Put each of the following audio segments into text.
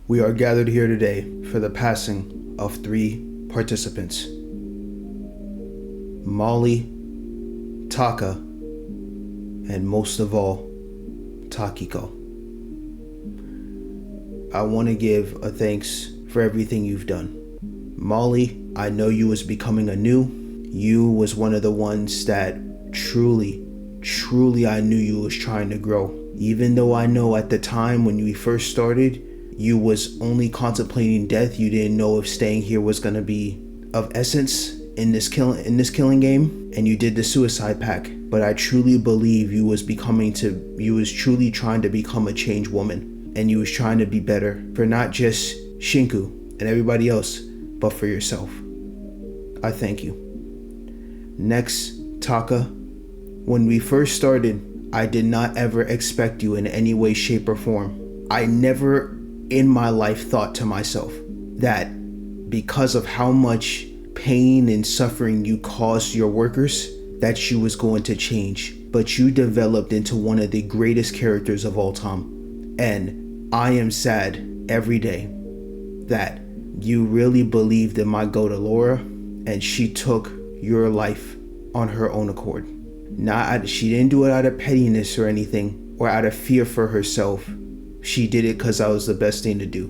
We are gathered here today for the passing of 3 participants. Molly, Taka, and most of all, Takiko. I want to give a thanks for everything you've done. Molly, I know you was becoming anew. You was one of the ones that truly I knew you was trying to grow. Even though I know at the time when we first started, you was only contemplating death. You didn't know if staying here was going to be of essence in this killing game, and you did the suicide pact. But I truly believe you was truly trying to become a changed woman, and you was trying to be better for not just Shinku and everybody else, but for yourself. I thank you. Next, Taka. When we first started, I did not ever expect you in any way, shape, or form. I never in my life thought to myself that because of how much pain and suffering you caused your workers, that you was going to change. But you developed into one of the greatest characters of all time. And I am sad every day that you really believed in my goat Laura, and she took your life on her own accord. She didn't do it out of pettiness or anything, or out of fear for herself. She did it because I was the best thing to do.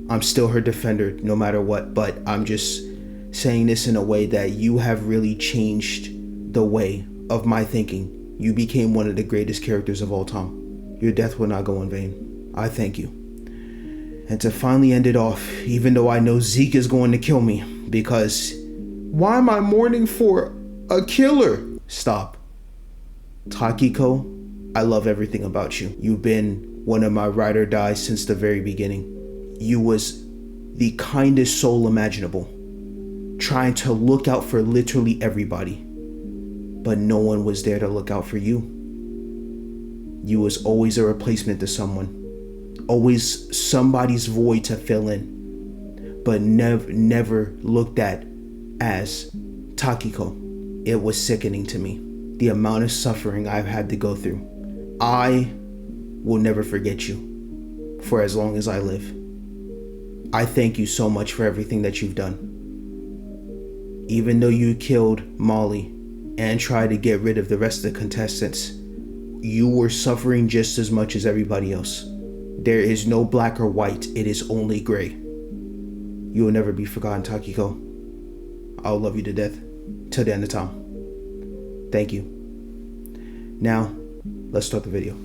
I'm still her defender no matter what, but I'm just saying this in a way that you have really changed the way of my thinking. You became one of the greatest characters of all time. Your death will not go in vain. I thank you. And to finally end it off, even though I know Zeke is going to kill me, because why am I mourning for a killer? Stop. Takiko, I love everything about you. You've been one of my ride or die since the very beginning. You was the kindest soul imaginable, trying to look out for literally everybody, but no one was there to look out for you. You was always a replacement to someone, always somebody's void to fill in, but never looked at as Takiko. It was sickening to me, the amount of suffering I've had to go through. I will never forget you for as long as I live. I thank you so much for everything that you've done. Even though you killed Molly and tried to get rid of the rest of the contestants, you were suffering just as much as everybody else. There is no black or white, it is only gray. You will never be forgotten, Takiko. I'll love you to death till the end of time. Thank you. Now, let's start the video.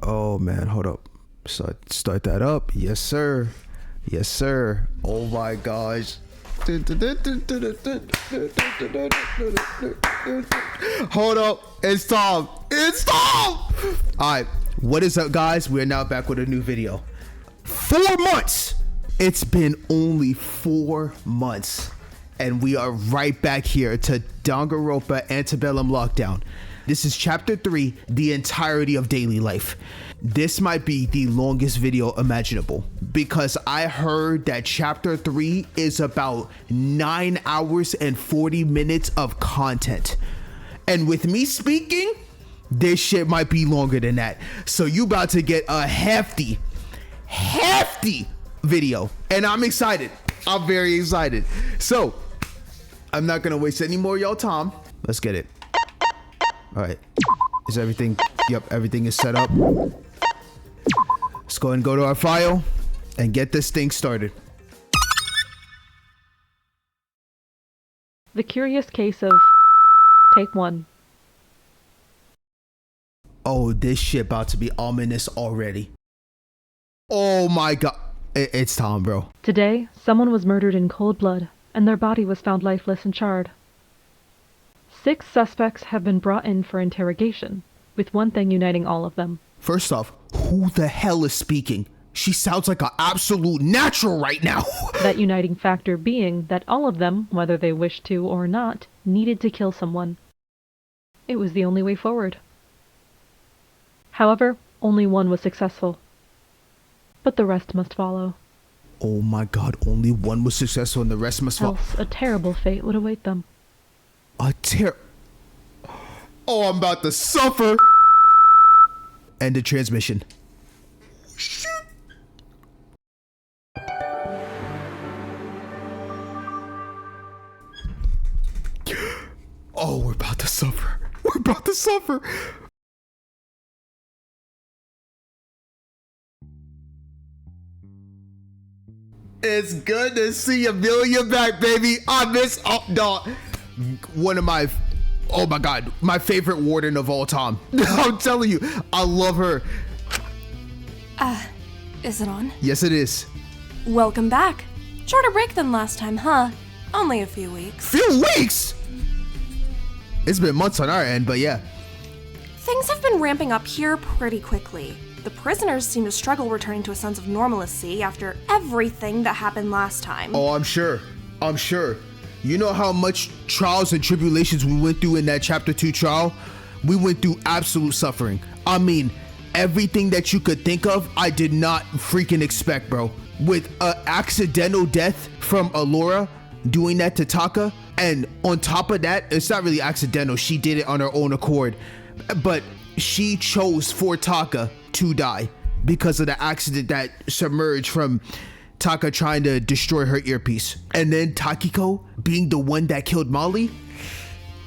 Oh man, hold up. Start that up. Yes, sir. Yes, sir. Oh my gosh. Hold up. It's Tom. It's Tom. Alright. What is up, guys? We're now back with a new video. 4 months. It's been only 4 months. And we are right back here to Danganronpa Antebellum Lockdown. This is chapter 3, the entirety of daily life. This might be the longest video imaginable because I heard that chapter 3 is about 9 hours and 40 minutes of content. And with me speaking, this shit might be longer than that. So you about to get a hefty video. And I'm excited. I'm very excited. So I'm not gonna waste any more of y'all time. Let's get it. All right, is everything? Yep, everything is set up. Let's go ahead and go to our file and get this thing started. The Curious Case of Take 1. Oh, this shit about to be ominous already. Oh my god. It's Tom, bro. Today, someone was murdered in cold blood, and their body was found lifeless and charred. 6 suspects have been brought in for interrogation, with one thing uniting all of them. First off, who the hell is speaking? She sounds like an absolute natural right now. That uniting factor being that all of them, whether they wished to or not, needed to kill someone. It was the only way forward. However, only one was successful. But the rest must follow. Oh my god, only one was successful and the rest must follow. Else a terrible fate would await them. Oh, I'm about to suffer. End the transmission. Shit. Oh, we're about to suffer. We're about to suffer. It's good to see Amelia back, baby. I miss one of my, oh my god, my favorite warden of all time. I'm telling you, I love her. Is it on? Yes, it is. Welcome back. Shorter break than last time, huh? Only a few weeks. Few weeks? It's been months on our end, but yeah. Things have been ramping up here pretty quickly. The prisoners seem to struggle returning to a sense of normalcy after everything that happened last time. Oh, I'm sure. You know how much trials and tribulations we went through in that chapter 2 trial? We went through absolute suffering. I mean, everything that you could think of, I did not freaking expect, bro. With an accidental death from Allura doing that to Taka, and on top of that, it's not really accidental, she did it on her own accord, but she chose for Taka to die because of the accident that submerged from Taka trying to destroy her earpiece. And then Takiko being the one that killed Molly,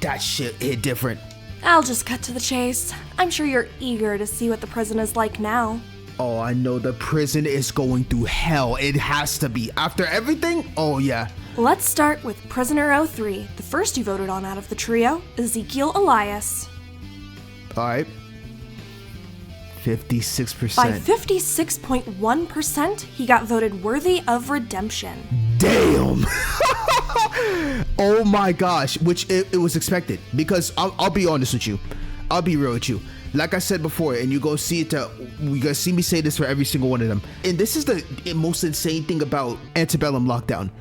that shit hit different. I'll just cut to the chase. I'm sure you're eager to see what the prison is like now. Oh, I know the prison is going through hell. It has to be. After everything? Oh, yeah. Let's start with Prisoner 03, the first you voted on out of the trio, Ezekiel Elias. All right. 56%. By 56.1%, he got voted worthy of redemption. Damn! Oh my gosh, which it was expected, because I'll be honest with you. I'll be real with you. Like I said before, and you go see it, you gonna see me say this for every single one of them. And this is the most insane thing about Antebellum Lockdown.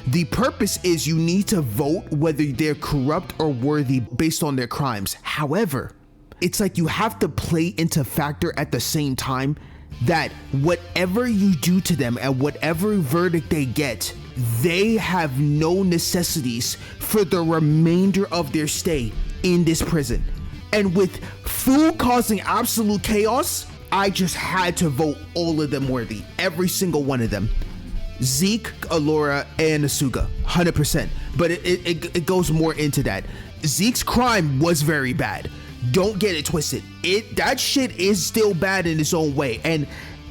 The purpose is you need to vote whether they're corrupt or worthy based on their crimes. However, it's like you have to play into factor at the same time that whatever you do to them and whatever verdict they get, they have no necessities for the remainder of their stay in this prison. And with food causing absolute chaos, I just had to vote all of them worthy. Every single one of them. Zeke, Allura, and Asuga, 100%. But it goes more into that. Zeke's crime was very bad. Don't get it twisted. That shit is still bad in its own way. And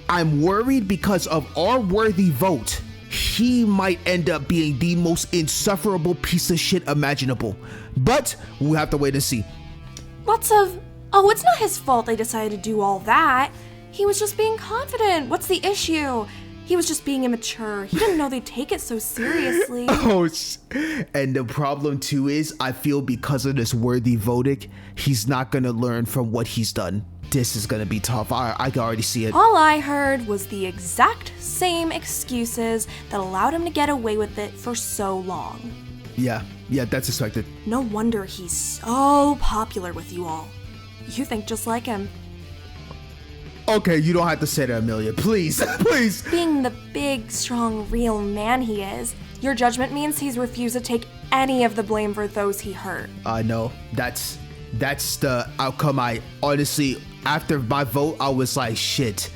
I'm worried because of our worthy vote. He might end up being the most insufferable piece of shit imaginable. But we'll have to wait and see. Oh, it's not his fault they decided to do all that. He was just being confident. What's the issue? He was just being immature. He didn't know they'd take it so seriously. And the problem too is, I feel because of this worthy voting, he's not gonna learn from what he's done. This is gonna be tough. I can already see it. All I heard was the exact same excuses that allowed him to get away with it for so long. Yeah, that's expected. No wonder he's so popular with you all. You think just like him. Okay, you don't have to say that, Amelia. Please, please. Being the big, strong, real man he is, your judgment means he's refused to take any of the blame for those he hurt. I know. That's the outcome. I honestly, after my vote, I was like, shit,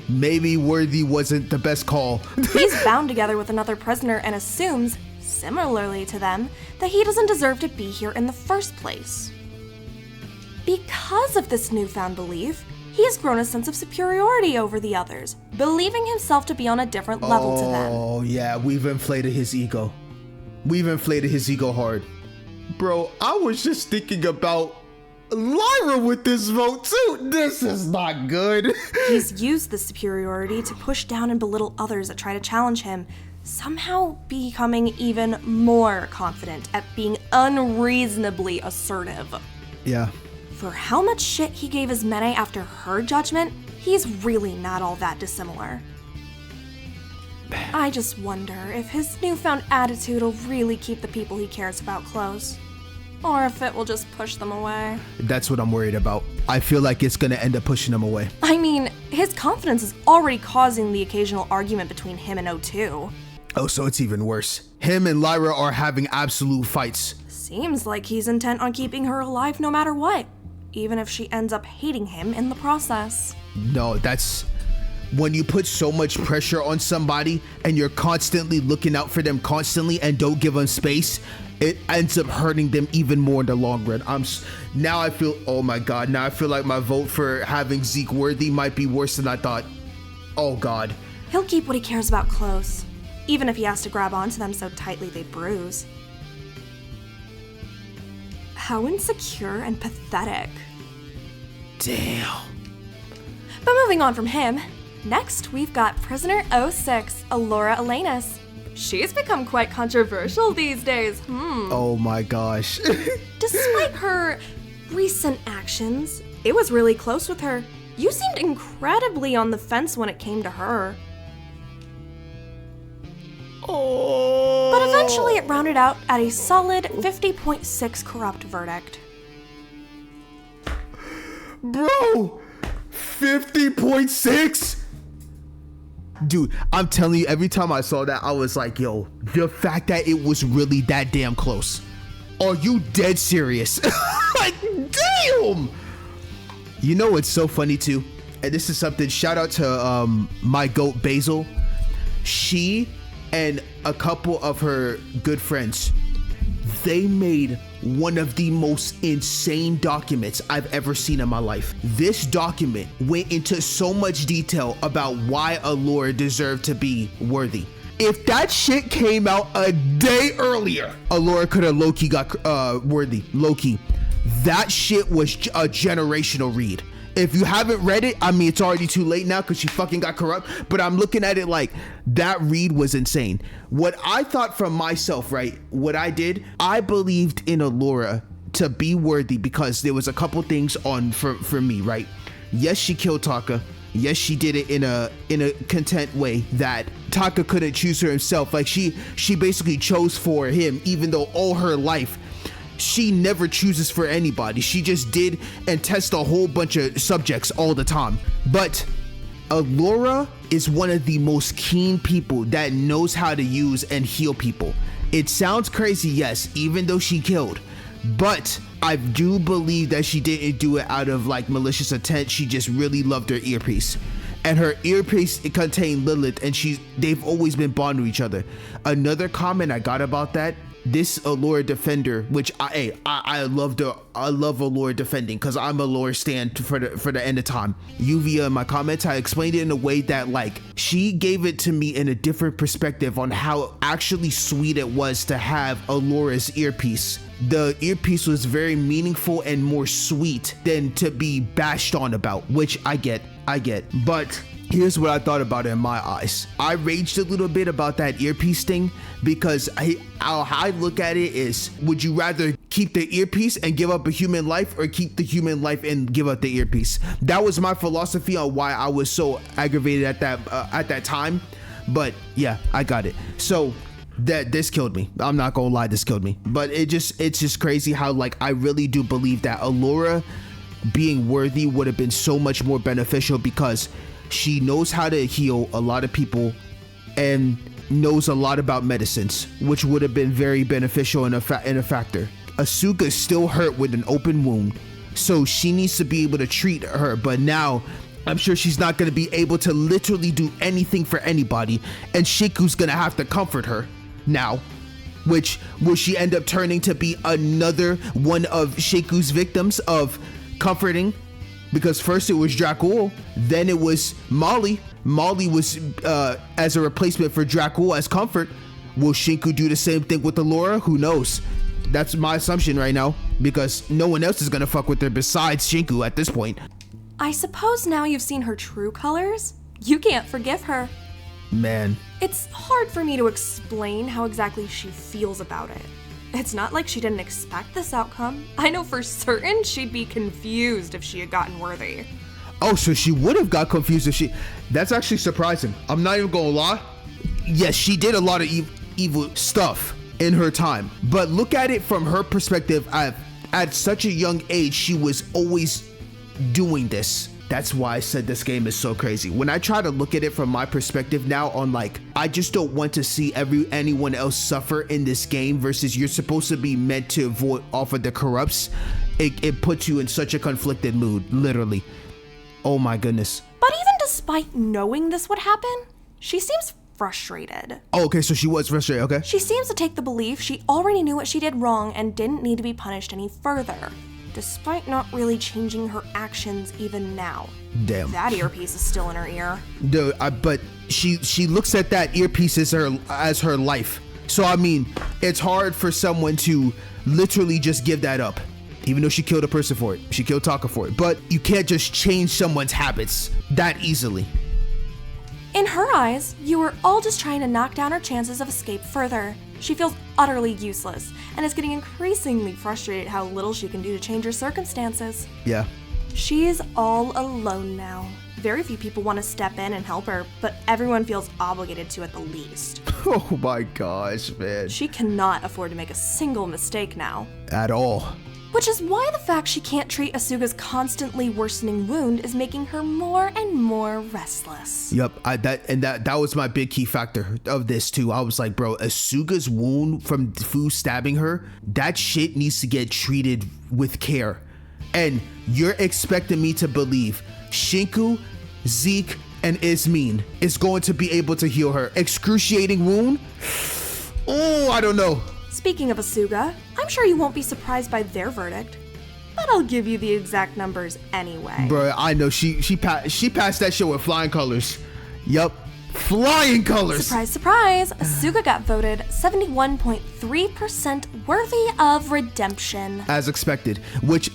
maybe Worthy wasn't the best call. He's bound together with another prisoner and assumes, similarly to them, that he doesn't deserve to be here in the first place. Because of this newfound belief, he has grown a sense of superiority over the others, believing himself to be on a different level to them. Oh, yeah, we've inflated his ego. We've inflated his ego hard. Bro, I was just thinking about Lyra with this vote too. This is not good. He's used this superiority to push down and belittle others that try to challenge him, somehow becoming even more confident at being unreasonably assertive. Yeah. For how much shit he gave Ismene after her judgment, he's really not all that dissimilar. I just wonder if his newfound attitude will really keep the people he cares about close, or if it will just push them away. That's what I'm worried about. I feel like it's gonna end up pushing them away. I mean, his confidence is already causing the occasional argument between him and O2. Oh, so it's even worse. Him and Lyra are having absolute fights. Seems like he's intent on keeping her alive no matter what. even if she ends up hating him in the process. No, that's when you put so much pressure on somebody and you're constantly looking out for them constantly and don't give them space, it ends up hurting them even more in the long run. Now I feel, oh my God, now I feel like my vote for having Zeke worthy might be worse than I thought. Oh God. He'll keep what he cares about close, even if he has to grab onto them so tightly they bruise. How insecure and pathetic. Damn. But moving on from him, next we've got Prisoner 06, Alora Elenis. She's become quite controversial these days. Oh my gosh. Despite her recent actions, it was really close with her. You seemed incredibly on the fence when it came to her. Oh. But eventually it rounded out at a solid 50.6 corrupt verdict. Bro, 50.6? Dude, I'm telling you, every time I saw that, I was like, yo, the fact that it was really that damn close. Are you dead serious? Like, damn! You know what's so funny too? And this is something, shout out to my goat Basil. She and a couple of her good friends, they made one of the most insane documents I've ever seen in my life. This document went into so much detail about why Alora deserved to be worthy. If that shit came out a day earlier, Alora could have low-key got worthy, low-key. That shit was a generational read. If you haven't read it, I mean, it's already too late now because she fucking got corrupt, but I'm looking at it like that read was insane. What I thought from myself, right, what I did, I believed in Alora to be worthy because there was a couple things on for me, right? Yes, she killed Taka. Yes, she did it in a content way that Taka couldn't choose her himself. Like she basically chose for him, even though all her life she never chooses for anybody. She just did and tests a whole bunch of subjects all the time. But Alora is one of the most keen people that knows how to use and heal people. It sounds crazy, yes, even though she killed, but I do believe that she didn't do it out of like malicious intent. She just really loved her earpiece. And her earpiece, it contained Lilith, and they've always been bonded to each other. Another comment I got about that, this Alora defender, which I love Alora defending because I'm a Alora stan for the end of time. Yuvia in my comments, I explained it in a way that like she gave it to me in a different perspective on how actually sweet it was to have Alora's earpiece. The earpiece was very meaningful and more sweet than to be bashed on about, which I get. But here's what I thought about it in my eyes. I raged a little bit about that earpiece thing because how I look at it is, would you rather keep the earpiece and give up a human life or keep the human life and give up the earpiece? That was my philosophy on why I was so aggravated at that time. But yeah, I got it. So this killed me. I'm not gonna lie, this killed me. But it's just crazy how like I really do believe that Alora being worthy would have been so much more beneficial because she knows how to heal a lot of people and knows a lot about medicines, which would have been very beneficial in a factor. Asuka's still hurt with an open wound, so she needs to be able to treat her, but now I'm sure she's not going to be able to literally do anything for anybody, and Shiku's going to have to comfort her now, which will she end up turning to be another one of Shiku's victims of comforting? Because first it was Dracul, then it was Molly. Molly was as a replacement for Dracul as comfort. Will Shinku do the same thing with Alora? Who knows? That's my assumption right now, because no one else is gonna fuck with her besides Shinku at this point. I suppose now you've seen her true colors, you can't forgive her. Man. It's hard for me to explain how exactly she feels about it. It's not like she didn't expect this outcome. I know for certain she'd be confused if she had gotten worthy. Oh, so she would have got confused if she... That's actually surprising. I'm not even gonna lie. Yes, she did a lot of evil stuff in her time. But look at it from her perspective. At such a young age, she was always doing this. That's why I said this game is so crazy. When I try to look at it from my perspective now on like, I just don't want to see anyone else suffer in this game versus you're supposed to be meant to avoid off of the corrupts. It puts you in such a conflicted mood, literally. Oh my goodness. But even despite knowing this would happen, she seems frustrated. Oh, okay, so she was frustrated, okay. She seems to take the belief she already knew what she did wrong and didn't need to be punished any further, despite not really changing her actions even now. Damn. That earpiece is still in her ear. Dude, but she looks at that earpiece as her life. So I mean, it's hard for someone to literally just give that up. Even though she killed a person for it. She killed Taka for it. But you can't just change someone's habits that easily. In her eyes, you were all just trying to knock down her chances of escape further. She feels utterly useless, and is getting increasingly frustrated how little she can do to change her circumstances. Yeah. She's all alone now. Very few people want to step in and help her, but everyone feels obligated to at the least. Oh my gosh, man. She cannot afford to make a single mistake now. At all. Which is why the fact she can't treat Asuga's constantly worsening wound is making her more and more restless. Yep, that was my big key factor of this too. I was like, bro, Asuga's wound from Fu stabbing her, that shit needs to get treated with care. And you're expecting me to believe Shinku, Zeke, and Ismin is going to be able to heal her excruciating wound? Oh, I don't know. Speaking of Asuga, I'm sure you won't be surprised by their verdict, but I'll give you the exact numbers anyway. Bro, I know she passed that shit with flying colors. Yup, flying colors. Surprise, surprise! Asuga got voted 71.3% worthy of redemption. As expected, which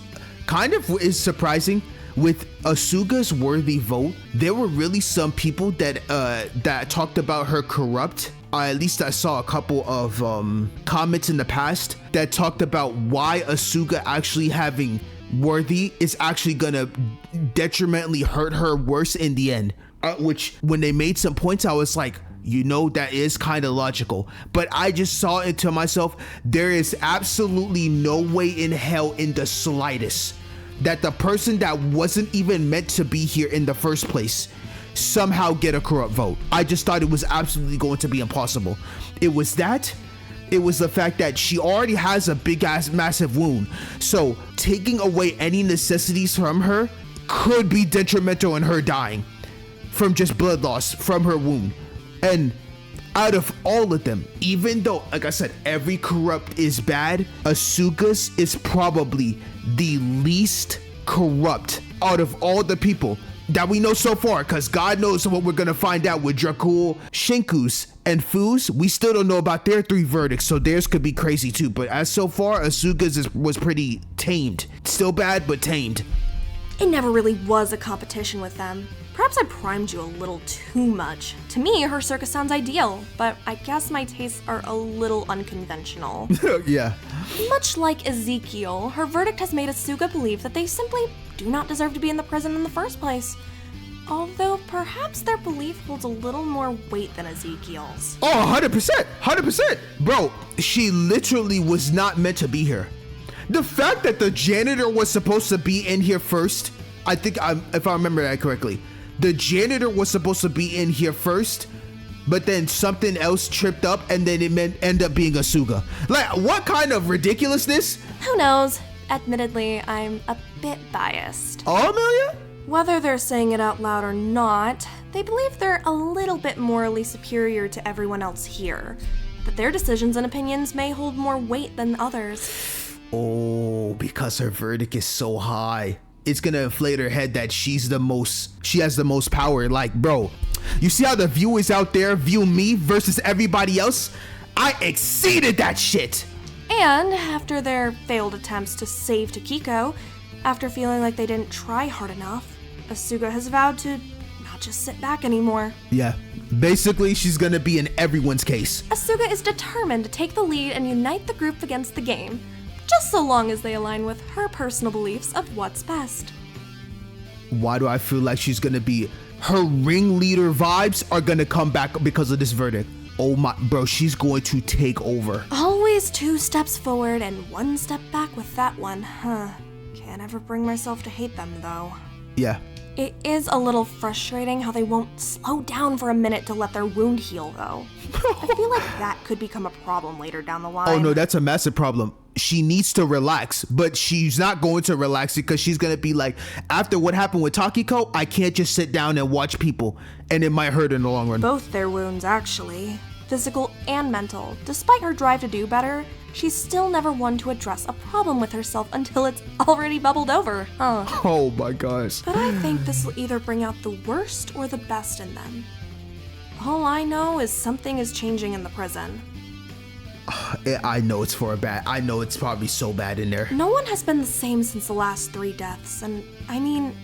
kind of is surprising. With Asuga's worthy vote, there were really some people that talked about her corrupt. At least I saw a couple of comments in the past that talked about why Asuga actually having worthy is actually gonna detrimentally hurt her worse in the end. Which, when they made some points, I was like, you know, that is kind of logical. But I just saw it to myself, there is absolutely no way in hell in the slightest that the person that wasn't even meant to be here in the first place somehow get a corrupt vote. I just thought it was absolutely going to be impossible. It was that. It was the fact that she already has a big ass massive wound. So taking away any necessities from her could be detrimental in her dying from just blood loss from her wound. And out of all of them, even though, like I said, every corrupt is bad, Asuga's is probably the least corrupt out of all the people that we know so far, because God knows what we're gonna find out with Dracul, Shinku's, and Fu's. We still don't know about their 3 verdicts, so theirs could be crazy too. But as so far, Asuga's was pretty tamed. Still bad, but tamed. It never really was a competition with them. Perhaps I primed you a little too much. To me, her circus sounds ideal, but I guess my tastes are a little unconventional. Yeah. Much like Ezekiel, her verdict has made Asuga believe that they simply do not deserve to be in the prison in the first place. Although perhaps their belief holds a little more weight than Ezekiel's. Oh, 100%, 100%. Bro, she literally was not meant to be here. The fact that the janitor was supposed to be in here first, I think, if I remember that correctly, the janitor was supposed to be in here first, but then something else tripped up and then it end up being Asuga. Like, what kind of ridiculousness? Who knows? Admittedly, I'm a bit biased. Oh, Amelia? Whether they're saying it out loud or not, they believe they're a little bit morally superior to everyone else here. But their decisions and opinions may hold more weight than others. Oh, because her verdict is so high. It's gonna inflate her head that she has the most power. Like, bro, you see how the viewers out there view me versus everybody else? I exceeded that shit. And after their failed attempts to save Tokiko, after feeling like they didn't try hard enough, Asuga has vowed to not just sit back anymore. Yeah, basically she's gonna be in everyone's case. Asuga is determined to take the lead and unite the group against the game, just so long as they align with her personal beliefs of what's best. Why do I feel like she's gonna be, her ringleader vibes are gonna come back because of this verdict? Oh my, bro, she's going to take over. Always 2 steps forward and 1 step back with that one, huh? Can't ever bring myself to hate them though. Yeah. It is a little frustrating how they won't slow down for a minute to let their wound heal, though. I feel like that could become a problem later down the line. Oh no, that's a massive problem. She needs to relax, but she's not going to relax because she's going to be like, after what happened with Takiko, I can't just sit down and watch people, and it might hurt in the long run. Both their wounds, actually. Physical and mental. Despite her drive to do better, she's still never one to address a problem with herself until it's already bubbled over, huh? Oh my gosh. But I think this will either bring out the worst or the best in them. All I know is something is changing in the prison. I know it's for a bad. I know it's probably so bad in there. No one has been the same since the last 3 deaths, and I mean,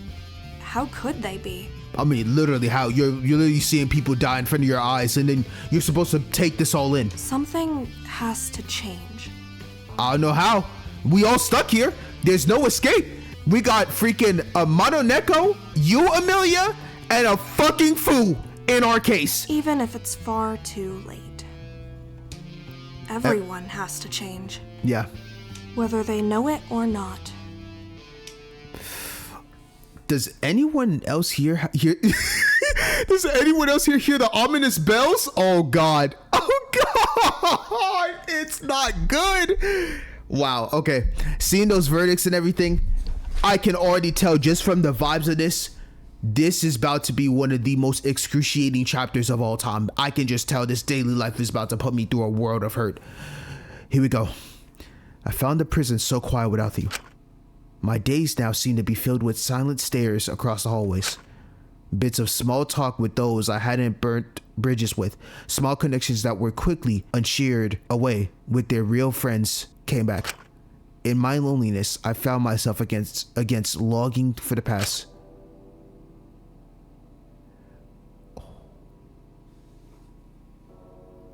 how could they be? I mean, literally, how you're literally seeing people die in front of your eyes, and then you're supposed to take this all in. Something has to change. I don't know how. We all stuck here. There's no escape. We got freaking a Mononeko, you, Amelia, and a fucking Fu in our case. Even if it's far too late. Everyone has to change. Yeah. Whether they know it or not. Does anyone else hear Does anyone else here hear the ominous bells? Oh God. Oh God. It's not good. Wow. Okay. Seeing those verdicts and everything, I can already tell just from the vibes of this is about to be one of the most excruciating chapters of all time. I can just tell this daily life is about to put me through a world of hurt. Here we go. I found the prison so quiet without you. My days now seem to be filled with silent stares across the hallways. Bits of small talk with those I hadn't burnt bridges with. Small connections that were quickly unsheared away with their real friends came back. In my loneliness, I found myself against longing for the past.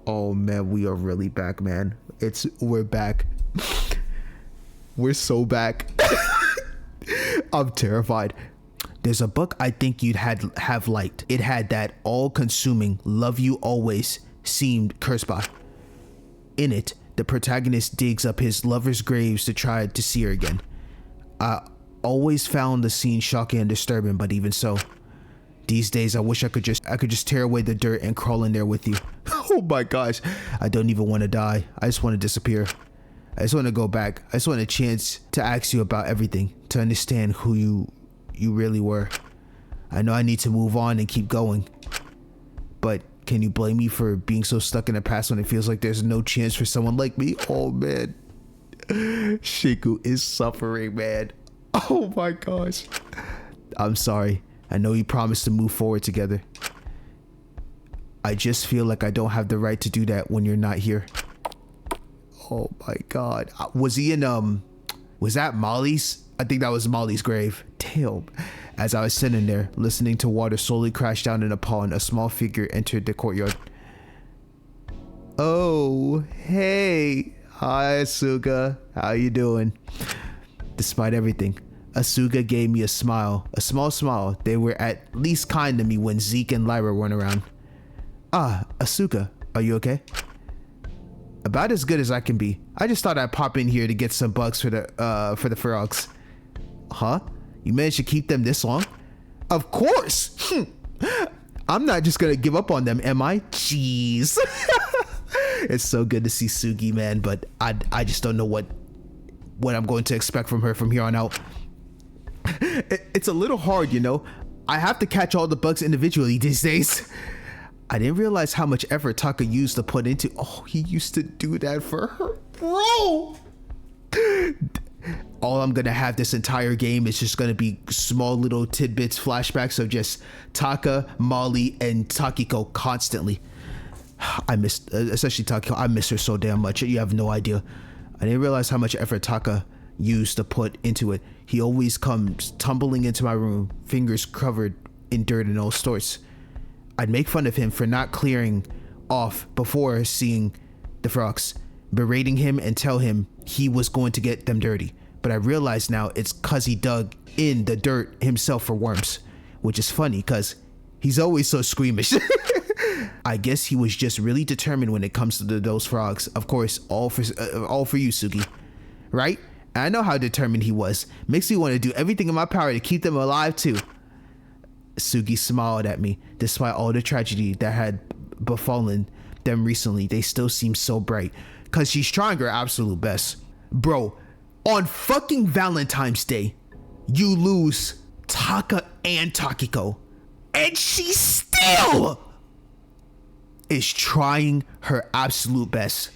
Oh man, we are really back, man. We're back. We're so back. I'm terrified. There's a book I think you'd have liked. It had that all-consuming love you always seemed cursed by. In it, the protagonist digs up his lover's graves to try to see her again. I always found the scene shocking and disturbing, but even so, these days I wish I could just tear away the dirt and crawl in there with you. Oh my gosh. I don't even want to die. I just want to disappear. I just want to go back. I just want a chance to ask you about everything, to understand who you really were. I know I need to move on and keep going, but can you blame me for being so stuck in the past when it feels like there's no chance for someone like me? Oh man. Shiku is suffering, man. Oh my gosh. I'm sorry. I know you promised to move forward together. I just feel like I don't have the right to do that when you're not here. Oh my God. Was he in, was that Molly's? I think that was Molly's grave. Damn. As I was sitting there, listening to water slowly crash down in a pond, a small figure entered the courtyard. Oh, hey. Hi, Asuka. How you doing? Despite everything, Asuka gave me a smile, a small smile. They were at least kind to me when Zeke and Lyra weren't around. Ah, Asuka, are you okay? About as good as I can be. I just thought I'd pop in here to get some bugs for the frogs. Huh? You managed to keep them this long? Of course! I'm not just gonna give up on them, am I? Jeez. It's so good to see Sugi, man, but I just don't know what I'm going to expect from her from here on out. It's a little hard, you know? I have to catch all the bugs individually these days. I didn't realize how much effort Taka used to put into. Oh, he used to do that for her, bro. All I'm gonna have this entire game is just gonna be small little tidbits, flashbacks of just Taka, Molly, and Takiko constantly. I miss, especially Takiko. I miss her so damn much. You have no idea. I didn't realize how much effort Taka used to put into it. He always comes tumbling into my room, fingers covered in dirt and all sorts. I'd make fun of him for not clearing off before seeing the frogs, berating him and tell him he was going to get them dirty. But I realize now it's cause he dug in the dirt himself for worms, which is funny cause he's always so squeamish. I guess he was just really determined when it comes to those frogs. Of course, all for you, Sugi, right? I know how determined he was. Makes me want to do everything in my power to keep them alive too. Sugi smiled at me. Despite all the tragedy that had befallen them recently, they still seem so bright. Cause she's trying her absolute best. Bro, on fucking Valentine's Day, you lose Taka and Takiko. And she still is trying her absolute best.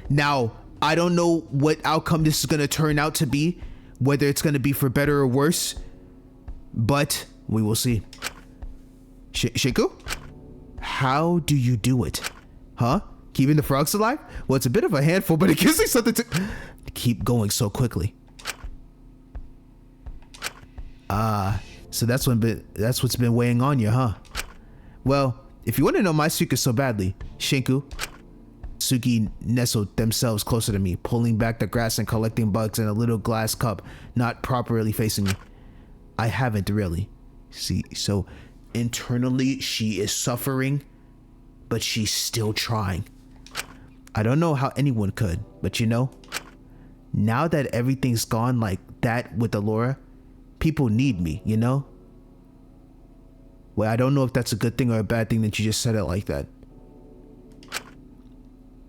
Now, I don't know what outcome this is going to turn out to be, whether it's going to be for better or worse, but we will see. Shinku? How do you do it? Huh? Keeping the frogs alive? Well, it's a bit of a handful, but it gives me something to keep going so quickly. So that's what's been weighing on you, huh? Well, if you want to know my secret so badly, Shinku, Sugi nestled themselves closer to me, pulling back the grass and collecting bugs in a little glass cup, not properly facing me. I haven't really. See, so internally she is suffering, but she's still trying. I don't know how anyone could, but you know, now that everything's gone like that with Allura, people need me, you know? Well, I don't know if that's a good thing or a bad thing that you just said it like that.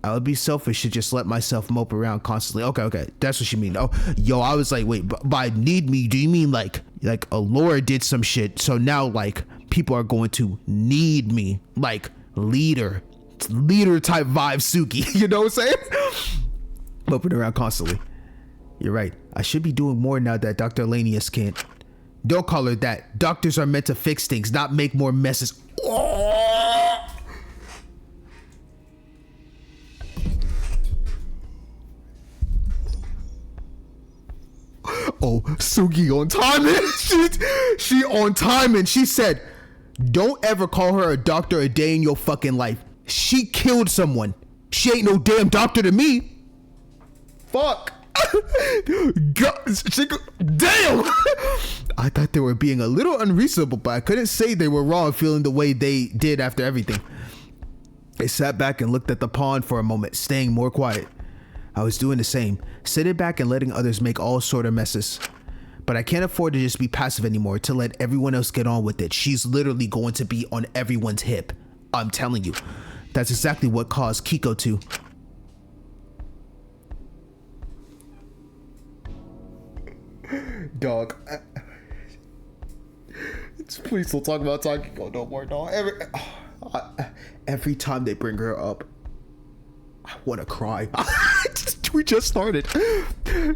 I would be selfish to just let myself mope around constantly. Okay, that's what you mean. Oh, yo, I was like, wait, by need me, do you mean like Allura did some shit, so now like people are going to need me, like leader type vibe Suki, you know what I'm saying? Moping around constantly. You're right. I should be doing more now that Dr. Lanius can't. Don't call her that. Doctors are meant to fix things, not make more messes. Oh, Sugi on timing. She on timing. She said, don't ever call her a doctor a day in your fucking life. She killed someone. She ain't no damn doctor to me. Fuck. God, damn. I thought they were being a little unreasonable, but I couldn't say they were wrong feeling the way they did after everything. I sat back and looked at the pond for a moment, staying more quiet. I was doing the same, sitting back and letting others make all sort of messes. But I can't afford to just be passive anymore, to let everyone else get on with it. She's literally going to be on everyone's hip. I'm telling you. That's exactly what caused Kiko to. Dog. Please don't talk about Takiko no more, dog. Every time they bring her up, I want to cry. We just started.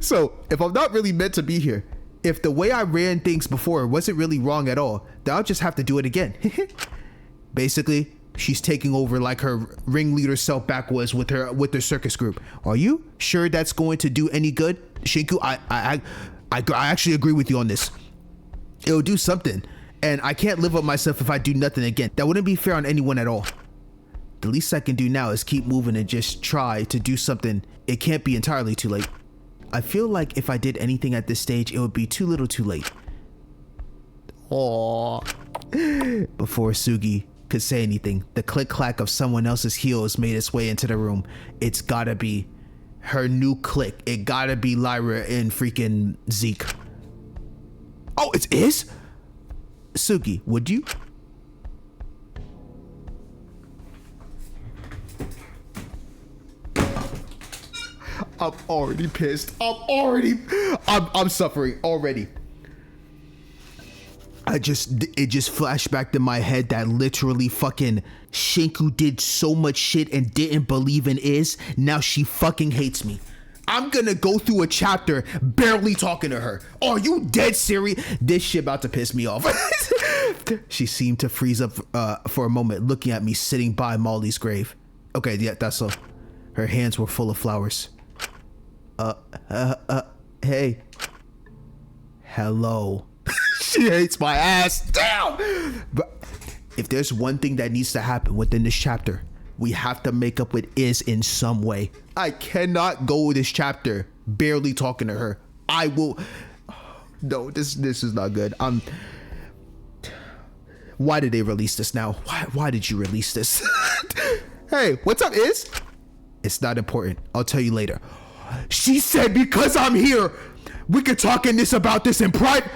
So, if I'm not really meant to be here, if the way I ran things before wasn't really wrong at all, then I'll just have to do it again. Basically, she's taking over like her ringleader self back was with her circus group. Are you sure that's going to do any good? Shinku, I actually agree with you on this. It'll do something, and I can't live up myself if I do nothing again. That wouldn't be fair on anyone at all. The least I can do now is keep moving and just try to do something. It can't be entirely too late. I feel like if I did anything at this stage, it would be too little too late. Aww. Before Sugi could say anything, the click-clack of someone else's heels made its way into the room. It's gotta be her new clique. It gotta be Lyra and freaking Zeke. Oh, it is? Sugi, would you? I'm already pissed. I'm suffering already. It just flashed back to my head that literally fucking Shinku did so much shit and didn't believe in Iz. Now she fucking hates me. I'm gonna go through a chapter barely talking to her. Are you dead serious? This shit about to piss me off. She seemed to freeze up for a moment, looking at me sitting by Molly's grave. Okay, yeah, that's all. Her hands were full of flowers. Hey. Hello. She hates my ass. Damn! But if there's one thing that needs to happen within this chapter, we have to make up with Iz in some way. I cannot go this chapter barely talking to her. I will. No, this is not good. Why did they release this now? Why did you release this? Hey, what's up, Iz? It's not important. I'll tell you later. She said because I'm here, we could talk about this in private.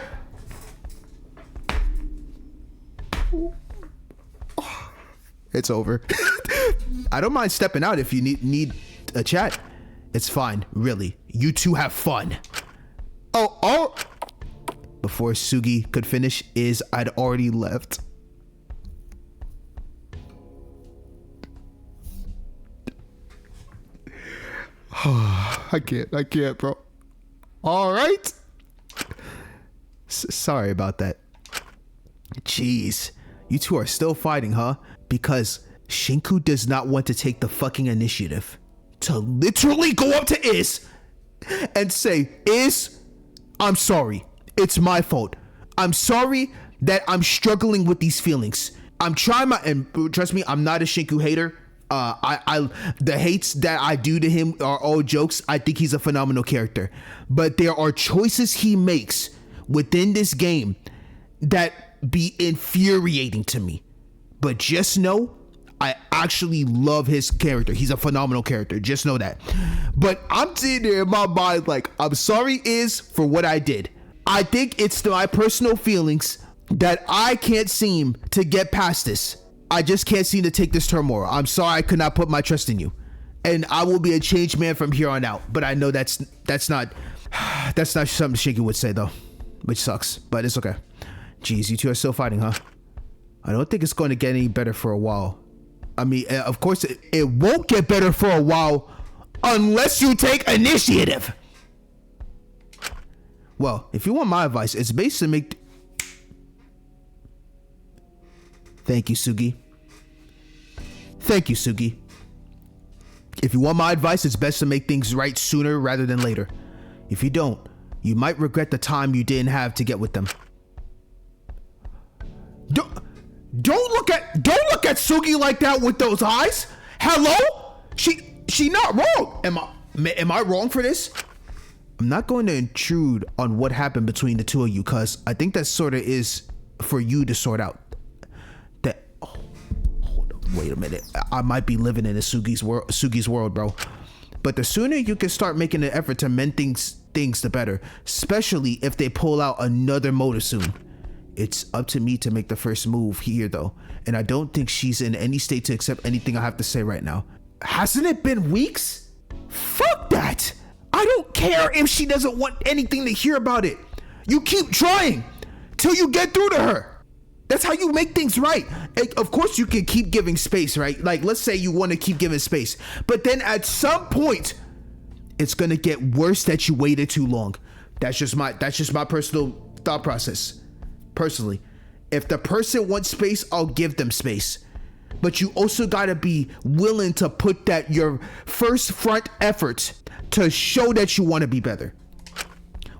It's over. I don't mind stepping out if you need a chat. It's fine, really. You two have fun. Oh. Before Sugi could finish, I'd already left. I can't, bro. All right. Sorry about that. Jeez, you two are still fighting, huh? Because Shinku does not want to take the fucking initiative to literally go up to and say, I'm sorry. It's my fault. I'm sorry that I'm struggling with these feelings. I'm trying and trust me, I'm not a Shinku hater. The hates that I do to him are all jokes. I think he's a phenomenal character, but there are choices he makes within this game that be infuriating to me. But just know, I actually love his character. He's a phenomenal character. Just know that. But I'm sitting there in my mind like, I'm sorry for what I did. I think it's my personal feelings that I can't seem to get past this. I just can't seem to take this turmoil. I'm sorry I could not put my trust in you. And I will be a changed man from here on out. But I know that's not something Shiki would say though. Which sucks. But it's okay. Jeez, you two are still fighting, huh? I don't think it's going to get any better for a while. I mean, of course, it won't get better for a while unless you take initiative. Well, if you want my advice, it's based to make... Thank you, Sugi. Thank you, Sugi. If you want my advice, it's best to make things right sooner rather than later. If you don't, you might regret the time you didn't have to get with them. Don't look at Sugi like that with those eyes. Hello? She not wrong. Am I wrong for this? I'm not going to intrude on what happened between the two of you, cause I think that sort of is for you to sort out. Hold on, wait a minute. I might be living in a Sugi's world, bro. But the sooner you can start making an effort to mend things, the better. Especially if they pull out another motive soon. It's up to me to make the first move here, though. And I don't think she's in any state to accept anything I have to say right now. Hasn't it been weeks? Fuck that! I don't care if she doesn't want anything to hear about it. You keep trying till you get through to her. That's how you make things right. And of course, you can keep giving space, right? Like, let's say you want to keep giving space. But then at some point, it's going to get worse that you waited too long. That's just my personal thought process. Personally, if the person wants space, I'll give them space. But you also gotta be willing to put that your first front effort to show that you want to be better.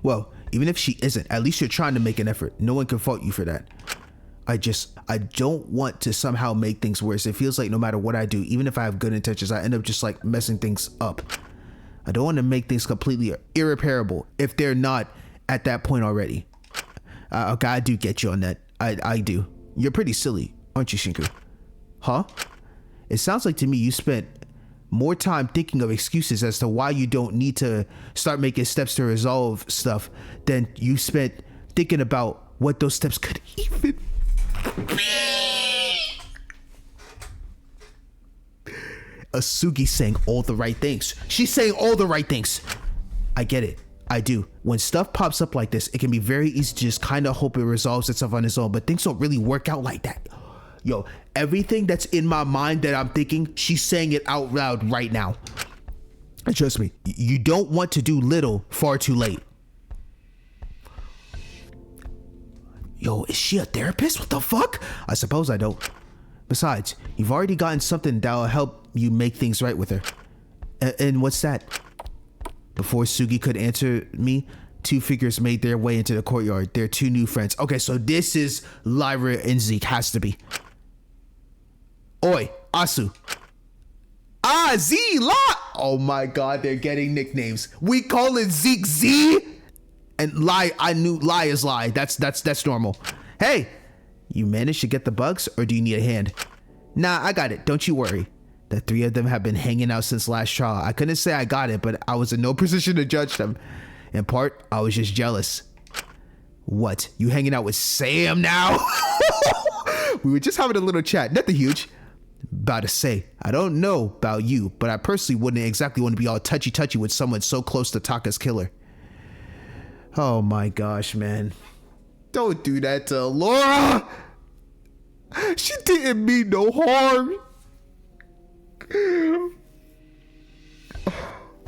Well, even if she isn't, at least you're trying to make an effort. No one can fault you for that. I don't want to somehow make things worse. It feels like no matter what I do, even if I have good intentions, I end up just like messing things up. I don't want to make things completely irreparable if they're not at that point already. Okay, I do get you on that. I do. You're pretty silly, aren't you, Shinku? Huh? It sounds like to me you spent more time thinking of excuses as to why you don't need to start making steps to resolve stuff than you spent thinking about what those steps could even be. Asugi saying all the right things. She's saying all the right things. I get it. I do. When stuff pops up like this, it can be very easy to just kind of hope it resolves itself on its own, but things don't really work out like that. Yo, everything that's in my mind that I'm thinking, she's saying it out loud right now. And trust me, you don't want to do little far too late. Yo, is she a therapist? What the fuck? I suppose I don't. Besides, you've already gotten something that'll help you make things right with her. And what's that? Before Sugi could answer me, two figures made their way into the courtyard. They're two new friends. Okay, so this is Lyra and Zeke. Has to be. Oi, Asu. Z, La. Oh my god, they're getting nicknames. We call it Zeke Z. And Lie, I knew Lie is Lie. That's normal. Hey, you managed to get the bugs or do you need a hand? Nah, I got it. Don't you worry. The three of them have been hanging out since last trial. I couldn't say I got it, but I was in no position to judge them. In part, I was just jealous. What? You hanging out with Sam now? We were just having a little chat. Nothing huge. About to say, I don't know about you, but I personally wouldn't exactly want to be all touchy-touchy with someone so close to Taka's killer. Oh my gosh, man. Don't do that to Laura. She didn't mean no harm.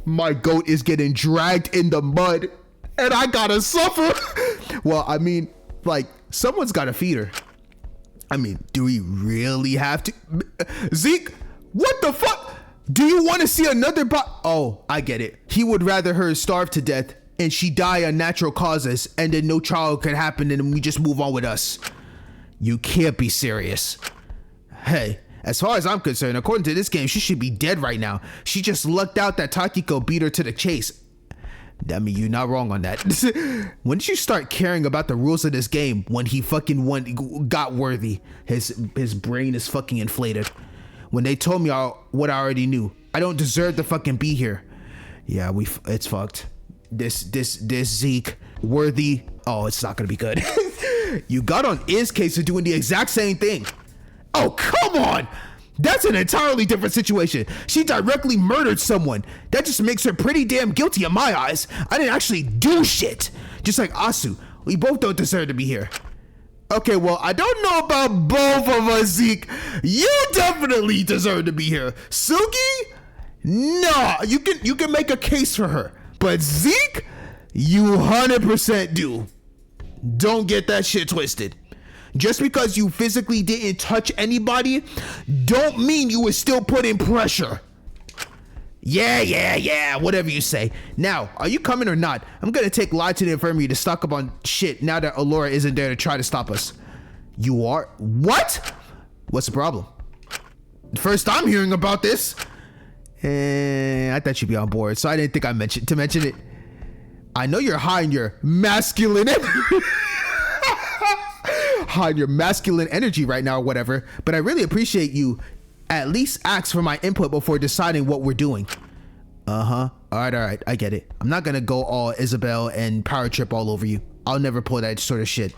My goat is getting dragged in the mud and I gotta suffer. Well, I mean, like, someone's gotta feed her. I mean, do we really have to? Zeke, what the fuck? Do you want to see another Oh, I get it. He would rather her starve to death and she die of natural causes and then no child could happen and we just move on with us. You can't be serious. Hey, as far as I'm concerned, according to this game, she should be dead right now. She just lucked out that Takiko beat her to the chase. I mean, you're not wrong on that. When did you start caring about the rules of this game? When he fucking got worthy. His brain is fucking inflated. When they told me what I already knew. I don't deserve to fucking be here. Yeah, it's fucked. This Zeke worthy. Oh, it's not gonna be good. You got on Iz's case for doing the exact same thing. Oh, come on! That's an entirely different situation. She directly murdered someone. That just makes her pretty damn guilty in my eyes. I didn't actually do shit. Just like Asu, we both don't deserve to be here. Okay, well, I don't know about both of us, Zeke. You definitely deserve to be here. Sugi? No, you can make a case for her. But Zeke, you 100% do. Don't get that shit twisted. Just because you physically didn't touch anybody, don't mean you were still putting pressure. Yeah, whatever you say. Now, are you coming or not? I'm gonna take Lie to the infirmary to stock up on shit now that Allura isn't there to try to stop us. You are? What? What's the problem? First I'm hearing about this. I thought you'd be on board, so I didn't think I mentioned it. I know you're high in your masculine energy right now or whatever, but I really appreciate you at least ask for my input before deciding what we're doing. All right, I get it. I'm not gonna go all Isabel and power trip all over you. I'll never pull that sort of shit.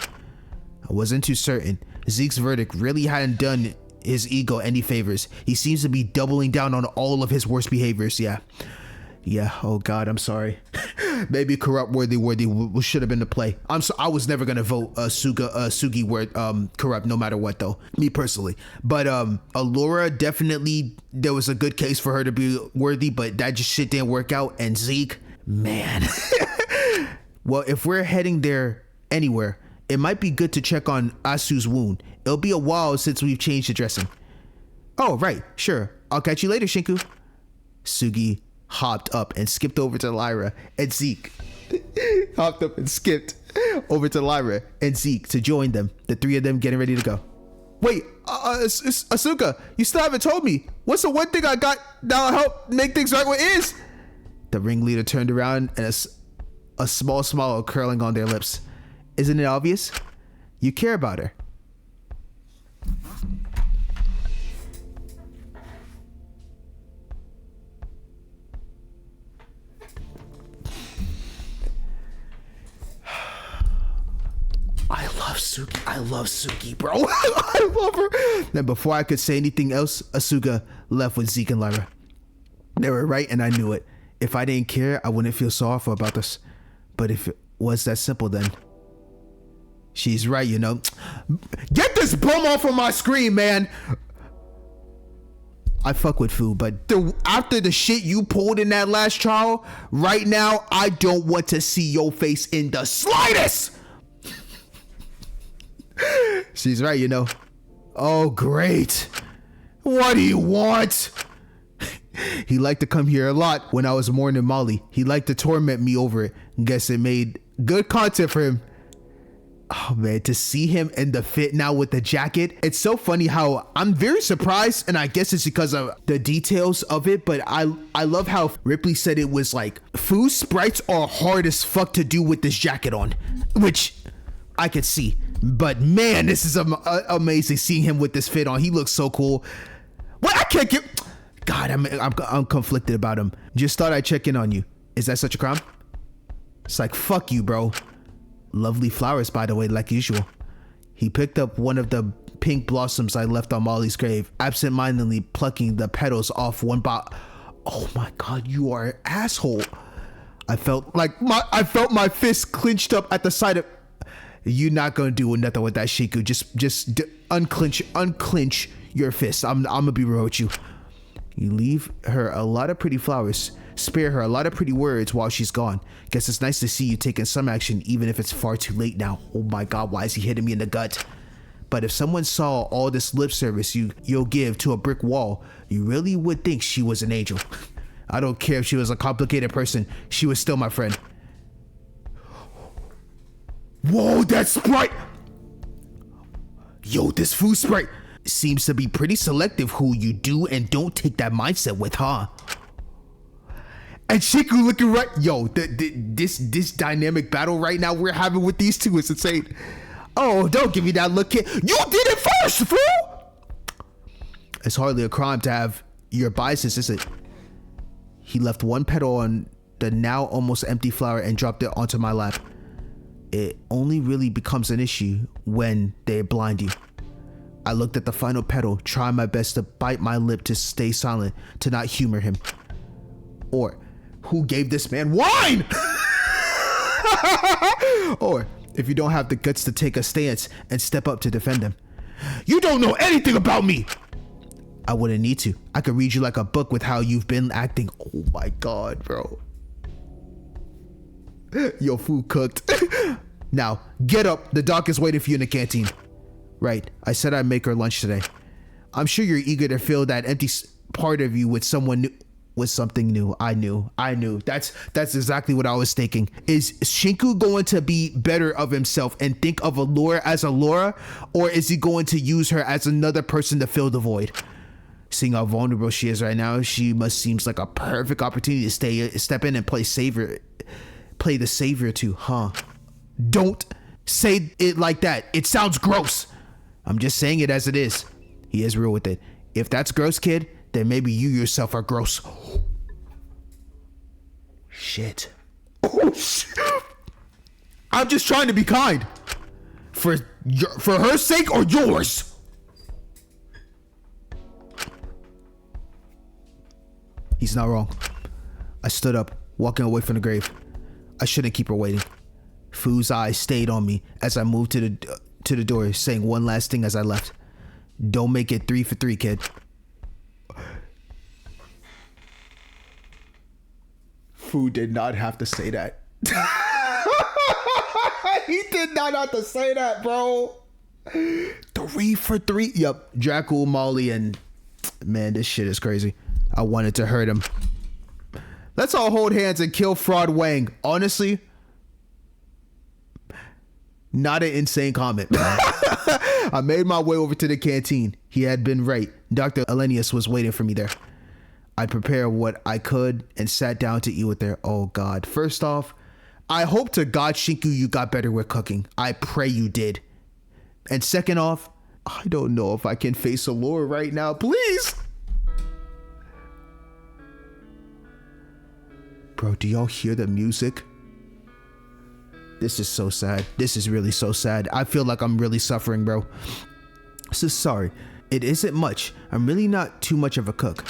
I wasn't too certain. Zeke's verdict really hadn't done his ego any favors. He seems to be doubling down on all of his worst behaviors. Yeah, oh god, I'm sorry. Maybe corrupt worthy should have been the play. I was never gonna vote Sugi corrupt no matter what though, me personally. But Allura, definitely there was a good case for her to be worthy, but that just shit didn't work out. And Zeke, man. Well, if we're heading there anywhere, it might be good to check on Asu's wound. It'll be a while since we've changed the dressing. Oh, right, sure. I'll catch you later, Shinku. Sugi hopped up and skipped over to Lyra, and Zeke hopped up and skipped over to Lyra and Zeke to join them, the three of them getting ready to go. Wait, Asuka, you still haven't told me. What's the one thing I got that'll help make things right with Iz? The ringleader turned around and a small smile curling on their lips. Isn't it obvious? You care about her. I love Sugi, bro. I love her. Then before I could say anything else, Asuka left with Zeke and Lyra. They were right and I knew it. If I didn't care, I wouldn't feel sorrowful about this. But if it was that simple, then she's right, you know. Get this bum off of my screen, man. I fuck with food, but after the shit you pulled in that last trial, right now, I don't want to see your face in the slightest. She's right, you know. Oh, great. What do you want? He liked to come here a lot when I was mourning Molly. He liked to torment me over it. Guess it made good content for him. Oh man, to see him in the fit now with the jacket. It's so funny how I'm very surprised, and I guess it's because of the details of it, but I love how Ripley said it was like, food sprites are hard as fuck to do with this jacket on, which I could see. But man, this is amazing seeing him with this fit on. He looks so cool. What? I can't God, I'm conflicted about him. Just thought I'd check in on you. Is that such a crime? It's like, fuck you, bro. Lovely flowers, by the way, like usual. He picked up one of the pink blossoms I left on Molly's grave, absentmindedly plucking the petals off one Oh my God, you are an asshole. I felt my fist clenched up at the sight of. You're not gonna do nothing with that, Shinku. Just unclench your fist. I'm gonna be real with you. You leave her a lot of pretty flowers, spare her a lot of pretty words while she's gone. Guess it's nice to see you taking some action, even if it's far too late now. Oh my God, why is he hitting me in the gut? But if someone saw all this lip service you'll give to a brick wall, you really would think she was an angel. I don't care if she was a complicated person, she was still my friend. Whoa, that Sprite! Yo, this food Sprite seems to be pretty selective who you do and don't take that mindset with, huh? And Shinku looking right. Yo, this dynamic battle right now we're having with these two is insane. Oh, don't give me that look, kid. You did it first, fool! It's hardly a crime to have your biases, is it? He left one petal on the now almost empty flower and dropped it onto my lap. It only really becomes an issue when they blind you. I looked at the final petal, trying my best to bite my lip to stay silent, to not humor him. Or, who gave this man wine? Or, if you don't have the guts to take a stance and step up to defend him. You don't know anything about me! I wouldn't need to. I could read you like a book with how you've been acting. Oh my God, bro. Your food cooked. Now, get up. The doc is waiting for you in the canteen. Right. I said I'd make her lunch today. I'm sure you're eager to fill that empty part of you with someone new. With something new. I knew. That's exactly what I was thinking. Is Shinku going to be better of himself and think of Allura as Allura? Or is he going to use her as another person to fill the void? Seeing how vulnerable she is right now, she must seems like a perfect opportunity to step in and play the savior too, huh? Don't say it like that. It sounds gross. I'm just saying it as it is. He is real with it. If that's gross, kid, then maybe you yourself are gross. Shit. Oh, shit. I'm just trying to be kind. For her sake or yours? He's not wrong. I stood up, walking away from the grave. I shouldn't keep her waiting. Fu's eyes stayed on me as I moved to the door, saying one last thing as I left. Don't make it 3 for 3, kid. Fu did not have to say that. He did not have to say that, bro. 3 for 3. Yep. Dracul, Molly, and man, this shit is crazy. I wanted to hurt him. Let's all hold hands and kill Fraud Wang. Honestly, not an insane comment. I made my way over to the canteen. He had been right. Dr. Elenius was waiting for me there. I prepared what I could and sat down to eat with her. Oh God. First off, I hope to God, Shinku, you got better with cooking. I pray you did. And second off, I don't know if I can face Allura right now. Please. Bro, do y'all hear the music? This is so sad. This is really so sad. I feel like I'm really suffering, bro. So sorry. It isn't much. I'm really not too much of a cook.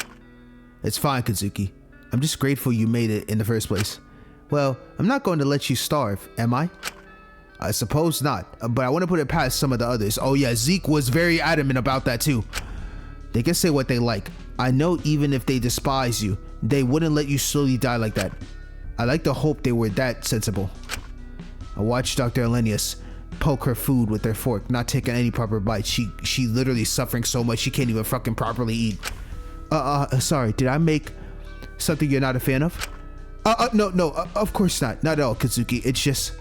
It's fine, Kazuki. I'm just grateful you made it in the first place. Well, I'm not going to let you starve, am I? I suppose not, but I want to put it past some of the others. Oh yeah, Zeke was very adamant about that too. They can say what they like. I know even if they despise you, they wouldn't let you slowly die like that. I like to hope they were that sensible. I watched Dr. Elenius poke her food with her fork, not taking any proper bites. She literally suffering so much she can't even fucking properly eat. Sorry, did I make something you're not a fan of? No, of course not. Not at all, Kazuki. It's just...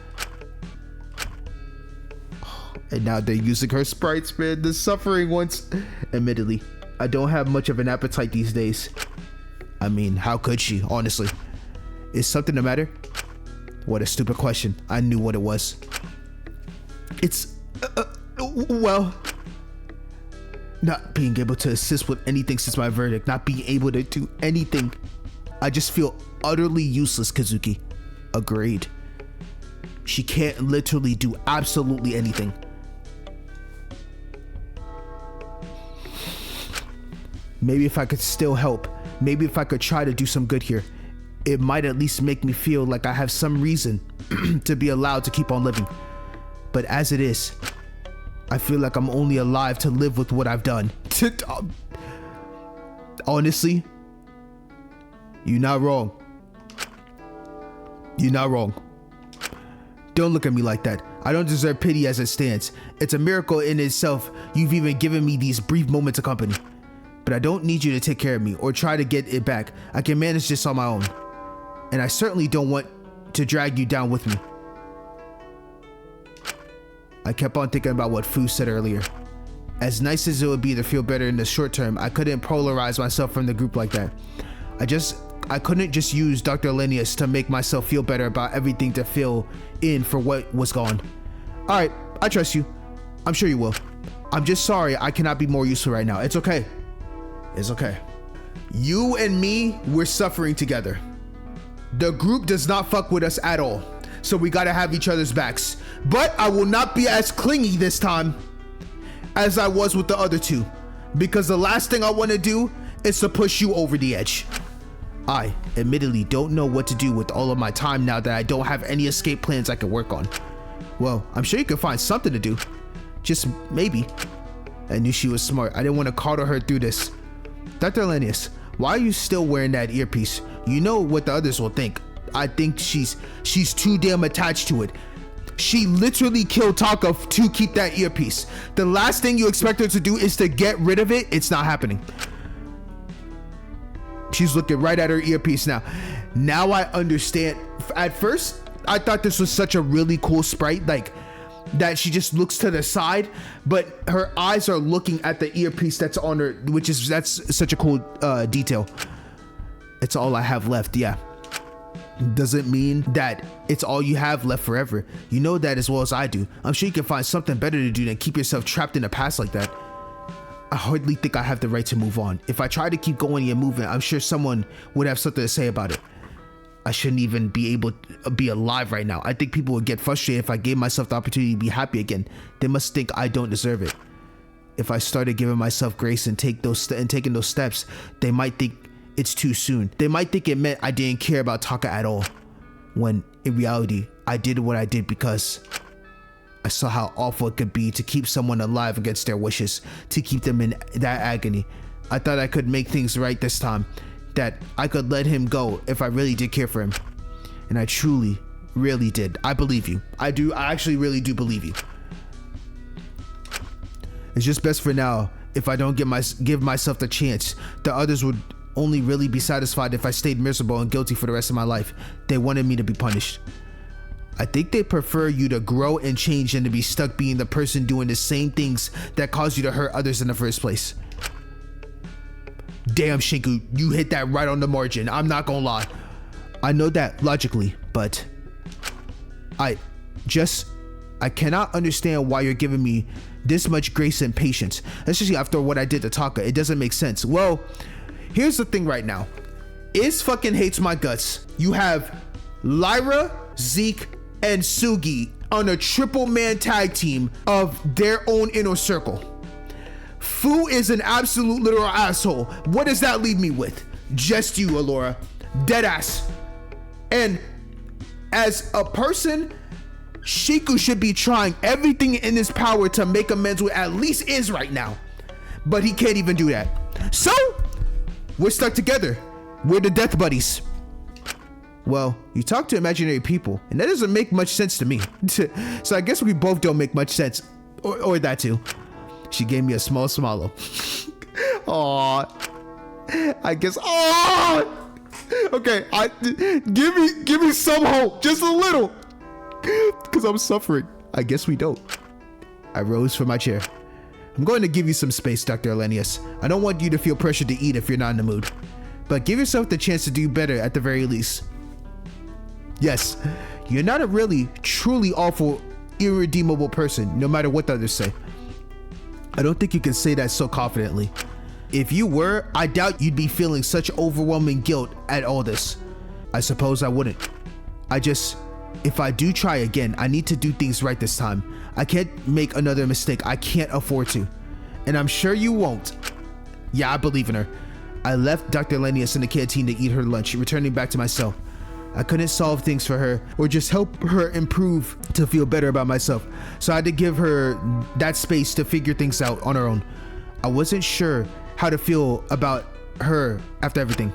And now they're using her sprites, man. The suffering ones. Admittedly, I don't have much of an appetite these days. I mean, how could she, honestly? Is something the matter? What a stupid question. I knew what it was. It's... well... Not being able to assist with anything since my verdict, not being able to do anything. I just feel utterly useless, Kazuki. Agreed. She can't literally do absolutely anything. Maybe if I could still help, maybe if I could try to do some good here, it might at least make me feel like I have some reason to be allowed to keep on living. But as it is, I feel like I'm only alive to live with what I've done. Honestly, you're not wrong. You're not wrong. Don't look at me like that. I don't deserve pity as it stands. It's a miracle in itself you've even given me these brief moments of company. But I don't need you to take care of me or try to get it back. I can manage this on my own. And I certainly don't want to drag you down with me. I kept on thinking about what Fu said earlier. As nice as it would be to feel better in the short term, I couldn't polarize myself from the group like that. I couldn't just use Dr. Linnaeus to make myself feel better about everything to fill in for what was gone. Alright, I trust you. I'm sure you will. I'm just sorry I cannot be more useful right now. It's okay. It's okay. You and me, we're suffering together. The group does not fuck with us at all. So we gotta have each other's backs. But I will not be as clingy this time as I was with the other two. Because the last thing I want to do is to push you over the edge. I admittedly don't know what to do with all of my time now that I don't have any escape plans I can work on. Well, I'm sure you can find something to do. Just maybe. I knew she was smart. I didn't want to coddle her through this. Dr. Linnaeus, why are you still wearing that earpiece? You know what the others will think. I think she's too damn attached to it. She literally killed Taka to keep that earpiece. The last thing you expect her to do is to get rid of it. It's not happening. She's looking right at her earpiece now. Now I understand. At first, I thought this was such a really cool sprite, like that she just looks to the side, but her eyes are looking at the earpiece that's on her, that's such a cool detail. It's all I have left, yeah. Doesn't mean that it's all you have left forever. You know that as well as I do. I'm sure you can find something better to do than keep yourself trapped in the past like that. I hardly think I have the right to move on. If I try to keep going and moving, I'm sure someone would have something to say about it. I shouldn't even be able to be alive right now. I think people would get frustrated if I gave myself the opportunity to be happy again. They must think I don't deserve it. If I started giving myself grace and taking those steps, they might think it's too soon. They might think it meant I didn't care about Taka at all. When in reality, I did what I did because I saw how awful it could be to keep someone alive against their wishes, to keep them in that agony. I thought I could make things right this time, that I could let him go if I really did care for him. And I truly, really did. I believe you. I actually really do believe you. It's just best for now if I don't give myself the chance. The others would only really be satisfied if I stayed miserable and guilty for the rest of my life. They wanted me to be punished. I think they prefer you to grow and change than to be stuck being the person doing the same things that caused you to hurt others in the first place. Damn, Shinku, you hit that right on the margin. I'm not gonna lie. I know that logically, but I cannot understand why you're giving me this much grace and patience, especially after what I did to Taka. It doesn't make sense. Well, here's the thing right now. Is fucking hates my guts. You have Lyra, Zeke, and Sugi on a triple man tag team of their own inner circle. Fu is an absolute literal asshole. What does that leave me with? Just you, Alora. Deadass. And as a person, Shiku should be trying everything in his power to make amends with at least Iz right now. But he can't even do that. So, we're stuck together. We're the death buddies. Well, you talk to imaginary people, and that doesn't make much sense to me. So I guess we both don't make much sense. Or that too. She gave me a small swallow. Aww. I guess. Aww. Okay, give me some hope, just a little, because I'm suffering. I guess we don't. I rose from my chair. I'm going to give you some space, Dr. Elenius. I don't want you to feel pressured to eat if you're not in the mood, but give yourself the chance to do better at the very least. Yes, you're not a really, truly awful, irredeemable person, no matter what the others say. I don't think you can say that so confidently. If you were, I doubt you'd be feeling such overwhelming guilt at all this. I suppose I wouldn't. If I do try again, I need to do things right this time. I can't make another mistake. I can't afford to. And I'm sure you won't. Yeah, I believe in her. I left Dr. Lenius in the canteen to eat her lunch, returning back to my cell. I couldn't solve things for her or just help her improve to feel better about myself. So I had to give her that space to figure things out on her own. I wasn't sure how to feel about her after everything,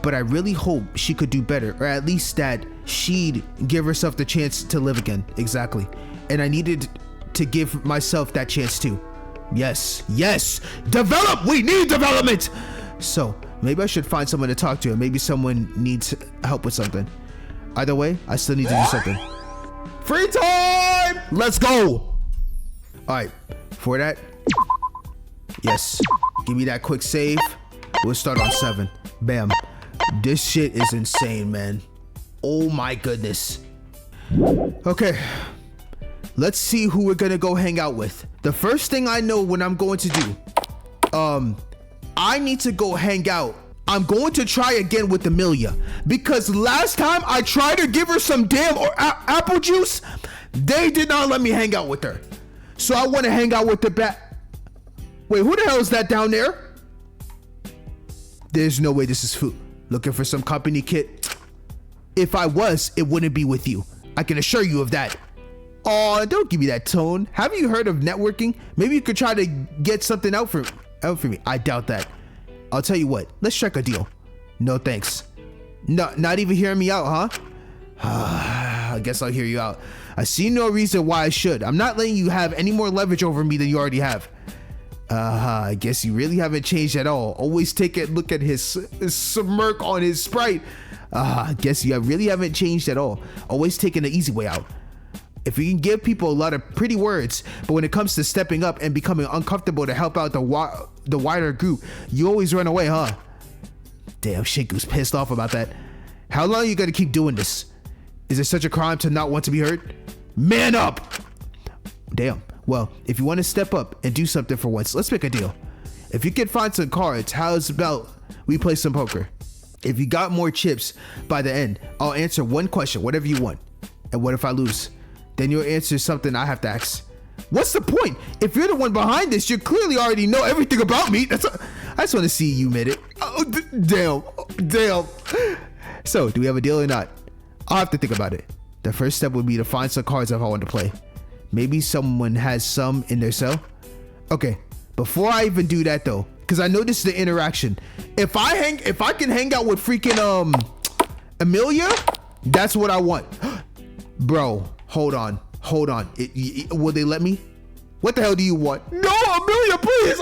but I really hope she could do better, or at least that she'd give herself the chance to live again. Exactly. And I needed to give myself that chance too. Yes, develop. We need development. So maybe I should find someone to talk to, and maybe someone needs help with something. Either way, I still need to do something. Free time. Let's go. All right, for that, yes, give me that quick save. We'll start on 7. Bam. This shit is insane, man. Oh my goodness. Okay, let's see who we're gonna go hang out with. The first thing I know what I'm going to do, I need to go hang out. I'm going to try again with Amelia, because last time I tried to give her some damn apple juice, they did not let me hang out with her. So I want to hang out with the Wait, who the hell is that down there? There's no way this is food. Looking for some company, kid? If I was, it wouldn't be with you. I can assure you of that. Oh, don't give me that tone. Haven't you heard of networking? Maybe you could try to get something out for me. I doubt that. I'll tell you what, let's strike a deal. No thanks. No, not even hearing me out, huh? I guess I'll hear you out. I see no reason why I should. I'm not letting you have any more leverage over me than you already have. I guess you really haven't changed at all. Always take a look at his smirk on his sprite. I guess you really haven't changed at all. Always taking the easy way out. If you can give people a lot of pretty words, but when it comes to stepping up and becoming uncomfortable to help out the wider group, you always run away, huh? Damn, Shiku's pissed off about that. How long are you gonna keep doing this? Is it such a crime to not want to be hurt? Man up! Damn. Well, if you want to step up and do something for once, let's make a deal. If you can find some cards, how's about we play some poker? If you got more chips by the end, I'll answer one question, whatever you want. And what if I lose? Then you'll answer something I have to ask. What's the point? If you're the one behind this, you clearly already know everything about me. I just want to see you admit it. Oh, damn. So, do we have a deal or not? I'll have to think about it. The first step would be to find some cards if I want to play. Maybe someone has some in their cell. Okay, before I even do that though, because I know this is the interaction. If I can hang out with freaking Amelia, that's what I want. Bro, hold on. Will they let me? What the hell do you want? No, Amelia, please.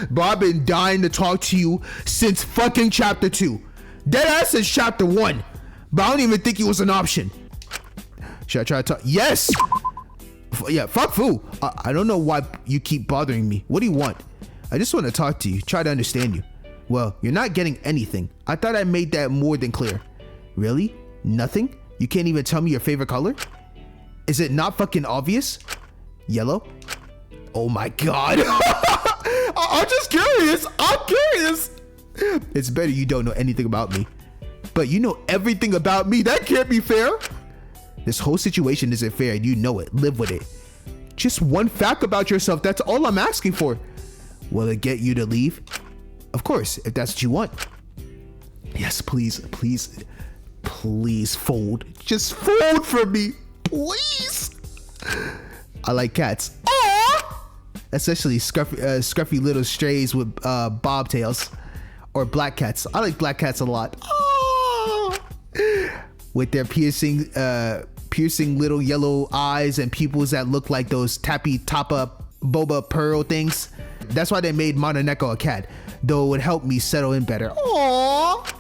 Bro, I've been dying to talk to you since fucking chapter 2. Deadass since chapter 1. But I don't even think it was an option. Should I try to talk? Yes. Yeah, fuck Fu. I don't know why you keep bothering me. What do you want? I just want to talk to you, try to understand you. Well, you're not getting anything. I thought I made that more than clear. Really? Nothing? You can't even tell me your favorite color? Is it not fucking obvious? Yellow? Oh my god. I'm just curious. I'm curious. It's better you don't know anything about me. But you know everything about me. That can't be fair. This whole situation isn't fair and you know it. Live with it. Just one fact about yourself. That's all I'm asking for. Will it get you to leave? Of course, if that's what you want. Yes, please fold. Just fold for me. Please. I like cats. Aww. Especially scruffy little strays with bobtails. Or black cats. I like black cats a lot. Aww. With their piercing little yellow eyes and pupils that look like those tappy toppa boba pearl things. That's why they made Mononeko a cat, though it would help me settle in better. Aww.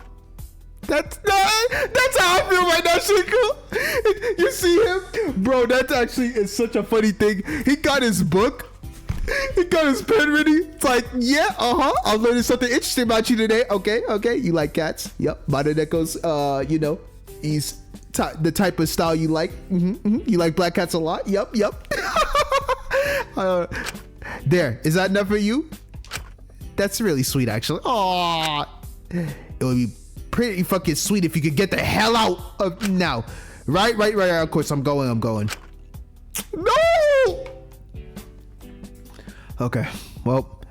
That's how I feel right now, Shiku. You see him? Bro, that's actually is such a funny thing. He got his book. He got his pen ready. It's like, yeah, I'm learning something interesting about you today. Okay. You like cats? Yep. Mononeko's, he's the type of style you like. You like black cats a lot? Yep. There, is that enough for you? That's really sweet, actually. Aww. It would be pretty fucking sweet if you could get the hell out of now. Right. Of course, I'm going. No! Okay, well,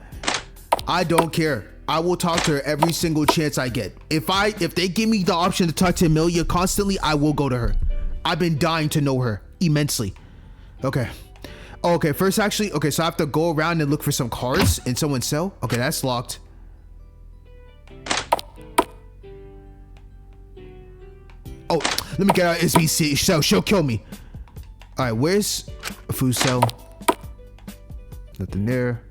I don't care. I will talk to her every single chance I get. If they give me the option to talk to Amelia constantly, I will go to her. I've been dying to know her immensely. Okay. Okay, first actually, okay, so I have to go around and look for some cards in someone's cell. Okay, that's locked. Oh, let me get out of SBC cell. She'll kill me. All right, where's a food cell? Nothing there.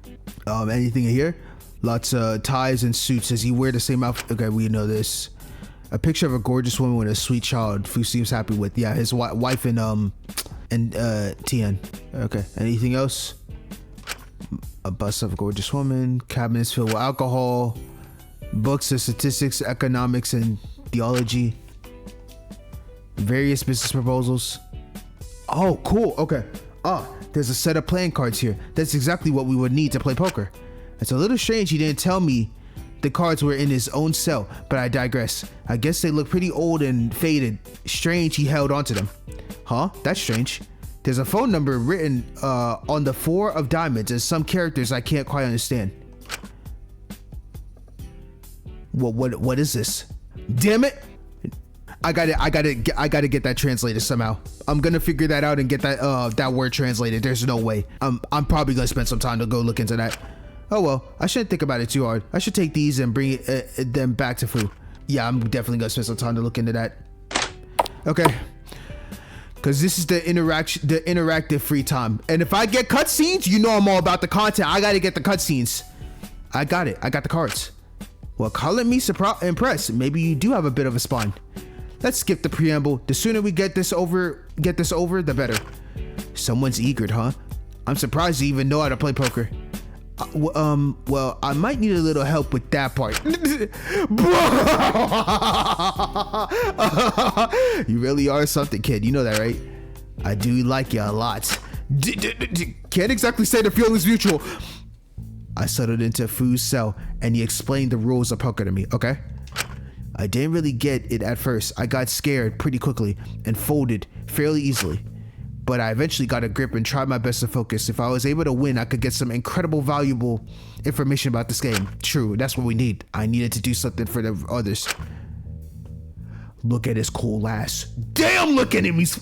Anything in here? Lots of ties and suits. Does he wear the same outfit? Okay, we know this. A picture of a gorgeous woman with a sweet child. Fu seems happy with. Yeah, his wife and Tien. Okay, anything else? A bust of a gorgeous woman. Cabinets filled with alcohol. Books of statistics, economics, and theology. Various business proposals. Oh, cool. Okay. There's a set of playing cards here. That's exactly what we would need to play poker. It's a little strange he didn't tell me the cards were in his own cell, but I digress. I guess they look pretty old and faded. Strange he held onto them. Huh? That's strange. There's a phone number written on the 4 of diamonds and some characters I can't quite understand. What is this? Damn it! I gotta get that translated somehow. I'm gonna figure that out and get that word translated. There's no way. I'm probably gonna spend some time to go look into that. Oh well, I shouldn't think about it too hard. I should take these and bring them back to Fu. Yeah, I'm definitely gonna spend some time to look into that. Okay, because this is the interactive free time. And if I get cutscenes, you know I'm all about the content. I gotta get the cutscenes. I got it. I got the cards. Well, calling me impressed. Maybe you do have a bit of a spine. Let's skip the preamble. The sooner we get this over, the better. Someone's eager, huh? I'm surprised you even know how to play poker. Well, I might need a little help with that part. You really are something, kid. You know that, right? I do like you a lot. Can't exactly say the feeling's mutual. I settled into Fu's cell, and he explained the rules of poker to me, okay? I didn't really get it at first. I got scared pretty quickly and folded fairly easily. But I eventually got a grip and tried my best to focus. If I was able to win, I could get some incredible valuable information about this game. True, that's what we need. I needed to do something for the others. Look at his cool ass. Damn, look at him. He's...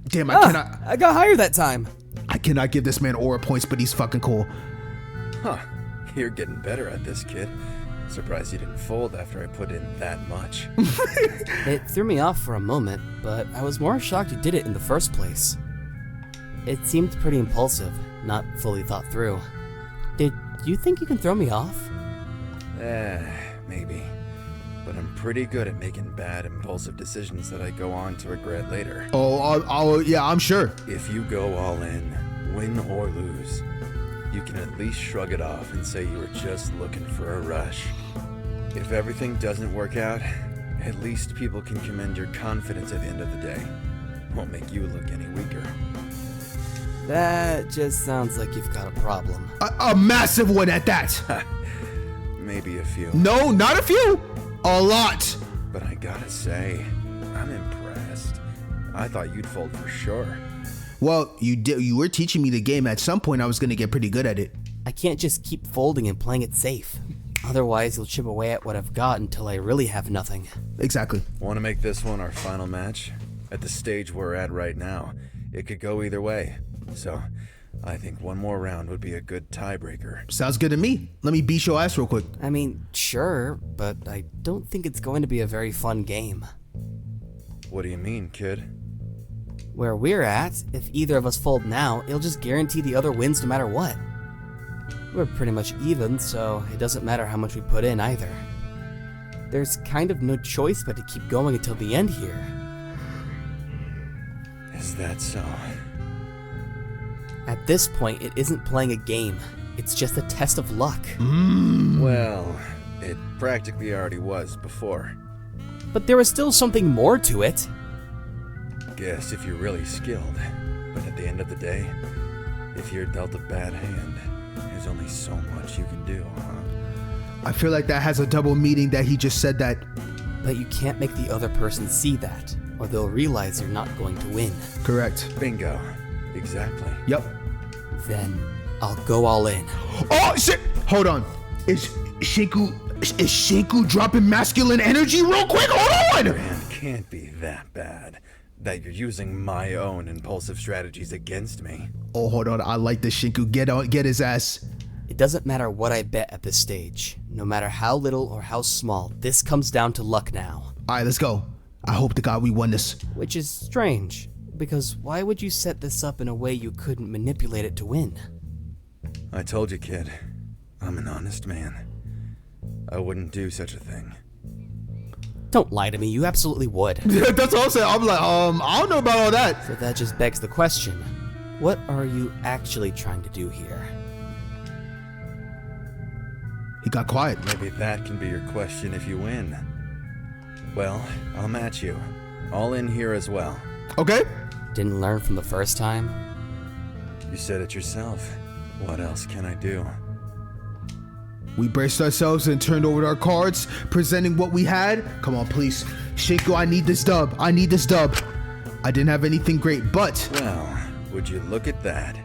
damn, I got higher that time. I cannot give this man aura points, but he's fucking cool. Huh. You're getting better at this, kid. Surprised you didn't fold after I put in that much. It threw me off for a moment, but I was more shocked you did it in the first place. It seemed pretty impulsive, not fully thought through. Did you think you can throw me off? Maybe. But I'm pretty good at making bad, impulsive decisions that I go on to regret later. Yeah, I'm sure. If you go all in, win or lose, you can at least shrug it off and say you were just looking for a rush. If everything doesn't work out, at least people can commend your confidence at the end of the day. Won't make you look any weaker. That just sounds like you've got a problem. A massive one at that. Maybe a few. No, not a few. A lot. But I gotta say, I'm impressed. I thought you'd fold for sure. Well, you were teaching me the game. At some point, I was going to get pretty good at it. I can't just keep folding and playing it safe. Otherwise, you'll chip away at what I've got until I really have nothing. Exactly. Want to make this one our final match? At the stage we're at right now, it could go either way. So, I think one more round would be a good tiebreaker. Sounds good to me. Let me beat your ass real quick. I mean, sure, but I don't think it's going to be a very fun game. What do you mean, kid? Where we're at, if either of us fold now, it'll just guarantee the other wins no matter what. We're pretty much even, so it doesn't matter how much we put in either. There's kind of no choice but to keep going until the end here. Is that so? At this point, it isn't playing a game. It's just a test of luck. Well, it practically already was before. But there was still something more to it. Guess if you're really skilled. But at the end of the day, if you're dealt a bad hand, there's only so much you can do, huh? I feel like that has a double meaning that he just said that. But you can't make the other person see that, or they'll realize you're not going to win. Correct. Bingo. Exactly. Yep. Then I'll go all in. Oh, shit! Hold on. Is Shinku dropping masculine energy real quick? Hold on! And can't be that bad that you're using my own impulsive strategies against me. Oh, hold on. I like this, Shinku. Get his ass. It doesn't matter what I bet at this stage. No matter how little or how small, this comes down to luck now. Alright, let's go. I hope to God we won this. Which is strange, because why would you set this up in a way you couldn't manipulate it to win? I told you, kid. I'm an honest man. I wouldn't do such a thing. Don't lie to me, you absolutely would. That's all I'm saying. I'm like, I don't know about all that. So that just begs the question, what are you actually trying to do here? He got quiet. Maybe that can be your question if you win. Well, I'll match you. All in here as well. Okay. Didn't learn from the first time? You said it yourself. What else can I do? We braced ourselves and turned over our cards, presenting what we had. Come on, please. Shinku, I need this dub. I didn't have anything great, but... Well, would you look at that?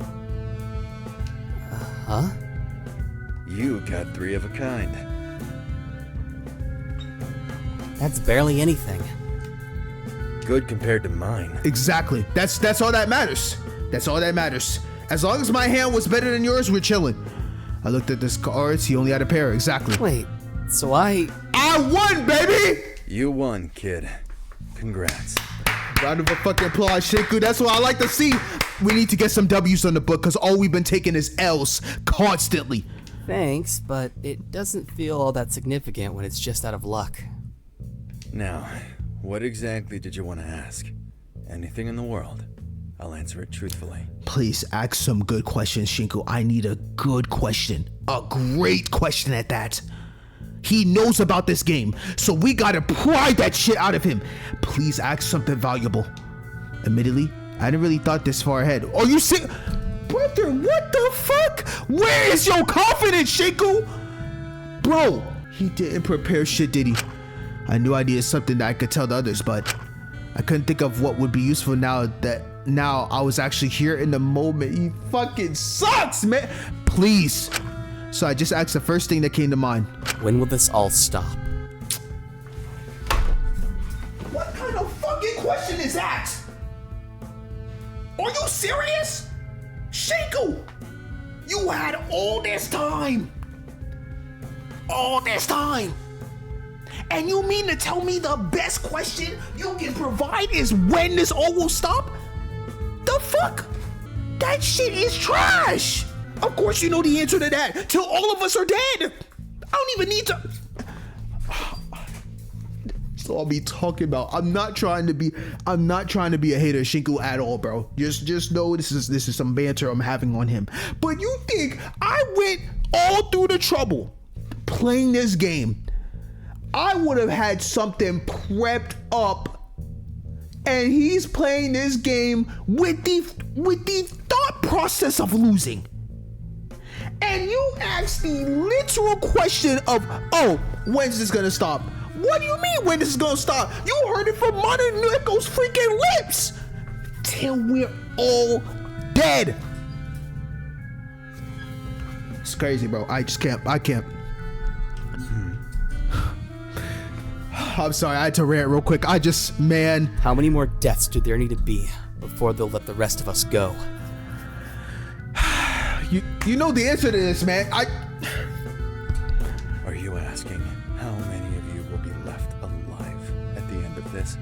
Huh? You got 3 of a kind. That's barely anything. Good compared to mine. Exactly. That's all that matters. That's all that matters. As long as my hand was better than yours, we're chilling. I looked at this cards. He only had a pair. Exactly. Wait, so I won, baby! You won, kid. Congrats. Round of a fucking applause, Shinku. That's what I like to see. We need to get some W's on the book because all we've been taking is L's constantly. Thanks, but it doesn't feel all that significant when it's just out of luck. Now, what exactly did you want to ask? Anything in the world. I'll answer it truthfully. Please ask some good questions, Shinku. I need a good question. A great question at that. He knows about this game, so we gotta pry that shit out of him. Please ask something valuable. Admittedly, I didn't really thought this far ahead. Are you sick? Brother, what the fuck? Where is your confidence, Shinku? Bro, he didn't prepare shit, did he? I knew I needed something that I could tell the others, but I couldn't think of what would be useful now I was actually here in the moment. He fucking sucks, man. Please. So I just asked the first thing that came to mind. When will this all stop? What kind of fucking question is that? Are you serious? Shinku, you had all this time. All this time. And you mean to tell me the best question you can provide is when this all will stop? The fuck? That shit is trash. Of course you know the answer to that. Till all of us are dead. I don't even need to. That's all I'll be talking about. I'm not trying to be a hater of Shinku at all, bro. Just know this is some banter I'm having on him. But you think I went all through the trouble playing this game? I would have had something prepped up, and he's playing this game with the thought process of losing. And you ask the literal question of, oh, when's this gonna stop? What do you mean when this is gonna stop? You heard it from Mononeko's freaking lips. Till we're all dead. It's crazy, bro. I can't. I'm sorry, I had to rant real quick. Man. How many more deaths do there need to be before they'll let the rest of us go? You know the answer to this, man. Are you asking how many of you will be left alive at the end of this?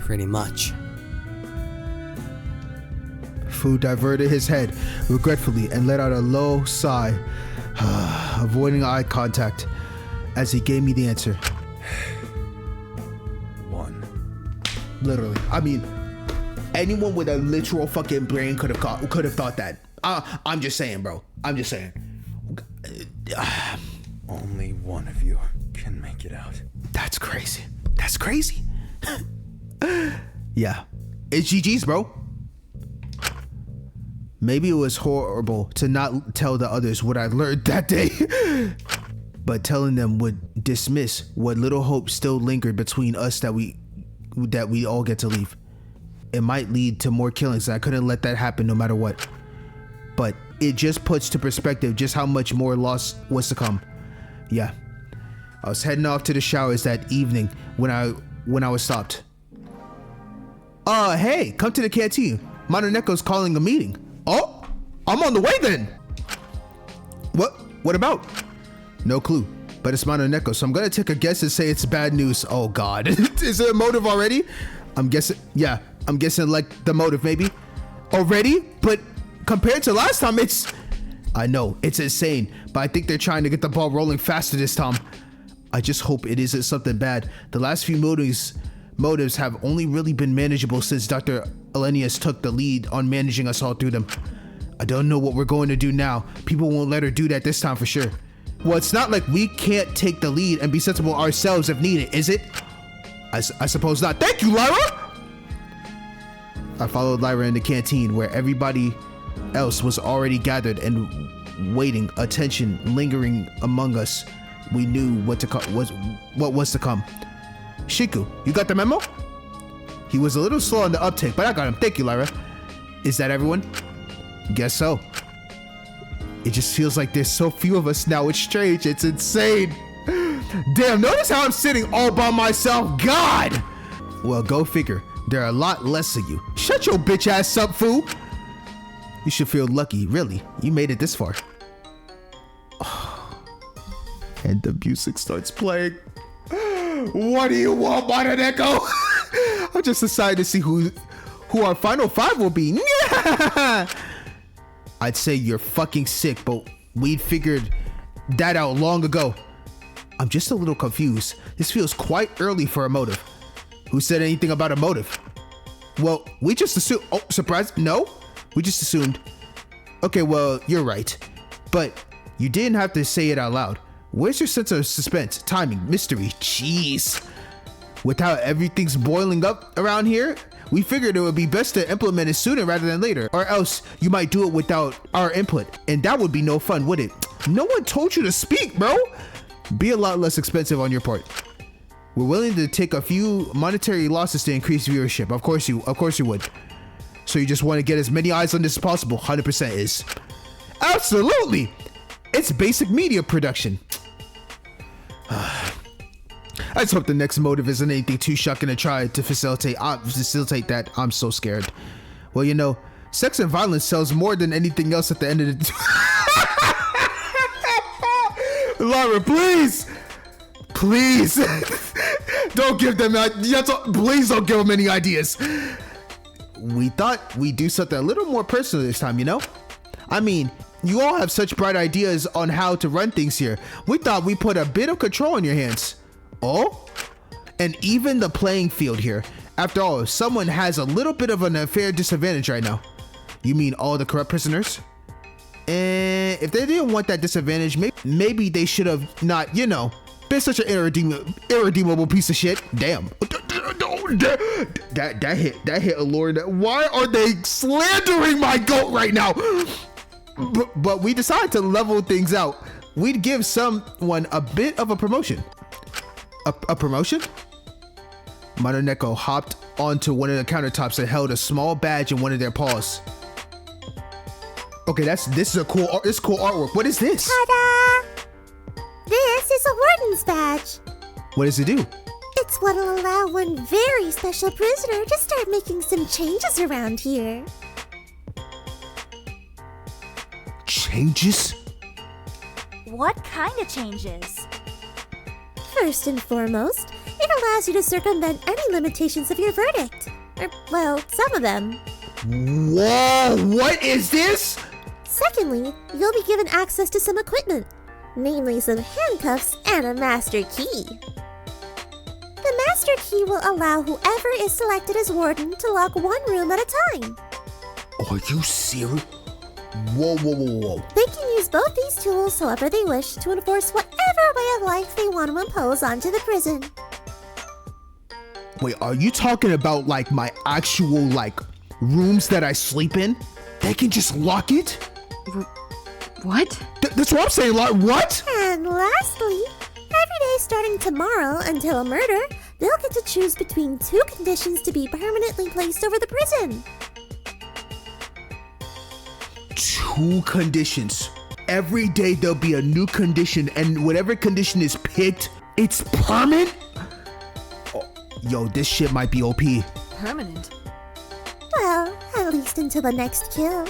Pretty much. Fu diverted his head regretfully and let out a low sigh, avoiding eye contact as he gave me the answer. 1. Literally. I mean, anyone with a literal fucking brain could have thought that. I'm just saying, bro. I'm just saying. Only one of you can make it out. That's crazy. That's crazy. Yeah. It's GG's, bro. Maybe it was horrible to not tell the others what I learned that day. But telling them would dismiss what little hope still lingered between us that we all get to leave. It might lead to more killings, and I couldn't let that happen no matter what. But it just puts to perspective just how much more loss was to come. Yeah. I was heading off to the showers that evening when I was stopped. Hey, come to the canteen. Mononeko's calling a meeting. Oh, I'm on the way then. What about? No clue, but it's Mononeko, so I'm gonna take a guess and say it's bad news. Oh God, is there a motive already? I'm guessing like the motive maybe. Already? But compared to last time, I know, it's insane, but I think they're trying to get the ball rolling faster this time. I just hope it isn't something bad. The last few motives have only really been manageable since Dr. Elenius took the lead on managing us all through them. I don't know what we're going to do now. People won't let her do that this time for sure. Well, it's not like we can't take the lead and be sensible ourselves if needed, is it? I suppose not. Thank you, Lyra! I followed Lyra in the canteen where everybody else was already gathered and waiting, attention lingering among us. We knew what was to come. Shiku, you got the memo? He was a little slow on the uptake, but I got him. Thank you, Lyra. Is that everyone? Guess so. It just feels like there's so few of us now. It's strange. It's insane. Damn, notice how I'm sitting all by myself. God! Well, go figure. There are a lot less of you. Shut your bitch ass up, fool. You should feel lucky, really. You made it this far. And the music starts playing. What do you want, Mononeko? I'm just excited to see who our final five will be. I'd say you're fucking sick, but we'd figured that out long ago. I'm just a little confused. This feels quite early for a motive. Who said anything about a motive? Well, we just assumed. Oh, surprise. No, we just assumed. Okay, well, you're right. But you didn't have to say it out loud. Where's your sense of suspense, timing, mystery? Jeez. With how everything's boiling up around here, we figured it would be best to implement it sooner rather than later, or else you might do it without our input, and that would be no fun, would it? No one told you to speak, bro. Be a lot less expensive on your part. We're willing to take a few monetary losses to increase viewership. Of course you would. So you just want to get as many eyes on this as possible. 100% is. Absolutely. It's basic media production. I just hope the next motive isn't anything too shocking to try to facilitate that. I'm so scared. Well, you know, sex and violence sells more than anything else at the end of the Laura, please don't give them please don't give them any ideas. We thought we'd do something a little more personal this time, you know? I mean, you all have such bright ideas on how to run things here. We thought we put a bit of control in your hands. Oh? And even the playing field here. After all, someone has a little bit of an unfair disadvantage right now. You mean all the corrupt prisoners? And if they didn't want that disadvantage, maybe they should have not, you know, been such an irredeemable piece of shit. Damn. That hit a Lord. Why are they slandering my goat right now? But we decided to level things out. We'd give someone a bit of a promotion. A promotion? Mononeko hopped onto one of the countertops and held a small badge in one of their paws. Okay, this is cool artwork. What is this? Ta-da! This is a warden's badge. What does it do? It's what'll allow one very special prisoner to start making some changes around here. Changes? What kind of changes? First and foremost, it allows you to circumvent any limitations of your verdict. Or, well, some of them. Whoa, what is this? Secondly, you'll be given access to some equipment, namely some handcuffs and a master key. The master key will allow whoever is selected as warden to lock one room at a time. Are you serious? Whoa. They can use both these tools however they wish to enforce whatever way of life they want to impose onto the prison. Wait, are you talking about like my actual like rooms that I sleep in? They can just lock it? What? That's what I'm saying, like, what? And lastly, every day starting tomorrow until a murder, they'll get to choose between 2 conditions to be permanently placed over the prison. 2 conditions. Every day there'll be a new condition, and whatever condition is picked, it's permanent? Oh, yo, this shit might be OP. Permanent? Well, at least until the next kill.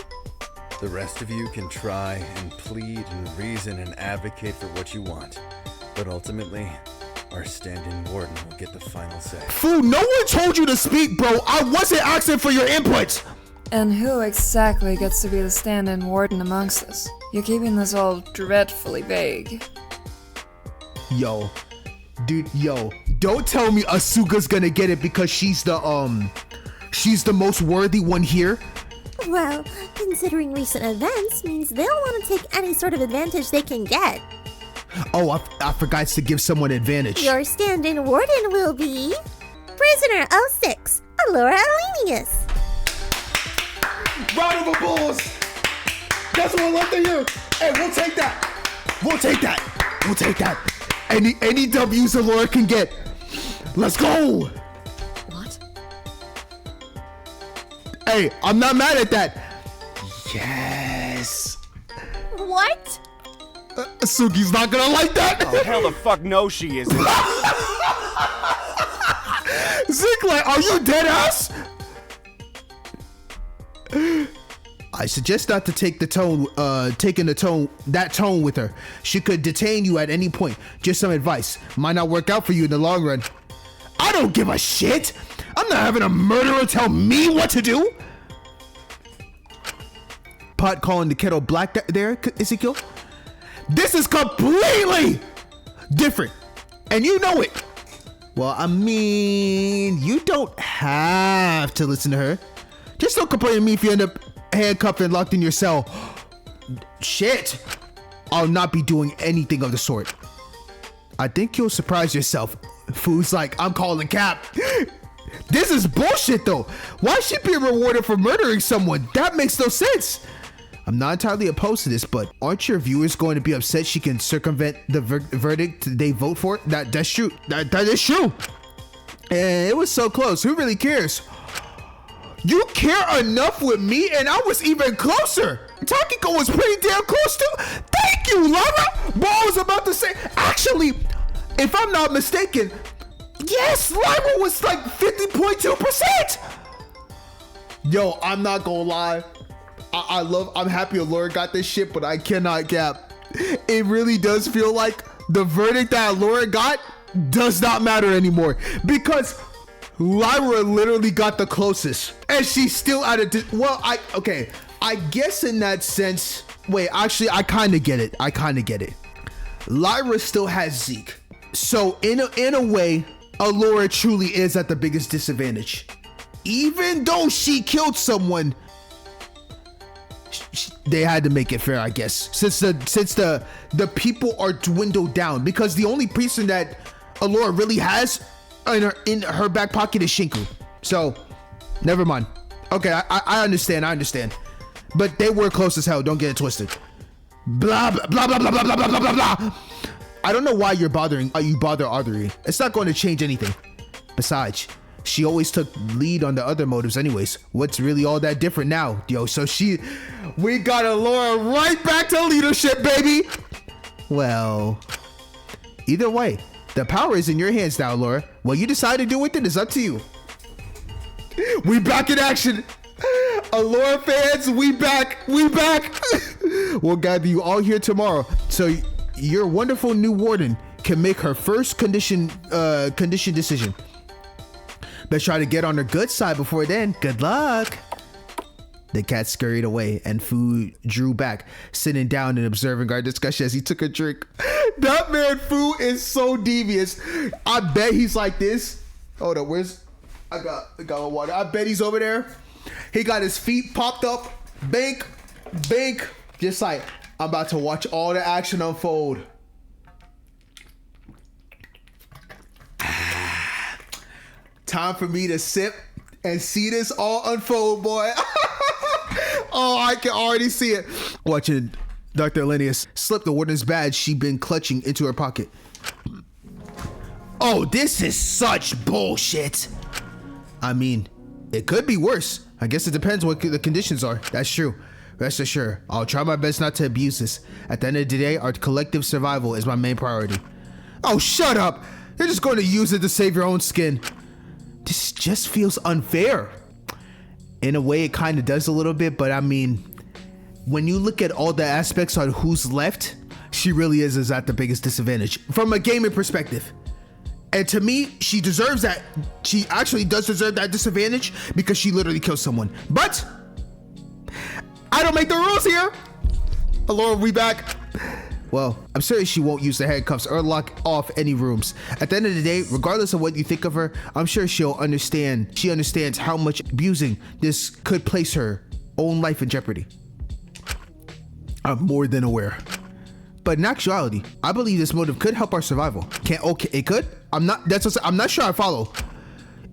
The rest of you can try and plead and reason and advocate for what you want. But ultimately, our stand-in warden will get the final say. Fool, no one told you to speak, bro. I wasn't asking for your input. And who exactly gets to be the stand-in warden amongst us? You're keeping this all dreadfully vague. Yo, dude, don't tell me Asuka's gonna get it because she's the most worthy one here. Well, considering recent events means they'll want to take any sort of advantage they can get. Oh, I forgot to give someone advantage. Your stand-in warden will be Prisoner 06, Allura Alenius. Round of applause. That's what I like to hear. Hey, we'll take that. Any W's Allura can get. Let's go. What? Hey, I'm not mad at that. Yes. What? Suki's not gonna like that. Oh, hell the fuck no she isn't. Zeke, like, are you dead ass? I suggest not to take that tone with her. She could detain you at any point. Just some advice. Might not work out for you in the long run. I don't give a shit. I'm not having a murderer tell me what to do. Pot calling the kettle black there, Ezekiel. This is completely different, and you know it. Well, I mean, you don't have to listen to her. Just don't complain to me if you end up handcuffed and locked in your cell. Shit. I'll not be doing anything of the sort. I think you'll surprise yourself. Food's like, I'm calling cap. This is bullshit though. Why should she be rewarded for murdering someone? That makes no sense. I'm not entirely opposed to this, but aren't your viewers going to be upset she can circumvent the verdict they vote for? That's true. That is true. And it was so close. Who really cares? You care enough with me, and I was even closer. Takiko was pretty damn close too. Thank you, Lara. But I was about to say, actually, if I'm not mistaken, yes, Lyra was like 50.2%. Yo, I'm not gonna lie. I'm happy Allura got this shit, but I cannot cap. It really does feel like the verdict that Allura got does not matter anymore because Lyra literally got the closest, and she's still at a. Well, I guess in that sense. Wait, actually, I kind of get it. Lyra still has Zeke, so in a way, Allura truly is at the biggest disadvantage. Even though she killed someone, they had to make it fair, I guess, since the people are dwindled down, because the only person that Allura really has in her back pocket is Shinku. So never mind. Okay, I understand, but they were close as hell. Don't get it twisted. Blah blah blah blah blah blah blah blah blah blah. I don't know why you bother Artery. It's not going to change anything. Besides, she always took lead on the other motives anyways. What's really all that different now, yo? So we got Allura right back to leadership, baby. Well, either way, the power is in your hands now, Allura. What you decide to do with it is up to you. We back in action. Allura fans, we back. We'll gather you all here tomorrow, so your wonderful new warden can make her first condition decision. Let's try to get on her good side before then. Good luck. The cat scurried away, and Fu drew back, sitting down and observing our discussion as he took a drink. That man Fu is so devious. I bet he's like this. Hold up, I got my water. I bet he's over there. He got his feet popped up. Bank. Just like, I'm about to watch all the action unfold. Time for me to sip and see this all unfold, boy. Oh, I I can already see it. Watching Dr. Linnaeus slip the warden's badge she'd been clutching into her pocket. Oh, this is such bullshit. I mean, it could be worse. I guess it depends what the conditions are. That's true. Rest assured, I'll try my best not to abuse this. At the end of the day, our collective survival is my main priority. Oh, shut up. You're just going to use it to save your own skin. This just feels unfair. In a way, it kind of does a little bit, but I mean, when you look at all the aspects on who's left, she really is at the biggest disadvantage from a gaming perspective. And to me, she deserves that. She actually does deserve that disadvantage because she literally killed someone. But I don't make the rules here. Alora will be back. Well, I'm certain she won't use the handcuffs or lock off any rooms. At the end of the day, regardless of what you think of her, I'm sure she'll understand. She understands how much abusing this could place her own life in jeopardy. I'm more than aware. But in actuality, I believe this motive could help our survival. It could? I'm not sure I follow.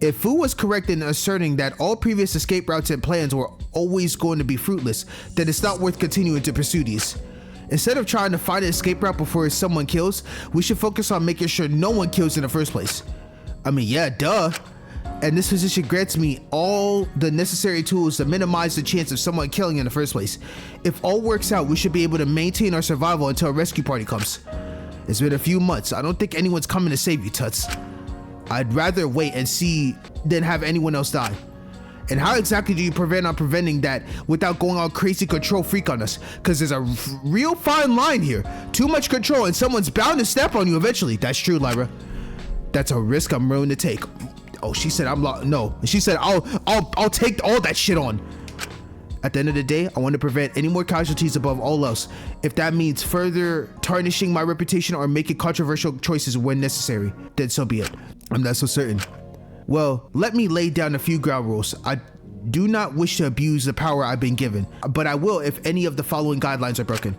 If Fu was correct in asserting that all previous escape routes and plans were always going to be fruitless, then it's not worth continuing to pursue these. Instead of trying to find an escape route before someone kills, we should focus on making sure no one kills in the first place. I mean, yeah, duh. And this position grants me all the necessary tools to minimize the chance of someone killing in the first place. If all works out, we should be able to maintain our survival until a rescue party comes. It's been a few months. I don't think anyone's coming to save you, Tuts. I'd rather wait and see than have anyone else die. And how exactly do you prevent on preventing that without going all crazy control freak on us? Because there's a real fine line here. Too much control and someone's bound to step on you eventually. That's true, Lyra. That's a risk I'm willing to take. Oh, she said no. She said I'll take all that shit on. At the end of the day, I want to prevent any more casualties above all else. If that means further tarnishing my reputation or making controversial choices when necessary, then so be it. I'm not so certain. Well, let me lay down a few ground rules. I do not wish to abuse the power I've been given, but I will if any of the following guidelines are broken.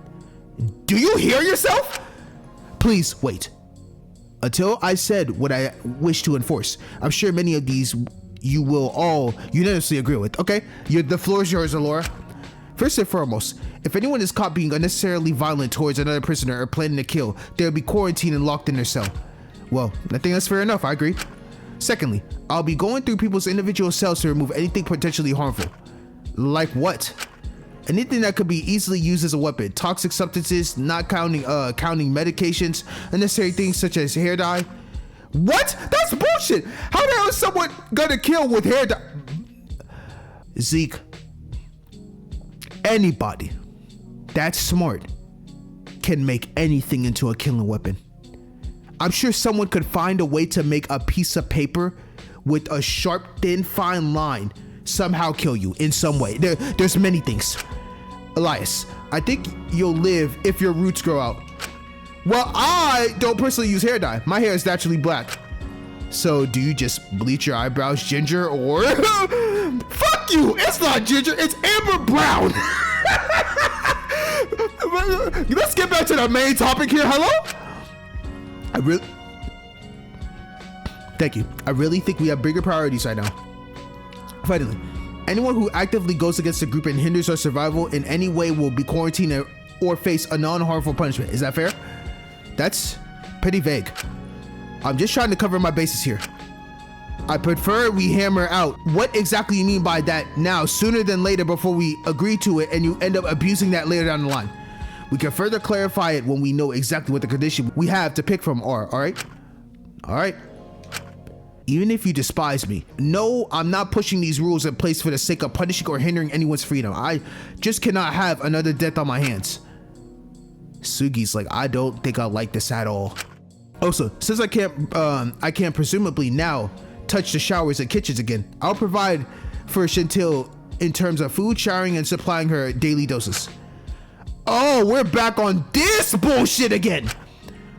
Do you hear yourself? Please wait. Until I said what I wish to enforce. I'm sure many of these you will all unanimously agree with. Okay, the floor is yours, Alora. First and foremost, if anyone is caught being unnecessarily violent towards another prisoner or planning to kill, they'll be quarantined and locked in their cell. Well, I think that's fair enough, I agree. Secondly, I'll be going through people's individual cells to remove anything potentially harmful. Like what? Anything that could be easily used as a weapon. Toxic substances, not counting medications, unnecessary things such as hair dye. What? That's bullshit! How the hell is someone gonna kill with hair dye? Zeke, anybody that's smart can make anything into a killing weapon. I'm sure someone could find a way to make a piece of paper with a sharp, thin, fine line somehow kill you in some way. There's many things. Elias, I think you'll live if your roots grow out. Well, I don't personally use hair dye. My hair is naturally black. So do you just bleach your eyebrows ginger or... Fuck you! It's not ginger, it's amber brown! Let's get back to the main topic here. Hello? Thank you. I really think we have bigger priorities right now. Finally, anyone who actively goes against the group and hinders our survival in any way will be quarantined or face a non-harmful punishment. Is that fair? That's pretty vague. I'm just trying to cover my bases here. I prefer we hammer out what exactly you mean by that now, sooner than later, before we agree to it and you end up abusing that later down the line. We can further clarify it when we know exactly what the condition we have to pick from are, alright? Alright. Even if you despise me, no, I'm not pushing these rules in place for the sake of punishing or hindering anyone's freedom. I just cannot have another death on my hands. Sugi's like, I don't think I like this at all. Also, since I can't presumably now touch the showers and kitchens again, I'll provide for Chantil in terms of food, showering, and supplying her daily doses. Oh, we're back on this bullshit again.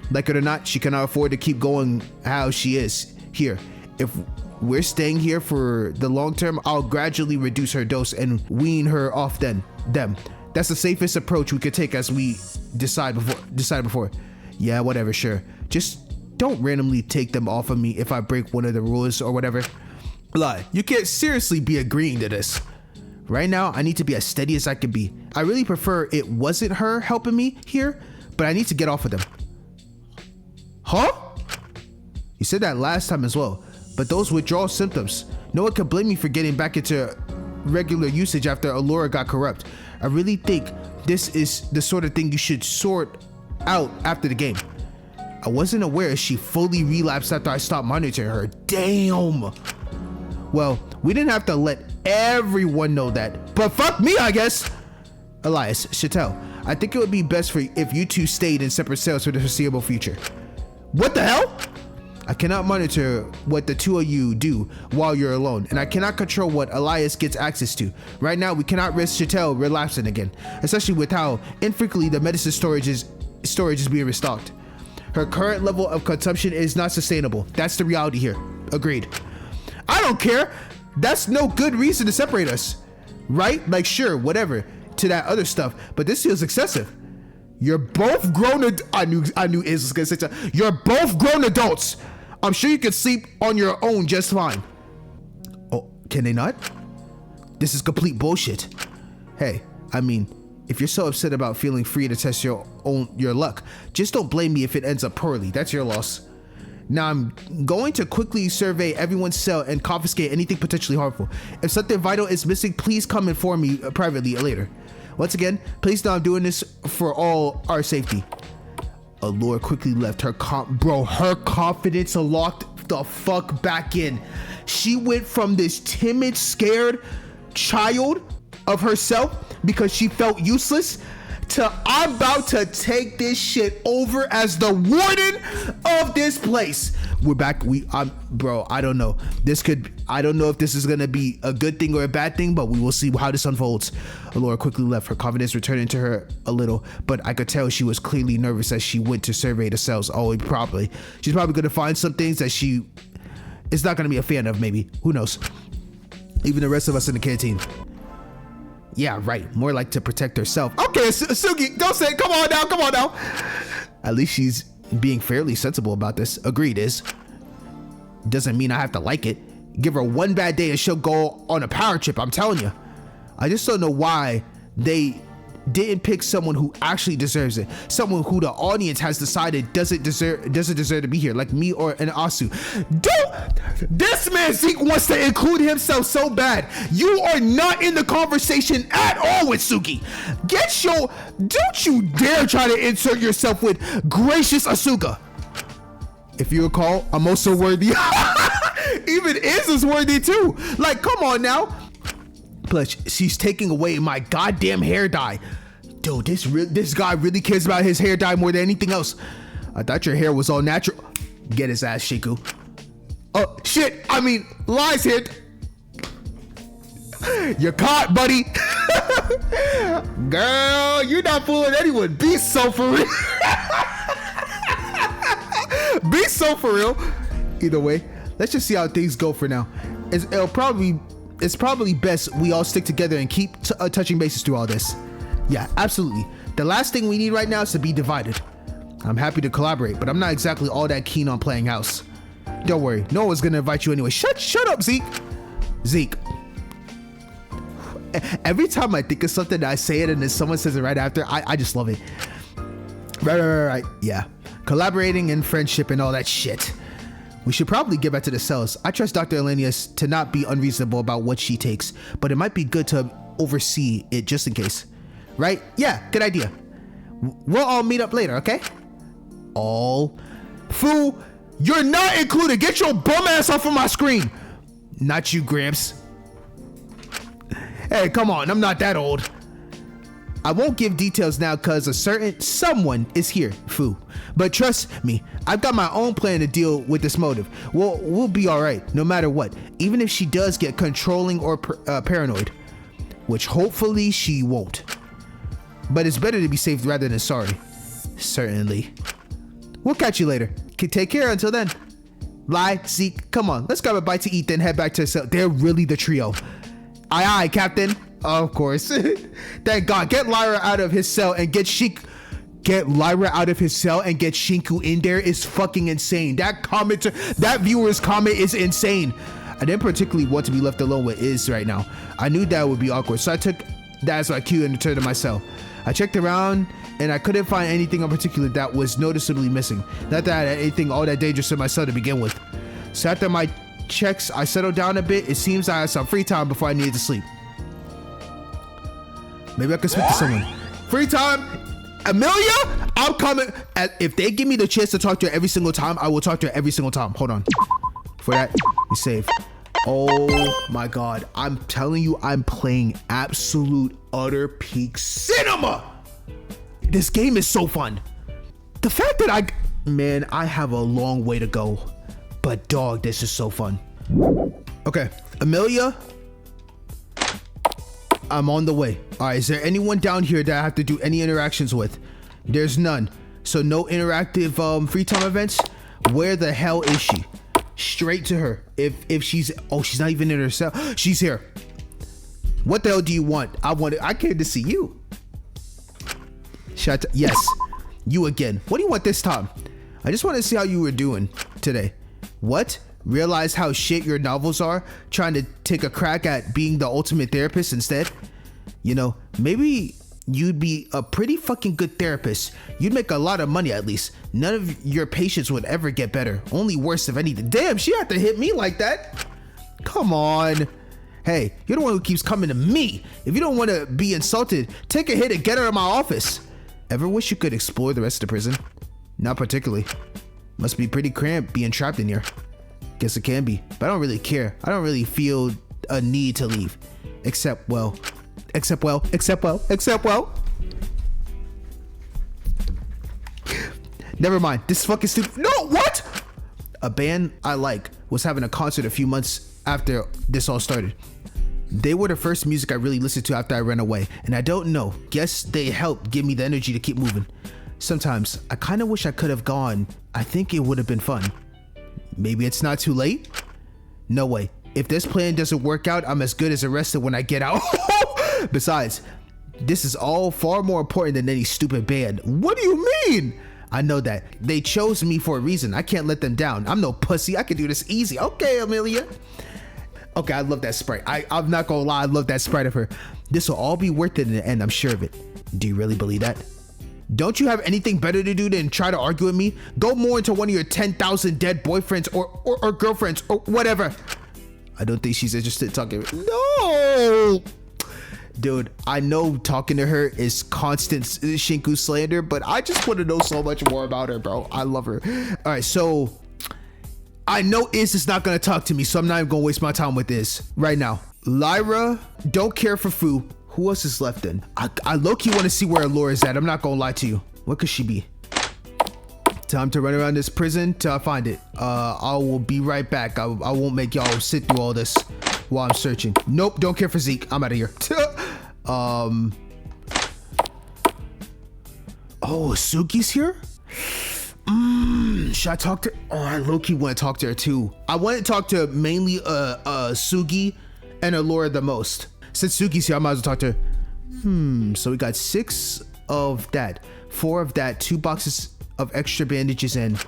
Like it or not, she cannot afford to keep going how she is here. If we're staying here for the long term, I'll gradually reduce her dose and wean her off them. That's the safest approach we could take, as we decided before. Yeah, whatever, sure. Just don't randomly take them off of me if I break one of the rules or whatever. Lie, you can't seriously be agreeing to this. Right now, I need to be as steady as I can be. I really prefer it wasn't her helping me here, but I need to get off of them. Huh? You said that last time as well, but those withdrawal symptoms. No one can blame me for getting back into regular usage after Allura got corrupt. I really think this is the sort of thing you should sort out after the game. I wasn't aware she fully relapsed after I stopped monitoring her. Damn. Well, we didn't have to let everyone know that, but fuck me, I guess. Elias, Chattel, I think it would be best if you two stayed in separate cells for the foreseeable future. What the hell? I cannot monitor what the two of you do while you're alone, and I cannot control what Elias gets access to. Right now, we cannot risk Chattel relapsing again, especially with how infrequently the medicine storage is being restocked. Her current level of consumption is not sustainable. That's the reality here. Agreed. I don't care. That's no good reason to separate us, right? Like, sure, whatever, to that other stuff, but this feels excessive. You're both grown. I knew Iz was gonna say something. You're both grown adults. I'm sure you could sleep on your own just fine. Oh, can they not? This is complete bullshit. Hey, I mean, if you're so upset about feeling free to test your luck, just don't blame me if it ends up poorly. That's your loss. Now I'm going to quickly survey everyone's cell and confiscate anything potentially harmful. If something vital is missing, please come inform me privately later. Once again, please know I'm doing this for all our safety. Allura quickly left. Her confidence locked the fuck back in. She went from this timid, scared child of herself because she felt useless to I'm about to take this shit over as the warden of this place. We're back. Bro, I don't know. I don't know if this is gonna be a good thing or a bad thing, but we will see how this unfolds. Allura quickly left, her confidence returning to her a little, but I could tell she was clearly nervous as she went to survey the cells. She's probably gonna find some things that she is not gonna be a fan of, maybe. Who knows? Even the rest of us in the canteen. Yeah, right. More like to protect herself. Okay, Sugi, don't say it. Come on now. At least she's being fairly sensible about this. Agreed, Is. Doesn't mean I have to like it. Give her one bad day and she'll go on a power trip, I'm telling you. I just don't know why they didn't pick someone who actually deserves it. Someone who the audience has decided doesn't deserve to be here, like me or an Asu. This man Zeke wants to include himself so bad. You are not in the conversation at all with Suki. Don't you dare try to insert yourself with gracious Asuka. If you recall, I'm also worthy. Even Iz is worthy too. Like, come on now. Plus, she's taking away my goddamn hair dye. Dude, this guy really cares about his hair dye more than anything else. I thought your hair was all natural. Get his ass, Shiku. Oh, shit. I mean, Lies here. You're caught, buddy. Girl, you're not fooling anyone. Be so for real. Be so for real. Either way, let's just see how things go for now. It's probably best we all stick together and keep touching bases through all this. Yeah, absolutely. The last thing we need right now is to be divided. I'm happy to collaborate, but I'm not exactly all that keen on playing house. Don't worry, no one's gonna invite you anyway. Shut up, Zeke. Zeke. Every time I think of something, I say it and then someone says it right after. I just love it. Right. Yeah. Collaborating and friendship and all that shit. We should probably get back to the cells. I trust Dr. Elenius to not be unreasonable about what she takes, but it might be good to oversee it just in case. Right? Yeah, good idea. We'll all meet up later, okay? Fool, you're not included. Get your bum ass off of my screen. Not you, Gramps. Hey, come on, I'm not that old. I won't give details now because a certain someone is here, Fu. But trust me, I've got my own plan to deal with this motive. We'll be alright, no matter what. Even if she does get controlling or paranoid. Which hopefully she won't. But it's better to be safe rather than sorry. Certainly. We'll catch you later. Take care until then. Lai, Zeke, come on. Let's grab a bite to eat, then head back to the cell. They're really the trio. Aye, Captain. Of course. Thank God. Get Lyra out of his cell and get Shinku in there is fucking insane. That viewer's comment is insane. I didn't particularly want to be left alone with Iz right now. I knew that would be awkward, so I took that as my cue and returned to my cell. I checked around and I couldn't find anything in particular that was noticeably missing. Not that I had anything all that dangerous in my cell to begin with. So after my checks, I settled down a bit. It seems I had some free time before I needed to sleep. Maybe I could speak to someone. Free time? Amelia? I'm coming. If they give me the chance to talk to her every single time, I will talk to her every single time. Hold on. For that, we save. Oh my God. I'm telling you, I'm playing absolute utter peak cinema. This game is so fun. The fact that I have a long way to go, but dog, this is so fun. Okay, Amelia, I'm on the way. All right, is there anyone down here that I have to do any interactions with? There's none. So no interactive free time events? Where the hell is she? Straight to her. If she's not even in her cell. She's here. What the hell do you want? I came to see you. Yes, you again. What do you want this time? I just want to see how you were doing today. What? Realize how shit your novels are? Trying to take a crack at being the ultimate therapist instead? You know, maybe you'd be a pretty fucking good therapist. You'd make a lot of money at least. None of your patients would ever get better. Only worse if anything. Damn, she had to hit me like that. Come on. Hey, you're the one who keeps coming to me. If you don't want to be insulted, take a hit and get out of my office. Ever wish you could explore the rest of the prison? Not particularly. Must be pretty cramped being trapped in here. Guess it can be, but I don't really care. I don't really feel a need to leave. Except well. Never mind. This is fucking stupid. No, what? A band I like was having a concert a few months after this all started. They were the first music I really listened to after I ran away, and I don't know. Guess they helped give me the energy to keep moving. Sometimes I kind of wish I could have gone. I think it would have been fun. Maybe it's not too late? No way. If this plan doesn't work out, I'm as good as arrested when I get out. Besides, this is all far more important than any stupid band. What do you mean? I know that. They chose me for a reason. I can't let them down. I'm no pussy. I can do this easy. Okay, Amelia. Okay, I love that sprite. I'm not gonna lie, I love that sprite of her. This will all be worth it in the end, I'm sure of it. Do you really believe that? Don't you have anything better to do than try to argue with me? Go more into one of your 10,000 dead boyfriends or girlfriends or whatever. I don't think she's interested in talking. No! Dude, I know talking to her is constant Shinku slander, but I just want to know so much more about her, bro. I love her. All right, so I know Iz is not going to talk to me, so I'm not even going to waste my time with Iz right now. Lyra, don't care for Fu. Who else is left then? I low-key want to see where Allura is at. I'm not going to lie to you. What could she be? Time to run around this prison till I find it. I will be right back. I won't make y'all sit through all this while I'm searching. Nope, don't care for Zeke. I'm out of here. Oh, Suki's here? Should I talk to? Oh, I low-key want to talk to her too. I want to talk to mainly Sugi and Allura the most. Since Suki's here, I might as well talk to her. So we got 6 of that, 4 of that, 2 boxes of extra bandages, and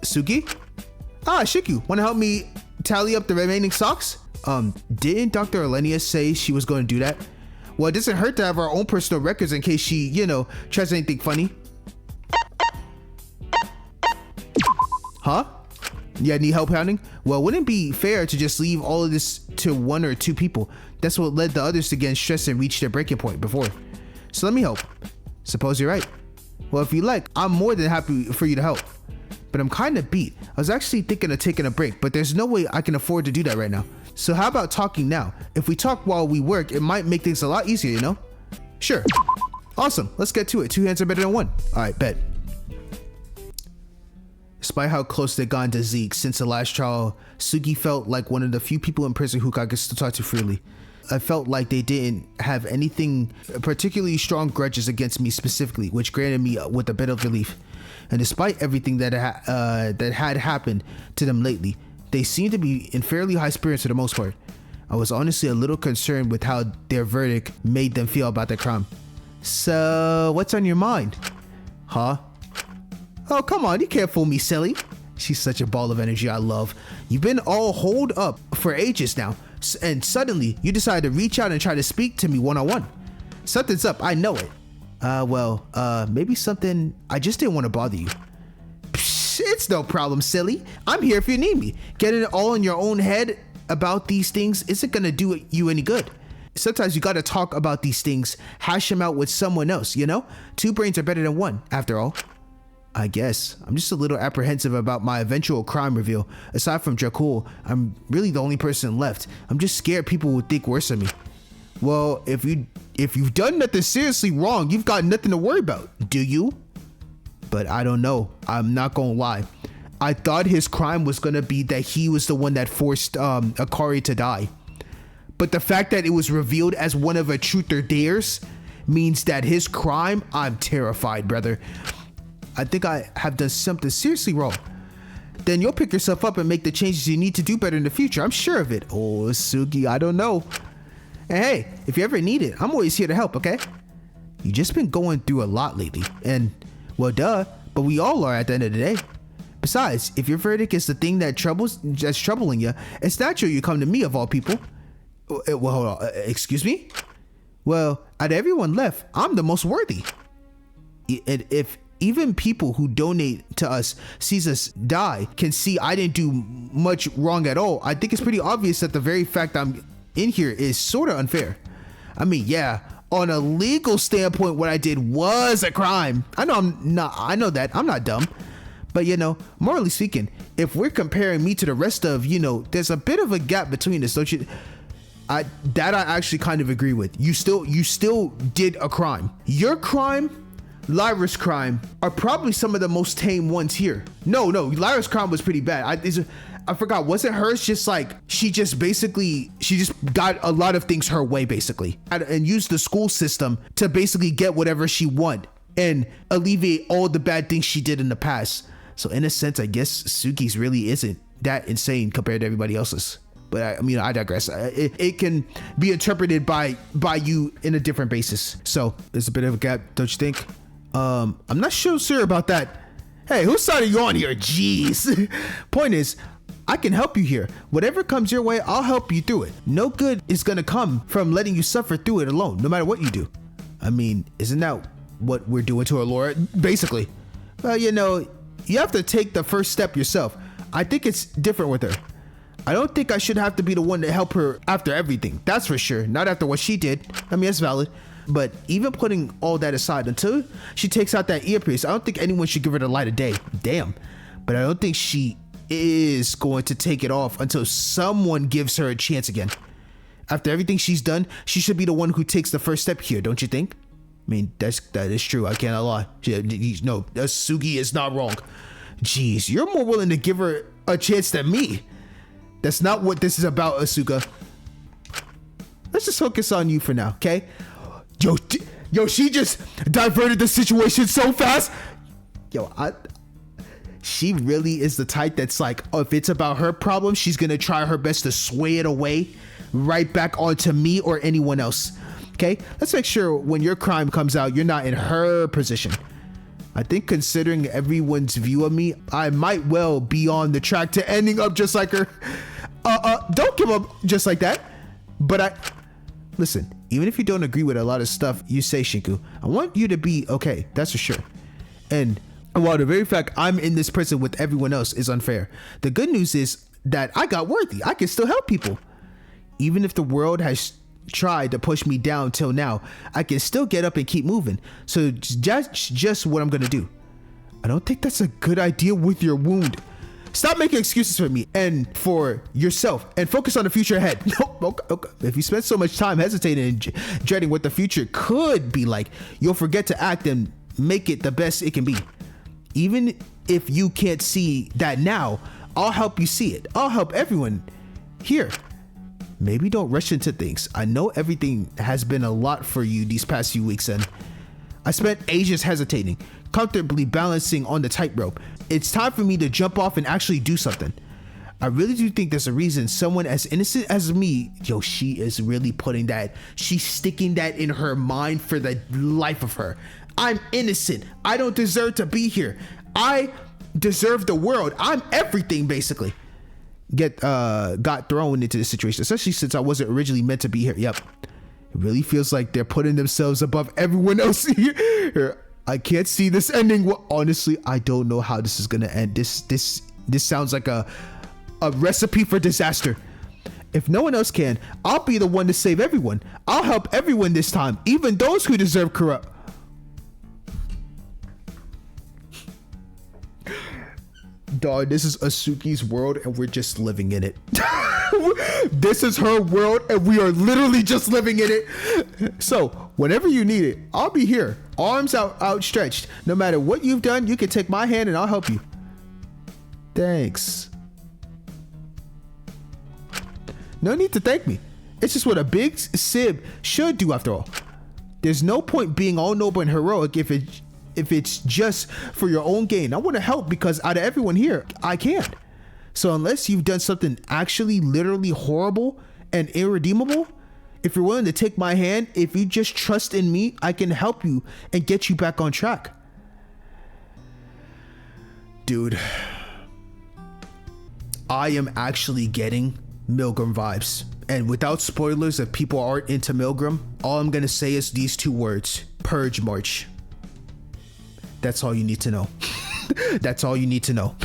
Sugi? Shiku, want to help me tally up the remaining socks? Didn't Dr. Elenia say she was going to do that? Well, it doesn't hurt to have our own personal records in case she, tries anything funny. Huh? Yeah, need help pounding? Well, wouldn't it be fair to just leave all of this to 1 or 2 people? That's what led the others to get stressed and reach their breaking point before. So let me help. Suppose you're right. Well, if you like, I'm more than happy for you to help. But I'm kind of beat. I was actually thinking of taking a break, but there's no way I can afford to do that right now. So how about talking now? If we talk while we work, it might make things a lot easier, you know? Sure. Awesome. Let's get to it. 2 hands are better than 1. All right, bet. Despite how close they'd gotten to Zeke since the last trial, Sugi felt like one of the few people in prison who got to talk to freely. I felt like they didn't have anything particularly strong grudges against me specifically, which granted me with a bit of relief. And despite everything that had happened to them lately, they seemed to be in fairly high spirits for the most part. I was honestly a little concerned with how their verdict made them feel about their crime. So, what's on your mind? Huh? Oh, come on, you can't fool me, silly. She's such a ball of energy I love. You've been all holed up for ages now, and suddenly you decide to reach out and try to speak to me one-on-one. Something's up, I know it. Maybe something, I just didn't want to bother you. Psh, it's no problem, silly. I'm here if you need me. Getting it all in your own head about these things isn't gonna do you any good. Sometimes you gotta talk about these things, hash them out with someone else, you know? 2 brains are better than 1, after all. I guess. I'm just a little apprehensive about my eventual crime reveal. Aside from Dracul, I'm really the only person left. I'm just scared people will think worse of me. Well, if you've done nothing seriously wrong, you've got nothing to worry about, do you? But I don't know. I'm not gonna lie. I thought his crime was gonna be that he was the one that forced Akari to die. But the fact that it was revealed as one of a truth or dares means that his crime, I'm terrified, brother. I think I have done something seriously wrong. Then you'll pick yourself up and make the changes you need to do better in the future. I'm sure of it. Oh, Sugi, I don't know. And hey, if you ever need it, I'm always here to help, okay? You just been going through a lot lately. And, well, duh, but we all are at the end of the day. Besides, if your verdict is the thing that's troubling you, it's natural you come to me of all people. Well, hold on. Excuse me? Well, out of everyone left, I'm the most worthy. And if even people who donate to us sees us die can see I didn't do much wrong at all, I think it's pretty obvious that the very fact I'm in here is sort of unfair. I mean, yeah, on a legal standpoint, what I did was a crime. I know that. I'm not dumb. But, you know, morally speaking, if we're comparing me to the rest of, you know, there's a bit of a gap between us, don't you? I actually kind of agree with. You still did a crime. Your crime, Lyra's crime, are probably some of the most tame ones here. No, Lyra's crime was pretty bad. I forgot, wasn't hers just like, she just got a lot of things her way, basically, and used the school system to basically get whatever she wanted and alleviate all the bad things she did in the past. So in a sense, I guess Sugi's really isn't that insane compared to everybody else's. But I digress. It can be interpreted by you in a different basis. So there's a bit of a gap, don't you think? I'm not sure about that. Hey, whose side are you on here? Jeez. Point is, I can help you here. Whatever comes your way, I'll help you through it. No good is gonna come from letting you suffer through it alone, no matter what you do. I mean, isn't that what we're doing to Allura? Basically. Well, you know, you have to take the first step yourself. I think it's different with her. I don't think I should have to be the one to help her after everything. That's for sure. Not after what she did. I mean, that's valid. But even putting all that aside, until she takes out that earpiece, I don't think anyone should give her the light of day. Damn. But I don't think she is going to take it off until someone gives her a chance again. After everything she's done, she should be the one who takes the first step here, don't you think? I mean, that is true. I cannot lie. No, Sugi is not wrong. Jeez, you're more willing to give her a chance than me. That's not what this is about, Asuka. Let's just focus on you for now, okay? Yo, she just diverted the situation so fast. She really is the type that's like, if it's about her problem, she's gonna try her best to sway it away right back onto me or anyone else. Okay, let's make sure when your crime comes out, you're not in her position. I think considering everyone's view of me, I might well be on the track to ending up just like her. Don't give up just like that. But listen, even if you don't agree with a lot of stuff you say, Shinku, I want you to be okay, that's for sure. And while the very fact I'm in this prison with everyone else is unfair, the good news is that I got worthy. I can still help people. Even if the world has tried to push me down till now, I can still get up and keep moving. So just what I'm gonna do. I don't think that's a good idea with your wound. Stop making excuses for me and for yourself and focus on the future ahead. Okay. If you spend so much time hesitating and dreading what the future could be like, you'll forget to act and make it the best it can be. Even if you can't see that now, I'll help you see it. I'll help everyone here. Maybe don't rush into things. I know everything has been a lot for you these past few weeks, and I spent ages hesitating, comfortably balancing on the tightrope. It's time for me to jump off and actually do something. I really do think there's a reason someone as innocent as me, she is really putting that, she's sticking that in her mind for the life of her. I'm innocent. I don't deserve to be here. I deserve the world. I'm everything, basically. got thrown into this situation, especially since I wasn't originally meant to be here. Yep. It really feels like they're putting themselves above everyone else here. I can't see this ending. Well, honestly, I don't know how this is gonna end. This sounds like a recipe for disaster. If no one else can, I'll be the one to save everyone. I'll help everyone this time, even those who deserve corrupt. Dog, this is Asuki's world and we're just living in it. This is her world and we are literally just living in it. So whenever you need it, I'll be here, arms outstretched. No matter what you've done, you can take my hand and I'll help you. Thanks. No need to thank me. It's just what a big sib should do after all. There's no point being all noble and heroic if it's just for your own gain. I want to help because out of everyone here, I can. So unless you've done something actually literally horrible and irredeemable, if you're willing to take my hand, if you just trust in me, I can help you and get you back on track. Dude, I am actually getting Milgram vibes. And without spoilers, if people aren't into Milgram, all I'm gonna say is these two words: Purge March. That's all you need to know. That's all you need to know.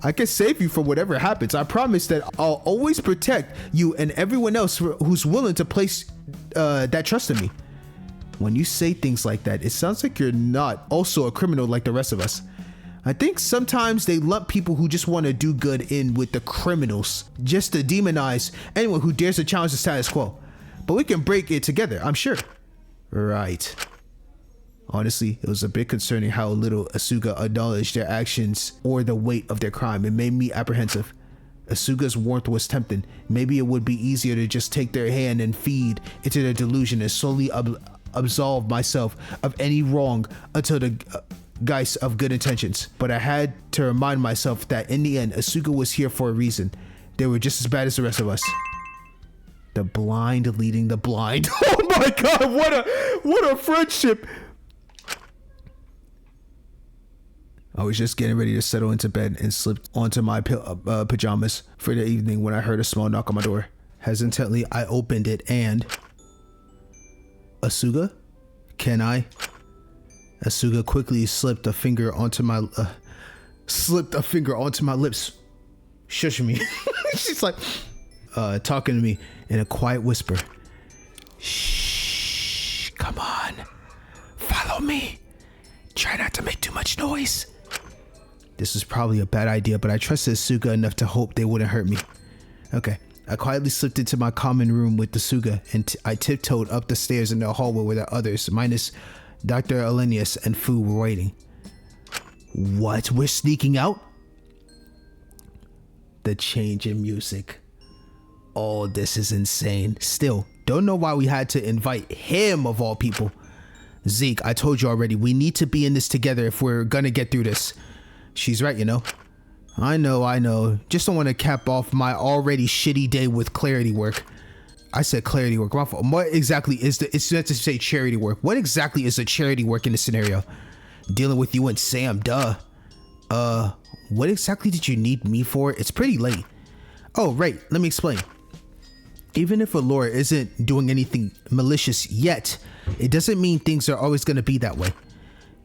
I can save you from whatever happens. I promise that I'll always protect you and everyone else who's willing to place that trust in me. When you say things like that, it sounds like you're not also a criminal like the rest of us. I think sometimes they lump people who just want to do good in with the criminals, just to demonize anyone who dares to challenge the status quo. But we can break it together, I'm sure. Right. Honestly, it was a bit concerning how little Asuka acknowledged their actions or the weight of their crime. It made me apprehensive. Asuka's warmth was tempting. Maybe it would be easier to just take their hand and feed into their delusion and slowly absolve myself of any wrong until the geist of good intentions. But I had to remind myself that in the end, Asuka was here for a reason. They were just as bad as the rest of us. The blind leading the blind. Oh my god, what a friendship. I was just getting ready to settle into bed and slipped onto my pajamas for the evening when I heard a small knock on my door. Hesitantly, I opened it and... Asuka? Can I? Asuka quickly slipped a finger onto my lips, shushing me. She's like, talking to me in a quiet whisper. Shh, come on, follow me. Try not to make too much noise. This is probably a bad idea, but I trusted Asuka enough to hope they wouldn't hurt me. Okay. I quietly slipped into my common room with Asuka, and I tiptoed up the stairs in the hallway where the others, minus Dr. Elenius and Fu, were waiting. What? We're sneaking out? The change in music. All this is insane. Still, don't know why we had to invite him of all people. Zeke, I told you already, we need to be in this together if we're gonna get through this. She's right, you know. I know. Just don't want to cap off my already shitty day with clarity work. I said clarity work. What exactly is it's meant to say charity work. What exactly is a charity work in this scenario? Dealing with you and Sam, duh. What exactly did you need me for? It's pretty late. Oh, right. Let me explain. Even if Allura isn't doing anything malicious yet, it doesn't mean things are always going to be that way.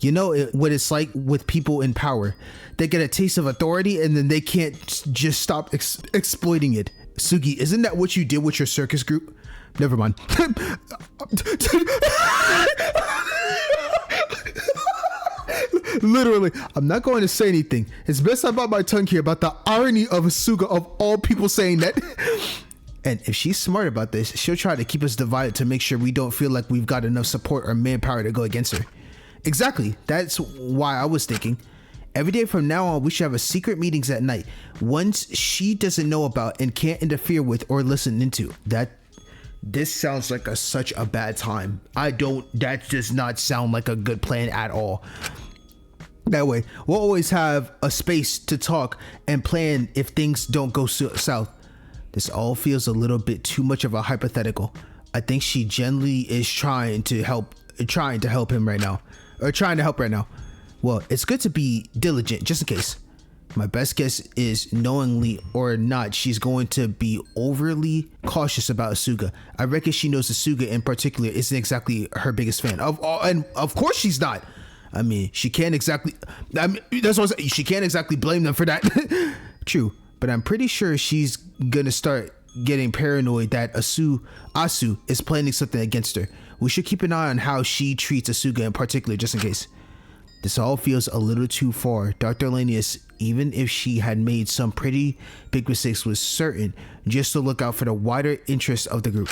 You know what it's like with people in power. They get a taste of authority and then they can't just stop exploiting it. Sugi, isn't that what you did with your circus group? Never mind. Literally, I'm not going to say anything. It's best I bite my tongue here about the irony of Asuka of all people saying that. And if she's smart about this, she'll try to keep us divided to make sure we don't feel like we've got enough support or manpower to go against her. Exactly. That's why I was thinking every day from now on, we should have a secret meetings at night, ones she doesn't know about and can't interfere with or listen into. This sounds like such a bad time. That does not sound like a good plan at all. That way, we'll always have a space to talk and plan if things don't go south. This all feels a little bit too much of a hypothetical. I think she genuinely is trying to help him right now. Or trying to help right now. Well, it's good to be diligent, just in case. My best guess is, knowingly or not, she's going to be overly cautious about Asuka. I reckon she knows Asuka in particular isn't exactly her biggest fan. And of course she's not. I mean, she can't exactly. That's what I'm saying. She can't exactly blame them for that. True, but I'm pretty sure she's gonna start getting paranoid that Asu is planning something against her. We should keep an eye on how she treats Asuka in particular, just in case. This all feels a little too far. Dr. Elenius, even if she had made some pretty big mistakes, was certain just to look out for the wider interest of the group.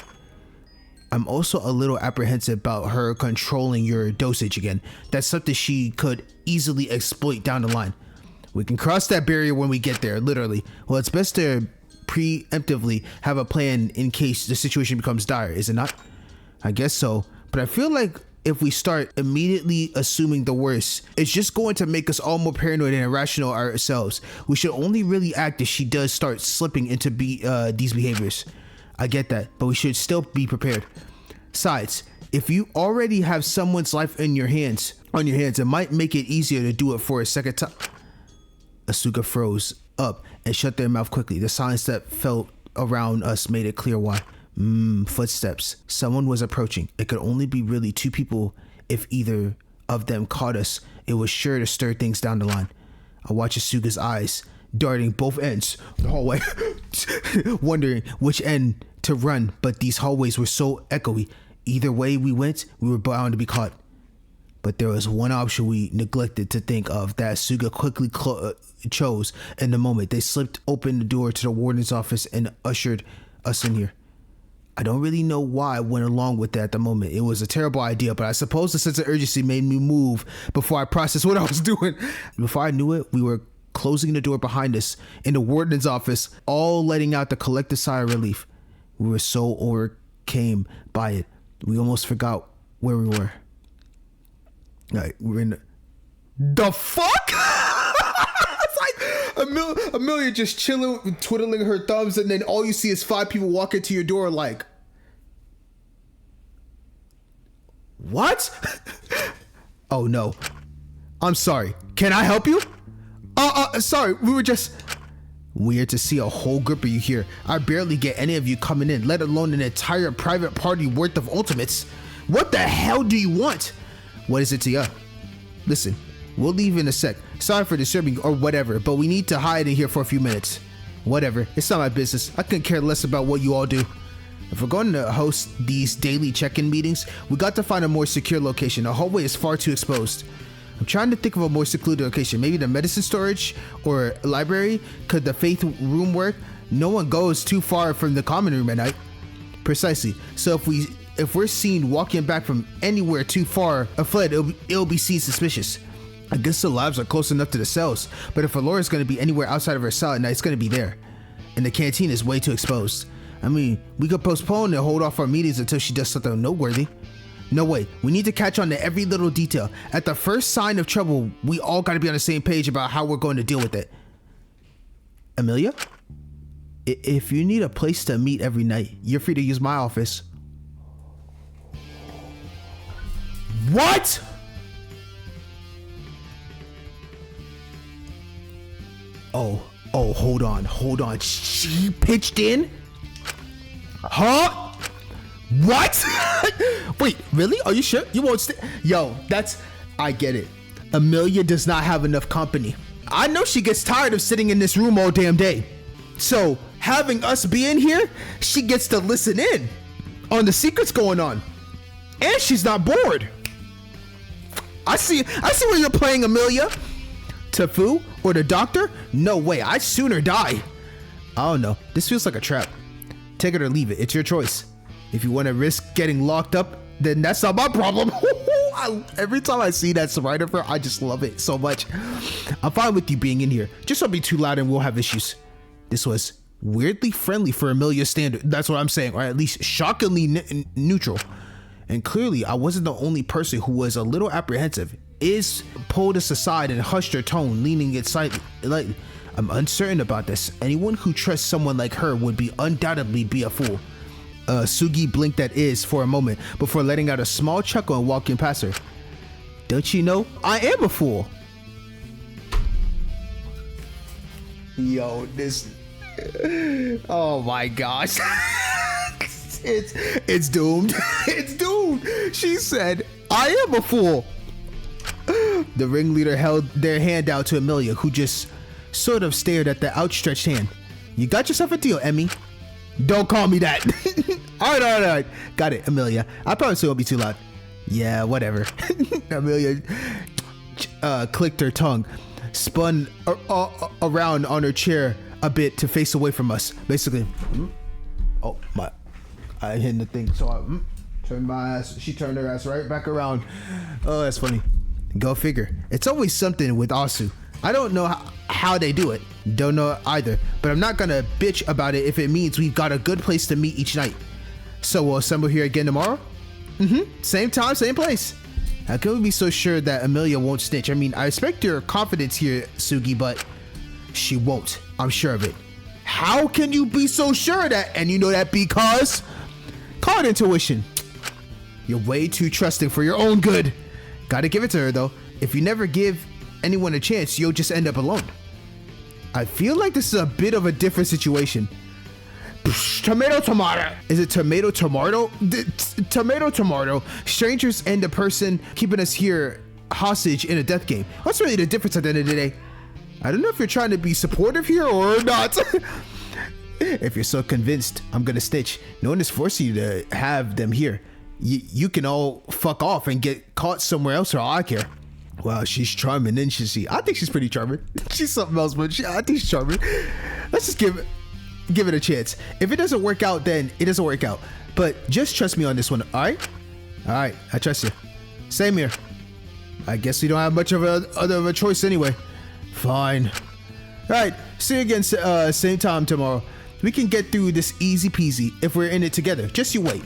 I'm also a little apprehensive about her controlling your dosage again. That's something she could easily exploit down the line. We can cross that barrier when we get there, literally. Well, it's best to preemptively have a plan in case the situation becomes dire, is it not? I guess so, but I feel like if we start immediately assuming the worst, it's just going to make us all more paranoid and irrational ourselves. We should only really act if she does start slipping into these behaviors. I get that, but we should still be prepared. Besides, if you already have someone's life on your hands, it might make it easier to do it for a second time. Asuka froze up and shut their mouth quickly. The silence that felt around us made it clear why. Footsteps. Someone was approaching. It could only be really two people. If either of them caught us, it was sure to stir things down the line. I watched Asuka's eyes darting both ends of the hallway, wondering which end to run, but these hallways were so echoey. Either way we went, we were bound to be caught. But there was one option we neglected to think of that Asuka quickly chose in the moment. They slipped open the door to the warden's office and ushered us in here. I don't really know why I went along with that at the moment. It was a terrible idea, but I suppose the sense of urgency made me move before I processed what I was doing. Before I knew it, we were closing the door behind us in the warden's office, all letting out the collective sigh of relief. We were so overcame by it, we almost forgot where we were. All right, we're in the fuck? It's like Amelia just chilling, twiddling her thumbs, and then all you see is 5 people walk into your door like, what? Oh no, I'm sorry, can I help you? Sorry, we were just... Weird to see a whole group of you here. I barely get any of you coming in, let alone an entire private party worth of ultimates. What the hell do you want? What is it to you? Listen, we'll leave in a sec. Sorry for disturbing or whatever, but we need to hide in here for a few minutes. Whatever, it's not my business. I couldn't care less about what you all do. If we're going to host these daily check-in meetings, we got to find a more secure location. The hallway is far too exposed. I'm trying to think of a more secluded location. Maybe the medicine storage or library? Could the faith room work? No one goes too far from the common room at night. Precisely. So if we're seen walking back from anywhere too far afoot, it'll be seen suspicious. I guess the labs are close enough to the cells, but if Alora's going to be anywhere outside of her cell at night, it's going to be there. And the canteen is way too exposed. I mean, we could postpone and hold off our meetings until she does something noteworthy. No way, we need to catch on to every little detail. At the first sign of trouble, we all got to be on the same page about how we're going to deal with it. Amelia? If you need a place to meet every night, you're free to use my office. What? Oh, hold on. She pitched in? Huh? What? Wait, really? Are you sure? You won't stay? Yo, I get it. Amelia does not have enough company. I know she gets tired of sitting in this room all damn day. So, having us be in here, she gets to listen in on the secrets going on. And she's not bored. I see where you're playing, Amelia. Tafu or the doctor? No way, I'd sooner die. I don't know. This feels like a trap. Take it or leave it. It's your choice. If you want to risk getting locked up, then that's not my problem. Every time I see that right of her, I just love it so much. I'm fine with you being in here. Just don't be too loud and we'll have issues. This was weirdly friendly for Amelia's standard. That's what I'm saying, or at least shockingly neutral. And clearly, I wasn't the only person who was a little apprehensive. Iz pulled us aside and hushed her tone, leaning it slightly. I'm uncertain about this. Anyone who trusts someone like her would undoubtedly be a fool. Sugi blinked at Iz for a moment before letting out a small chuckle and walking past her. Don't you know, I am a fool. Yo, this. Oh my gosh. It's doomed. It's doomed. She said, I am a fool. The ringleader held their hand out to Amelia, who just sort of stared at the outstretched hand. You got yourself a deal, Emmy. Don't call me that. All right. Got it, Amelia. I promise it won't be too loud. Yeah, whatever. Amelia clicked her tongue, spun around on her chair a bit to face away from us. Basically, oh my, I hit the thing, so I turned my ass. She turned her ass right back around. Oh, that's funny. Go figure. It's always something with Asu. I don't know how they do it. Don't know either. But I'm not gonna bitch about it if it means we've got a good place to meet each night. So we'll assemble here again tomorrow? Same time, same place. How can we be so sure that Amelia won't snitch? I mean, I respect your confidence here, Sugi, but she won't. I'm sure of it. How can you be so sure of that? And you know that because? Call it intuition. You're way too trusting for your own good. Gotta give it to her, though. If you never give anyone a chance, you'll just end up alone. I feel like this is a bit of a different situation. Tomato. Is it tomato? Tomato. Strangers and the person keeping us here hostage in a death game. What's really the difference at the end of the day? I don't know if you're trying to be supportive here or not. If you're so convinced I'm gonna snitch, no one is forcing you to have them here. You can all fuck off and get caught somewhere else for all I care. Wow, she's charming, isn't she? I think she's pretty charming. She's something else, but I think she's charming. Let's just give it a chance. If it doesn't work out, then it doesn't work out. But just trust me on this one, all right? All right, I trust you. Same here. I guess we don't have much of a choice anyway. Fine. All right, see you again same time tomorrow. We can get through this easy peasy if we're in it together. Just you wait.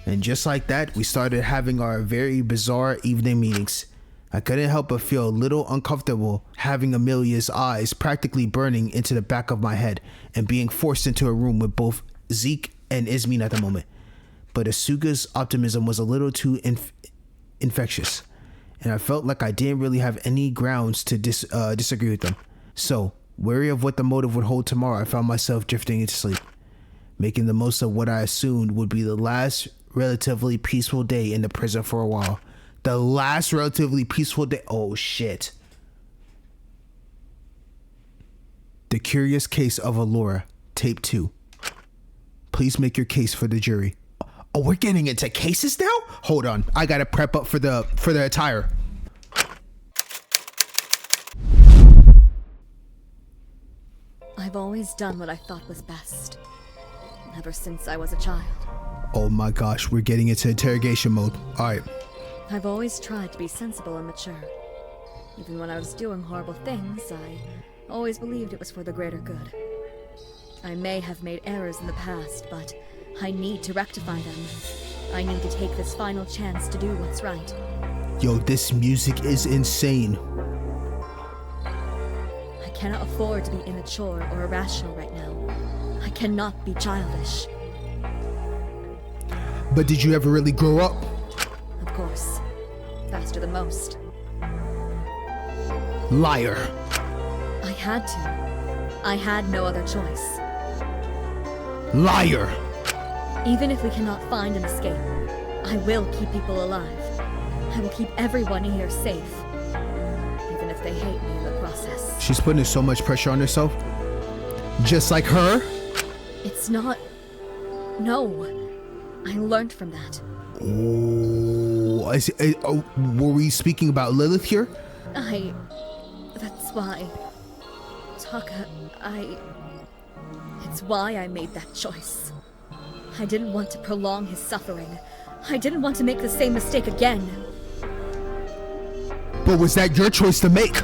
And just like that, we started having our very bizarre evening meetings. I couldn't help but feel a little uncomfortable having Amelia's eyes practically burning into the back of my head and being forced into a room with both Zeke and Ismin at the moment. But Asuga's optimism was a little too infectious, and I felt like I didn't really have any grounds to disagree with them. So, wary of what the motive would hold tomorrow, I found myself drifting into sleep, making the most of what I assumed would be the last relatively peaceful day in the prison for a while. The last relatively peaceful day. Oh shit. The Curious Case of Allura, Tape 2. Please make your case for the jury. Oh, we're getting into cases now? Hold on. I gotta prep up for the attire. I've always done what I thought was best. Ever since I was a child. Oh my gosh, we're getting into interrogation mode. Alright. I've always tried to be sensible and mature. Even when I was doing horrible things, I always believed it was for the greater good. I may have made errors in the past, but I need to rectify them. I need to take this final chance to do what's right. Yo, this music is insane. I cannot afford to be immature or irrational right now. I cannot be childish. But did you ever really grow up? Of course. Faster than most. Liar. I had to. I had no other choice. Liar. Even if we cannot find an escape, I will keep people alive. I will keep everyone here safe. Even if they hate me in the process. She's putting so much pressure on herself. Just like her? It's not... No. I learned from that. Oh, I see. Were we speaking about Lilith here? That's why... Taka, It's why I made that choice. I didn't want to prolong his suffering. I didn't want to make the same mistake again. But was that your choice to make?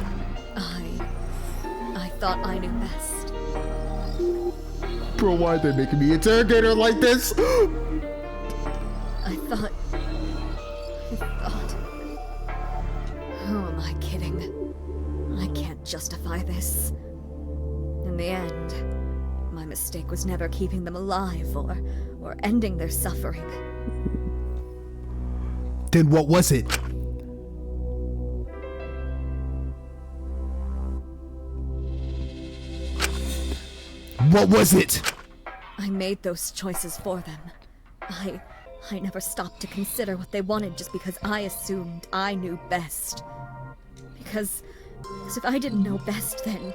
I thought I knew best. Bro, why are they making me interrogate her like this? I thought... Who am I kidding? I can't justify this. In the end, my mistake was never keeping them alive or ending their suffering. Then what was it? What was it? I made those choices for them. I never stopped to consider what they wanted just because I assumed I knew best. Because if I didn't know best, then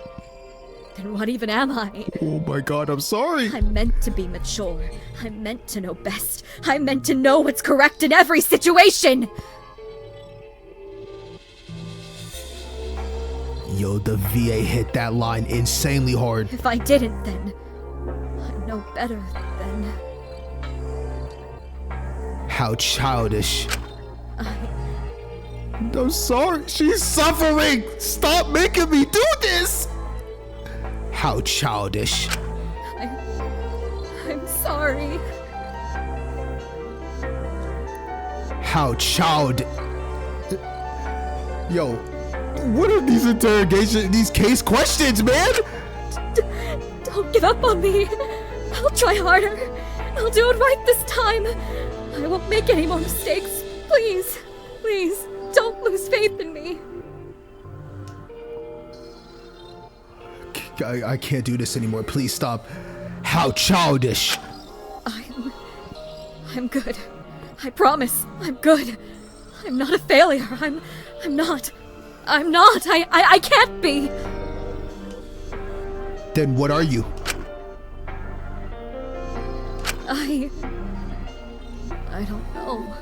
what even am I? Oh my god, I'm sorry. I'm meant to be mature. I'm meant to know best. I'm meant to know what's correct in every situation! Yo, the VA hit that line insanely hard. If I didn't, then I know better than... How childish. I'm sorry. She's suffering. Stop making me do this. How childish. I'm sorry. How Yo, what are these case questions, man? Don't give up on me. I'll try harder. I'll do it right this time. I won't make any more mistakes. Please, don't lose faith in me. I can't do this anymore. Please stop. How childish. I'm good. I promise. I'm good. I'm not a failure. I'm not. I can't be. Then what are you? I don't know.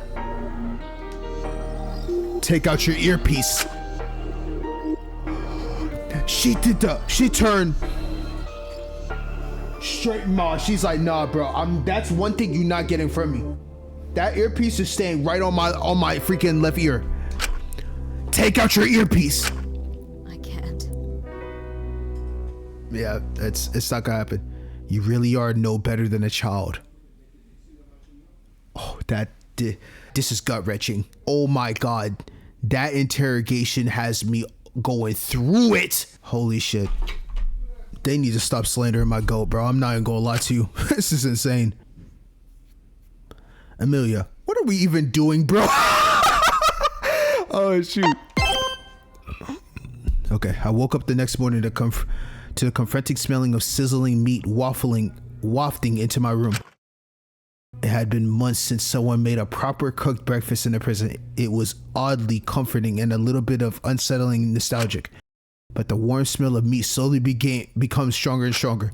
Take out your earpiece. She turned straight ma. She's like, nah, bro. That's one thing you're not getting from me. That earpiece is staying right on my freaking left ear. Take out your earpiece. I can't. Yeah, it's not gonna happen. You really are no better than a child. Oh, this is gut-wrenching. Oh my god. That interrogation has me going through it. Holy shit. They need to stop slandering my goat, bro. I'm not even gonna lie to you. This is insane. Amelia, what are we even doing, bro? Oh, shoot. Okay, I woke up the next morning to the confronting smelling of sizzling meat wafting into my room. It had been months since someone made a proper cooked breakfast in the prison. It was oddly comforting and a little bit of unsettling nostalgic. But the warm smell of meat slowly becomes stronger and stronger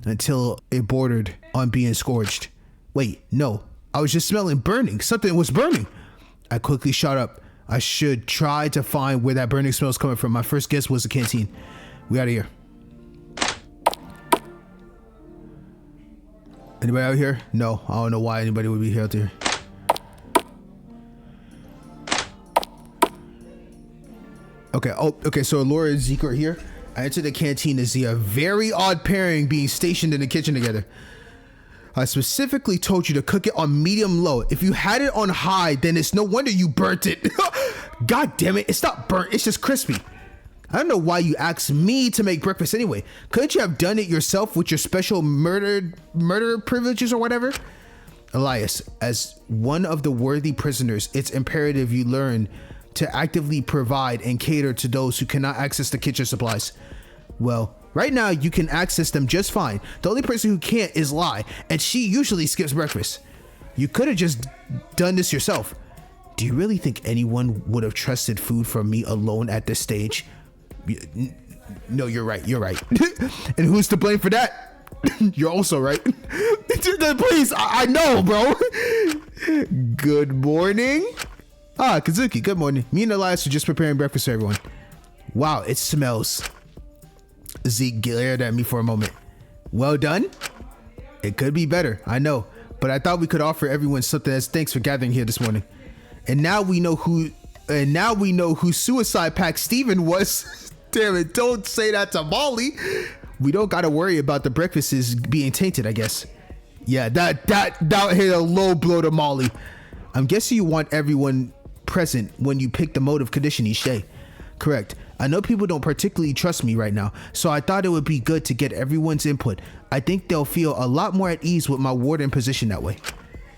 until it bordered on being scorched. Wait, no, I was just smelling burning. Something was burning. I quickly shot up. I should try to find where that burning smell is coming from. My first guess was the canteen. We out of here. Anybody out here? No, I don't know why anybody would be here out there. Okay, okay, so Laura and Zeke are here. I entered the canteen to see a very odd pairing being stationed in the kitchen together. I specifically told you to cook it on medium low. If you had it on high, then it's no wonder you burnt it. God damn it, it's not burnt, it's just crispy. I don't know why you asked me to make breakfast anyway. Couldn't you have done it yourself with your special murder privileges or whatever? Elias, as one of the worthy prisoners, it's imperative you learn to actively provide and cater to those who cannot access the kitchen supplies. Well, right now you can access them just fine. The only person who can't is Lai, and she usually skips breakfast. You could have just done this yourself. Do you really think anyone would have trusted food from me alone at this stage? No, you're right. And who's to blame for that? You're also right. Please, I know, bro. Good morning. Kazuki, good morning. Me and Elias are just preparing breakfast for everyone. Wow, it smells. Zeke glared at me for a moment. Well done? It could be better, I know. But I thought we could offer everyone something as thanks for gathering here this morning. And now we know who Suicide Pact Steven was. Damn it, don't say that to Molly. We don't gotta worry about the breakfasts being tainted, I guess. Yeah, that hit a low blow to Molly. I'm guessing you want everyone present when you pick the mode of condition each day. Correct. I know people don't particularly trust me right now, so I thought it would be good to get everyone's input. I think they'll feel a lot more at ease with my warden position that way.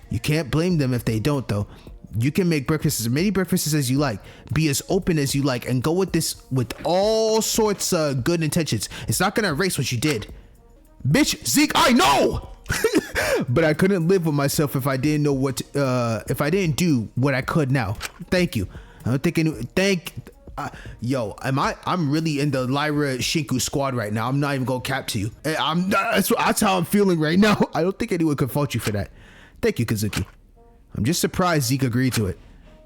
You can't blame them if they don't, though. You can make breakfasts, as many breakfasts as you like, be as open as you like, and go with this with all sorts of good intentions. It's not gonna erase what you did. Bitch, Zeke, I know! But I couldn't live with myself if I didn't know if I didn't do what I could now. Thank you. I don't think yo, I'm really in the Lyra Shinku squad right now. I'm not even gonna cap to you. That's how I'm feeling right now. I don't think anyone could fault you for that. Thank you, Kazuki. I'm just surprised Zeke agreed to it.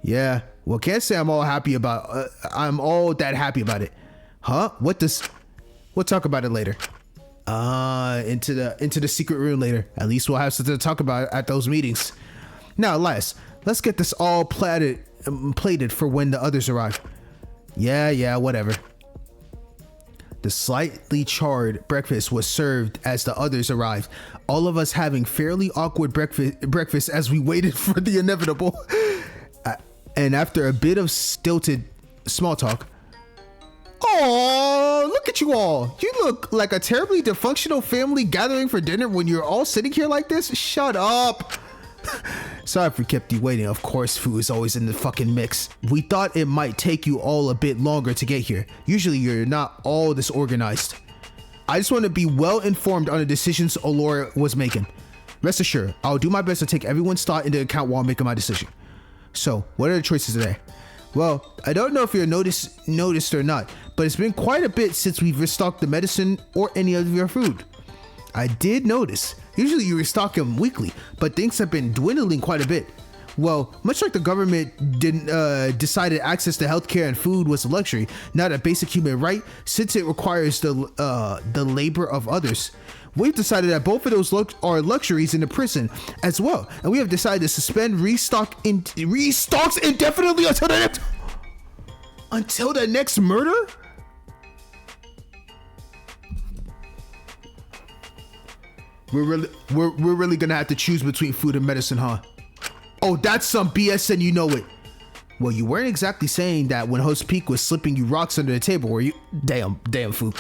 Yeah, well, can't say I'm all that happy about it. Huh? We'll talk about it later. Into the secret room later. At least we'll have something to talk about at those meetings. Now, Elias, let's get this all plated for when the others arrive. Yeah, whatever. The slightly charred breakfast was served as the others arrived, all of us having fairly awkward breakfast as we waited for the inevitable. And after a bit of stilted small talk, oh, look at you all. You look like a terribly dysfunctional family gathering for dinner when you're all sitting here like this. Shut up. Sorry if we kept you waiting. Of course, food is always in the fucking mix. We thought it might take you all a bit longer to get here. Usually you're not all this organized. I just want to be well informed on the decisions Allura was making. Rest assured, I'll do my best to take everyone's thought into account while making my decision. So, what are the choices today? Well, I don't know if you're noticed or not, but it's been quite a bit since we've restocked the medicine or any of your food. I did notice. Usually you restock them weekly, but things have been dwindling quite a bit. Well, much like the government decided access to healthcare and food was a luxury, not a basic human right, since it requires the labor of others. We've decided that both of those are luxuries in the prison as well, and we have decided to suspend restocks indefinitely until the next murder. We're really gonna have to choose between food and medicine, huh? Oh, that's some BS and you know it. Well, you weren't exactly saying that when Host Peak was slipping you rocks under the table, were you? Damn, food.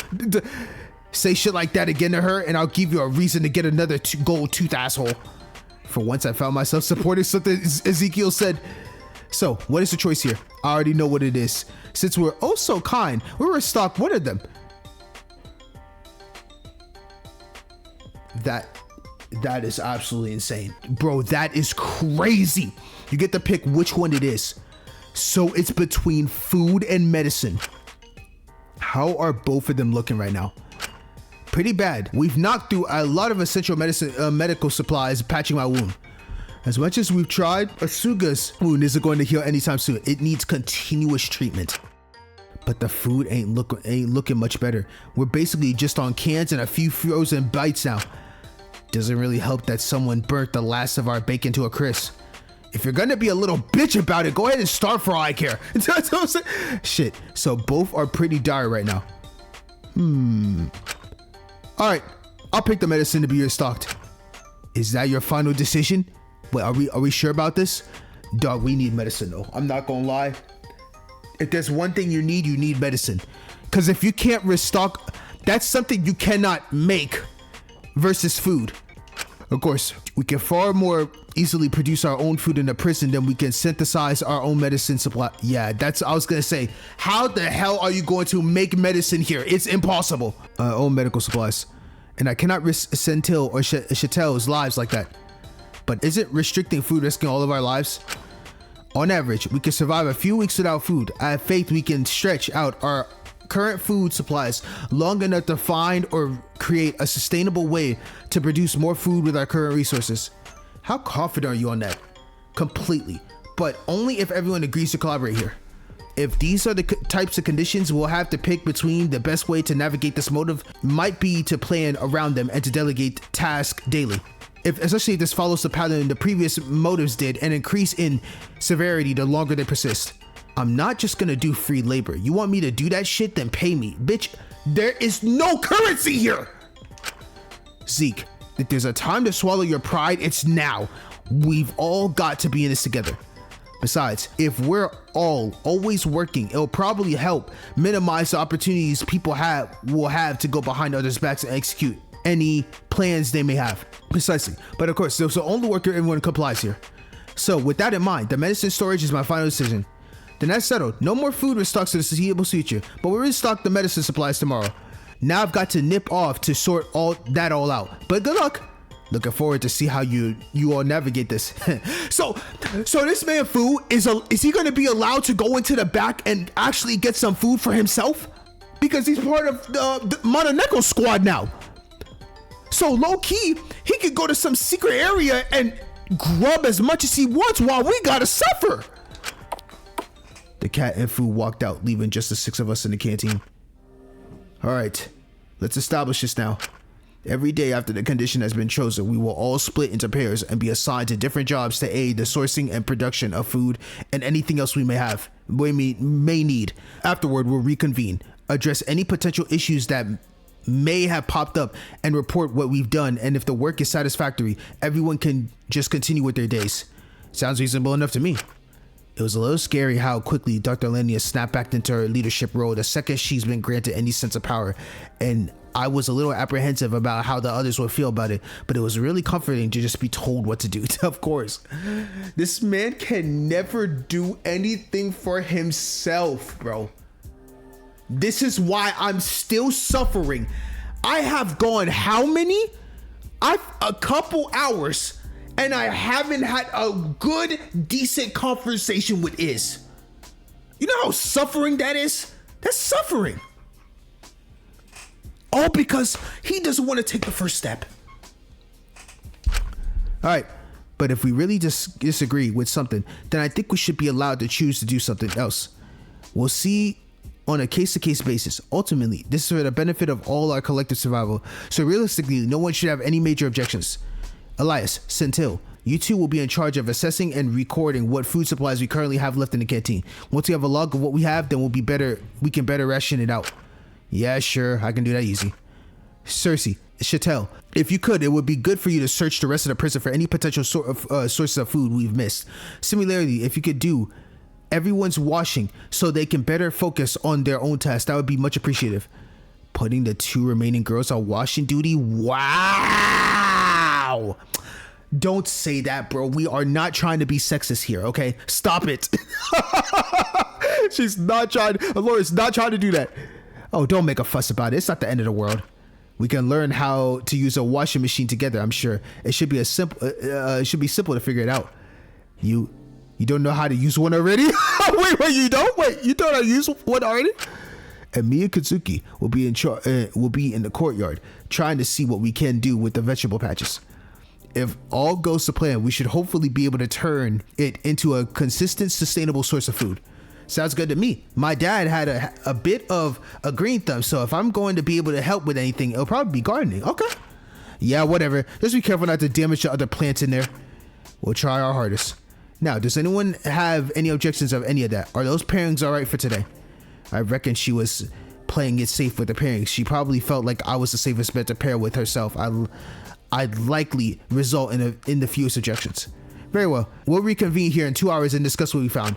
Say shit like that again to her and I'll give you a reason to get another gold tooth, asshole. For once I found myself supporting something Ezekiel said. So, what is the choice here? I already know what it is. Since we're oh so kind, we restock one of them. That is absolutely insane. Bro, that is crazy. You get to pick which one it is. So it's between food and medicine. How are both of them looking right now? Pretty bad. We've knocked through a lot of essential medical supplies patching my wound. As much as we've tried, Asuga's wound isn't going to heal anytime soon. It needs continuous treatment. But the food ain't looking much better. We're basically just on cans and a few frozen bites now. Doesn't really help that someone burnt the last of our bacon to a crisp. If you're gonna be a little bitch about it, go ahead and starve for all I care. Shit. So both are pretty dire right now. All right, I'll pick the medicine to be restocked. Is that your final decision? Wait, are we sure about this? Dog, we need medicine though. I'm not gonna lie. If there's one thing you need medicine. Because if you can't restock, that's something you cannot make versus food. Of course, we can far more easily produce our own food in the prison than we can synthesize our own medicine supply. Yeah, I was gonna say, how the hell are you going to make medicine here? It's impossible. Own medical supplies. And I cannot risk Sentil or Chatel's lives like that. But isn't restricting food risking all of our lives? On average, we can survive a few weeks without food. I have faith we can stretch out our current food supplies long enough to find or create a sustainable way to produce more food with our current resources. How confident are you on that? Completely, but only if everyone agrees to collaborate here. If these are the types of conditions we'll have to pick between, the best way to navigate this motive might be to plan around them and to delegate tasks daily. Especially if this follows the pattern the previous motives did and increase in severity the longer they persist. I'm not just gonna do free labor. You want me to do that shit? Then pay me. Bitch, there is no currency here! Zeke, if there's a time to swallow your pride, it's now. We've all got to be in this together. Besides, if we're all always working, it'll probably help minimize the opportunities people will have to go behind others' backs and execute any plans they may have. Precisely. But of course, there's the only worker everyone complies here. So with that in mind, the medicine storage is my final decision. Then that's settled. No more food restocks for the foreseeable future, but we'll restock the medicine supplies tomorrow. Now I've got to nip off to sort all out. But good luck. Looking forward to see how you all navigate this. So this man Fu is he going to be allowed to go into the back and actually get some food for himself? Because he's part of the Mononeko's squad now. So low key, he could go to some secret area and grub as much as he wants while we gotta suffer. The cat and Fu walked out, leaving just the 6 of us in the canteen. All right, let's establish this now. Every day after the condition has been chosen, we will all split into pairs and be assigned to different jobs to aid the sourcing and production of food and anything else we may need. Afterward, we'll reconvene, address any potential issues that may have popped up, and report what we've done. And if the work is satisfactory, everyone can just continue with their days. Sounds reasonable enough to me. It was a little scary how quickly Dr. Lenia snapped back into her leadership role the second she's been granted any sense of power, and I was a little apprehensive about how the others would feel about it, but it was really comforting to just be told what to do. Of course, this man can never do anything for himself, bro. This is why I'm still suffering. I have gone how many? A couple hours, and I haven't had a good, decent conversation with Iz. You know how suffering that is? That's suffering. All because he doesn't want to take the first step. All right, but if we really disagree with something, then I think we should be allowed to choose to do something else. We'll see on a case-to-case basis. Ultimately, this is for the benefit of all our collective survival, so realistically, no one should have any major objections. Elias, Centil, you two will be in charge of assessing and recording what food supplies we currently have left in the canteen. Once we have a log of what we have, then we can better ration it out. Yeah, sure, I can do that easy. Cersei, Chattel, if you could, it would be good for you to search the rest of the prison for any potential sources of food we've missed. Similarly, if you could do everyone's washing so they can better focus on their own tasks, that would be much appreciative. Putting the 2 remaining girls on washing duty? Wow! Don't say that, bro. We are not trying to be sexist here, okay? Stop it. Laura's not trying to do that. Oh, don't make a fuss about it. It's not the end of the world. We can learn how to use a washing machine together, I'm sure. It should be simple to figure it out. You don't know how to use one already? Wait, you don't? Wait, you thought I used one already? And me and Katsuki will be in the courtyard trying to see what we can do with the vegetable patches. If all goes to plan, we should hopefully be able to turn it into a consistent, sustainable source of food. Sounds good to me. My dad had a bit of a green thumb, so if I'm going to be able to help with anything, it'll probably be gardening. Okay. Yeah, whatever. Just be careful not to damage the other plants in there. We'll try our hardest. Now, does anyone have any objections of any of that? Are those pairings all right for today? I reckon she was playing it safe with the pairings. She probably felt like I was the safest bet to pair with herself. I'd likely result in the fewest objections. Very well. We'll reconvene here in 2 hours and discuss what we found.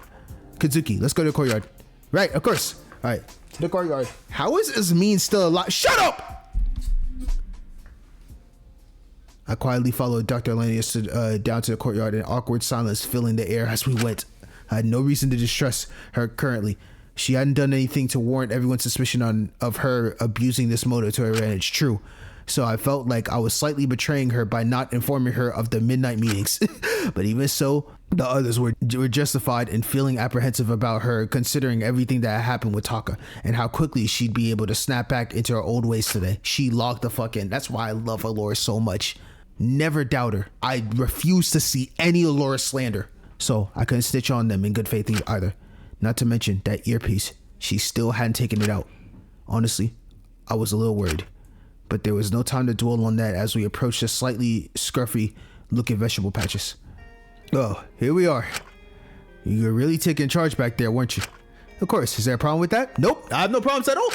Kazuki, let's go to the courtyard. Right, of course. All right, the courtyard. How is Ismin still alive? Shut up! I quietly followed Dr. Lanius down to the courtyard in awkward silence, filling the air as we went. I had no reason to distrust her currently. She hadn't done anything to warrant everyone's suspicion of her abusing this motive to her advantage. True. So I felt like I was slightly betraying her by not informing her of the midnight meetings. But even so, the others were justified in feeling apprehensive about her, considering everything that happened with Taka and how quickly she'd be able to snap back into her old ways today. She logged the fuck in. That's why I love Allura so much. Never doubt her. I refuse to see any Allura slander. So I couldn't stitch on them in good faith either. Not to mention that earpiece. She still hadn't taken it out. Honestly, I was a little worried. But there was no time to dwell on that as we approached the slightly scruffy looking vegetable patches. Oh, here we are. You were really taking charge back there, weren't you? Of course. Is there a problem with that? Nope. I have no problems at all.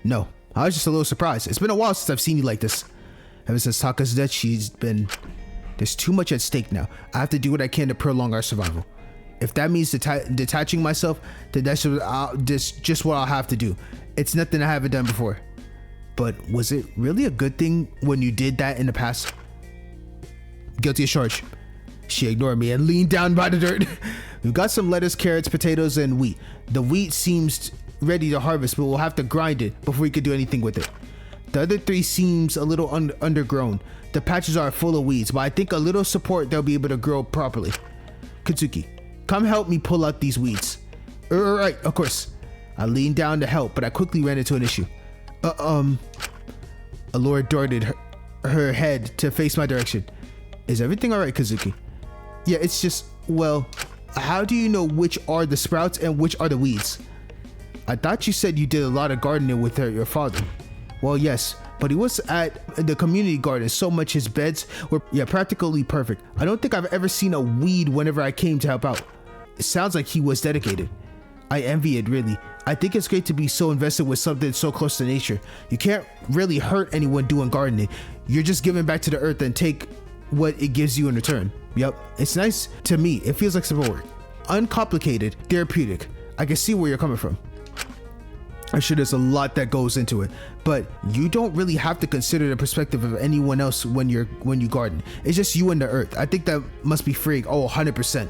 No. I was just a little surprised. It's been a while since I've seen you like this. Ever since Taka's death, there's too much at stake now. I have to do what I can to prolong our survival. If that means detaching myself, then that's just what I'll have to do. It's nothing I haven't done before. But was it really a good thing when you did that in the past? Guilty as charged. She ignored me and leaned down by the dirt. We've got some lettuce, carrots, potatoes, and wheat. The wheat seems ready to harvest, but we'll have to grind it before we can do anything with it. The other 3 seems a little undergrown. The patches are full of weeds, but I think a little support they'll be able to grow properly. Katsuki, come help me pull out these weeds. Right, of course. I leaned down to help, but I quickly ran into an issue. Allura darted her head to face my direction. Is everything alright, Kazuki? Yeah, it's just, well, how do you know which are the sprouts and which are the weeds? I thought you said you did a lot of gardening with your father. Well, yes, but he was at the community garden so much his beds were practically perfect. I don't think I've ever seen a weed whenever I came to help out. It sounds like he was dedicated. I envy it, really. I think it's great to be so invested with something so close to nature. You can't really hurt anyone doing gardening. You're just giving back to the earth and take what it gives you in return. Yep, it's nice to me. It feels like support. Uncomplicated, therapeutic. I can see where you're coming from. I'm sure there's a lot that goes into it, but you don't really have to consider the perspective of anyone else when you garden. It's just you and the earth. I think that must be freeing. Oh, 100%.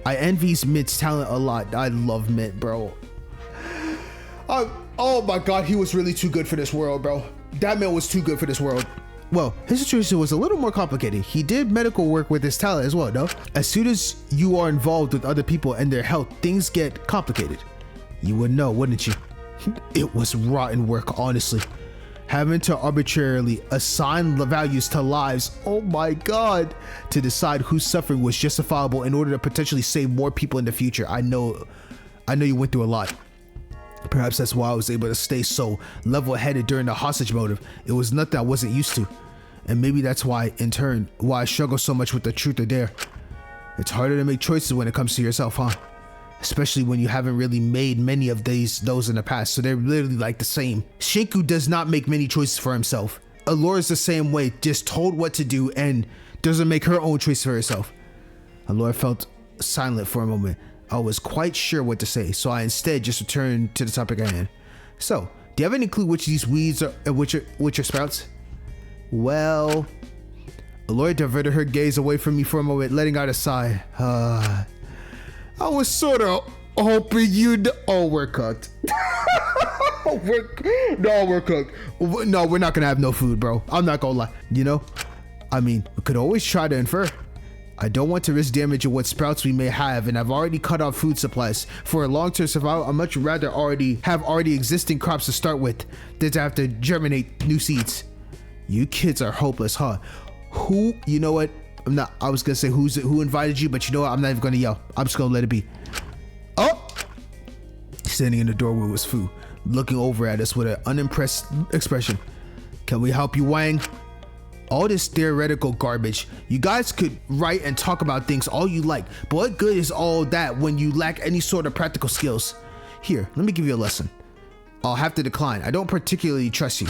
I envy Mint's talent a lot. I love Mint, bro. Oh my god, he was really too good for this world, bro. That man was too good for this world. Well, his situation was a little more complicated. He did medical work with his talent as well, no? As soon as you are involved with other people and their health, things get complicated. You would know, wouldn't you? It was rotten work, honestly. Having to arbitrarily assign the values to lives, oh my god, to decide whose suffering was justifiable in order to potentially save more people in the future. I know you went through a lot. Perhaps that's why I was able to stay so level-headed during the hostage motive. It was nothing I wasn't used to. And maybe that's why, in turn, why I struggle so much with the truth or dare. It's harder to make choices when it comes to yourself, huh? Especially when you haven't really made many of those in the past, so they're literally like the same. Shinku does not make many choices for himself. Allura's the same way, just told what to do and doesn't make her own choice for herself. Allura felt silent for a moment. I was quite sure what to say, so I instead just returned to the topic at hand. So, do you have any clue which of these weeds are and which are sprouts? Well, Allura diverted her gaze away from me for a moment, letting out a sigh. I was sort of hoping you'd... Oh, we're cooked. We're cooked. No, we're not gonna have no food, bro. I'm not gonna lie. You know? I mean, we could always try to infer. I don't want to risk damaging what sprouts we may have, and I've already cut off food supplies. For a long-term survival, I'd much rather have already existing crops to start with than to have to germinate new seeds. You kids are hopeless, huh? Who, you know what? I was gonna say who invited you, but you know what? I'm not even gonna yell. I'm just gonna let it be. Oh! Standing in the doorway was Fu, looking over at us with an unimpressed expression. Can we help you, Wang? All this theoretical garbage. You guys could write and talk about things all you like, but what good is all that when you lack any sort of practical skills? Here, let me give you a lesson. I'll have to decline. I don't particularly trust you.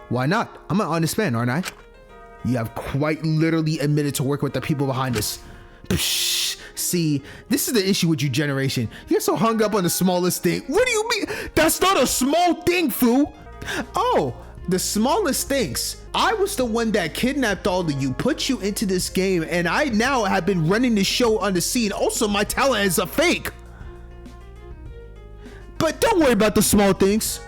Why not? I'm an honest man, aren't I? You have quite literally admitted to work with the people behind us. Psh, see, this is the issue with your generation. You're so hung up on the smallest thing. What do you mean? That's not a small thing, fool. Oh, the smallest things. I was the one that kidnapped all of you, put you into this game, and I now have been running the show on the scene. Also, my talent is a fake. But don't worry about the small things.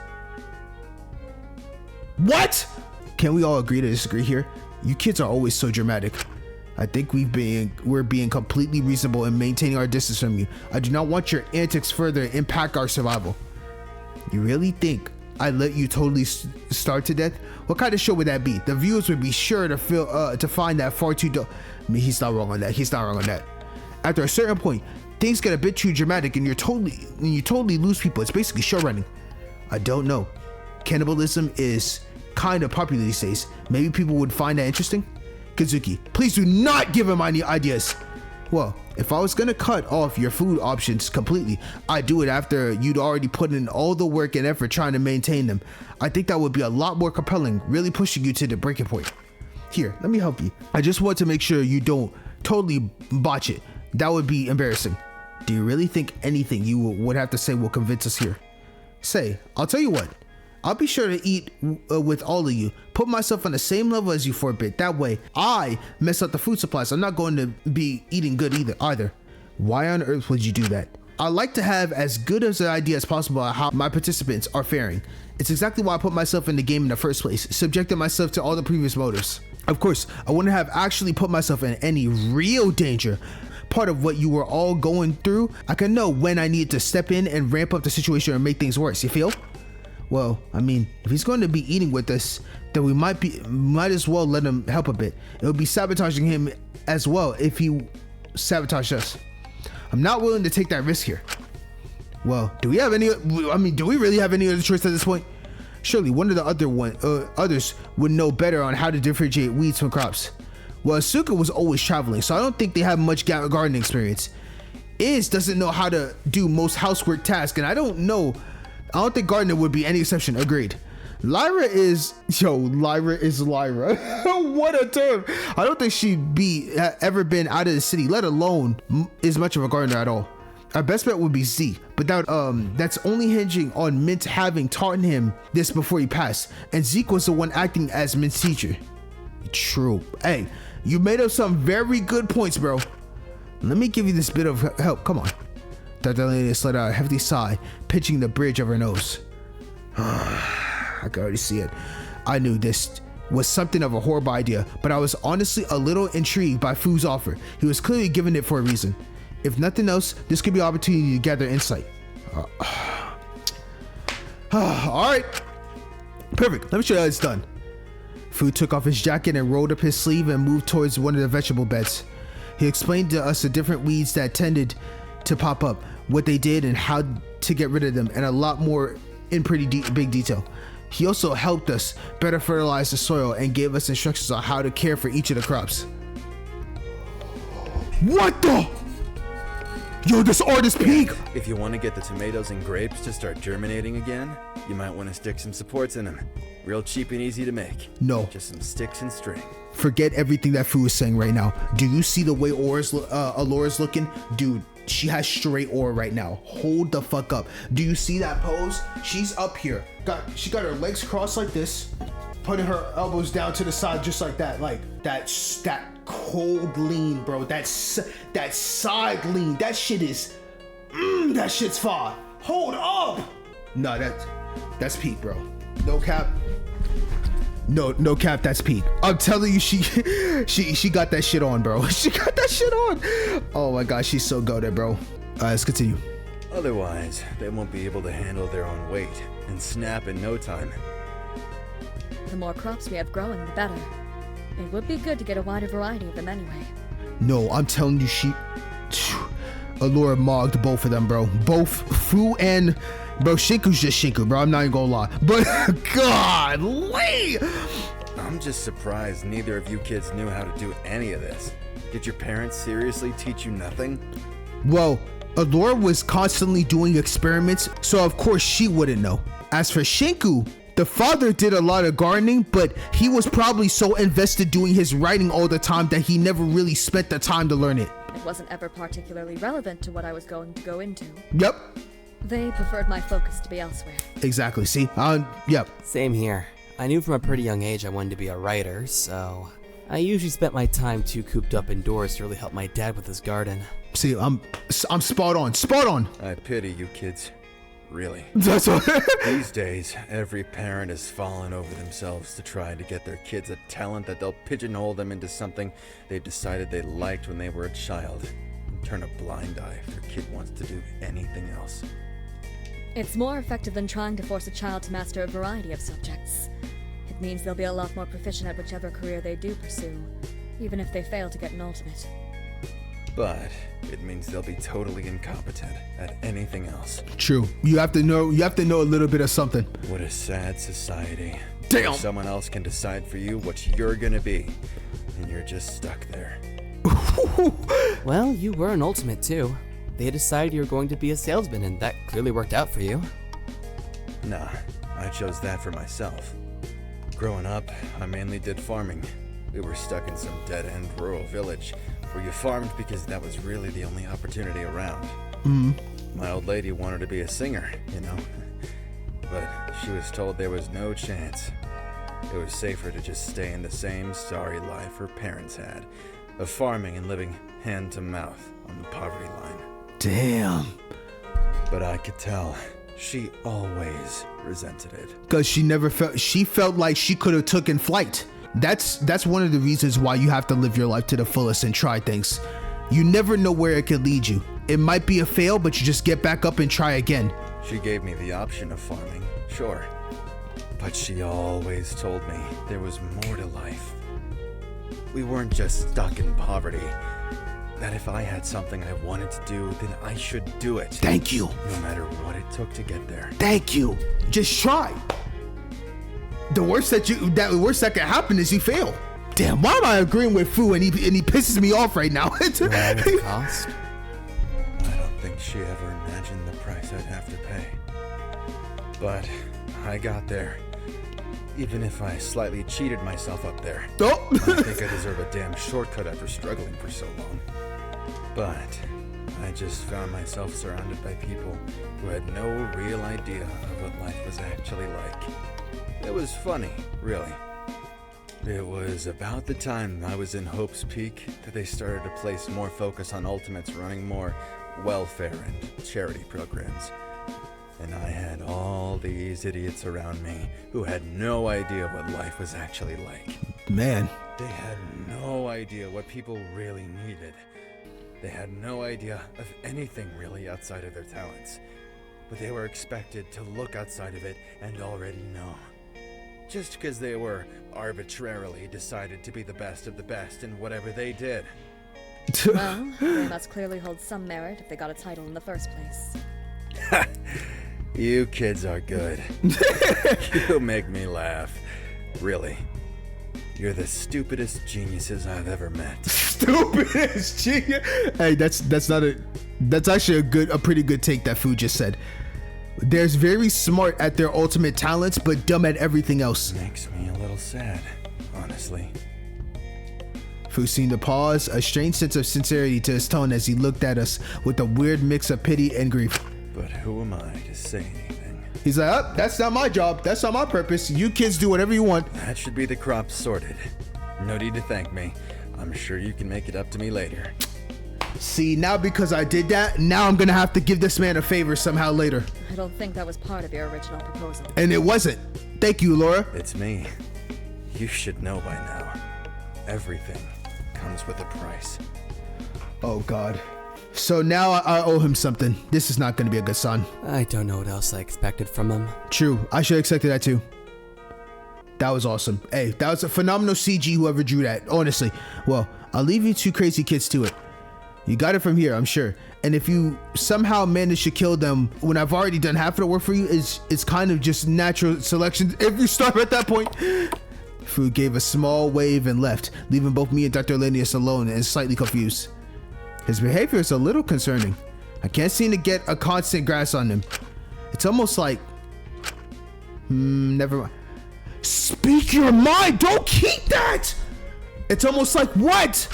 What? Can we all agree to disagree here? You kids are always so dramatic. I think we're being completely reasonable in maintaining our distance from you. I do not want your antics further impact our survival. You really think I let you totally starve to death? What kind of show would that be? The viewers would be sure to find that far too I mean, he's not wrong on that. After a certain point, things get a bit too dramatic and you totally lose people. It's basically show running. I don't know. Cannibalism is kind of popular these days. Maybe people would find that interesting. Kazuki, please do not give him any ideas. Well, if I was gonna cut off your food options completely, I'd do it after you'd already put in all the work and effort trying to maintain them. I think that would be a lot more compelling, really pushing you to the breaking point. Here, let me help you. I just want to make sure you don't totally botch it. That would be embarrassing. Do you really think anything you would have to say will convince us here? Say, I'll tell you what. I'll be sure to eat with all of you. Put myself on the same level as you for a bit. That way, I mess up the food supplies. I'm not going to be eating good either. Why on earth would you do that? I like to have as good as an idea as possible on how my participants are faring. It's exactly why I put myself in the game in the first place, subjecting myself to all the previous motives. Of course, I wouldn't have actually put myself in any real danger. Part of what you were all going through, I can know when I need to step in and ramp up the situation or make things worse, you feel? Well, I mean, if he's going to be eating with us, then we might as well let him help a bit. It would be sabotaging him as well if he sabotaged us. I'm not willing to take that risk here. Well, do we really have any other choice at this point? Surely one of the others would know better on how to differentiate weeds from crops. Well, Asuka was always traveling, so I don't think they have much gardening experience. Iz doesn't know how to do most housework tasks, and I don't think gardening would be any exception. Agreed. Lyra is Lyra. What a term. I don't think she'd ever been out of the city, let alone is much of a gardener at all. Our best bet would be Z, but that's only hinging on Mint having taught him this before he passed, and Zeke was the one acting as Mint's teacher. True. Hey, you made up some very good points, bro. Let me give you this bit of help. Come on. Dr. Lanius let out a hefty sigh, pinching the bridge of her nose. I could already see it. I knew this was something of a horrible idea, but I was honestly a little intrigued by Fu's offer. He was clearly giving it for a reason. If nothing else, this could be an opportunity to gather insight. Alright. Perfect. Let me show you how it's done. Fu took off his jacket and rolled up his sleeve and moved towards one of the vegetable beds. He explained to us the different weeds that tended to pop up, what they did and how to get rid of them, and a lot more in pretty big detail. He also helped us better fertilize the soil and gave us instructions on how to care for each of the crops. What the? Yo, this art is peak! If you want to get the tomatoes and grapes to start germinating again, you might want to stick some supports in them. Real cheap and easy to make. No. Just some sticks and string. Forget everything that Fu is saying right now. Do you see the way Alora's looking? Dude, she has straight aura right now. Hold the fuck up. Do you see that pose? She's up here. She got her legs crossed like this, putting her elbows down to the side just like that. Like that cold lean, bro. That side lean. That shit is that shit's fire. Hold up. No, that's peak, bro. No cap. No cap, that's peak. I'm telling you, she got that shit on, bro. She got that shit on. Oh my god, she's so goated, bro. Let's continue. Otherwise, they won't be able to handle their own weight and snap in no time. The more crops we have growing, the better. It would be good to get a wider variety of them anyway. No, I'm telling you, Allura mogged both of them, bro. Both Fu and... Bro, Shinku's just Shinku, bro. I'm not even gonna lie. But, God, I'm just surprised neither of you kids knew how to do any of this. Did your parents seriously teach you nothing? Well, Allura was constantly doing experiments, so of course she wouldn't know. As for Shinku, the father did a lot of gardening, but he was probably so invested doing his writing all the time that he never really spent the time to learn it. It wasn't ever particularly relevant to what I was going to go into. Yep. They preferred my focus to be elsewhere. Exactly, see? Yep. Same here. I knew from a pretty young age I wanted to be a writer, so I usually spent my time too cooped up indoors to really help my dad with his garden. See, I'm spot on. I pity you kids. Really. That's what. These days, every parent has fallen over themselves to try to get their kids a talent that they'll pigeonhole them into something they've decided they liked when they were a child, and turn a blind eye if their kid wants to do anything else. It's more effective than trying to force a child to master a variety of subjects. It means they'll be a lot more proficient at whichever career they do pursue, even if they fail to get an ultimate. But it means they'll be totally incompetent at anything else. True. You have to know a little bit of something. What a sad society. Damn. Where someone else can decide for you what you're gonna be, and you're just stuck there. Well, you were an ultimate too. They decided you were going to be a salesman, and that clearly worked out for you. Nah, I chose that for myself. Growing up, I mainly did farming. We were stuck in some dead-end rural village where you farmed because that was really the only opportunity around. My old lady wanted to be a singer, you know, but she was told there was no chance. It was safer to just stay in the same sorry life her parents had, of farming and living hand to mouth on the poverty line. Damn. But I could tell she always resented it. Because she felt like she could have taken flight. That's one of the reasons why you have to live your life to the fullest and try things. You never know where it could lead you. It might be a fail, but you just get back up and try again. She gave me the option of farming, sure. But she always told me there was more to life. We weren't just stuck in poverty. That if I had something I wanted to do, then I should do it. Thank you. No matter what it took to get there. Thank you. Just try. The worst that can happen is you fail. Damn, why am I agreeing with Fu and he pisses me off right now? Cost? I don't think she ever imagined the price I'd have to pay. But I got there. Even if I slightly cheated myself up there. Oh. I think I deserve a damn shortcut after struggling for so long. But I just found myself surrounded by people who had no real idea of what life was actually like. It was funny, really. It was about the time I was in Hope's Peak that they started to place more focus on Ultimates running more welfare and charity programs. And I had all these idiots around me who had no idea what life was actually like. Man. They had no idea what people really needed. They had no idea of anything really outside of their talents. But they were expected to look outside of it and already know. Just because they were arbitrarily decided to be the best of the best in whatever they did. Well, they must clearly hold some merit if they got a title in the first place. You kids are good. You make me laugh. Really. You're the stupidest geniuses I've ever met. Stupidest genius? Hey, that's actually a pretty good take that Fu just said. They're very smart at their ultimate talents, but dumb at everything else. Makes me a little sad, honestly. Fu seemed to pause, a strange sense of sincerity to his tone as he looked at us with a weird mix of pity and grief. But who am I to say anything? He's like, oh, that's not my job. That's not my purpose. You kids do whatever you want. That should be the crop sorted. No need to thank me. I'm sure you can make it up to me later. See, now because I did that, now I'm gonna have to give this man a favor somehow later. I don't think that was part of your original proposal. And it wasn't. Thank you, Laura. It's me. You should know by now. Everything comes with a price. Oh, God. So now I owe him something. This is not gonna be a good sign. I don't know what else I expected from him. True. I should have expected that too. That was awesome. Hey, that was a phenomenal CG, whoever drew that. Honestly. Well, I'll leave you two crazy kids to it. You got it from here, I'm sure. And if you somehow manage to kill them when I've already done half of the work for you, it's kind of just natural selection if you start at that point. Fu gave a small wave and left, leaving both me and Dr. Linnaeus alone and slightly confused. His behavior is a little concerning. I can't seem to get a constant grasp on him. It's almost like... never mind. Speak your mind! Don't keep that! It's almost like what?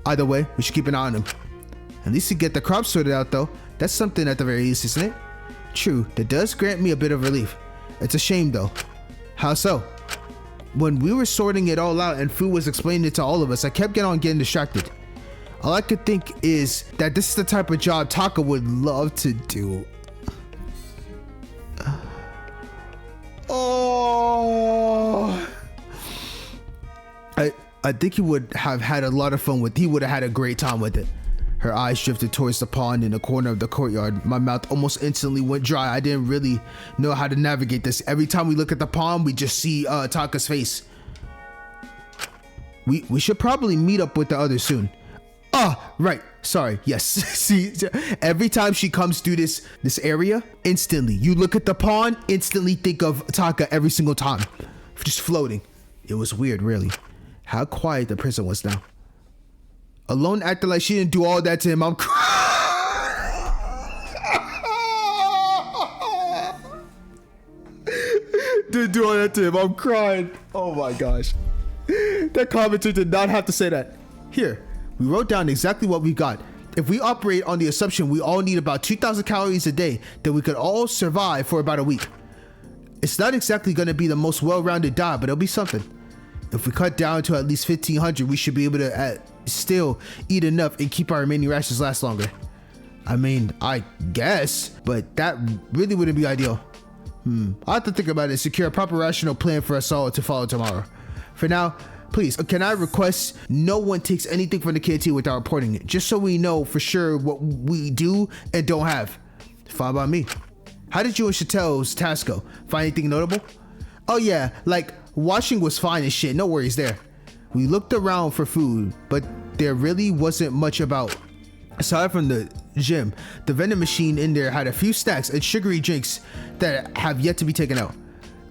Either way, we should keep an eye on him. At least to get the crops sorted out though. That's something at the very least, isn't it? True, that does grant me a bit of relief. It's a shame though. How so? When we were sorting it all out and Fu was explaining it to all of us, I kept getting distracted. All I could think is that this is the type of job Taka would love to do. Oh, I think he would have had a lot of fun with. He would have had a great time with it. Her eyes drifted towards the pond in the corner of the courtyard. My mouth almost instantly went dry. I didn't really know how to navigate this. Every time we look at the pond, we just see Taka's face. We should probably meet up with the others soon. Right. Sorry. Yes. See, every time she comes through this area, instantly you look at the pond, instantly think of Taka every single time, just floating. It was weird, really, how quiet the prison was now. Alone acting like she didn't do all that to him. I'm didn't do all that to him. I'm crying. Oh my gosh. That commenter did not have to say that. Here. We wrote down exactly what we got. If we operate on the assumption we all need about 2,000 calories a day, then we could all survive for about a week. It's not exactly going to be the most well-rounded diet, but it'll be something. If we cut down to at least 1,500, we should be able to still eat enough and keep our remaining rations last longer. I mean, I guess, but that really wouldn't be ideal. I'll have to think about it and secure a proper rational plan for us all to follow tomorrow. For now, please, can I request no one takes anything from the canteen without reporting it, just so we know for sure what we do and don't have. Fine by me. How did you and Chatel's task go? Find anything notable? Oh yeah, like washing was fine and shit, no worries there. We looked around for food, but there really wasn't much about. Aside from the gym, the vending machine in there had a few snacks and sugary drinks that have yet to be taken out.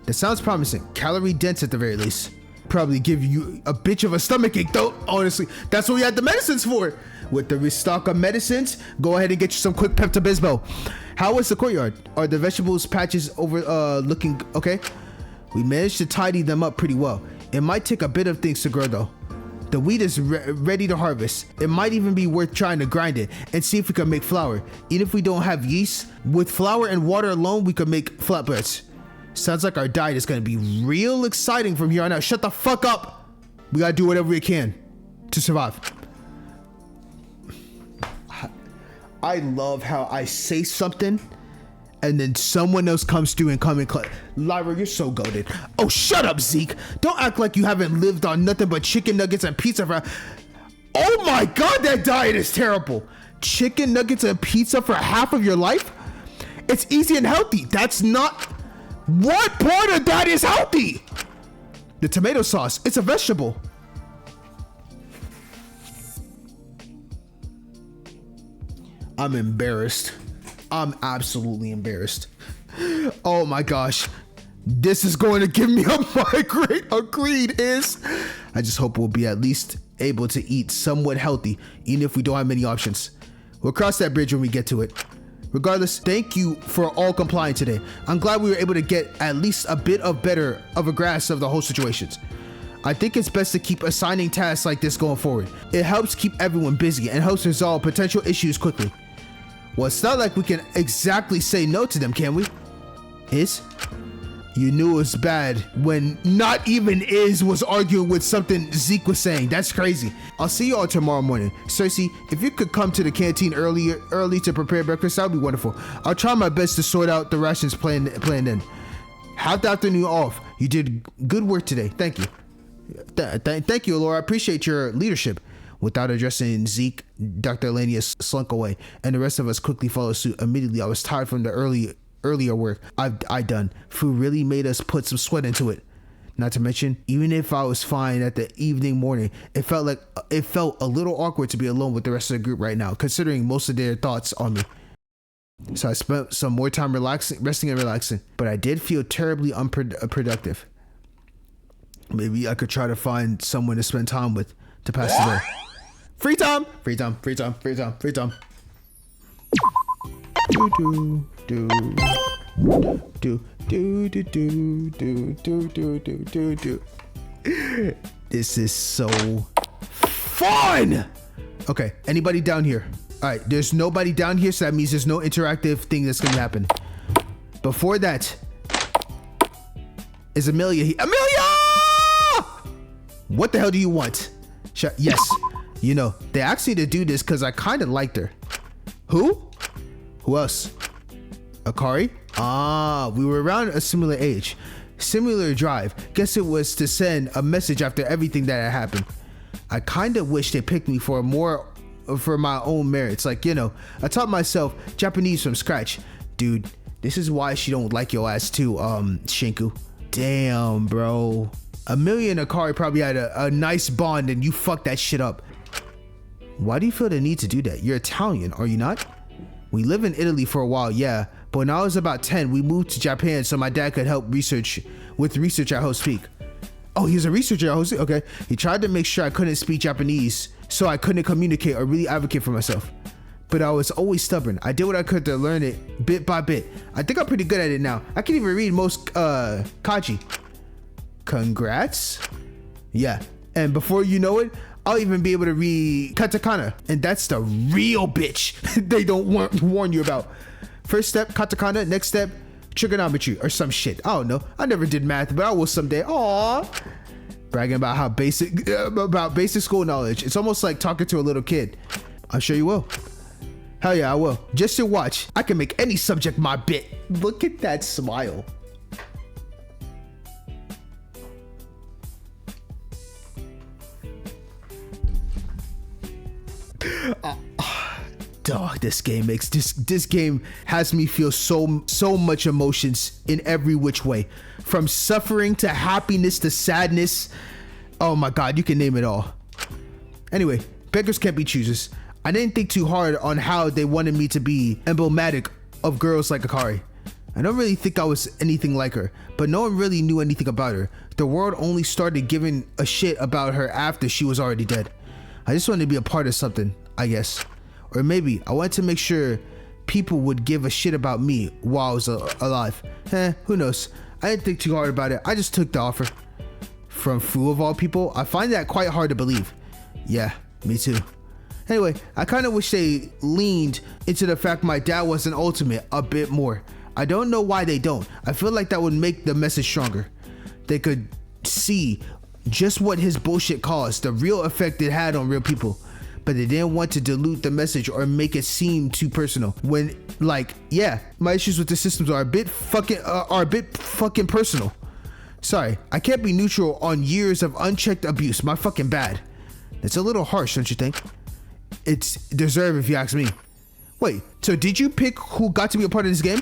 That sounds promising, calorie dense at the very least. Probably give you a bitch of a stomachache though, honestly. That's what we had the medicines for. With the restock of medicines, go ahead and get you some quick Pepto-Bismol. How was the courtyard? Are the vegetables patches over looking okay? We managed to tidy them up pretty well. It might take a bit of things to grow though. The wheat is ready to harvest. It might even be worth trying to grind it and see if we can make flour. Even if we don't have yeast, with flour and water alone, we could make flatbreads. Sounds like our diet is gonna be real exciting from here on out. Shut the fuck up. We gotta do whatever we can to survive. I love how I say something and then someone else comes through and come and Lyra, you're so goated. Oh, shut up, Zeke. Don't act like you haven't lived on nothing but chicken nuggets and pizza for... Oh my God, that diet is terrible. Chicken nuggets and pizza for half of your life? It's easy and healthy. That's not... What part of that is healthy? The tomato sauce, it's a vegetable. I'm embarrassed. I'm absolutely embarrassed. Oh my gosh. This is going to give me a migraine. Agreed is. I just hope we'll be at least able to eat somewhat healthy, even if we don't have many options. We'll cross that bridge when we get to it. Regardless, thank you for all complying today. I'm glad we were able to get at least a bit of better of a grasp of the whole situations. I think it's best to keep assigning tasks like this going forward. It helps keep everyone busy and helps resolve potential issues quickly. Well, it's not like we can exactly say no to them, can we? Is? You knew it was bad when not even Is was arguing with something Zeke was saying. That's crazy. I'll see you all tomorrow morning. Cersei, if you could come to the canteen early to prepare breakfast, that would be wonderful. I'll try my best to sort out the rations plan then. Have the afternoon off. You did good work today. Thank you. Thank you, Laura. I appreciate your leadership. Without addressing Zeke, Dr. Elenia slunk away, and the rest of us quickly followed suit. Immediately, I was tired from the earlier work I done. Food really made us put some sweat into it. Not to mention, even if I was fine at the morning, it felt a little awkward to be alone with the rest of the group right now, considering most of their thoughts on me. So I spent some more time resting and relaxing, but I did feel terribly unproductive. Maybe I could try to find someone to spend time with to pass the day. Free time. This is so fun. Okay, anybody down here? All right, there's nobody down here, so that means there's no interactive thing that's gonna happen. Before that is Amelia here. Amelia! What the hell do you want? Yes, you know, they asked me to do this because I kind of liked her. Who else? Akari? We were around a similar age. Similar drive. Guess it was to send a message after everything that had happened. I kind of wish they picked me for my own merits. Like, you know, I taught myself Japanese from scratch. Dude, this is why she don't like your ass too, Shinku. Damn, bro. Amelia and Akari probably had a nice bond and you fucked that shit up. Why do you feel the need to do that? You're Italian, are you not? We lived in Italy for a while, yeah. But when I was about 10, we moved to Japan so my dad could help research at Host Peak. Oh, he's a researcher at Host Peak? Okay. He tried to make sure I couldn't speak Japanese so I couldn't communicate or really advocate for myself. But I was always stubborn. I did what I could to learn it bit by bit. I think I'm pretty good at it now. I can even read most kanji. Congrats. Yeah. And before you know it, I'll even be able to read katakana. And that's the real bitch they don't warn you about. First step, katakana. Next step, trigonometry or some shit. I don't know. I never did math, but I will someday. Aww. Bragging about how basic school knowledge. It's almost like talking to a little kid. I'm sure you will. Hell yeah, I will. Just to watch. I can make any subject my bit. Look at that smile. Dog, this game makes this game has me feel so much emotions in every which way, from suffering to happiness to sadness. Oh my god, you can name it all. Anyway, beggars can't be choosers. I didn't think too hard on how they wanted me to be emblematic of girls like Akari. I don't really think I was anything like her, but no one really knew anything about her. The world only started giving a shit about her after she was already dead. I just wanted to be a part of something, I guess. Or maybe I wanted to make sure people would give a shit about me while I was alive. Who knows? I didn't think too hard about it. I just took the offer. From Fu of all people, I find that quite hard to believe. Yeah, me too. Anyway, I kind of wish they leaned into the fact my dad was an ultimate a bit more. I don't know why they don't. I feel like that would make the message stronger. They could see just what his bullshit caused, the real effect it had on real people. But they didn't want to dilute the message or make it seem too personal. When, like, yeah, my issues with the systems are a bit fucking personal. Sorry, I can't be neutral on years of unchecked abuse. My fucking bad. It's a little harsh, don't you think? It's deserved if you ask me. Wait, so did you pick who got to be a part of this game?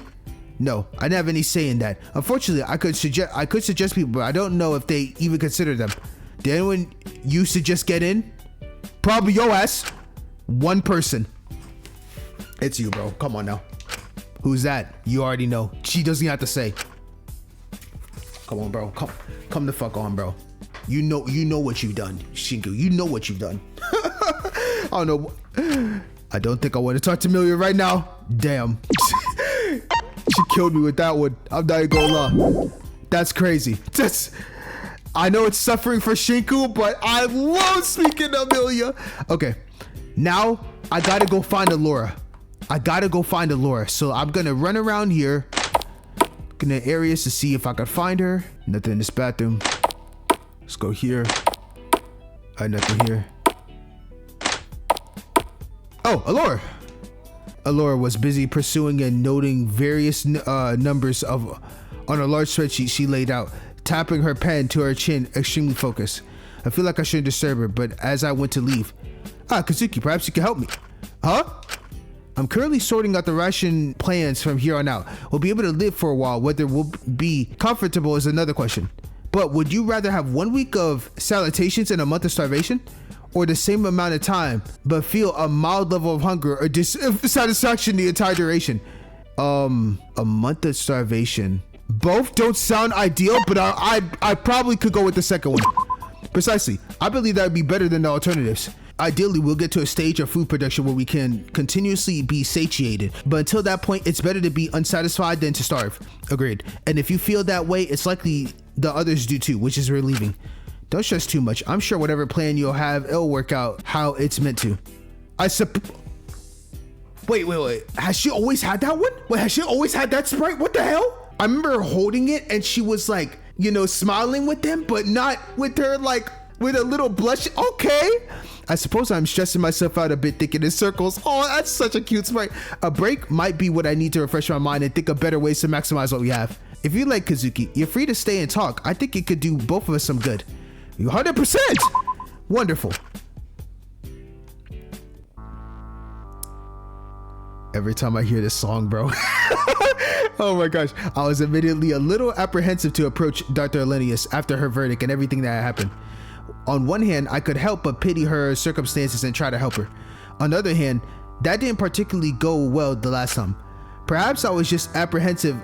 No, I didn't have any say in that. Unfortunately, I could suggest people, but I don't know if they even consider them. Did anyone you suggest get in? Probably your ass. One person. It's you, bro. Come on now. Who's that? You already know. She doesn't have to say. Come on, bro. Come the fuck on, bro. You know what you've done, Shinku. You know what you've done. I don't know. I don't think I want to talk to Milia right now. Damn. She killed me with that one. I'm not even gonna lie. That's crazy. I know it's suffering for Shinku, but I love speaking to Milia. Okay, now I gotta go find Allura. So I'm gonna run around here, looking at areas to see if I can find her. Nothing in this bathroom. Let's go here. Nothing here. Oh, Allura. Allura was busy pursuing and noting various numbers on a large spreadsheet she laid out, tapping her pen to her chin, extremely focused. I feel like I shouldn't disturb her, but as I went to leave, Kazuki, perhaps you can help me. Huh? I'm currently sorting out the ration plans from here on out. We'll be able to live for a while. Whether we'll be comfortable is another question. But would you rather have 1 week of salutations and a month of starvation? Or the same amount of time, but feel a mild level of hunger or dissatisfaction the entire duration? A month of starvation. Both don't sound ideal, but I probably could go with the second one. Precisely. I believe that would be better than the alternatives. Ideally, we'll get to a stage of food production where we can continuously be satiated. But until that point, it's better to be unsatisfied than to starve. Agreed. And if you feel that way, it's likely the others do too, which is relieving. Don't stress too much. I'm sure whatever plan you'll have, it'll work out how it's meant to. Wait. Has she always had that one? Wait, has she always had that Sprite? What the hell? I remember holding it and she was like, smiling with them, but not with her, like, with a little blush. Okay. I suppose I'm stressing myself out a bit thinking in circles. Oh, that's such a cute Sprite. A break might be what I need to refresh my mind and think of better ways to maximize what we have. If you like Kazuki, you're free to stay and talk. I think it could do both of us some good. 100%! Wonderful. Every time I hear this song, bro. Oh my gosh. I was immediately a little apprehensive to approach Dr. Elenius after her verdict and everything that had happened. On one hand, I could help but pity her circumstances and try to help her. On the other hand, that didn't particularly go well the last time. Perhaps I was just apprehensive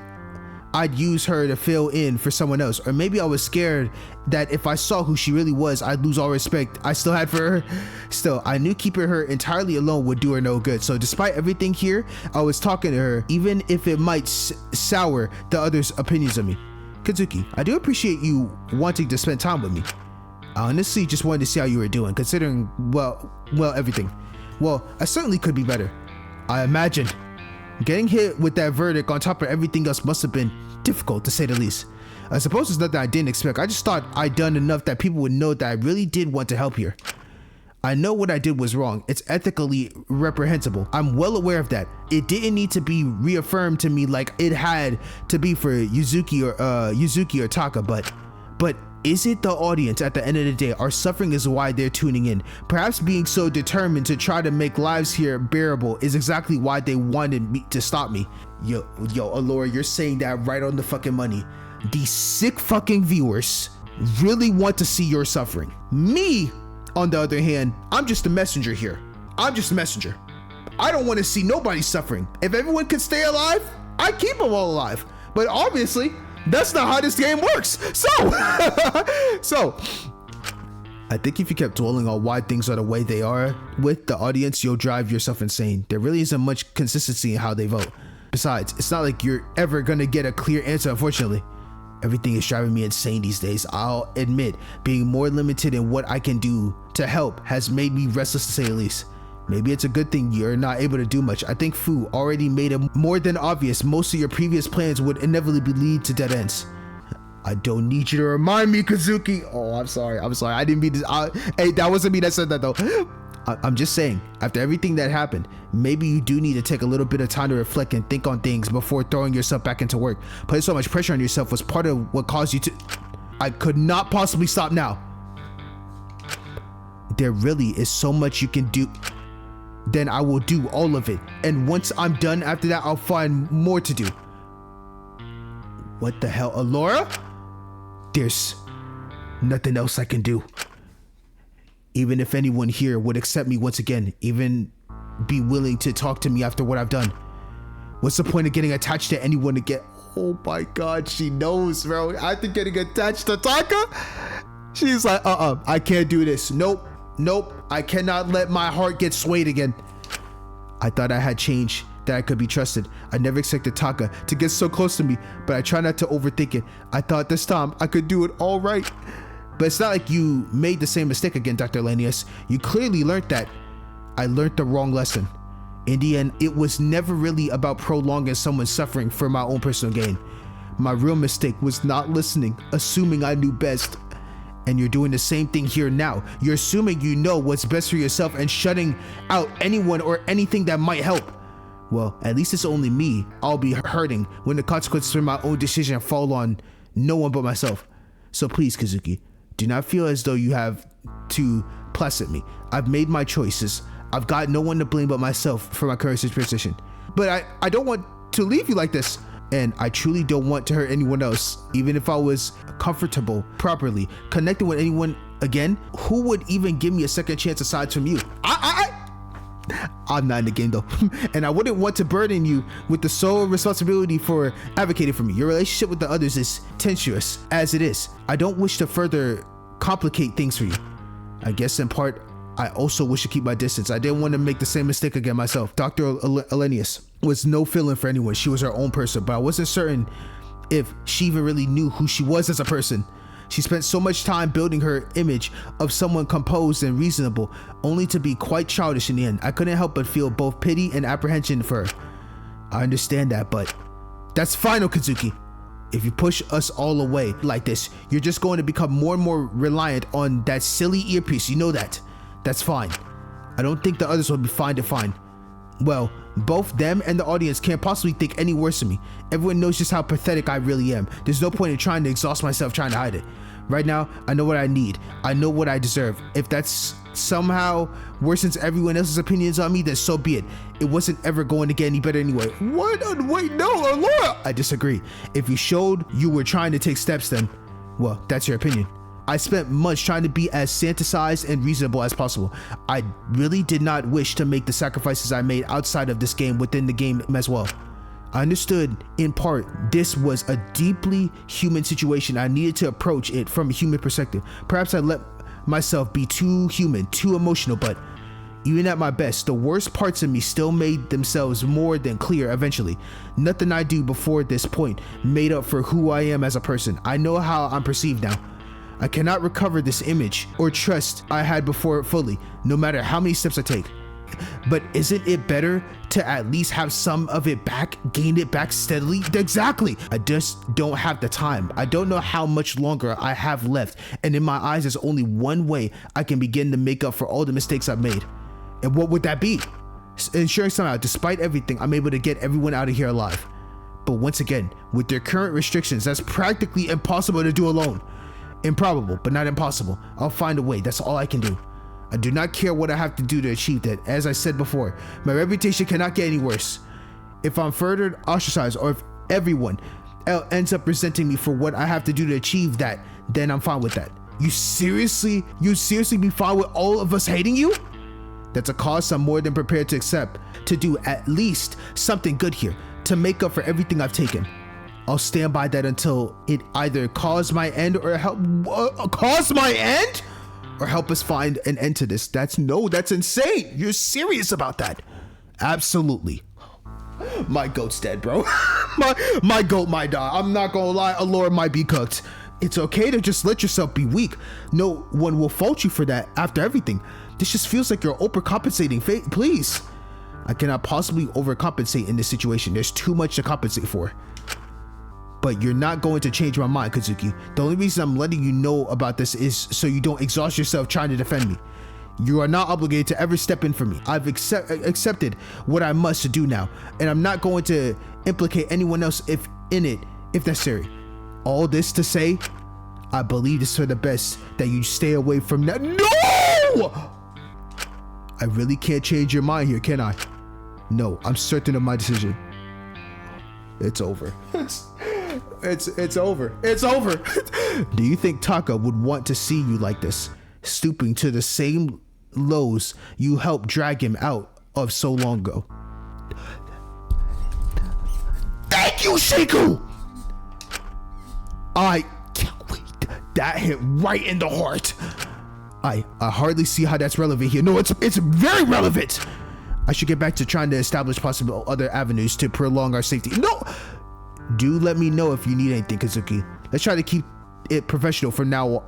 I'd use her to fill in for someone else, or maybe I was scared that if I saw who she really was, I'd lose all respect I still had for her. Still, I knew keeping her entirely alone would do her no good, so despite everything here, I was talking to her, even if it might sour the others' opinions of me. Kazuki, I do appreciate you wanting to spend time with me. I honestly just wanted to see how you were doing, considering, well, everything. Well, I certainly could be better. I imagine. Getting hit with that verdict on top of everything else must have been difficult, to say the least. I suppose it's nothing I didn't expect. I just thought I'd done enough that people would know that I really did want to help here. I know what I did was wrong. It's ethically reprehensible. I'm well aware of that. It didn't need to be reaffirmed to me like it had to be for Yuzuki or Taka, but is it the audience at the end of the day? Our suffering is why they're tuning in. Perhaps being so determined to try to make lives here bearable is exactly why they wanted me to stop me. Yo, Alora, you're saying that right on the fucking money. These sick fucking viewers really want to see your suffering. Me, on the other hand, I'm just a messenger here. I'm just a messenger. I don't want to see nobody suffering. If everyone could stay alive, I keep them all alive. But obviously, that's not how this game works. So I think if you kept dwelling on why things are the way they are with the audience, you'll drive yourself insane. There really isn't much consistency in how they vote. Besides, it's not like you're ever gonna get a clear answer, unfortunately. Everything is driving me insane these days. I'll admit, being more limited in what I can do to help has made me restless to say the least. Maybe it's a good thing you're not able to do much. I think Fu already made it more than obvious most of your previous plans would inevitably lead to dead ends. I don't need you to remind me, Kazuki. Oh, I'm sorry. I didn't mean to. Hey, that wasn't me that said that though. I'm just saying, after everything that happened, maybe you do need to take a little bit of time to reflect and think on things before throwing yourself back into work. Putting so much pressure on yourself was part of what caused you to... I could not possibly stop now. There really is so much you can do. Then I will do all of it. And once I'm done after that, I'll find more to do. What the hell, Alora? There's nothing else I can do. Even if anyone here would accept me once again, even be willing to talk to me after what I've done. What's the point of getting attached to anyone to get... Oh my god, she knows, bro. After getting attached to Taka, she's like, I can't do this. Nope, I cannot let my heart get swayed again. I thought I had changed, that I could be trusted. I never expected Taka to get so close to me, but I try not to overthink it. I thought this time I could do it all right. But it's not like you made the same mistake again, Dr. Lanius. You clearly learned that. I learned the wrong lesson. In the end, it was never really about prolonging someone's suffering for my own personal gain. My real mistake was not listening, assuming I knew best. And you're doing the same thing here now. You're assuming you know what's best for yourself and shutting out anyone or anything that might help. Well, at least it's only me I'll be hurting when the consequences for my own decision fall on no one but myself. So please, Kazuki, do not feel as though you have to placate me. I've made my choices. I've got no one to blame but myself for my current position. But I don't want to leave you like this. And I truly don't want to hurt anyone else. Even if I was comfortable, properly connecting with anyone again, who would even give me a second chance aside from you? I'm not in the game though. And I wouldn't want to burden you with the sole responsibility for advocating for me. Your relationship with the others is tenuous as it is. I don't wish to further complicate things for you. I guess in part, I also wish to keep my distance. I didn't want to make the same mistake again myself. Dr. Elenius was no feeling for anyone. She was her own person, but I wasn't certain if she even really knew who she was as a person. She spent so much time building her image of someone composed and reasonable, only to be quite childish in the end. I couldn't help but feel both pity and apprehension for her. I understand that, but that's fine, Okazuki. If you push us all away like this, you're just going to become more and more reliant on that silly earpiece. You know that. That's fine. I don't think the others will be fine to find. Well, both them and the audience can't possibly think any worse of me. Everyone knows just how pathetic I really am. There's no point in trying to exhaust myself trying to hide it. Right now, I know what I need. I know what I deserve. If that's somehow worsens everyone else's opinions on me, then so be it. It wasn't ever going to get any better anyway. What? Wait, no, Laura! I disagree. If you showed you were trying to take steps, then, well, that's your opinion. I spent months trying to be as sanitized and reasonable as possible. I really did not wish to make the sacrifices I made outside of this game within the game as well. I understood, in part, this was a deeply human situation. I needed to approach it from a human perspective. Perhaps I let myself be too human, too emotional, but even at my best, the worst parts of me still made themselves more than clear eventually. Nothing I do before this point made up for who I am as a person. I know how I'm perceived now. I cannot recover this image or trust I had before fully, no matter how many steps I take. but isn't it better to at least have some of it back, gain it back steadily? Exactly. I just don't have the time. I don't know how much longer I have left, and in my eyes, there's only one way I can begin to make up for all the mistakes I've made. And what would that be? Ensuring somehow, despite everything, I'm able to get everyone out of here alive. But once again, with their current restrictions, that's practically impossible to do alone. Improbable, but not impossible. I'll find a way. That's all I can do. I do not care what I have to do to achieve that. As I said before, my reputation cannot get any worse. If I'm further ostracized, or if everyone ends up resenting me for what I have to do to achieve that, then I'm fine with that. You seriously be fine with all of us hating you? That's a cost I'm more than prepared to accept, to do at least something good here, to make up for everything I've taken. I'll stand by that until it either cause my end or help cause my end, or help us find an end to this. That's insane. You're serious about that? Absolutely. My goat's dead, bro. my goat might die. I'm not gonna lie, Allura might be cooked. It's okay to just let yourself be weak. No one will fault you for that after everything. This just feels like you're overcompensating. Please. I cannot possibly overcompensate in this situation. There's too much to compensate for. But you're not going to change my mind, Kazuki. The only reason I'm letting you know about this is so you don't exhaust yourself trying to defend me. You are not obligated to ever step in for me. I've accepted what I must do now, and I'm not going to implicate anyone else if necessary. All this to say, I believe it's for the best that you stay away from that. No! I really can't change your mind here, can I? No, I'm certain of my decision. It's over. It's over. It's over. Do you think Taka would want to see you like this, stooping to the same lows you helped drag him out of so long ago? Thank you, Shiku! I can't wait. That hit right in the heart. I hardly see how that's relevant here. No, it's very relevant. I should get back to trying to establish possible other avenues to prolong our safety. No! Do let me know if you need anything, Kazuki. Let's try to keep it professional for now.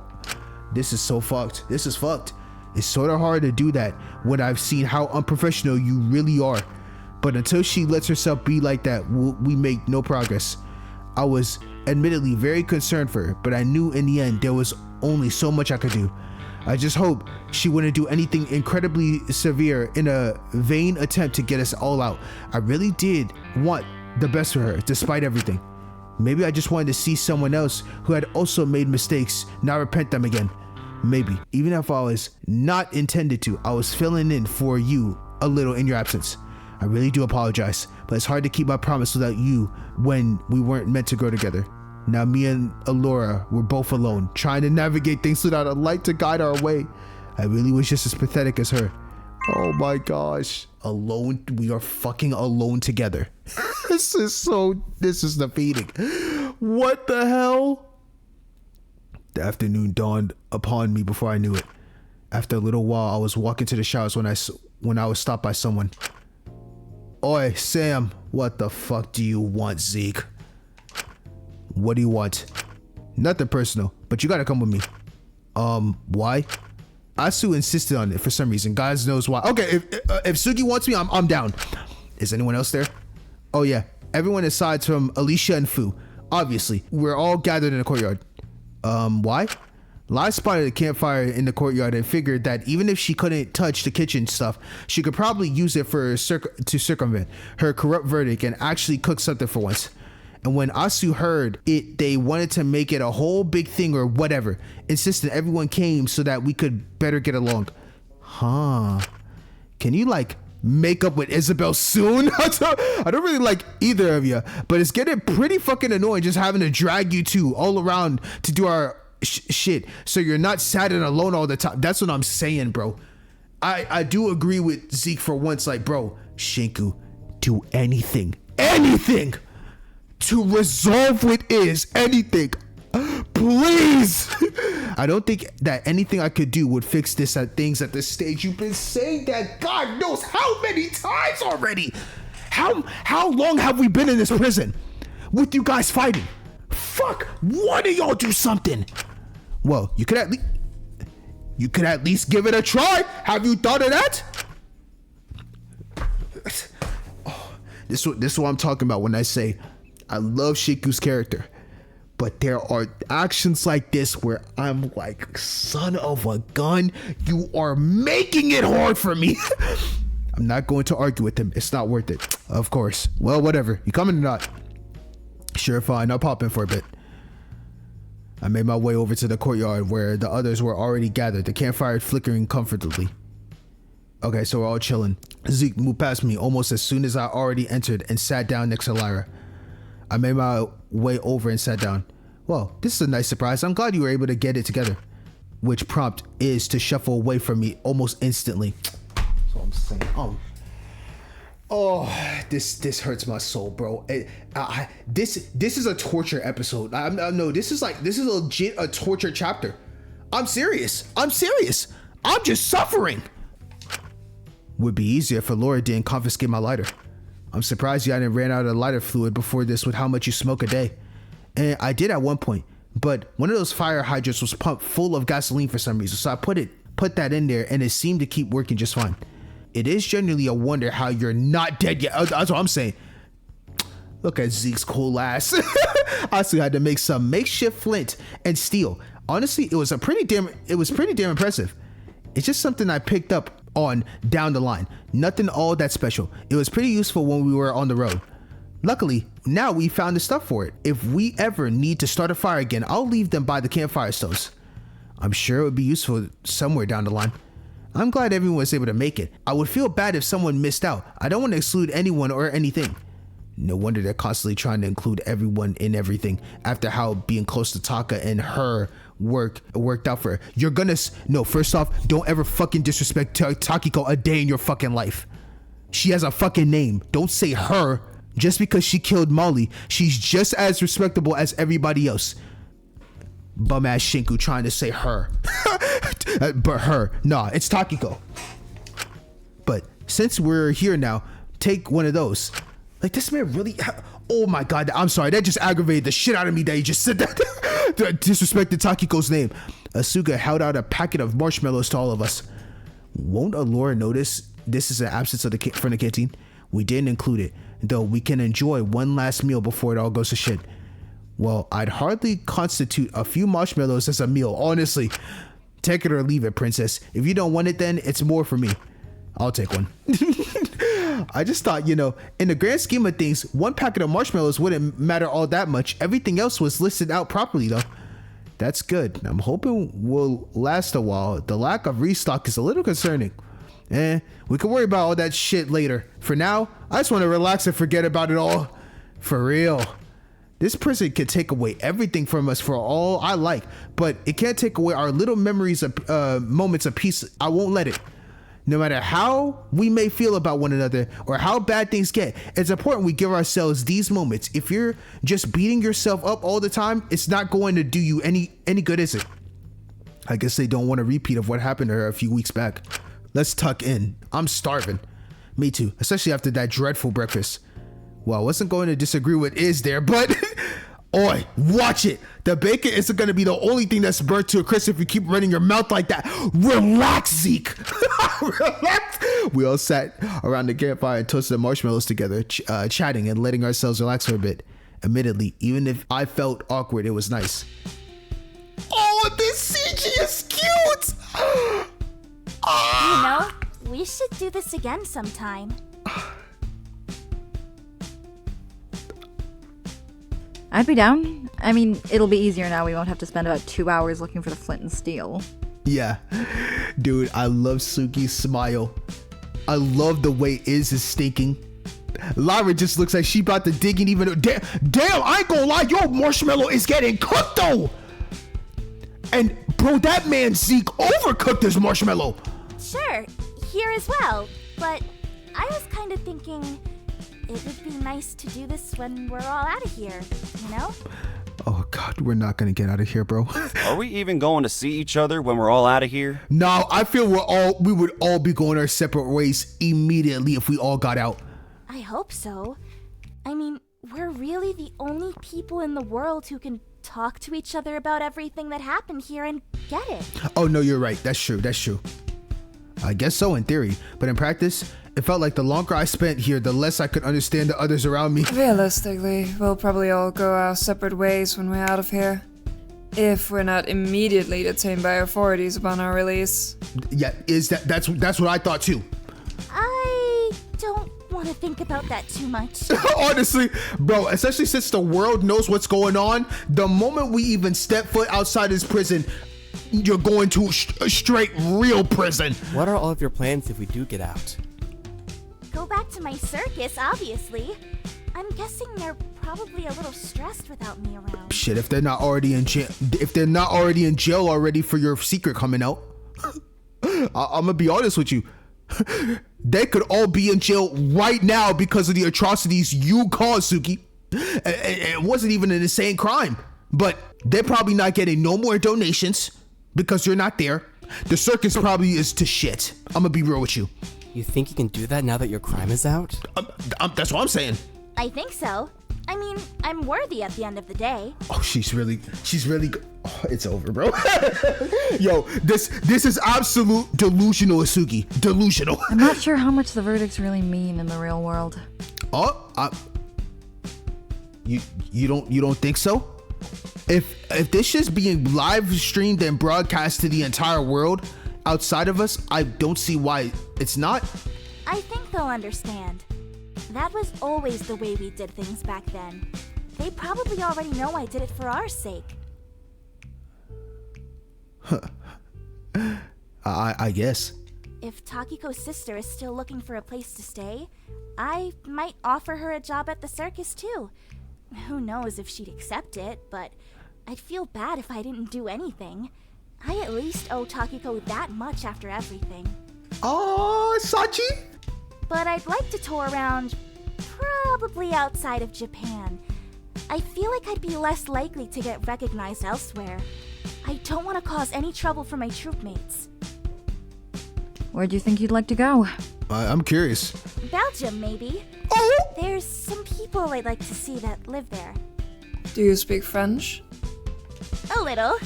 This is so fucked. This is fucked. It's sort of hard to do that when I've seen how unprofessional you really are. But until she lets herself be like that, we make no progress. I was admittedly very concerned for her, but I knew in the end there was only so much I could do. I just hope she wouldn't do anything incredibly severe in a vain attempt to get us all out. I really did want the best for her, despite everything. Maybe I just wanted to see someone else who had also made mistakes, not repent them again. Maybe, even if I was not intended to, I was filling in for you a little in your absence. I really do apologize, but it's hard to keep my promise without you when we weren't meant to grow together. Now me and Allura were both alone, trying to navigate things without a light to guide our way. I really was just as pathetic as her. Oh my gosh. Alone, we are fucking alone together. This is defeating. What the hell? The afternoon dawned upon me before I knew it. After a little while, I was walking to the showers when I was stopped by someone. Oi, Sam, what the fuck do you want, Zeke? What do you want? Nothing personal, but you gotta come with me. Why? Asu insisted on it for some reason. God knows why. Okay, if Sugi wants me, I'm down. Is anyone else there? Oh yeah, everyone aside from Alicia and Fu. Obviously, we're all gathered in the courtyard. Why? Lai spotted a campfire in the courtyard and figured that even if she couldn't touch the kitchen stuff, she could probably use it to circumvent her corrupt verdict and actually cook something for once. And when Asu heard it, they wanted to make it a whole big thing or whatever, insisted everyone came so that we could better get along. Huh. Can you make up with Isabel soon? I don't really like either of you, but it's getting pretty fucking annoying just having to drag you two all around to do our shit so you're not sad and alone all the time. That's what I'm saying, bro. I do agree with Zeke for once, bro, Shinku, do anything to resolve what is, anything, please. I don't think that anything I could do would fix things at this stage. You've been saying that God knows how many times already. How long have we been in this prison with you guys fighting? Fuck, one of y'all do something. Well, you could at least give it a try. Have you thought of that? This is what I'm talking about when I say I love Shiku's character. But there are actions like this where I'm like, son of a gun, you are making it hard for me. I'm not going to argue with him. It's not worth it. Of course. Well, whatever. You coming or not? Sure, fine. I'll pop in for a bit. I made my way over to the courtyard where the others were already gathered, the campfire flickering comfortably. Okay, so we're all chilling. Zeke moved past me almost as soon as I already entered and sat down next to Lyra. I made my way over and sat down. Well, this is a nice surprise. I'm glad you were able to get it together. Which prompt is to shuffle away from me almost instantly. That's what I'm saying. This hurts my soul, bro. This is a torture episode. No, this is legit a torture chapter. I'm serious. I'm just suffering. Would be easier if Laura didn't confiscate my lighter. I'm surprised you hadn't ran out of lighter fluid before this with how much you smoke a day. And I did at one point, but one of those fire hydrants was pumped full of gasoline for some reason, so I put that in there and it seemed to keep working just fine. It is genuinely a wonder how you're not dead yet. That's what I'm saying. Look at Zeke's cool ass. I still had to make some makeshift flint and steel. Honestly, it was pretty damn impressive. It's just something I picked up on down the line. Nothing all that special. It was pretty useful when we were on the road. Luckily, now we found the stuff for it. If we ever need to start a fire again, I'll leave them by the campfire stoves. I'm sure it would be useful somewhere down the line. I'm glad everyone was able to make it. I would feel bad if someone missed out. I don't want to exclude anyone or anything. No wonder they're constantly trying to include everyone in everything after how being close to Taka and her worked out for her. No, first off, don't ever fucking disrespect Takiko a day in your fucking life. She has a fucking name. Don't say her. Just because she killed Molly, she's just as respectable as everybody else. Bum ass Shinku trying to say her. But her. Nah, it's Takiko. But since we're here now, take one of those. Like, this man really... Oh my god, I'm sorry. That just aggravated the shit out of me that he just said that. Disrespected Takiko's name. Asuka held out a packet of marshmallows to all of us. Won't Allura notice this is an absence of from the canteen? We didn't include it, though we can enjoy one last meal before it all goes to shit. Well, I'd hardly constitute a few marshmallows as a meal, honestly. Take it or leave it, princess. If you don't want it, then it's more for me. I'll take one. I just thought, in the grand scheme of things, one packet of marshmallows wouldn't matter all that much. Everything else was listed out properly, though. That's good. I'm hoping will last a while. The lack of restock is a little concerning. We can worry about all that shit later. For now, I just want to relax and forget about it all. For real. This prison can take away everything from us for all I like, but it can't take away our little memories of moments of peace. I won't let it. No matter how we may feel about one another or how bad things get, it's important we give ourselves these moments. If you're just beating yourself up all the time, it's not going to do you any good, is it? I guess they don't want a repeat of what happened to her a few weeks back. Let's tuck in. I'm starving. Me too, especially after that dreadful breakfast. Well, I wasn't going to disagree with is there, but oi, watch it. The bacon isn't going to be the only thing that's burnt to a crisp if you keep running your mouth like that. Relax, Zeke. Relax. We all sat around the campfire and toasted the marshmallows together, chatting and letting ourselves relax for a bit. Admittedly, even if I felt awkward, it was nice. Oh, this CG is cute. We should do this again sometime. I'd be down. I mean, it'll be easier now. We won't have to spend about 2 hours looking for the flint and steel. Yeah. Dude, I love Suki's smile. I love the way Iz is stinking. Lyra just looks like she about to dig in even... Damn, I ain't gonna lie. Your marshmallow is getting cooked, though. And, bro, that man Zeke overcooked his marshmallow. Sure, here as well. But I was kind of thinking... it would be nice to do this when we're all out of here, Oh god, we're not gonna get out of here, bro. Are we even going to see each other when we're all out of here? No, I feel we would all be going our separate ways immediately if we all got out. I hope so. I mean, we're really the only people in the world who can talk to each other about everything that happened here and get it. Oh no, you're right. That's true. I guess so in theory, but in practice, It felt like the longer I spent here, the less I could understand the others around me. Realistically, we'll probably all go our separate ways when we're out of here. If we're not immediately detained by authorities upon our release. Yeah, that's what I thought too. I don't want to think about that too much. Honestly, bro, especially since the world knows what's going on, the moment we even step foot outside this prison, you're going to a straight real prison. What are all of your plans if we do get out? Go back to my circus, obviously. I'm guessing they're probably a little stressed without me around. Shit, if they're not already in jail, already for your secret coming out, I'm gonna be honest with you. They could all be in jail right now because of the atrocities you caused, Suki. It wasn't even an insane crime, but they're probably not getting no more donations because you're not there. The circus probably is to shit. I'm gonna be real with you. You think you can do that now that your crime is out? That's what I'm saying. I think so. I mean, I'm worthy at the end of the day. Oh, she's really good. Oh, it's over, bro. Yo, this is absolute delusional, Asuki. Delusional. I'm not sure how much the verdicts really mean in the real world. Oh, you don't think so? If this shit's being live streamed and broadcast to the entire world outside of us, I don't see why it's not. I think they'll understand. That was always the way we did things back then. They probably already know I did it for our sake. I guess. If Takiko's sister is still looking for a place to stay, I might offer her a job at the circus too. Who knows if she'd accept it, but I'd feel bad if I didn't do anything. I at least owe Takiko that much after everything. Oh, Sachi? But I'd like to tour around, probably outside of Japan. I feel like I'd be less likely to get recognized elsewhere. I don't want to cause any trouble for my troop mates. Where do you think you'd like to go? I'm curious. Belgium, maybe. Oh! There's some people I'd like to see that live there. Do you speak French? A little,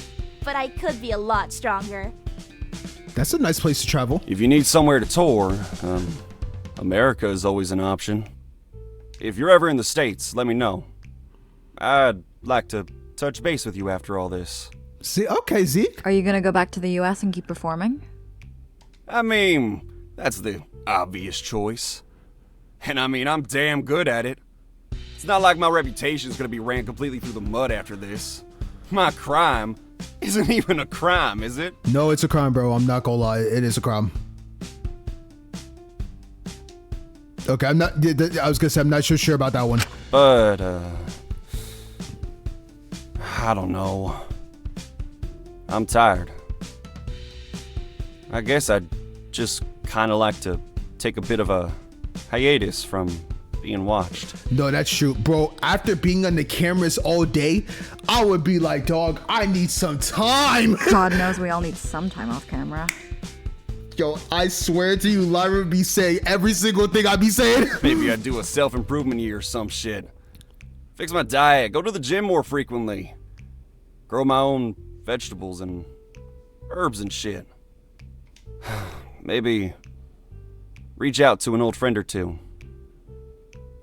but I could be a lot stronger. That's a nice place to travel. If you need somewhere to tour, America is always an option. If you're ever in the States, let me know. I'd like to touch base with you after all this. See, okay, Zeke. Are you gonna go back to the US and keep performing? I mean, that's the obvious choice. And I mean, I'm damn good at it. It's not like my reputation's gonna be ran completely through the mud after this. My crime isn't even a crime, is it? No, it's a crime, bro. I'm not gonna lie. It is a crime. Okay, I was gonna say, I'm not so sure about that one. But, I don't know. I'm tired. I guess I'd just kind of like to take a bit of a hiatus from being watched. No, that's true, bro. After being on the cameras all day, I would be like, dog, I need some time. God knows we all need some time off camera. Yo, I swear to you, Lyra would be saying every single thing I be saying. Maybe I'd do a self-improvement year or some shit. Fix my diet, go to the gym more frequently. Grow my own vegetables and herbs and shit. Maybe reach out to an old friend or two.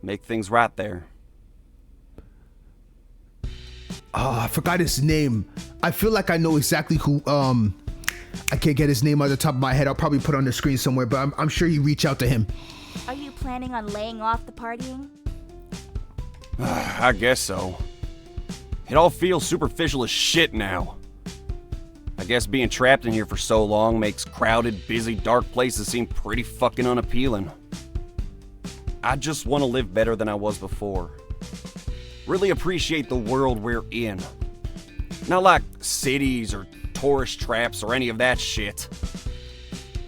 Make things right there. Oh, I forgot his name. I feel like I know exactly who, I can't get his name on the top of my head. I'll probably put it on the screen somewhere, but I'm sure you reach out to him. Are you planning on laying off the partying? I guess so. It all feels superficial as shit now. I guess being trapped in here for so long makes crowded, busy, dark places seem pretty fucking unappealing. I just want to live better than I was before. Really appreciate the world we're in. Not like cities or tourist traps or any of that shit.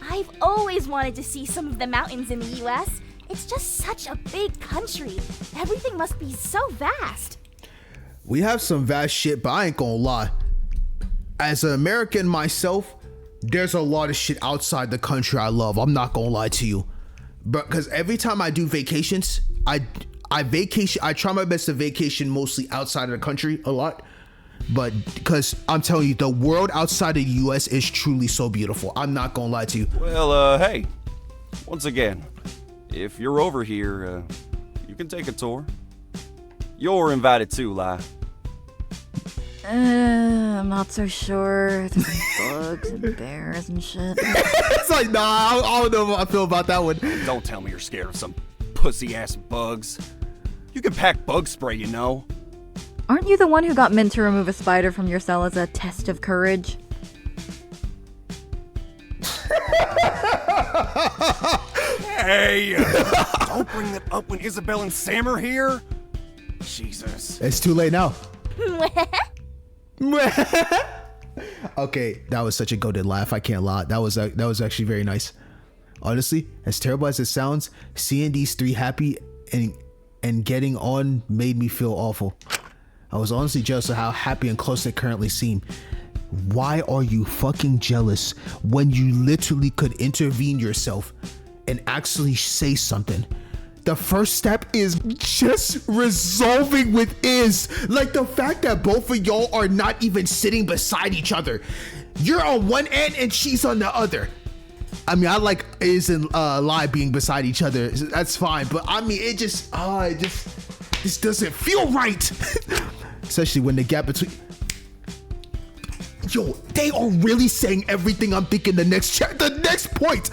I've always wanted to see some of the mountains in the US. It's just such a big country. Everything must be so vast. We have some vast shit, but I ain't gonna lie. As an American myself, there's a lot of shit outside the country I love. I'm not gonna lie to you. But because every time I do vacations, I vacation. I try my best to vacation mostly outside of the country a lot. But because I'm telling you, the world outside of the US is truly so beautiful. I'm not gonna lie to you. Well, hey, once again, if you're over here, you can take a tour. You're invited too, Lai. I'm not so sure. There's bugs and bears and shit. It's like, nah, I don't know how I feel about that one. Don't tell me you're scared of some pussy-ass bugs. You can pack bug spray, you know. Aren't you the one who got Mint to remove a spider from your cell as a test of courage? Hey! Don't bring that up when Isabel and Sam are here. Jesus. It's too late now. Okay, that was such a goated laugh. I can't lie. That was actually very nice. Honestly, as terrible as it sounds, seeing these three happy and getting on made me feel awful. I was honestly jealous of how happy and close they currently seem. Why are you fucking jealous when you literally could intervene yourself and actually say something? The first step is just resolving with Iz. Like the fact that both of y'all are not even sitting beside each other. You're on one end and she's on the other. I mean, I like Iz and Lai being beside each other. That's fine. But I mean, it just doesn't feel right. Especially when the gap between... Yo, they are really saying everything I'm thinking the next point.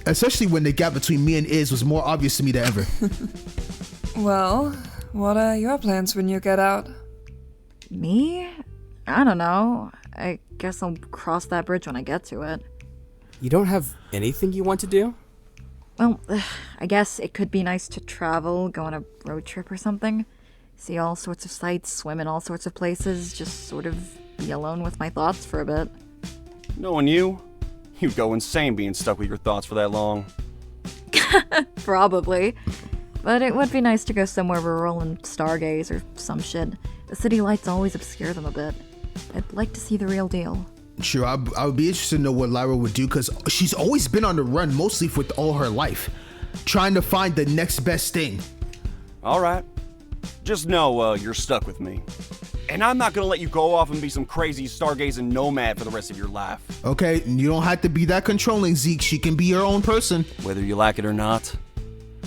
Especially when the gap between me and Iz was more obvious to me than ever. Well, what are your plans when you get out? Me? I don't know. I guess I'll cross that bridge when I get to it. You don't have anything you want to do? Well, I guess it could be nice to travel, go on a road trip or something. See all sorts of sights, swim in all sorts of places, just sort of be alone with my thoughts for a bit. Knowing you'd go insane being stuck with your thoughts for that long. Probably. But it would be nice to go somewhere rural and stargaze or some shit. The city lights always obscure them a bit. I'd like to see the real deal. Sure, I would be interested to know what Lyra would do, because she's always been on the run mostly with all her life, trying to find the next best thing. All right. Just know you're stuck with me. And I'm not gonna let you go off and be some crazy stargazing nomad for the rest of your life. Okay, you don't have to be that controlling, Zeke. She can be your own person. Whether you like it or not,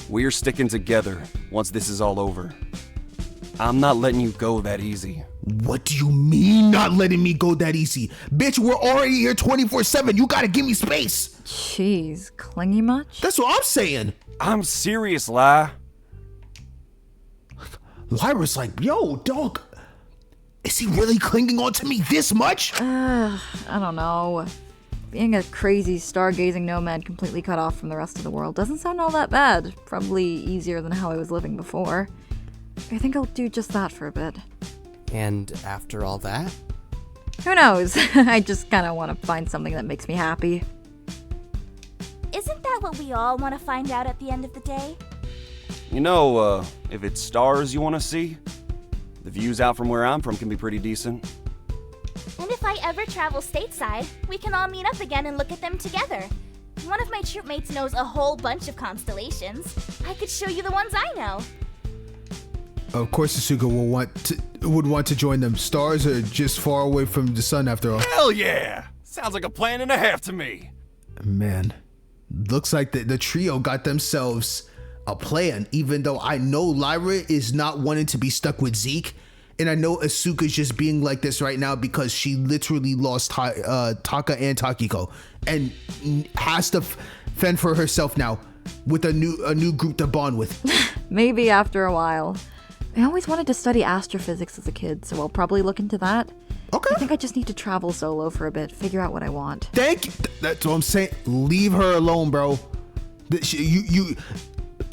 we're sticking together once this is all over. I'm not letting you go that easy. What do you mean not letting me go that easy? Bitch, we're already here 24/7. You gotta give me space. Jeez, clingy much? That's what I'm saying. I'm serious, Lai. Lyra's like, yo, dog, is he really clinging on to me this much? I don't know. Being a crazy stargazing nomad completely cut off from the rest of the world doesn't sound all that bad. Probably easier than how I was living before. I think I'll do just that for a bit. And after all that? Who knows? I just kind of want to find something that makes me happy. Isn't that what we all want to find out at the end of the day? You know, if it's stars you want to see, the views out from where I'm from can be pretty decent. And if I ever travel stateside, we can all meet up again and look at them together. One of my troop mates knows a whole bunch of constellations. I could show you the ones I know. Of course, Asuka would want to join them. Stars are just far away from the sun after all. Hell yeah! Sounds like a plan and a half to me. Man, looks like the trio got themselves a plan, even though I know Lyra is not wanting to be stuck with Zeke. And I know Asuka's just being like this right now because she literally lost Taka and Takiko and has to fend for herself now with a new group to bond with. Maybe after a while. I always wanted to study astrophysics as a kid, so I'll probably look into that. Okay. I think I just need to travel solo for a bit, figure out what I want. Thank you. That's what I'm saying. Leave her alone, bro.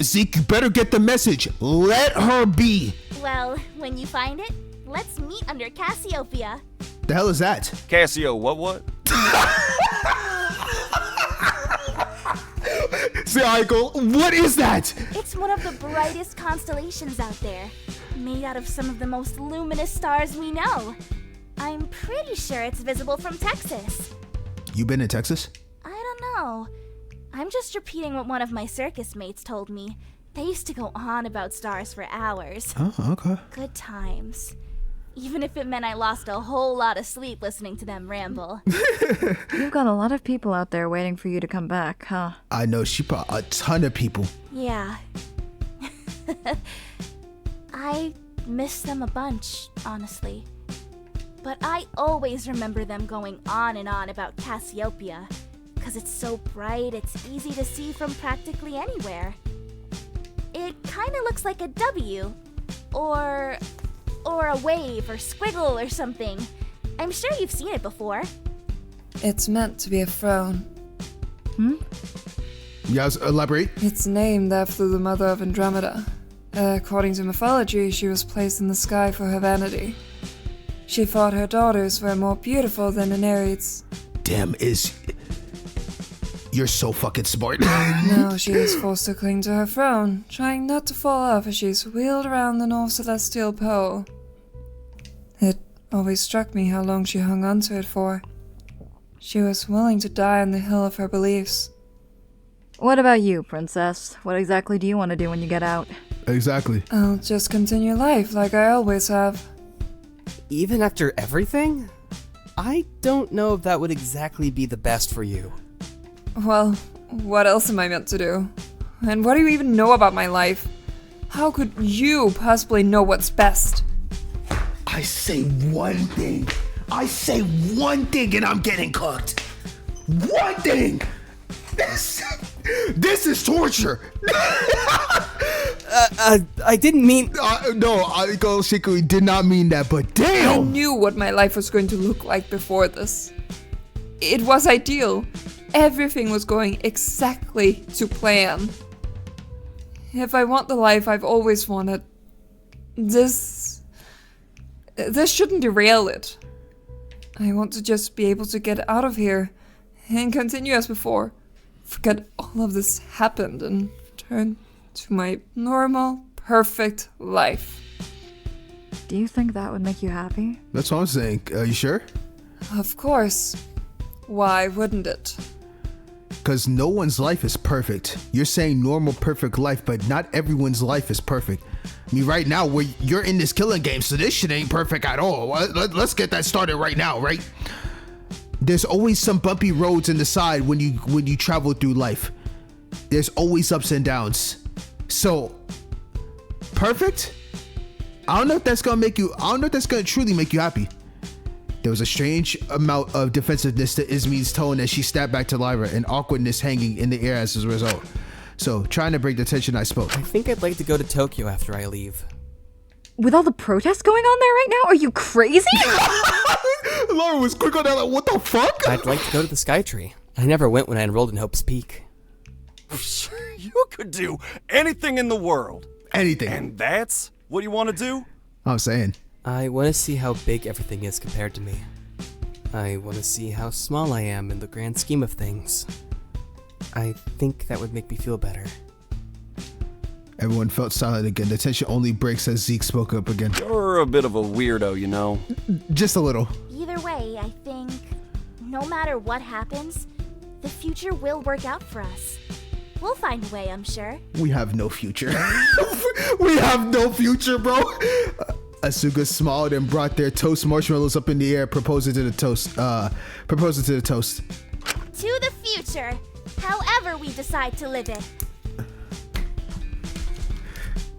Zeke, you better get the message. Let her be. Well, when you find it, let's meet under Cassiopeia. The hell is that? Cassio, what? Michael, what is that? It's one of the brightest constellations out there, made out of some of the most luminous stars we know. I'm pretty sure it's visible from Texas. You been in Texas? I don't know. I'm just repeating what one of my circus mates told me. They used to go on about stars for hours. Oh, okay. Good times. even if it meant I lost a whole lot of sleep listening to them ramble. You've got a lot of people out there waiting for you to come back, huh? I know, she brought a ton of people. Yeah. I miss them a bunch, honestly. But I always remember them going on and on about Cassiopeia, because it's so bright, it's easy to see from practically anywhere. It kinda looks like a W, or a wave, or squiggle, or something. I'm sure you've seen it before. It's meant to be a throne. Yes, elaborate. It's named after the mother of Andromeda. According to mythology, she was placed in the sky for her vanity. She thought her daughters were more beautiful than the Nereids. Damn, you're so fucking smart. Now she is forced to cling to her throne, trying not to fall off as she is wheeled around the North Celestial Pole. It always struck me how long she hung onto it for. She was willing to die on the hill of her beliefs. What about you, Princess? What exactly do you want to do when you get out? Exactly. I'll just continue life like I always have. Even after everything? I don't know if that would exactly be the best for you. Well, what else am I meant to do? And what do you even know about my life? How could you possibly know what's best? I say one thing and I'm getting cooked. One thing. This is torture. I didn't mean... No, Go Shikui did not mean that, but damn! I knew what my life was going to look like before this. It was ideal. Everything was going exactly to plan. If I want the life I've always wanted, this shouldn't derail it. I want to just be able to get out of here and continue as before. Forget all of this happened and return to my normal, perfect life. Do you think that would make you happy? That's what I'm saying. Are you sure? Of course. Why wouldn't it? Because no one's life is perfect. You're saying normal, perfect life, but not everyone's life is perfect. I mean, right now, you're in this killing game, so this shit ain't perfect at all. Let's get that started right now, right? There's always some bumpy roads in the side when you travel through life. There's always ups and downs. So, perfect? I don't know if that's gonna truly make you happy. There was a strange amount of defensiveness to Izmi's tone as she stepped back to Lyra, and awkwardness hanging in the air as a result. So, trying to break the tension, I spoke. I think I'd like to go to Tokyo after I leave. With all the protests going on there right now, are you crazy? Lyra was quick on that, like, what the fuck? I'd like to go to the Skytree. I never went when I enrolled in Hope's Peak. You could do anything in the world. Anything. And that's what you want to do? I'm saying. I want to see how big everything is compared to me. I want to see how small I am in the grand scheme of things. I think that would make me feel better. Everyone felt silent again. The tension only breaks as Zeke spoke up again. You're a bit of a weirdo, you know. Just a little. Either way, I think no matter what happens, the future will work out for us. We'll find a way, I'm sure. We have no future. We have no future, bro. Asuka smiled and brought their toast marshmallows up in the air, proposing to the toast. To the future, however we decide to live it.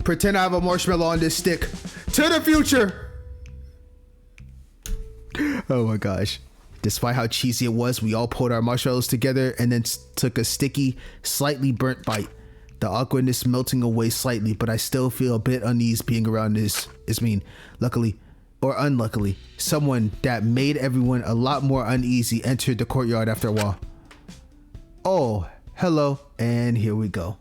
Pretend I have a marshmallow on this stick. To the future. Oh my gosh. Despite how cheesy it was, we all pulled our marshmallows together and then took a sticky, slightly burnt bite. The awkwardness melting away slightly, but I still feel a bit uneasy being around luckily or unluckily, someone that made everyone a lot more uneasy entered the courtyard after a while. Oh, hello, and here we go.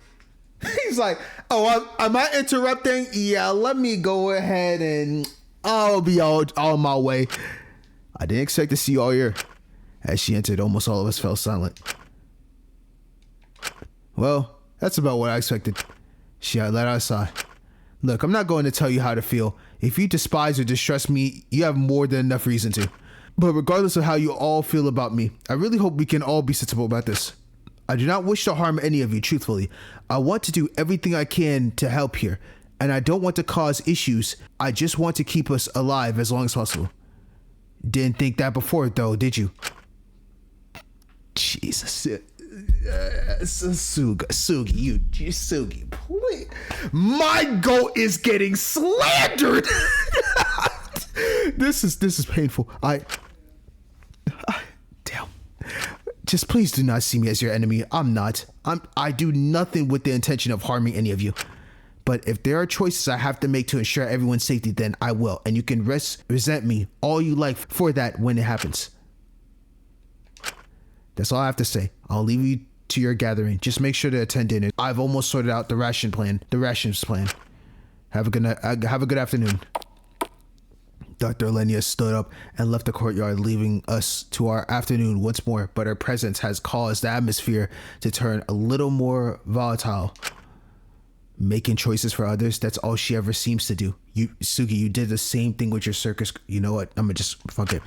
He's like, oh, am I interrupting? Yeah, let me go ahead and I'll be all on my way. I didn't expect to see you all here. As she entered, almost all of us fell silent. Well, that's about what I expected. She let out a sigh. Look, I'm not going to tell you how to feel. If you despise or distrust me, you have more than enough reason to. But regardless of how you all feel about me, I really hope we can all be sensible about this. I do not wish to harm any of you, truthfully. I want to do everything I can to help here. and I don't want to cause issues. I just want to keep us alive as long as possible. Didn't think that before, though, did you? Jesus. Sugi, please. My goat is getting slandered. This is painful. Damn. Just please do not see me as your enemy. I'm not. I do nothing with the intention of harming any of you. But if there are choices I have to make to ensure everyone's safety, then I will. And you can resent me all you like for that when it happens. That's all I have to say. I'll leave you to your gathering. Just make sure to attend dinner. I've almost sorted out the rations plan. Have a good afternoon. Dr. Elenia stood up and left the courtyard, leaving us to our afternoon once more, but her presence has caused the atmosphere to turn a little more volatile. Making choices for others, that's all she ever seems to do. Sugi, you did the same thing with your circus. You know what? I'm gonna just fuck it.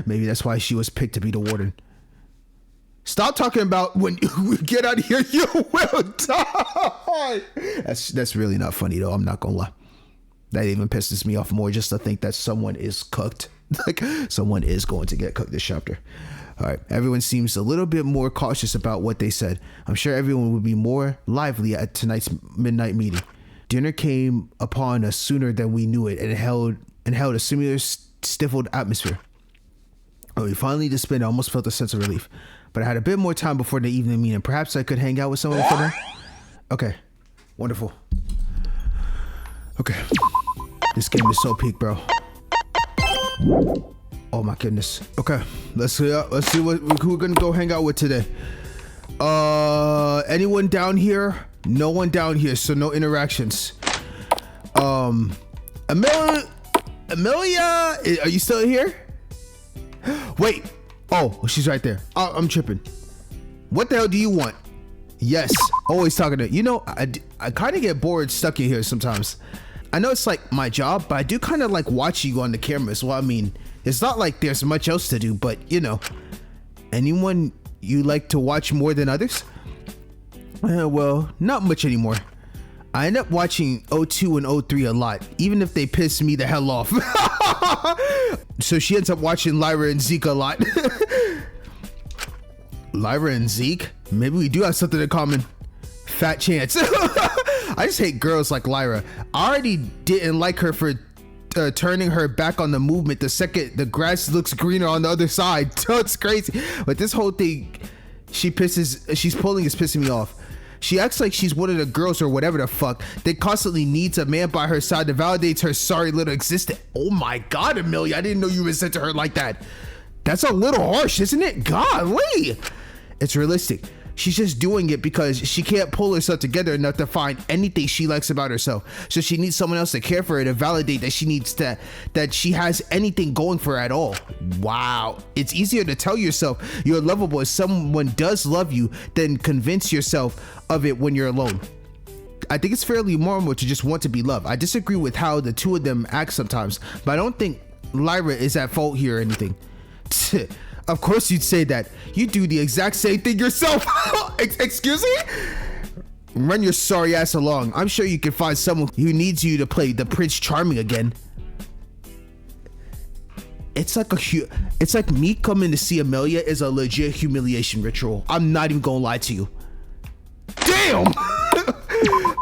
Maybe that's why she was picked to be the warden. Stop talking about when you get out of here, you will die. That's really not funny though, I'm not gonna lie. That even pisses me off more just to think that someone is cooked. Like someone is going to get cooked this chapter. All right, everyone seems a little bit more cautious about what they said. I'm sure everyone would be more lively at tonight's midnight meeting. Dinner came upon us sooner than we knew it, and held a similar stifled atmosphere. When we finally disbanded, I almost felt a sense of relief. But I had a bit more time before the evening meeting. Perhaps I could hang out with someone for now? Okay, wonderful. Okay, this game is so peak, bro. Oh my goodness. Okay, let's see who we're gonna go hang out with today. Anyone down here? No one down here, so no interactions. Amelia, are you still here? Wait. Oh, she's right there. I'm tripping. What the hell do you want? Yes, always talking to you. Know, I kind of get bored stuck in here sometimes. I know it's like my job, but I do kind of like watching you on the cameras. Well, I mean, it's not like there's much else to do, but you know, anyone you like to watch more than others? Well, not much anymore. I end up watching 02 and 03 a lot, even if they piss me the hell off. So she ends up watching Lyra and Zeke a lot. Lyra and Zeke? Maybe we do have something in common. Fat chance. I just hate girls like Lyra. I already didn't like her for turning her back on the movement the second the grass looks greener on the other side. It's crazy. But this whole thing she's pulling is pissing me off. She acts like she's one of the girls or whatever the fuck that constantly needs a man by her side to validate her sorry little existence. Oh my god, Amelia, I didn't know you resented her like that. That's a little harsh, isn't it? Golly. It's realistic. She's just doing it because she can't pull herself together enough to find anything she likes about herself. So she needs someone else to care for her, to validate that she has anything going for her at all. Wow. It's easier to tell yourself you're lovable if someone does love you than convince yourself of it when you're alone. I think it's fairly normal to just want to be loved. I disagree with how the two of them act sometimes, but I don't think Lyra is at fault here or anything. Of course you'd say that. You do the exact same thing yourself. Excuse me? Run your sorry ass along. I'm sure you can find someone who needs you to play the Prince Charming again. It's like me coming to see Amelia is a legit humiliation ritual. I'm not even gonna lie to you. Damn!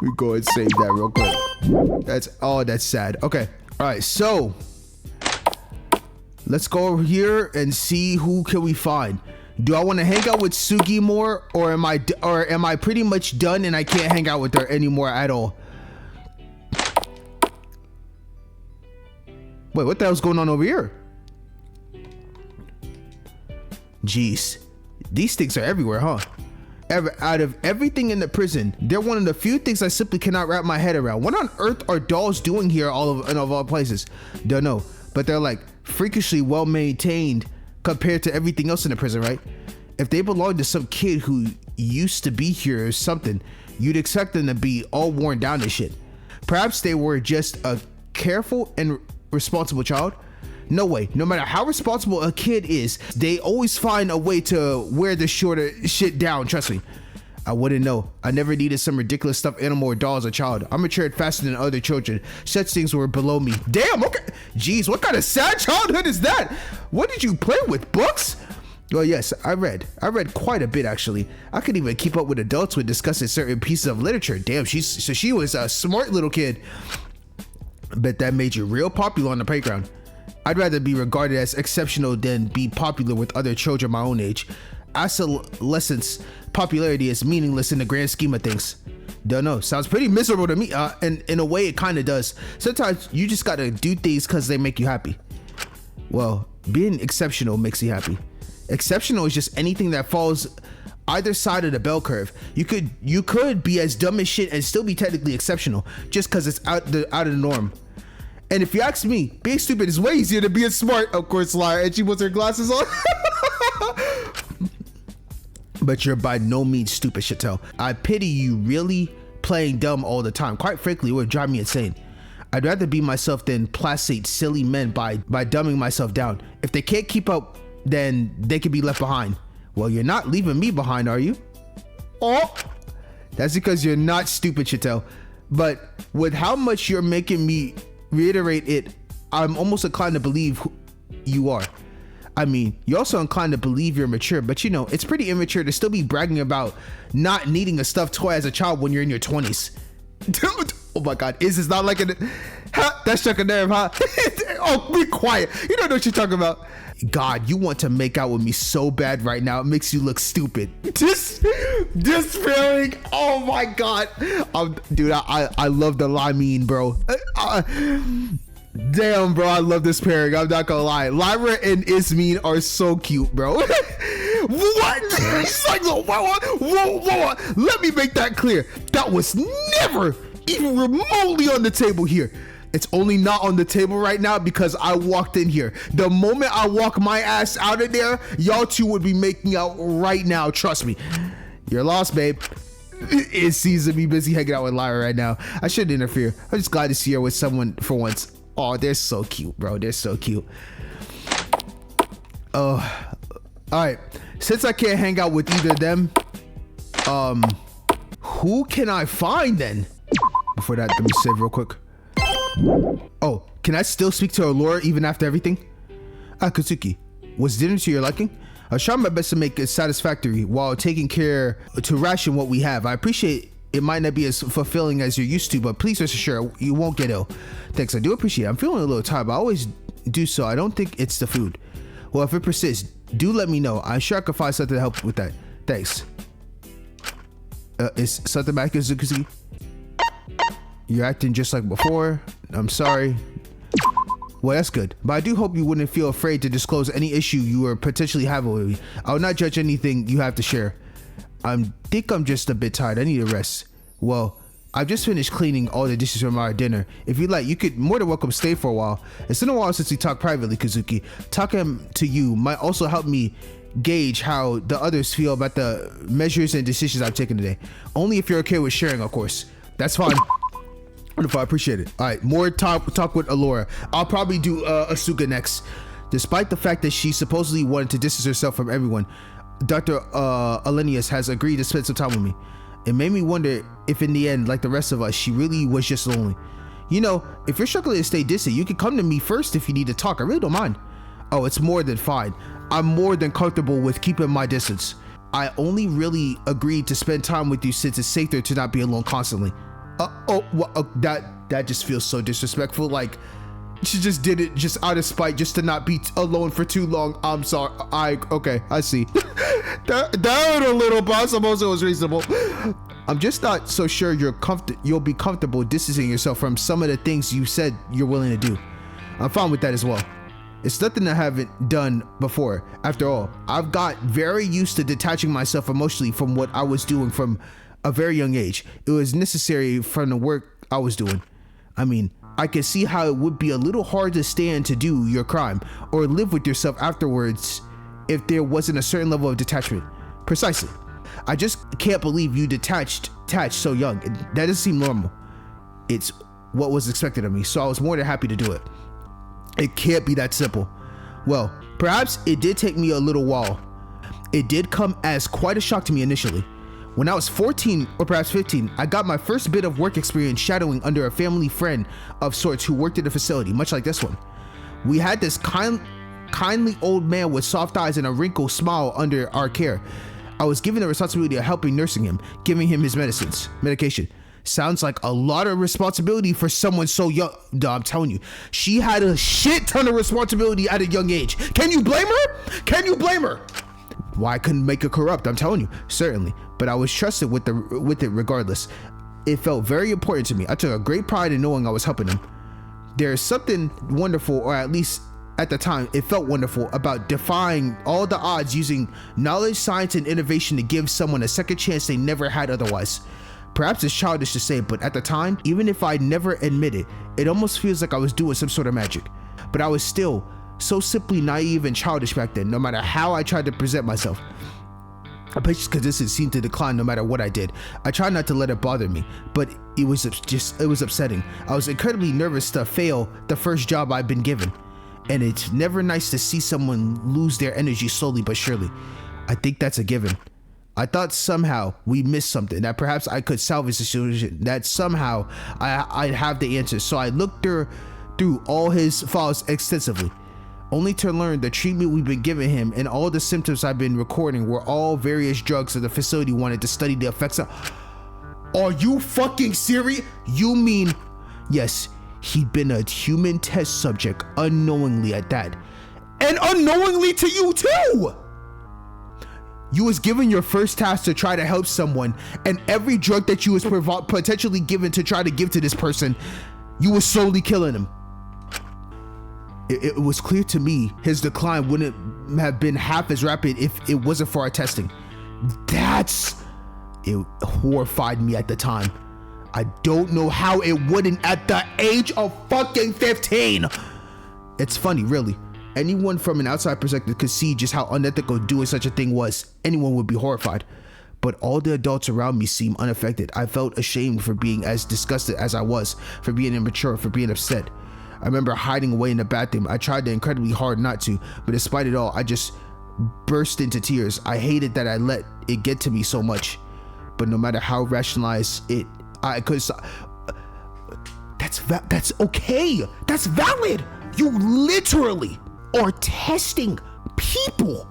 We go and save that real quick. That's sad. Okay. All right, so let's go over here and see who can we find. Do I want to hang out with Sugi more, or am I pretty much done and I can't hang out with her anymore at all? Wait, what the hell's going on over here? Jeez, these things are everywhere, huh? Out of everything in the prison, they're one of the few things I simply cannot wrap my head around. What on earth are dolls doing here in all places? Don't know, but they're like freakishly well maintained compared to everything else in the prison, right? If they belong to some kid who used to be here or something, you'd expect them to be all worn down and shit. Perhaps they were just a careful and responsible child. No way. No matter how responsible a kid is, they always find a way to wear the shorter shit down. Trust me. I wouldn't know. I never needed some ridiculous stuffed animal or doll as a child. I matured faster than other children. Such things were below me. Damn, okay. Jeez, what kind of sad childhood is that? What did you play with, books? Well, yes, I read quite a bit, actually. I could even keep up with adults when discussing certain pieces of literature. Damn, she was a smart little kid. Bet that made you real popular on the playground. I'd rather be regarded as exceptional than be popular with other children my own age. Adolescence popularity is meaningless in the grand scheme of things. Don't know, sounds pretty miserable to me, and in a way it kind of does. Sometimes you just gotta do things because they make you happy. Well, being exceptional makes you happy. Exceptional is just anything that falls either side of the bell curve. You could be as dumb as shit and still be technically exceptional just because it's out of the norm. And if you ask me, being stupid is way easier than being smart. Of course, liar, and she puts her glasses on. But you're by no means stupid, Chantel. I pity you really playing dumb all the time. Quite frankly, it would drive me insane. I'd rather be myself than placate silly men by dumbing myself down. If they can't keep up, then they can be left behind. Well, you're not leaving me behind, are you? Oh, that's because you're not stupid, Chantel. But with how much you're making me reiterate it, I'm almost inclined to believe you are. I mean, you're also inclined to believe you're mature, but you know, it's pretty immature to still be bragging about not needing a stuffed toy as a child when you're in your 20s. Dude, oh my God, is this not like a... Huh? That struck a nerve, huh? Oh, be quiet. You don't know what you're talking about. God, you want to make out with me so bad right now. It makes you look stupid. This feeling, oh my God. Dude, I love the limine, bro. Damn, bro, I love this pairing. I'm not gonna lie. Lyra and Ismene are so cute, bro. What? It's like, whoa. Let me make that clear. That was never even remotely on the table here. It's only not on the table right now because I walked in here. The moment I walk my ass out of there, y'all two would be making out right now. Trust me. You're lost, babe. It seems to be busy hanging out with Lyra right now. I shouldn't interfere. I'm just glad to see her with someone for once. Oh, they're so cute, bro. They're so cute. Oh, all right. Since I can't hang out with either of them, who can I find then? Before that, let me save real quick. Oh, can I still speak to Allura even after everything? Katsuki, was dinner to your liking? I was trying my best to make it satisfactory while taking care to ration what we have. I appreciate it might not be as fulfilling as you're used to, but please rest assured you won't get ill. Thanks, I do appreciate it. I'm feeling a little tired, but I always do so. I don't think it's the food. Well, if it persists, do let me know. I'm sure I can find something to help with that. Thanks. Is something back, Katsuki? You're acting just like before. I'm sorry. Well, that's good. But I do hope you wouldn't feel afraid to disclose any issue you were potentially having with me. I will not judge anything you have to share. I think I'm just a bit tired. I need a rest. Well, I've just finished cleaning all the dishes from our dinner. If you'd like, you could more than welcome stay for a while. It's been a while since we talked privately, Kazuki. Talking to you might also help me gauge how the others feel about the measures and decisions I've taken today. Only if you're okay with sharing, of course. That's fine. Wonderful, I appreciate it. All right, more talk with Allura. I'll probably do Asuka next. Despite the fact that she supposedly wanted to distance herself from everyone, Dr. Alenius has agreed to spend some time with me. It made me wonder if in the end, like the rest of us, she really was just lonely. You know, if you're struggling to stay distant, you can come to me first if you need to talk. I really don't mind. Oh, it's more than fine. I'm more than comfortable with keeping my distance. I only really agreed to spend time with you since it's safer to not be alone constantly. That just feels so disrespectful. Like, she just did it just out of spite, just to not be alone for too long. I'm sorry. Okay, I see. Down a little, boss. I suppose it was reasonable. I'm just not so sure you'll be comfortable distancing yourself from some of the things you said you're willing to do. I'm fine with that as well. It's nothing I haven't done before. After all, I've got very used to detaching myself emotionally from what I was doing from a very young age. It was necessary from the work I was doing. I mean, I can see how it would be a little hard to stand to do your crime or live with yourself afterwards if there wasn't a certain level of detachment. Precisely. I just can't believe you detached so young. That doesn't seem normal. It's what was expected of me, so I was more than happy to do it. It can't be that simple. Well, perhaps it did take me a little while. It did come as quite a shock to me initially. When I was 14 or perhaps 15, I got my first bit of work experience shadowing under a family friend of sorts who worked at a facility, much like this one. We had this kindly old man with soft eyes and a wrinkled smile under our care. I was given the responsibility of helping nursing him, giving him his medication. Sounds like a lot of responsibility for someone so young. Duh, I'm telling you, she had a shit ton of responsibility at a young age. Can you blame her? Can you blame her? Why I couldn't make her corrupt? I'm telling you, certainly. But I was trusted with it regardless. It felt very important to me. I took a great pride in knowing I was helping him. There is something wonderful, or at least at the time, it felt wonderful, about defying all the odds using knowledge, science, and innovation to give someone a second chance they never had otherwise. Perhaps it's childish to say, but at the time, even if I never admit it, it almost feels like I was doing some sort of magic. But I was still so simply naive and childish back then, no matter how I tried to present myself. Because this seemed to decline no matter what I did. I tried not to let it bother me, but it was upsetting. I was incredibly nervous to fail the first job I'd been given. And it's never nice to see someone lose their energy slowly but surely. I think that's a given. I thought somehow we missed something, that perhaps I could salvage the situation, that somehow I'd have the answers. So I looked through all his files extensively, only to learn the treatment we've been giving him and all the symptoms I've been recording were all various drugs that the facility wanted to study the effects of. Are you fucking serious? You mean, yes, he'd been a human test subject unknowingly at that. And unknowingly to you too! You was given your first task to try to help someone, and every drug that you was potentially given to try to give to this person, you was slowly killing him. It was clear to me his decline wouldn't have been half as rapid if it wasn't for our testing. It horrified me at the time. I don't know how it wouldn't at the age of fucking 15. It's funny, really. Anyone from an outside perspective could see just how unethical doing such a thing was. Anyone would be horrified. But all the adults around me seemed unaffected. I felt ashamed for being as disgusted as I was, for being immature, for being upset. I remember hiding away in the bathroom. I tried incredibly hard not to, but despite it all, I just burst into tears. I hated that I let it get to me so much. But no matter how rationalized I could. That's okay. That's valid. You literally are testing people.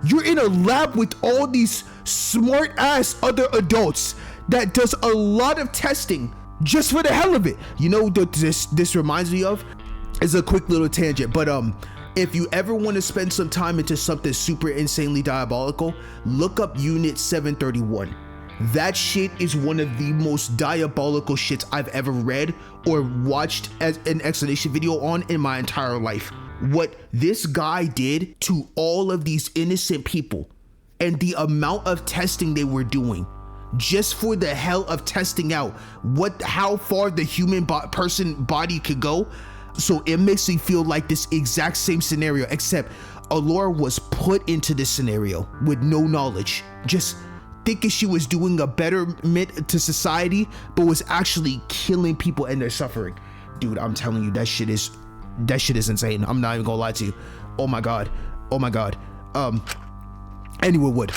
You're in a lab with all these smart ass other adults that does a lot of testing just for the hell of it. You know what this reminds me of? Is a quick little tangent, but if you ever want to spend some time into something super insanely diabolical, look up Unit 731. That shit is one of the most diabolical shits I've ever read or watched as an explanation video on in my entire life. What this guy did to all of these innocent people and the amount of testing they were doing just for the hell of testing out how far the human person body could go. So it makes me feel like this exact same scenario, except Allura was put into this scenario with no knowledge, just thinking she was doing a betterment to society, but was actually killing people and their suffering. Dude, I'm telling you, that shit is insane. I'm not even gonna lie to you. Oh my god. Anyone would,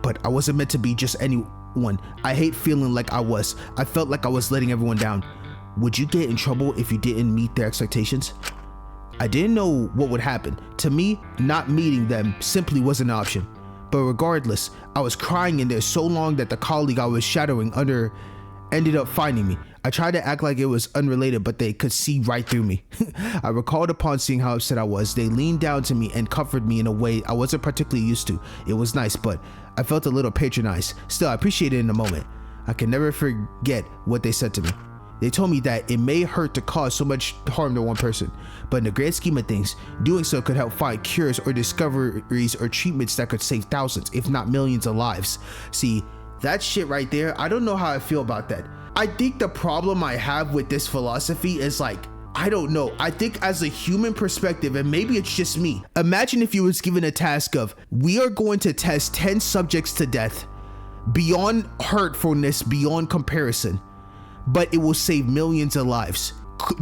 but I wasn't meant to be just anyone. I hate feeling like I felt like I was letting everyone down. Would you get in trouble if you didn't meet their expectations? I didn't know what would happen. To me, not meeting them simply wasn't an option. But regardless, I was crying in there so long that the colleague I was shadowing under ended up finding me. I tried to act like it was unrelated, but they could see right through me. I recalled upon seeing how upset I was. They leaned down to me and comforted me in a way I wasn't particularly used to. It was nice, but I felt a little patronized. Still, I appreciated it in the moment. I can never forget what they said to me. They told me that it may hurt to cause so much harm to one person, but in the grand scheme of things, doing so could help find cures or discoveries or treatments that could save thousands, if not millions of lives. See, that shit right there, I don't know how I feel about that. I think the problem I have with this philosophy is I don't know. I think as a human perspective, and maybe it's just me, imagine if you was given a task of, we are going to test 10 subjects to death, beyond hurtfulness, beyond comparison, but it will save millions of lives.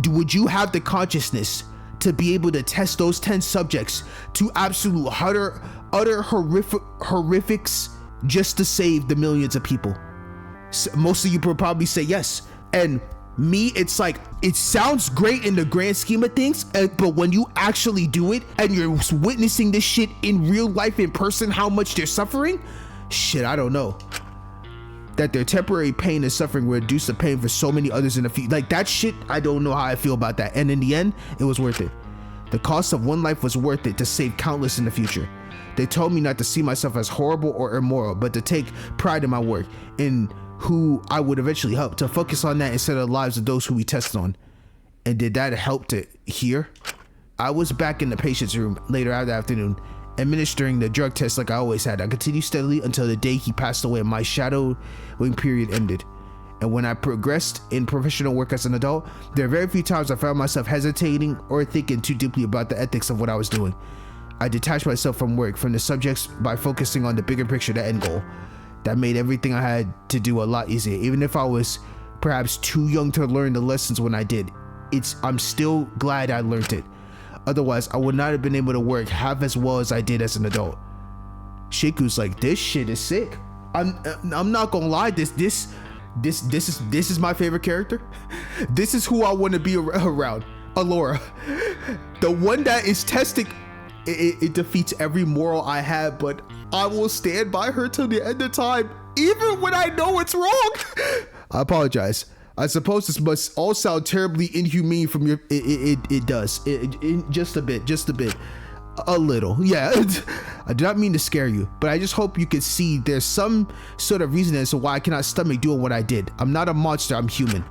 Would you have the consciousness to be able to test those 10 subjects to absolute utter horrifics just to save the millions of people? Most of you would probably say yes. And me, it's like, it sounds great in the grand scheme of things, but when you actually do it and you're witnessing this shit in real life, in person, how much they're suffering, shit, I don't know. That their temporary pain and suffering will reduce the pain for so many others in the future. Like, that shit, I don't know how I feel about that. And in the end, it was worth it. The cost of one life was worth it to save countless in the future. They told me not to see myself as horrible or immoral, but to take pride in my work, in who I would eventually help, to focus on that instead of the lives of those who we tested on. And did that help to hear? I was back in the patient's room later that afternoon, administering the drug test like I always had. I continued steadily until the day he passed away and my shadowing period ended. And when I progressed in professional work as an adult, there are very few times I found myself hesitating or thinking too deeply about the ethics of what I was doing. I detached myself from work, from the subjects, by focusing on the bigger picture, the end goal. That made everything I had to do a lot easier. Even if I was perhaps too young to learn the lessons when I did, I'm still glad I learned it. Otherwise, I would not have been able to work half as well as I did as an adult. Shiku's like, this shit is sick. I'm not gonna lie, this is my favorite character. This is who I want to be around. Allura, the one that is testing. It defeats every moral I have, but I will stand by her till the end of time, even when I know it's wrong. I apologize. I suppose this must all sound terribly inhumane from your. It does. Just a bit. A little. Yeah. I do not mean to scare you, but I just hope you can see there's some sort of reason as to why I cannot stomach doing what I did. I'm not a monster. I'm human.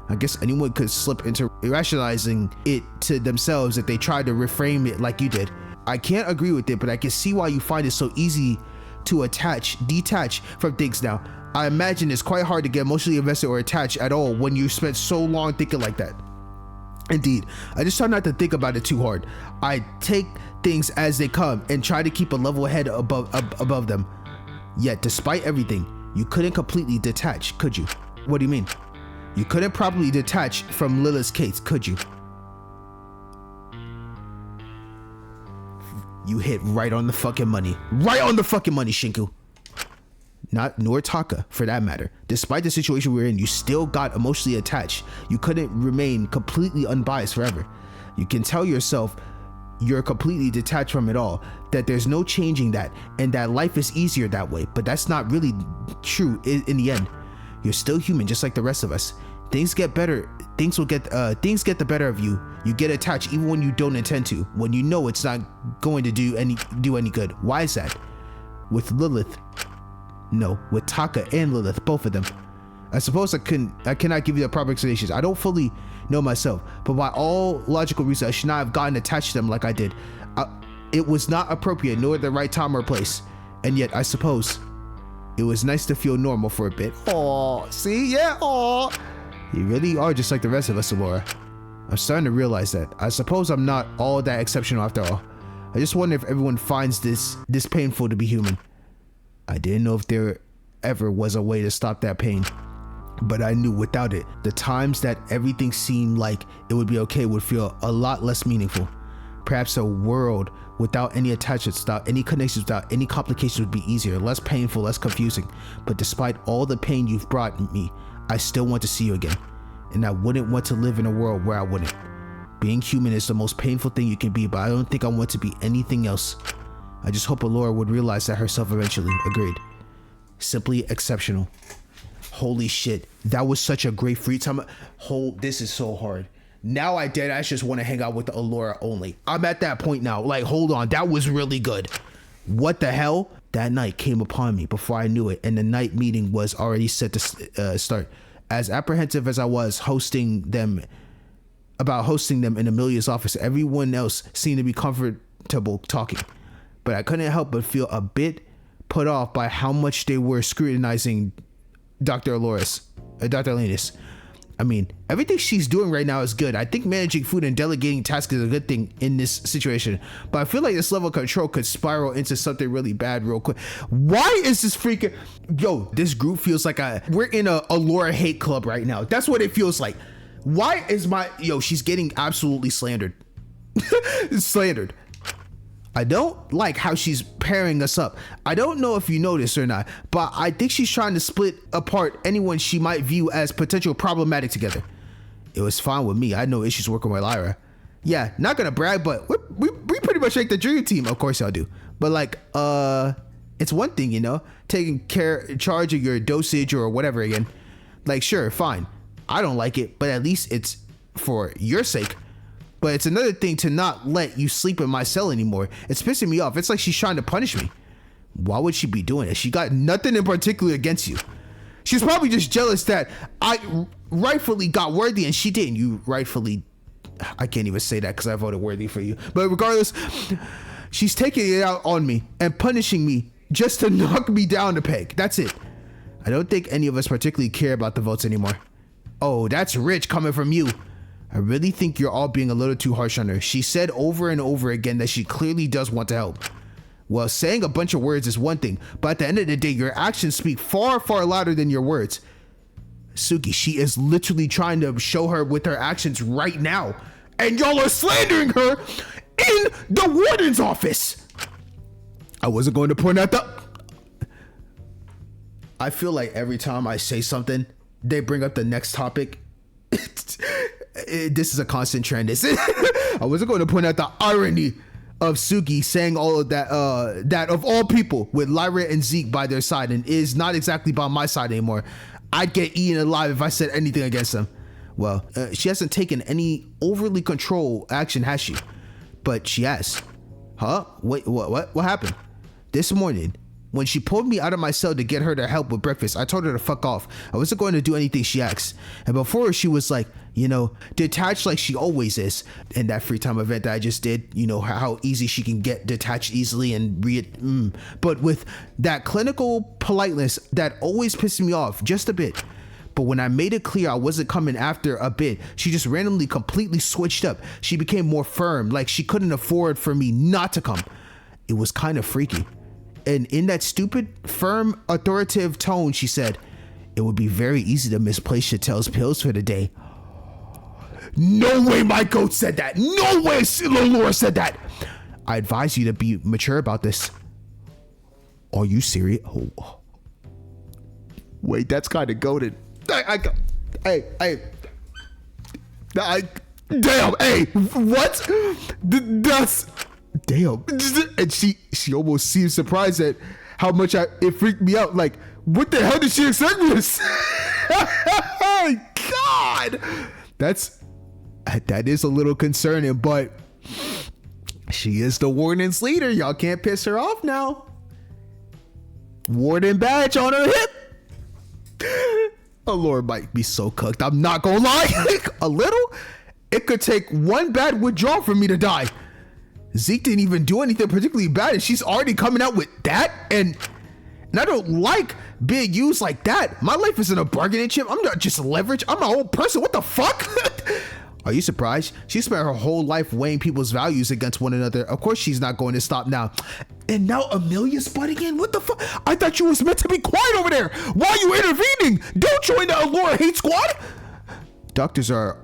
I guess anyone could slip into rationalizing it to themselves if they tried to reframe it like you did. I can't agree with it, but I can see why you find it so easy to detach from things now. I imagine it's quite hard to get emotionally invested or attached at all when you spent so long thinking like that. Indeed, I just try not to think about it too hard. I take things as they come and try to keep a level head above them. Yet, despite everything, you couldn't completely detach, could you? What do you mean? You couldn't properly detach from Lilith's case, could you? You hit right on the fucking money. Right on the fucking money, Shinku. Nor Taka, for that matter. Despite the situation we're in, you still got emotionally attached. You couldn't remain completely unbiased forever. You can tell yourself you're completely detached from it all, that there's no changing that, and that life is easier that way. But that's not really true in the end. You're still human, just like the rest of us. Things get better. Things get the better of you. You get attached even when you don't intend to, when you know it's not going to do any good. Why is that? With Lilith, no, with Taka and Lilith, both of them. I suppose I cannot give you the proper explanations. I don't fully know myself, but by all logical reasons, I should not have gotten attached to them like I did. It was not appropriate, nor the right time or place. And yet, I suppose it was nice to feel normal for a bit. Aw, see, yeah, aw. You really are just like the rest of us, Allura. I'm starting to realize that. I suppose I'm not all that exceptional after all. I just wonder if everyone finds this painful to be human. I didn't know if there ever was a way to stop that pain, but I knew without it, the times that everything seemed like it would be okay would feel a lot less meaningful. Perhaps a world without any attachments, without any connections, without any complications would be easier, less painful, less confusing. But despite all the pain you've brought me, I still want to see you again. And I wouldn't want to live in a world where I wouldn't. Being human is the most painful thing you can be, but I don't think I want to be anything else. I just hope Allura would realize that herself eventually. Agreed. Simply exceptional. Holy shit. That was such a great free time. This is so hard. Now I deadass just want to hang out with the Allura only. I'm at that point now. Like, hold on. That was really good. What the hell? That night came upon me before I knew it, and the night meeting was already set to start. As apprehensive as I was hosting them in Amelia's office, everyone else seemed to be comfortable talking. But I couldn't help but feel a bit put off by how much they were scrutinizing Dr. Alanis. I mean, everything she's doing right now is good. I think managing food and delegating tasks is a good thing in this situation. But I feel like this level of control could spiral into something really bad real quick. Why is this freaking... Yo, this group feels like we're in a Allura hate club right now. That's what it feels like. Why is she's getting absolutely slandered. Slandered. I don't like how she's pairing us up. I don't know if you noticed or not, but I think she's trying to split apart anyone she might view as potential problematic together. It was fine with me. I had no issues working with Lyra. Yeah, not gonna brag, but we pretty much make the dream team. Of course y'all do. But like, it's one thing, you know, taking charge of your dosage or whatever again. Like, sure, fine. I don't like it, but at least it's for your sake. But it's another thing to not let you sleep in my cell anymore. It's pissing me off. It's like she's trying to punish me. Why would she be doing it? She got nothing in particular against you. She's probably just jealous that I rightfully got Worthy and she didn't. You rightfully... I can't even say that because I voted Worthy for you. But regardless, she's taking it out on me and punishing me just to knock me down a peg. That's it. I don't think any of us particularly care about the votes anymore. Oh, that's rich coming from you. I really think you're all being a little too harsh on her. She said over and over again that she clearly does want to help. Well, saying a bunch of words is one thing, but at the end of the day, your actions speak far, far louder than your words. Suki, she is literally trying to show her with her actions right now. And y'all are slandering her in the warden's office. I wasn't going to point out the... I feel like every time I say something, they bring up the next topic. This is a constant trend. I wasn't going to point out the irony of Suki saying all of that, that of all people, with Lyra and Zeke by their side, and is not exactly by my side anymore. I'd get eaten alive if I said anything against them. Well, she hasn't taken any overly controlled action, has she? But she has. Huh? Wait, what happened? This morning, when she pulled me out of my cell to get her to help with breakfast, I told her to fuck off. I wasn't going to do anything she asked. And before, she was like, you know, detached like she always is. In that free time event that I just did, you know, how easy she can get detached easily and but with that clinical politeness that always pissed me off just a bit. But when I made it clear I wasn't coming after a bit, she just randomly completely switched up. She became more firm, like she couldn't afford for me not to come. It was kind of freaky. And in that stupid, firm, authoritative tone, she said, it would be very easy to misplace Chatel's pills for the day. No way my goat said that. No way Laura said that. I advise you to be mature about this. Are you serious? Oh. Wait, that's kind of goated. Damn, hey, what? That's, damn. And she almost seemed surprised at how much it freaked me out. Like, what the hell did she expect me to say? God, that is a little concerning, but she is the warden's leader. Y'all can't piss her off now. Warden badge on her hip. Allure might be so cooked. I'm not gonna lie. A little. It could take one bad withdrawal for me to die. Zeke didn't even do anything particularly bad, and she's already coming out with that. And I don't like being used like that. My life isn't a bargaining chip. I'm not just leverage. I'm my own person. What the fuck? Are you surprised? She spent her whole life weighing people's values against one another. Of course she's not going to stop now. And now Amelia's butting in? What the fuck? I thought you was meant to be quiet over there. Why are you intervening? Don't join the Allura hate squad. Doctors are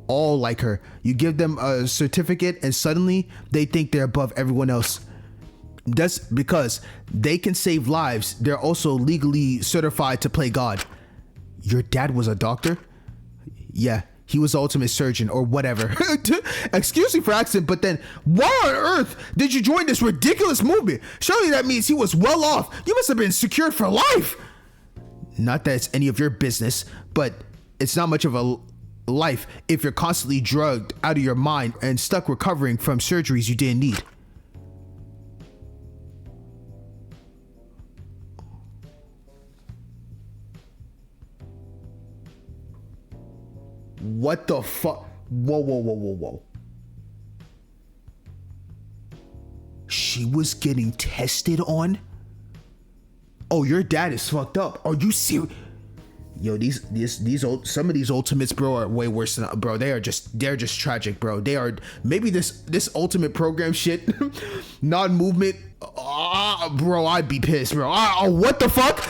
all like her. You give them a certificate and suddenly they think they're above everyone else. That's because they can save lives. They're also legally certified to play God. Your dad was a doctor? Yeah. He was the ultimate surgeon or whatever. Excuse me for accent, but then why on earth did you join this ridiculous movement? Surely that means he was well off. You must have been secured for life. Not that it's any of your business, but it's not much of a life if you're constantly drugged out of your mind and stuck recovering from surgeries you didn't need. What the fuck? Whoa. She was getting tested on? Oh, your dad is fucked up. Are you serious? Yo, some of these ultimates, bro, are way worse than, bro. They're just tragic, bro. They are, maybe this ultimate program shit, non-movement, bro, I'd be pissed, bro. What the fuck?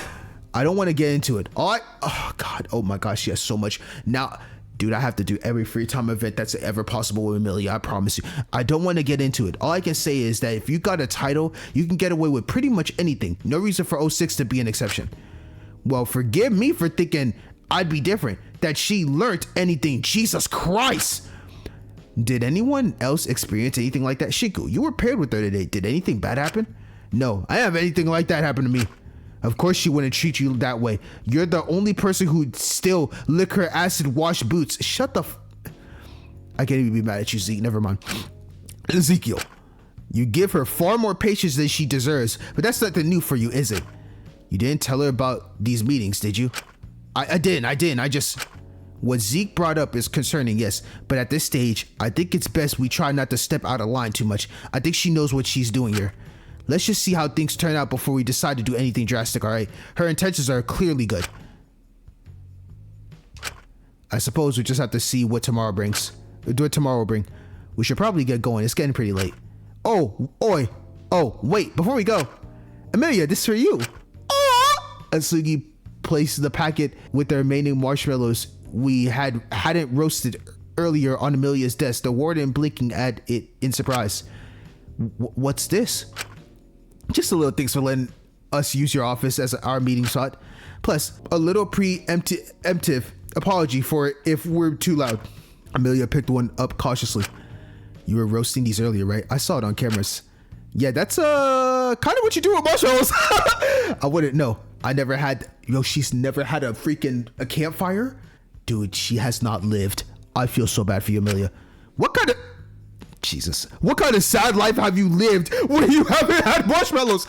I don't want to get into it. Oh God, oh my gosh, she has so much. Now, Dude, I have to do every free time event that's ever possible with Amelia, I promise you. I don't want to get into it. All I can say is that if you got a title, you can get away with pretty much anything. No reason for 06 to be an exception. Well, forgive me for thinking I'd be different, that she learned anything. Jesus Christ. Did anyone else experience anything like that? Shiku, you were paired with her today. Did anything bad happen? No, I didn't have anything like that happen to me. Of course she wouldn't treat you that way. You're the only person who'd still lick her acid wash boots. Shut the I can't even be mad at you, Zeke. Never mind. Ezekiel, you give her far more patience than she deserves, but that's nothing new for you, is it? You didn't tell her about these meetings, did you? I didn't. I just... What Zeke brought up is concerning, yes, but at this stage, I think it's best we try not to step out of line too much. I think she knows what she's doing here. Let's just see how things turn out before we decide to do anything drastic, alright? Her intentions are clearly good. I suppose we just have to see what tomorrow brings. What tomorrow will bring. We should probably get going. It's getting pretty late. Oh, oi. Oh, wait, before we go. Amelia, this is for you. Asugi placed the packet with the remaining marshmallows we hadn't roasted earlier on Amelia's desk, the warden blinking at it in surprise. What's this? Just a little thanks for letting us use your office as our meeting spot. Plus, a little preemptive apology for if we're too loud. Amelia picked one up cautiously. You were roasting these earlier, right? I saw it on cameras. Yeah, that's kind of what you do with marshmallows. I wouldn't know. I never had, she's never had a campfire? Dude, she has not lived. I feel so bad for you, Amelia. What kind of sad life have you lived where you haven't had marshmallows?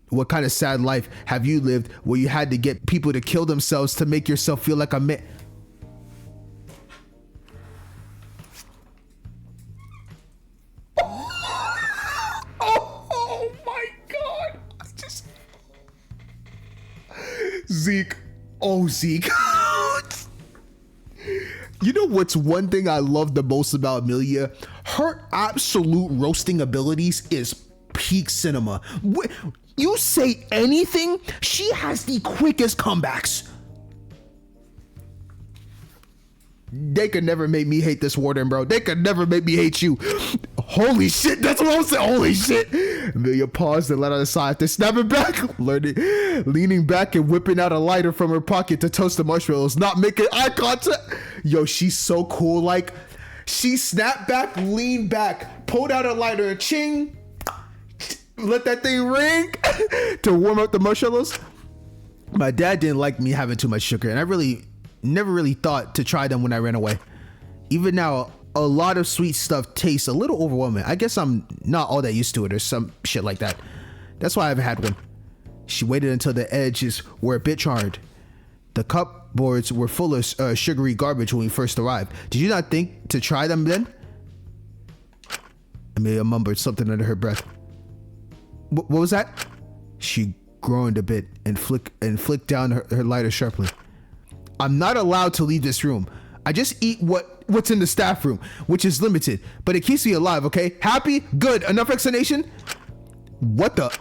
What kind of sad life have you lived where you had to get people to kill themselves to make yourself feel like a man? Oh my God. Zeke. Oh, Zeke. You know what's one thing I love the most about Amelia? Her absolute roasting abilities is peak cinema. You say anything, she has the quickest comebacks. They could never make me hate this warden, bro. They could never make me hate you. Holy shit, that's what I'm saying. Holy shit. Amelia paused and let out a sigh after snapping back, leaning back and whipping out a lighter from her pocket to toast the marshmallows, not making eye contact. Yo, she's so cool. Like, she snapped back, leaned back, pulled out a lighter, ching, let that thing ring to warm up the marshmallows. My dad didn't like me having too much sugar, and I never really thought to try them when I ran away. Even now, a lot of sweet stuff tastes a little overwhelming. I guess I'm not all that used to it or some shit like that. That's why I haven't had one. She waited until the edges were a bit charred. The cupboards were full of sugary garbage when we first arrived. Did you not think to try them then? Amelia mumbled something under her breath. What was that? She groaned a bit and flicked down her lighter sharply. I'm not allowed to leave this room. I just eat what's in the staff room, which is limited, but it keeps me alive, okay? Happy? Good. Enough explanation? What the?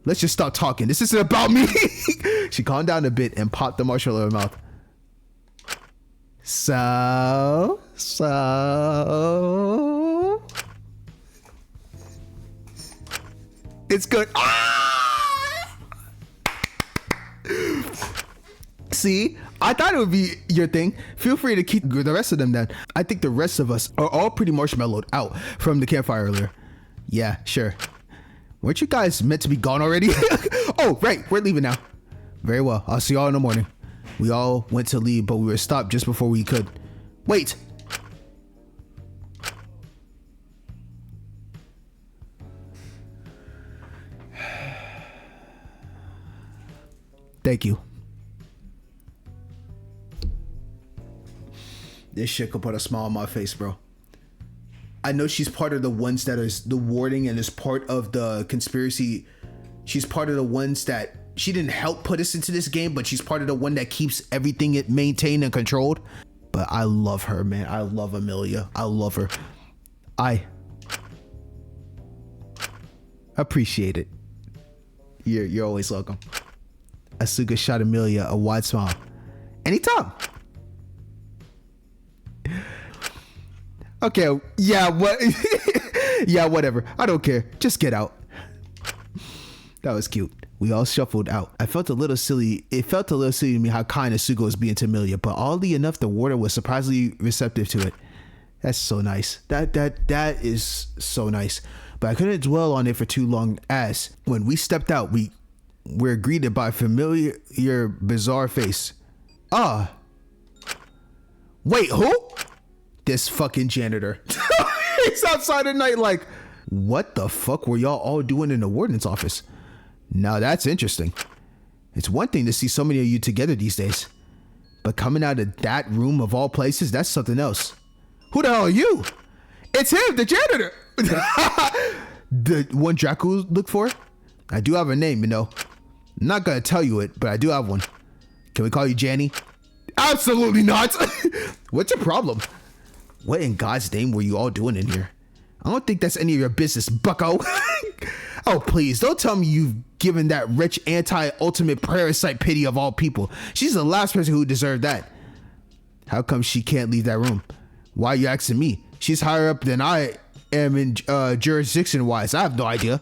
Let's just stop talking. This isn't about me. She calmed down a bit and popped the marshmallow in her mouth. So. It's good. Ah! See? I thought it would be your thing. Feel free to keep the rest of them then. I think the rest of us are all pretty marshmallowed out from the campfire earlier. Yeah, sure. Weren't you guys meant to be gone already? Oh, right. We're leaving now. Very well. I'll see y'all in the morning. We all went to leave, but we were stopped just before we could. Wait. Thank you. This shit could put a smile on my face, bro. I know she's part of the ones that is the warding and is part of the conspiracy. She's part of the ones that she didn't help put us into this game, but she's part of the one that keeps everything maintained and controlled. But I love her, man. I love Amelia. I love her. I appreciate it. You're always welcome. Asuka shot Amelia a wide smile. Anytime. Okay, yeah, what? Yeah, whatever. I don't care. Just get out. That was cute. We all shuffled out. I felt a little silly. It felt a little silly to me how kind Asuka was being to Amelia, but oddly enough, the warden was surprisingly receptive to it. That's so nice. That is so nice. But I couldn't dwell on it for too long, as when we stepped out, we were greeted by a familiar, bizarre face. Wait, who? This fucking janitor. He's outside at night like, what the fuck were y'all all doing in the warden's office? Now that's interesting. It's one thing to see so many of you together these days, but coming out of that room of all places, that's something else. Who the hell are you? It's him, the janitor. The one Draco looked for? I do have a name, you know. I'm not gonna tell you it, but I do have one. Can we call you Janny? Absolutely not. What's your problem? What in God's name were you all doing in here? I don't think that's any of your business, bucko. Oh, please, don't tell me you've given that rich anti-ultimate parasite pity of all people. She's the last person who deserved that. How come she can't leave that room? Why are you asking me? She's higher up than I am in jurisdiction-wise. I have no idea.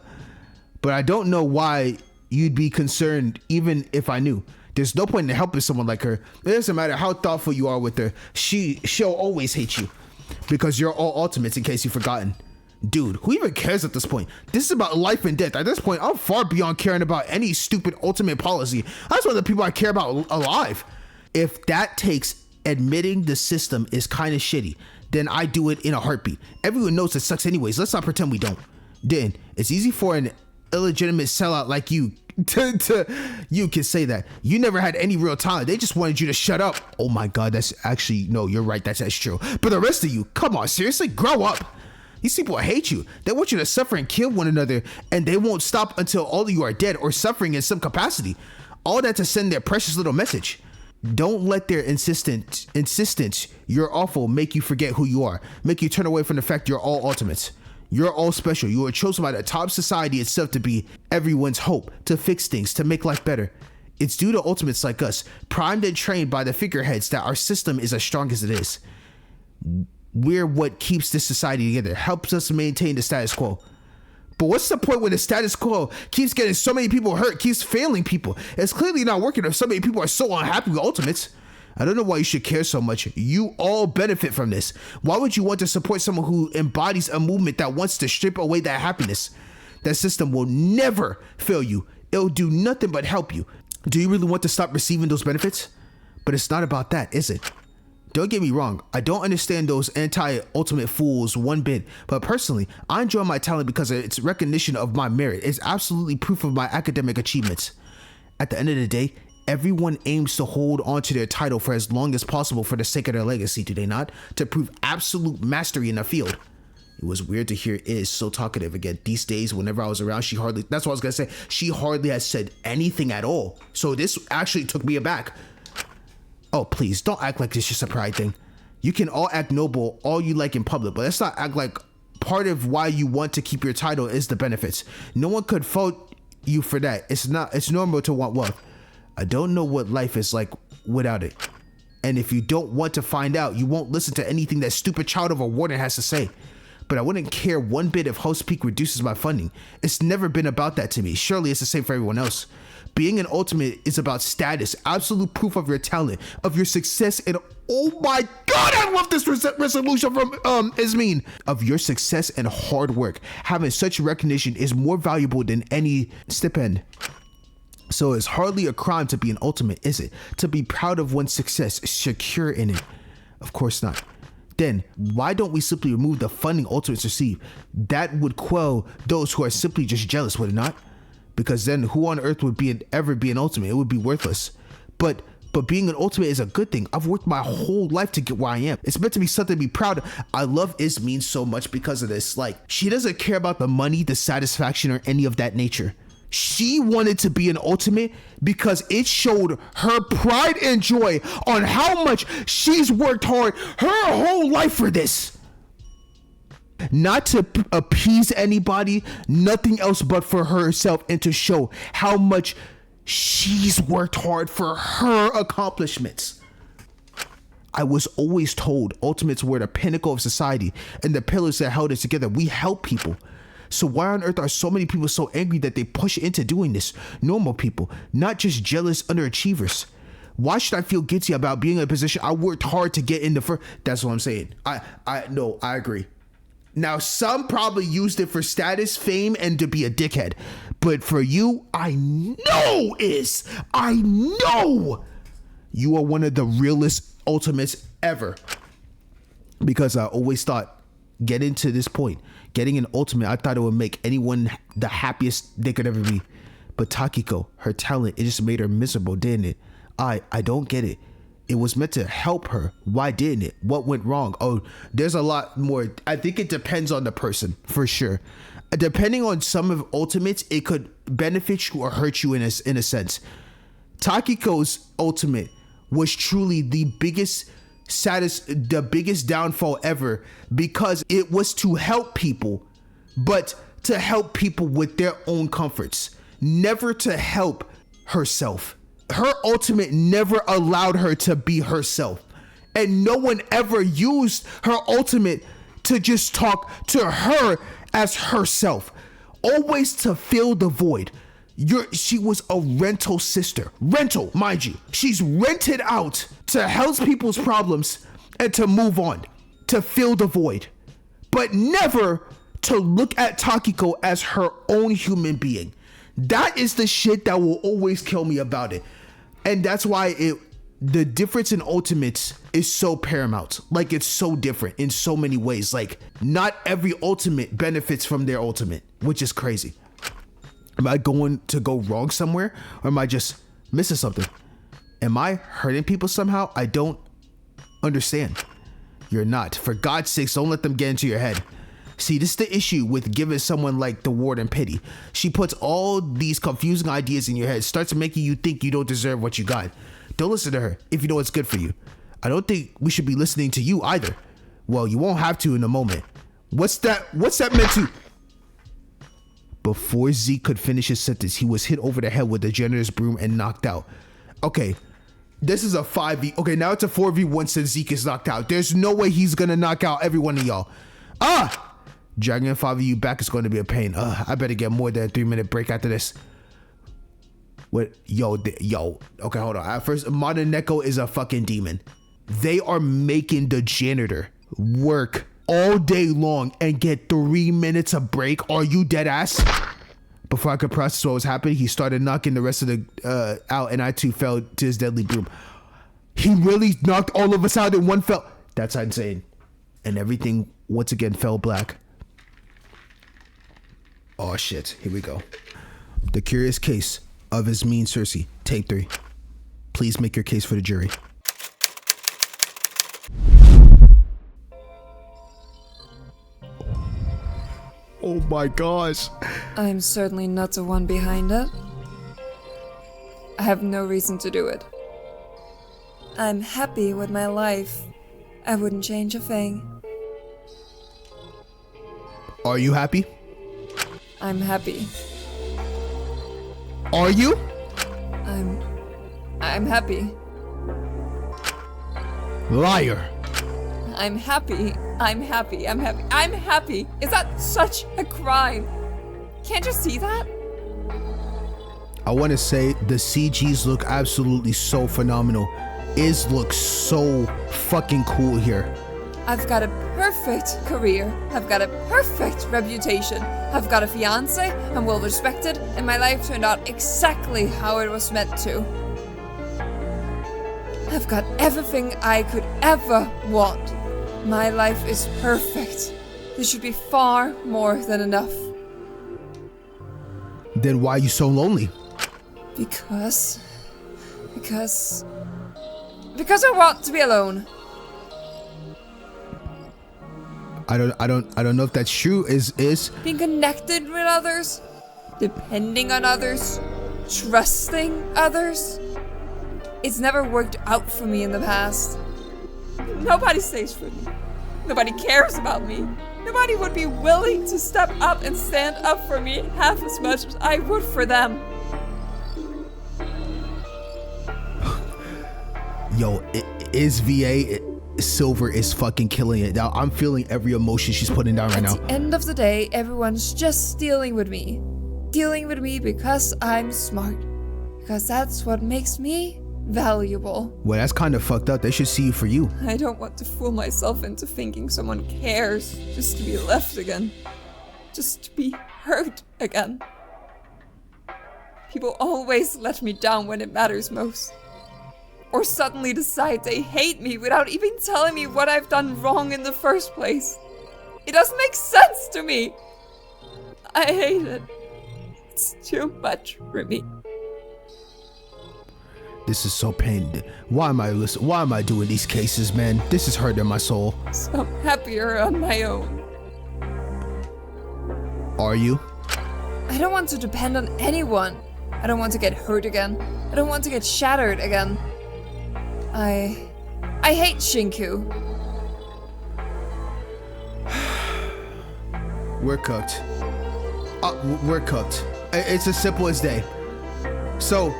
But I don't know why you'd be concerned even if I knew. There's no point in helping someone like her. It doesn't matter how thoughtful you are with her. She'll always hate you. Because you're all ultimates, in case you've forgotten. Dude, who even cares at this point? This is about life and death. At this point, I'm far beyond caring about any stupid ultimate policy. That's one of the people I care about alive. If that takes admitting the system is kind of shitty, then I do it in a heartbeat. Everyone knows it sucks anyways. Let's not pretend we don't. Then, it's easy for an illegitimate sellout like you you can say that. You never had any real talent. They just wanted you to shut up. Oh my God, that's actually, no, you're right. That's true. But the rest of you, come on, seriously, grow up. These people hate you. They want you to suffer and kill one another, and they won't stop until all of you are dead or suffering in some capacity. All that to send their precious little message. Don't let their insistence, you're awful, make you forget who you are. Make you turn away from the fact you're all ultimates. You're all special. You were chosen by the top society itself to be everyone's hope, to fix things, to make life better. It's due to ultimates like us, primed and trained by the figureheads, that our system is as strong as it is. We're what keeps this society together, helps us maintain the status quo. But what's the point when the status quo keeps getting so many people hurt, keeps failing people? It's clearly not working if so many people are so unhappy with ultimates. I don't know why you should care so much. You all benefit from this. Why would you want to support someone who embodies a movement that wants to strip away that happiness? That system will never fail you. It'll do nothing but help you. Do you really want to stop receiving those benefits? But it's not about that, is it? Don't get me wrong, I don't understand those anti-ultimate fools one bit, but personally, I enjoy my talent because it's recognition of my merit. It's absolutely proof of my academic achievements. At the end of the day, everyone aims to hold on to their title for as long as possible for the sake of their legacy, do they not? To prove absolute mastery in the field. It was weird to hear Iz so talkative again. These days, whenever I was around, that's what I was gonna say, she hardly has said anything at all. So this actually took me aback. Oh, please, don't act like it's just a pride thing. You can all act noble all you like in public, but let's not act like part of why you want to keep your title is the benefits. No one could fault you for that. It's normal to want wealth. I don't know what life is like without it. And if you don't want to find out, you won't listen to anything that stupid child of a warden has to say. But I wouldn't care one bit if Host Peak reduces my funding. It's never been about that to me. Surely it's the same for everyone else. Being an ultimate is about status, absolute proof of your talent, of your success, and oh my God, I love this resolution from Ismeen. Of your success and hard work. Having such recognition is more valuable than any stipend. So it's hardly a crime to be an ultimate, is it? To be proud of one's success, secure in it. Of course not. Then why don't we simply remove the funding ultimates receive? That would quell those who are simply just jealous, would it not? Because then who on earth would ever be an ultimate? It would be worthless. But being an ultimate is a good thing. I've worked my whole life to get where I am. It's meant to be something to be proud of. I love Ismeen so much because of this. Like, she doesn't care about the money, the satisfaction, or any of that nature. She wanted to be an ultimate because it showed her pride and joy on how much she's worked hard her whole life for this. Not to appease anybody, nothing else but for herself, and to show how much she's worked hard for her accomplishments. I was always told ultimates were the pinnacle of society and the pillars that held us together. We help people. So why on earth are so many people so angry that they push into doing this? Normal people, not just jealous underachievers. Why should I feel guilty about being in a position I worked hard to get in the first? That's what I'm saying. I agree. Now, some probably used it for status, fame, and to be a dickhead. But for you, I know you are one of the realest ultimates ever. Because I always thought, getting to this point, getting an ultimate, I thought it would make anyone the happiest they could ever be. But Takiko, her talent, it just made her miserable, didn't it? I don't get it. It was meant to help her. Why didn't it? What went wrong? Oh, there's a lot more. I think it depends on the person, for sure. Depending on some of ultimates, it could benefit you or hurt you in a sense. Takiko's ultimate was truly the biggest downfall ever, because it was to help people, but to help people with their own comforts, never to help herself. Her ultimate never allowed her to be herself, and no one ever used her ultimate to just talk to her as herself, always to fill the void. She was a rental sister. Rental, mind you. She's rented out to help people's problems and to move on, to fill the void, but never to look at Takiko as her own human being. That is the shit that will always kill me about it. And that's why the difference in ultimates is so paramount. Like, it's so different in so many ways. Like, not every ultimate benefits from their ultimate, which is crazy. Am I going to go wrong somewhere? Or am I just missing something? Am I hurting people somehow? I don't understand. You're not. For God's sakes, don't let them get into your head. See, this is the issue with giving someone like the warden pity. She puts all these confusing ideas in your head, starts making you think you don't deserve what you got. Don't listen to her if you know what's good for you. I don't think we should be listening to you either. Well, you won't have to in a moment. What's that meant to? Before Zeke could finish his sentence, he was hit over the head with a janitor's broom and knocked out. Okay, this is a 5v. Okay, now it's a 4v1 since Zeke is knocked out. There's no way he's gonna knock out every one of y'all. Dragging 5 of you back is going to be a pain. I better get more than a 3-minute break after this. What? Yo. Okay, hold on. At first, Modern Neko is a fucking demon. They are making the janitor work all day long and get 3 minutes of break. Are you dead ass? Before I could process what was happening, he started knocking the rest of the out, and I too fell to his deadly broom. He really knocked all of us out in one fell. That's insane. And everything once again fell black. Oh shit, here we go. The Curious Case of His Mean Cersei, take 3. Please make your case for the jury. Oh my gosh. I'm certainly not the one behind it. I have no reason to do it. I'm happy with my life. I wouldn't change a thing. Are you happy? I'm happy. Are you? I'm happy. Liar. I'm happy. I'm happy. I'm happy. I'm happy. Is that such a crime? Can't you see that? I want to say the CGs look absolutely so phenomenal. It looks so fucking cool here. I've got a perfect career. I've got a perfect reputation. I've got a fiance. I'm well respected, and my life turned out exactly how it was meant to. I've got everything I could ever want. My life is perfect. This should be far more than enough. Then why are you so lonely? Because I want to be alone. I don't know if that's true. Is being connected with others, depending on others, trusting others. It's never worked out for me in the past. Nobody stays for me. Nobody cares about me. Nobody would be willing to step up and stand up for me half as much as I would for them. Yo, is VA. Silver is fucking killing it. Now I'm feeling every emotion she's putting down right now. At the end of the day, everyone's just dealing with me. Dealing with me because I'm smart. Because that's what makes me valuable. Well, that's kind of fucked up. They should see you for you. I don't want to fool myself into thinking someone cares just to be left again. Just to be hurt again. People always let me down when it matters most. Or suddenly decide they hate me without even telling me what I've done wrong in the first place. It doesn't make sense to me. I hate it. It's too much for me. This is so painful. Why am I doing these cases, man? This is hurting my soul. So I'm happier on my own. Are you? I don't want to depend on anyone. I don't want to get hurt again. I don't want to get shattered again. I hate Shinku. We're cooked. We're cooked. It's as simple as day. So,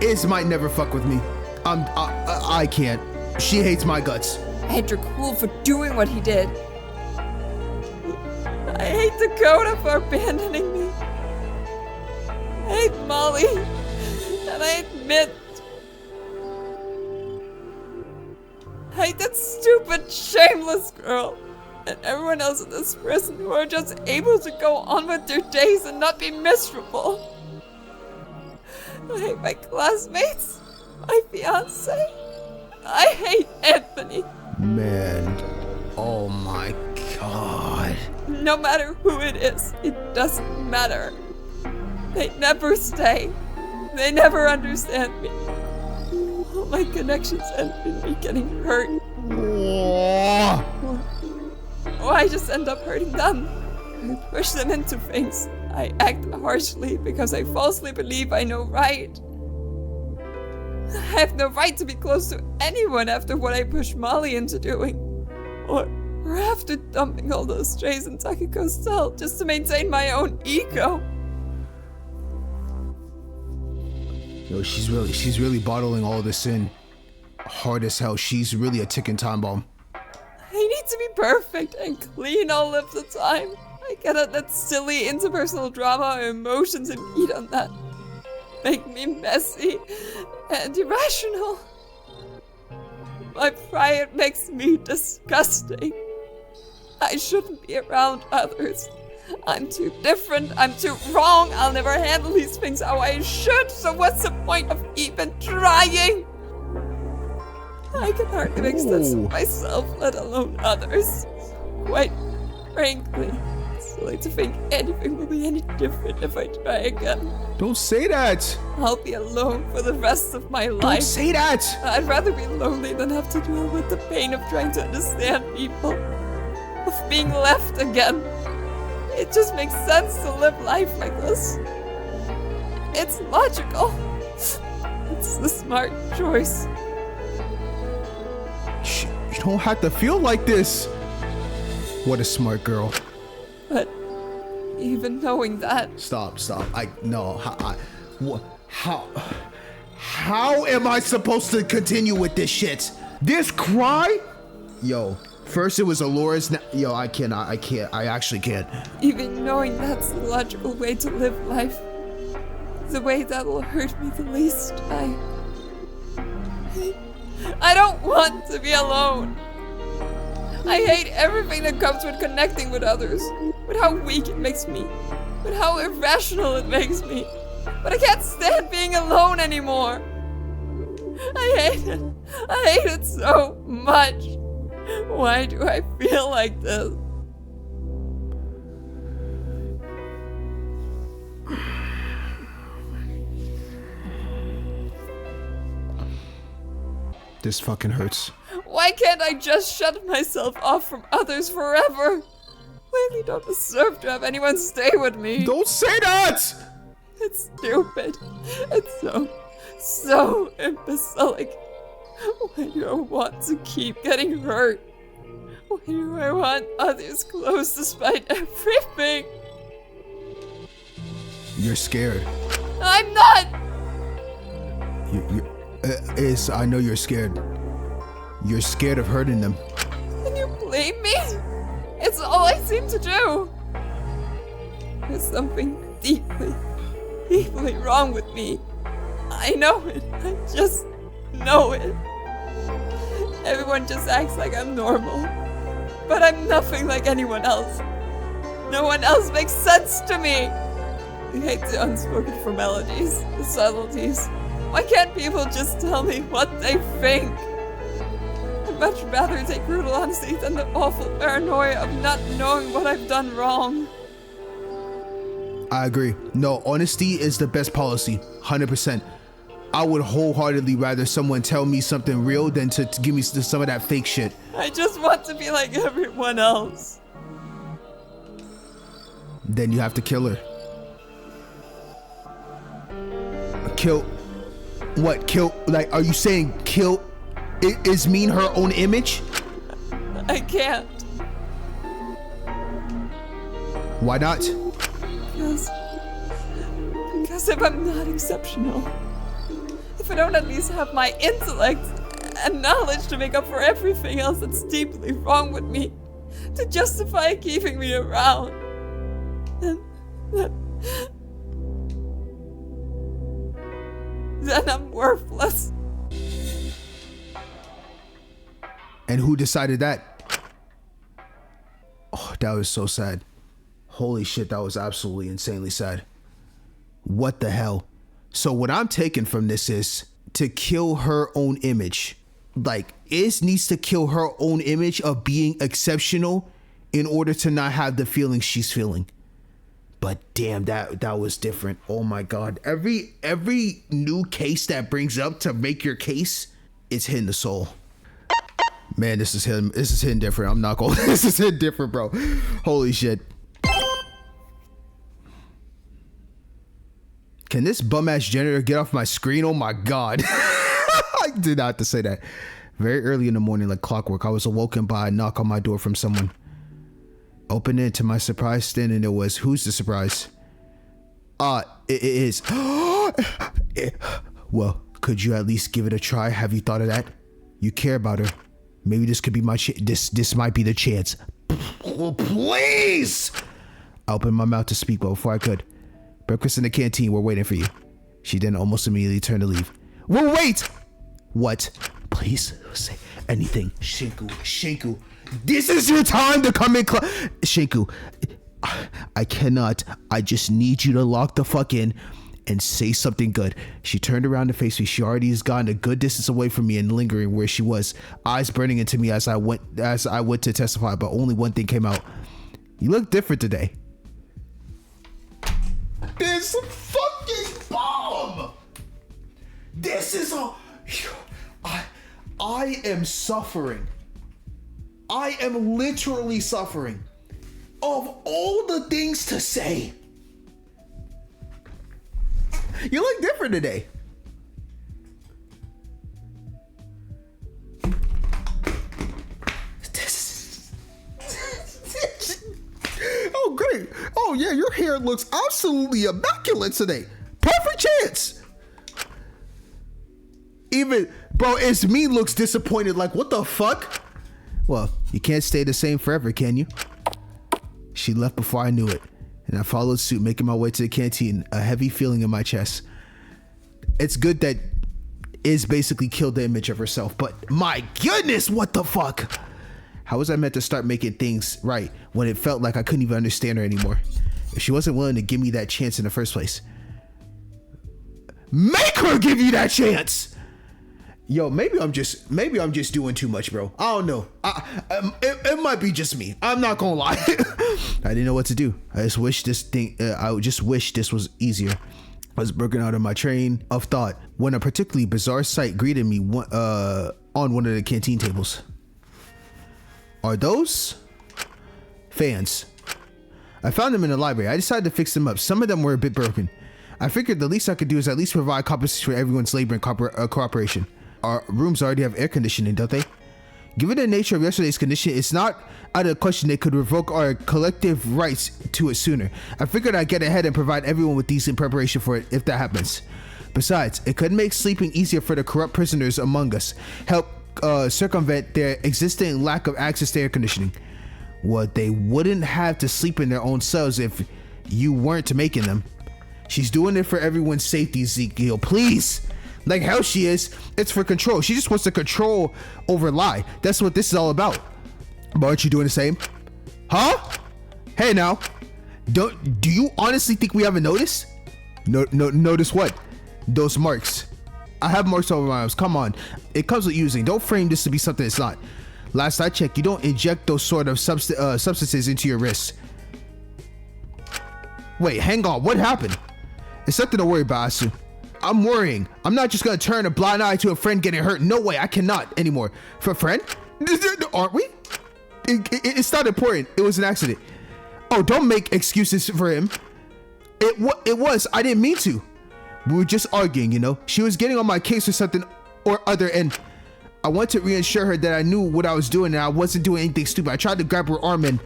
Iz might never fuck with me. I can't. She hates my guts. I hate Dracul for doing what he did. I hate Dakota for abandoning me. I hate Molly. And I admit, I hate that stupid, shameless girl. And everyone else in this prison who are just able to go on with their days and not be miserable. I hate my classmates, my fiance. I hate Anthony. Man, oh my god. No matter who it is, it doesn't matter. They never stay. They never understand me. All my connections end in me getting hurt. Or I just end up hurting them. I push them into things. I act harshly because I falsely believe I know right. I have no right to be close to anyone after what I pushed Molly into doing. Or after dumping all those strays in Takiko's cell just to maintain my own ego. Yo, she's really bottling all this in. Hard as hell. She's really a ticking time bomb. I need to be perfect and clean all of the time. I cannot let silly interpersonal drama or emotions impede on that. Make me messy and irrational. My pride makes me disgusting. I shouldn't be around others. I'm too different, I'm too wrong, I'll never handle these things how I should, so what's the point of even trying? I can hardly make sense of myself, let alone others. Quite frankly, it's silly to think anything will be any different if I try again. Don't say that! I'll be alone for the rest of my life. Don't say that! I'd rather be lonely than have to deal with the pain of trying to understand people. Of being left again. It just makes sense to live life like this. It's logical. It's the smart choice. You don't have to feel like this. What a smart girl. But even knowing that... Stop. How am I supposed to continue with this shit? This cry? Yo. First it was Alora's, yo, I actually can't. Even knowing that's the logical way to live life, the way that will hurt me the least, I don't want to be alone. I hate everything that comes with connecting with others, with how weak it makes me, with how irrational it makes me. But I can't stand being alone anymore. I hate it so much. Why do I feel like this? This fucking hurts. Why can't I just shut myself off from others forever? Lately don't deserve to have anyone stay with me. Don't say that! It's stupid. It's so imbecilic. Why do I want to keep getting hurt? Why do I want others close despite everything? You're scared. I'm not! I know you're scared. You're scared of hurting them. Can you blame me? It's all I seem to do. There's something deeply, deeply wrong with me. I know it. I just know it. Everyone just acts like I'm normal. But I'm nothing like anyone else. No one else makes sense to me. I hate the unspoken formalities, the subtleties. Why can't people just tell me what they think? I'd much rather take brutal honesty than the awful paranoia of not knowing what I've done wrong. I agree. No, honesty is the best policy. 100%. I would wholeheartedly rather someone tell me something real than to give me some of that fake shit. I just want to be like everyone else. Then you have to kill her. Kill? What? Kill? Like, are you saying kill is mean her own image? I can't. Why not? Because if I'm not exceptional, if I don't at least have my intellect and knowledge to make up for everything else that's deeply wrong with me, to justify keeping me around, then I'm worthless. And who decided that? Oh, that was so sad. Holy shit, that was absolutely insanely sad. What the hell? So what I'm taking from this is to kill her own image. Like, Iz needs to kill her own image of being exceptional in order to not have the feelings she's feeling. But damn, that was different. Oh my God. Every new case that brings up to make your case, it's hitting the soul. Man, this is hitting different. I'm not going. This is hitting different, bro. Holy shit. Can this bum ass janitor get off my screen? Oh my God. I did not have to say that. Very early in the morning, like clockwork, I was awoken by a knock on my door from someone. Opened it. To my surprise, standing there was, who's the surprise? It is. Well, could you at least give it a try? Have you thought of that? You care about her. Maybe this could be my this might be the chance. Please! I opened my mouth to speak, but before I could, breakfast in the canteen, we're waiting for you. She then almost immediately turned to leave. Well, wait! What? Please say anything. Shinku. This is your time to come in. Shinku, I cannot. I just need you to lock the fuck in and say something good. She turned around to face me. She already has gotten a good distance away from me and lingering where she was, eyes burning into me as I went to testify, but only one thing came out. You look different today. This fucking bomb. This is a... I am suffering. I am literally suffering. Of all the things to say, you look different today. Oh, great. Oh, yeah, your hair looks absolutely immaculate today. Perfect chance. Even, bro, it's me looks disappointed. Like, what the fuck? Well, you can't stay the same forever, can you? She left before I knew it, and I followed suit, making my way to the canteen, a heavy feeling in my chest. It's good that Iz basically killed the image of herself, but my goodness, what the fuck? How was I meant to start making things right when it felt like I couldn't even understand her anymore? If she wasn't willing to give me that chance in the first place, make her give you that chance. Yo, maybe I'm just doing too much, bro. I don't know. It might be just me. I'm not gonna lie. I didn't know what to do. I just wish this was easier. I was broken out of my train of thought when a particularly bizarre sight greeted me on one of the canteen tables. Are those fans? I found them in the library. I decided to fix them up. Some of them were a bit broken. I figured the least I could do is at least provide compensation for everyone's labor and cooperation. Our rooms already have air conditioning, don't they? Given the nature of yesterday's condition, it's not out of the question they could revoke our collective rights to it sooner. I figured I'd get ahead and provide everyone with decent preparation for it if that happens. Besides, it could make sleeping easier for the corrupt prisoners among us. Help circumvent their existing lack of access to air conditioning. Well, they wouldn't have to sleep in their own cells if you weren't making them. She's doing it for everyone's safety, Ezekiel. Please. Like hell she is. It's for control. She just wants to control over lie. That's what this is all about. But aren't you doing the same? Huh? Hey now. Do you honestly think we haven't noticed? No, notice what? Those marks. I have marks over my arms. Come on. It comes with using. Don't frame this to be something it's not. Last I checked, you don't inject those sort of substances into your wrists. Wait, hang on. What happened? It's nothing to worry about, Asu. I'm worrying. I'm not just gonna turn a blind eye to a friend getting hurt. No way, I cannot anymore. For a friend? Aren't we? It's not important. It was an accident. Oh, don't make excuses for him. It was. I didn't mean to. We were just arguing, you know. She was getting on my case or something or other, and I want to reassure her that I knew what I was doing and I wasn't doing anything stupid. I tried to grab her arm and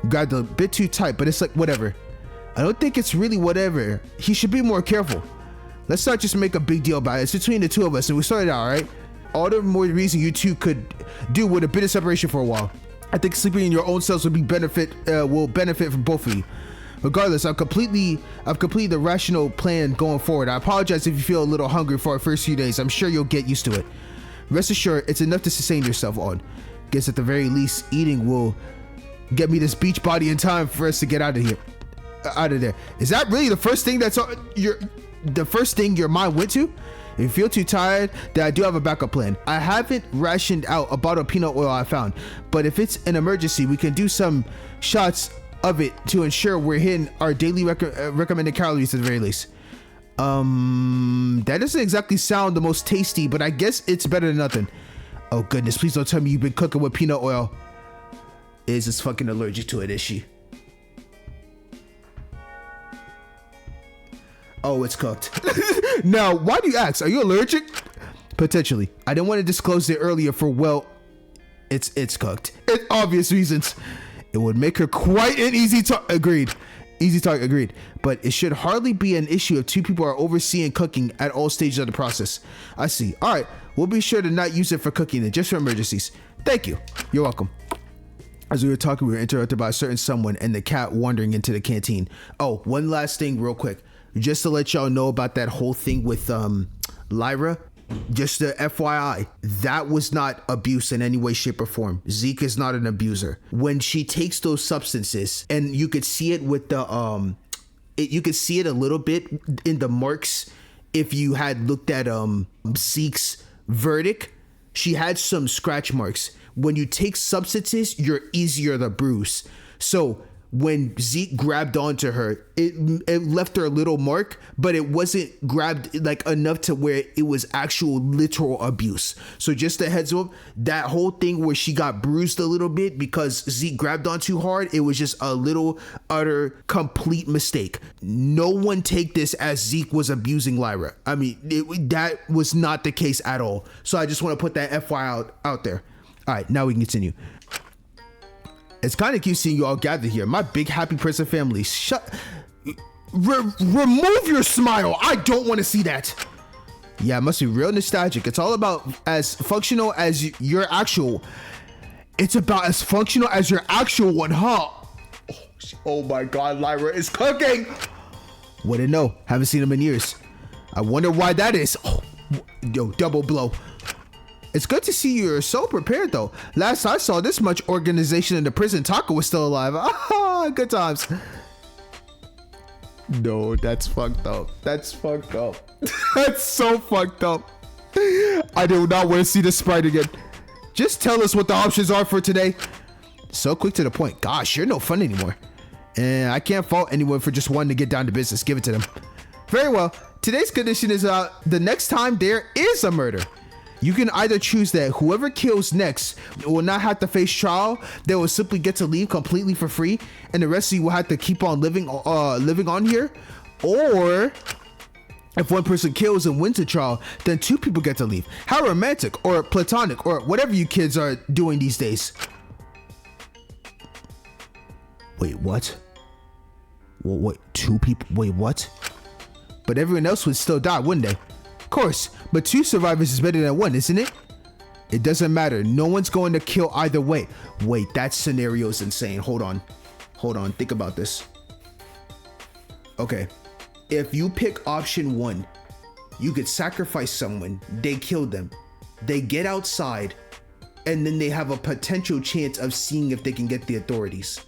grabbed a bit too tight, but it's like, whatever. I don't think it's really whatever. He should be more careful. Let's not just make a big deal about it. It's between the two of us and we sorted it out, alright? All the more reason you two could do with a bit of separation for a while. I think sleeping in your own cells will benefit from both of you. Regardless, I've completed the rational plan going forward. I apologize if you feel a little hungry for our first few days. I'm sure you'll get used to it. Rest assured, it's enough to sustain yourself on. Guess at the very least, eating will get me this beach body in time for us to get out of here. Out of there. Is that really the first thing your mind went to? If you feel too tired, then I do have a backup plan. I haven't rationed out a bottle of peanut oil I found, but if it's an emergency, we can do some shots of it to ensure we're hitting our daily recommended calories at the very least. That doesn't exactly sound the most tasty, but I guess it's better than nothing. Oh goodness, please don't tell me you've been cooking with peanut oil. Is just fucking allergic to it, is she? Oh, it's cooked. Now, why do you ask? Are you allergic? Potentially. I didn't want to disclose it earlier for, well, it's cooked. It's obvious reasons. It would make her quite an easy target. Agreed. But it should hardly be an issue if two people are overseeing cooking at all stages of the process. I see. All right. We'll be sure to not use it for cooking and just for emergencies. Thank you. You're welcome. As we were talking, we were interrupted by a certain someone and the cat wandering into the canteen. Oh, one last thing real quick. Just to let y'all know about that whole thing with Lyra. Just a FYI, that was not abuse in any way, shape, or form. Zeke is not an abuser. When she takes those substances, and you could see it with the you could see it a little bit in the marks if you had looked at Zeke's verdict. She had some scratch marks. When you take substances, you're easier to bruise. So when Zeke grabbed onto her, it left her a little mark, but it wasn't grabbed like enough to where it was actual literal abuse. So just a heads up, that whole thing where she got bruised a little bit because Zeke grabbed on too hard, it was just a little utter complete mistake. No one take this as Zeke was abusing Lyra. I mean, that was not the case at all. So I just want to put that FYI out there. All right, now we can continue. It's kind of cute seeing you all gathered here. My big happy person family. Remove your smile. I don't want to see that. Yeah, it must be real nostalgic. It's all about as functional as your actual. It's about as functional as your actual one, huh? Oh my God, Lyra is cooking. Wouldn't know. Haven't seen him in years. I wonder why that is. Oh, yo, double blow. It's good to see you're so prepared though. Last I saw, this much organization in the prison, Taka was still alive. Ah, good times. No, that's fucked up. That's fucked up. That's so fucked up. I do not want to see this sprite again. Just tell us what the options are for today. So quick to the point. Gosh, you're no fun anymore. And I can't fault anyone for just wanting to get down to business. Give it to them. Very well. Today's condition is the next time there is a murder, you can either choose that whoever kills next will not have to face trial. They will simply get to leave completely for free, and the rest of you will have to keep on living on here. Or if one person kills and wins a trial, then two people get to leave. How romantic, or platonic, or whatever you kids are doing these days. Wait, what? Wait, two people? Wait, what? But everyone else would still die, wouldn't they? Of course, but two survivors is better than one, isn't it? It doesn't matter. No one's going to kill either way. Wait, that scenario is insane. Hold on. Think about this. Okay. If you pick option 1, you could sacrifice someone. They kill them. They get outside, and then they have a potential chance of seeing if they can get the authorities.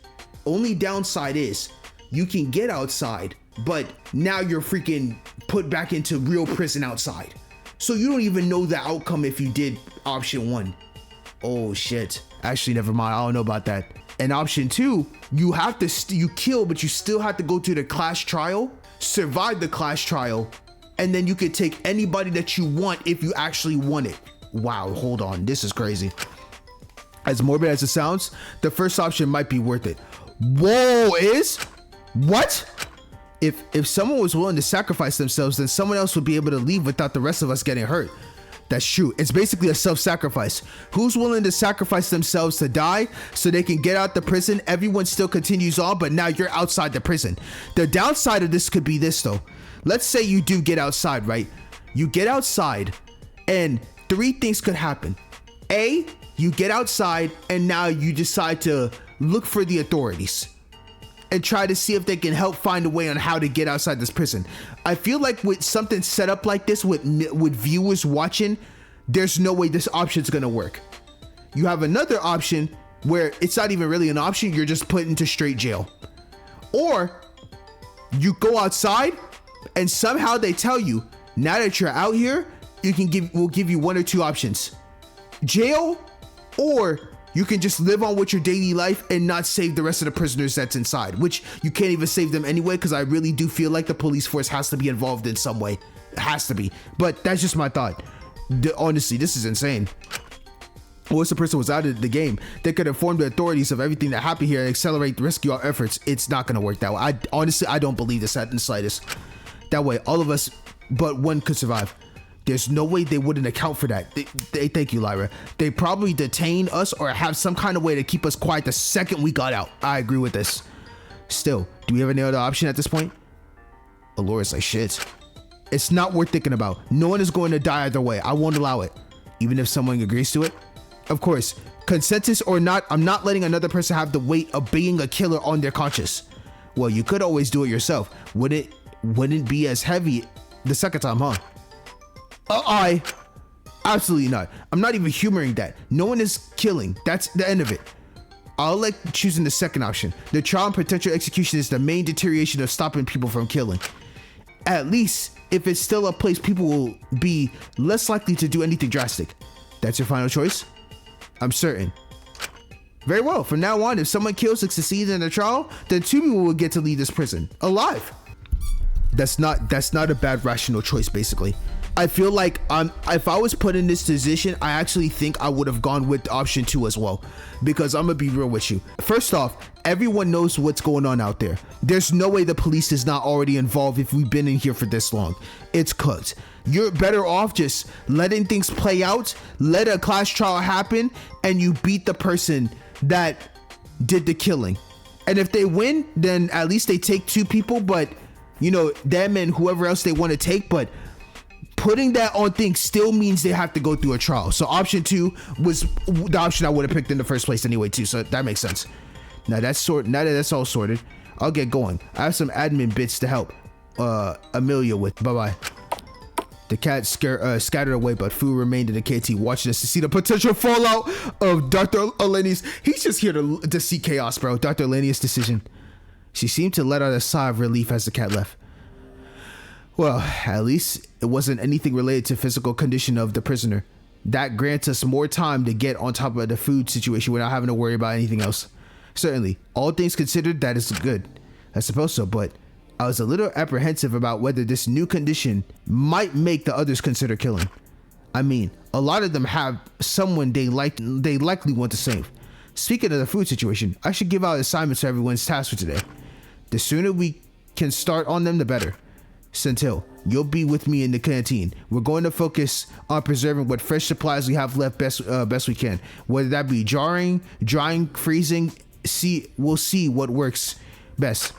Only downside is you can get outside, but now you're freaking put back into real prison outside. So you don't even know the outcome if you did option 1. Oh shit. Actually, never mind. I don't know about that. And option 2, you have to you kill, but you still have to go through the class trial, survive the class trial, and then you could take anybody that you want if you actually want it. Wow, hold on. This is crazy. As morbid as it sounds, the first option might be worth it. Whoa, what? If someone was willing to sacrifice themselves, then someone else would be able to leave without the rest of us getting hurt. That's true. It's basically a self-sacrifice. Who's willing to sacrifice themselves to die so they can get out the prison? Everyone still continues on, but now you're outside the prison. The downside of this could be this though. Let's say you do get outside, right? You get outside and 3 things could happen. A, you get outside and now you decide to look for the authorities and try to see if they can help find a way on how to get outside this prison. I feel like with something set up like this, with viewers watching, there's no way this option's gonna work. You have another option where it's not even really an option, you're just put into straight jail. Or you go outside and somehow they tell you, now that you're out here, we'll give you 1 or 2 options. Jail, or you can just live on with your daily life and not save the rest of the prisoners that's inside, which you can't even save them anyway, because I really do feel like the police force has to be involved in some way. It has to be. But that's just my thought. Honestly, this is insane. Once the person was out of the game, they could inform the authorities of everything that happened here and accelerate the rescue efforts. It's not going to work that way. I don't believe this in the slightest. That way, all of us but one could survive. There's no way they wouldn't account for that. Thank you, Lyra. They probably detain us or have some kind of way to keep us quiet the second we got out. I agree with this. Still, do we have any other option at this point? Alora's like, shit. It's not worth thinking about. No one is going to die either way. I won't allow it. Even if someone agrees to it. Of course, consensus or not, I'm not letting another person have the weight of being a killer on their conscience. Well, you could always do it yourself. Wouldn't be as heavy the second time, huh? Absolutely not. I'm not even humoring that. No one is killing. That's the end of it. I'll like choosing the second option. The trial and potential execution is the main deterioration of stopping people from killing. At least, if it's still a place, people will be less likely to do anything drastic. That's your final choice? I'm certain. Very well. From now on, if someone kills and succeeds in the trial, then 2 people will get to leave this prison alive. That's not a bad rational choice, basically. I feel like if I was put in this position, I actually think I would have gone with option 2 as well, because I'm gonna be real with you. First off, everyone knows what's going on out there. There's no way the police is not already involved if we've been in here for this long. It's cooked. You're better off just letting things play out, let a class trial happen, and you beat the person that did the killing. And if they win, then at least they take 2 people, but you know, them and whoever else they want to take, but putting that on things still means they have to go through a trial. So option 2 was the option I would have picked in the first place anyway too, so that makes sense. Now that that's all sorted, I'll get going. I have some admin bits to help Amelia with. Bye-bye. The cat scattered away, but Fu remained in the KT, watching us to see the potential fallout of Dr. Elenius. He's just here to see chaos, bro. Dr. Elenius' decision. She seemed to let out a sigh of relief as the cat left. Well, at least it wasn't anything related to physical condition of the prisoner. That grants us more time to get on top of the food situation without having to worry about anything else. Certainly, all things considered, that is good. I suppose so, but I was a little apprehensive about whether this new condition might make the others consider killing. I mean, a lot of them have someone they likely want to save. Speaking of the food situation, I should give out assignments for everyone's tasks for today. The sooner we can start on them, the better. Centil, you'll be with me in the canteen. We're going to focus on preserving what fresh supplies we have left best we can. Whether that be drying, freezing, we'll see what works best.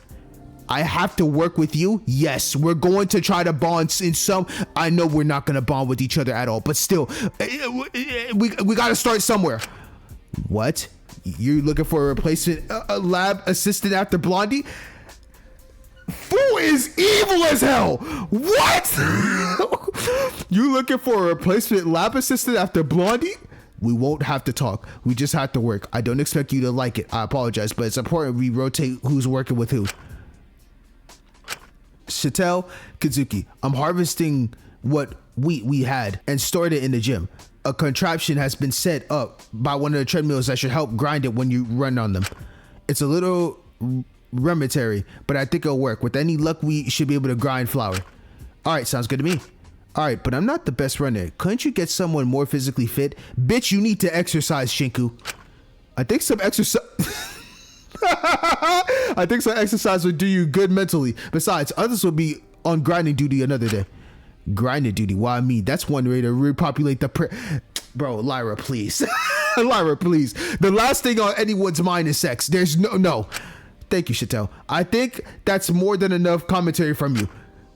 I have to work with you. Yes, we're going to try to bond in some. I know we're not going to bond with each other at all, but still, we got to start somewhere. What? You're looking for a replacement a lab assistant after Blondie? Fu is evil as hell. What? You looking for a replacement lab assistant after Blondie? We won't have to talk. We just have to work. I don't expect you to like it. I apologize, but it's important we rotate who's working with who. Chattel, Kazuki, I'm harvesting what wheat we had and stored it in the gym. A contraption has been set up by one of the treadmills that should help grind it when you run on them. It's a little rudimentary, but I think it'll work. With any luck, we should be able to grind flour. All right, sounds good to me. All right, but I'm not the best runner. Couldn't you get someone more physically fit? Bitch, you need to exercise, Shinku. I think some exercise... I think some exercise would do you good mentally. Besides, others will be on grinding duty another day. Grinding duty? Why me? That's one way to repopulate the... Bro, Lyra, please. Lyra, please. The last thing on anyone's mind is sex. There's no. Thank you, Chattel. I think that's more than enough commentary from you.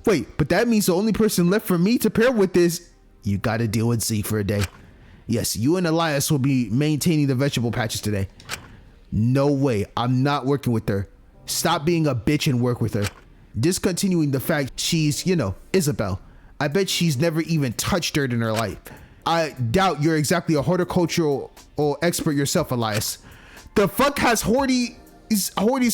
Wait, but that means the only person left for me to pair with is... You gotta deal with Z for a day. Yes, you and Elias will be maintaining the vegetable patches today. No way. I'm not working with her. Stop being a bitch and work with her. Discontinuing the fact she's, Isabel. I bet she's never even touched dirt in her life. I doubt you're exactly a horticultural expert yourself, Elias. The fuck has Horty's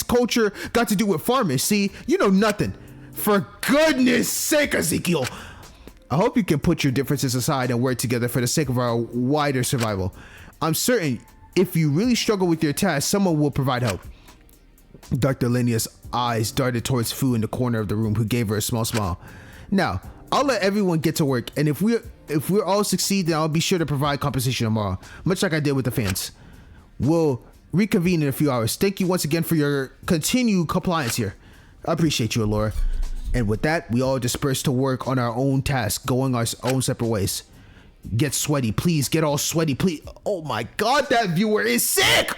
culture got to do with farming? See, you know nothing. For goodness sake, Ezekiel. I hope you can put your differences aside and work together for the sake of our wider survival. I'm certain if you really struggle with your task, someone will provide help. Dr. Linnea's eyes darted towards Fu in the corner of the room, who gave her a small smile. Now, I'll let everyone get to work, and if we're all succeed, then I'll be sure to provide compensation tomorrow, much like I did with the fans. We'll reconvene in a few hours. Thank you once again for your continued compliance here. I appreciate you, Alora. And with that, we all disperse to work on our own tasks, going our own separate ways. Get sweaty, please. Get all sweaty, please. Oh my god, that viewer is sick!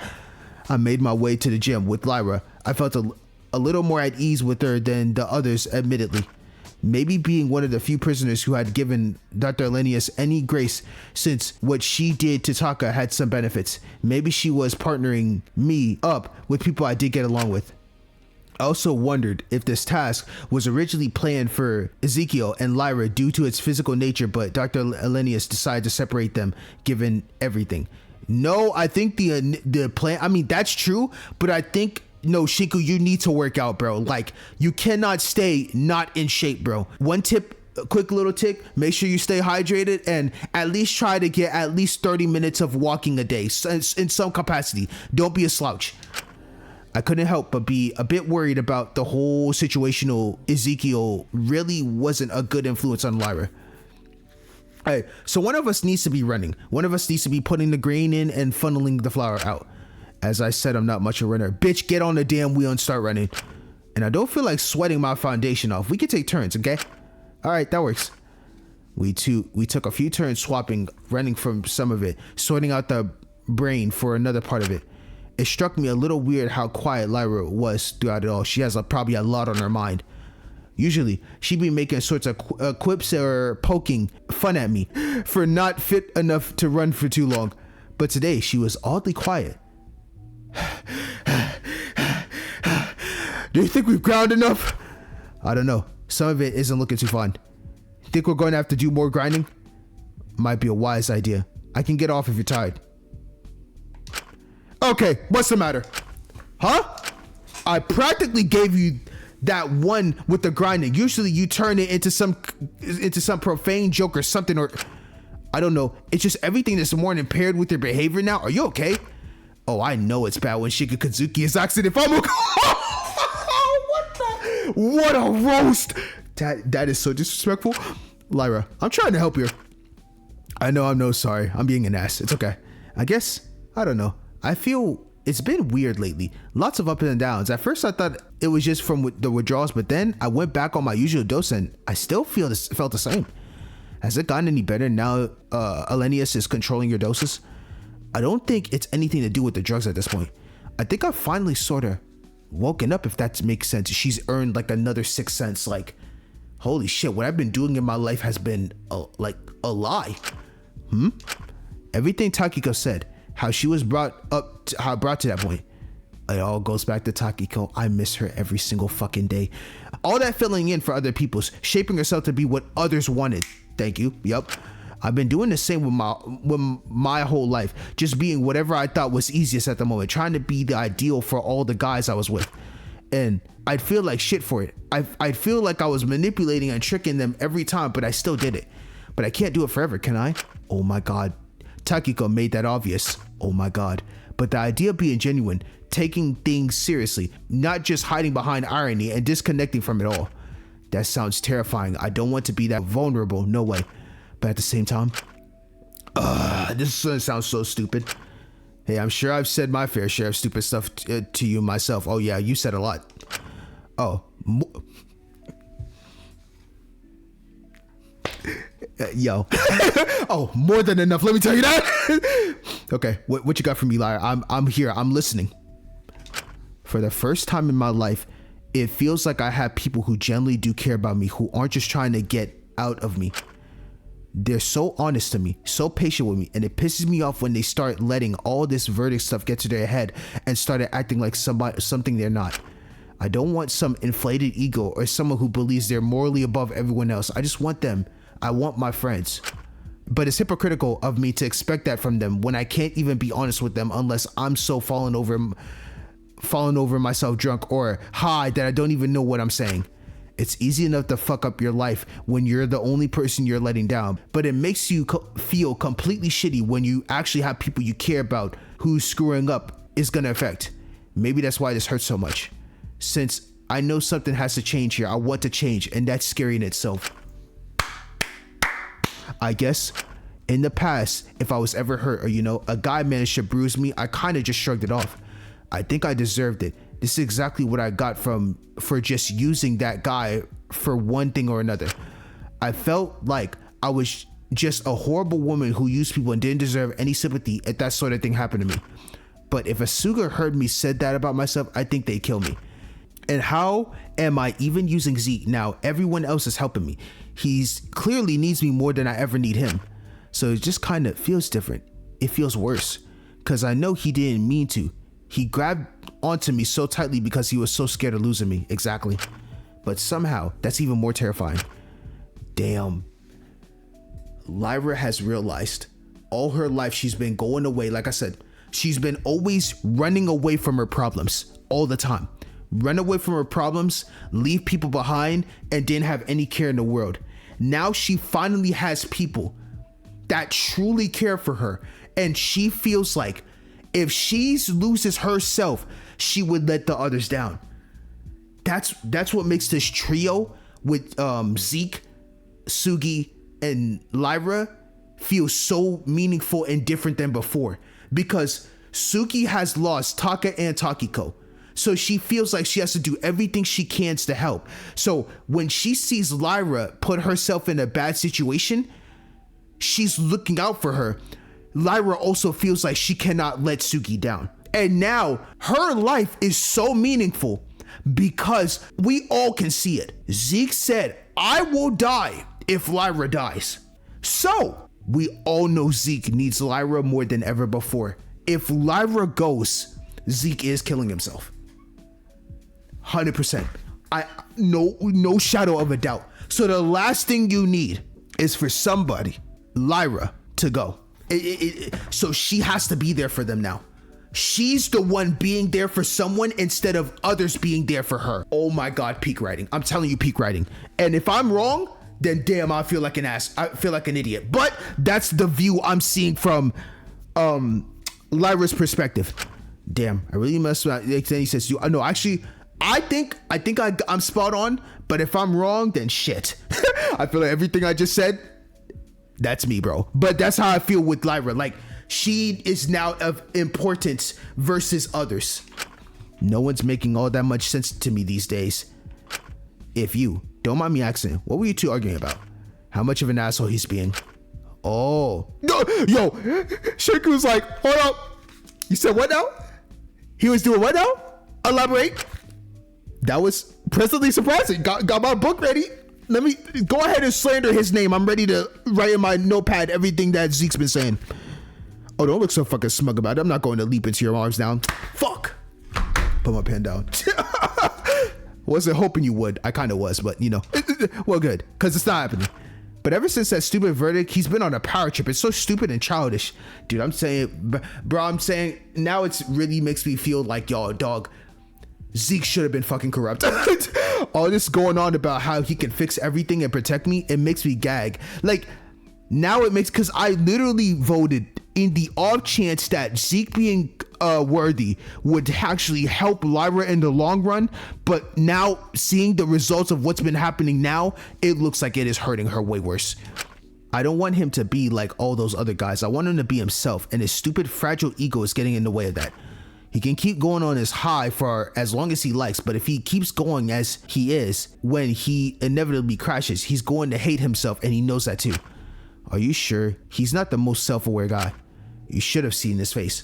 I made my way to the gym with Lyra. I felt a little more at ease with her than the others, admittedly. Maybe being one of the few prisoners who had given Dr. Linnaeus any grace, since what she did to Taka had some benefits. Maybe she was partnering me up with people I did get along with. I also wondered if this task was originally planned for Ezekiel and Lyra due to its physical nature, but Dr. Linnaeus decided to separate them given everything. No, I think the plan, I mean, that's true, but I think, no, Shinku, you need to work out, bro. Like, you cannot stay not in shape, bro. One tip, a quick little tip, make sure you stay hydrated and at least try to get at least 30 minutes of walking a day in some capacity. Don't be a slouch. I couldn't help but be a bit worried about the whole situational. Ezekiel really wasn't a good influence on Lyra. Alright, so one of us needs to be running. One of us needs to be putting the grain in and funneling the flour out. As I said, I'm not much a runner. Bitch, get on the damn wheel and start running. And I don't feel like sweating my foundation off. We can take turns, okay? Alright, that works. We took a few turns swapping, running from some of it, sorting out the brain for another part of it. It struck me a little weird how quiet Lyra was throughout it all. She has probably a lot on her mind. Usually, she'd be making sorts of quips or poking fun at me for not fit enough to run for too long. But today, she was oddly quiet. Do you think we've ground enough? I don't know. Some of it isn't looking too fun. Think we're going to have to do more grinding? Might be a wise idea. I can get off if you're tired. Okay, what's the matter? Huh? I practically gave you that one with the grinding. Usually you turn it into some profane joke or something, or I don't know. It's just everything this morning paired with your behavior now. Are you okay? Oh, I know it's bad when Shika Kazuki is asking if I'm okay. What a roast! That is so disrespectful. Lyra, I'm trying to help you. I know I'm no sorry. I'm being an ass. It's okay. I guess, I don't know. I feel it's been weird lately. Lots of ups and downs. At first I thought it was just from the withdrawals, but then I went back on my usual dose and I still felt the same. Has it gotten any better now Elenius is controlling your doses? I don't think it's anything to do with the drugs at this point. I think I finally sort of woken up, if that makes sense. She's earned like another sixth sense. Like, holy shit, what I've been doing in my life has been a lie. Everything Takiko said, how she was brought to that point, it all goes back to Takiko. I miss her every single fucking day. All that filling in for other people's, shaping herself to be what others wanted. Thank you. Yep. I've been doing the same with my whole life, just being whatever I thought was easiest at the moment, trying to be the ideal for all the guys I was with. And I'd feel like shit for it. I'd feel like I was manipulating and tricking them every time, but I still did it. But I can't do it forever, can I? Oh my god. Takiko made that obvious. Oh my god. But the idea of being genuine, taking things seriously, not just hiding behind irony and disconnecting from it all. That sounds terrifying. I don't want to be that vulnerable, no way. But at the same time, this sounds so stupid. Hey, I'm sure I've said my fair share of stupid stuff to you myself. Oh yeah, you said a lot. Oh, yo. Oh, more than enough. Let me tell you that. Okay, what you got for me, liar? I'm here. I'm listening. For the first time in my life, it feels like I have people who genuinely do care about me, who aren't just trying to get out of me. They're so honest to me, so patient with me, and it pisses me off when they start letting all this verdict stuff get to their head and started acting like something they're not. I don't want some inflated ego or someone who believes they're morally above everyone else. I just want them. I want my friends. But it's hypocritical of me to expect that from them when I can't even be honest with them unless I'm so falling over myself drunk or high that I don't even know what I'm saying. It's easy enough to fuck up your life when you're the only person you're letting down, but it makes you feel completely shitty when you actually have people you care about who's screwing up is gonna affect. Maybe that's why this hurts so much. Since I know something has to change here, I want to change, and that's scary in itself. I guess in the past, if I was ever hurt or a guy managed to bruise me, I kind of just shrugged it off. I think I deserved it. This is exactly what I got for just using that guy for one thing or another. I felt like I was just a horrible woman who used people and didn't deserve any sympathy if that sort of thing happened to me. But if a Suga heard me said that about myself, I think they'd kill me. And how am I even using Zeke now? Everyone else is helping me. He's clearly needs me more than I ever need him. So it just kind of feels different. It feels worse because I know he didn't mean to. He grabbed onto me so tightly because he was so scared of losing me. Exactly. But somehow that's even more terrifying. Damn. Lyra has realized all her life she's been going away. Like I said, she's been always running away from her problems all the time. Run away from her problems, leave people behind, and didn't have any care in the world. Now she finally has people that truly care for her, and she feels like if she loses herself, she would let the others down. That's what makes this trio with Zeke, Sugi, and Lyra feel so meaningful and different than before. Because Suki has lost Taka and Takiko. So she feels like she has to do everything she can to help. So when she sees Lyra put herself in a bad situation, she's looking out for her. Lyra also feels like she cannot let Suki down. And now her life is so meaningful because we all can see it. Zeke said, I will die if Lyra dies. So we all know Zeke needs Lyra more than ever before. If Lyra goes, Zeke is killing himself. 100%. No shadow of a doubt. So the last thing you need is for somebody, Lyra, to go. So she has to be there for them now. She's the one being there for someone instead of others being there for her. Oh my God, peak writing. I'm telling you, peak writing. And if I'm wrong, then damn, I feel like an ass. I feel like an idiot. But that's the view I'm seeing from Lyra's perspective. Damn, I really messed up. Then he says, no, actually, I think I'm spot on. But if I'm wrong, then shit. I feel like everything I just said, that's me, bro. But that's how I feel with Lyra. Like, she is now of importance versus others. No one's making all that much sense to me these days. If you don't mind me asking, what were you two arguing about? How much of an asshole he's being? Oh, no, yo, Shaku was like, hold up. You said what now? He was doing what now? Elaborate. That was presently surprising. Got my book ready. Let me go ahead and slander his name. I'm ready to write in my notepad everything that Zeke's been saying. Oh, don't look so fucking smug about it. I'm not going to leap into your arms now. Fuck. Put my pen down. Wasn't hoping you would. I kind of was, but you know. Well, good. Because it's not happening. But ever since that stupid verdict, he's been on a power trip. It's so stupid and childish. Dude, I'm saying, bro, I'm saying now it's really makes me feel like, y'all, dog, Zeke should have been fucking corrupt. All this going on about how he can fix everything and protect me, it makes me gag. Like, now it makes, because I literally voted in the off chance that Zeke being worthy would actually help Lyra in the long run, but now seeing the results of what's been happening now, it looks like it is hurting her way worse. I don't want him to be like all those other guys. I want him to be himself, and his stupid fragile ego is getting in the way of that. He can keep going on his high for as long as he likes, but if he keeps going as he is, when he inevitably crashes, he's going to hate himself, and he knows that too. Are you sure? He's not the most self-aware guy. You should have seen his face.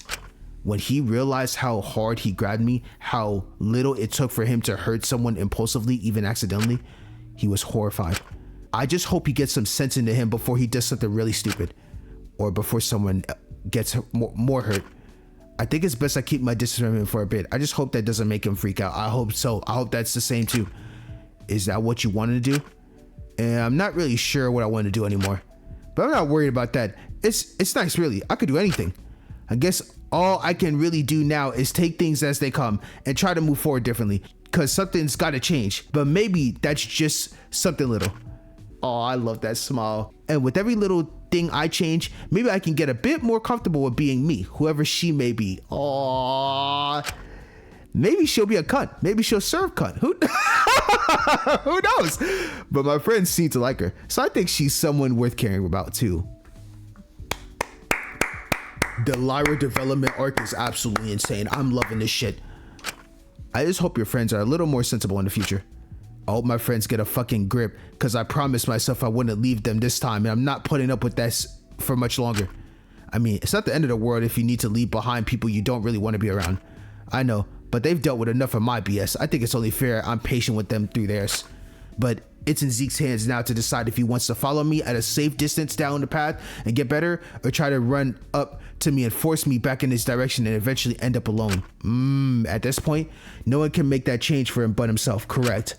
When he realized how hard he grabbed me, how little it took for him to hurt someone impulsively, even accidentally, he was horrified. I just hope he gets some sense into him before he does something really stupid, or before someone gets more hurt. I think it's best I keep my distance from him for a bit. I just hope that doesn't make him freak out. I hope so. I hope that's the same too. Is that what you wanted to do? And I'm not really sure what I want to do anymore, but I'm not worried about that. It's nice, really. I could do anything. I guess all I can really do now is take things as they come and try to move forward differently, because something's got to change, but maybe that's just something little. Oh, I love that smile. And with every little thing I change, maybe I can get a bit more comfortable with being me, whoever she may be. Oh, maybe she'll be a cunt. Maybe she'll serve cunt. Who knows? But my friends seem to like her, so I think she's someone worth caring about too. The Lyra development arc is absolutely insane. I'm loving this shit. I just hope your friends are a little more sensible in the future. I hope my friends get a fucking grip, because I promised myself I wouldn't leave them this time, and I'm not putting up with that for much longer. I mean, it's not the end of the world if you need to leave behind people you don't really want to be around. I know, but they've dealt with enough of my BS. I think it's only fair I'm patient with them through theirs. But it's in Zeke's hands now to decide if he wants to follow me at a safe distance down the path and get better, or try to run up to me and force me back in this direction and eventually end up alone. At this point, no one can make that change for him but himself, correct?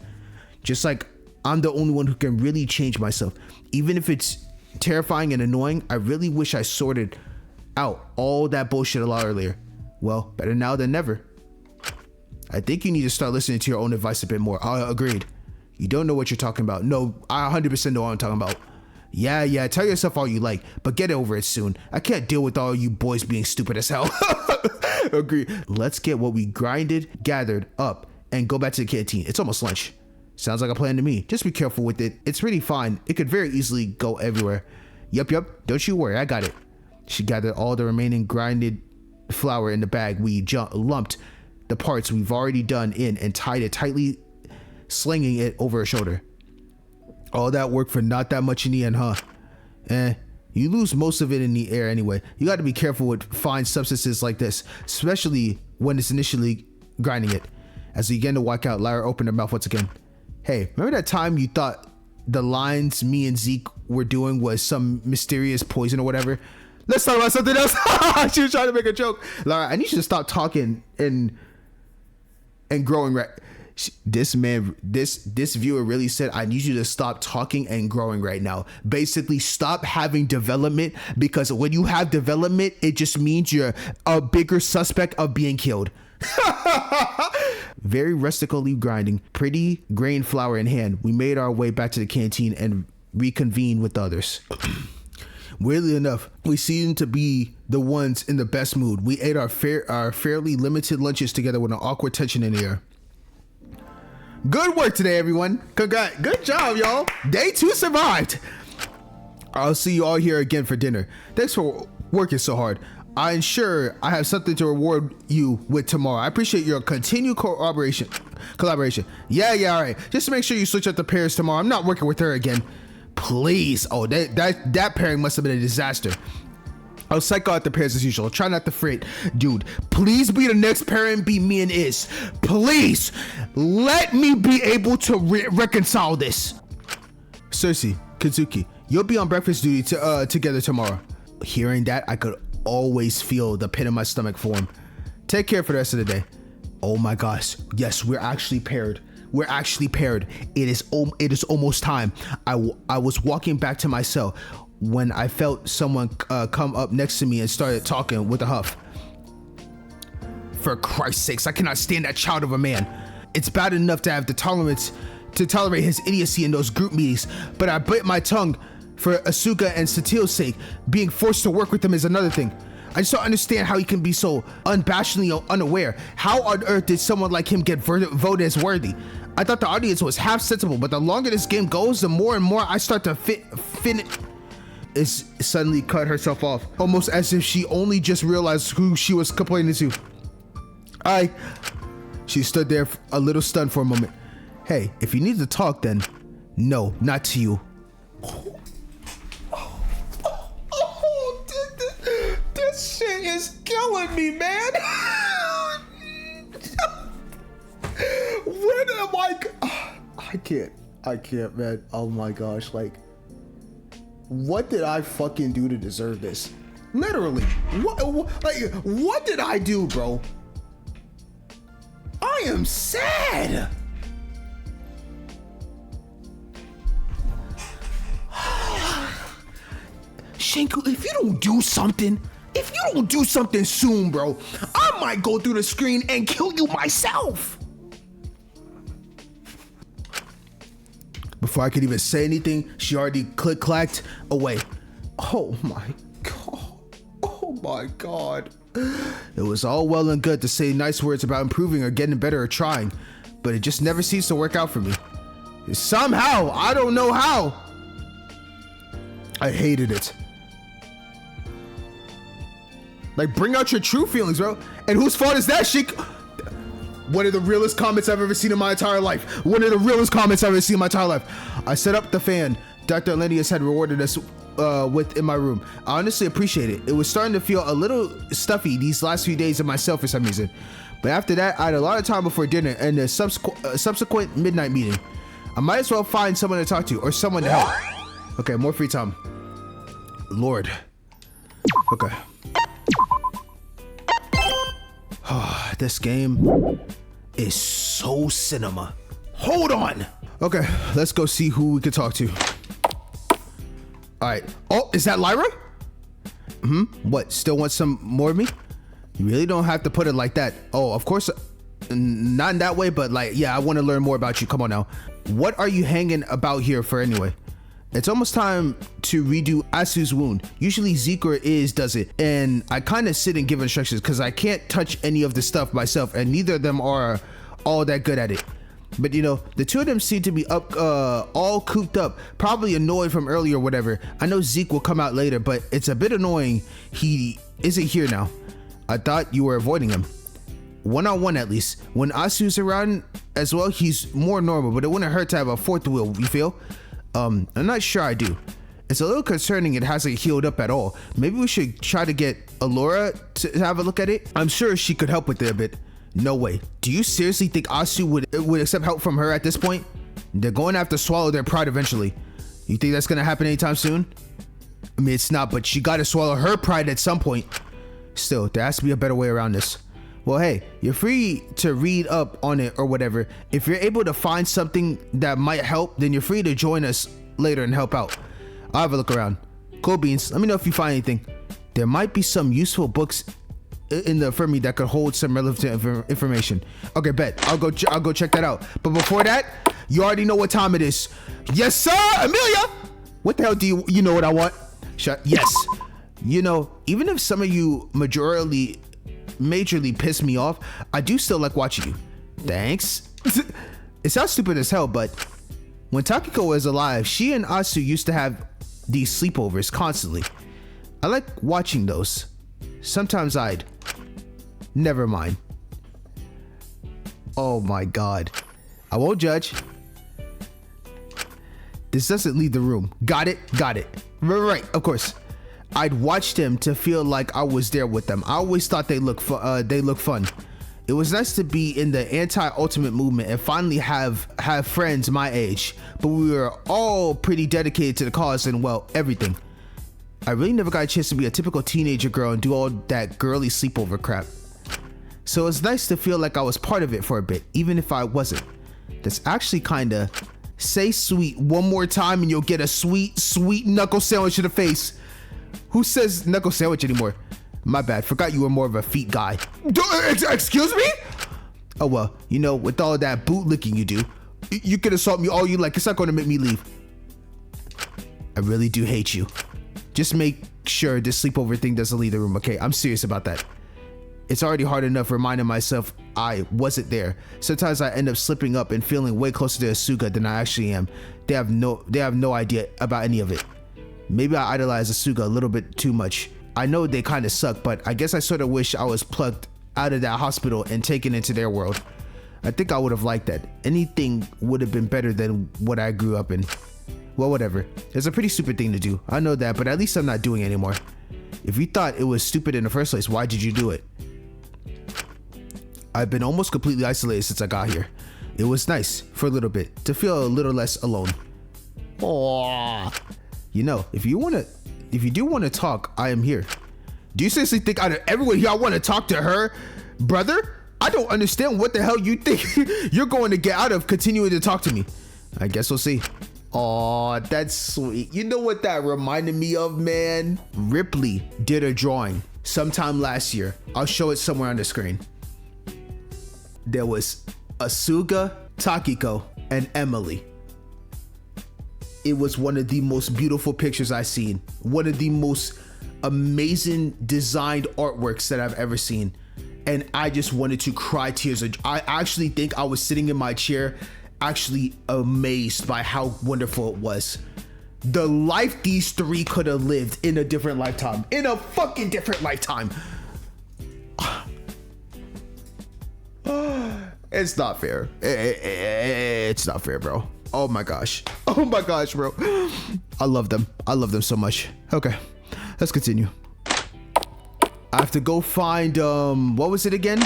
Just like I'm the only one who can really change myself. Even if it's terrifying and annoying, I really wish I sorted out all that bullshit a lot earlier. Well, better now than never. I think you need to start listening to your own advice a bit more. Agreed. You don't know what you're talking about. No, I 100% know what I'm talking about. Yeah, tell yourself all you like, but get over it soon. I can't deal with all you boys being stupid as hell. Agree. Let's get what we gathered up, and go back to the canteen. It's almost lunch. Sounds like a plan to me. Just be careful with it. It's really fine. It could very easily go everywhere. Yup. Don't you worry. I got it. She gathered all the remaining grinded flour in the bag. We lumped the parts we've already done in and tied it tightly, slinging it over her shoulder. All that work for not that much in the end, huh? You lose most of it in the air anyway. You got to be careful with fine substances like this, especially when it's initially grinding it. As we began to walk out, Lyra opened her mouth once again. Hey, remember that time you thought the lines me and Zeke were doing was some mysterious poison or whatever? Let's talk about something else. She was trying to make a joke. Lyra, I need you to stop talking and growing right. This viewer really said, I need you to stop talking and growing right now. Basically, stop having development, because when you have development, it just means you're a bigger suspect of being killed. Very rustically grinding, pretty grain flour in hand, we made our way back to the canteen and reconvened with others. Weirdly enough, we seemed to be the ones in the best mood. We ate our fairly limited lunches together with an awkward tension in the air. Good work today, everyone. Congrats. Good job, y'all. Day 2 survived. I'll see you all here again for dinner. Thanks for working so hard. I'm sure I have something to reward you with tomorrow. I appreciate your continued collaboration. Yeah, all right. Just to make sure you switch up the pairs tomorrow. I'm not working with her again. Please. Oh, that pairing must have been a disaster. I'll psycho out the pairs as usual. Try not to fret. Dude, please be the next pair and be me and Is. Please, let me be able to reconcile this. Cersei, Kazuki, you'll be on breakfast duty together tomorrow. Hearing that, I could always feel the pit in my stomach form. Take care for the rest of the day. Oh my gosh. Yes, we're actually paired. We're actually paired. It is almost time. I was walking back to my cell when I felt someone come up next to me and started talking with a huff. For Christ's sakes, I cannot stand that child of a man. It's bad enough to have the tolerance to tolerate his idiocy in those group meetings, but I bit my tongue for Asuka and Satil's sake. Being forced to work with him is another thing. I just don't understand how he can be so unabashedly unaware. How on earth did someone like him get voted as worthy? I thought the audience was half sensible, but the longer this game goes, the more and more I start to Is suddenly cut herself off, almost as if she only just realized who she was complaining to. She stood there a little stunned for a moment. Hey, if you need to talk, then no, not to you. This shit is killing me, man. When am I can't, man. Oh my gosh, like, what did I fucking do to deserve this? Literally, what did I do, bro? I am sad. Shinku, if you don't do something soon, bro, I might go through the screen and kill you myself. Before I could even say anything, she already click-clacked away. Oh my god. It was all well and good to say nice words about improving or getting better or trying, but it just never seems to work out for me. Somehow, I don't know how. I hated it. Like, bring out your true feelings, bro. And whose fault is that, shit? One of the realest comments I've ever seen in my entire life. I set up the fan Dr. Lennius had rewarded us with in my room. I honestly appreciate it. It was starting to feel a little stuffy these last few days of myself for some reason. But after that, I had a lot of time before dinner and the subsequent midnight meeting. I might as well find someone to talk to or someone to help. Okay, more free time. Lord. Okay. This game is so cinema. Hold on. Okay, let's go see who we can talk to. All right. Oh, is that Lyra? What, still want some more of me? You really don't have to put it like that. Oh, of course, not in that way, but like, yeah, I want to learn more about you. Come on now. What are you hanging about here for anyway? It's almost time to redo Asu's wound. Usually Zeke or Iz does it, and I kind of sit and give instructions because I can't touch any of the stuff myself, and neither of them are all that good at it. But you know, the two of them seem to be up, all cooped up, probably annoyed from earlier or whatever. I know Zeke will come out later, but it's a bit annoying he isn't here now. I thought you were avoiding him. One-on-one at least. When Asu's around as well, he's more normal, but it wouldn't hurt to have a fourth wheel, you feel? I'm not sure I do. It's a little concerning it hasn't healed up at all. Maybe we should try to get Alora to have a look at it. I'm sure she could help with it a bit. No way. Do you seriously think Asu would accept help from her at this point? They're going to have to swallow their pride eventually. You think that's going to happen anytime soon? I mean, it's not, but she got to swallow her pride at some point. Still, there has to be a better way around this. Well, hey, you're free to read up on it or whatever. If you're able to find something that might help, then you're free to join us later and help out. I'll have a look around. Cool beans. Let me know if you find anything. There might be some useful books in the infirmary that could hold some relevant information. Okay, bet. I'll go check that out. But before that, you already know what time it is. Yes, sir, Amelia. What the hell do you know what I want? Yes. You know, even if some of you majorly piss me off, I do still like watching you. Thanks. It sounds stupid as hell, but when Takiko was alive, she and Asu used to have these sleepovers constantly. I like watching those. Sometimes never mind. Oh my god. I won't judge. This doesn't leave the room. Got it? Right, of course. I'd watch them to feel like I was there with them. I always thought they look fun. It was nice to be in the anti-ultimate movement and finally have friends my age, but we were all pretty dedicated to the cause and, well, everything. I really never got a chance to be a typical teenager girl and do all that girly sleepover crap. So it's nice to feel like I was part of it for a bit, even if I wasn't. That's actually kinda... Say sweet one more time and you'll get a sweet, sweet knuckle sandwich in the face. Who says knuckle sandwich anymore? My bad, forgot you were more of a feet guy. Excuse me? Oh well, you know, with all that boot licking you do, you can assault me all you like, it's not gonna make me leave. I really do hate you. Just make sure this sleepover thing doesn't leave the room, okay? I'm serious about that. It's already hard enough reminding myself I wasn't there. Sometimes I end up slipping up and feeling way closer to Asuka than I actually am. They have no idea about any of it. Maybe I idolize Asuka a little bit too much. I know they kind of suck, but I guess I sort of wish I was plucked out of that hospital and taken into their world. I think I would have liked that. Anything would have been better than what I grew up in. Well, whatever. It's a pretty stupid thing to do. I know that, but at least I'm not doing it anymore. If you thought it was stupid in the first place, why did you do it? I've been almost completely isolated since I got here. It was nice, for a little bit, to feel a little less alone. Aww. You know, if you do want to talk, I am here. Do you seriously think out of everyone here I want to talk to her? Brother? I don't understand what the hell you think you're going to get out of continuing to talk to me. I guess we'll see. Aw, that's sweet. You know what that reminded me of, man? Ripley did a drawing sometime last year. I'll show it somewhere on the screen. There was Asuka, Takiko, and Emily. It was one of the most beautiful pictures I've seen. One of the most amazing designed artworks that I've ever seen. And I just wanted to cry tears. I actually think I was sitting in my chair actually amazed by how wonderful it was. The life these three could have lived in a different lifetime. In a fucking different lifetime. It's not fair. It's not fair, bro. Oh my gosh. Oh my gosh, bro. I love them. I love them so much. Okay, let's continue. I have to go find, what was it again?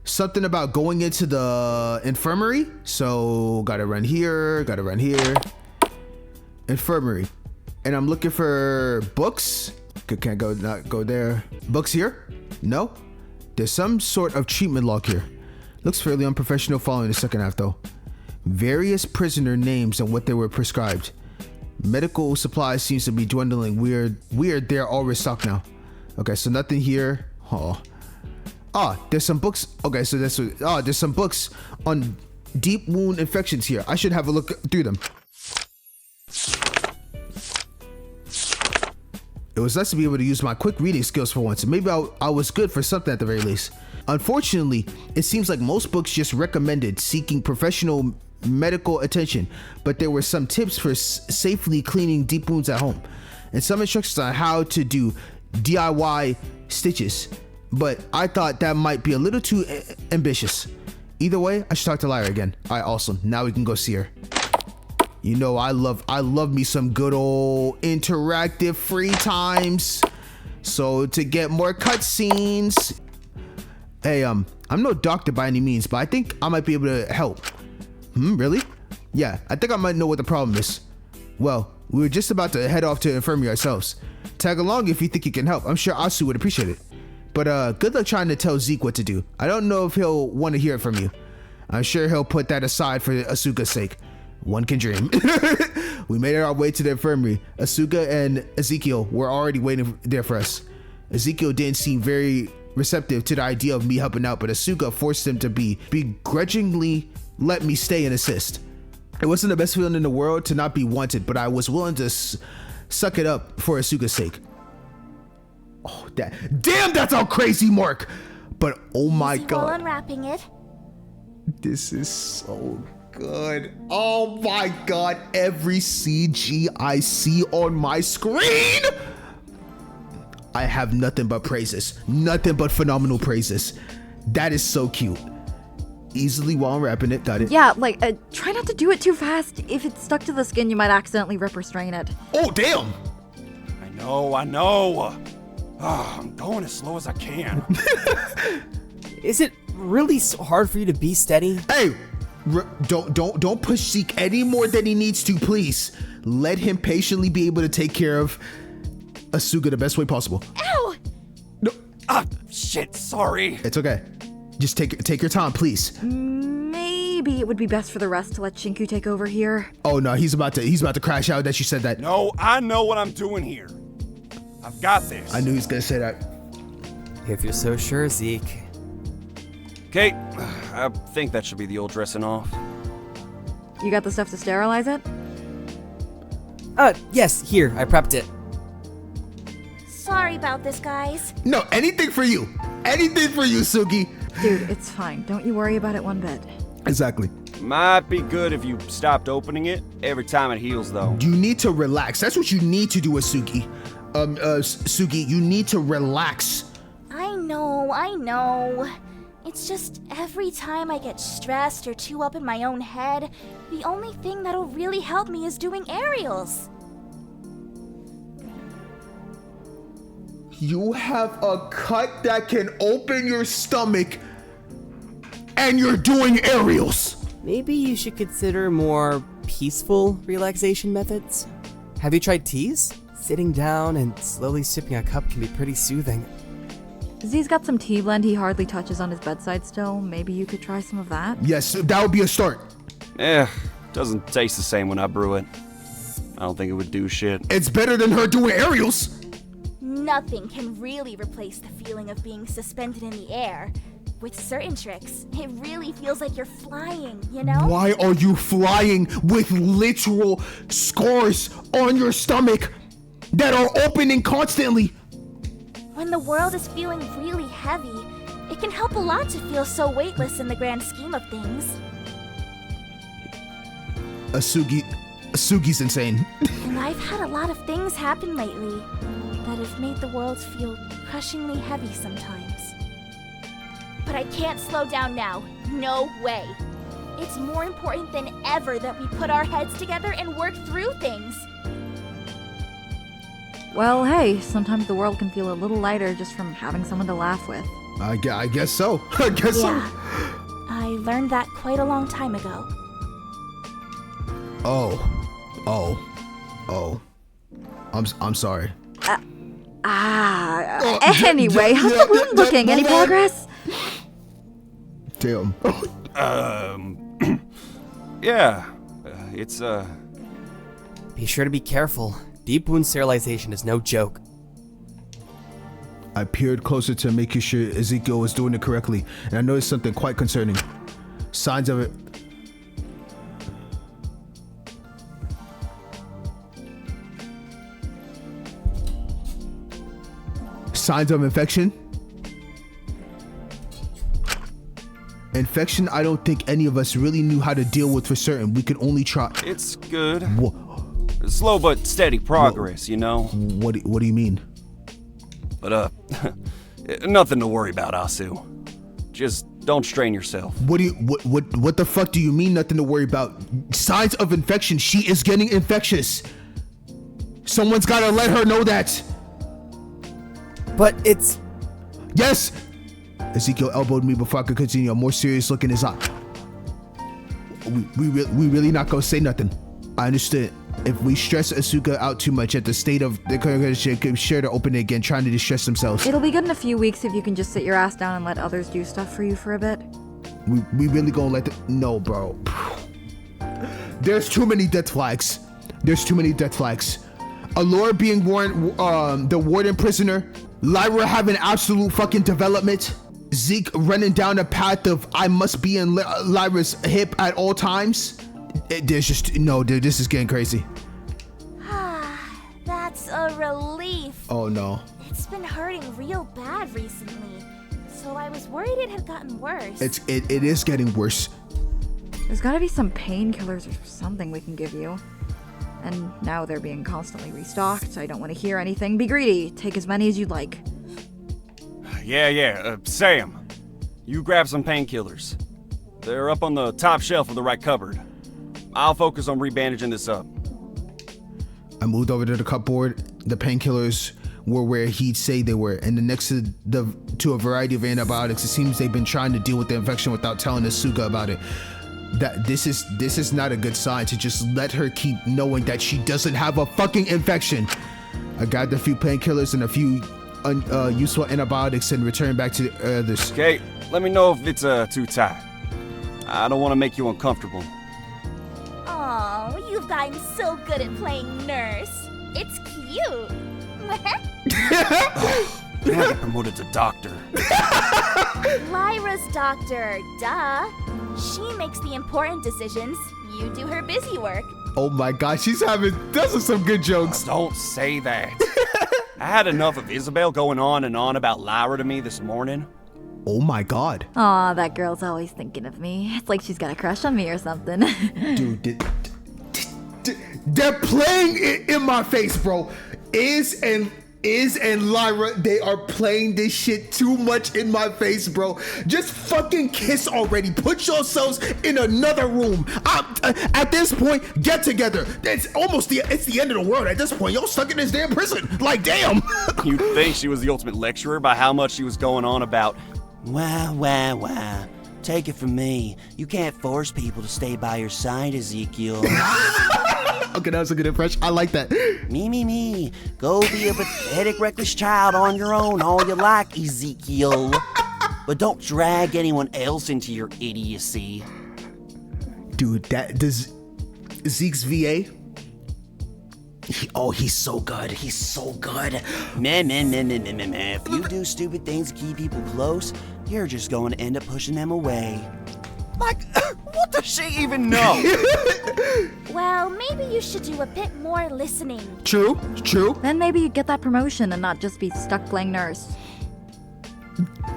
Something about going into the infirmary. So gotta run here, Infirmary. And I'm looking for books. Can't go, not go there. Books here? No. There's some sort of treatment log here. Looks fairly unprofessional following the second half though. Various prisoner names and what they were prescribed. Medical supplies seems to be dwindling. Weird, they're all restocked now. Okay, so nothing here. There's some books. Okay, so there's some books on deep wound infections here. I should have a look through them. It was nice to be able to use my quick reading skills for once. Maybe I was good for something at the very least. Unfortunately, it seems like most books just recommended seeking professional medical attention, but there were some tips for safely cleaning deep wounds at home, and some instructions on how to do DIY stitches, but I thought that might be a little too ambitious. Either way, I should talk to Lyra again. Alright, awesome. Now we can go see her. You know, I love me some good old interactive free times. So to get more cutscenes. Hey, I'm no doctor by any means, but I think I might be able to help. Really? Yeah, I think I might know what the problem is. Well, we were just about to head off to the infirmary ourselves. Tag along if you think you can help. I'm sure Asu would appreciate it. But good luck trying to tell Zeke what to do. I don't know if he'll want to hear it from you. I'm sure he'll put that aside for Asuka's sake. One can dream. We made our way to the infirmary. Asuka and Ezekiel were already waiting there for us. Ezekiel didn't seem very receptive to the idea of me helping out, but Asuka forced him to begrudgingly let me stay and assist. It wasn't the best feeling in the world to not be wanted, but I was willing to suck it up for Asuka's sake. Oh, damn, that's all crazy, Mark. But oh my god, while unwrapping it. This is so good. Oh my god, every CG I see on my screen, I have nothing but praises, nothing but phenomenal praises. That is so cute. Easily while unwrapping it, got it. Yeah, like, try not to do it too fast. If it's stuck to the skin, you might accidentally rip or strain it. Oh, damn. No, I know. I'm going as slow as I can. Is it really so hard for you to be steady? Hey, don't push Zeke any more than he needs to, please. Let him patiently be able to take care of Asuka the best way possible. Ow! No, Shit, sorry. it's okay. Just take your time, please. Maybe it would be best for the rest to let Shinku take over here. Oh no, he's about to crash out that you said that. No, I know what I'm doing here. I've got this. I knew he was gonna say that. If you're so sure, Zeke. Okay, I think that should be the old dressing off. You got the stuff to sterilize it? Yes, here, I prepped it. Sorry about this, guys. No, anything for you. Anything for you, Suki. Dude, it's fine. Don't you worry about it one bit. Exactly. Might be good if you stopped opening it every time it heals, though. You need to relax. That's what you need to do, Suki. Suki, you need to relax. I know. It's just every time I get stressed or too up in my own head, the only thing that'll really help me is doing aerials. You have a cut that can open your stomach, and you're doing aerials. Maybe you should consider more peaceful relaxation methods. Have you tried teas? Sitting down and slowly sipping a cup can be pretty soothing. Z's got some tea blend he hardly touches on his bedside still. Maybe you could try some of that? Yes, that would be a start. Doesn't taste the same when I brew it. I don't think it would do shit. It's better than her doing aerials. Nothing can really replace the feeling of being suspended in the air. With certain tricks, it really feels like you're flying, you know? Why are you flying with literal scars on your stomach that are opening constantly? When the world is feeling really heavy, it can help a lot to feel so weightless in the grand scheme of things. Asugi's insane. And I've had a lot of things happen lately that have made the world feel crushingly heavy sometimes. But I can't slow down now. No way. It's more important than ever that we put our heads together and work through things. Well, hey, sometimes the world can feel a little lighter just from having someone to laugh with. I guess so. I guess Yeah. I learned that quite a long time ago. so. Oh. I'm sorry. Anyway, how's the wound looking? Any progress? Damn. Yeah. It's, Be sure to be careful. Deep wound sterilization is no joke. I peered closer to making sure Ezekiel was doing it correctly, and I noticed something quite concerning. Signs of it. Signs of infection? Infection, I don't think any of us really knew how to deal with for certain. We could only try. it's good. What? Slow but steady progress, you know? What do you mean? But, nothing to worry about, Asu. Just don't strain yourself. What the fuck do you mean nothing to worry about? Signs of infection. She is getting infectious. Someone's gotta let her know that. But it's... Yes! Ezekiel elbowed me before I could continue, a more serious look in his eye. We really not gonna say nothing. I understood. If we stress Asuka out too much at the state of the congregation, could be sure to open it again, trying to distress themselves. It'll be good in a few weeks if you can just sit your ass down and let others do stuff for you for a bit. We really gonna let the... No, bro. There's too many death flags. Allure being the warden prisoner. Lyra having absolute fucking development. Zeke running down a path of I must be in Lyra's hip at all times. There's just... No, dude, this is getting crazy. That's a relief. Oh, no. It's been hurting real bad recently, so I was worried it had gotten worse. It is getting worse. There's gotta be some painkillers or something we can give you. And now they're being constantly restocked. I don't want to hear anything. Be greedy. Take as many as you'd like. Yeah, Sam. You grab some painkillers. They're up on the top shelf of the right cupboard. I'll focus on rebandaging this up. I moved over to the cupboard the painkillers were where he'd say they were, and next to a variety of antibiotics. It seems they've been trying to deal with the infection without telling Asuka about it. That this is not a good sign to just let her keep knowing that she doesn't have a fucking infection. I got a few painkillers and a few useful antibiotics and return back to the others. Okay, let me know if it's too tight. I don't want to make you uncomfortable. Oh, you've gotten so good at playing nurse. It's cute. I get promoted to doctor. Lyra's doctor, duh. She makes the important decisions. You do her busy work. Oh my god, those are some good jokes. Don't say that. I had enough of Isabel going on and on about Lyra to me this morning. Oh my god. Aw, that girl's always thinking of me. It's like she's got a crush on me or something. Dude, they're playing it in my face, bro. Iz and Lyra, they are playing this shit too much in my face, bro. Just fucking kiss already. Put yourselves in another room. At this point, get together. It's the end of the world at this point. Y'all stuck in this damn prison. Like, damn. You'd think she was the ultimate lecturer by how much she was going on about. Wow. Take it from me. You can't force people to stay by your side, Ezekiel. Okay, that was a good impression. I like that. Me. Go be a pathetic, reckless child on your own all you like, Ezekiel. But don't drag anyone else into your idiocy. Dude, does Zeke's VA? He's so good. He's so good. Man. If you do stupid things to keep people close, you're just going to end up pushing them away. Like, what does she even know? Well, maybe you should do a bit more listening. True. Then maybe you'd get that promotion and not just be stuck playing nurse.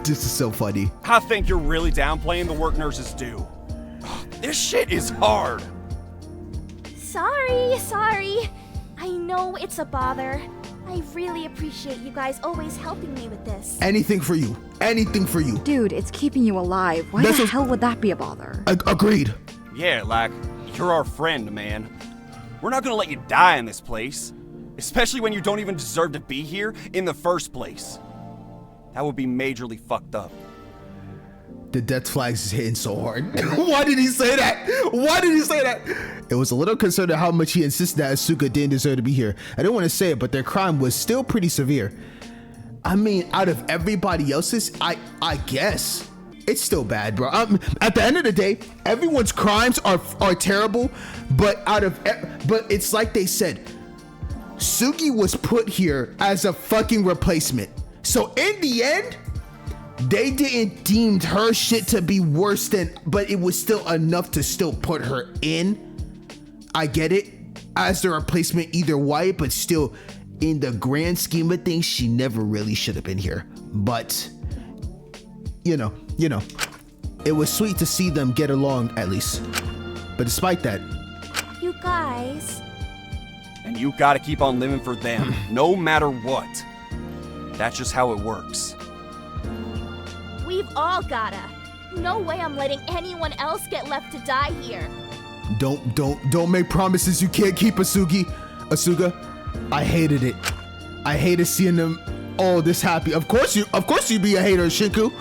This is so funny. I think you're really downplaying the work nurses do. This shit is hard. Sorry. I know it's a bother. I really appreciate you guys always helping me with this. Anything for you. Dude, it's keeping you alive. Why the hell would that be a bother? Agreed. Yeah, like, you're our friend, man. We're not gonna let you die in this place. Especially when you don't even deserve to be here in the first place. That would be majorly fucked up. The death flags is hitting so hard. Why did he say that? It was a little concerning how much he insisted that Asuka didn't deserve to be here. I didn't want to say it, but their crime was still pretty severe. I mean, out of everybody else's, I guess it's still bad, bro. At the end of the day, everyone's crimes are terrible, but it's like they said, Sugi was put here as a fucking replacement. So in the end, they didn't deem her shit to be worse than, but it was still enough to still put her in. I get it, as the replacement either way, but still, in the grand scheme of things, she never really should have been here. But, you know, it was sweet to see them get along at least. But despite that, You guys. And you gotta keep on living for them, no matter what. That's just how it works. We've all gotta. No way I'm letting anyone else get left to die here. Don't make promises you can't keep, Asuga. I hated it. I hated seeing them all this happy. Of course you'd be a hater, Shinku.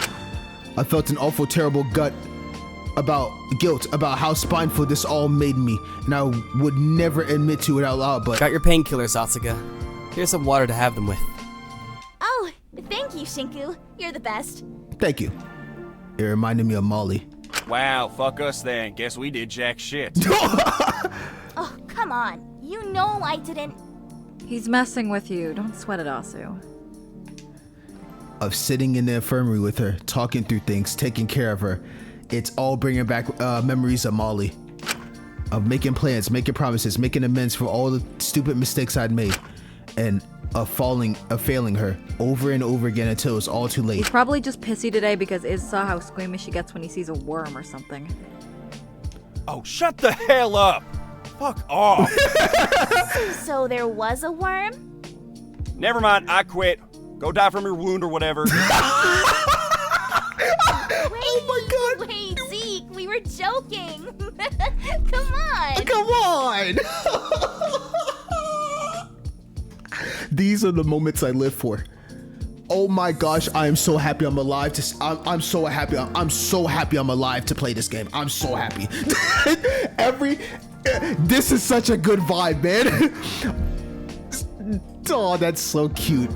I felt an awful, terrible guilt about how spineful this all made me, and I would never admit to it out loud, but... Got your painkillers, Asuka. Here's some water to have them with. Oh, thank you, Shinku. You're the best. Thank you. It reminded me of Molly. Wow, fuck us then. Guess we did jack shit. Oh, come on. You know I didn't... He's messing with you. Don't sweat it, Asu. Of sitting in the infirmary with her, talking through things, taking care of her. It's all bringing back memories of Molly. Of making plans, making promises, making amends for all the stupid mistakes I'd made. And of failing her over and over again until it's all too late. He's probably just pissy today because Iz saw how squeamish he gets when he sees a worm or something. Oh, shut the hell up! Fuck off! So there was a worm? Never mind, I quit. Go die from your wound or whatever. Oh my god! Wait, Zeke, we were joking. Come on! These are the moments I live for. Oh my gosh, I am so happy I'm alive I'm so happy. I'm so happy I'm alive to play this game. I'm so happy. This is such a good vibe, man. Oh, that's so cute.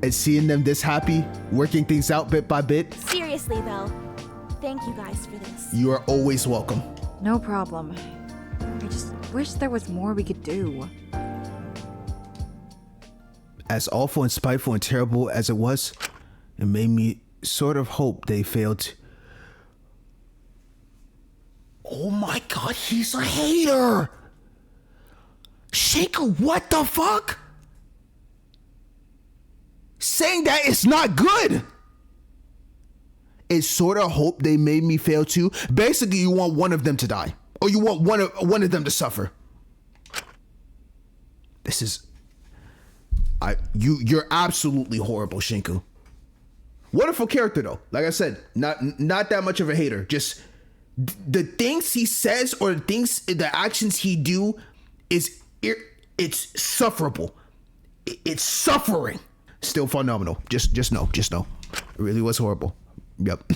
And seeing them this happy, working things out bit by bit. Seriously though, thank you guys for this. You are always welcome. No problem. I just wish there was more we could do. As awful and spiteful and terrible as it was, it made me sort of hope they failed. Oh my god, he's a hater! Shaker, what the fuck? Saying that is not good! It sort of hope they made me fail too. Basically, you want one of them to die. Or you want one of them to suffer. This is... You're absolutely horrible, Shinku. Wonderful character though. Like I said, not that much of a hater. Just the things he says or the actions he do it's sufferable. It's suffering. Still phenomenal. Just know. It really was horrible. Yep.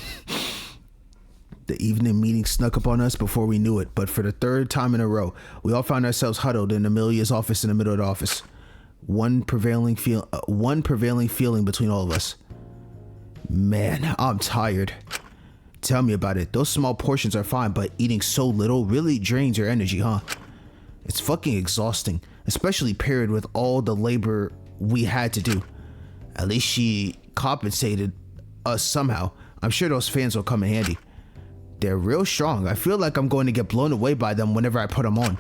The evening meeting snuck up on us before we knew it, but for the third time in a row, we all found ourselves huddled in Amelia's office in the middle of the office. One prevailing feeling between all of us. Man, I'm tired. Tell me about it. Those small portions are fine, but eating so little really drains your energy, huh? It's fucking exhausting, especially paired with all the labor we had to do. At least she compensated us somehow. I'm sure those fans will come in handy. They're real strong. I feel like I'm going to get blown away by them whenever I put them on.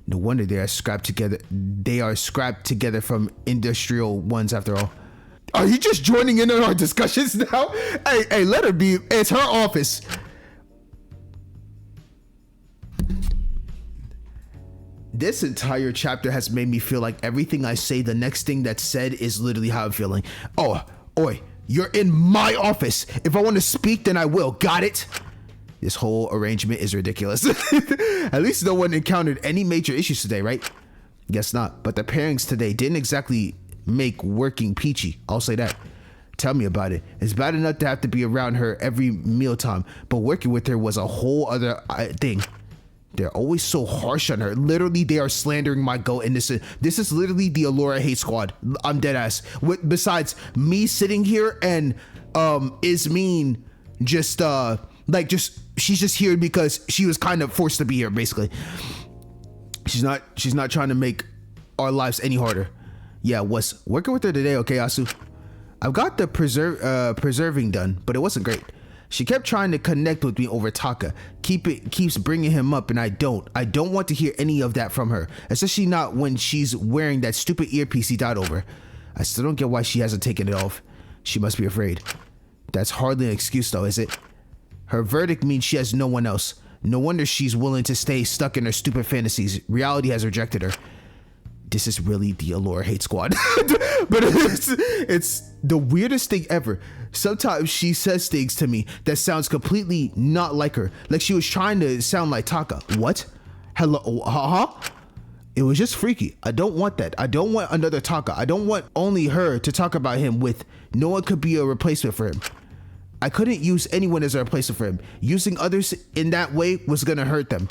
No wonder they are scrapped together. They are scrapped together from industrial ones after all. Are you just joining in on our discussions now? Hey, let her be. It's her office. This entire chapter has made me feel like everything I say, the next thing that's said is literally how I'm feeling. Oh, oi, you're in my office. If I want to speak, then I will. Got it? This whole arrangement is ridiculous. At least no one encountered any major issues today, right? Guess not. But the pairings today didn't exactly make working peachy. I'll say that. Tell me about it. It's bad enough to have to be around her every mealtime, but working with her was a whole other thing. They're always so harsh on her. Literally, they are slandering my goat, and this is literally the Allura hate squad. I'm dead ass. Besides me sitting here and Ismeen just she's just here because she was kind of forced to be here, basically. She's not trying to make our lives any harder. Yeah, was working with her today, okay, Asu? I've got the preserving done, but it wasn't great. She kept trying to connect with me over Taka. Keeps bringing him up, and I don't want to hear any of that from her, especially not when she's wearing that stupid earpiece he died over. I still don't get why she hasn't taken it off. She must be afraid. That's hardly an excuse though, is it? Her verdict means she has no one else. No wonder she's willing to stay stuck in her stupid fantasies. Reality has rejected her. This is really the Allura hate squad. But it's the weirdest thing ever. Sometimes she says things to me that sounds completely not like her. Like she was trying to sound like Taka. What? Hello? Huh? It was just freaky. I don't want that. I don't want another Taka. I don't want only her to talk about him with. No one could be a replacement for him. I couldn't use anyone as a replacement for him. Using others in that way was gonna hurt them.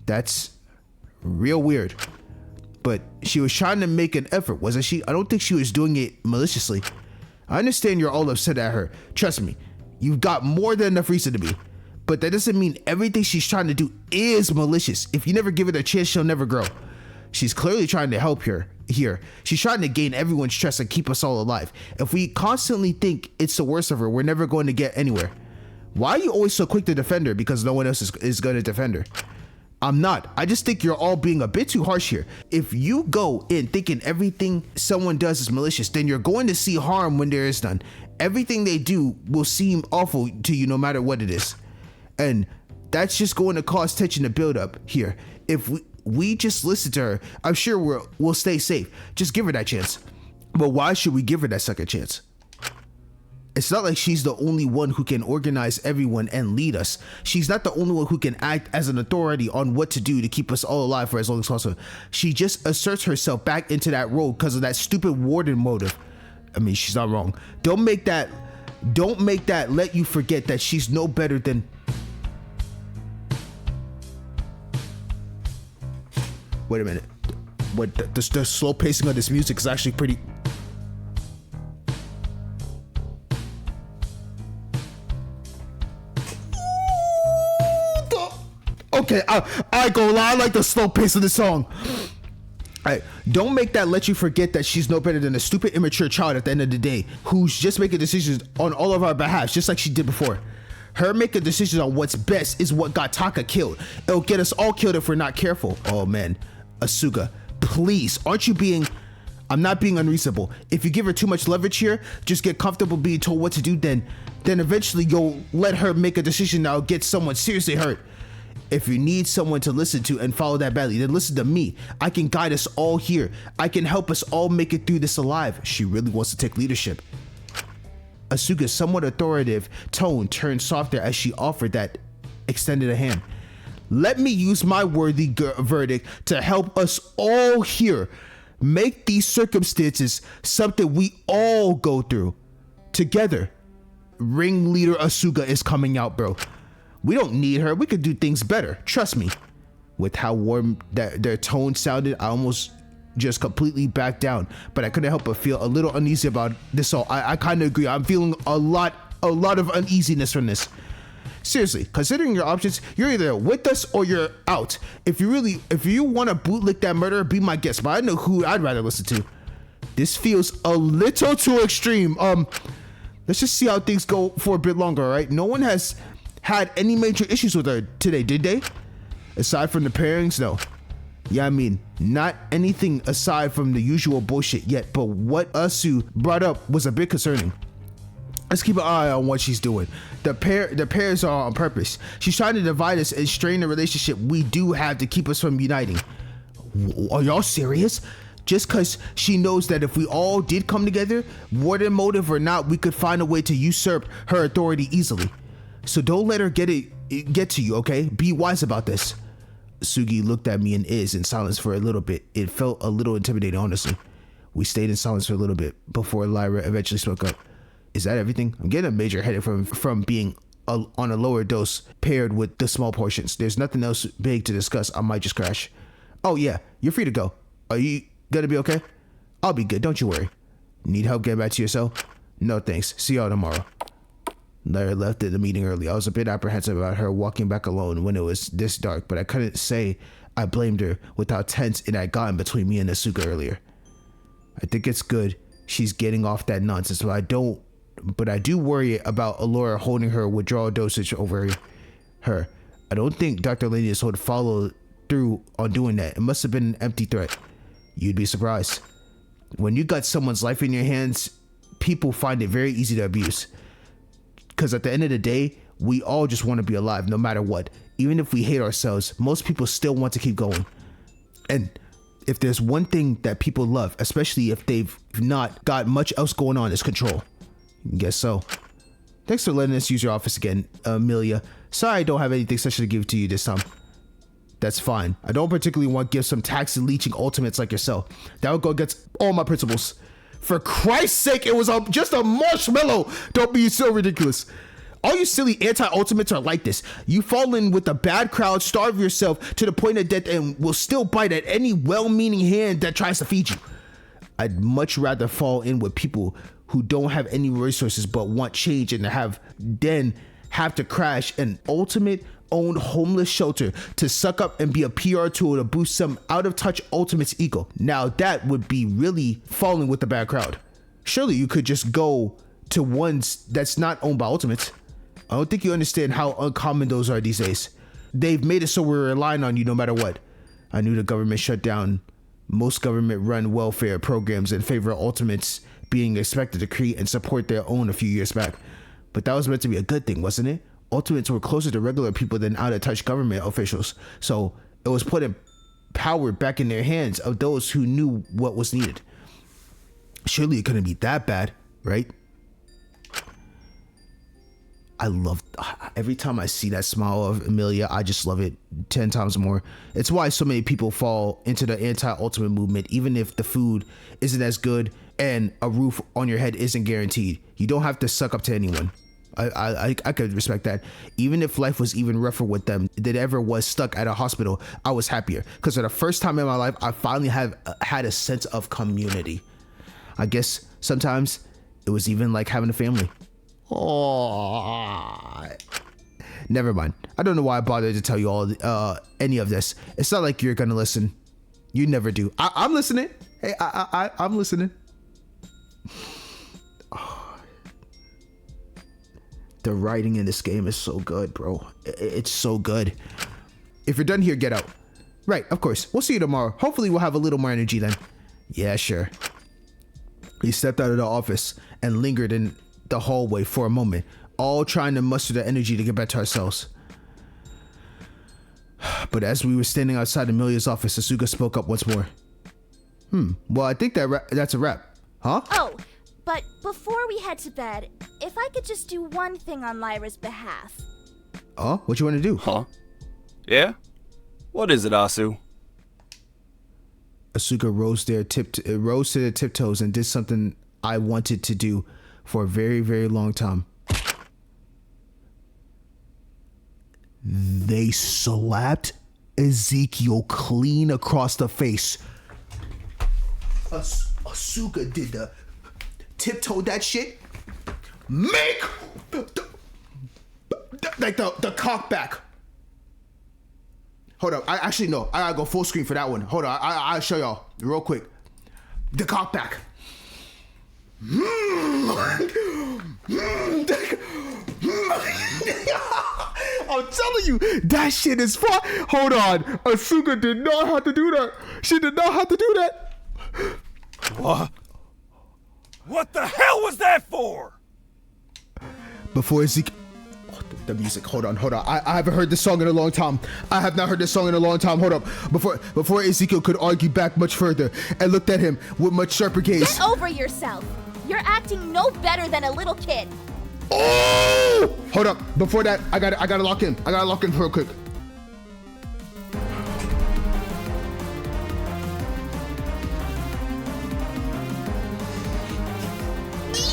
That's real weird. But she was trying to make an effort, wasn't she? I don't think she was doing it maliciously. I understand you're all upset at her. Trust me, you've got more than enough reason to be. But that doesn't mean everything she's trying to do is malicious. If you never give it a chance, she'll never grow. She's clearly trying to help her here. She's trying to gain everyone's trust and keep us all alive. If we constantly think it's the worst of her, we're never going to get anywhere. Why are you always so quick to defend her because no one else is going to defend her? I'm not. I just think you're all being a bit too harsh here. If you go in thinking everything someone does is malicious, then you're going to see harm when there is none. Everything they do will seem awful to you no matter what it is. And that's just going to cause tension to build up here. If we just listen to her, I'm sure we'll stay safe. Just give her that chance. But why should we give her that second chance? It's not like she's the only one who can organize everyone and lead us. She's not the only one who can act as an authority on what to do to keep us all alive for as long as possible. She just asserts herself back into that role because of that stupid warden motive. I mean, she's not wrong. Don't make that let you forget that she's no better than... Wait a minute. What the slow pacing of this music is actually pretty... Okay, I go. I like the slow pace of the song. Alright, don't make that let you forget that she's no better than a stupid, immature child at the end of the day who's just making decisions on all of our behalf, just like she did before. Her making decisions on what's best is what got Taka killed. It'll get us all killed if we're not careful. Oh man, Asuka, please, aren't you being... I'm not being unreasonable. If you give her too much leverage here, just get comfortable being told what to do, then eventually you'll let her make a decision that'll get someone seriously hurt. If you need someone to listen to and follow that badly, then listen to me. I can guide us all here. I can help us all make it through this alive. She really wants to take leadership. Asuka's somewhat authoritative tone turned softer as she offered that extended a hand. Let me use my worthy verdict to help us all here make these circumstances something we all go through together. Ringleader Asuka is coming out, bro. We don't need her. We could do things better. Trust me. With how warm that their tone sounded, I almost just completely backed down. But I couldn't help but feel a little uneasy about this all. I kind of agree. I'm feeling a lot of uneasiness from this. Seriously, considering your options, you're either with us or you're out. If you want to bootlick that murderer, be my guest. But I know who I'd rather listen to. This feels a little too extreme. Let's just see how things go for a bit longer, all right? No one has had any major issues with her today, did they? Aside from the pairings, no. Yeah, I mean, not anything aside from the usual bullshit yet, but what Asu brought up was a bit concerning. Let's keep an eye on what she's doing. The pairs are on purpose. She's trying to divide us and strain the relationship we do have to keep us from uniting. Are y'all serious? Just because she knows that if we all did come together, warden motive or not, we could find a way to usurp her authority easily. So don't let her get to you, okay? Be wise about this. Sugi looked at me and Iz in silence for a little bit. It felt a little intimidating, honestly. We stayed in silence for a little bit before Lyra eventually spoke up. Is that everything? I'm getting a major headache from being on a lower dose paired with the small portions. There's nothing else big to discuss. I might just crash. Oh yeah, you're free to go. Are you gonna be okay? I'll be good, don't you worry. Need help getting back to your cell? No thanks. See y'all tomorrow. Lyra left the meeting early. I was a bit apprehensive about her walking back alone when it was this dark, but I couldn't say I blamed her with how tense it had gotten between me and Asuka earlier. I think it's good she's getting off that nonsense, but I do worry about Allura holding her withdrawal dosage over her. I don't think Dr. Lanius would follow through on doing that. It must have been an empty threat. You'd be surprised. When you got someone's life in your hands, people find it very easy to abuse. Because at the end of the day, we all just want to be alive no matter what. Even if we hate ourselves, most people still want to keep going. And if there's one thing that people love, especially if they've not got much else going on, is control. Guess so. Thanks for letting us use your office again, Amelia. Sorry I don't have anything special to give to you this time. That's fine. I don't particularly want to give some taxi leeching ultimates like yourself. That would go against all my principles. For Christ's sake, it was just a marshmallow. Don't be so ridiculous. All you silly anti-ultimates are like this. You fall in with a bad crowd, starve yourself to the point of death, and will still bite at any well-meaning hand that tries to feed you. I'd much rather fall in with people who don't have any resources but want change and then have to crash an ultimate-owned homeless shelter to suck up and be a PR tool to boost some out-of-touch ultimate's ego. Now that would be really falling with the bad crowd. Surely you could just go to ones that's not owned by ultimates. I don't think you understand how uncommon those are these days. They've made it so we're relying on you no matter what. I knew the government shut down most government-run welfare programs in favor of ultimates being expected to create and support their own a few years back. But that was meant to be a good thing, wasn't it? Ultimates were closer to regular people than out-of-touch government officials. So it was put in power back in their hands of those who knew what was needed. Surely it couldn't be that bad, right? I love every time I see that smile of Amelia. I just love it 10 times more. It's why so many people fall into the anti-ultimate movement, even if the food isn't as good and a roof on your head isn't guaranteed. You don't have to suck up to anyone. I could respect that. Even if life was even rougher with them than ever was stuck at a hospital, I was happier because for the first time in my life, I finally had a sense of community. I guess sometimes it was even like having a family. Oh, never mind. I don't know why I bothered to tell you all any of this. It's not like you're gonna listen. You never do. I'm listening. Hey, I'm listening. The writing in this game is so good, bro. It's so good. If you're done here, get out. Right, of course. We'll see you tomorrow. Hopefully we'll have a little more energy then. Yeah, sure. He stepped out of the office and lingered in the hallway for a moment, all trying to muster the energy to get back to ourselves. But as we were standing outside Amelia's office, Asuka spoke up once more. Well, I think that's a wrap. Huh? Oh, but before we head to bed, if I could just do one thing on Lyra's behalf. Oh, what you want to do? Huh? Yeah? What is it, Asu? Asuka rose to their tiptoes and did something I wanted to do for a very, very long time. They slapped Ezekiel clean across the face. Asuka did the tiptoed that shit. Make the cock back. Hold up. I gotta go full screen for that one. Hold on. I'll show y'all real quick. The cock back. I'm telling you, that shit is fun. Hold on. Asuka did not have to do that. She did not have to do that. What? What the hell was that for? Before Ezekiel... The music. Hold on. I haven't heard this song in a long time. I have not heard this song in a long time. Hold up. Before Ezekiel could argue back much further and looked at him with much sharper gaze. Get over yourself. You're acting no better than a little kid. Oh! Hold up. Before that, I gotta lock in. I gotta lock in real quick.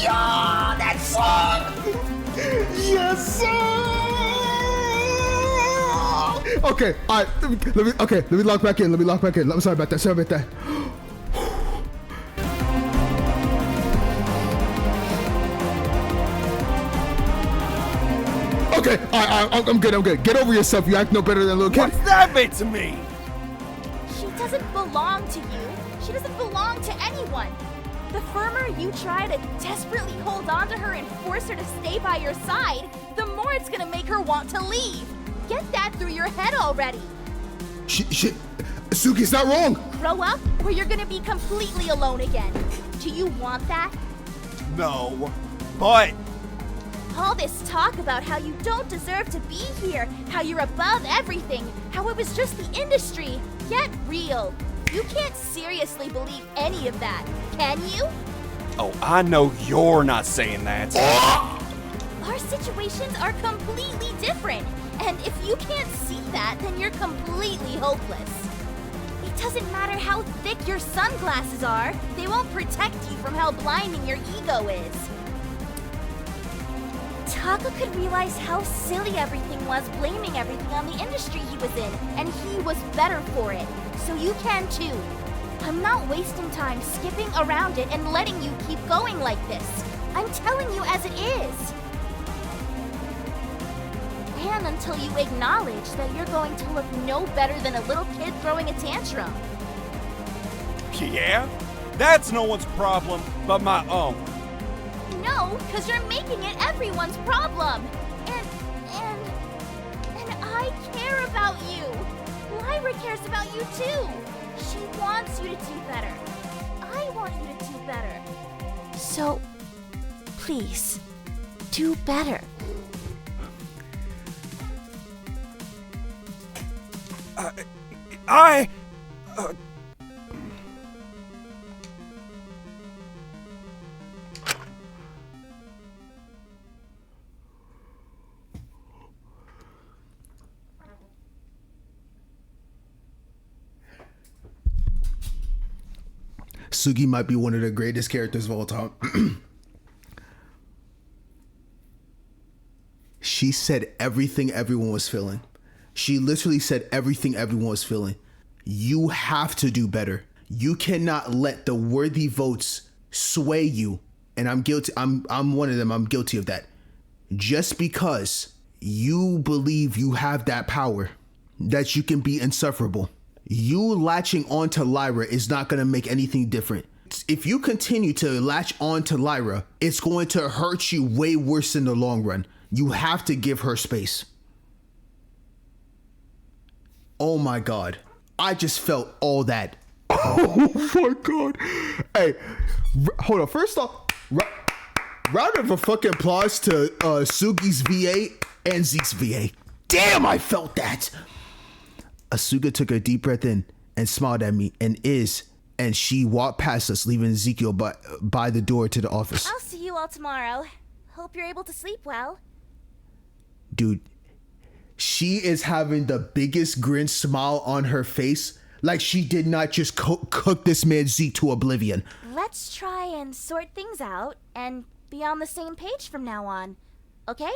Yeah, that song! Yes, sir! Okay, all right. Let me lock back in. I'm sorry about that. Okay, I'm good. Get over yourself. You act no better than a little kid. What's that mean to me? She doesn't belong to you. She doesn't belong to anyone. The firmer you try to desperately hold on to her and force her to stay by your side, the more it's gonna make her want to leave. Get that through your head already. Suki's not wrong. Grow up or you're gonna be completely alone again. Do you want that? No, but... All this talk about how you don't deserve to be here, how you're above everything, how it was just the industry. Get real. You can't seriously believe any of that, can you? Oh, I know you're not saying that. Our situations are completely different, and if you can't see that, then you're completely hopeless. It doesn't matter how thick your sunglasses are, they won't protect you from how blinding your ego is. Taka could realize how silly everything was, blaming everything on the industry he was in, and he was better for it. So you can too. I'm not wasting time skipping around it and letting you keep going like this. I'm telling you as it is. And until you acknowledge that you're going to look no better than a little kid throwing a tantrum. Yeah? That's no one's problem but my own. No, because you're making it everyone's problem. And I care about you. Lyra cares about you too. She wants you to do better. I want you to do better. So, please, do better. Sugi might be one of the greatest characters of all time. She said everything everyone was feeling. She literally said everything everyone was feeling. You have to do better. You cannot let the worthy votes sway you. And I'm guilty. I'm one of them. I'm guilty of that. Just because you believe you have that power, that you can be insufferable, you latching on to Lyra is not going to make anything different. If you continue to latch on to Lyra, it's going to hurt you way worse in the long run. You have to give her space. Oh my God. I just felt all that. Oh my God. Hey, hold on. First off, round of a fucking applause to Sugi's VA and Zeke's VA. Damn, I felt that. Asuka took a deep breath in and smiled at me and she walked past us, leaving Ezekiel by the door to the office. I'll see you all tomorrow. Hope you're able to sleep well. Dude, she is having the biggest grin smile on her face, like she did not just cook this man Zeke to oblivion. Let's try and sort things out and be on the same page from now on, okay?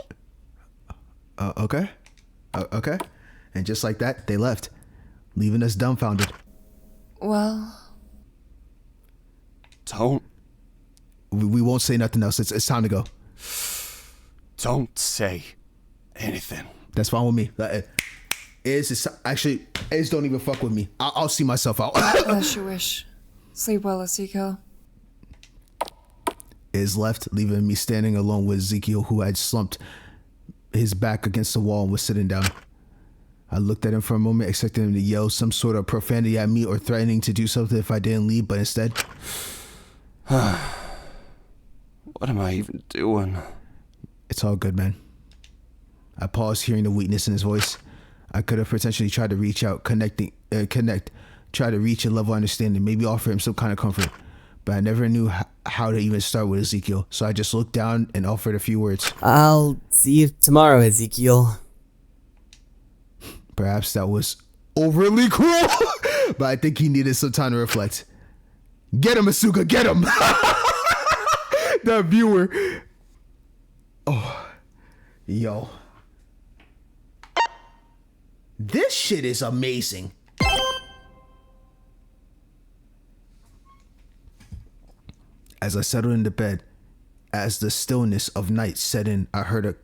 Okay. Okay. And just like that, they left, leaving us dumbfounded. Well... Don't. We won't say nothing else. It's time to go. Don't say anything. That's fine with me. Actually, don't even fuck with me. I'll see myself out. As you wish. Sleep well, Ezekiel. Is left, leaving me standing alone with Ezekiel, who had slumped his back against the wall and was sitting down. I looked at him for a moment, expecting him to yell some sort of profanity at me or threatening to do something if I didn't leave, but instead... What am I even doing? It's all good, man. I paused, hearing the weakness in his voice. I could have potentially tried to reach out, try to reach a level of understanding, maybe offer him some kind of comfort. But I never knew how to even start with Ezekiel, so I just looked down and offered a few words. I'll see you tomorrow, Ezekiel. Perhaps that was overly cruel, but I think he needed some time to reflect. Get him, Asuka, get him! That viewer. Oh, yo. This shit is amazing. As I settled into bed, as the stillness of night set in, I heard a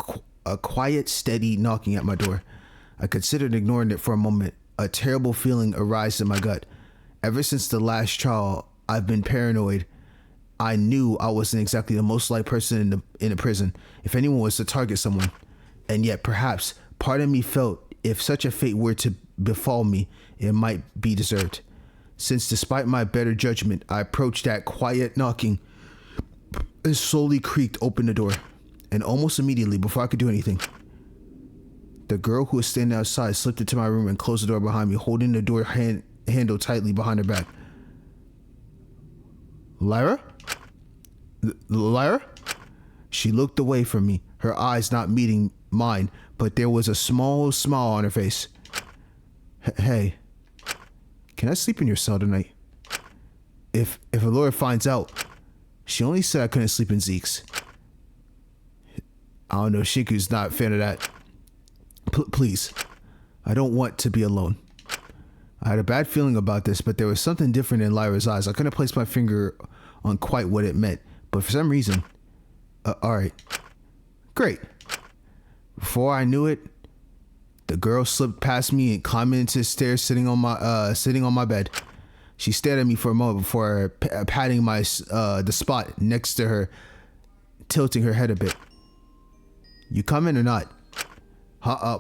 quiet, steady knocking at my door. I considered ignoring it for a moment. A terrible feeling arose in my gut. Ever since the last trial, I've been paranoid. I knew I wasn't exactly the most liked person in a prison, if anyone was to target someone. And yet, perhaps, part of me felt if such a fate were to befall me, it might be deserved. Since, despite my better judgment, I approached that quiet knocking and slowly creaked open the door. And almost immediately, before I could do anything, the girl who was standing outside slipped into my room and closed the door behind me, holding the door handle tightly behind her back. Lyra? Lyra? She looked away from me, her eyes not meeting mine, but there was a small smile on her face. Hey, can I sleep in your cell tonight? If Allura finds out, she only said I couldn't sleep in Zeke's. I don't know, Shiku's not a fan of that. Please, I don't want to be alone. I had a bad feeling about this, but there was something different in Lyra's eyes. I couldn't place my finger on quite what it meant, but for some reason, alright, great. Before I knew it, the girl slipped past me and climbed into the stairs, sitting on my bed. She stared at me for a moment before patting the spot next to her, tilting her head a bit. You coming or not?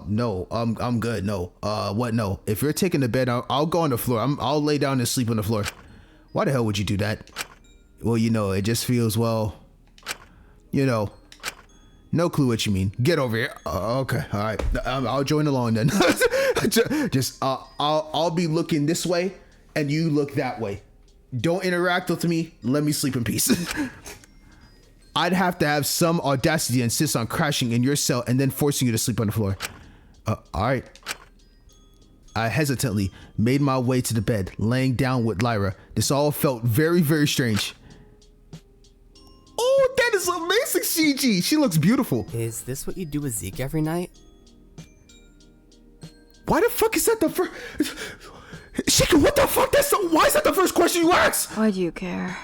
No, I'm good. No. What? No. If you're taking the bed, I'll go on the floor. I'll lay down and sleep on the floor. Why the hell would you do that? Well, it just feels, no clue what you mean. Get over here. Okay. All right. I'll join along then. I'll be looking this way and you look that way. Don't interact with me. Let me sleep in peace. I'd have to have some audacity to insist on crashing in your cell and then forcing you to sleep on the floor. All right. I hesitantly made my way to the bed, laying down with Lyra. This all felt very, very strange. Oh, that is amazing, CG. She looks beautiful. Is this what you do with Zeke every night? Why the fuck is that the first... Shiki, what the fuck? Why is that the first question you ask? Why do you care?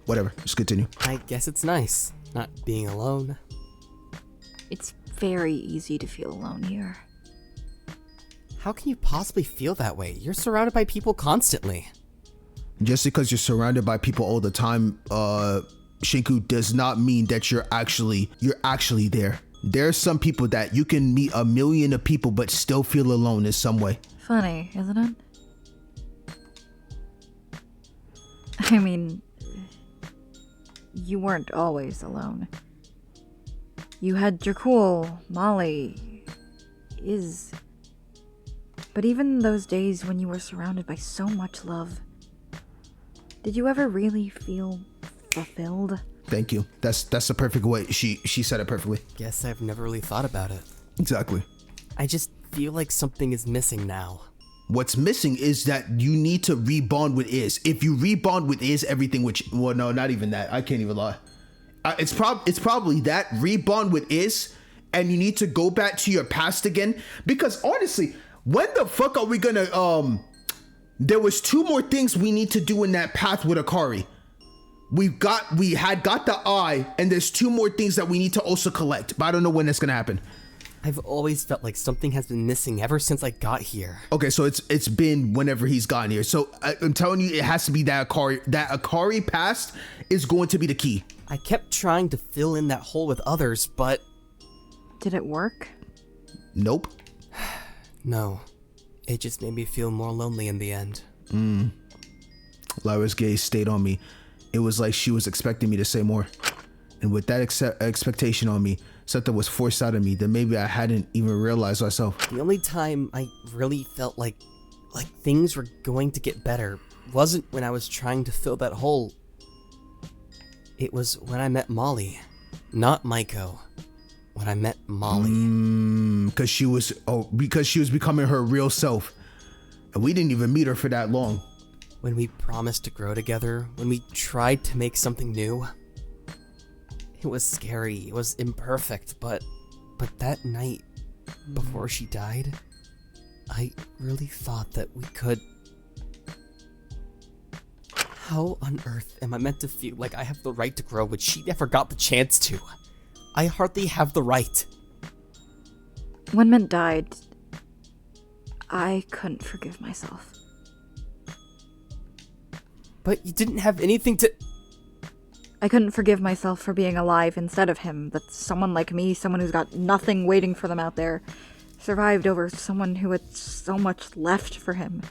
Whatever, just continue. I guess it's nice, not being alone. It's very easy to feel alone here. How can you possibly feel that way? You're surrounded by people constantly. Just because you're surrounded by people all the time, Shinku, does not mean that you're actually there. There are some people that you can meet a million of people but still feel alone in some way. Funny, isn't it? I mean, you weren't always alone. You had Dracul, Molly, Iz. But even those days when you were surrounded by so much love, did you ever really feel fulfilled? Thank you. That's the perfect way. She said it perfectly. Guess I've never really thought about it. Exactly. I just feel like something is missing now. What's missing is that you need to rebond with Iz. If you rebond with Iz, everything well, no, not even that. I can't even lie. It's probably that rebond with Iz, and you need to go back to your past again. Because honestly, when the fuck are we gonna there was 2 more things we need to do in that path with Akari. We had got the eye, and there's 2 more things that we need to also collect, but I don't know when that's gonna happen. I've always felt like something has been missing ever since I got here. Okay, so it's been whenever he's gotten here. So I'm telling you, it has to be that Akari. That Akari past is going to be the key. I kept trying to fill in that hole with others, but... Did it work? Nope. No. It just made me feel more lonely in the end. Lyra's gaze stayed on me. It was like she was expecting me to say more. And with that expectation on me, something was forced out of me that maybe I hadn't even realized myself. The only time I really felt like things were going to get better wasn't when I was trying to fill that hole. It was when I met Molly. Not Maiko. When I met Molly. Because she was becoming her real self. And we didn't even meet her for that long. When we promised to grow together, when we tried to make something new. It was scary, it was imperfect, but that night, before she died, I really thought that we could... How on earth am I meant to feel like I have the right to grow when she never got the chance to? I hardly have the right. When Mint died, I couldn't forgive myself. But you didn't have anything to... I couldn't forgive myself for being alive instead of him, that someone like me, someone who's got nothing waiting for them out there, survived over someone who had so much left for him.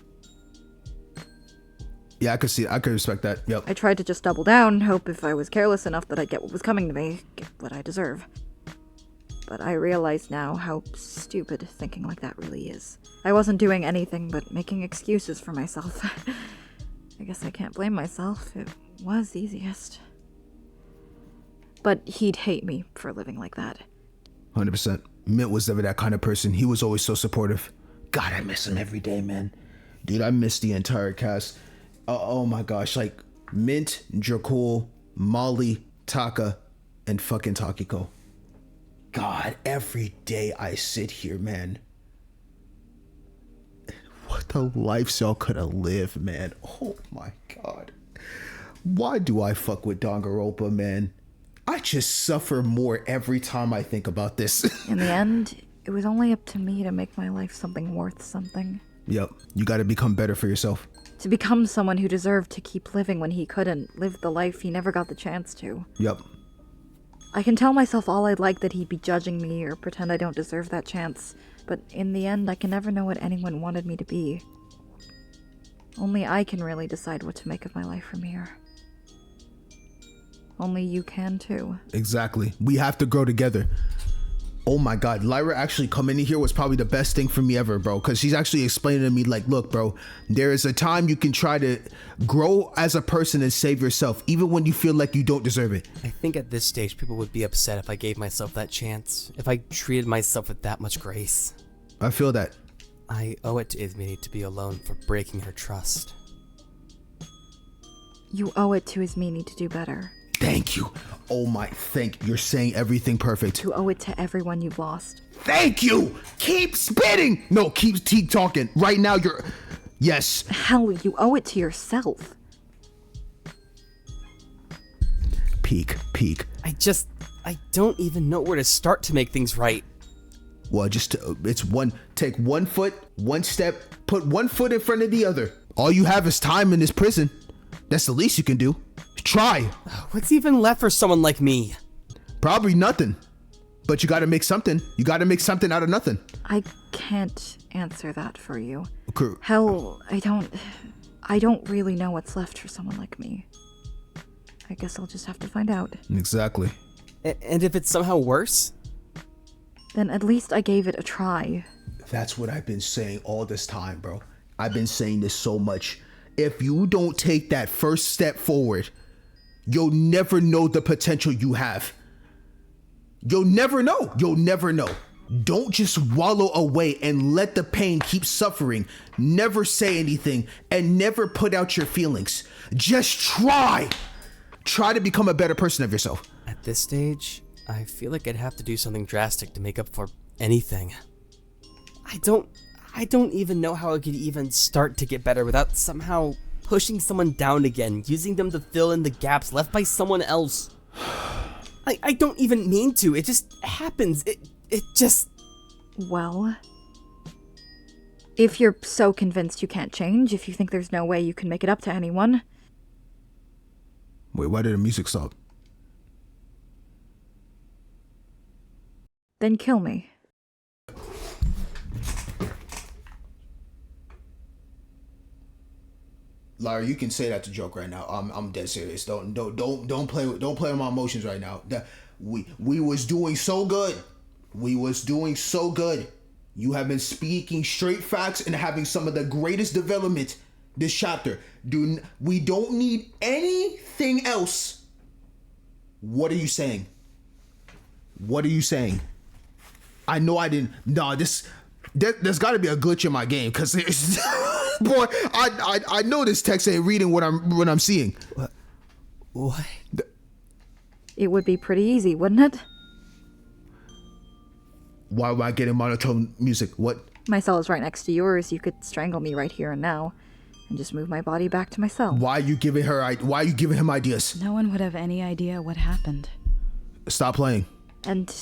Yeah, I could respect that, yep. I tried to just double down, hope if I was careless enough that I'd get what was coming to me, get what I deserve. But I realize now how stupid thinking like that really is. I wasn't doing anything but making excuses for myself. I guess I can't blame myself, it was easiest. But he'd hate me for living like that. 100%. Mint was never that kind of person. He was always so supportive. God, I miss him every day, man. Dude, I miss the entire cast. Oh my gosh, like Mint, Dracul, Molly, Taka, and fucking Takiko. God, every day I sit here, man. What the life y'all could have lived, man. Oh my God. Why do I fuck with Danganronpa, man? I just suffer more every time I think about this. In the end, it was only up to me to make my life something worth something. Yep, you gotta become better for yourself. To become someone who deserved to keep living when he couldn't, live the life he never got the chance to. Yep. I can tell myself all I'd like that he'd be judging me or pretend I don't deserve that chance, but in the end I can never know what anyone wanted me to be. Only I can really decide what to make of my life from here. Only you can too. Exactly. We have to grow together. Oh my God, Lyra actually coming in here was probably the best thing for me ever, bro. Because she's actually explaining to me like, look, bro, there is a time you can try to grow as a person and save yourself, even when you feel like you don't deserve it. I think at this stage, people would be upset if I gave myself that chance. If I treated myself with that much grace. I feel that. I owe it to Ismini to be alone for breaking her trust. You owe it to Ismini to do better. Thank you. Oh my, you're saying everything perfect. You owe it to everyone you've lost. Thank you. Keep spitting. No, keep talking. Right now you're, yes. Hell, you owe it to yourself. Peak. I don't even know where to start to make things right. Well, take 1 foot, 1 step, put 1 foot in front of the other. All you have is time in this prison. That's the least you can do. Try. What's even left for someone like me? Probably nothing. But you gotta make something. You gotta make something out of nothing. I can't answer that for you. Okay. Hell, I don't really know what's left for someone like me. I guess I'll just have to find out. Exactly. And if it's somehow worse? Then at least I gave it a try. That's what I've been saying all this time, bro. I've been saying this so much. If you don't take that first step forward, you'll never know the potential you have. You'll never know. Don't just wallow away and let the pain keep suffering. Never say anything and never put out your feelings. Just try. Try to become a better person of yourself. At this stage, I feel like I'd have to do something drastic to make up for anything. I don't even know how I could even start to get better without somehow pushing someone down again, using them to fill in the gaps left by someone else. I don't even mean to. It just happens. It just... Well, if you're so convinced you can't change, if you think there's no way you can make it up to anyone... Wait, why did the music stop? Then kill me. Lyra, you can say that to joke right now. I'm dead serious. Don't play with my emotions right now. We was doing so good. You have been speaking straight facts and having some of the greatest development this chapter. We don't need anything else. What are you saying? I know I didn't. No, there's got to be a glitch in my game because boy, I know this text ain't reading what I'm seeing. What? It would be pretty easy, wouldn't it? Why am I getting monotone music? What? My cell is right next to yours. You could strangle me right here and now, and just move my body back to my cell. Why are you giving him ideas? No one would have any idea what happened. Stop playing. And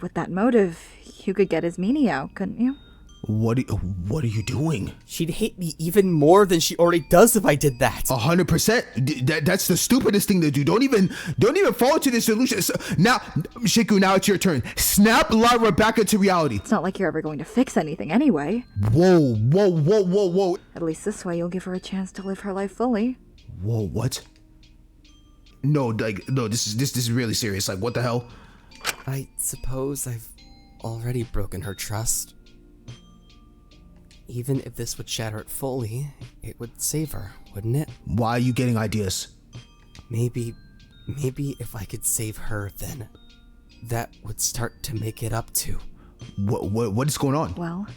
with that motive, you could get Ismini out, couldn't you? What are you doing? She'd hate me even more than she already does if I did that. 100%. That's the stupidest thing to do. Don't even fall into this illusion. Now, Shiku, now it's your turn. Snap Lyra back into reality. It's not like you're ever going to fix anything anyway. Whoa. At least this way you'll give her a chance to live her life fully. Whoa, what? No, this is really serious. Like, what the hell? I suppose I've already broken her trust. Even if this would shatter it fully, it would save her, wouldn't it? Why are you getting ideas? Maybe if I could save her, then that would start to make it up to. What is going on? Well,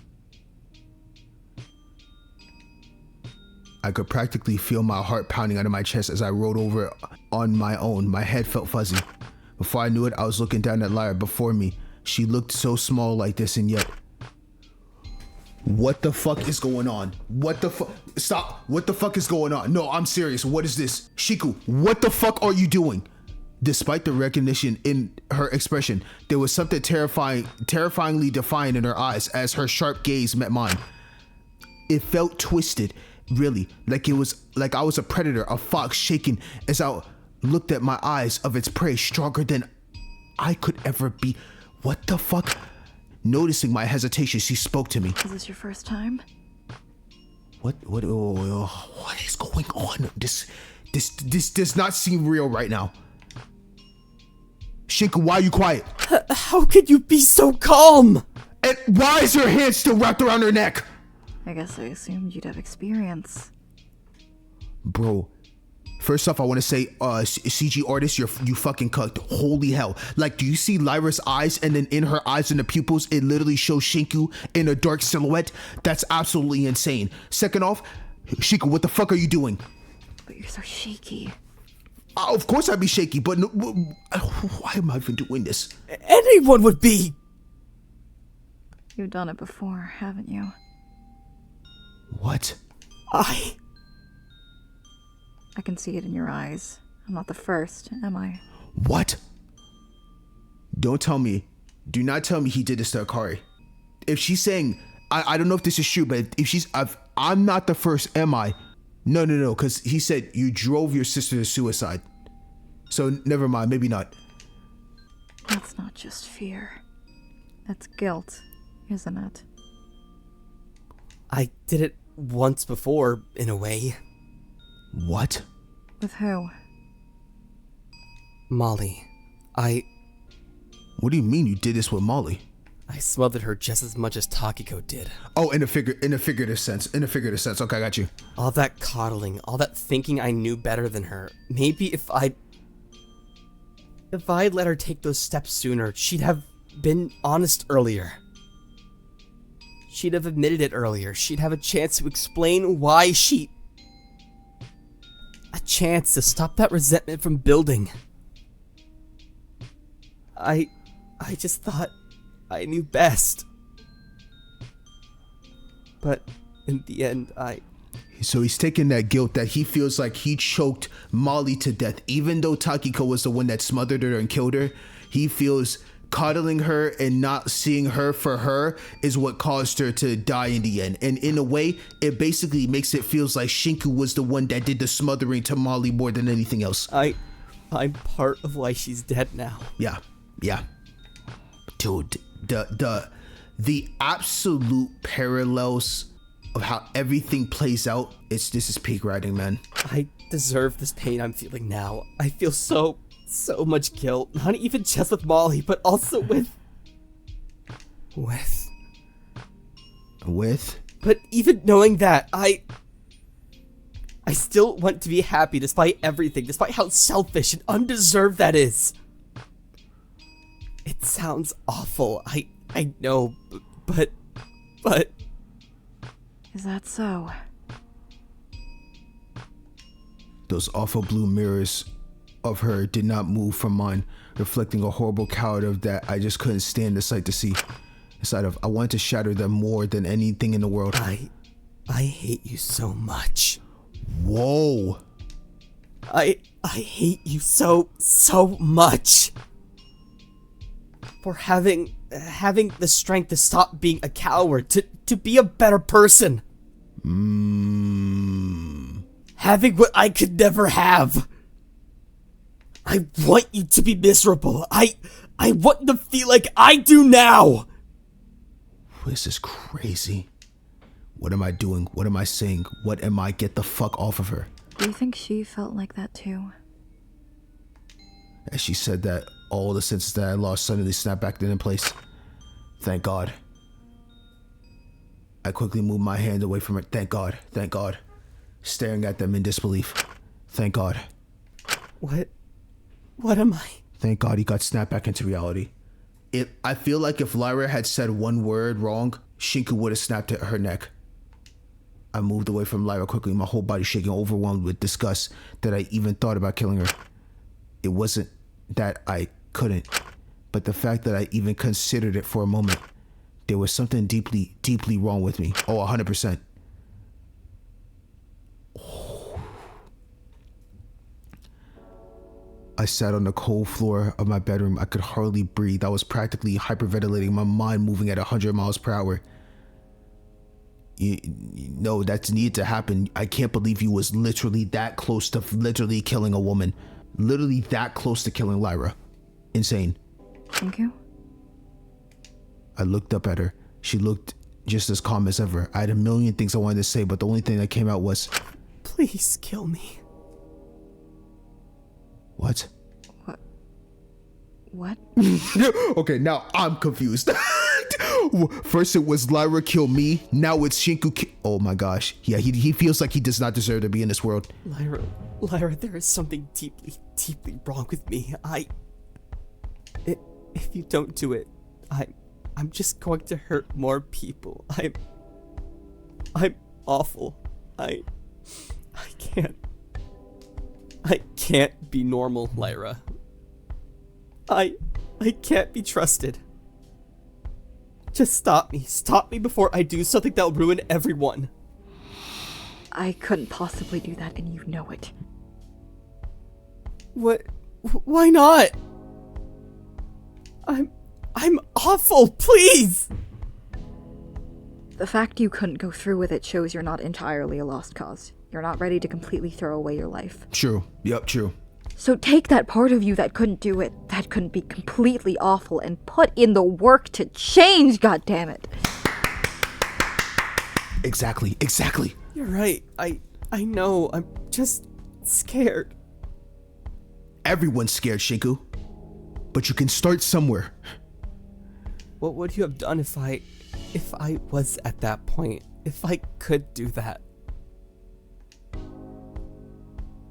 I could practically feel my heart pounding out of my chest as I rolled over on my own. My head felt fuzzy. Before I knew it, I was looking down at Lyra before me. She looked so small like this, and yet... What the fuck is going on? What the fuck? Stop. What the fuck is going on? No, I'm serious. What is this? Shiku, what the fuck are you doing? Despite the recognition in her expression, there was something terrifyingly defiant in her eyes as her sharp gaze met mine. It felt twisted, really, like I was a predator, a fox shaking as I looked at my eyes of its prey, stronger than I could ever be. What the fuck? Noticing my hesitation, she spoke to me. Is this your first time? What is going on? This does not seem real right now. Shinku, why are you quiet? How could you be so calm? And why is your hand still wrapped around her neck? I guess I assumed you'd have experience. Bro, first off, I want to say, CG artist, you fucking cucked. Holy hell. Like, do you see Lyra's eyes, and then in her eyes and the pupils, it literally shows Shinku in a dark silhouette? That's absolutely insane. Second off, Shinku, what the fuck are you doing? But you're so shaky. Of course I'd be shaky, but no, why am I even doing this? Anyone would be. You've done it before, haven't you? What? I can see it in your eyes. I'm not the first, am I? What? Don't tell me. Do not tell me he did this to Akari. If she's saying, I don't know if this is true, but if she's, I'm not the first, am I? No, because he said you drove your sister to suicide. So never mind, maybe not. That's not just fear. That's guilt, isn't it? I did it once before, in a way. What? With who? Molly. What do you mean you did this with Molly? I smothered her just as much as Takiko did. Oh, in a figurative sense. Okay, I got you. All that coddling, all that thinking I knew better than her. Maybe if I'd let her take those steps sooner, she'd have been honest earlier. She'd have admitted it earlier. She'd have a chance to explain why a chance to stop that resentment from building. I just thought I knew best. But in the end, So he's taking that guilt that he feels like he choked Molly to death. Even though Takiko was the one that smothered her and killed her, he feels coddling her and not seeing her for her is what caused her to die in the end. And in a way, it basically makes it feels like Shinku was the one that did the smothering to Molly more than anything else. I'm part of why she's dead now. Yeah. Dude, the absolute parallels of how everything plays out, this is peak writing, man. I deserve this pain I'm feeling now. I feel so much guilt, not even just with Molly, but also with. But even knowing that, I still want to be happy despite everything, despite how selfish and undeserved that is. It sounds awful, I know, but... Is that so? Those awful blue mirrors of her did not move from mine, reflecting a horrible coward of that I just couldn't stand the sight to see. The sight of, I wanted to shatter them more than anything in the world. I hate you so much. Whoa. I hate you so much. For having the strength to stop being a coward, to be a better person. Having what I could never have. I want you to be miserable. I want to feel like I do now. This is crazy. What am I doing? What am I saying? What am I? Get the fuck off of her. Do you think she felt like that too? As she said that, all the senses that I lost suddenly snapped back into place. Thank God. I quickly moved my hand away from it. Thank God. Staring at them in disbelief. Thank God. What am I? Thank God he got snapped back into reality. I feel like if Lyra had said one word wrong, Shinku would have snapped at her neck. I moved away from Lyra quickly, my whole body shaking, overwhelmed with disgust that I even thought about killing her. It wasn't that I couldn't, but the fact that I even considered it for a moment. There was something deeply, deeply wrong with me. Oh, 100%. I sat on the cold floor of my bedroom. I could hardly breathe. I was practically hyperventilating, my mind moving at 100 miles per hour. No, that's needed to happen. I can't believe you was literally that close to literally killing a woman. Literally that close to killing Lyra. Insane. Thank you. I looked up at her. She looked just as calm as ever. I had a million things I wanted to say, but the only thing that came out was, please kill me. What? What? Okay, now I'm confused. First it was Lyra kill me, now it's Shinku oh my gosh. Yeah, he feels like he does not deserve to be in this world. Lyra, there is something deeply, deeply wrong with me. If you don't do it, I'm just going to hurt more people. I'm awful. I can't be normal, Lyra. I can't be trusted. Just stop me. Stop me before I do something that'll ruin everyone. I couldn't possibly do that, and you know it. What? Why not? I'm awful, please! The fact you couldn't go through with it shows you're not entirely a lost cause. You're not ready to completely throw away your life. True. Yep, true. So take that part of you that couldn't do it, that couldn't be completely awful, and put in the work to change, goddammit. Exactly. You're right. I know. I'm just scared. Everyone's scared, Shinku. But you can start somewhere. What would you have done if I was at that point? If I could do that?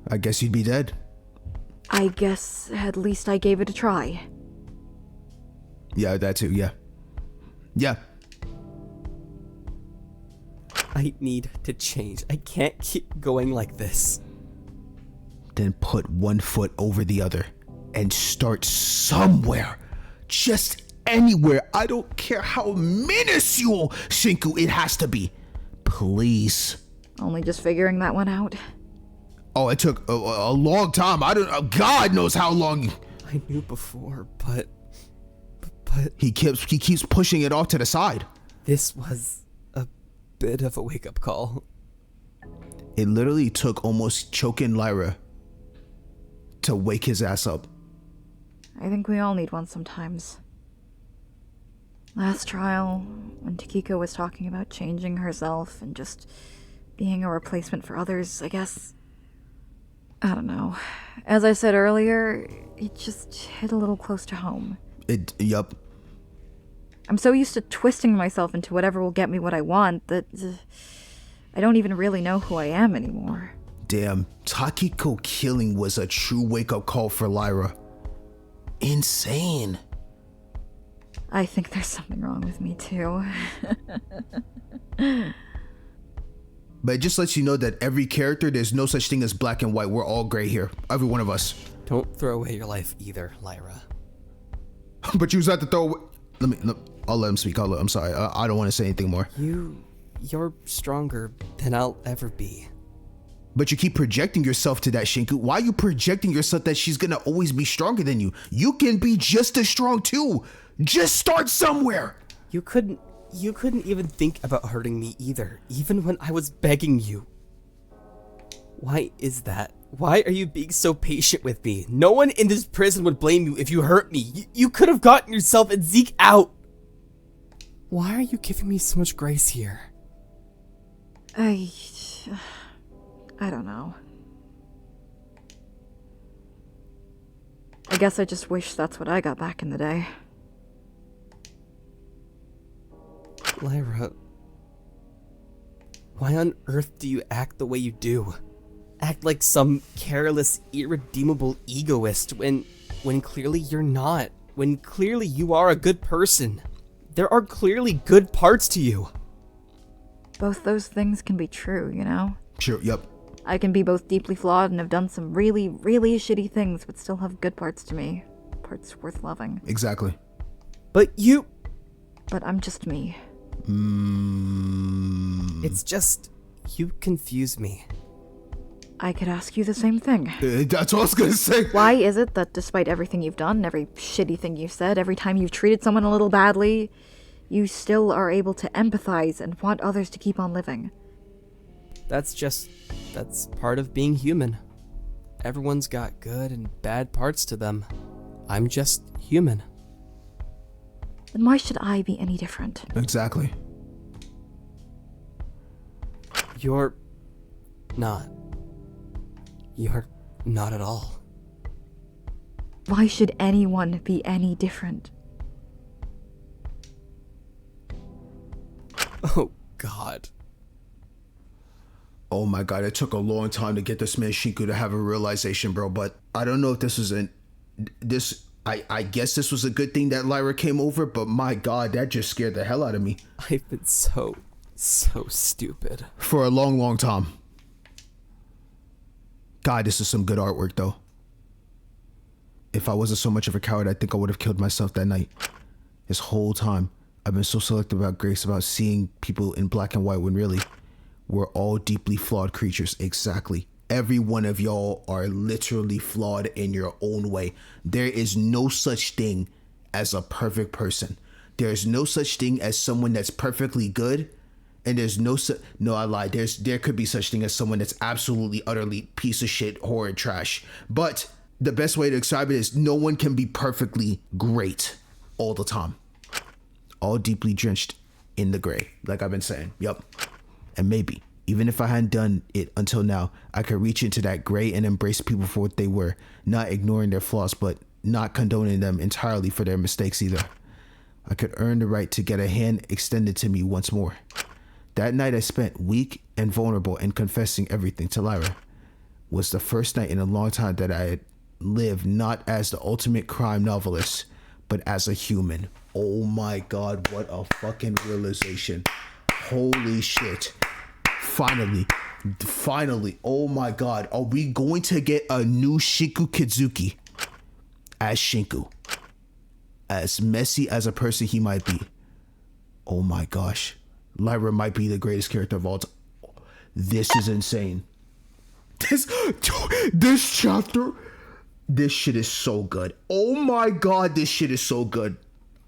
I guess you'd be dead. I guess at least I gave it a try. Yeah, that too, yeah. Yeah. I need to change. I can't keep going like this. Then put one foot over the other and start somewhere. Just anywhere. I don't care how minuscule, Shinku, it has to be. Please. Only just figuring that one out. Oh, it took a long time. God knows how long. I knew before, but he keeps pushing it off to the side. This was a bit of a wake-up call. It literally took almost choking Lyra to wake his ass up. I think we all need one sometimes. Last trial, when Takiko was talking about changing herself and just being a replacement for others, I guess... I don't know. As I said earlier, it just hit a little close to home. Yup. I'm so used to twisting myself into whatever will get me what I want that I don't even really know who I am anymore. Damn, Takiko killing was a true wake-up call for Lyra. Insane. I think there's something wrong with me too. But it just lets you know that every character, there's no such thing as black and white. We're all gray here. Every one of us. Don't throw away your life either, Lyra. But you was at to throw away... I'll let him speak. I'm sorry. I don't want to say anything more. You're stronger than I'll ever be. But you keep projecting yourself to that, Shinku. Why are you projecting yourself that she's gonna always be stronger than you? You can be just as strong too. Just start somewhere. You couldn't even think about hurting me either, even when I was begging you. Why is that? Why are you being so patient with me? No one in this prison would blame you if you hurt me. You could have gotten yourself and Zeke out. Why are you giving me so much grace here? I don't know. I guess I just wish that's what I got back in the day. Lyra, why on earth do you act the way you do? Act like some careless, irredeemable egoist when clearly you're not. When clearly you are a good person. There are clearly good parts to you. Both those things can be true, you know? Sure, yep. I can be both deeply flawed and have done some really, really shitty things, but still have good parts to me. Parts worth loving. Exactly. But I'm just me. It's just, you confuse me. I could ask you the same thing. That's what I was gonna say. Why is it that despite everything you've done, every shitty thing you've said, every time you've treated someone a little badly, you still are able to empathize and want others to keep on living? That's part of being human. Everyone's got good and bad parts to them. I'm just human. Then why should I be any different? Exactly. You're not at all. Why should anyone be any different? Oh, God. Oh my god, it took a long time to get this man Shinku to have a realization, bro, but I don't know if this was I guess this was a good thing that Lyra came over, but my god, that just scared the hell out of me. I've been so stupid. For a long, long time. God, this is some good artwork, though. If I wasn't so much of a coward, I think I would have killed myself that night. This whole time, I've been so selective about Grace, about seeing people in black and white when really, we're all deeply flawed creatures. Exactly. Every one of y'all are literally flawed in your own way. There is no such thing as a perfect person. There is no such thing as someone that's perfectly good. And there's no I lied. There could be such thing as someone that's absolutely, utterly piece of shit, horrid trash. But the best way to describe it is no one can be perfectly great all the time. All deeply drenched in the gray, like I've been saying. Yup. And maybe, even if I hadn't done it until now, I could reach into that gray and embrace people for what they were, not ignoring their flaws, but not condoning them entirely for their mistakes either. I could earn the right to get a hand extended to me once more. That night I spent weak and vulnerable and confessing everything to Lyra was the first night in a long time that I had lived not as the ultimate crime novelist, but as a human. Oh my god, what a fucking realization. Holy shit. Finally, oh my god, are we going to get a new Shinku Kizuki as Shinku? As messy as a person he might be. Oh my gosh. Lyra might be the greatest character of all time. This is insane. This chapter, this shit is so good. Oh my god, this shit is so good.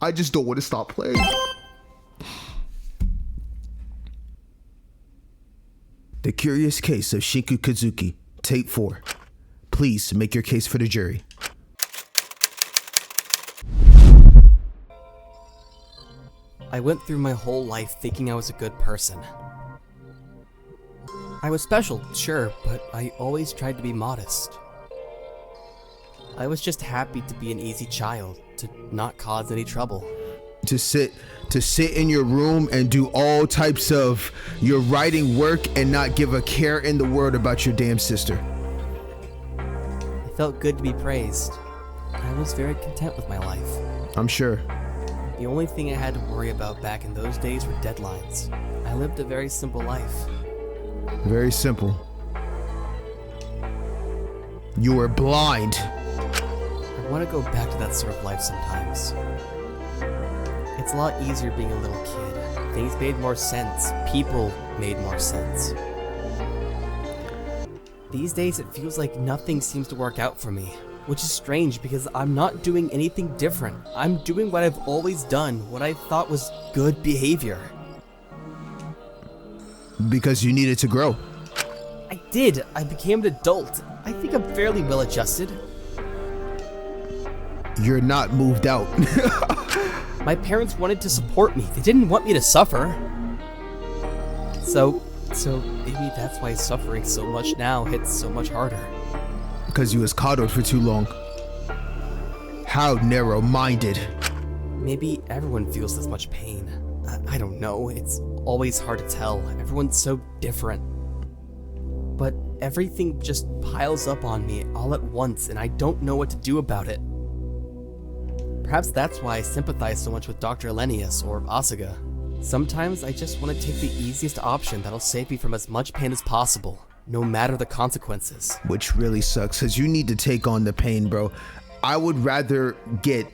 I just don't want to stop playing. The Curious Case of Shinku Kazuki, Tape 4. Please make your case for the jury. I went through my whole life thinking I was a good person. I was special, sure, but I always tried to be modest. I was just happy to be an easy child, to not cause any trouble. To sit in your room and do all types of your writing work and not give a care in the world about your damn sister. It felt good to be praised. I was very content with my life. I'm sure. The only thing I had to worry about back in those days were deadlines. I lived a very simple life. Very simple. You were blind. I want to go back to that sort of life sometimes. It's a lot easier being a little kid. Things made more sense. People made more sense. These days it feels like nothing seems to work out for me, which is strange because I'm not doing anything different. I'm doing what I've always done, what I thought was good behavior. Because you needed to grow. I did. I became an adult. I think I'm fairly well adjusted. You're not moved out. My parents wanted to support me. They didn't want me to suffer. So maybe that's why suffering so much now hits so much harder. Because you was coddled for too long. How narrow-minded. Maybe everyone feels this much pain. I don't know. It's always hard to tell. Everyone's so different. But everything just piles up on me all at once, and I don't know what to do about it. Perhaps that's why I sympathize so much with Dr. Elenius or Asuga. Sometimes I just want to take the easiest option that'll save me from as much pain as possible, no matter the consequences. Which really sucks, because you need to take on the pain, bro. I would rather get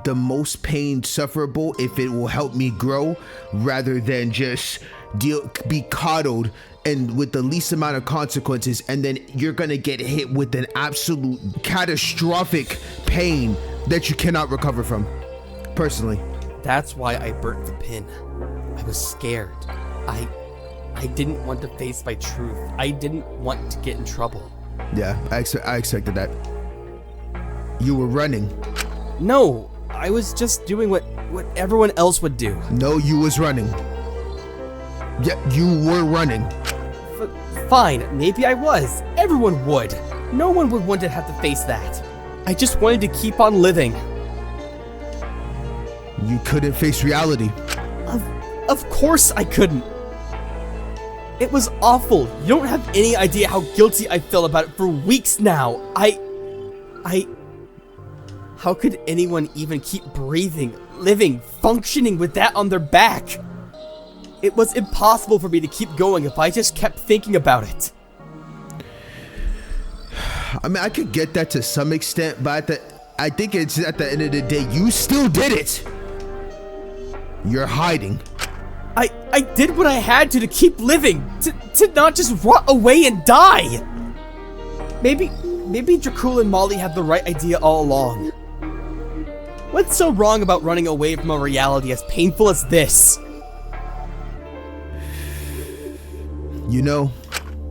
the most pain sufferable if it will help me grow, rather than just be coddled and with the least amount of consequences, and then you're gonna get hit with an absolute catastrophic pain that you cannot recover from. Personally. That's why I burnt the pin. I was scared. I didn't want to face my truth. I didn't want to get in trouble. Yeah, I expected that. You were running. No, I was just doing what everyone else would do. No, you was running. Yeah, you were running. Fine, maybe I was. Everyone would. No one would want to have to face that. I just wanted to keep on living. You couldn't face reality. Of course I couldn't. It was awful. You don't have any idea how guilty I felt about it for weeks now. How could anyone even keep breathing, living, functioning with that on their back? It was impossible for me to keep going if I just kept thinking about it. I mean, I could get that to some extent, but I think it's at the end of the day, you still did it. You're hiding. I did what I had to keep living, to not just rot away and die. Maybe Dracul and Molly had the right idea all along. What's so wrong about running away from a reality as painful as this? You know,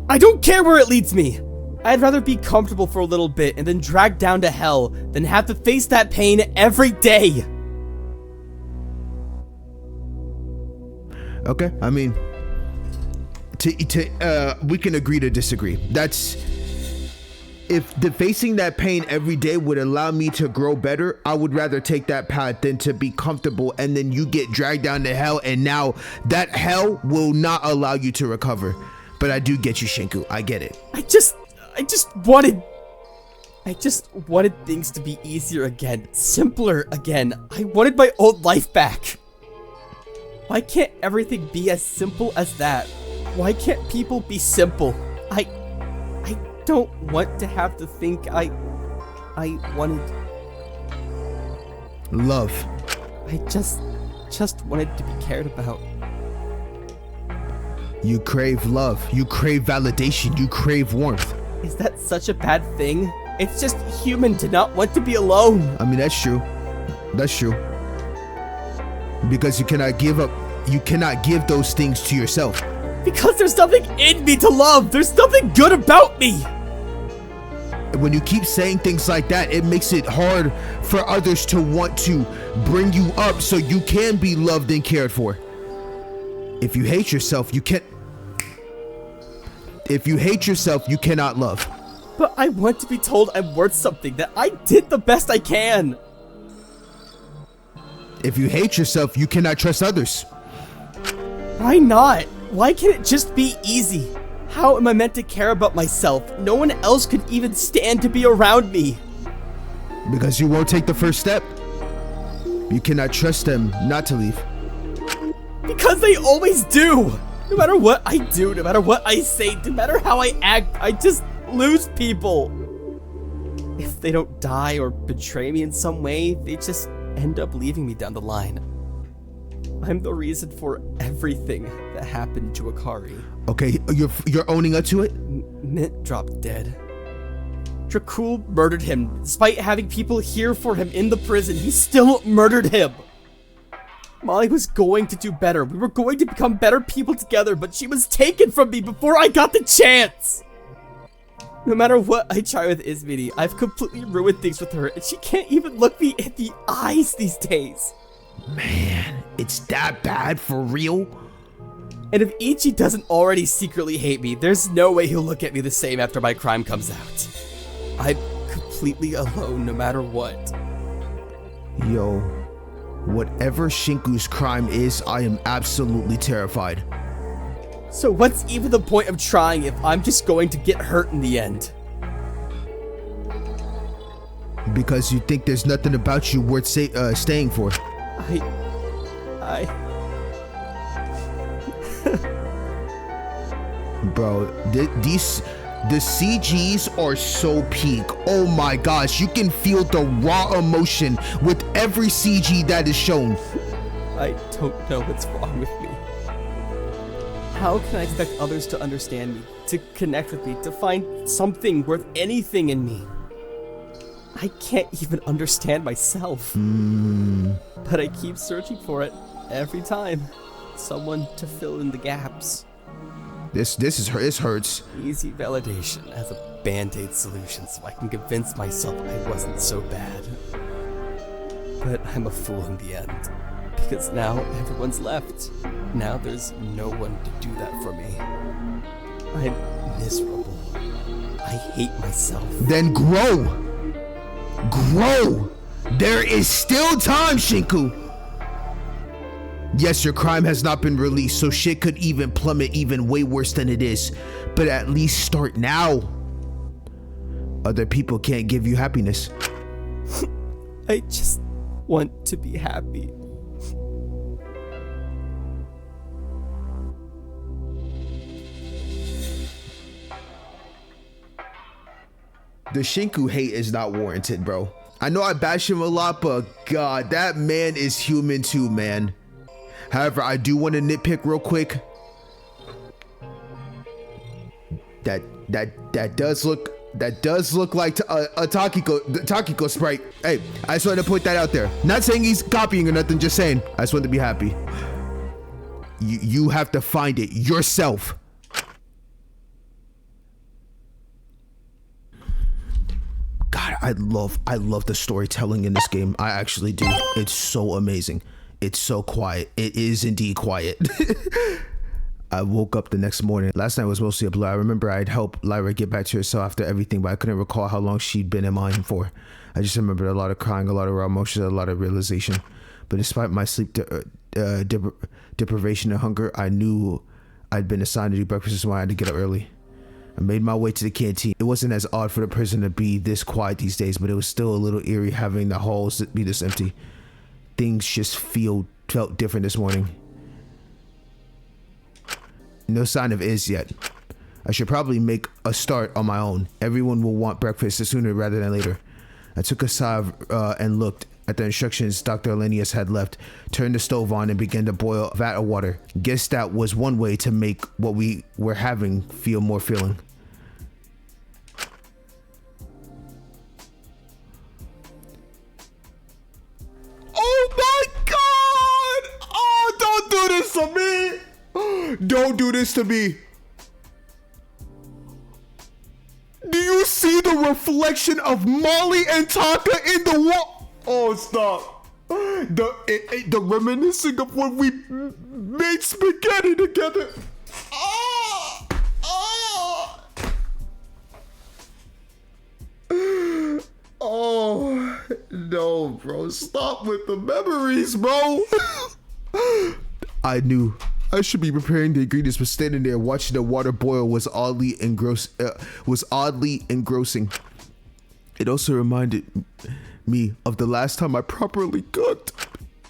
I don't care where it leads me. I'd rather be comfortable for a little bit and then dragged down to hell than have to face that pain every day. okay, I mean, we can agree to disagree. That's, if facing that pain every day would allow me to grow better, I would rather take that path than to be comfortable and then you get dragged down to hell, and now that hell will not allow you to recover. But I do get you, Shinku. I get it. I just wanted things to be easier again, simpler again. I wanted my old life back. Why can't everything be as simple as that? Why can't people be simple? I don't want to have to think I wanted love. I just wanted to be cared about. You crave love. You crave validation. You crave warmth. Is that such a bad thing? It's just human to not want to be alone. I mean, that's true. That's true. Because you cannot give those things to yourself. Because there's nothing in me to love. There's nothing good about me. When you keep saying things like that, it makes it hard for others to want to bring you up so you can be loved and cared for. If you hate yourself, you can't. If you hate yourself, you cannot love. But I want to be told I'm worth something, that I did the best I can. If you hate yourself, you cannot trust others. Why not? Why can't it just be easy? How am I meant to care about myself? No one else could even stand to be around me. Because you won't take the first step. You cannot trust them not to leave. Because they always do. No matter what I do, no matter what I say, no matter how I act, I just lose people. If they don't die or betray me in some way, they just end up leaving me down the line. I'm the reason for everything that happened to Akari. Okay, you're owning up to it? Mint dropped dead. Dracul murdered him. Despite having people here for him in the prison, he still murdered him. Molly was going to do better. We were going to become better people together, but she was taken from me before I got the chance. No matter what I try with Ismini, I've completely ruined things with her, and she can't even look me in the eyes these days. Man, it's that bad for real? And if Ichi doesn't already secretly hate me, there's no way he'll look at me the same after my crime comes out. I'm completely alone no matter what. Yo, whatever Shinku's crime is, I am absolutely terrified. So what's even the point of trying if I'm just going to get hurt in the end? Because you think there's nothing about you worth staying for. Bro, the CGs are so peak. Oh my gosh, you can feel the raw emotion with every CG that is shown. I don't know what's wrong with me. How can I expect others to understand me, to connect with me, to find something worth anything in me? I can't even understand myself. But I keep searching for it every time. Someone to fill in the gaps. This hurts. Easy validation as a band-aid solution so I can convince myself I wasn't so bad. But I'm a fool in the end. Because now everyone's left. Now there's no one to do that for me. I'm miserable. I hate myself. Then grow! Grow! There is still time, Shinku! Yes, your crime has not been released, so shit could even plummet even way worse than it is. But at least start now. Other people can't give you happiness. I just want to be happy. The Shinku hate is not warranted, bro. I know I bash him a lot, but God, that man is human too, man. However, I do want to nitpick real quick. That does look like a Takiko sprite. Hey, I just wanted to put that out there. Not saying he's copying or nothing, just saying. I just wanted to be happy. You have to find it yourself. God, I love the storytelling in this game. I actually do. It's so amazing. It's so quiet. It is indeed quiet. I woke up the next morning. Last night was mostly a blur. I remember I'd helped Lyra get back to herself after everything, but I couldn't recall how long she'd been in mine for. I just remembered a lot of crying, a lot of raw emotions, a lot of realization. But despite my sleep deprivation and hunger, I knew I'd been assigned to do breakfast, so I had to get up early. I made my way to the canteen. It wasn't as odd for the prison to be this quiet these days, but it was still a little eerie having the halls be this empty. Things just felt different this morning. No sign of Iz yet. I should probably make a start on my own. Everyone will want breakfast sooner rather than later. I took a sigh and looked at the instructions Dr. Elenius had left, turned the stove on and began to boil a vat of water. Guess that was one way to make what we were having feel more filling. Oh my God! Oh, don't do this to me! Don't do this to me! Do you see the reflection of Molly and Taka in the wall? Oh, stop. The reminiscing of when we made spaghetti together. Oh, oh no, bro. Stop with the memories, bro. I knew I should be preparing the ingredients, but standing there watching the water boil was oddly engrossing. It also reminded me of the last time I properly cooked.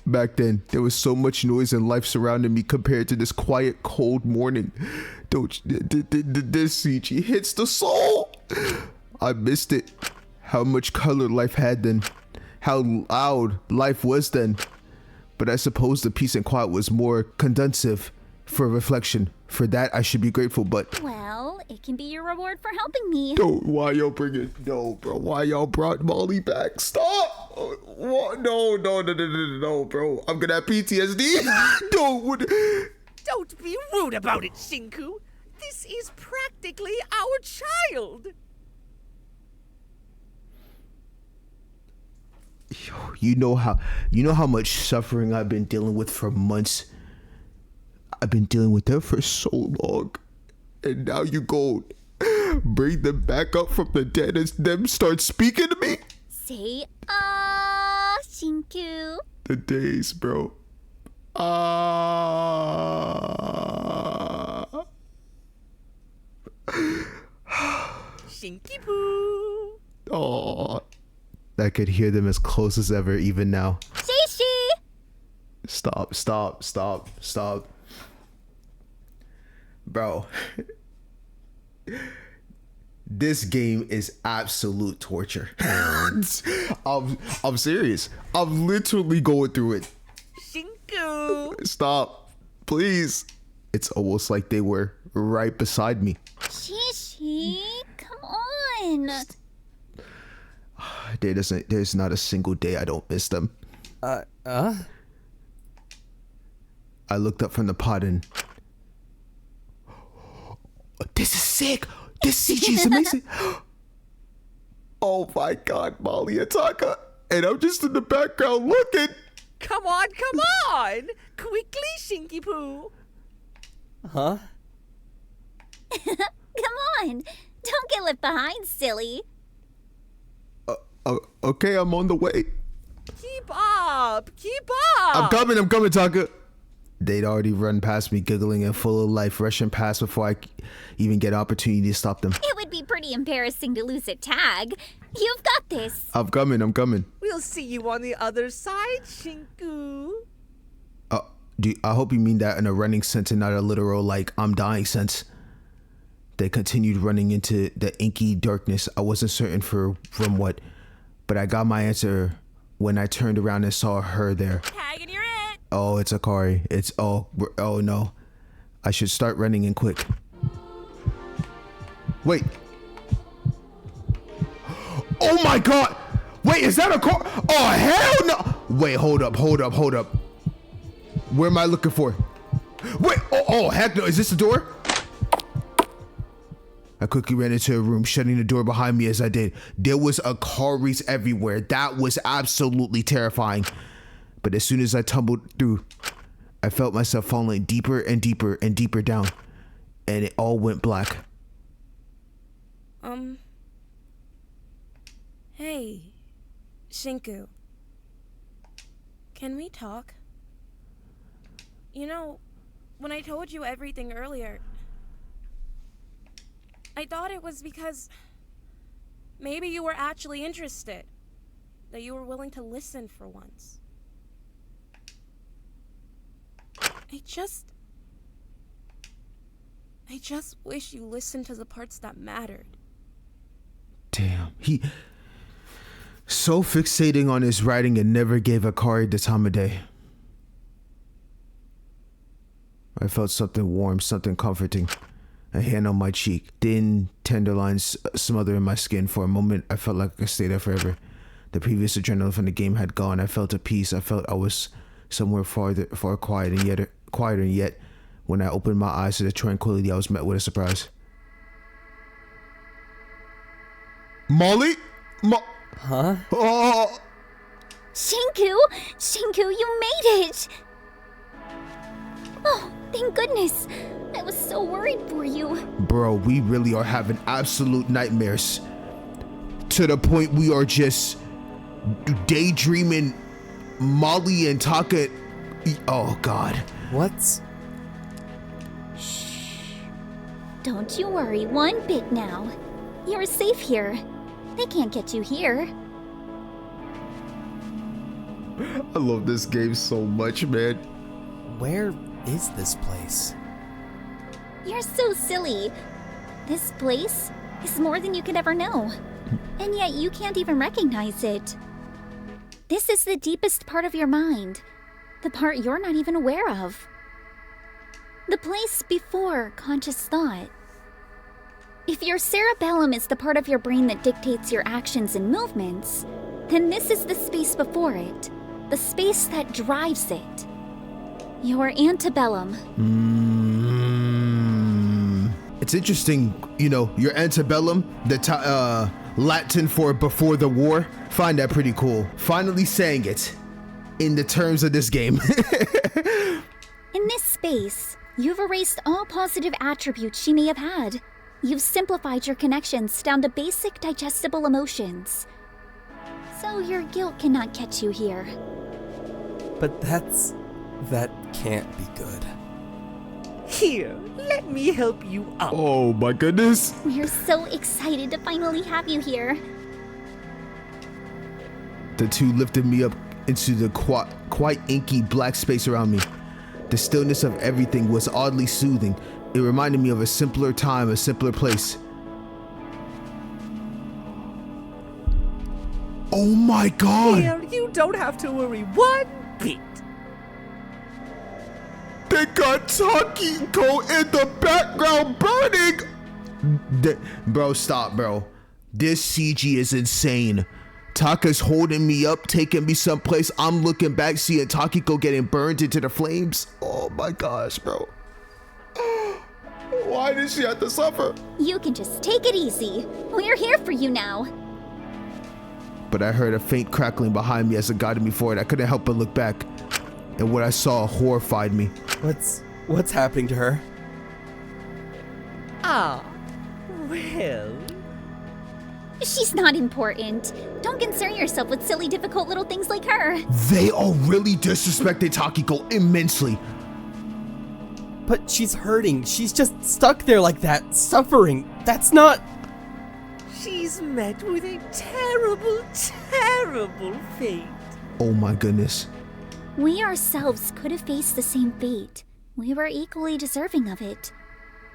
Back then, there was so much noise and life surrounding me compared to this quiet, cold morning. This CG hits the soul. I missed it. How much color life had then. How loud life was then. But I suppose the peace and quiet was more conducive for reflection. For that, I should be grateful, but... Well, it can be your reward for helping me. Why y'all bring it? No, bro. Why y'all brought Molly back? Stop! No, bro. I'm gonna have PTSD. Don't be rude about it, Shinku. This is practically our child. You know how much suffering I've been dealing with for months. I've been dealing with them for so long, and now you go bring them back up from the dead and them start speaking to me. Say Shinku. The days, bro. Shinky Poo. Oh, I could hear them as close as ever, even now. Shishi. Stop. Bro, this game is absolute torture. I'm serious. I'm literally going through it. Shinku. Stop, please. It's almost like they were right beside me. Shishi, come on. There's not a single day I don't miss them. I looked up from the pot and... This is sick! This CG is amazing! Oh my God, Molly and Taka! And I'm just in the background looking! Come on! Quickly, Shinky Poo! Huh? Come on! Don't get left behind, silly! Okay, I'm on the way. Keep up! Keep up! I'm coming, Taka. They'd already run past me, giggling and full of life, rushing past before I even get an opportunity to stop them. It would be pretty embarrassing to lose a tag. You've got this. I'm coming. We'll see you on the other side, Shinku. I hope you mean that in a running sense and not a literal, like, I'm dying sense. They continued running into the inky darkness. I wasn't certain from what, but I got my answer when I turned around and saw her there. Tag and you're it. Oh, it's Akari. Oh no. I should start running in quick. Wait. Oh my god. Wait, is that a car? Oh, hell no. Wait, hold up. Where am I looking for? Wait, oh heck no. Is this the door? I quickly ran into a room, shutting the door behind me as I did. There was Akaris everywhere. That was absolutely terrifying. But as soon as I tumbled through, I felt myself falling deeper and deeper and deeper down. And it all went black. Hey, Shinku. Can we talk? You know, when I told you everything earlier, I thought it was because maybe you were actually interested, that you were willing to listen for once. I just wish you listened to the parts that mattered. Damn, he so fixating on his writing and never gave Akari the time of day. I felt something warm, something comforting. A hand on my cheek, thin, tender lines smothering my skin. For a moment, I felt like I could stay there forever. The previous adrenaline from the game had gone. I felt at peace. I felt I was somewhere far quieter, and yet, when I opened my eyes to the tranquility, I was met with a surprise. Molly? Huh? Oh! Shinku, you made it! Oh, thank goodness. I was so worried for you. Bro, we really are having absolute nightmares. To the point we are just daydreaming Molly and Taka. Oh, God. What? Shh. Don't you worry one bit now. You're safe here. They can't get you here. I love this game so much, man. Where is this place? You're so silly. This place is more than you could ever know. And yet you can't even recognize it. This is the deepest part of your mind. The part you're not even aware of. The place before conscious thought. If your cerebellum is the part of your brain that dictates your actions and movements, then this is the space before it. The space that drives it. Your antebellum. It's interesting, your antebellum, the Latin for before the war. Find that pretty cool. Finally saying it in the terms of this game. In this space, you've erased all positive attributes she may have had. You've simplified your connections down to basic digestible emotions. So your guilt cannot catch you here. But that can't be good. Here, let me help you up. Oh my goodness. We're so excited to finally have you here. The two lifted me up into the quite inky black space around me. The stillness of everything was oddly soothing. It reminded me of a simpler time, a simpler place. Oh my God! Here, you don't have to worry one bit. They got Takiko in the background burning! Bro, stop, bro. This CG is insane. Taka's holding me up, taking me someplace. I'm looking back, seeing Takiko getting burned into the flames. Oh my gosh, bro. Why did she have to suffer? You can just take it easy. We're here for you now. But I heard a faint crackling behind me as it guided me forward. I couldn't help but look back. And what I saw horrified me. What's happening to her? Ah, well. She's not important. Don't concern yourself with silly, difficult little things like her. They all really disrespected Takiko immensely. But she's hurting. She's just stuck there like that, suffering. That's not... She's met with a terrible, terrible fate. Oh my goodness. We ourselves could have faced the same fate. We were equally deserving of it.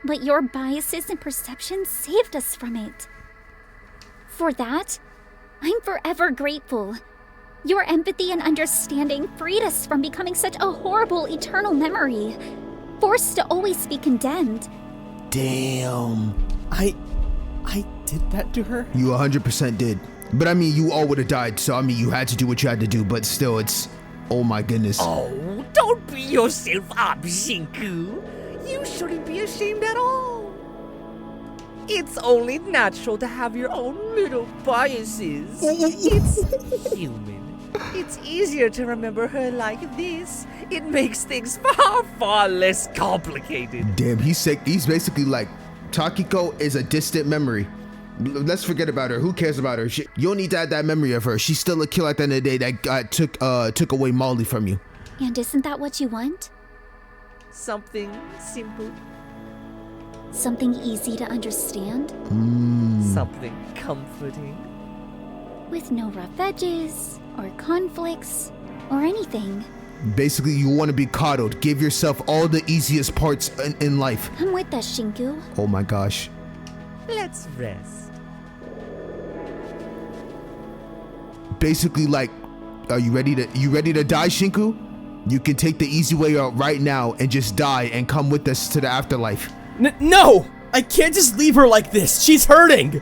But your biases and perceptions saved us from it. For that, I'm forever grateful. Your empathy and understanding freed us from becoming such a horrible eternal memory, forced to always be condemned. Damn. I did that to her? You 100% did. But I mean, you all would have died, so I mean, you had to do what you had to do, but still, it's... Oh my goodness. Oh, don't beat yourself up, Shinku. You shouldn't be ashamed at all. It's only natural to have your own little biases. It's human. It's easier to remember her like this. It makes things far, far less complicated. Damn, he's sick. He's basically like, Takiko is a distant memory. Let's forget about her. Who cares about her? You don't need to have that memory of her. She's still a killer at the end of the day that took away Molly from you. And isn't that what you want? Something simple. Something easy to understand? Something comforting. With no rough edges, or conflicts, or anything. Basically, you want to be coddled. Give yourself all the easiest parts in life. I'm with us, Shinku. Oh my gosh. Let's rest. Basically, like, are you ready to die, Shinku? You can take the easy way out right now and just die and come with us to the afterlife. No! I can't just leave her like this. She's hurting!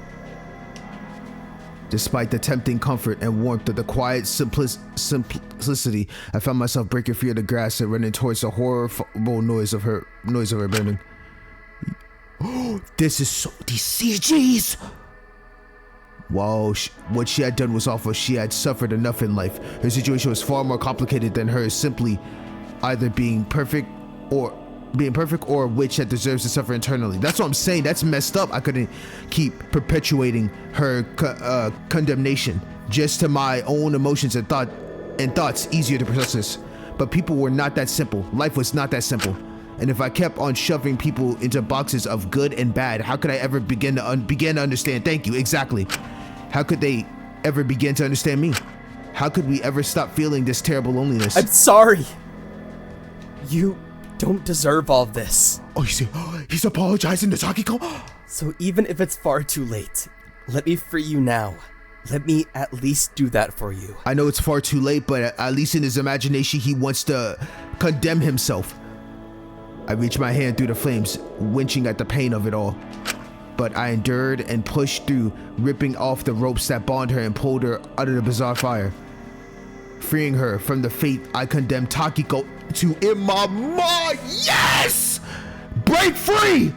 Despite the tempting comfort and warmth of the quiet simplicity, I found myself breaking free of the grass and running towards the horrible noise of her burning. This is so... These CGs! While what she had done was awful, she had suffered enough in life. Her situation was far more complicated than hers, simply either being perfect or a witch that deserves to suffer eternally. That's what I'm saying. That's messed up. I couldn't keep perpetuating her condemnation just to my own emotions and thoughts easier to process. But people were not that simple. Life was not that simple. And if I kept on shoving people into boxes of good and bad, how could I ever begin to understand? Thank you. Exactly. How could they ever begin to understand me? How could we ever stop feeling this terrible loneliness? I'm sorry. You don't deserve all this. Oh, you see, he's apologizing to Takiko? So even if it's far too late, let me free you now. Let me at least do that for you. I know it's far too late, but at least in his imagination, he wants to condemn himself. I reached my hand through the flames, winching at the pain of it all. But I endured and pushed through, ripping off the ropes that bound her and pulled her out of the bizarre fire. Freeing her from the fate I condemned Takiko to in my mind. Yes! Break free!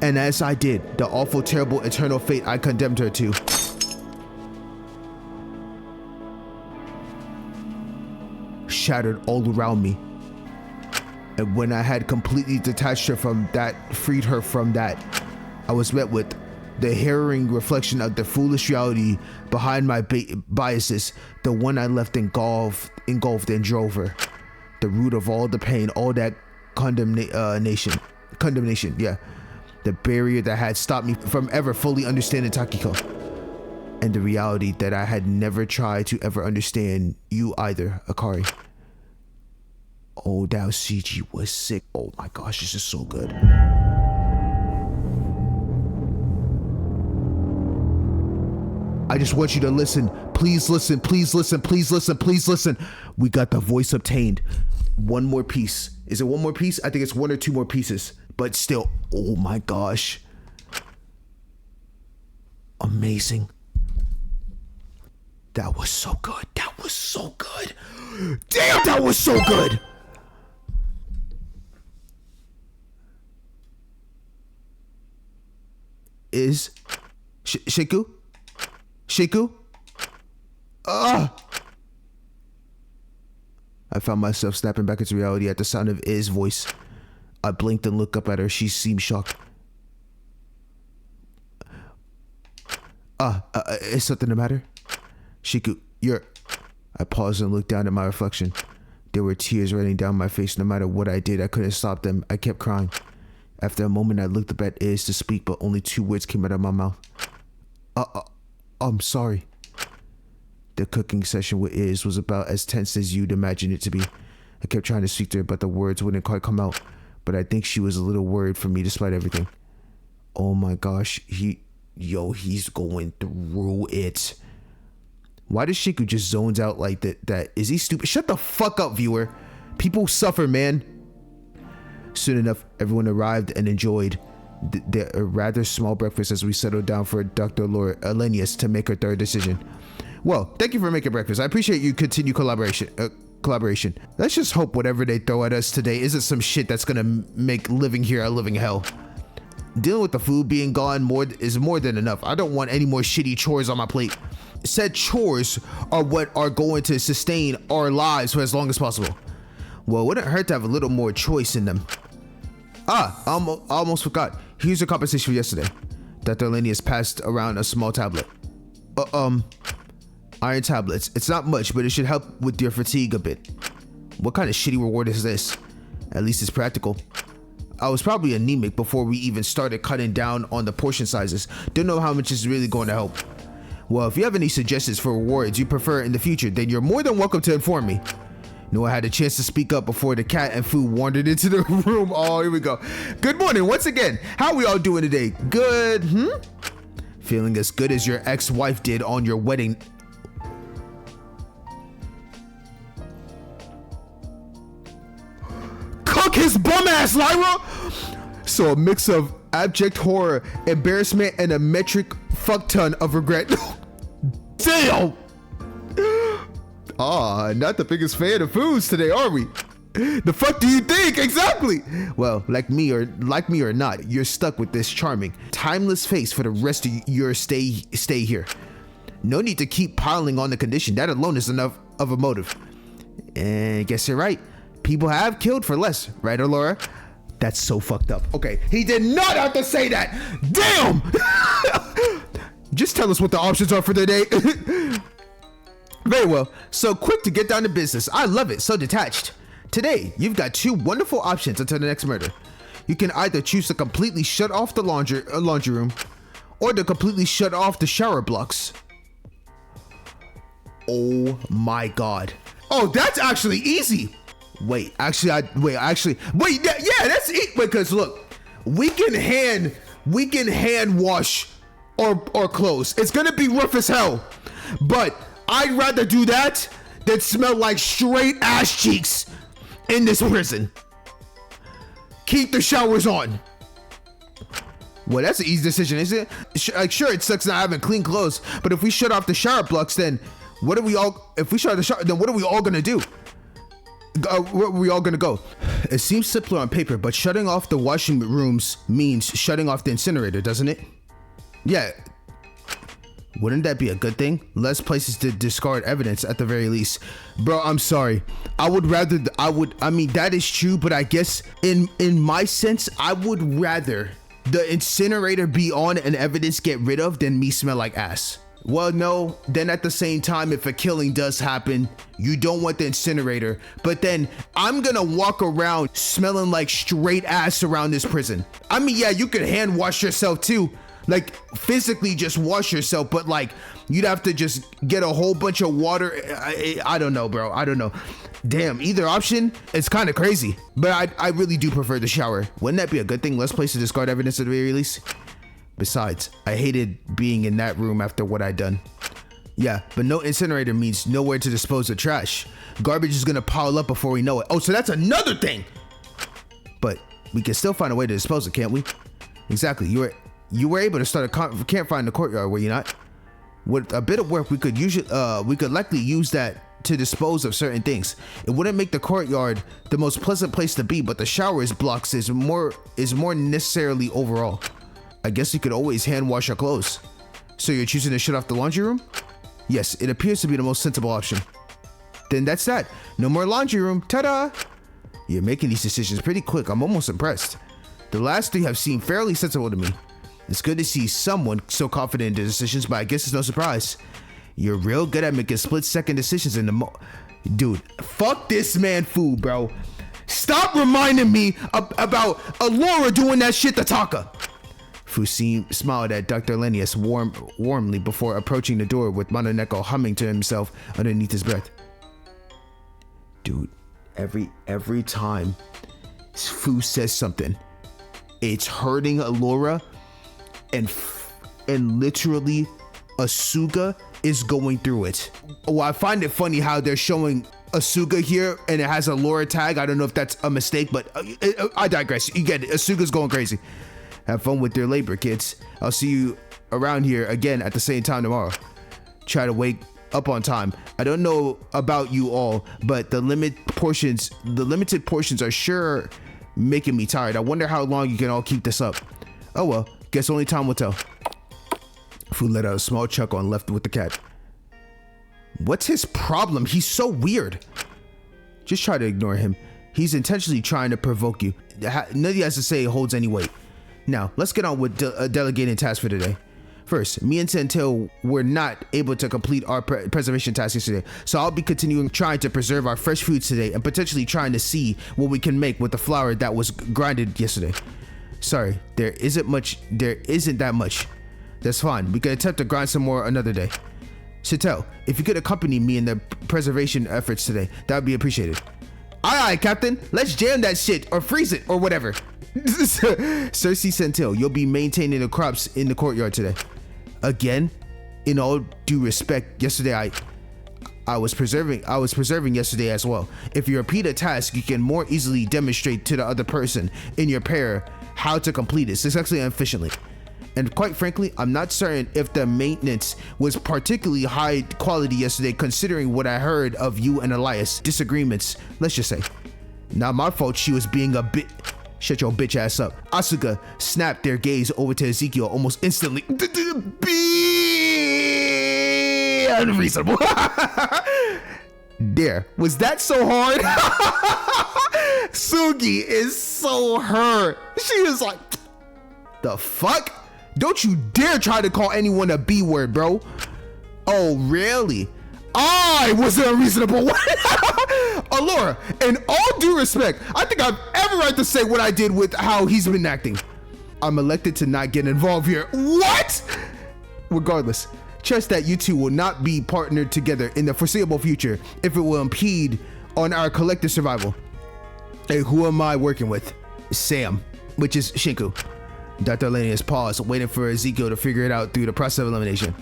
And as I did, the awful, terrible, eternal fate I condemned her to shattered all around me. And when I had completely detached her from that, freed her from that, I was met with the harrowing reflection of the foolish reality behind my biases, the one I left engulfed and drove her. The root of all the pain, all that condemnation, yeah. The barrier that had stopped me from ever fully understanding Takiko. And the reality that I had never tried to ever understand you either, Akari. Oh, that CG was sick. Oh my gosh, this is so good. I just want you to listen. Please listen, please listen, please listen, please listen. We got the voice obtained. One more piece. Is it one more piece? I think it's one or two more pieces. But still, oh my gosh. Amazing. That was so good. That was so good. Damn, that was so good. Is Shiku? Shiku? I found myself snapping back into reality at the sound of Iz's voice. I blinked and looked up at her. She seemed shocked. Is something the matter? Shiku, you're... I paused and looked down at my reflection. There were tears running down my face. No matter what I did, I couldn't stop them. I kept crying. After a moment, I looked up at Iz to speak, but only 2 words came out of my mouth. I'm sorry. The cooking session with Iz was about as tense as you'd imagine it to be. I kept trying to speak to her, but the words wouldn't quite come out. But I think she was a little worried for me despite everything. Oh my gosh, he's going through it. Why does Shiku just zones out like that? Is he stupid? Shut the fuck up, viewer. People suffer, man. Soon enough, everyone arrived and enjoyed a rather small breakfast as we settled down for Dr. Laura Elenius to make her third decision. Well, thank you for making breakfast. I appreciate you continue collaboration. Let's just hope whatever they throw at us today isn't some shit that's gonna make living here a living hell. Dealing with the food being gone is more than enough. I don't want any more shitty chores on my plate. Said chores are what are going to sustain our lives for as long as possible. Well, it wouldn't hurt to have a little more choice in them. I almost forgot. Here's your compensation for yesterday. Dr. Elenius passed around a small tablet. Iron tablets. It's not much, but it should help with your fatigue a bit. What kind of shitty reward is this? At least it's practical. I was probably anemic before we even started cutting down on the portion sizes. Don't know how much is really going to help. Well, if you have any suggestions for rewards you prefer in the future, then you're more than welcome to inform me. Noah had a chance to speak up before the cat and food wandered into the room. Oh, here we go. Good morning once again. How we all doing today? Good, Feeling as good as your ex-wife did on your wedding. Cook his bum ass, Lyra! So a mix of abject horror, embarrassment, and a metric fuck ton of regret. Damn! Not the biggest fan of foods today, are we? The fuck do you think? Exactly! Well, like me or not, you're stuck with this charming, timeless face for the rest of your stay here. No need to keep piling on the condition. That alone is enough of a motive. And guess you're right. People have killed for less, right, Laura? That's so fucked up. Okay, he did not have to say that. Damn! Just tell us what the options are for the day. Very well. So quick to get down to business. I love it. So detached. Today, you've got 2 wonderful options until the next murder. You can either choose to completely shut off the laundry room, or to completely shut off the shower blocks. Oh my god. Oh, that's actually easy. Wait, yeah, that's it. Because look, we can hand wash or clothes. It's gonna be rough as hell, but I'd rather do that than smell like straight ass cheeks in this prison. Keep the showers on. Well, that's an easy decision, isn't it? Sure, it sucks not having clean clothes, but if we shut off the shower blocks, then what are we all? If we shut off the shower, then what are we all gonna do? Where are we all gonna go? It seems simpler on paper, but shutting off the washing rooms means shutting off the incinerator, doesn't it? Yeah. Wouldn't that be a good thing? Less places to discard evidence at the very least. Bro, I'm sorry. I mean, that is true, but I guess in my sense, I would rather the incinerator be on and evidence get rid of than me smell like ass. Well, no, then at the same time, if a killing does happen, you don't want the incinerator, but then I'm gonna walk around smelling like straight ass around this prison. I mean, yeah, you could hand wash yourself too, like physically just wash yourself, but like you'd have to just get a whole bunch of water. I don't know, bro. I don't know. Damn, either option, it's kind of crazy, but I really do prefer the shower. Wouldn't that be a good thing? Less place to discard evidence at the very least. Besides, I hated being in that room after what I'd done. Yeah, but no incinerator means nowhere to dispose of trash. Garbage is gonna pile up before we know it. Oh, so that's another thing. But we can still find a way to dispose of, can't we? Exactly. You were able to start a campfire in the courtyard, were you not? With a bit of work, we could likely use that to dispose of certain things. It wouldn't make the courtyard the most pleasant place to be, but the showers blocks is more necessarily overall. I guess you could always hand wash our clothes. So you're choosing to shut off the laundry room? Yes, it appears to be the most sensible option. Then that's that. No more laundry room. Ta-da! You're making these decisions pretty quick. I'm almost impressed. The last 3 have seemed fairly sensible to me. It's good to see someone so confident in their decisions, but I guess it's no surprise. You're real good at making split-second decisions in the Dude, fuck this man food, bro. Stop reminding me about Allura doing that shit to Taka. Fu smiled at Dr. Lenius warmly before approaching the door with Mononeko humming to himself underneath his breath. Dude, every time Fu says something, it's hurting Allura, and literally Asuga is going through it. Well, I find it funny how they're showing Asuga here and it has a Allura tag. I don't know if that's a mistake, but I digress. You get it. Asuga's going crazy. Have fun with your labor, kids. I'll see you around here again at the same time tomorrow. Try to wake up on time. I don't know about you all, but the limited portions are sure making me tired. I wonder how long you can all keep this up. Oh well, guess only time will tell. Fu let out a small chuckle and left with the cat. What's his problem? He's so weird. Just try to ignore him. He's intentionally trying to provoke you. Nothing he has to say holds any weight. Now, let's get on with delegating tasks for today. First, me and Sentil were not able to complete our preservation task yesterday, so I'll be continuing trying to preserve our fresh foods today and potentially trying to see what we can make with the flour that was grinded yesterday. Sorry, there isn't that much. That's fine. We can attempt to grind some more another day. Sentil, if you could accompany me in the preservation efforts today, that would be appreciated. Aye, Captain. Let's jam that shit or freeze it or whatever. Cersei Sentil, you'll be maintaining the crops in the courtyard today. Again, in all due respect, yesterday I was preserving yesterday as well. If you repeat a task, you can more easily demonstrate to the other person in your pair how to complete it successfully and efficiently. And quite frankly, I'm not certain if the maintenance was particularly high quality yesterday, considering what I heard of you and Elias disagreements, let's just say. Not my fault she was being a bit... Shut your bitch ass up. Asuka snapped their gaze over to Ezekiel almost instantly. Be unreasonable. There. Was that so hard? Sugi is so hurt. She is like, the fuck? Don't you dare try to call anyone a B word, bro. Oh, really? I was a unreasonable one. Allura, in all due respect, I think I've every right to say what I did with how he's been acting. I'm elected to not get involved here. What? Regardless, trust that you two will not be partnered together in the foreseeable future if it will impede on our collective survival. Hey, who am I working with? Sam, which is Shinku. Dr. Lenius paused, waiting for Ezekiel to figure it out through the process of elimination.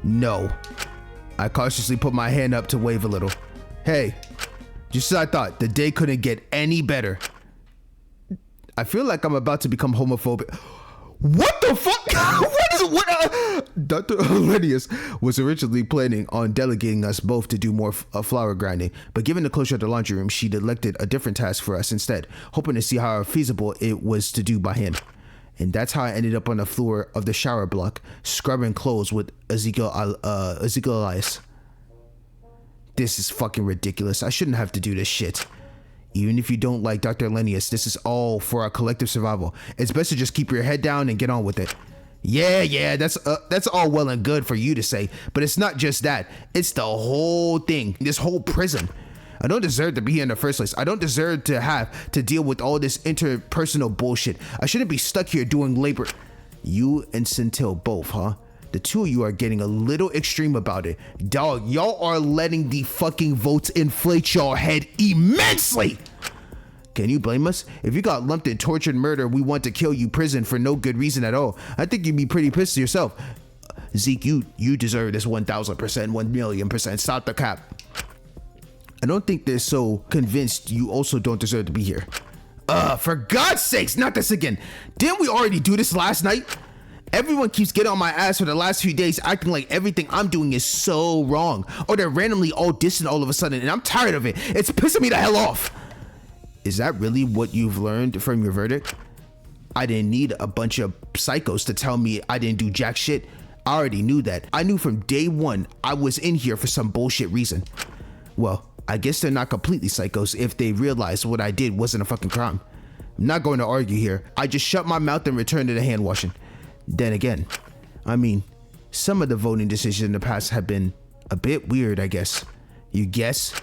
No. I cautiously put my hand up to wave a little. Hey, just as I thought, the day couldn't get any better. I feel like I'm about to become homophobic. What the fuck? Dr. Lenius was originally planning on delegating us both to do more flour grinding, but given the closure of the laundry room, she'd elected a different task for us instead, hoping to see how feasible it was to do by hand. And that's how I ended up on the floor of the shower block, scrubbing clothes with Ezekiel Elias. This is fucking ridiculous. I shouldn't have to do this shit. Even if you don't like Dr. Lenius, this is all for our collective survival. It's best to just keep your head down and get on with it. Yeah, that's all well and good for you to say, but it's not just that. It's the whole thing, this whole prison. I don't deserve to be here in the first place. I don't deserve to have to deal with all this interpersonal bullshit. I shouldn't be stuck here doing labor. You and Sentil both, huh? The two of you are getting a little extreme about it. Dog, y'all are letting the fucking votes inflate your head immensely. Can you blame us? If you got lumped in tortured murder, we want to kill you prison for no good reason at all. I think you'd be pretty pissed yourself. Zeke, you deserve this 1,000%, 1,000,000%. Stop the cap. I don't think they're so convinced you also don't deserve to be here. For God's sakes, not this again. Didn't we already do this last night? Everyone keeps getting on my ass for the last few days, acting like everything I'm doing is so wrong. Or they're randomly all distant all of a sudden, and I'm tired of it. It's pissing me the hell off. Is that really what you've learned from your verdict? I didn't need a bunch of psychos to tell me I didn't do jack shit. I already knew that. I knew from day one I was in here for some bullshit reason. Well, I guess they're not completely psychos if they realized what I did wasn't a fucking crime. I'm not going to argue here. I just shut my mouth and returned to the hand washing. Then again, I mean, some of the voting decisions in the past have been a bit weird, I guess. You guess?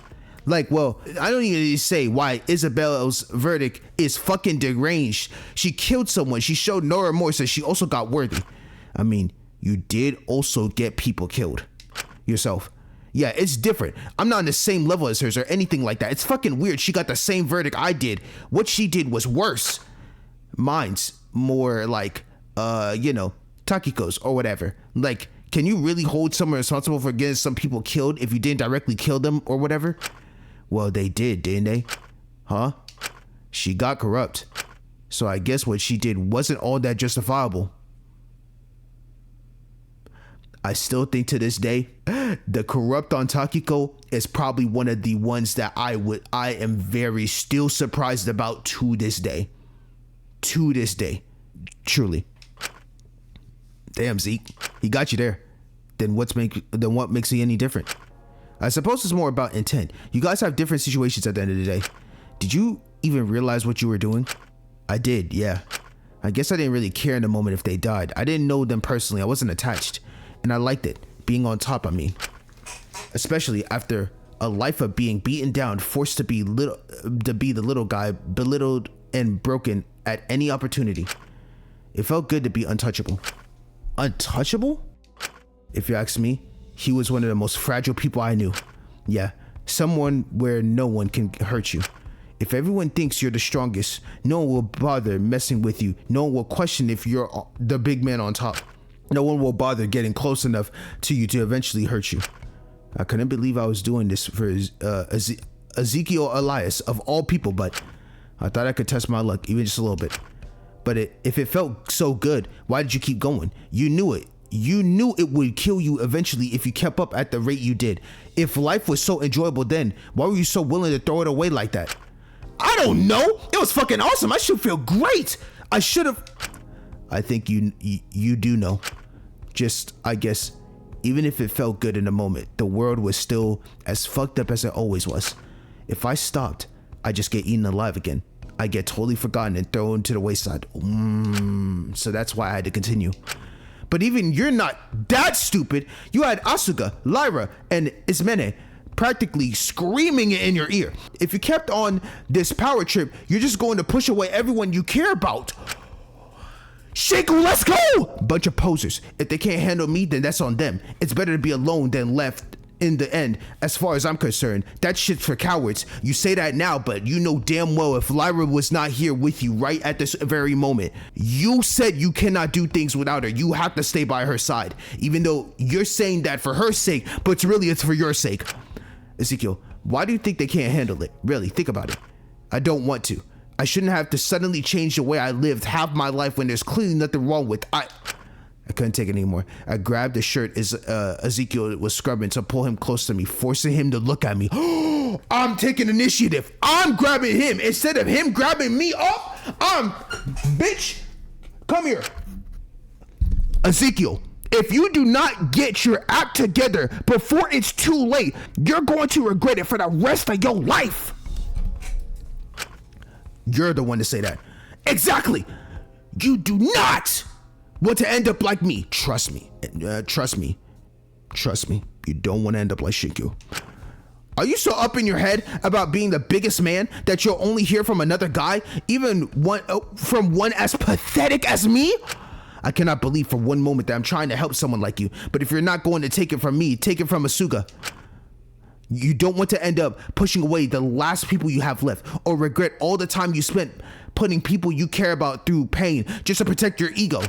Like, well, I don't even need to say why Isabella's verdict is fucking deranged. She killed someone. She showed no remorse, and she also got worthy. I mean, you did also get people killed yourself. Yeah, it's different. I'm not on the same level as hers or anything like that. It's fucking weird. She got the same verdict I did. What she did was worse. Mine's more like, Takiko's or whatever. Like, can you really hold someone responsible for getting some people killed if you didn't directly kill them or whatever? Well, they did, didn't they? Huh? She got corrupt. So I guess what she did wasn't all that justifiable. I still think to this day, the corrupt on Takiko is probably one of the ones that I am very still surprised about to this day. To this day. Truly. Damn, Zeke. He got you there. Then what makes he any different? I suppose it's more about intent. You guys have different situations at the end of the day. Did you even realize what you were doing? I did, yeah. I guess I didn't really care in the moment if they died. I didn't know them personally. I wasn't attached. And I liked it. Being on top, I mean. Especially after a life of being beaten down, forced to be the little guy, belittled and broken at any opportunity. It felt good to be untouchable. Untouchable? If you ask me, he was one of the most fragile people I knew. Yeah, someone where no one can hurt you. If everyone thinks you're the strongest, no one will bother messing with you. No one will question if you're the big man on top. No one will bother getting close enough to you to eventually hurt you. I couldn't believe I was doing this for Ezekiel Elias of all people, but I thought I could test my luck even just a little bit. But if it felt so good, why did you keep going? You knew it. You knew it would kill you eventually if you kept up at the rate you did. If life was so enjoyable then, why were you so willing to throw it away like that? I don't know. It was fucking awesome. I should feel great. I should have. I think you do know. Just, I guess, even if it felt good in the moment, the world was still as fucked up as it always was. If I stopped, I just get eaten alive again. I get totally forgotten and thrown to the wayside. So that's why I had to continue. But even you're not that stupid. You had Asuka, Lyra, and Ismene practically screaming it in your ear. If you kept on this power trip, you're just going to push away everyone you care about. Shaku, let's go! Bunch of posers. If they can't handle me, then that's on them. It's better to be alone than left in the end. As far as I'm concerned, that shit's for cowards. You say that now, but you know damn well if Lyra was not here with you right at this very moment, you said you cannot do things without her. You have to stay by her side, even though you're saying that for her sake, but really it's for your sake. Ezekiel, why do you think they can't handle it? Really, think about it. I don't want to. I shouldn't have to suddenly change the way I lived half my life when there's clearly nothing wrong with I couldn't take it anymore. I grabbed the shirt as Ezekiel was scrubbing to pull him close to me, forcing him to look at me. I'm taking initiative. I'm grabbing him instead of him grabbing me up. Bitch, come here. Ezekiel, if you do not get your act together before it's too late, you're going to regret it for the rest of your life. You're the one to say that. Exactly. You do not want to end up like me. Trust me. Trust me. Trust me. You don't want to end up like Shinku. Are you so up in your head about being the biggest man that you'll only hear from another guy, even from one as pathetic as me? I cannot believe for one moment that I'm trying to help someone like you, but if you're not going to take it from me, take it from Asuka. You don't want to end up pushing away the last people you have left, or regret all the time you spent putting people you care about through pain just to protect your ego,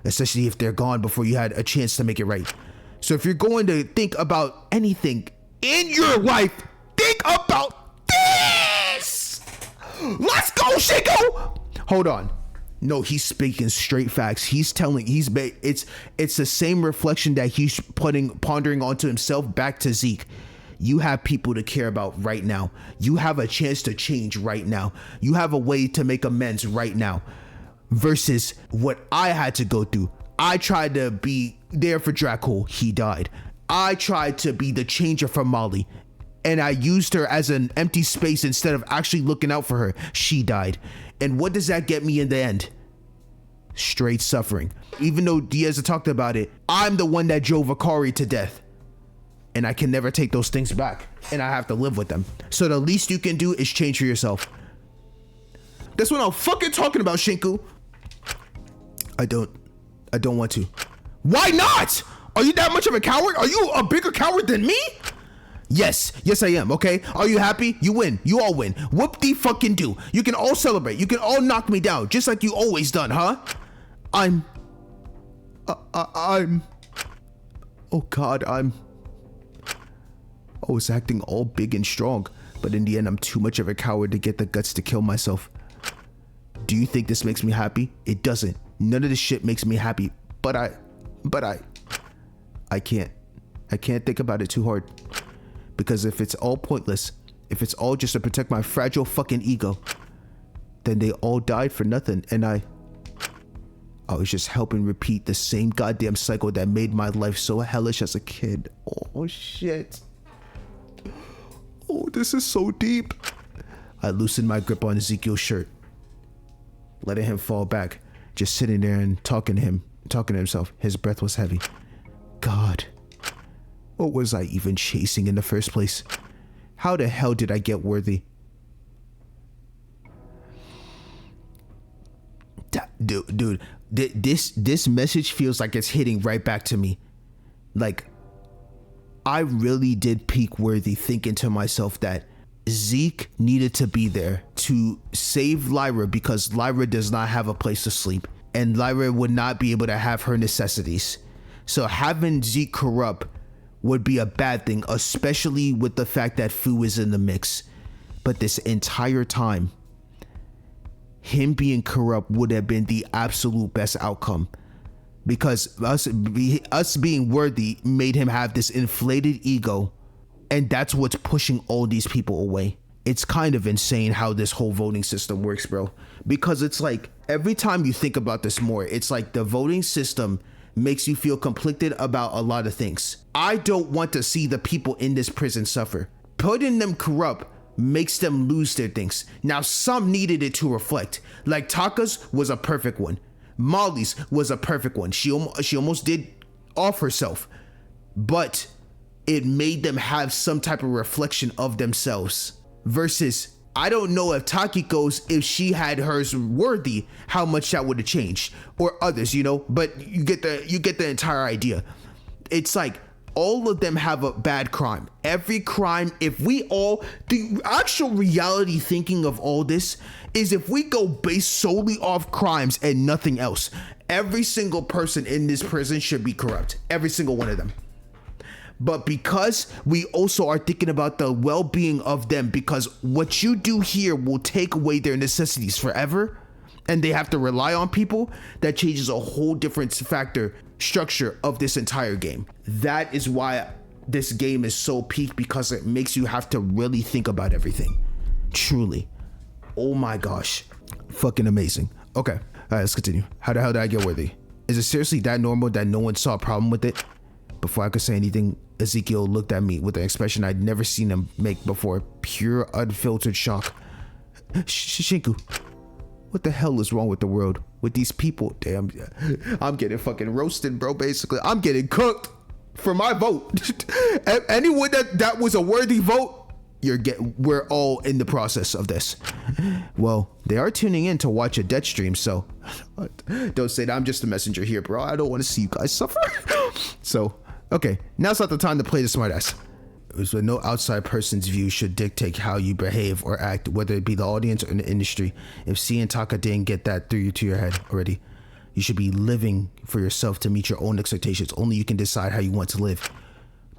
especially if they're gone before you had a chance to make it right. So if you're going to think about anything in your life, think about this. Let's go, Shiko. Hold on. No, he's speaking straight facts. It's the same reflection that he's pondering onto himself back to Zeke. You have people to care about right now. You have a chance to change right now. You have a way to make amends right now. Versus what I had to go through. I tried to be there for Dracul. He died. I tried to be the changer for Molly, and I used her as an empty space instead of actually looking out for her. She died. And what does that get me in the end? Straight suffering. Even though Diaz talked about it, I'm the one that drove Akari to death. And I can never take those things back. And I have to live with them. So the least you can do is change for yourself. That's what I'm fucking talking about, Shinku. I don't want to. Why not? Are you that much of a coward? Are you a bigger coward than me? Yes I am, okay? Are you happy? You win. You all win. Whoop de fucking do. You can all celebrate. You can all knock me down, just like you always done, huh? I'm... Oh God, I was acting all big and strong, but in the end, I'm too much of a coward to get the guts to kill myself. Do you think this makes me happy? It doesn't. None of this shit makes me happy, but I can't think about it too hard. Because if it's all pointless, if it's all just to protect my fragile fucking ego, then they all died for nothing, and I was just helping repeat the same goddamn cycle that made my life so hellish as a kid. Oh shit. Oh, this is so deep. I loosened my grip on Ezekiel's shirt, letting him fall back, just sitting there and talking to himself. His breath was heavy. God, what was I even chasing in the first place? How the hell did I get worthy? Dude, this message feels like it's hitting right back to me. Like, I really did peak worthy, thinking to myself that Zeke needed to be there to save Lyra because Lyra does not have a place to sleep and Lyra would not be able to have her necessities. So having Zeke corrupt would be a bad thing, especially with the fact that Fu is in the mix. But this entire time, him being corrupt would have been the absolute best outcome, because us being worthy made him have this inflated ego, and that's what's pushing all these people away. It's kind of insane how this whole voting system works, bro, because it's like every time you think about this more, it's like the voting system makes you feel conflicted about a lot of things. I don't want to see the people in this prison suffer. Putting them corrupt makes them lose their things. Now, some needed it to reflect. Like Taka's was a perfect one. Molly's was a perfect one. She almost did off herself, but it made them have some type of reflection of themselves. Versus, I don't know if Takiko's, if she had hers worthy, how much that would have changed, or others, you know. But you get the entire idea. It's like all of them have a bad crime. Every crime, if we all, the actual reality thinking of all this is if we go based solely off crimes and nothing else, every single person in this prison should be corrupt. Every single one of them. But because we also are thinking about the well-being of them, because what you do here will take away their necessities forever, and they have to rely on people, that changes a whole different structure of this entire game. That is why this game is so peak, because it makes you have to really think about everything. Truly. Oh my gosh. Fucking amazing. Okay. All right, let's continue. How the hell did I get worthy? Is it seriously that normal that no one saw a problem with it? Before I could say anything, Ezekiel looked at me with an expression I'd never seen him make before. Pure, unfiltered shock. Shinku, what the hell is wrong with the world? With these people? Damn, I'm getting fucking roasted, bro, basically. I'm getting cooked for my vote. Anyone that was a worthy vote, we're all in the process of this. Well, they are tuning in to watch a death stream, so don't say that I'm just a messenger here, bro. I don't want to see you guys suffer. So, okay, now's not the time to play the smartass. So no outside person's view should dictate how you behave or act, whether it be the audience or the industry. If C and Taka didn't get that through to your head already, you should be living for yourself to meet your own expectations. Only you can decide how you want to live.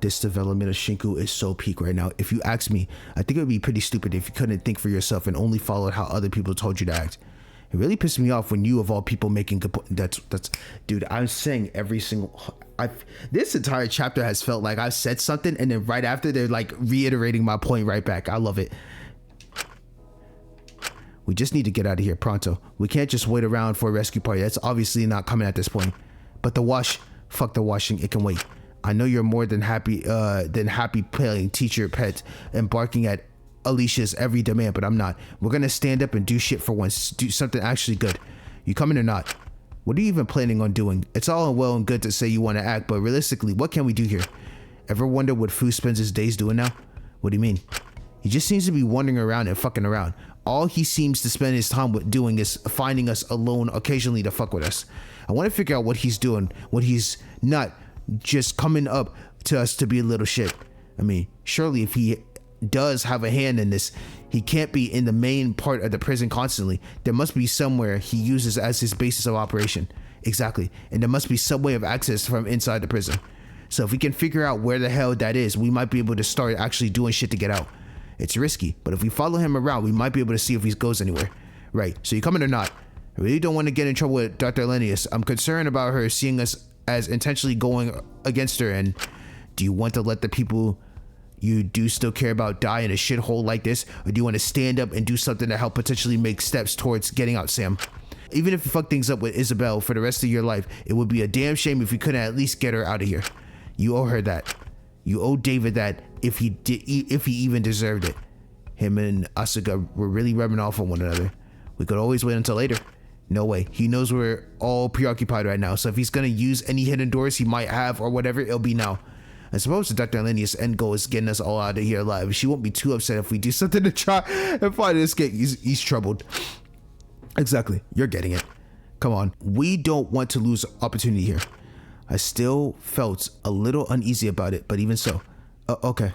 This development of Shinku is so peak right now. If you ask me, I think it would be pretty stupid if you couldn't think for yourself and only followed how other people told you to act. It really pissed me off when you, of all people, making good that's dude, I'm saying every single, this entire chapter has felt like I've said something and then right after they're like reiterating my point right back. I love it. We just need to get out of here pronto. We can't just wait around for a rescue party. That's obviously not coming at this point. But the wash, fuck the washing, it can wait. I know you're more than happy playing teacher pet and barking at Alicia's every demand, but I'm not. We're gonna stand up and do shit for once. Do something actually good. You coming or not? What are you even planning on doing? It's all well and good to say you want to act, but realistically, what can we do here? Ever wonder what Fu spends his days doing now? What do you mean? He just seems to be wandering around and fucking around. All he seems to spend his time with doing is finding us alone occasionally to fuck with us. I want to figure out what he's doing, what he's not just coming up to us to be a little shit. I mean, surely if he does have a hand in this, he can't be in the main part of the prison constantly. There must be somewhere he uses as his basis of operation. Exactly. And there must be some way of access from inside the prison. So if we can figure out where the hell that is, we might be able to start actually doing shit to get out. It's risky, but if we follow him around, we might be able to see if he goes anywhere. Right, so you coming or not? I really don't want to get in trouble with Dr. Lennius. I'm concerned about her seeing us as intentionally going against her, and do you want to let the people you do still care about die in a shithole like this, or do you want to stand up and do something to help potentially make steps towards getting out, Sam? Even if you fuck things up with Isabel for the rest of your life, it would be a damn shame if you couldn't at least get her out of here. You owe her that. You owe David that if he even deserved it. Him and Asuka were really rubbing off on one another. We could always wait until later. No way. He knows we're all preoccupied right now, so if he's gonna use any hidden doors he might have or whatever, it'll be now. I suppose the Dr. Lennius' end goal is getting us all out of here alive. She won't be too upset if we do something to try and find an escape. He's troubled. Exactly. You're getting it. Come on. We don't want to lose opportunity here. I still felt a little uneasy about it, but even so. Okay.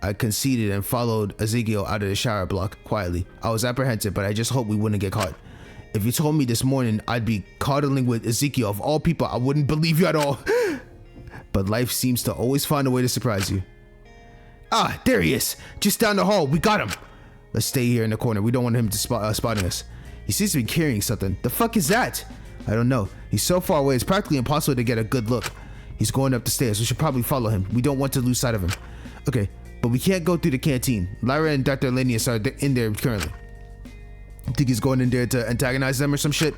I conceded and followed Ezekiel out of the shower block quietly. I was apprehensive, but I just hoped we wouldn't get caught. If you told me this morning I'd be cuddling with Ezekiel of all people, I wouldn't believe you at all. But life seems to always find a way to surprise you. Ah, there he is. Just down the hall. We got him. Let's stay here in the corner. We don't want him to spotting us. He seems to be carrying something. The fuck is that? I don't know. He's so far away, it's practically impossible to get a good look. He's going up the stairs. We should probably follow him. We don't want to lose sight of him. Okay, but we can't go through the canteen. Lyra and Dr. Lennius are in there currently. I think he's going in there to antagonize them or some shit.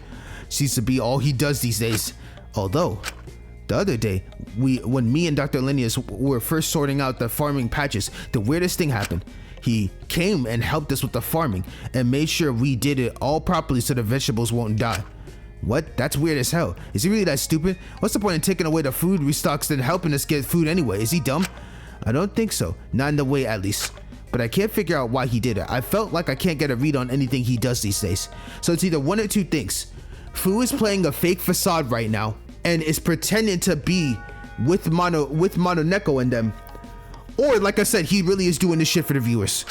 Seems to be all he does these days. Although, the other day, when me and Dr. Lennius were first sorting out the farming patches, the weirdest thing happened. He came and helped us with the farming and made sure we did it all properly so the vegetables won't die. What? That's weird as hell. Is he really that stupid? What's the point in taking away the food restocks than helping us get food anyway? Is he dumb? I don't think so. Not in the way, at least. But I can't figure out why he did it. I felt like I can't get a read on anything he does these days. So it's either one or two things. Fu is playing a fake facade right now and is pretending to be with Mononeko and them. Or, like I said, he really is doing this shit for the viewers.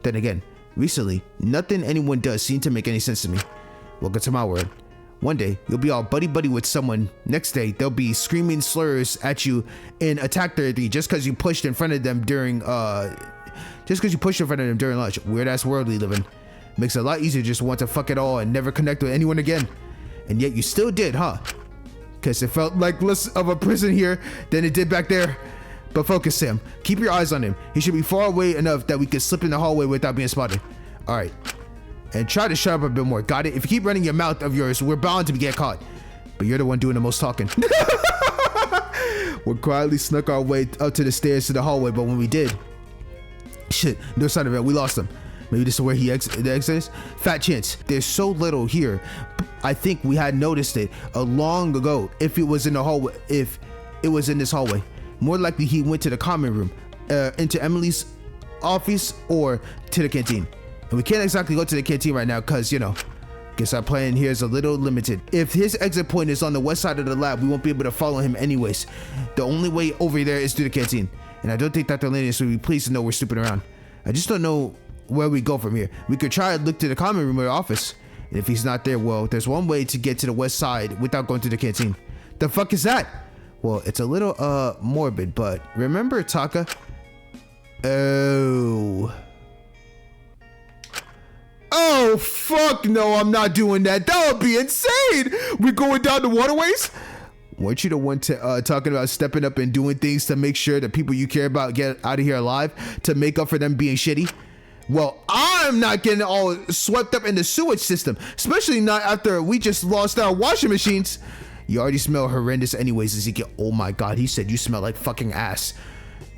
Then again, recently, nothing anyone does seem to make any sense to me. Welcome to my world. One day, you'll be all buddy-buddy with someone. Next day, they'll be screaming slurs at you in Attack 33 just because you pushed in front of them during, lunch. Weird-ass world we live in. Makes it a lot easier just to want to fuck it all and never connect with anyone again. And yet you still did, huh? Because it felt like less of a prison here than it did back there. But focus, Sam. Keep your eyes on him. He should be far away enough that we can slip in the hallway without being spotted. Alright. And try to shut up a bit more. Got it? If you keep running your mouth of yours, we're bound to get caught. But you're the one doing the most talking. We quietly snuck our way up to the stairs to the hallway, but when we did... Shit, no sign of it. We lost him. Maybe this is where the exit is? Fat chance. There's so little here. I think we had noticed it long ago if it was in the hallway. If it was in this hallway. More likely he went to the common room, into Emily's office, or to the canteen. And we can't exactly go to the canteen right now because, you know, guess our plan here is a little limited. If his exit point is on the west side of the lab, we won't be able to follow him anyways. The only way over there is through the canteen. And I don't think Dr. Lennius would be pleased to know we're snooping around. I just don't know where we go from here. We could try and look to the common room or office. And if he's not there, well, there's one way to get to the west side without going to the canteen. The fuck is that? Well, it's a little, morbid, but remember Taka? Oh, fuck no, I'm not doing that. That would be insane. We're going down the waterways? Weren't you the one talking about stepping up and doing things to make sure the people you care about get out of here alive to make up for them being shitty? Well, I'm not getting all swept up in the sewage system, especially not after we just lost our washing machines. You already smell horrendous anyways, Ezekiel. Oh my god, he said you smell like fucking ass.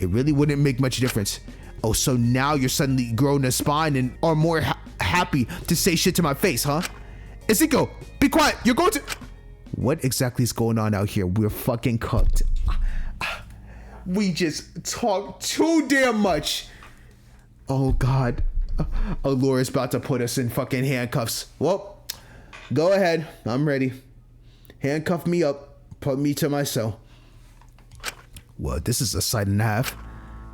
It really wouldn't make much difference. Oh, so now you're suddenly growing a spine and are more happy to say shit to my face, huh? Ezekiel, be quiet. You're going to... What exactly is going on out here? We're fucking cooked. We just talk too damn much. Oh God. Alora's about to put us in fucking handcuffs. Well, go ahead. I'm ready. Handcuff me up. Put me to my cell. Well, this is a sight and a half.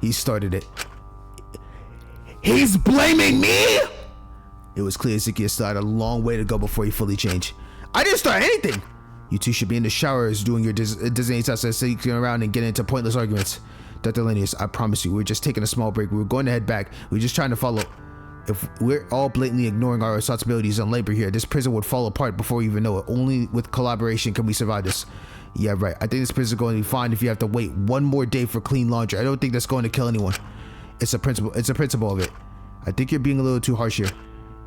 He started it. He's blaming me? It was clear Ezekiel still had a long way to go before he fully changed. I didn't start anything. You two should be in the showers doing your Disney tests and sneaking around and getting into pointless arguments. Dr. Linnaeus, I promise you, we're just taking a small break. We were going to head back. We're just trying to follow. If we're all blatantly ignoring our responsibilities and labor here, this prison would fall apart before we even know it. Only with collaboration can we survive this. Yeah, right. I think this prison is going to be fine if you have to wait one more day for clean laundry. I don't think that's going to kill anyone. It's a principle of it. I think you're being a little too harsh here.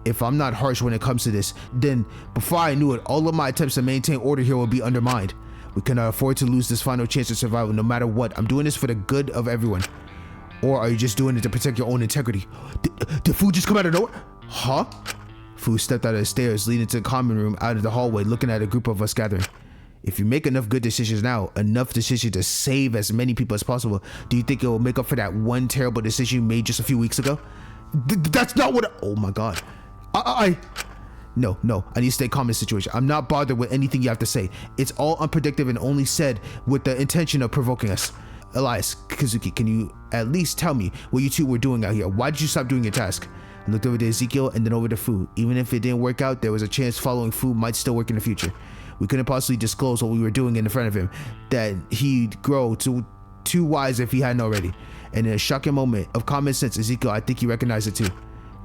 If I'm not harsh when it comes to this, then before I knew it, all of my attempts to maintain order here will be undermined. We cannot afford to lose this final chance of survival no matter what. I'm doing this for the good of everyone. Or are you just doing it to protect your own integrity? Did Fu just come out of nowhere? Huh? Fu stepped out of the stairs leading to the common room out of the hallway looking at a group of us gathering. If you make enough good decisions now, enough decisions to save as many people as possible, do you think it will make up for that one terrible decision you made just a few weeks ago? That's not what oh my God. No, I need to stay calm in this situation. I'm not bothered with anything you have to say. It's all unpredictable and only said with the intention of provoking us. Elias, Kazuki, can you at least tell me what you two were doing out here? Why did you stop doing your task? I looked over to Ezekiel and then over to Fu. Even if it didn't work out, there was a chance following Fu might still work in the future. We couldn't possibly disclose what we were doing in front of him, that he'd grow too wise if he hadn't already. And in a shocking moment of common sense, Ezekiel, I think he recognized it too.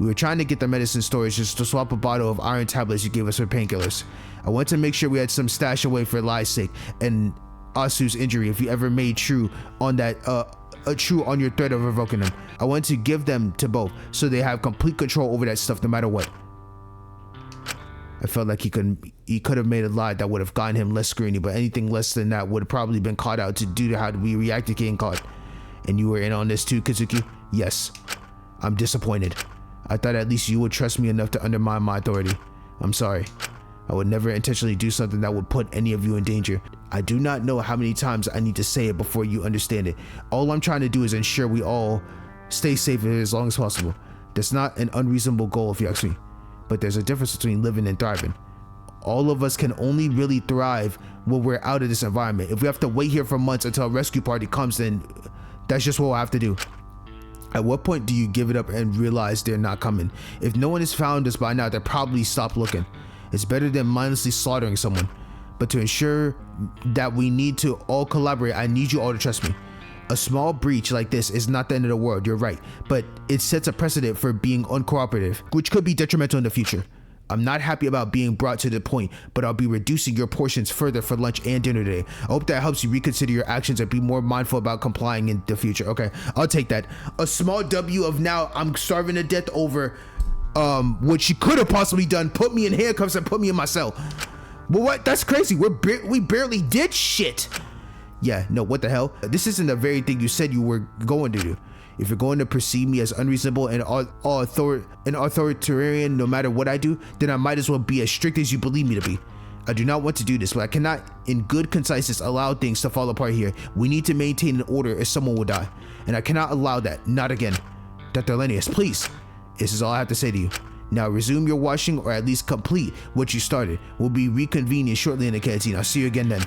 We were trying to get the medicine storage just to swap a bottle of iron tablets you gave us for painkillers. I wanted to make sure we had some stash away for Lai's sake and Asu's injury if you ever made true on that true on your threat of revoking them. I wanted to give them to both so they have complete control over that stuff no matter what. I felt like he could have made a lie that would have gotten him less scrutiny, but anything less than that would have probably been caught out due to how we reacted getting caught. And you were in on this too, Kazuki? Yes. I'm disappointed. I thought at least you would trust me enough to undermine my authority. I'm sorry. I would never intentionally do something that would put any of you in danger. I do not know how many times I need to say it before you understand it. All I'm trying to do is ensure we all stay safe as long as possible. That's not an unreasonable goal if you ask me. But there's a difference between living and thriving. All of us can only really thrive when we're out of this environment. If we have to wait here for months until a rescue party comes, then that's just what we'll have to do. At what point do you give it up and realize they're not coming? If no one has found us by now, they'll probably stop looking. It's better than mindlessly slaughtering someone. But to ensure that we need to all collaborate, I need you all to trust me. A small breach like this is not the end of the world, you're right. But it sets a precedent for being uncooperative, which could be detrimental in the future. I'm not happy about being brought to the point, but I'll be reducing your portions further for lunch and dinner today. I hope that helps you reconsider your actions and be more mindful about complying in the future. Okay, I'll take that. A small W of now I'm starving to death over what she could have possibly done, put me in handcuffs and put me in my cell. Well, what? That's crazy. We barely did shit. Yeah, no, what the hell? This isn't the very thing you said you were going to do. If you're going to perceive me as unreasonable and authoritarian no matter what I do, then I might as well be as strict as you believe me to be. I do not want to do this, but I cannot, in good conciseness, allow things to fall apart here. We need to maintain an order or someone will die. And I cannot allow that. Not again. Dr. Linnaeus, please. This is all I have to say to you. Now resume your washing or at least complete what you started. We'll be reconvening shortly in the canteen. I'll see you again then.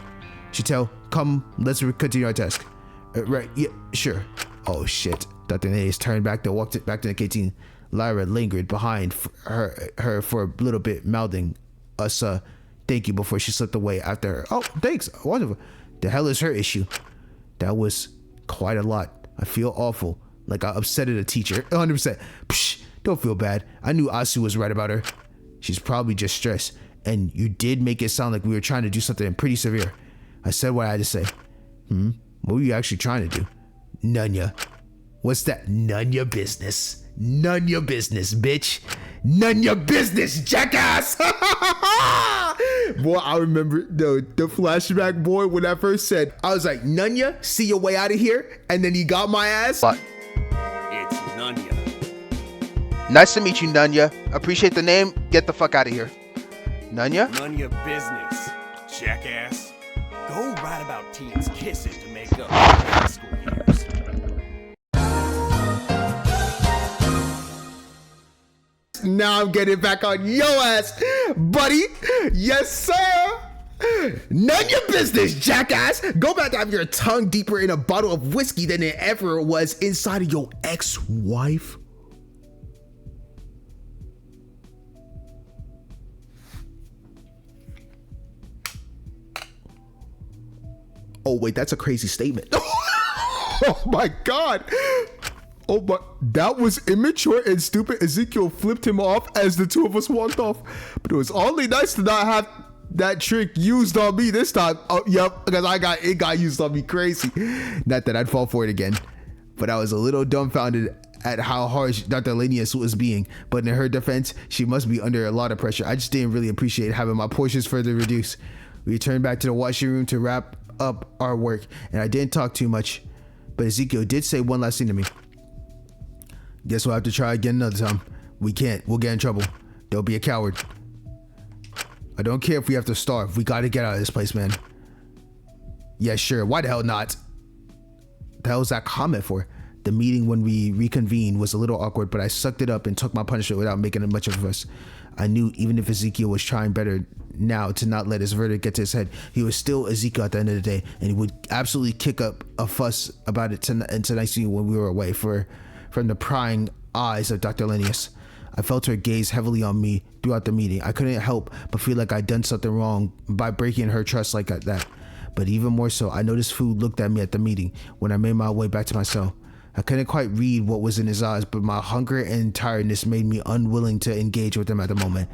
Chantel, come, let's continue our task. Right, yeah, sure. Oh shit. Dr. Linnaeus turned back and walked back to the canteen. Lyra lingered behind her for a little bit, mouthing us thank you before she slipped away after her. Oh, thanks. Wonderful. The hell is her issue? That was quite a lot. I feel awful. Like I upsetted a teacher. 100%. Psh, don't feel bad. I knew Asu was right about her. She's probably just stressed. And you did make it sound like we were trying to do something pretty severe. I said what I had to say. What were you actually trying to do? None ya. What's that? None your business. None your business, bitch. None your business, jackass. Boy, I remember the flashback, boy, when I first said, I was like, Nunya, see your way out of here. And then he got my ass. But it's Nunya. Nice to meet you, Nunya. Appreciate the name. Get the fuck out of here. Nunya? None your business. jackass. Go write about teens kissing to make up for high school years. Now I'm getting back on your ass, buddy. Yes, sir. None of your business, jackass. Go back to have your tongue deeper in a bottle of whiskey than it ever was inside of your ex-wife. Oh, wait, that's a crazy statement. Oh, my God. Oh, but that was immature and stupid. Ezekiel flipped him off as the two of us walked off. But it was only nice to not have that trick used on me this time. Oh, yep, because it got used on me crazy. Not that I'd fall for it again. But I was a little dumbfounded at how harsh Dr. Lanius was being. But in her defense, she must be under a lot of pressure. I just didn't really appreciate having my portions further reduced. We returned back to the washing room to wrap up our work, and I didn't talk too much. But Ezekiel did say one last thing to me. Guess we'll have to try again another time. We can't. We'll get in trouble. Don't be a coward. I don't care if we have to starve. We gotta get out of this place, man. Yeah, sure. Why the hell not? The hell was that comment for? The meeting when we reconvened was a little awkward, but I sucked it up and took my punishment without making it much of a fuss. I knew even if Ezekiel was trying better now to not let his verdict get to his head, he was still Ezekiel at the end of the day, and he would absolutely kick up a fuss about it tonight's meeting when we were away from the prying eyes of Dr. Lanius. I felt her gaze heavily on me throughout the meeting. I couldn't help but feel like I'd done something wrong by breaking her trust like that. But even more so, I noticed Food looked at me at the meeting when I made my way back to my cell. I couldn't quite read what was in his eyes, but my hunger and tiredness made me unwilling to engage with him at the moment.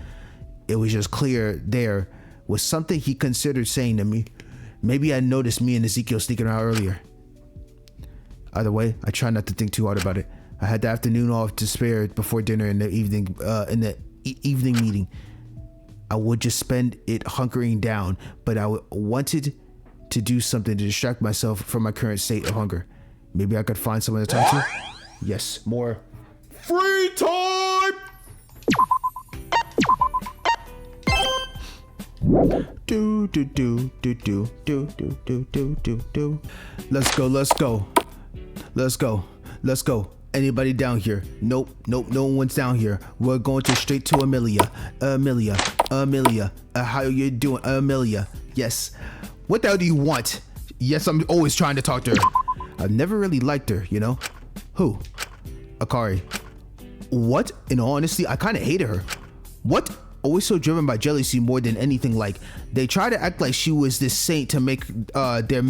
It was just clear there was something he considered saying to me. Maybe I noticed me and Ezekiel sneaking out earlier. Either way, I tried not to think too hard about it. I had the afternoon off to spare before dinner in the evening evening meeting. I would just spend it hunkering down, but I wanted to do something to distract myself from my current state of hunger. Maybe I could find someone to talk to. Yes, more free time. Do do do do do do do do do do do. Let's go. Let's go. Let's go. Let's go. Anybody down here? Nope, no one's down here. We're going straight to Amelia. Amelia. How you doing, Amelia? Yes. What the hell do you want? Yes, I'm always trying to talk to her. I've never really liked her, you know? Who? Akari. What? In all honesty, I kind of hated her. What? Always so driven by jealousy more than anything. Like, they try to act like she was this saint to make their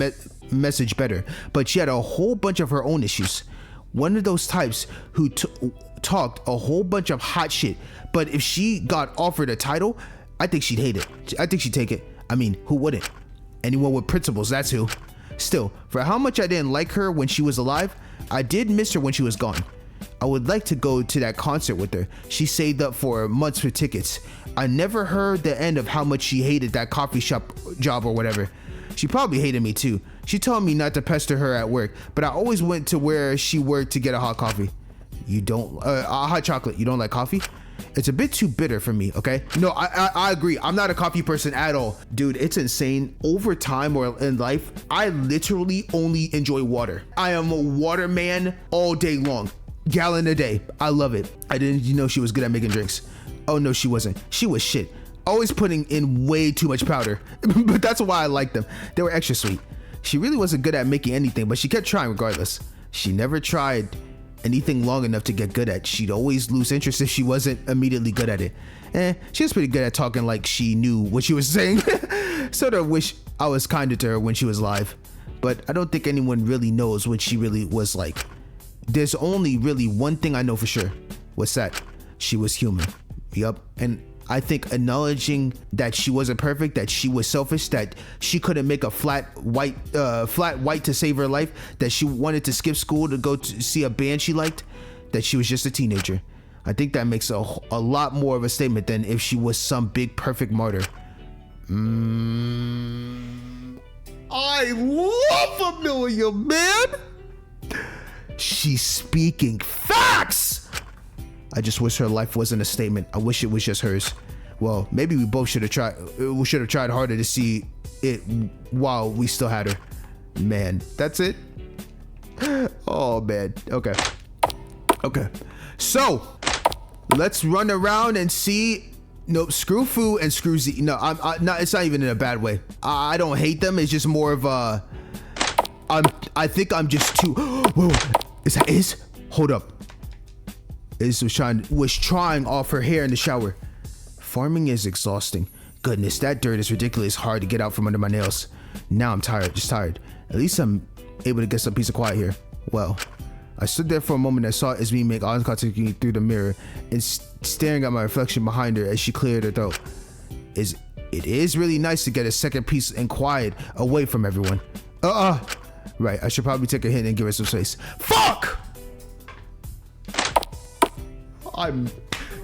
message better, but she had a whole bunch of her own issues. One of those types who talked a whole bunch of hot shit, but if she got offered a title, I think she'd hate it. I think she'd take it. I mean, who wouldn't? Anyone with principles, that's who. Still, for how much I didn't like her when she was alive, I did miss her when she was gone. I would like to go to that concert with her. She saved up for months for tickets. I never heard the end of how much she hated that coffee shop job or whatever. She probably hated me too. She told me not to pester her at work, but I always went to where she worked to get a hot coffee. You don't, a hot chocolate. You don't like coffee? It's a bit too bitter for me, okay? No, I agree. I'm not a coffee person at all. Dude, it's insane. Over time or in life, I literally only enjoy water. I am a water man all day long. Gallon a day. I love it. I didn't know she was good at making drinks. Oh no, she wasn't. She was shit. Always putting in way too much powder. But that's why I liked them. They were extra sweet. She really wasn't good at making anything, but she kept trying regardless. She never tried anything long enough to get good at. She'd always lose interest if she wasn't immediately good at it. She was pretty good at talking like she knew what she was saying. Sort of wish I was kinder to her when she was alive. But I don't think anyone really knows what she really was like. There's only really one thing I know for sure. What's that? She was human. Yup. And I think acknowledging that she wasn't perfect, that she was selfish, that she couldn't make a flat white to save her life, that she wanted to skip school to go to see a band she liked, that she was just a teenager. I think that makes a lot more of a statement than if she was some big perfect martyr. I love Amelia, man. She's speaking facts. I just wish her life wasn't a statement. I wish it was just hers. Well, maybe we both should have tried. We should have tried harder to see it while we still had her. Man, that's it? Oh, man. Okay. So, let's run around and see. Nope, screw Fu and screw Z. No, no, it's not even in a bad way. I don't hate them. It's just more of a... I think I'm just too... Whoa, is that Iz? Hold up. Iz was trying off her hair in the shower. Farming is exhausting. Goodness, that dirt is ridiculous hard to get out from under my nails. Now I'm tired, just tired. At least I'm able to get some peace of quiet here. Well, I stood there for a moment and saw Izmi make eye contact through the mirror and staring at my reflection behind her as she cleared her throat. It is really nice to get a second peace and quiet away from everyone. Right, I should probably take a hit and give her some space. Fuck!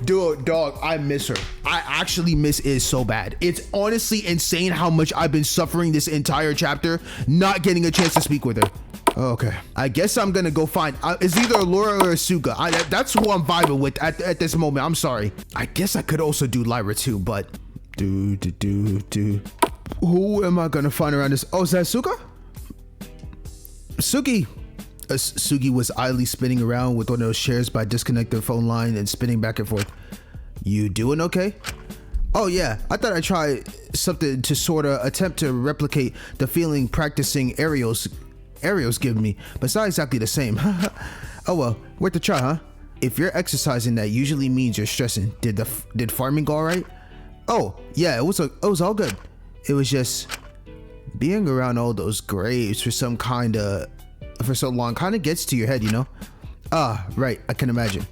Dude, dog, I miss her. I actually miss Iz so bad. It's honestly insane how much I've been suffering this entire chapter, not getting a chance to speak with her. Okay, I guess I'm gonna go find, it's either Laura or Asuka. That's who I'm vibing with at this moment. I'm sorry. I guess I could also do Lyra too, but who am I gonna find around this? Oh, is that Asuka? Sugi was idly spinning around with one of those chairs by disconnecting the phone line and spinning back and forth. You doing okay? Oh yeah, I thought I'd try something to sort of attempt to replicate the feeling practicing aerials give me, but it's not exactly the same. Oh well, worth a try, huh? If you're exercising, that usually means you're stressing. Did farming go alright? Oh yeah, it was all good. It was just being around all those graves for so long kind of gets to your head, you know? Right, I can imagine.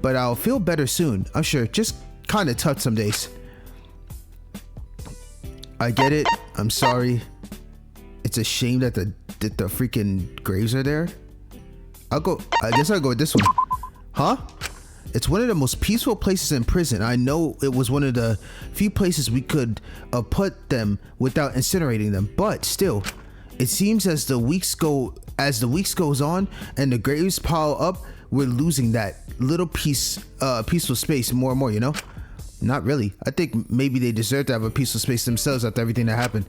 But I'll feel better soon, I'm sure. Just kind of tough some days. I get it. I'm sorry. It's a shame that the freaking graves are there. I guess I'll go with this one. Huh? It's one of the most peaceful places in prison. I know it was one of the few places we could put them without incinerating them, but still, it seems as the weeks goes on and the graves pile up, we're losing that little peaceful space more and more, you know? Not really. I think maybe they deserve to have a peaceful space themselves after everything that happened.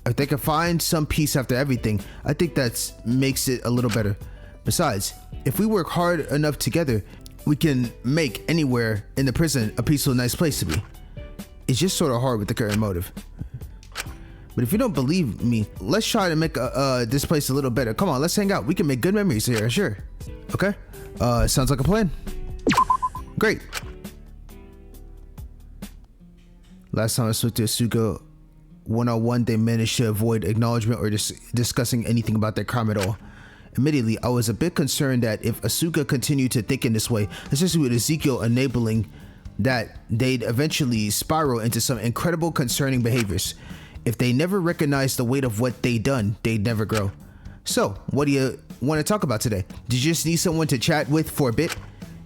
If they can find some peace after everything, I think that makes it a little better. Besides, if we work hard enough together, we can make anywhere in the prison a peaceful, nice place to be. It's just sort of hard with the current motive. But if you don't believe me, let's try to make this place a little better. Come on, let's hang out. We can make good memories here, sure. Okay? Sounds like a plan. Great. Last time I spoke to Asuka one-on-one, they managed to avoid acknowledgement or discussing anything about their crime at all. Immediately, I was a bit concerned that if Asuka continued to think in this way, especially with Ezekiel enabling, that they'd eventually spiral into some incredible concerning behaviors. If they never recognize the weight of what they done, they'd never grow. So, what do you want to talk about today? Did you just need someone to chat with for a bit?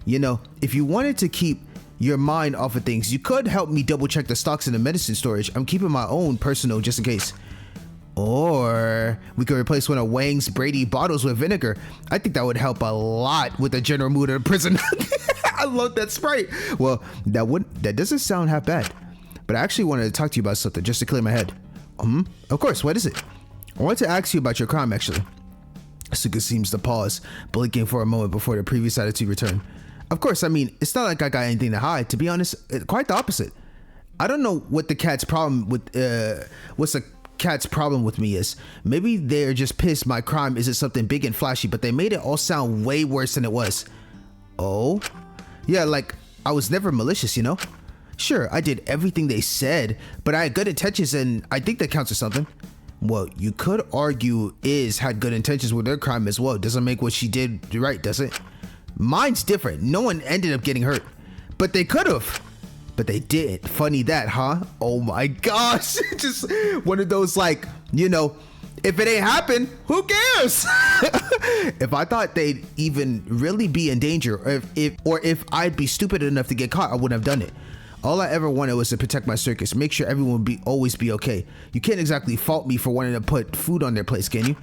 You know, if you wanted to keep your mind off of things, you could help me double check the stocks in the medicine storage. I'm keeping my own personal just in case. Or we could replace one of Wang's Brady bottles with vinegar. I think that would help a lot with the general mood of the prison. I love that Sprite. Well, that doesn't sound half bad. But I actually wanted to talk to you about something just to clear my head. Of course, what is it? I want to ask you about your crime, actually. Asuka seems to pause, blinking for a moment before the previous attitude returned. Of course, I mean, it's not like I got anything to hide. To be honest, quite the opposite. I don't know what the cat's problem with me is. Maybe they're just pissed my crime isn't something big and flashy, but they made it all sound way worse than it was. Oh? Yeah, like, I was never malicious, you know? Sure, I did everything they said, but I had good intentions and I think that counts as something. Well, you could argue Iz had good intentions with her crime as well. Doesn't make what she did right, does it? Mine's different. No one ended up getting hurt. But they could have. But they didn't. Funny that, huh? Oh my gosh. Just one of those, like, you know, if it ain't happened, who cares? If I thought they'd even really be in danger, or if I'd be stupid enough to get caught, I wouldn't have done it. All I ever wanted was to protect my circus, make sure everyone would always be okay. You can't exactly fault me for wanting to put food on their plates, can you?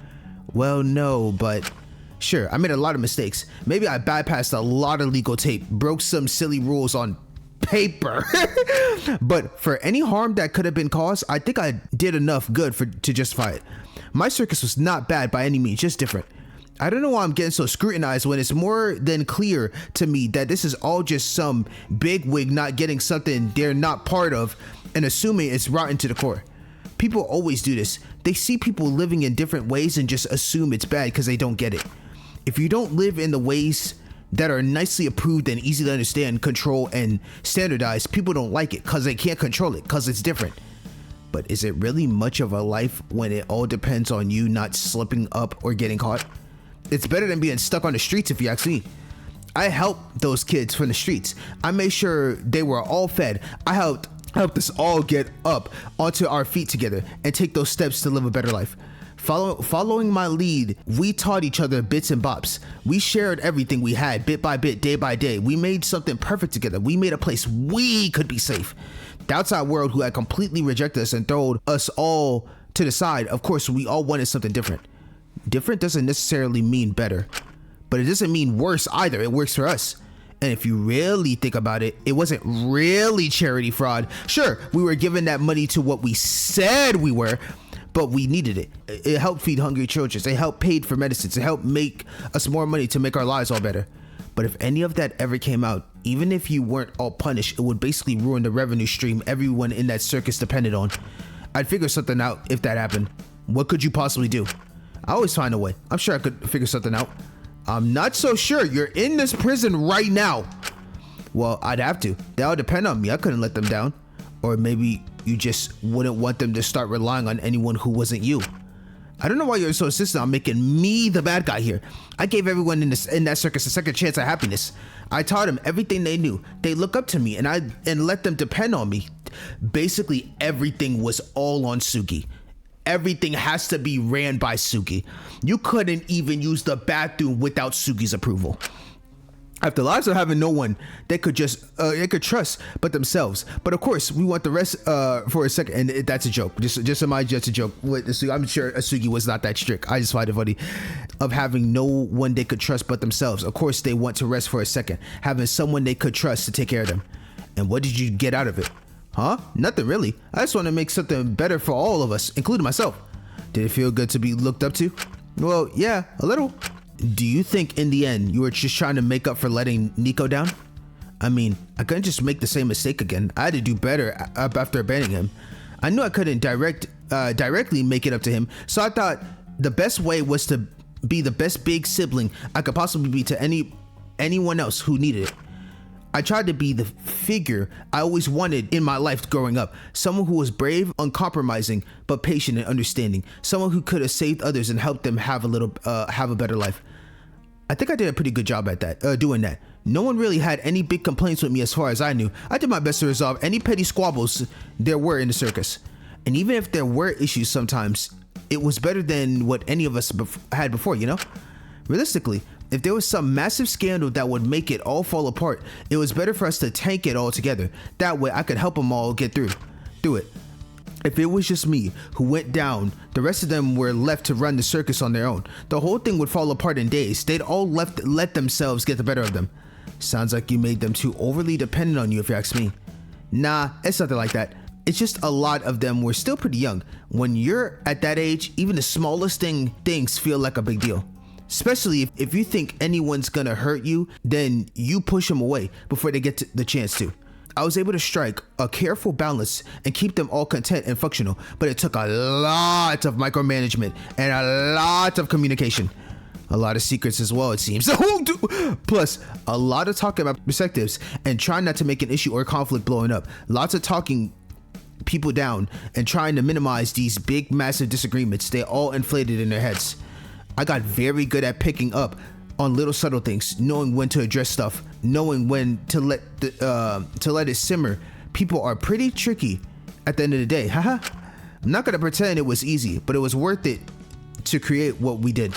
Well, no, but sure, I made a lot of mistakes. Maybe I bypassed a lot of legal tape, broke some silly rules on paper. But for any harm that could have been caused, I think I did enough good to justify it. My circus was not bad by any means, just different. I don't know why I'm getting so scrutinized when it's more than clear to me that this is all just some bigwig not getting something they're not part of and assuming it's rotten to the core. People always do this. They see people living in different ways and just assume it's bad because they don't get it. If you don't live in the ways that are nicely approved and easy to understand, control, and standardized, people don't like it because they can't control it because it's different. But is it really much of a life when it all depends on you not slipping up or getting caught? It's better than being stuck on the streets if you ask me. I helped those kids from the streets. I made sure they were all fed. I helped us all get up onto our feet together and take those steps to live a better life. Following my lead, we taught each other bits and bops. We shared everything we had bit by bit, day by day. We made something perfect together. We made a place we could be safe. The outside world who had completely rejected us and thrown us all to the side, of course, we all wanted something different. Different doesn't necessarily mean better, but it doesn't mean worse either. It works for us. And if you really think about it, it wasn't really charity fraud. Sure, we were giving that money to what we said we were, but we needed it. It helped feed hungry children. It helped pay for medicines. It helped make us more money to make our lives all better. But if any of that ever came out, even if you weren't all punished, it would basically ruin the revenue stream everyone in that circus depended on. I'd figure something out if that happened. What could you possibly do? I always find a way. I'm sure I could figure something out. I'm not so sure. You're in this prison right now. Well, I'd have to. They all depend on me. I couldn't let them down. Or maybe you just wouldn't want them to start relying on anyone who wasn't you. I don't know why you're so insistent on making me the bad guy here. I gave everyone in that circus a second chance at happiness. I taught them everything they knew. They look up to me and let them depend on me. Basically, everything was all on Suki. Everything has to be ran by Suki. You couldn't even use the bathroom without Suki's approval. After lives of having no one they could trust but themselves. But of course, we want the rest for a second, and that's a joke. Just remind you, it's a joke. I'm sure Asugi was not that strict. I just find it funny of having no one they could trust but themselves. Of course, they want to rest for a second, having someone they could trust to take care of them. And what did you get out of it? Huh? Nothing really. I just want to make something better for all of us, including myself. Did it feel good to be looked up to? Well, yeah, a little. Do you think in the end you were just trying to make up for letting Nico down? I mean, I couldn't just make the same mistake again. I had to do better after abandoning him. I knew I couldn't directly make it up to him, so I thought the best way was to be the best big sibling I could possibly be to anyone else who needed it. I tried to be the figure I always wanted in my life growing up. Someone who was brave, uncompromising, but patient and understanding. Someone who could have saved others and helped them have a better life. I think I did a pretty good job at that, doing that. No one really had any big complaints with me as far as I knew. I did my best to resolve any petty squabbles there were in the circus. And even if there were issues sometimes, it was better than what any of us had before, you know? Realistically, if there was some massive scandal that would make it all fall apart, it was better for us to tank it all together. That way I could help them all get through it. If it was just me who went down, the rest of them were left to run the circus on their own. The whole thing would fall apart in days. They'd all let themselves get the better of them. Sounds like you made them too overly dependent on you, if you ask me. Nah, it's nothing like that. It's just a lot of them were still pretty young. When you're at that age, even the smallest things feel like a big deal. Especially if you think anyone's gonna hurt you, then you push them away before they get the chance to. I was able to strike a careful balance and keep them all content and functional, but it took a lot of micromanagement and a lot of communication. A lot of secrets as well, it seems. Plus, a lot of talking about perspectives and trying not to make an issue or conflict blowing up. Lots of talking people down and trying to minimize these big, massive disagreements they all inflated in their heads. I got very good at picking up on little subtle things, knowing when to address stuff, knowing when to let it simmer. People are pretty tricky at the end of the day. Haha. I'm not gonna pretend it was easy, but it was worth it to create what we did.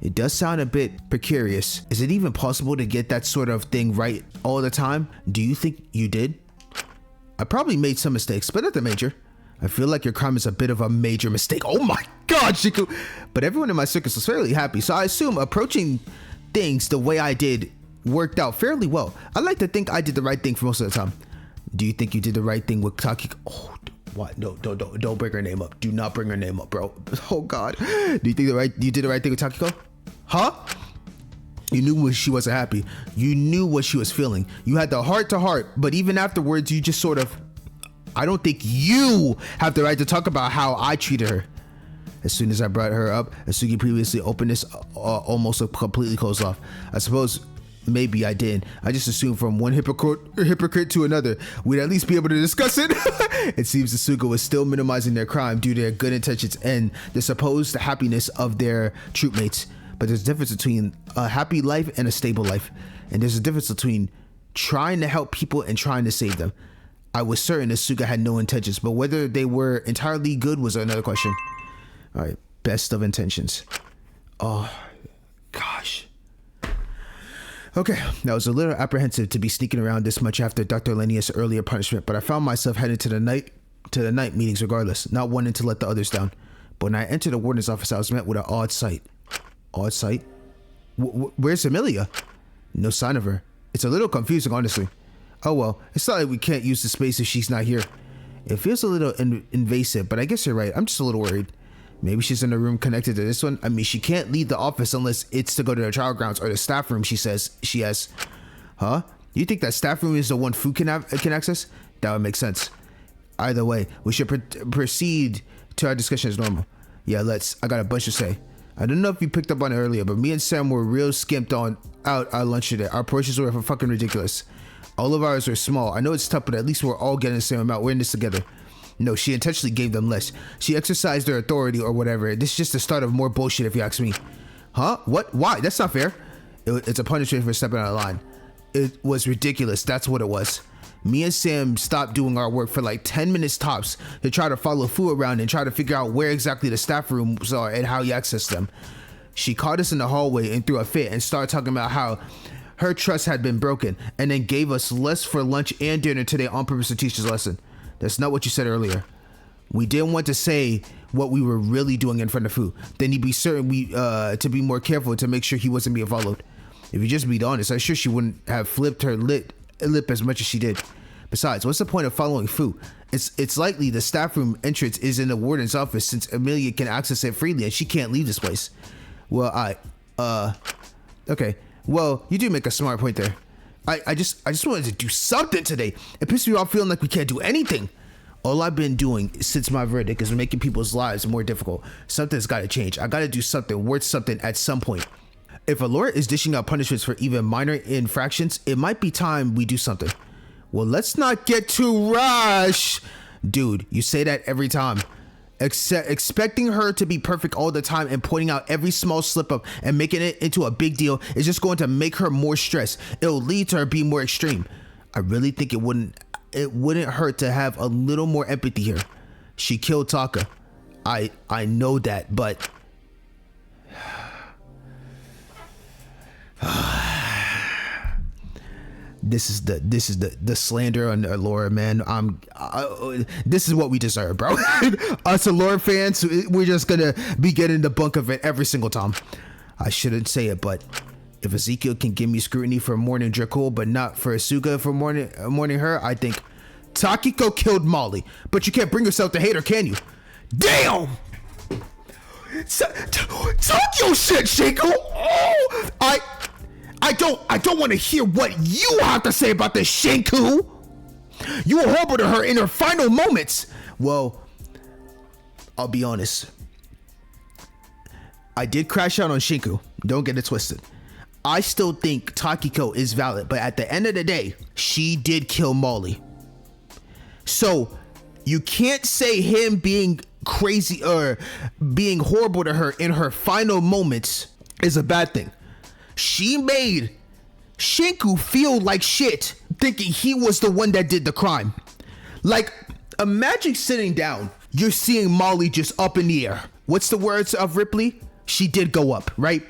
It does sound a bit precarious. Is it even possible to get that sort of thing right all the time? Do you think you did? I probably made some mistakes, but nothing major. I feel like your crime is a bit of a major mistake. Oh my god, Shiku! But everyone in my circus was fairly happy, so I assume approaching things the way I did worked out fairly well. I like to think I did the right thing for most of the time. Do you think you did the right thing with Takiko? Oh, what? No, don't bring her name up. Do not bring her name up, bro. Oh God. Do you think you did the right thing with Takiko? Huh? You knew she wasn't happy. You knew what she was feeling. You had the heart to heart, but even afterwards, you just sort of. I don't think you have the right to talk about how I treated her. As soon as I brought her up, Asugi previously opened this almost completely closed off. I suppose maybe I did. I just assumed from one hypocrite to another, we'd at least be able to discuss it. It seems Asuga was still minimizing their crime due to their good intentions and the supposed happiness of their troopmates. But there's a difference between a happy life and a stable life. And there's a difference between trying to help people and trying to save them. I was certain Asuga had no intentions, but whether they were entirely good was another question. All right, best of intentions. Oh, gosh. Okay, I was a little apprehensive to be sneaking around this much after Dr. Lenius' earlier punishment, but I found myself heading to the night meetings regardless, not wanting to let the others down. But when I entered the warden's office, I was met with an odd sight. Odd sight? Where's Amelia? No sign of her. It's a little confusing, honestly. Oh well, it's not like we can't use the space if she's not here. It feels a little invasive, but I guess you're right. I'm just a little worried. Maybe she's in a room connected to this one. I mean, she can't leave the office unless it's to go to the trial grounds or the staff room, she says she has. Huh? You think that staff room is the one Fu can access? That would make sense. Either way, we should proceed to our discussion as normal. Yeah, let's. I got a bunch to say. I don't know if you picked up on it earlier, but me and Sam were real skimped out our lunch today. Our portions were fucking ridiculous. All of ours are small. I know it's tough, but at least we're all getting the same amount. We're in this together. No, she intentionally gave them less. She exercised her authority or whatever. This is just the start of more bullshit if you ask me. Huh? What? Why? That's not fair. It's a punishment for stepping out of line. It was ridiculous. That's what it was. Me and Sam stopped doing our work for like 10 minutes tops to try to follow Fu around and try to figure out where exactly the staff rooms are and how you access them. She caught us in the hallway and threw a fit and started talking about how her trust had been broken and then gave us less for lunch and dinner today on purpose to teach this lesson. That's not what you said earlier. We didn't want to say what we were really doing in front of Fu. Then he'd be certain to be more careful to make sure he wasn't being followed. If you just be honest, I'm sure she wouldn't have flipped her lip as much as she did. Besides, what's the point of following Fu? It's likely the staff room entrance is in the warden's office since Amelia can access it freely and she can't leave this place. Well, okay. Well, you do make a smart point there. I just wanted to do something today. It pissed me off feeling like we can't do anything. All I've been doing since my verdict is making people's lives more difficult. Something's got to change. I got to do something worth something at some point. If Allura is dishing out punishments for even minor infractions, it might be time we do something. Well, let's not get too rush. Dude, you say that every time. Expecting her to be perfect all the time and pointing out every small slip up and making it into a big deal is just going to make her more stressed. It'll lead to her being more extreme. I really think it wouldn't hurt to have a little more empathy here. She killed Taka. I know that, but This is the slander on Allura, man. This is what we deserve, bro. Us Allura fans, we're just gonna be getting the bunk of it every single time. I shouldn't say it, but if Ezekiel can give me scrutiny for mourning Dracul, but not for Asuka for mourning her, I think Takiko killed Molly. But you can't bring yourself to hate her, can you? Damn! Talk your shit, Shiko! Oh, I don't want to hear what you have to say about this, Shinku. You were horrible to her in her final moments. Well, I'll be honest. I did crash out on Shinku. Don't get it twisted. I still think Takiko is valid, but at the end of the day, she did kill Molly. So you can't say him being crazy or being horrible to her in her final moments is a bad thing. She made Shinku feel like shit, thinking he was the one that did the crime. Like, imagine sitting down, you're seeing Molly just up in the air. What's the words of Ripley? She did go up, right?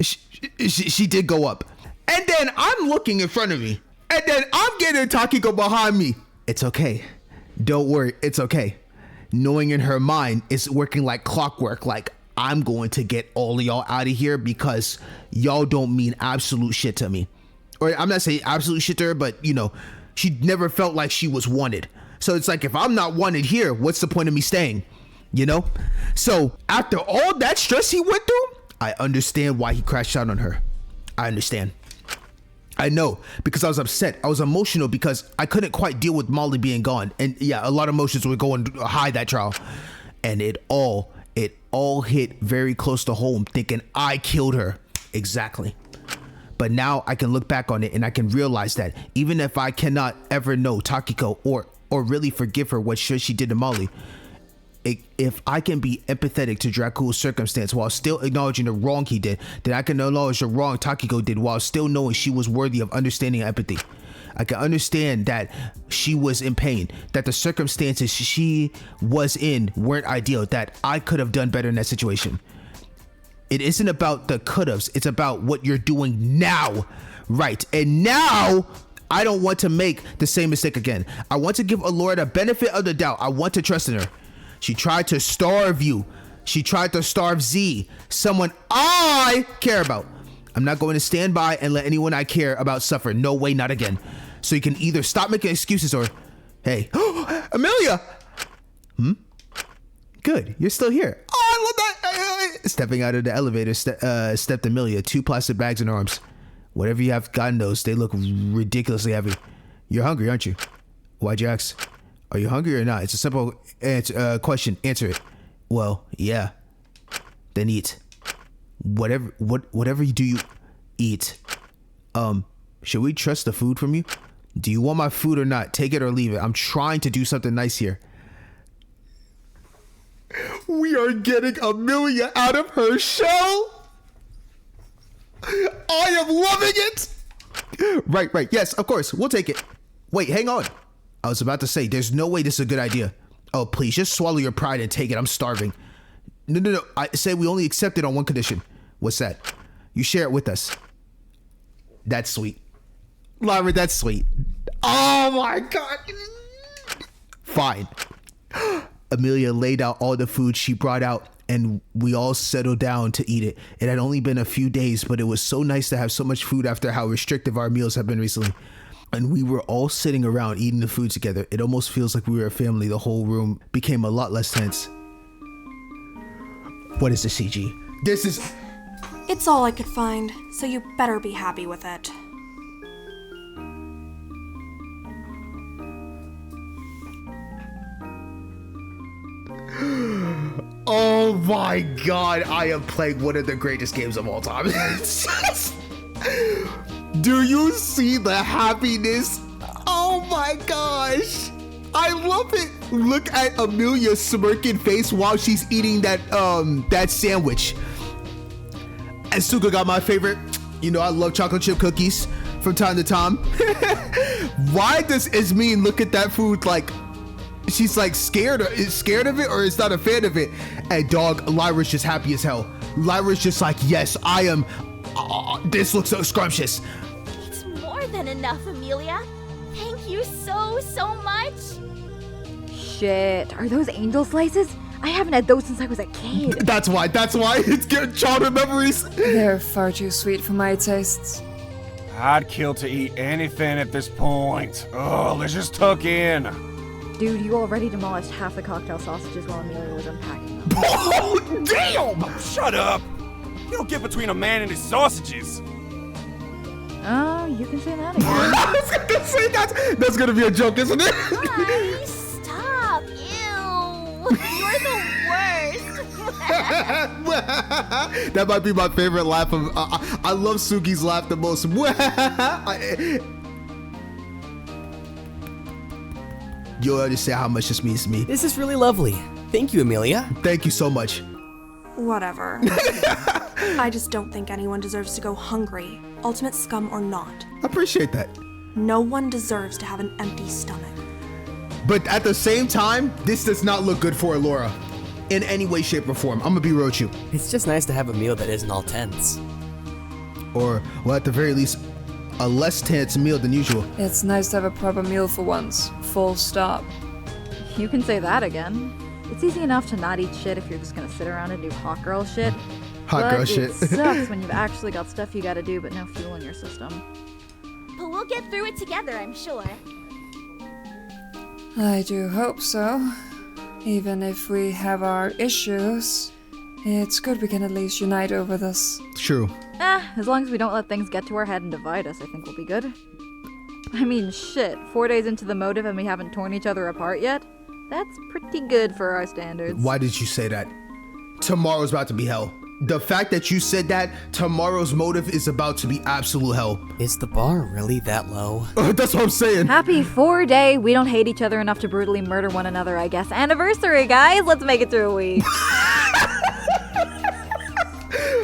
She did go up. And then I'm looking in front of me. And then I'm getting Takiko behind me. It's okay. Don't worry, it's okay. Knowing in her mind, it's working like clockwork, like, I'm going to get all of y'all out of here because y'all don't mean absolute shit to me. Or I'm not saying absolute shit to her, but you know, She never felt like she was wanted. So it's like, if I'm not wanted here, what's the point of me staying? You know? So after all that stress he went through, I understand why he crashed out on her. I understand. I know, because I was upset. I was emotional because I couldn't quite deal with Molly being gone. And yeah, a lot of emotions were going high that trial. And it all hit very close to home, thinking I killed her. Exactly. But now I can look back on it and I can realize that even if I cannot ever know Takiko or really forgive her what she did to Molly, if I can be empathetic to Dracula's circumstance while still acknowledging the wrong he did, then I can acknowledge the wrong Takiko did while still knowing she was worthy of understanding and empathy. I can understand that she was in pain, that the circumstances she was in weren't ideal, that I could have done better in that situation. It isn't about the could-haves, it's about what you're doing now. Right, and now I don't want to make the same mistake again. I want to give Allura the benefit of the doubt. I want to trust in her. She tried to starve you. She tried to starve Z, someone I care about. I'm not going to stand by and let anyone I care about suffer. No way, not again. So you can either stop making excuses or, hey, Amelia! Good, you're still here. Oh, I love that. Stepping out of the elevator, stepped Amelia, 2 plastic bags in her arms. Whatever you have gotten those, they look ridiculously heavy. You're hungry, aren't you? Why'd you ask? Are you hungry or not? It's a simple question. Answer it. Well, yeah. Then eat. Whatever you do, you eat. Should we trust the food from you? Do you want my food or not? Take it or leave it. I'm trying to do something nice here. We are getting Amelia out of her shell. I am loving it. Right. Yes, of course. We'll take it. Wait, hang on. I was about to say, there's no way this is a good idea. Oh, please, just swallow your pride and take it. I'm starving. No. I say we only accept it on one condition. What's that? You share it with us. That's sweet. Lyra, that's sweet. Oh my God. Fine. Amelia laid out all the food she brought out and we all settled down to eat it. It had only been a few days, but it was so nice to have so much food after how restrictive our meals have been recently. And we were all sitting around eating the food together. It almost feels like we were a family. The whole room became a lot less tense. What is the CG? This is... It's all I could find, so you better be happy with it. Oh my God, I am playing one of the greatest games of all time. It's just... Do you see the happiness? Oh my gosh. I love it. Look at Amelia's smirking face while she's eating that sandwich. And Suka got my favorite. You know, I love chocolate chip cookies from time to time. Why does Ismene look at that food like she's like scared of it or is not a fan of it? And dog, Lyra's just happy as hell. Lyra's just like, yes, I am. This looks so scrumptious. It's more than enough, Amelia. Thank you so much. Shit, are those angel slices? I haven't had those since I was a kid. That's why. It's good childhood memories. They're far too sweet for my tastes. I'd kill to eat anything at this point. Oh, let's just tuck in. Dude, you already demolished half the cocktail sausages while Amelia was unpacking them. Oh, damn! Oh, shut up! You don't get between a man and his sausages. Oh, you can say that again. I was gonna say that's gonna be a joke, isn't it? Hi, stop! Ew! You're the worst! That might be my favorite laugh of. I love Suki's laugh the most. You'll understand how much this means to me. This is really lovely. Thank you, Amelia. Thank you so much. Whatever. I just don't think anyone deserves to go hungry, ultimate scum or not. I appreciate that. No one deserves to have an empty stomach. But at the same time, this does not look good for Allura. In any way, shape, or form. I'm gonna be real with you. It's just nice to have a meal that isn't all tense. Or, well, at the very least, a less tense meal than usual. It's nice to have a proper meal for once. Full stop. You can say that again. It's easy enough to not eat shit if you're just gonna sit around and do hot girl shit. But it sucks when you've actually got stuff you gotta do but no fuel in your system. But we'll get through it together, I'm sure. I do hope so. Even if we have our issues, it's good we can at least unite over this. True. As long as we don't let things get to our head and divide us, I think we'll be good. I mean, shit, 4 days into the motive and we haven't torn each other apart yet? That's pretty good for our standards. Why did you say that? Tomorrow's about to be hell. The fact that you said that, tomorrow's motive is about to be absolute hell. Is the bar really that low? That's what I'm saying. Happy 4-day, we don't hate each other enough to brutally murder one another, I guess. Anniversary, guys! Let's make it through a week.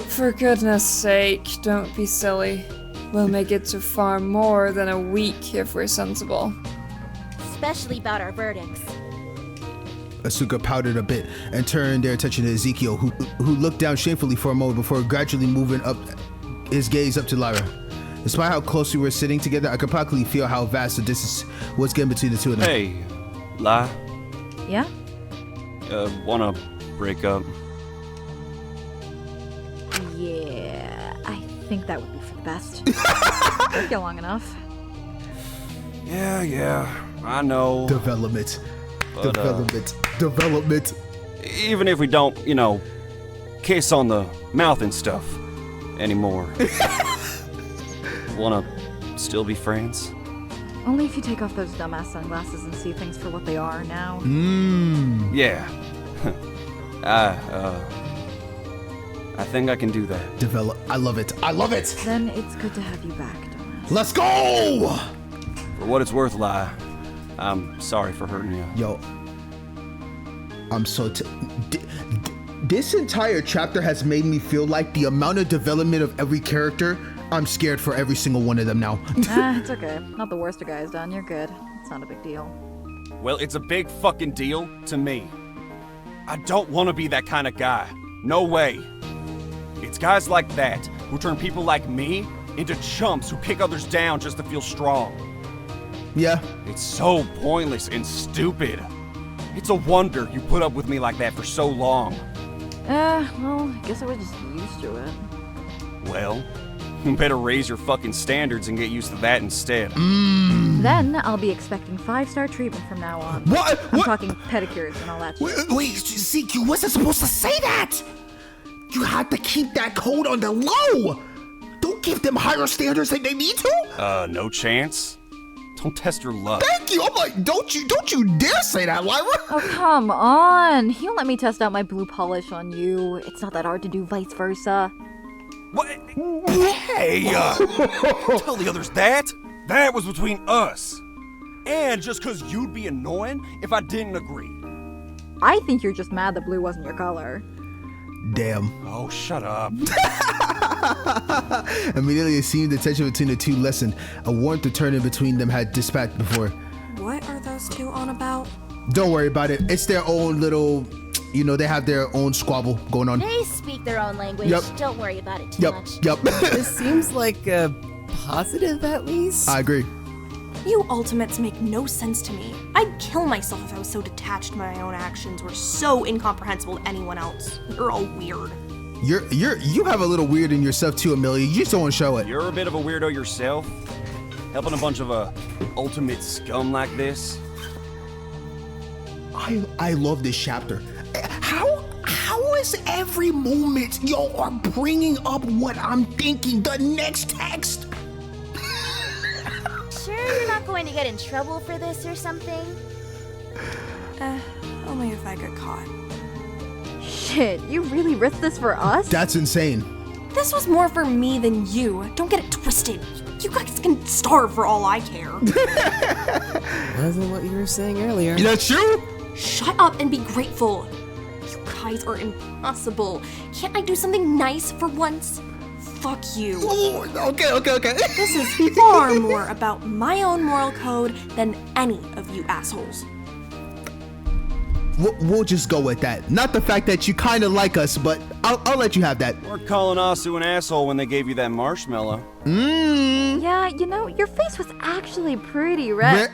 For goodness sake, don't be silly. We'll make it to far more than a week if we're sensible. Especially about our verdicts. Asuka pouted a bit and turned their attention to Ezekiel, who looked down shamefully for a moment before gradually moving up his gaze up to Lyra. Despite how close we were sitting together, I could practically feel how vast the distance was getting between the two of them. Hey, Ly. Yeah? Wanna break up? Yeah, I think that would be for the best. Took you long enough. Yeah, I know. Development. But, Development. Even if we don't, kiss on the mouth and stuff anymore. Wanna still be friends? Only if you take off those dumbass sunglasses and see things for what they are now. Yeah. I think I can do that. I love it. Then it's good to have you back, dumbass. Let's go! For what it's worth, Ly, I'm sorry for hurting you. Yo, I'm so this entire chapter has made me feel like the amount of development of every character, I'm scared for every single one of them now. It's okay. Not the worst a guy's done. You're good. It's not a big deal. Well, it's a big fucking deal to me. I don't want to be that kind of guy. No way. It's guys like that who turn people like me into chumps who kick others down just to feel strong. Yeah. It's so pointless and stupid. It's a wonder you put up with me like that for so long. Well, I guess I was just used to it. Well, you better raise your fucking standards and get used to that instead. Then I'll be expecting 5-star treatment from now on. What? I'm talking pedicures and all that shit. Wait, Zeke, you wasn't supposed to say that! You had to keep that code on the low! Don't give them higher standards than they need to! No chance? Don't test your luck. Thank you! I'm like, don't you dare say that, Lyra! Oh, come on! He'll let me test out my blue polish on you. It's not that hard to do vice versa. What? Hey! Tell the others that! That was between us! And just 'cause you'd be annoying if I didn't agree. I think you're just mad that blue wasn't your color. Damn. Oh, shut up. Immediately it seemed the tension between the two lessened. A warmth returning between them had dispatched before. What are those two on about? Don't worry about it. It's their own little, they have their own squabble going on. They speak their own language. Yep. Don't worry about it too much. Yep. This seems like a positive, at least. I agree. You ultimates make no sense to me. I'd kill myself if I was so detached to my own actions were so incomprehensible to anyone else. You're all weird. You have a little weird in yourself too, Amelia. You just don't want to show it. You're a bit of a weirdo yourself. Helping a bunch of ultimate scum like this. I love this chapter. How is every moment y'all are bringing up what I'm thinking? The next text. Sure you're not going to get in trouble for this or something? Only if I get caught. Shit, you really risked this for us? That's insane. This was more for me than you. Don't get it twisted. You guys can starve for all I care. Wasn't what you were saying earlier. That's true? Shut up and be grateful. You guys are impossible. Can't I do something nice for once? Fuck you. Oh, okay. This is far more about my own moral code than any of you assholes. We'll just go with that. Not the fact that you kind of like us, but I'll let you have that. We're calling Asu an asshole when they gave you that marshmallow. Yeah, your face was actually pretty red.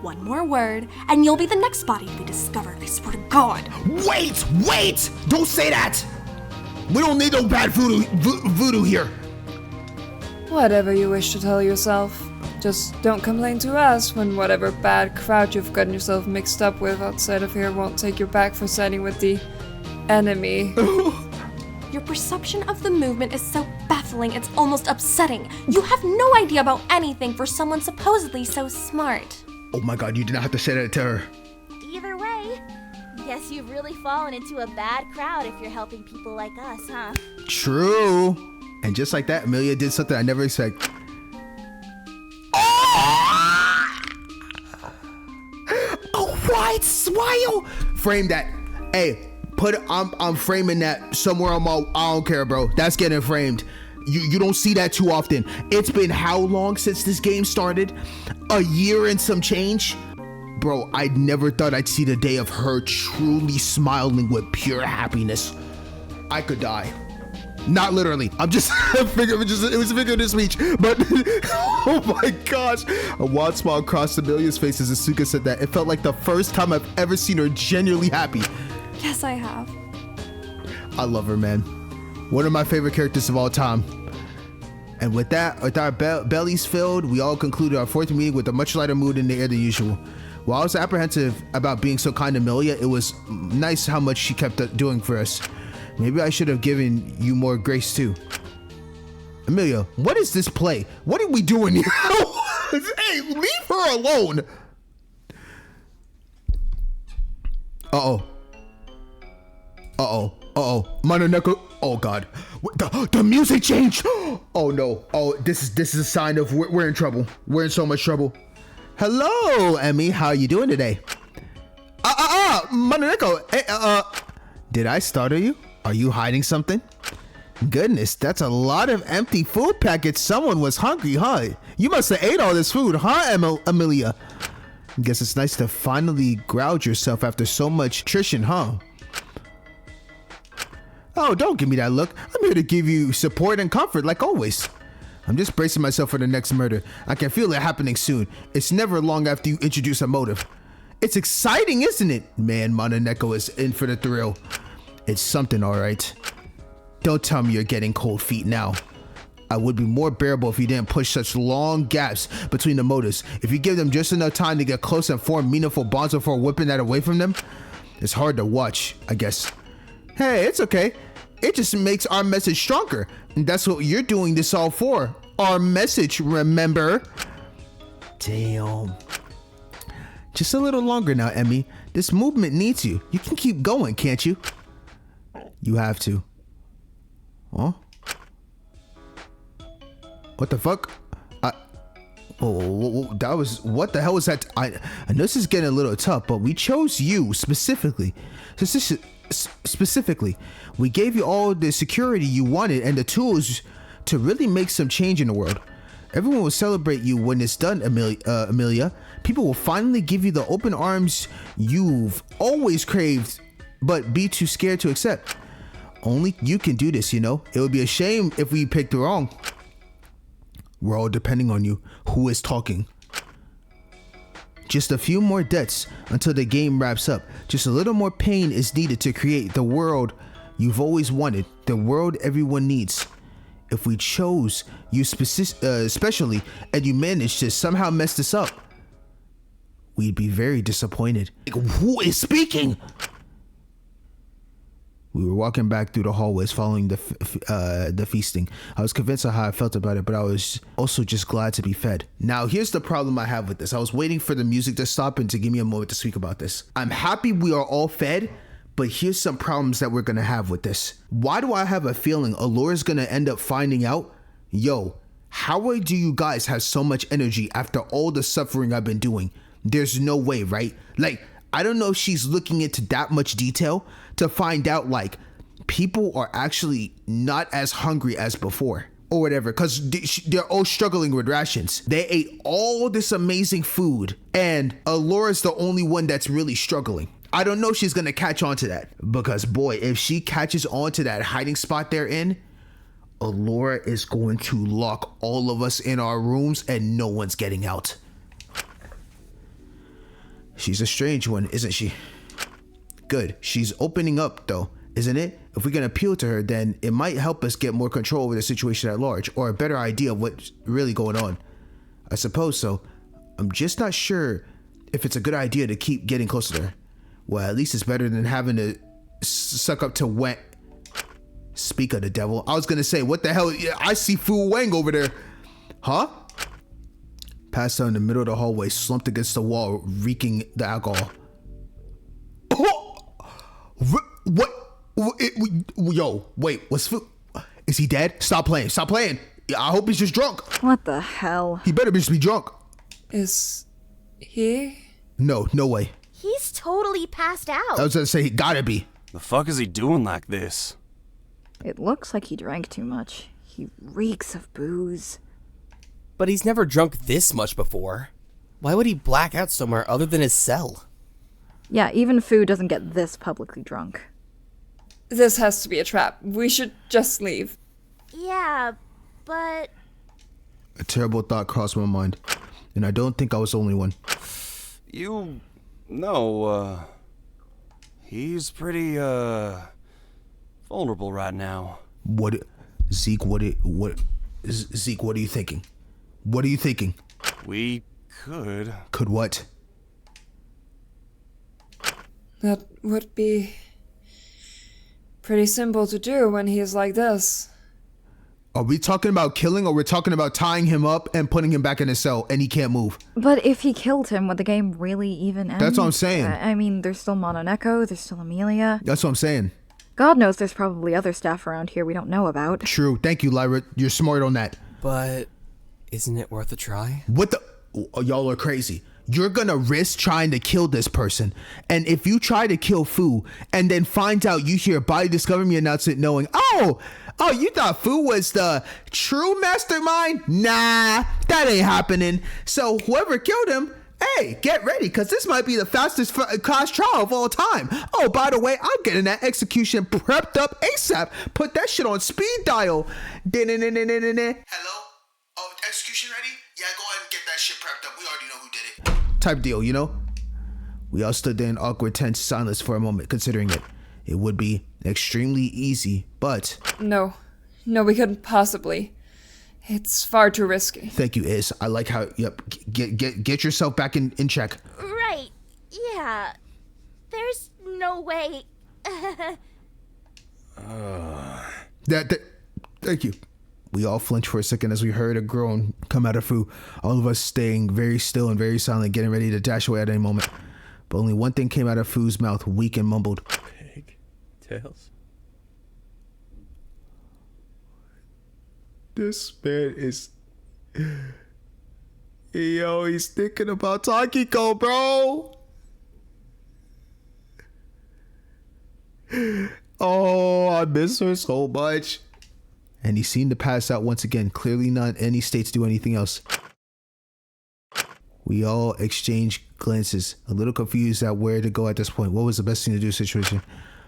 One more word, and you'll be the next body to be discovered, I swear to God. Wait! Don't say that! We don't need no bad voodoo here. Whatever you wish to tell yourself. Just don't complain to us when whatever bad crowd you've gotten yourself mixed up with outside of here won't take your back for siding with the enemy. Your perception of the movement is so baffling, it's almost upsetting. You have no idea about anything for someone supposedly so smart. Oh my god, you did not have to say that to her. Either way, guess you've really fallen into a bad crowd if you're helping people like us, huh? True. And just like that, Amelia did something I never expected. Oh, what? Smile! Frame that. Hey, I'm framing that somewhere on my, I don't care, bro. That's getting framed. You don't see that too often. It's been how long since this game started? A year and some change? Bro, I never thought I'd see the day of her truly smiling with pure happiness. I could die. Not literally. I'm just it was a figure of speech. But oh my gosh. A wild smile crossed Amelia's face as Asuka said that. It felt like the first time I've ever seen her genuinely happy. Yes, I have. I love her, man. One of my favorite characters of all time. And with that, with our bellies filled, we all concluded our fourth meeting with a much lighter mood in the air than usual. While I was apprehensive about being so kind to Amelia, it was nice how much she kept doing for us. Maybe I should have given you more grace too. Amelia, what is this play? What are we doing here? Hey, leave her alone. Uh-oh. Manoneko. Oh god. The music changed. Oh no. Oh, this is a sign of we're in trouble. We're in so much trouble. Hello, Emmy. How are you doing today? Manoneko. Hey, did I startle you? Are you hiding something? Goodness, that's a lot of empty food packets. Someone was hungry, huh? You must have ate all this food, huh, Amelia? Guess it's nice to finally grouge yourself after so much nutrition, huh? Oh, don't give me that look. I'm here to give you support and comfort like always. I'm just bracing myself for the next murder. I can feel it happening soon. It's never long after you introduce a motive. It's exciting, isn't it? Man, Manoneko is in for the thrill. It's something, all right. Don't tell me you're getting cold feet now. I would be more bearable if you didn't push such long gaps between the motives. If you give them just enough time to get close and form meaningful bonds before whipping that away from them, it's hard to watch, I guess. Hey, it's okay. It just makes our message stronger. And that's what you're doing this all for. Our message, remember? Damn. Just a little longer now, Emmy. This movement needs you. You can keep going, can't you? You have to. Huh? What the fuck? That was, what the hell was that? I know this is getting a little tough, but we chose you specifically. Specifically, we gave you all the security you wanted and the tools to really make some change in the world. Everyone will celebrate you when it's done, Amelia. People will finally give you the open arms you've always craved, but be too scared to accept. Only you can do this, you know? It would be a shame if we picked wrong. We're all depending on you. Who is talking? Just a few more deaths until the game wraps up. Just a little more pain is needed to create the world you've always wanted. The world everyone needs. If we chose you especially and you managed to somehow mess this up, we'd be very disappointed. Who is speaking? We were walking back through the hallways following the feasting. I was convinced of how I felt about it, but I was also just glad to be fed. Now, here's the problem I have with this. I was waiting for the music to stop and to give me a moment to speak about this. I'm happy we are all fed, but here's some problems that we're going to have with this. Why do I have a feeling Alora's going to end up finding out, yo, how do you guys have so much energy after all the suffering I've been doing? There's no way, right? Like, I don't know if she's looking into that much detail to find out, like, people are actually not as hungry as before or whatever, because they're all struggling with rations. They ate all this amazing food and Alora's the only one that's really struggling. I don't know if she's going to catch on to that, because boy, if she catches on to that hiding spot they're in, Alora is going to lock all of us in our rooms and no one's getting out. She's a strange one, isn't she? Good. She's opening up, though, isn't it? If we can appeal to her, then it might help us get more control over the situation at large, or a better idea of what's really going on. I suppose so. I'm just not sure if it's a good idea to keep getting closer to her. Well, at least it's better than having to suck up to Wang. Speak of the devil. I was gonna say, what the hell? I see Fu Wang over there. Huh? Passed out in the middle of the hallway, slumped against the wall, reeking the alcohol. Oh! What? Yo, wait, what's Fu? Is he dead? Stop playing. Stop playing. I hope he's just drunk. What the hell? He better just be drunk. Is he? No way. He's totally passed out. I was gonna say he gotta be. The fuck is he doing like this? It looks like he drank too much. He reeks of booze. But he's never drunk this much before. Why would he black out somewhere other than his cell? Yeah, even Fu doesn't get this publicly drunk. This has to be a trap. We should just leave. Yeah, but... A terrible thought crossed my mind, and I don't think I was the only one. He's pretty, vulnerable right now. Zeke, what are you thinking? What are you thinking? We could. Could what? That would be pretty simple to do when he's like this. Are we talking about killing, or we're talking about tying him up and putting him back in his cell and he can't move? But if he killed him, would the game really even end? That's what I'm saying. I mean, there's still Mononeko, there's still Amelia. That's what I'm saying. God knows there's probably other staff around here we don't know about. True. Thank you, Lyra. You're smart on that. But isn't it worth a try? What the? Y'all are crazy. You're gonna risk trying to kill this person, and if you try to kill Fu and then find out you hear a body discovery announcement knowing, oh, you thought Fu was the true mastermind? Nah, that ain't happening. So whoever killed him, hey, get ready, because this might be the fastest class trial of all time. Oh, by the way, I'm getting that execution prepped up ASAP. Put that shit on speed dial. Hello? Oh, execution ready? Yeah, go ahead and get that shit prepped up. We already know who did it. Type deal, you know? We all stood there in awkward, tense silence for a moment, considering it. It would be extremely easy, but... No, we couldn't possibly. It's far too risky. Thank you, Iz. I like how... Yep, get yourself back in check. Right, yeah. There's no way. Thank you. We all flinched for a second as we heard a groan come out of Fu, all of us staying very still and very silent, getting ready to dash away at any moment. But only one thing came out of Fu's mouth, weak and mumbled. Pig tails? This man is... Yo, he's thinking about Takiko, bro! Oh, I miss her so much. And he seemed to pass out once again, clearly not in any state to do anything else. We all exchanged glances, a little confused at where to go at this point. What was the best thing to do in the situation?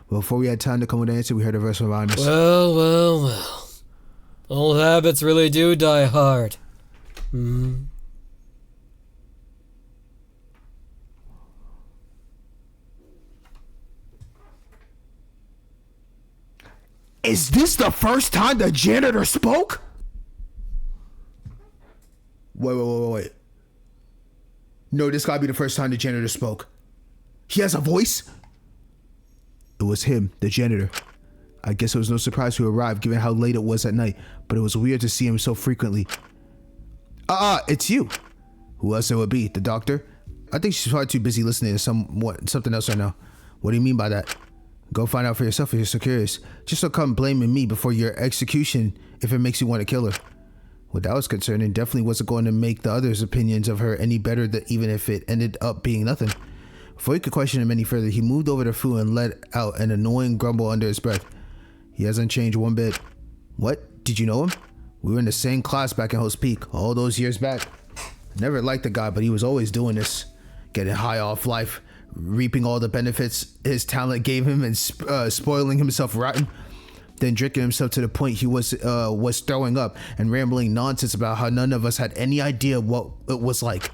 But before we had time to come with an answer, we heard a voice from behind us. Well. Old habits really do die hard. Is this the first time the janitor spoke? Wait. No, this gotta be the first time the janitor spoke. He has a voice? It was him, the janitor. I guess it was no surprise who arrived given how late it was at night, but it was weird to see him so frequently. It's you. Who else it would be? The doctor? I think she's probably too busy listening to something else right now. What do you mean by that? Go find out for yourself if you're so curious. Just don't come blaming me before your execution if it makes you want to kill her. What that was concerning definitely wasn't going to make the others' opinions of her any better, even if it ended up being nothing. Before he could question him any further, he moved over to Fu and let out an annoying grumble under his breath. He hasn't changed one bit. What? Did you know him? We were in the same class back in Host Peak, all those years back. Never liked the guy, but he was always doing this. Getting high off life, reaping all the benefits his talent gave him, and spoiling himself rotten. Then drinking himself to the point he was throwing up and rambling nonsense about how none of us had any idea what it was like.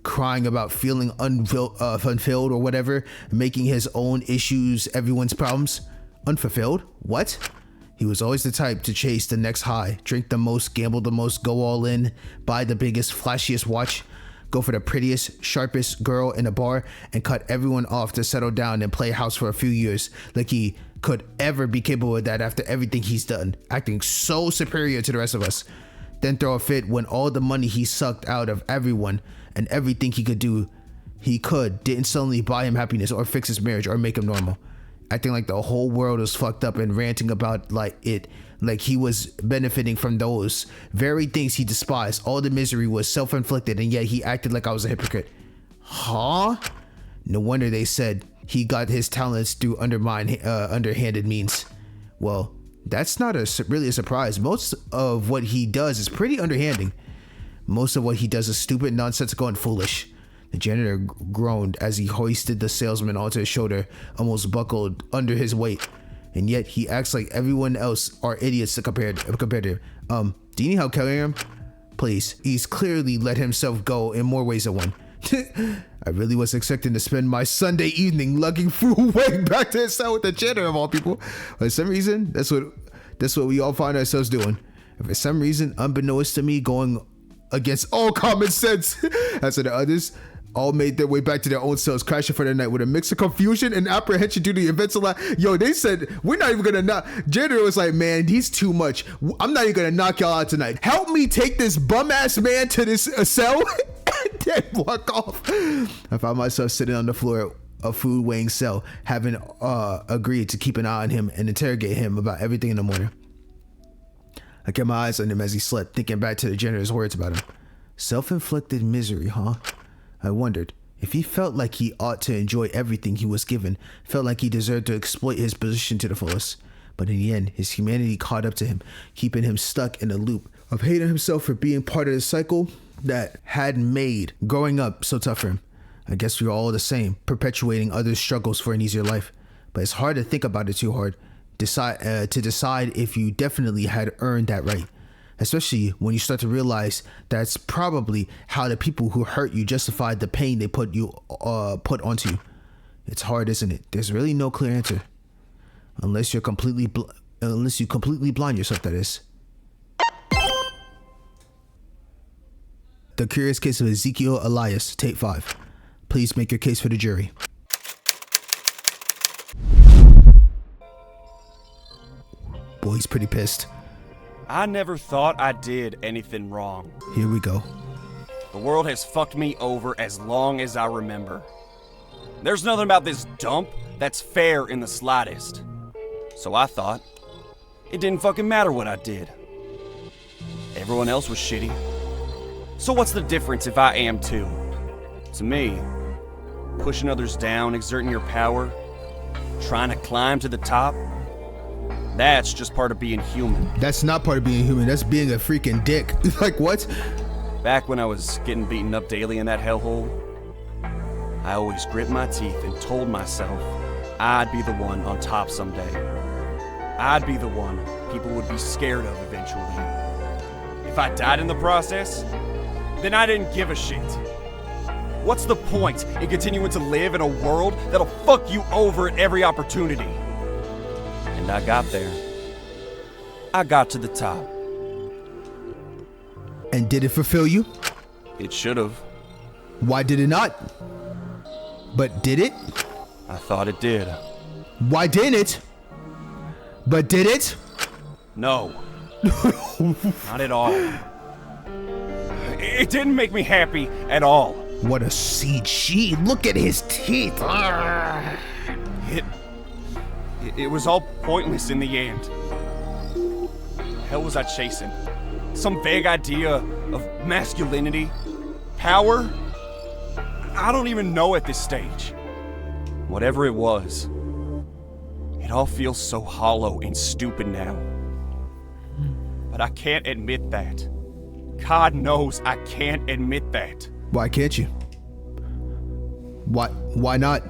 Crying about feeling unfulfilled or whatever, making his own issues everyone's problems. Unfulfilled? What? He was always the type to chase the next high, drink the most, gamble the most, go all in, buy the biggest, flashiest watch, go for the prettiest, sharpest girl in a bar, and cut everyone off to settle down and play house for a few years, like he could ever be capable of that after everything he's done, acting so superior to the rest of us. Then throw a fit when all the money he sucked out of everyone and everything he could didn't suddenly buy him happiness or fix his marriage or make him normal. Acting like the whole world was fucked up and ranting about like he was benefiting from those very things he despised. All the misery was self-inflicted, and yet he acted like I was a hypocrite. Huh? No wonder they said he got his talents through underhanded means. Well, that's not really a surprise. Most of what he does is pretty underhanding. Most of what he does is stupid, nonsensical, and foolish. The janitor groaned as he hoisted the salesman onto his shoulder, almost buckled under his weight. And yet he acts like everyone else are idiots compared to him. Do you need help carrying him? Please. He's clearly let himself go in more ways than one. I really was expecting to spend my Sunday evening lugging food way back to his cell with the janitor of all people. For some reason, that's what we all find ourselves doing. And for some reason, unbeknownst to me, going against all common sense, as the others all made their way back to their own cells, crashing for the night with a mix of confusion and apprehension due to the events of life. Yo, they said, we're not even gonna knock. Janitor was like, man, he's too much. I'm not even gonna knock y'all out tonight. Help me take this bum-ass man to this cell and then walk off. I found myself sitting on the floor of food weighing cell, having agreed to keep an eye on him and interrogate him about everything in the morning. I kept my eyes on him as he slept, thinking back to the janitor's words about him. Self-inflicted misery, huh? I wondered if he felt like he ought to enjoy everything he was given, felt like he deserved to exploit his position to the fullest. But in the end, his humanity caught up to him, keeping him stuck in a loop of hating himself for being part of the cycle that had made growing up so tough for him. I guess we are all the same, perpetuating others' struggles for an easier life. But it's hard to think about it too hard, to decide if you definitely had earned that right. Especially when you start to realize that's probably how the people who hurt you justified the pain they put onto you. It's hard, isn't it? There's really no clear answer, unless you completely blind yourself. That is. The Curious Case of Ezekiel Elias, Tape 5. Please make your case for the jury. Boy, he's pretty pissed. I never thought I did anything wrong. Here we go. The world has fucked me over as long as I remember. There's nothing about this dump that's fair in the slightest. So I thought, it didn't fucking matter what I did. Everyone else was shitty. So what's the difference if I am too? To me, pushing others down, exerting your power, trying to climb to the top, that's just part of being human. That's not part of being human. That's being a freaking dick. Like, what? Back when I was getting beaten up daily in that hellhole, I always grit my teeth and told myself I'd be the one on top someday. I'd be the one people would be scared of eventually. If I died in the process, then I didn't give a shit. What's the point in continuing to live in a world that'll fuck you over at every opportunity? And I got there. I got to the top. And did it fulfill you? It should have. Why did it not? But did it? I thought it did. Why didn't it? But did it? No. Not at all. It didn't make me happy at all. What a CG. Look at his teeth. It was all pointless in the end. Hell was I chasing? Some vague idea of masculinity? Power? I don't even know at this stage. Whatever it was, it all feels so hollow and stupid now. But I can't admit that. God knows I can't admit that. Why can't you? Why not?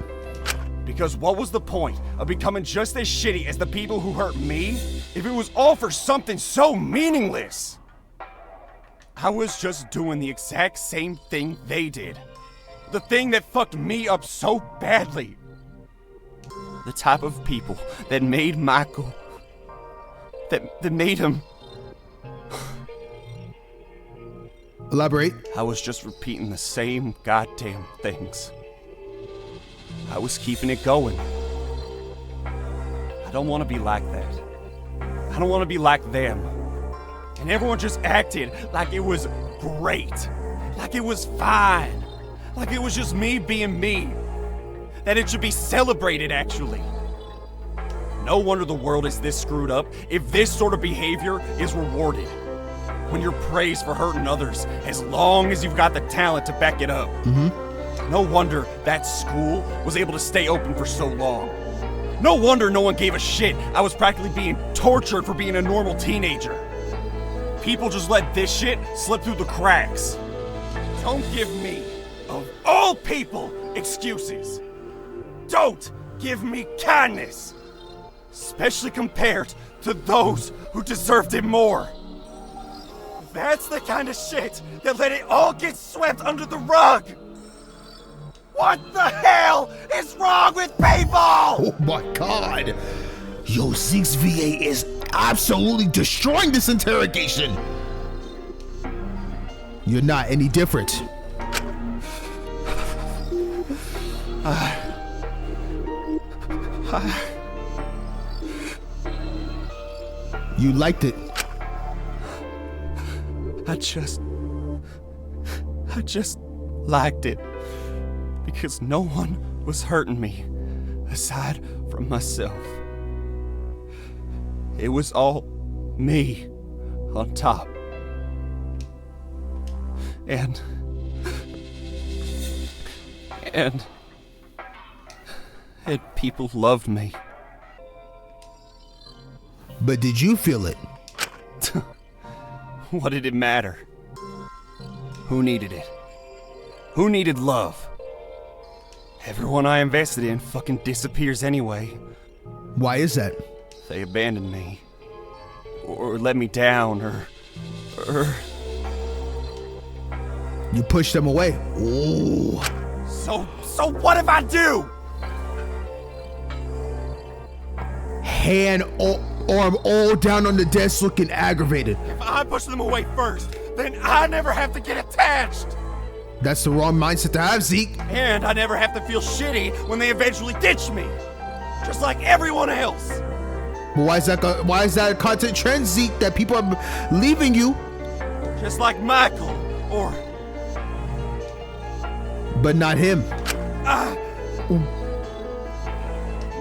Because what was the point of becoming just as shitty as the people who hurt me if it was all for something so meaningless? I was just doing the exact same thing they did. The thing that fucked me up so badly. The type of people that made Michael that made him... Elaborate. I was just repeating the same goddamn things. I was keeping it going. I don't want to be like that. I don't want to be like them. And everyone just acted like it was great. Like it was fine. Like it was just me being me. That it should be celebrated, actually. No wonder the world is this screwed up if this sort of behavior is rewarded. When you're praised for hurting others, as long as you've got the talent to back it up. No wonder that school was able to stay open for so long. No wonder no one gave a shit I was practically being tortured for being a normal teenager. People just let this shit slip through the cracks. Don't give me, of all people, excuses. Don't give me kindness. Especially compared to those who deserved it more. That's the kind of shit that let it all get swept under the rug. What the hell is wrong with people? Oh my god. Yo, Zeke's VA is absolutely destroying this interrogation. You're not any different. You liked it. I just liked it. Because no one was hurting me, aside from myself. It was all me on top. And people loved me. But did you feel it? What did it matter? Who needed it? Who needed love? Everyone I invested in fucking disappears anyway. Why is that? They abandoned me. Or let me down, or... You pushed them away. Ooh. So what if I do? Hand, arm all down on the desk looking aggravated. If I push them away first, then I never have to get attached. That's the wrong mindset to have, Zeke. And I never have to feel shitty when they eventually ditch me. Just like everyone else. But why is that a constant trend, Zeke, that people are leaving you? Just like Michael, or... But not him.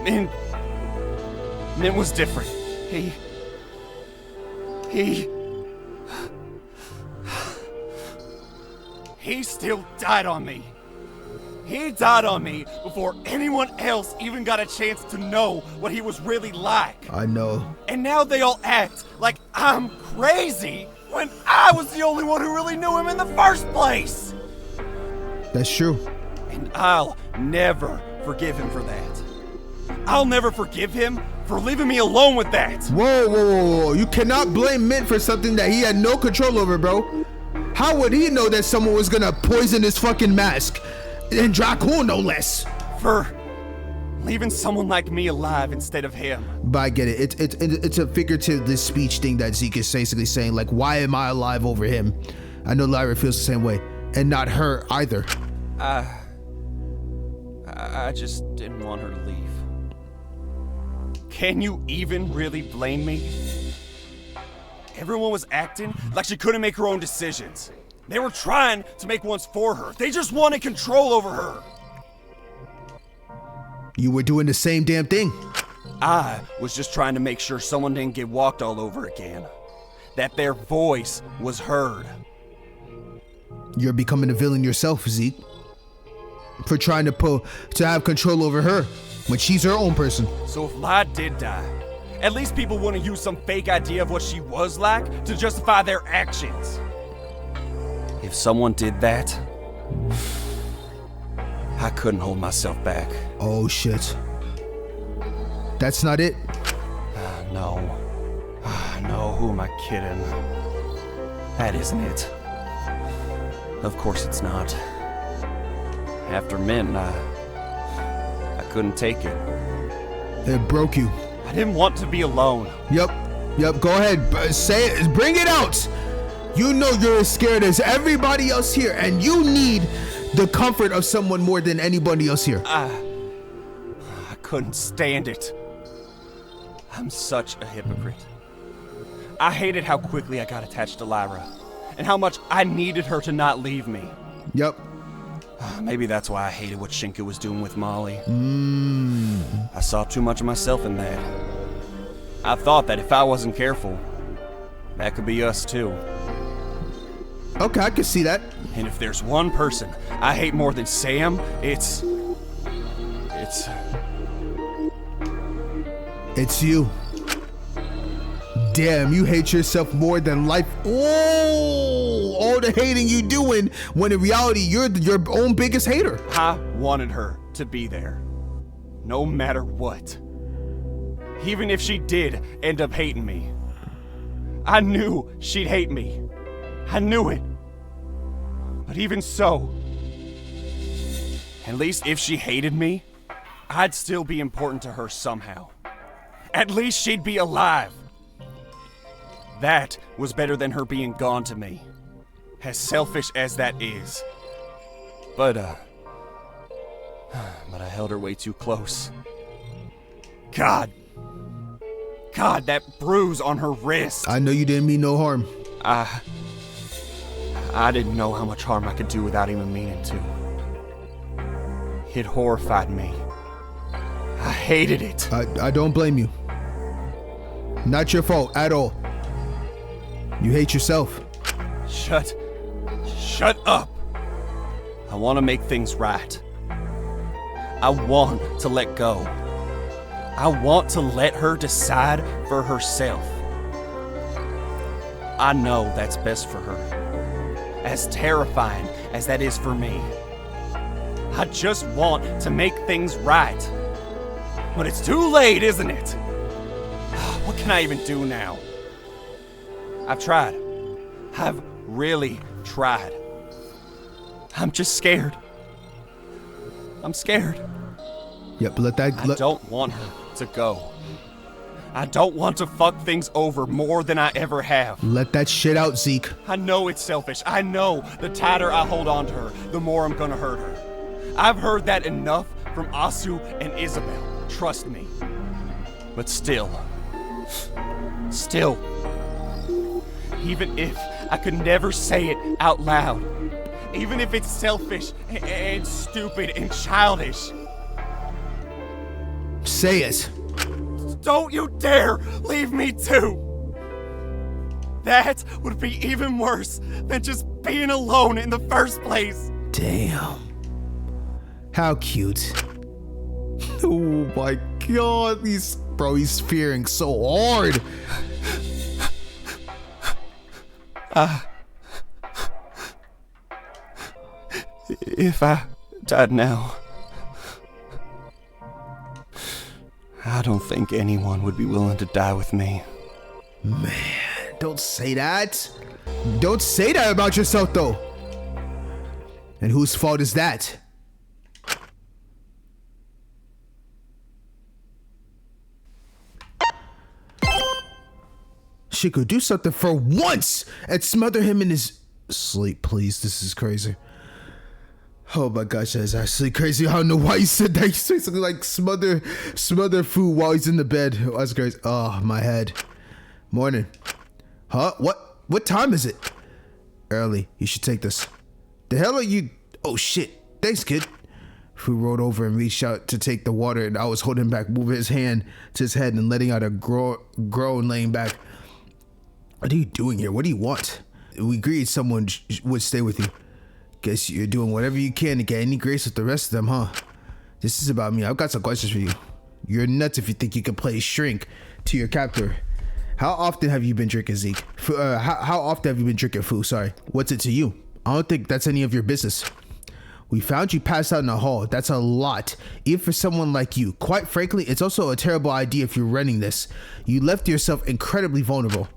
Min was different. He still died on me. He died on me before anyone else even got a chance to know what he was really like. I know. And now they all act like I'm crazy when I was the only one who really knew him in the first place. That's true. And I'll never forgive him for that. I'll never forgive him for leaving me alone with that. Whoa. You cannot blame Mint for something that he had no control over, bro. How would he know that someone was gonna poison his fucking mask? And Dracul, no less. For leaving someone like me alive instead of him. But I get it. It's a figurative, this speech thing that Zeke is basically saying, like, why am I alive over him? I know Lyra feels the same way. And not her either. I just didn't want her to leave. Can you even really blame me? Everyone was acting like she couldn't make her own decisions. They were trying to make ones for her. They just wanted control over her. You were doing the same damn thing. I was just trying to make sure someone didn't get walked all over again. That their voice was heard. You're becoming a villain yourself, Zeke. For trying to have control over her when she's her own person. So if Lyra did die, at least people wouldn't use some fake idea of what she was like to justify their actions. If someone did that, I couldn't hold myself back. Oh shit. That's not it? No. No, who am I kidding? That isn't it. Of course it's not. After Mint, I couldn't take it. It broke you. I didn't want to be alone. Yep. Yep, go ahead. Say it. Bring it out. You know you're as scared as everybody else here, and you need the comfort of someone more than anybody else here. I couldn't stand it. I'm such a hypocrite. I hated how quickly I got attached to Lyra, and how much I needed her to not leave me. Yep. Maybe that's why I hated what Shinka was doing with Molly. I saw too much of myself in that. I thought that if I wasn't careful, that could be us too. Okay, I can see that. And if there's one person I hate more than Sam, it's you. Damn, you hate yourself more than life. Oh, all the hating you doing when in reality you're your own biggest hater. I wanted her to be there, no matter what. Even if she did end up hating me. I knew she'd hate me. I knew it. But even so, at least if she hated me, I'd still be important to her somehow. At least she'd be alive. That was better than her being gone to me. As selfish as that is. But I held her way too close. God, that bruise on her wrist. I know you didn't mean no harm. I didn't know how much harm I could do without even meaning to. It horrified me. I hated it. I don't blame you. Not your fault at all. You hate yourself. Shut up. I want to make things right. I want to let go. I want to let her decide for herself. I know that's best for her. As terrifying as that is for me. I just want to make things right. But it's too late, isn't it? What can I even do now? I've tried. I've really tried. I'm just scared. I'm scared. Yep, I don't want her to go. I don't want to fuck things over more than I ever have. Let that shit out, Zeke. I know it's selfish. I know the tighter I hold on to her, the more I'm gonna hurt her. I've heard that enough from Asu and Isabel. Trust me. But still, even if I could never say it out loud, even if it's selfish and stupid and childish. Say it. Don't you dare leave me too! That would be even worse than just being alone in the first place. Damn. How cute. Oh my god, he's fearing so hard. If I died now, I don't think anyone would be willing to die with me. Man, don't say that. Don't say that about yourself, though. And whose fault is that? She could do something for once and smother him in his sleep, please. This is crazy. Oh my gosh, that's actually crazy. I don't know why you said that. You said something like smother food while he's in the bed. Oh, that's crazy. Oh, my head. Morning. Huh? What time is it? Early. You should take this. The hell are you? Oh shit. Thanks, kid. Fu rolled over and reached out to take the water, and I was holding back, moving his hand to his head and letting out a groan, laying back. What are you doing here? What do you want? We agreed someone would stay with you. Guess you're doing whatever you can to get any grace with the rest of them, huh? This is about me. I've got some questions for you. You're nuts if you think you can play shrink to your captor. How often have you been drinking, Zeke? How often have you been drinking, Fu? Sorry. What's it to you? I don't think that's any of your business. We found you passed out in the hall. That's a lot, even for someone like you. Quite frankly, it's also a terrible idea if you're running this. You left yourself incredibly vulnerable.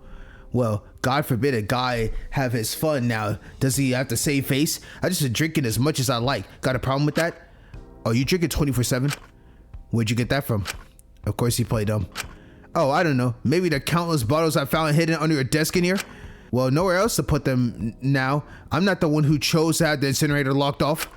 Well, God forbid a guy have his fun now. Does he have to save face? I just been drinking as much as I like. Got a problem with that? Oh, you drinking 24/7? Where'd you get that from? Of course you play dumb. Oh, I don't know. Maybe the countless bottles I found hidden under your desk in here? Well, nowhere else to put them now. I'm not the one who chose to have the incinerator locked off.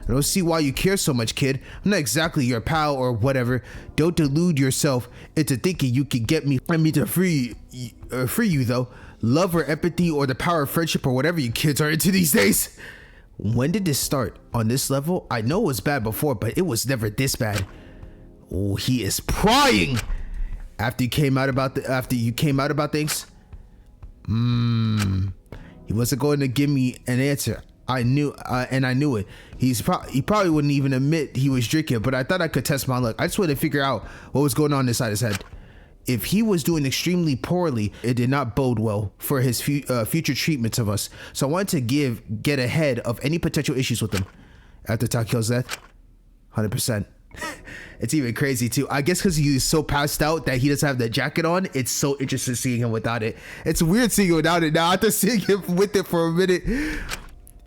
I don't see why you care so much, kid. I'm not exactly your pal or whatever. Don't delude yourself into thinking you can get me to free you though. Love or empathy or the power of friendship or whatever you kids are into these days. When did this start? On this level? I know it was bad before, but it was never this bad. Oh, he is prying. After you came out about things. He wasn't going to give me an answer. I knew it. He probably wouldn't even admit he was drinking, but I thought I could test my luck. I just wanted to figure out what was going on inside his head. If he was doing extremely poorly, it did not bode well for his future treatments of us. So I wanted to get ahead of any potential issues with him. After Takio's death, 100%. It's even crazy too. I guess because he's so passed out that he doesn't have the jacket on. It's so interesting seeing him without it. It's weird seeing him without it now. After seeing him with it for a minute,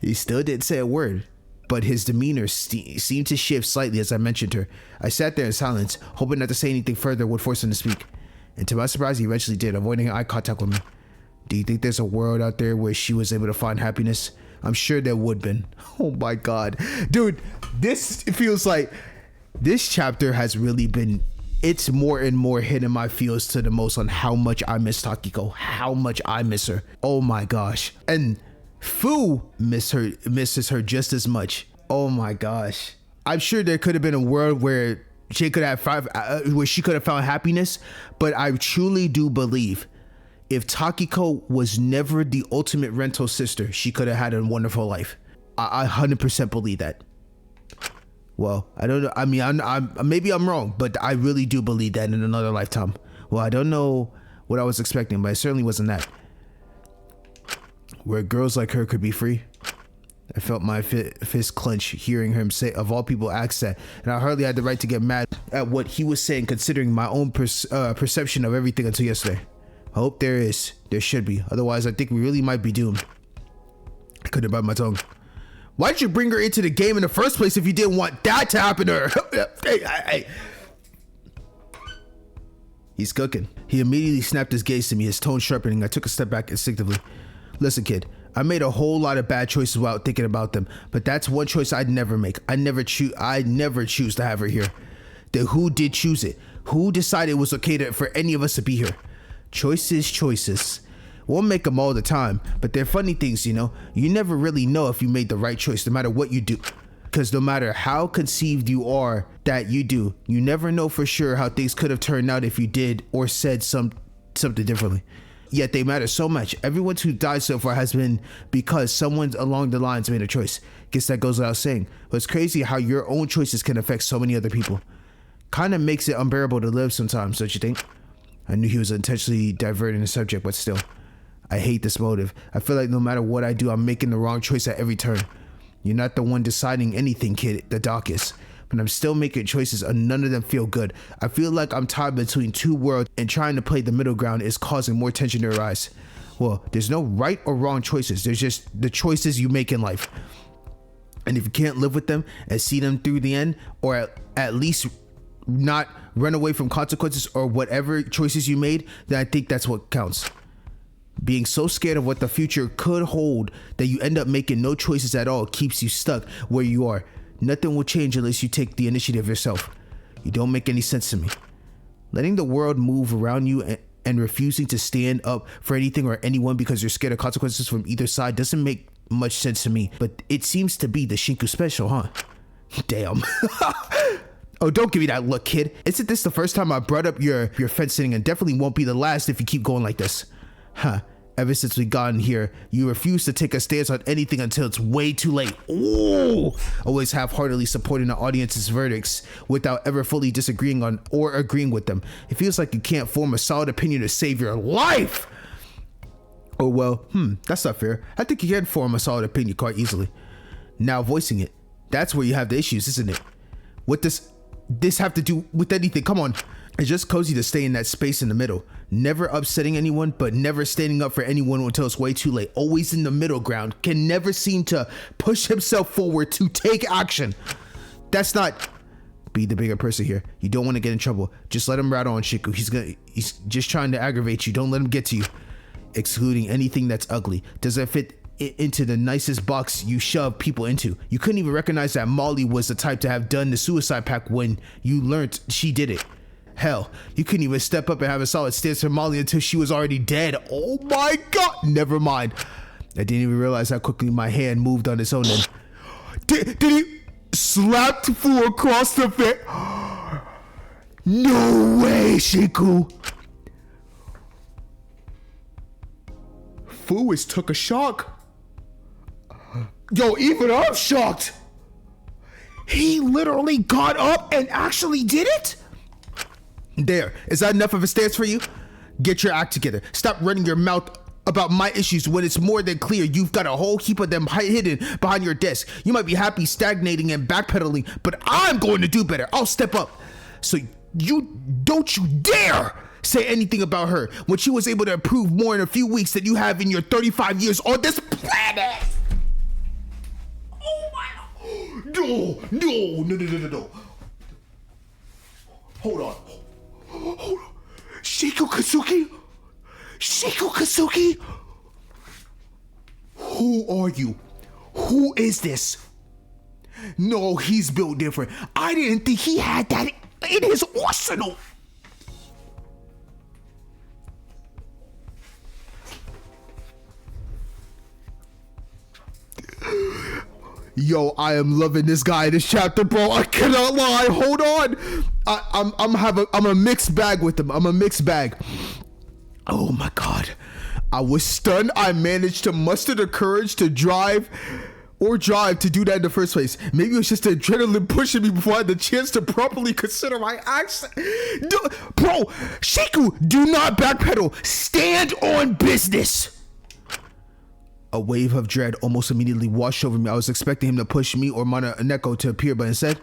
he still didn't say a word, but his demeanor seemed to shift slightly as I mentioned her. I sat there in silence, hoping not to say anything further would force him to speak. And to my surprise, he eventually did, avoiding eye contact with me. Do you think there's a world out there where she was able to find happiness? I'm sure there would have been. Oh my God. Dude, this feels like this chapter has really been, it's more and more hitting my feels to the most on how much I miss Takiko, how much I miss her. Oh my gosh. And Fu misses her just as much. Oh my gosh. I'm sure there could have been a world where she could have found happiness, but I truly do believe if Takiko was never the ultimate rental sister, she could have had a wonderful life. I 100% believe that. Well, I don't know. I mean, I'm maybe I'm wrong, but I really do believe that in another lifetime. Well, I don't know what I was expecting, but it certainly wasn't that. Where girls like her could be free. I felt my fist clench hearing him say, of all people, ask that, and I hardly had the right to get mad at what he was saying, considering my own perception of everything until yesterday. I hope there is. There should be. Otherwise, I think we really might be doomed. I couldn't bite my tongue. Why did you bring her into the game in the first place if you didn't want that to happen to her? Hey. He's cooking. He immediately snapped his gaze to me, his tone sharpening. I took a step back instinctively. Listen, kid. I made a whole lot of bad choices without thinking about them, but that's one choice I'd never make. I'd never choose to have her here. Then who did choose it? Who decided it was okay for any of us to be here? Choices. Won't make them all the time, but they're funny things, you know. You never really know if you made the right choice, no matter what you do. Because no matter how conceived you are that you do, you never know for sure how things could have turned out if you did or said something differently. Yet they matter so much. Everyone who died so far has been because someone along the lines made a choice. Guess that goes without saying. But it's crazy how your own choices can affect so many other people. Kind of makes it unbearable to live sometimes, don't you think? I knew he was intentionally diverting the subject, but still. I hate this motive. I feel like no matter what I do, I'm making the wrong choice at every turn. You're not the one deciding anything, kid. The doc is. But I'm still making choices and none of them feel good. I feel like I'm tied between two worlds and trying to play the middle ground is causing more tension to arise. Well, there's no right or wrong choices. There's just the choices you make in life. And if you can't live with them and see them through the end, or at least not run away from consequences or whatever choices you made, then I think that's what counts. Being so scared of what the future could hold that you end up making no choices at all keeps you stuck where you are. Nothing will change unless you take the initiative yourself. You don't make any sense to me. Letting the world move around you and refusing to stand up for anything or anyone because you're scared of consequences from either side doesn't make much sense to me. But it seems to be the Shinku special, huh? Damn. Oh, don't give me that look, kid. Isn't this the first time I brought up your fencing, and definitely won't be the last if you keep going like this? Huh. Ever since we got in here, you refuse to take a stance on anything until it's way too late. Ooh! Always half-heartedly supporting the audience's verdicts without ever fully disagreeing on or agreeing with them. It feels like you can't form a solid opinion to save your life! Oh well, that's not fair. I think you can form a solid opinion quite easily. Now voicing it, that's where you have the issues, isn't it? What does this have to do with anything? Come on. It's just cozy to stay in that space in the middle. Never upsetting anyone, but never standing up for anyone until it's way too late. Always in the middle ground. Can never seem to push himself forward to take action. That's not be the bigger person here. You don't want to get in trouble. Just let him rattle on Shiku. He's just trying to aggravate you. Don't let him get to you. Excluding anything that's ugly. Doesn't fit into the nicest box you shove people into. You couldn't even recognize that Molly was the type to have done the suicide pact when you learned she did it. Hell, you couldn't even step up and have a solid stance for Molly until she was already dead. Oh my god! Never mind. I didn't even realize how quickly my hand moved on its own then. Did he slap Fu across the face? No way, Shiku! Fu took a shock. Yo, even I'm shocked. He literally got up and actually did it? There, is that enough of a stance for you? Get your act together. Stop running your mouth about my issues when it's more than clear you've got a whole heap of them hidden behind your desk. You might be happy stagnating and backpedaling, but I'm going to do better. I'll step up. So don't you dare say anything about her when she was able to improve more in a few weeks than you have in your 35 years on this planet. Oh my god. No. Hold on. Shiku Kazuki? Who are you? Who is this? No, he's built different. I didn't think he had that in his arsenal. Yo, I am loving this guy in this chapter, bro. I cannot lie. Hold on. I'm a mixed bag with him. I'm a mixed bag. Oh my god. I was stunned. I managed to muster the courage to drive to do that in the first place. Maybe it was just the adrenaline pushing me before I had the chance to properly consider my actions. Bro, Shiku, do not backpedal. Stand on business. A wave of dread almost immediately washed over me. I was expecting him to push me or Neko to appear, but instead,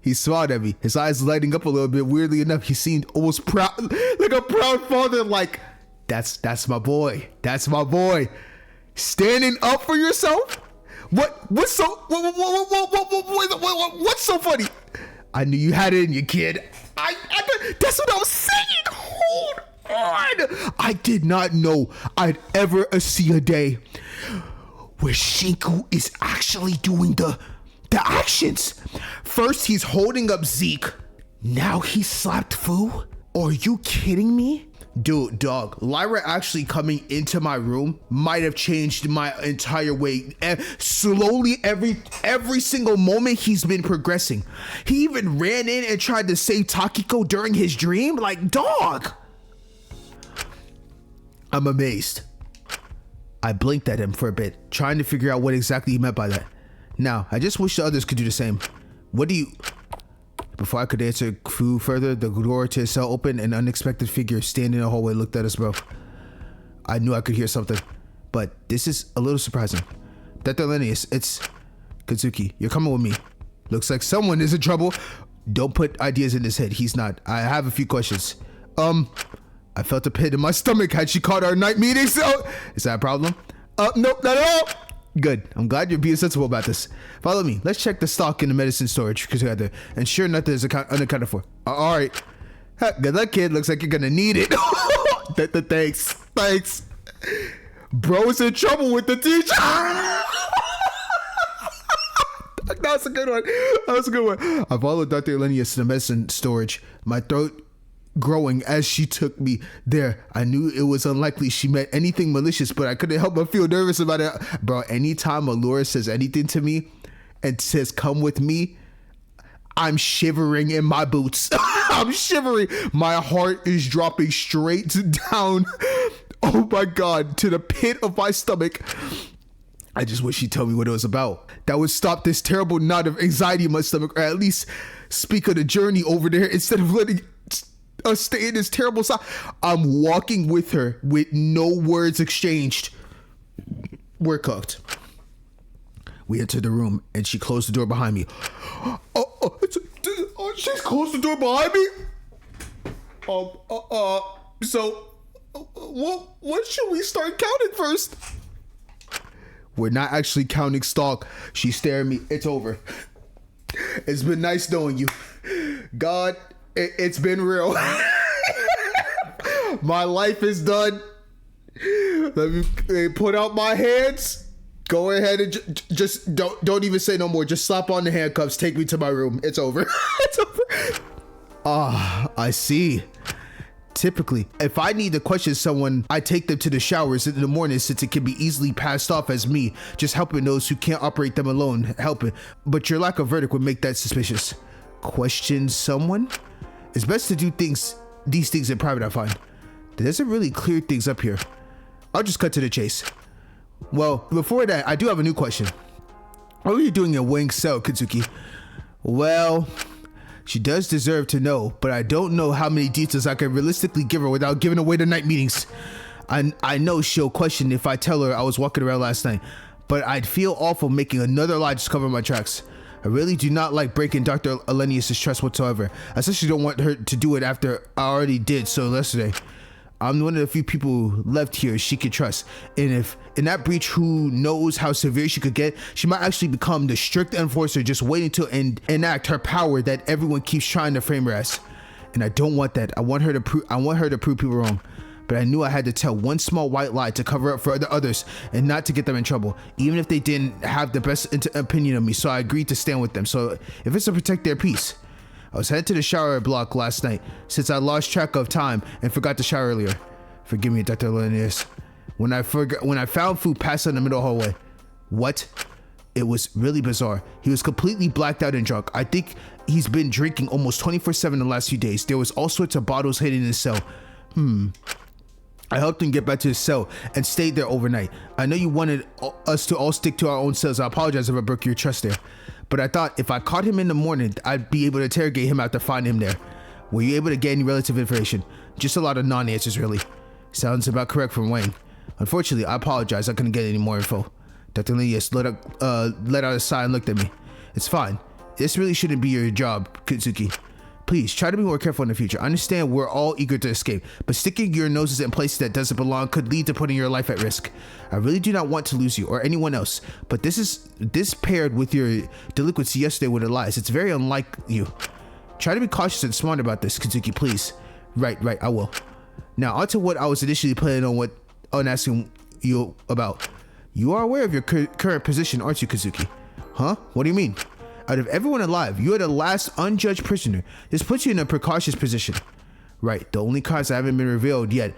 he smiled at me, his eyes lighting up a little bit. Weirdly enough, he seemed almost proud, like a proud father, like, that's my boy. That's my boy. Standing up for yourself? What's so funny? I knew you had it in you, kid. That's what I was saying. Hold on. I did not know I'd ever see a day where Shiku is actually doing the actions. First he's holding up Zeke. Now he slapped Fu? Are you kidding me? Dude, dog, Lyra actually coming into my room might have changed my entire way. Slowly, every single moment he's been progressing. He even ran in and tried to save Takiko during his dream. Like, dog. I'm amazed. I blinked at him for a bit, trying to figure out what exactly he meant by that. Now, I just wish the others could do the same. What do you... Before I could answer Fu further, the door to his cell opened. An unexpected figure standing in the hallway looked at us both. I knew I could hear something, but this is a little surprising. Dr. Linnaeus, it's... Kazuki, you're coming with me. Looks like someone is in trouble. Don't put ideas in his head. He's not. I have a few questions. I felt a pit in my stomach. Had she caught our night meeting? So, is that a problem? Nope, not at all. Good. I'm glad you're being sensible about this. Follow me. Let's check the stock in the medicine storage together. And sure, nothing is unaccounted for. All right. Good luck, kid. Looks like you're gonna need it. Thanks. Bro's in trouble with the teacher. That's a good one. I followed Dr. Linnaeus to the medicine storage. My throat growing as she took me there. I knew it was unlikely she meant anything malicious, but I couldn't help but feel nervous about it. Bro, anytime Allura says anything to me and says come with me, I'm shivering in my boots. I'm shivering. My heart is dropping straight down, oh my god, to the pit of my stomach. I just wish she'd tell me what it was about. That would stop this terrible knot of anxiety in my stomach, or at least speak of the journey over there instead of letting us stay in this terrible side. I'm walking with her with no words exchanged. We're cooked. We entered the room and she closed the door behind me. She's closed the door behind me? So what should we start counting first? We're not actually counting stock. She stared at me. It's over. It's been nice knowing you. God, it's been real. My life is done. Let me put out my hands. Go ahead and just don't even say no more. Just slap on the handcuffs. Take me to my room. It's over. It's over. I see. Typically, if I need to question someone, I take them to the showers in the morning since it can be easily passed off as me just helping those who can't operate them alone, helping. But your lack of verdict would make that suspicious. Question someone? It's best to do these things in private, I find. That doesn't really clear things up here. I'll just cut to the chase. Well, before that, I do have a new question. What were you doing in Wang's cell, Katsuki? Well, she does deserve to know, but I don't know how many details I can realistically give her without giving away the night meetings. I know she'll question if I tell her I was walking around last night, but I'd feel awful making another lie just cover my tracks. I really do not like breaking Dr. Elenius' trust whatsoever. I especially don't want her to do it after I already did so yesterday. I'm one of the few people left here she could trust, and if in that breach, who knows how severe she could get, she might actually become the strict enforcer just waiting to enact her power that everyone keeps trying to frame her as. And I don't want that. I want her to prove people wrong. But I knew I had to tell one small white lie to cover up for the others and not to get them in trouble, even if they didn't have the best opinion of me. So I agreed to stand with them. So if it's to protect their peace. I was headed to the shower block last night since I lost track of time and forgot to shower earlier. Forgive me, Dr. Linnaeus. When I found food passed in the middle hallway. What? It was really bizarre. He was completely blacked out and drunk. I think he's been drinking almost 24/7 the last few days. There was all sorts of bottles hidden in his cell. I helped him get back to his cell and stayed there overnight. I know you wanted us to all stick to our own cells. I apologize if I broke your trust there. But I thought if I caught him in the morning, I'd be able to interrogate him after finding him there. Were you able to get any relative information? Just a lot of non-answers, really. Sounds about correct from Wayne. Unfortunately, I apologize. I couldn't get any more info. Dr. Linnaeus let out a sigh and looked at me. It's fine. This really shouldn't be your job, Katsuki. Please, try to be more careful in the future. I understand we're all eager to escape, but sticking your noses in places that doesn't belong could lead to putting your life at risk. I really do not want to lose you or anyone else, but this paired with your delinquency yesterday with the lies. It's very unlike you. Try to be cautious and smart about this, Katsuki, please. Right, I will. Now, on to what I was initially planning on asking you about. You are aware of your current position, aren't you, Kazuki? Huh? What do you mean? Out of everyone alive, you are the last unjudged prisoner. This puts you in a precautious position. Right, the only crimes that haven't been revealed yet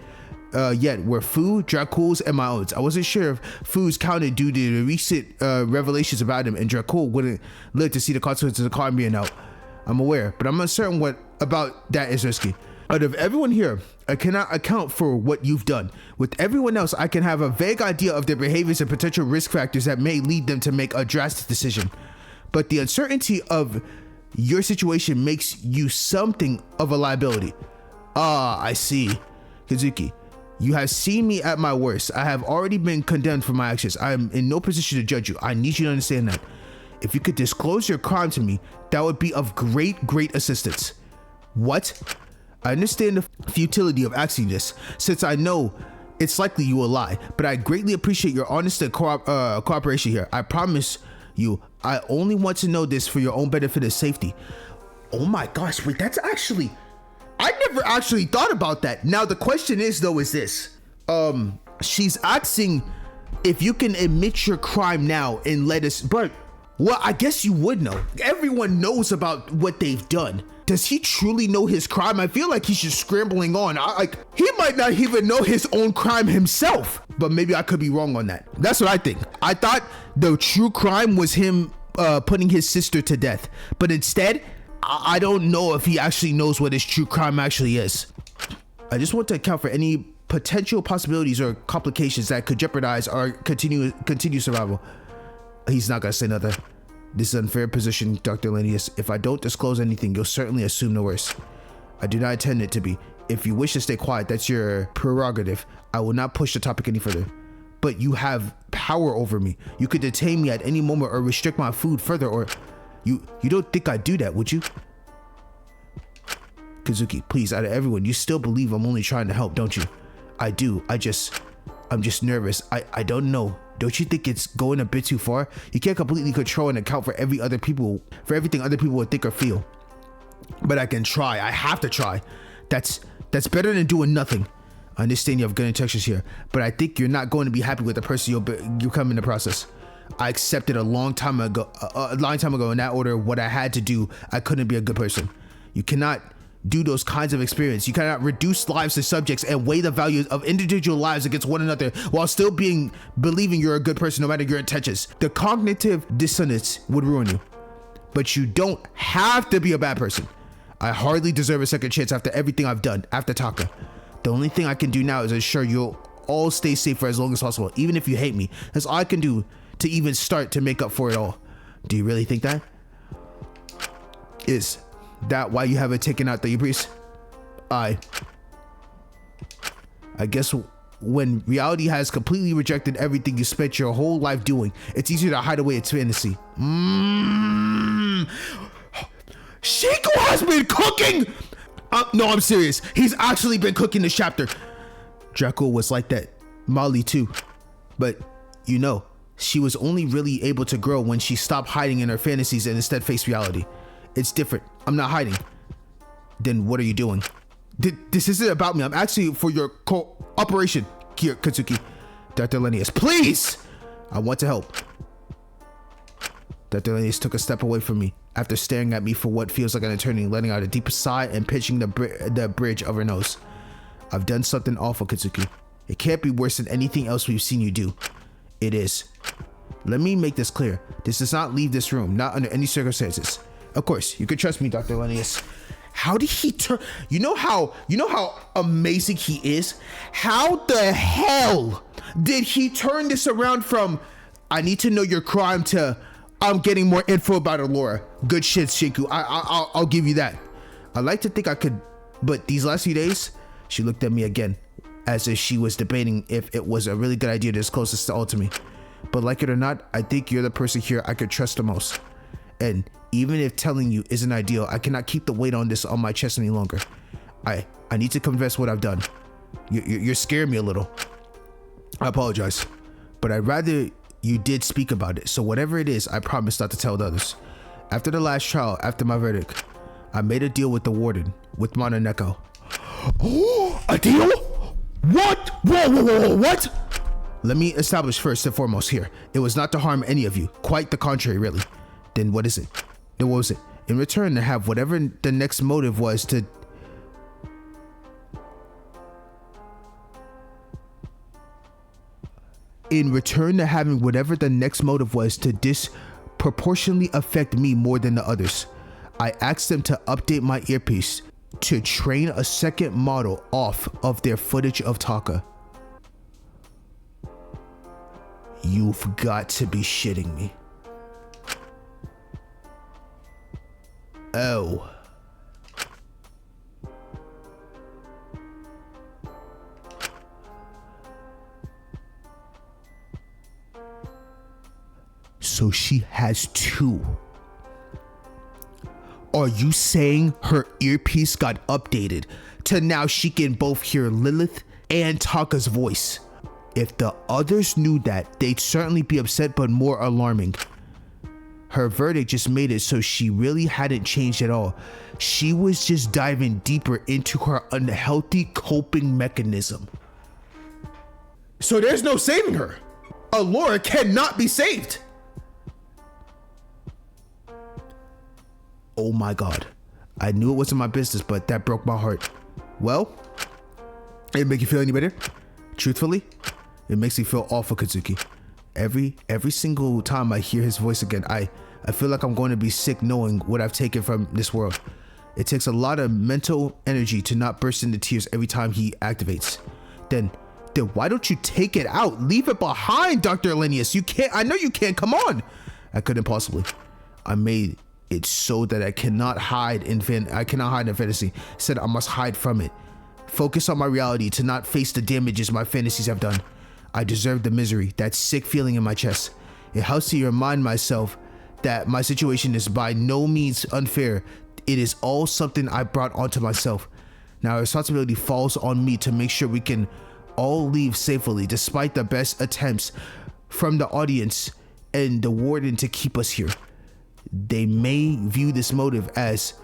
were Fu, Dracul's, and my own. I wasn't sure if Fu's counted due to the recent revelations about him, and Dracul wouldn't live to see the consequences of the crime being out. I'm aware, but I'm uncertain what about that is risky. Out of everyone here, I cannot account for what you've done. With everyone else, I can have a vague idea of their behaviors and potential risk factors that may lead them to make a drastic decision. But the uncertainty of your situation makes you something of a liability. Ah, I see. Kazuki, you have seen me at my worst. I have already been condemned for my actions. I am in no position to judge you. I need you to understand that. If you could disclose your crime to me, that would be of great assistance. What? I understand the futility of asking this, since I know it's likely you will lie, but I greatly appreciate your honest cooperation here. I promise you, I only want to know this for your own benefit and safety. Oh my gosh, wait, that's actually... I never actually thought about that. Now, the question is, though, is this. She's asking if you can admit your crime now and let us... But, well, I guess you would know. Everyone knows about what they've done. Does he truly know his crime? I feel like he's just scrambling on. He might not even know his own crime himself. But maybe I could be wrong on that. That's what I think. I thought the true crime was him putting his sister to death. But instead, I don't know if he actually knows what his true crime actually is. I just want to account for any potential possibilities or complications that could jeopardize our continued survival. He's not gonna say nothing. This is an unfair position, Dr. Linnaeus. If I don't disclose anything, you'll certainly assume the worst. I do not intend it to be. If you wish to stay quiet, that's your prerogative. I will not push the topic any further. But you have power over me. You could detain me at any moment or restrict my food further, or... You don't think I'd do that, would you? Kazuki, please, out of everyone, you still believe I'm only trying to help, don't you? I do. I'm just nervous. I don't know Don't you think it's going a bit too far? You can't completely control and account for everything other people would think or feel. But I can try. I have to try. That's better than doing nothing. I understand you have good intentions here, but I think you're not going to be happy with the person you become in the process. I accepted a long time ago in that order what I had to do. I couldn't be a good person. You cannot do those kinds of experiments. You cannot reduce lives to subjects and weigh the value of individual lives against one another while still believing you're a good person no matter your intentions. The cognitive dissonance would ruin you. But you don't have to be a bad person. I hardly deserve a second chance after everything I've done, after Taka. The only thing I can do now is ensure you'll all stay safe for as long as possible, even if you hate me. That's all I can do to even start to make up for it all. Do you really think that? Is that why you haven't taken out the priest? I guess when reality has completely rejected everything you spent your whole life doing, it's easier to hide away its fantasy. Shiko has been cooking! No, I'm serious. He's actually been cooking this chapter. Draco was like that. Molly too. But, you know, she was only really able to grow when she stopped hiding in her fantasies and instead faced reality. It's different. I'm not hiding. Then what are you doing? This isn't about me. I'm actually for your cooperation, Katsuki. Dr. Linnaeus, please! I want to help. Dr. Linnaeus took a step away from me after staring at me for what feels like an eternity, letting out a deep sigh and pinching the bridge of her nose. I've done something awful, Katsuki. It can't be worse than anything else we've seen you do. It is. Let me make this clear. This does not leave this room, not under any circumstances. Of course, you can trust me, Dr. Linnaeus. How did he turn? You know how amazing he is? How the hell did he turn this around from I need to know your crime to I'm getting more info about Allura? Good shit, Shinku. I'll give you that. I like to think I could, but these last few days, she looked at me again, as if she was debating if it was a really good idea to disclose this to all to me. But like it or not, I think you're the person here I could trust the most. And even if telling you isn't ideal, I cannot keep the weight on this on my chest any longer. I need to confess what I've done. You're scaring me a little. I apologize, but I'd rather you did speak about it. So whatever it is, I promise not to tell the others. After the last trial, after my verdict, I made a deal with the warden, with Mononeko. Oh, a deal? What? Whoa, what? Let me establish first and foremost here. It was not to harm any of you. Quite the contrary, really. Then what is it? Then what was it? In return to have whatever the next motive was to... In return to having whatever the next motive was to disproportionately affect me more than the others, I asked them to update my earpiece to train a second model off of their footage of Taka. You've got to be shitting me. Oh. So she has two. Are you saying her earpiece got updated to now she can both hear Lilith and Taka's voice? If the others knew that, they'd certainly be upset but more alarming. Her verdict just made it so she really hadn't changed at all. She was just diving deeper into her unhealthy coping mechanism. So there's no saving her. Allura cannot be saved. Oh my god. I knew it wasn't my business, but that broke my heart. Well, it make you feel any better? Truthfully, it makes me feel awful, Katsuki. Every single time I hear his voice again, I feel like I'm going to be sick knowing what I've taken from this world. It takes a lot of mental energy to not burst into tears every time he activates. Then why don't you take it out? Leave it behind, Dr. Linnaeus. You can't. I know you can't. Come on. I couldn't possibly. I made it so that I cannot hide in fantasy. Said I must hide from it. Focus on my reality to not face the damages my fantasies have done. I deserve the misery, that sick feeling in my chest. It helps to remind myself that my situation is by no means unfair. It is all something I brought onto myself. Now, responsibility falls on me to make sure we can all leave safely, despite the best attempts from the audience and the warden to keep us here. They may view this motive as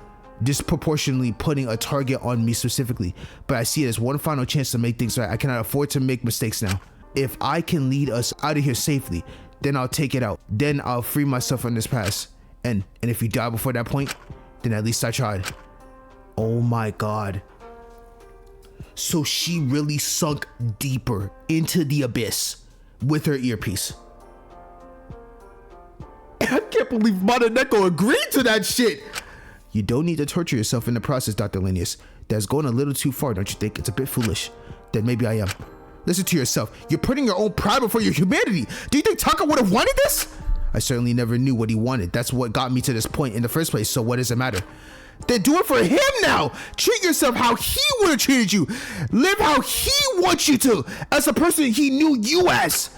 disproportionately putting a target on me specifically, but I see it as one final chance to make things right. I cannot afford to make mistakes now. If I can lead us out of here safely, then I'll take it out. Then I'll free myself from this past. And if you die before that point, then at least I tried. Oh my God. So she really sunk deeper into the abyss with her earpiece. I can't believe Mononeko agreed to that shit. You don't need to torture yourself in the process, Dr. Linnaeus. That's going a little too far, don't you think? It's a bit foolish. Then maybe I am. Listen to yourself. You're putting your own pride before your humanity. Do you think Taka would have wanted this? I certainly never knew what he wanted. That's what got me to this point in the first place, so what does it matter? Then do it for him now. Treat yourself how he would have treated you. Live how he wants you to, as a person he knew you as.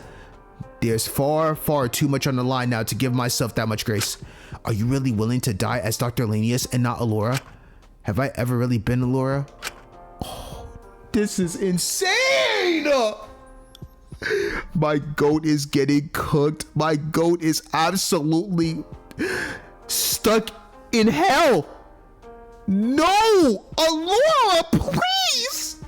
There's far, far too much on the line now to give myself that much grace. Are you really willing to die as Dr. Linnaeus and not Allura? Have I ever really been Allura? Oh, this is insane! My goat is getting cooked. My goat is absolutely stuck in hell. No! Allura, please!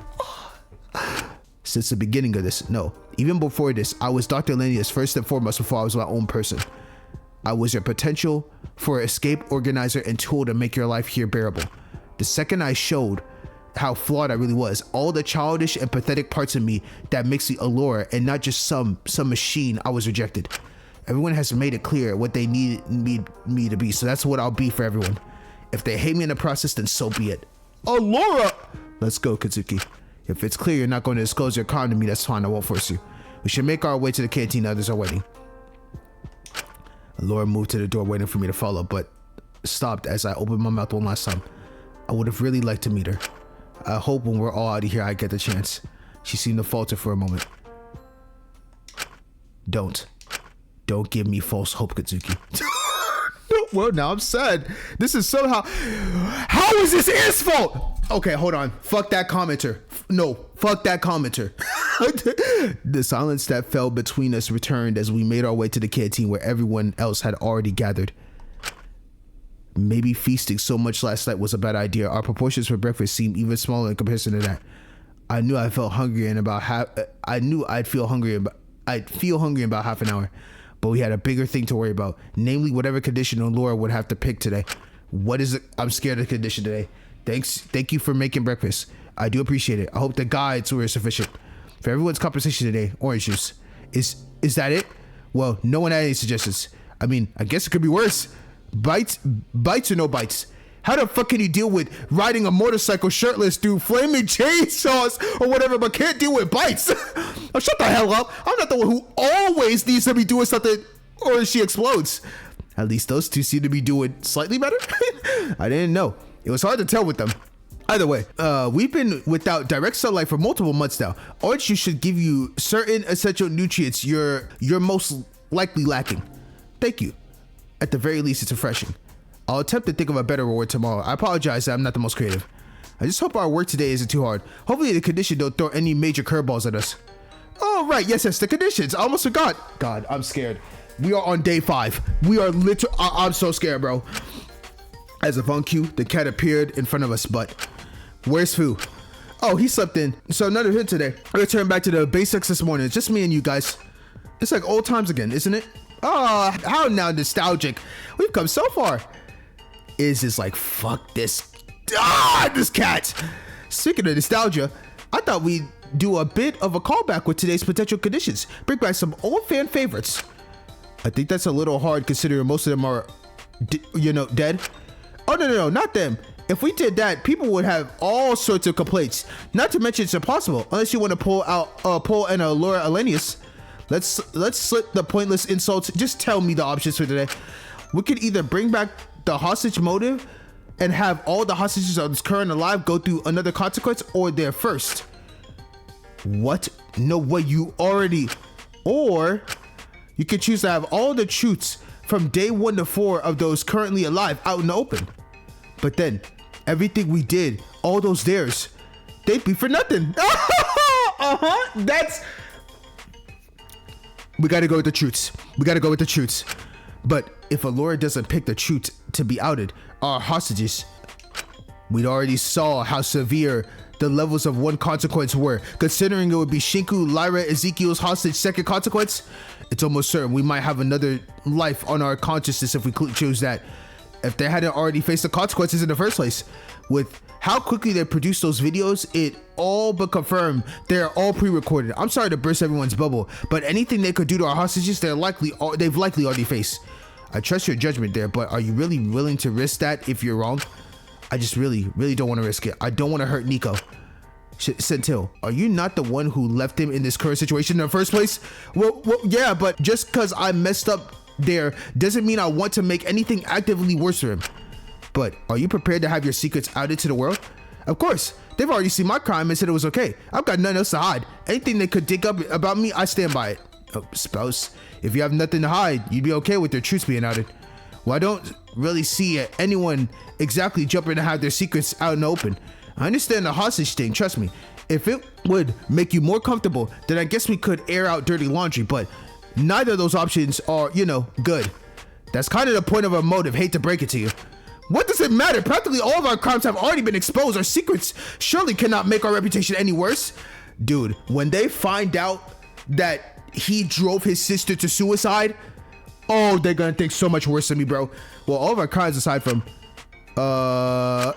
Since the beginning of this, no. Even before this, I was Dr. Linnaeus first and foremost before I was my own person. I was your potential for escape organizer and tool to make your life here bearable. The second I showed how flawed I really was, all the childish and pathetic parts of me that makes me Allura and not just some machine, I was rejected. Everyone has made it clear what they need me to be, so that's what I'll be for everyone. If they hate me in the process, then so be it. Allura! Let's go, Katsuki. If it's clear you're not going to disclose your crime to me, that's fine, I won't force you. We should make our way to the canteen, others are waiting. Allura moved to the door waiting for me to follow, but stopped as I opened my mouth one last time. I would have really liked to meet her. I hope when we're all out of here I get the chance. She seemed to falter for a moment. Don't give me false hope, Katsuki. Well, now I'm sad. This is somehow... How is this his fault? Okay, hold on. Fuck that commenter. No, fuck that commenter. The silence that fell between us returned as we made our way to the canteen where everyone else had already gathered. Maybe feasting so much last night was a bad idea. Our proportions for breakfast seemed even smaller in comparison to that. I knew I felt hungry in about I'd feel hungry in about half an hour. But we had a bigger thing to worry about, namely whatever condition Allura would have to pick today. What is it? I'm scared of the condition today. Thank you for making breakfast. I do appreciate it. I hope the guides were sufficient. For everyone's compensation today, orange juice. Is that it? Well, no one had any suggestions. I mean, I guess it could be worse. Bites or no bites? How the fuck can you deal with riding a motorcycle shirtless through flaming chainsaws or whatever, but can't deal with bites? Oh, shut the hell up. I'm not the one who always needs to be doing something or she explodes. At least those two seem to be doing slightly better. I didn't know. It was hard to tell with them. Either way, we've been without direct sunlight for multiple months now. Orange juice should give you certain essential nutrients you're most likely lacking. Thank you. At the very least, it's refreshing. I'll attempt to think of a better reward tomorrow. I apologize that I'm not the most creative. I just hope our work today isn't too hard. Hopefully the condition don't throw any major curveballs at us. Oh, right. Yes, the conditions. I almost forgot. God, I'm scared. We are on day 5. We are literally... I'm so scared, bro. As of on cue, the cat appeared in front of us, but... Where's Fu? Oh, he slept in. So none of him today. I returned back to the basics this morning. It's just me and you guys. It's like old times again, isn't it? Oh, how now nostalgic. We've come so far. Is this like, fuck this. This cat. Speaking of nostalgia, I thought we'd do a bit of a callback with today's potential conditions. Bring back some old fan favorites. I think that's a little hard considering most of them are, dead. Oh, no, not them. If we did that, people would have all sorts of complaints. Not to mention it's impossible unless you want to pull an Allura Elenius. Let's slip the pointless insults. Just tell me the options for today. We could either bring back the hostage motive and have all the hostages on this current alive go through another consequence, or their first. What? No way, you already... Or you could choose to have all the truths from day 1 to 4 of those currently alive out in the open. But then, everything we did, all those dares, they'd be for nothing. That's... We gotta go with the truths. But if Allura doesn't pick the truth to be outed, our hostages, we'd already saw how severe the levels of one consequence were. Considering it would be Shinku, Lyra, Ezekiel's hostage second consequence, it's almost certain we might have another life on our consciousness if we choose that. If they hadn't already faced the consequences in the first place. With how quickly they produced those videos, it all but confirmed they're all pre-recorded. I'm sorry to burst everyone's bubble, but anything they could do to our hostages, they've likely already faced. I trust your judgment there, but are you really willing to risk that if you're wrong? I just really don't want to risk it. I don't want to hurt Nico. Sentil, are you not the one who left him in this current situation in the first place? Well, yeah, but just because I messed up there doesn't mean I want to make anything actively worse for him. But are you prepared to have your secrets outed to the world? Of course. They've already seen my crime and said it was okay. I've got nothing else to hide. Anything they could dig up about me, I stand by it. Oh, spouse, if you have nothing to hide, you'd be okay with their truths being outed. Well, I don't really see anyone exactly jumping to have their secrets out in the open. I understand the hostage thing, trust me. If it would make you more comfortable, then I guess we could air out dirty laundry, but neither of those options are, good. That's kind of the point of our motive, hate to break it to you. What does it matter? Practically all of our crimes have already been exposed. Our secrets surely cannot make our reputation any worse. Dude, when they find out that he drove his sister to suicide, oh, they're gonna think so much worse of me, bro. Well, all of our crimes aside from, but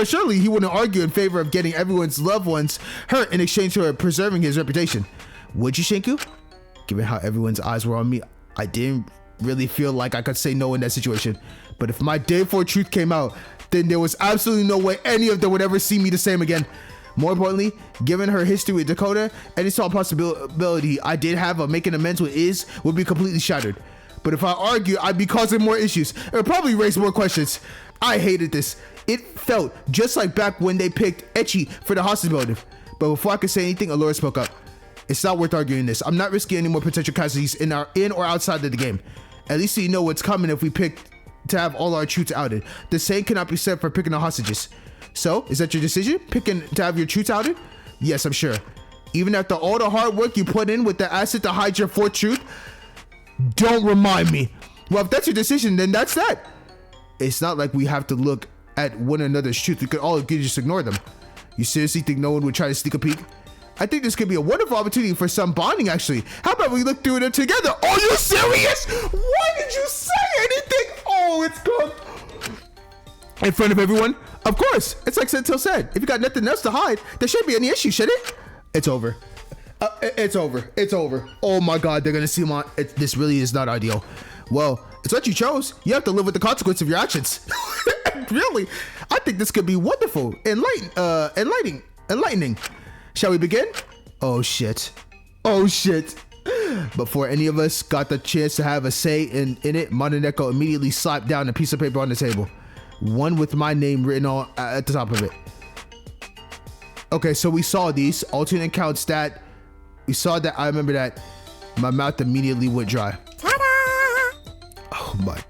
surely he wouldn't argue in favor of getting everyone's loved ones hurt in exchange for preserving his reputation. Would you, Shinku? Given how everyone's eyes were on me, I didn't really feel like I could say no in that situation. But if my day 4 truth came out, then there was absolutely no way any of them would ever see me the same again. More importantly, given her history with Dakota, any small possibility I did have of making amends with Iz would be completely shattered. But if I argue, I'd be causing more issues. It would probably raise more questions. I hated this. It felt just like back when they picked Echi for the hostage motive. But before I could say anything, Allura spoke up. It's not worth arguing this. I'm not risking any more potential casualties in or outside of the game. At least so you know what's coming if we pick to have all our truths outed. The same cannot be said for picking the hostages. So, is that your decision? Picking to have your truths outed? Yes, I'm sure. Even after all the hard work you put in with the acid to hide your 4th truth? Don't remind me. Well, if that's your decision, then that's that. It's not like we have to look at one another's truth. We could all just ignore them. You seriously think no one would try to sneak a peek? I think this could be a wonderful opportunity for some bonding, actually. How about we look through them together? Are you serious? Why did you say anything? Oh, it's gone. In front of everyone? Of course. It's like Sentil said. If you got nothing else to hide, there shouldn't be any issue, should it? It's over. It's over. It's over. Oh my God, they're gonna see him on. This really is not ideal. Well, it's what you chose. You have to live with the consequence of your actions. Really? I think this could be wonderful. Enlightening. Shall we begin? Oh shit. Before any of us got the chance to have a say in it, Mononeko immediately slapped down a piece of paper on the table. One with my name written on at the top of it. Okay, so we saw these alternate counts that we saw that. I remember that my mouth immediately went dry. Ta-da! Oh my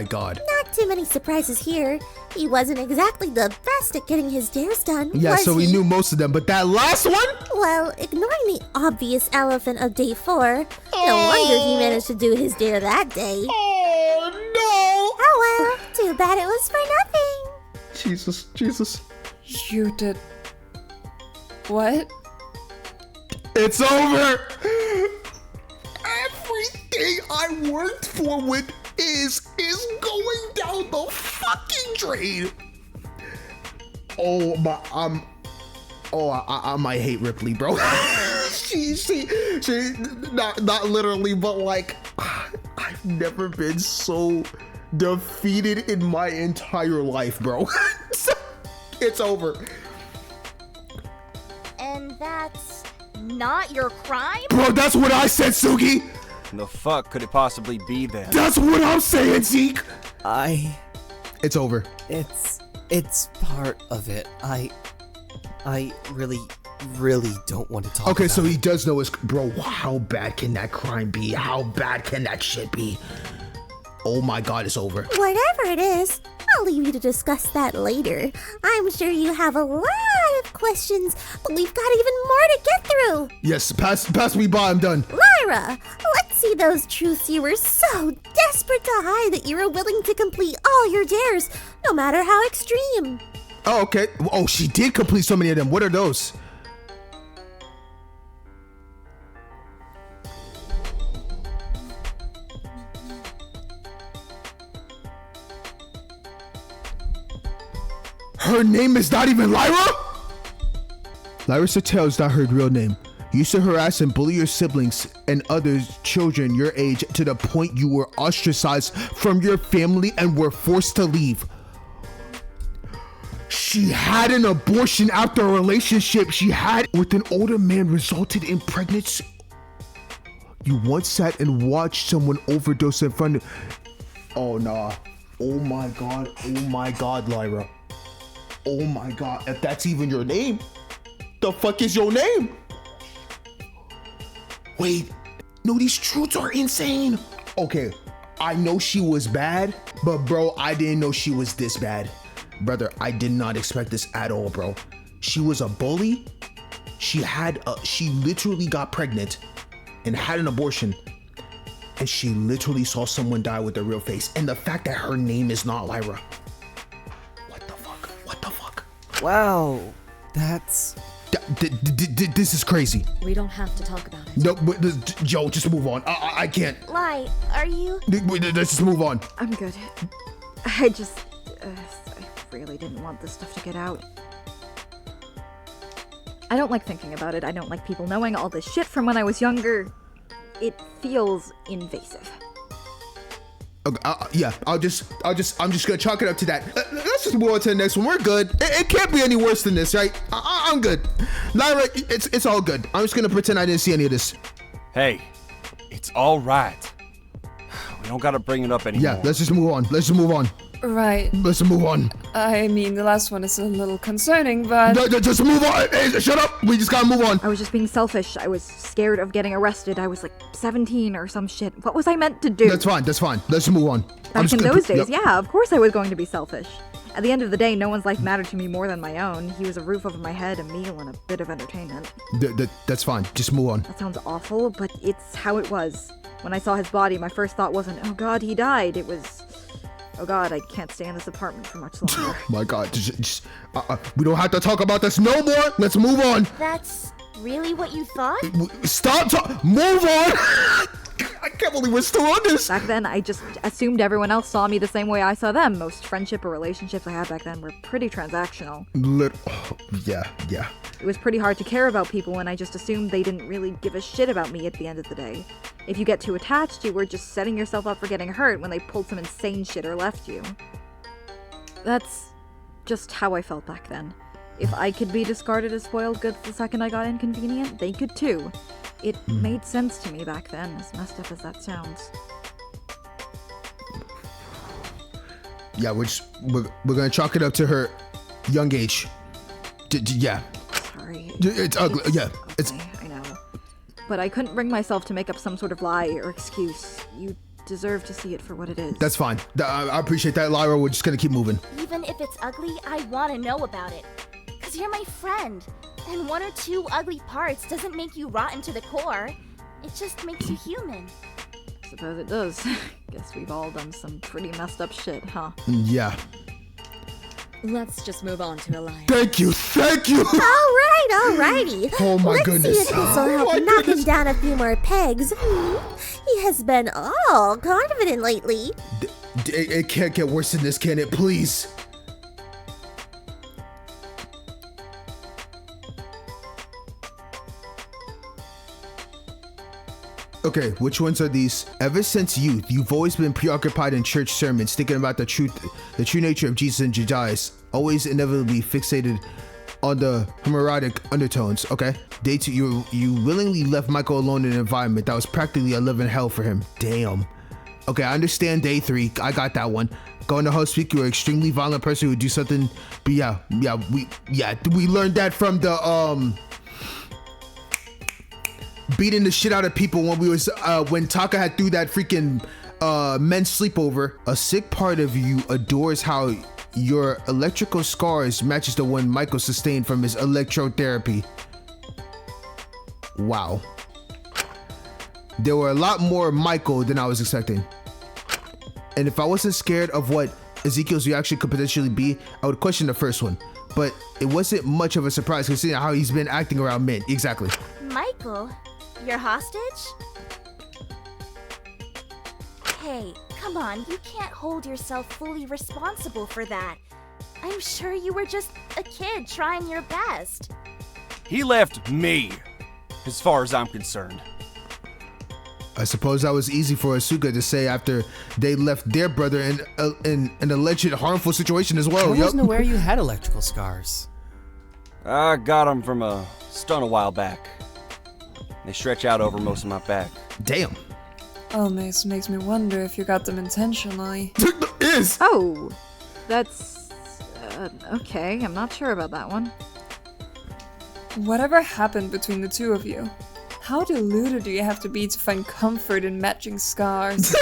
God. Not too many surprises here. He wasn't exactly the best at getting his dares done, Yeah, was so we he? knew most of them, but that last one? Well, ignoring the obvious elephant of day 4, no wonder he managed to do his dare that day. Oh no! Oh well, too bad it was for nothing. Jesus. You did... what? It's over! Everything I worked for with is going down the fucking drain. Oh my, I might hate Ripley, bro. she not literally, but like, I've never been so defeated in my entire life, bro. It's over. And that's not your crime? Bro, that's what I said, Sugi. The fuck could it possibly be then? That's what I'm saying, Zeke. It's over. It's part of it. I really don't want to talk about it. Okay, so he does know his... Bro, how bad can that crime be? How bad can that shit be? Oh my God, it's over. Whatever it is, I'll leave you to discuss that later. I'm sure you have a lot of questions, but we've got even more to get through. Yes, pass me by, I'm done. Lyra, let's see those truths you were so desperate to hide that you were willing to complete all your dares, no matter how extreme. Oh, okay. Oh, she did complete so many of them. What are those? Her name is not even Lyra? Lyra Satel is not her real name. You used to harass and bully your siblings and other children your age to the point you were ostracized from your family and were forced to leave. She had an abortion after a relationship she had with an older man resulted in pregnancy. You once sat and watched someone overdose in front of... Oh, nah. Oh my God, Lyra. Oh my God, if that's even your name, the fuck is your name? Wait, no, these truths are insane. Okay, I know she was bad, but bro, I didn't know she was this bad. Brother, I did not expect this at all, bro. She was a bully. She literally got pregnant and had an abortion. And she literally saw someone die with their real face. And the fact that her name is not Lyra. Wow, that's... This is crazy. We don't have to talk about it. No, Joe, just move on. I can't. Lie, are you... Let's just move on. I'm good. I really didn't want this stuff to get out. I don't like thinking about it. I don't like people knowing all this shit from when I was younger. It feels invasive. Okay, yeah, I'm just gonna chalk it up to that. Let's just move on to the next one. We're good. It can't be any worse than this, right? I'm good. Lyra, it's all good. I'm just gonna pretend I didn't see any of this. Hey, it's all right. We don't gotta bring it up anymore. Yeah, let's just move on. Right. Let's move on. I mean, the last one is a little concerning, but... Just move on. Hey, shut up. We just gotta move on. I was just being selfish. I was scared of getting arrested. I was like 17 or some shit. What was I meant to do? That's fine. Let's move on. Back in those days, yeah, of course I was going to be selfish. At the end of the day, no one's life mattered to me more than my own. He was a roof over my head, a meal, and a bit of entertainment. That's fine. Just move on. That sounds awful, but it's how it was. When I saw his body, my first thought wasn't, oh God, he died. It was... oh God, I can't stay in this apartment for much longer. My God, we don't have to talk about this no more. Let's move on. That's really what you thought? Stop move on. I can't believe we're still on this. Back then, I just assumed everyone else saw me the same way I saw them. Most friendship or relationships I had back then were pretty transactional. Yeah. It was pretty hard to care about people when I just assumed they didn't really give a shit about me at the end of the day. If you get too attached, you were just setting yourself up for getting hurt when they pulled some insane shit or left you. That's just how I felt back then. If I could be discarded as spoiled goods the second I got inconvenient, they could too. It made sense to me back then, as messed up as that sounds. Yeah, we're gonna chalk it up to her young age. Yeah. Sorry. It's ugly. Yeah, it's... I know. But I couldn't bring myself to make up some sort of lie or excuse. You deserve to see it for what it is. That's fine. I appreciate that, Lyra. We're just gonna keep moving. Even if it's ugly, I want to know about it. Because you're my friend. And one or two ugly parts doesn't make you rotten to the core. It just makes you human. Suppose it does. Guess we've all done some pretty messed up shit, huh? Yeah. Let's just move on to Elias. Thank you. Alrighty. Oh my Let's goodness. see if this will help knock him down a few more pegs. He has been all confident lately. It can't get worse than this, can it? Please. Okay, which ones are these? Ever since youth, you've always been preoccupied in church sermons, thinking about the true nature of Jesus and Judas, always inevitably fixated on the homoerotic undertones. Okay, day 2, you willingly left Michael alone in an environment that was practically a living hell for him. Damn. Okay, I understand day 3. I got that one. Going to host week, you're an extremely violent person who would do something. But we learned that from the beating the shit out of people when Taka had threw that freaking men's sleepover. A sick part of you adores how your electrical scars matches the one Michael sustained from his electrotherapy. Wow. There were a lot more Michael than I was expecting. And if I wasn't scared of what Ezekiel's reaction could potentially be, I would question the first one. But it wasn't much of a surprise considering how he's been acting around Mint. Exactly. Michael, your hostage? Hey, come on, you can't hold yourself fully responsible for that. I'm sure you were just a kid trying your best. He left me, as far as I'm concerned. I suppose that was easy for Asuka to say after they left their brother in an alleged harmful situation as well. I wasn't aware you had electrical scars. I got them from a stunt a while back. They stretch out over most of my back. Damn. Oh, this makes me wonder if you got them intentionally. Is. Oh, that's okay. I'm not sure about that one. Whatever happened between the two of you? How deluded do you have to be to find comfort in matching scars?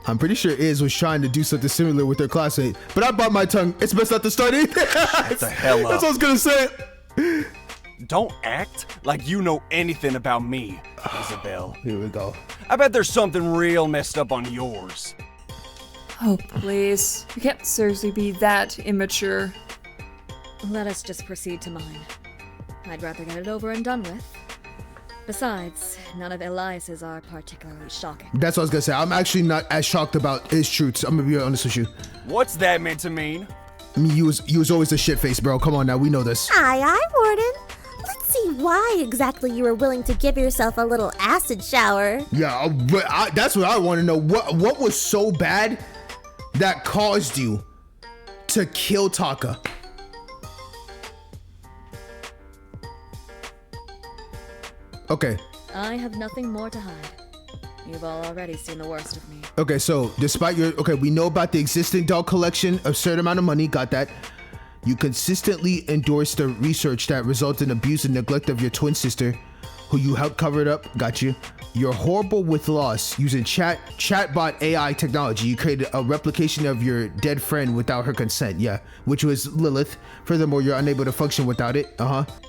I'm pretty sure Iz was trying to do something similar with her classmate, but I bite my tongue. It's best not to start it. Shut the hell up. That's what I was gonna say. Don't act like you know anything about me, Isabel. Here we go. I bet there's something real messed up on yours. Oh, please. You can't seriously be that immature. Let us just proceed to mine. I'd rather get it over and done with. Besides, none of Elias's are particularly shocking. That's what I was gonna say. I'm actually not as shocked about his truths. I'm gonna be honest with you. What's that meant to mean? I mean, you was always a shit face, bro. Come on now, we know this. Aye, Warden. Let's see why exactly you were willing to give yourself a little acid shower. Yeah, but that's what I want to know. What was so bad that caused you to kill Taka? Okay. I have nothing more to hide. You've all already seen the worst of me. Okay, so despite your... Okay, we know about the existing doll collection, a certain amount of money, got that. You consistently endorsed the research that resulted in abuse and neglect of your twin sister, who you helped cover it up, got you. You're horrible with loss. Using chatbot AI technology, you created a replication of your dead friend without her consent, yeah, which was Lilith. Furthermore, you're unable to function without it,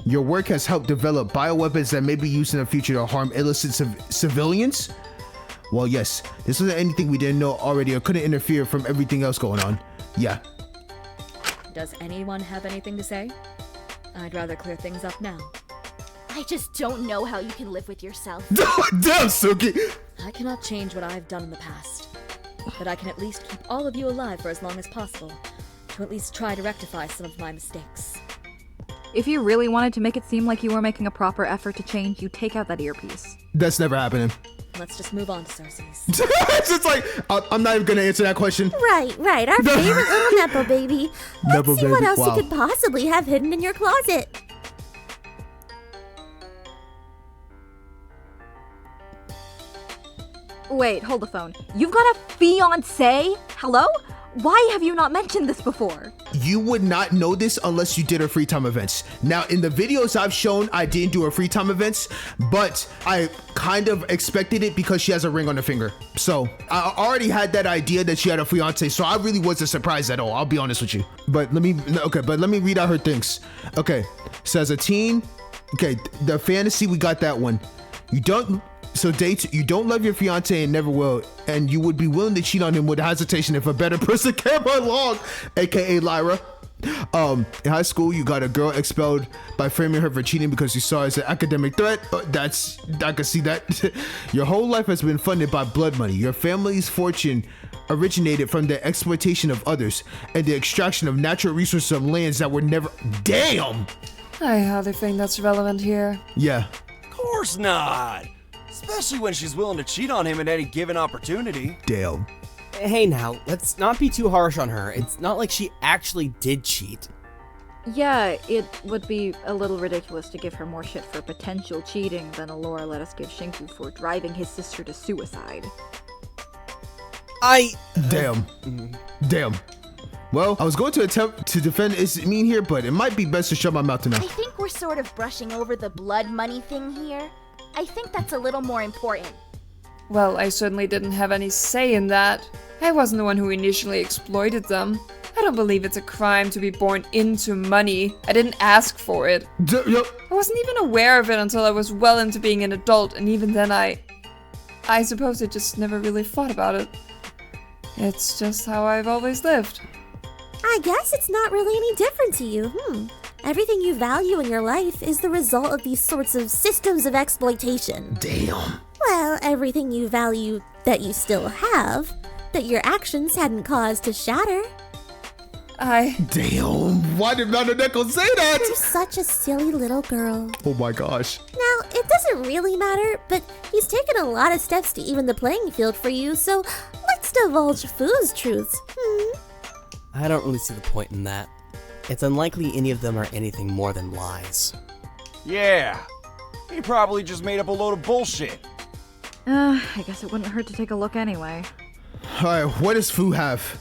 Your work has helped develop bioweapons that may be used in the future to harm innocent civilians. Well, yes, this wasn't anything we didn't know already or couldn't interfere from everything else going on. Yeah. Does anyone have anything to say? I'd rather clear things up now. I just don't know how you can live with yourself. Damn, Suki! I cannot change what I've done in the past, but I can at least keep all of you alive for as long as possible, to at least try to rectify some of my mistakes. If you really wanted to make it seem like you were making a proper effort to change, you take out that earpiece. That's never happening. Let's just move on to Cersei's. It's just like, I'm not even gonna answer that question. Right, our favorite little Nepo baby. Let's Nepo see what baby, else wow. you could possibly have hidden in your closet. Wait, hold the phone. You've got a fiancé? Hello? Why have you not mentioned this before? You would not know this unless you did her free time events. Now, in the videos I've shown, I didn't do her free time events, but I kind of expected it because she has a ring on her finger. So I already had that idea that she had a fiance, so I really wasn't surprised at all. I'll be honest with you. But let me read out her things. Okay, so as a teen, okay, the fantasy, we got that one. You don't love your fiance and never will, and you would be willing to cheat on him with hesitation if a better person came along, aka Lyra. In high school, you got a girl expelled by framing her for cheating because you saw her as an academic threat. I can see that. Your whole life has been funded by blood money. Your family's fortune originated from the exploitation of others and the extraction of natural resources of lands that were never... Damn! I hardly think that's relevant here. Yeah. Of course not. Especially when she's willing to cheat on him at any given opportunity. Damn. Hey now, let's not be too harsh on her. It's not like she actually did cheat. Yeah, it would be a little ridiculous to give her more shit for potential cheating than Alora let us give Shinku for driving his sister to suicide. Damn. Well, I was going to attempt to defend Ismin here, but it might be best to shut my mouth now. I think we're sort of brushing over the blood money thing here. I think that's a little more important. Well, I certainly didn't have any say in that. I wasn't the one who initially exploited them. I don't believe it's a crime to be born into money. I didn't ask for it. Yep. I wasn't even aware of it until I was well into being an adult, and even then I suppose I just never really thought about it. It's just how I've always lived. I guess it's not really any different to you, Everything you value in your life is the result of these sorts of systems of exploitation. Damn. Well, everything you value that you still have, that your actions hadn't caused to shatter. Damn, why did Nanoneko say that? You're such a silly little girl. Oh my gosh. Now, it doesn't really matter, but he's taken a lot of steps to even the playing field for you, so let's divulge Fu's truths. I don't really see the point in that. It's unlikely any of them are anything more than lies. Yeah, he probably just made up a load of bullshit. I guess it wouldn't hurt to take a look anyway. Alright, what does Fu have?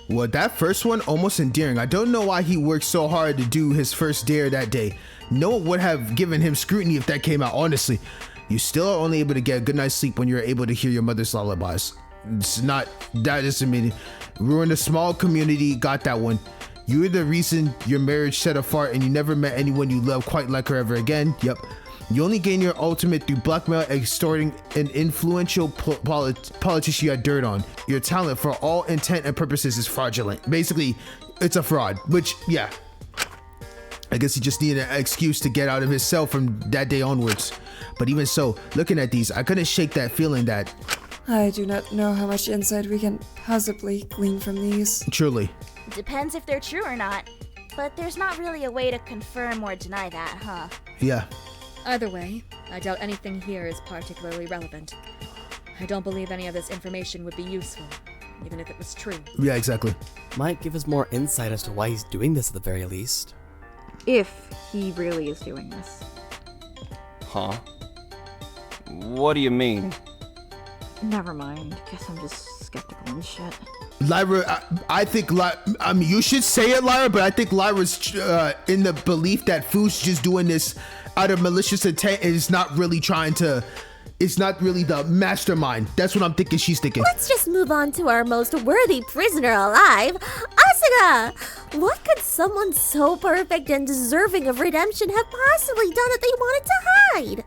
Well, that first one, almost endearing. I don't know why he worked so hard to do his first dare that day. No one would have given him scrutiny if that came out, honestly. You still are only able to get a good night's sleep when you're able to hear your mother's lullabies. It's not, that doesn't mean ruin a small community, got that one. You're the reason your marriage set afar and you never met anyone you love quite like her ever again. Yep. You only gain your ultimate through blackmail, extorting an influential politician you had dirt on. Your talent, for all intent and purposes, is fraudulent. Basically, it's a fraud, which, yeah. I guess he just needed an excuse to get out of his cell from that day onwards. But even so, looking at these, I couldn't shake that feeling that... I do not know how much insight we can possibly glean from these. Truly. Depends if they're true or not. But there's not really a way to confirm or deny that, huh? Yeah. Either way, I doubt anything here is particularly relevant. I don't believe any of this information would be useful, even if it was true. Yeah, exactly. Might give us more insight as to why he's doing this at the very least. If he really is doing this. Huh? What do you mean? Never mind. Guess I'm just skeptical and shit. Lyra, I think, I mean, you should say it, Lyra, but I think Lyra's in the belief that Fu's just doing this out of malicious intent and is not really trying to, it's not really the mastermind. That's what I'm thinking she's thinking. Let's just move on to our most worthy prisoner alive, Asuka! What could someone so perfect and deserving of redemption have possibly done that they wanted to hide?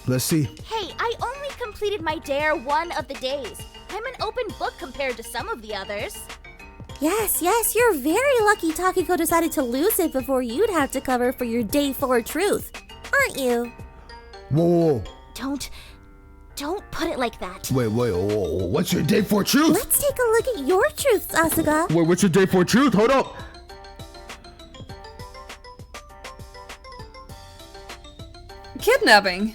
Let's see. Hey, I only completed my dare one of the days. I'm an open book compared to some of the others. Yes, you're very lucky Takiko decided to lose it before you'd have to cover for your day 4 truth. Aren't you? Whoa. Don't put it like that. Wait, whoa. What's your day 4 truth? Let's take a look at your truths, Asuka. Wait, what's your day 4 truth? Hold up. Kidnapping.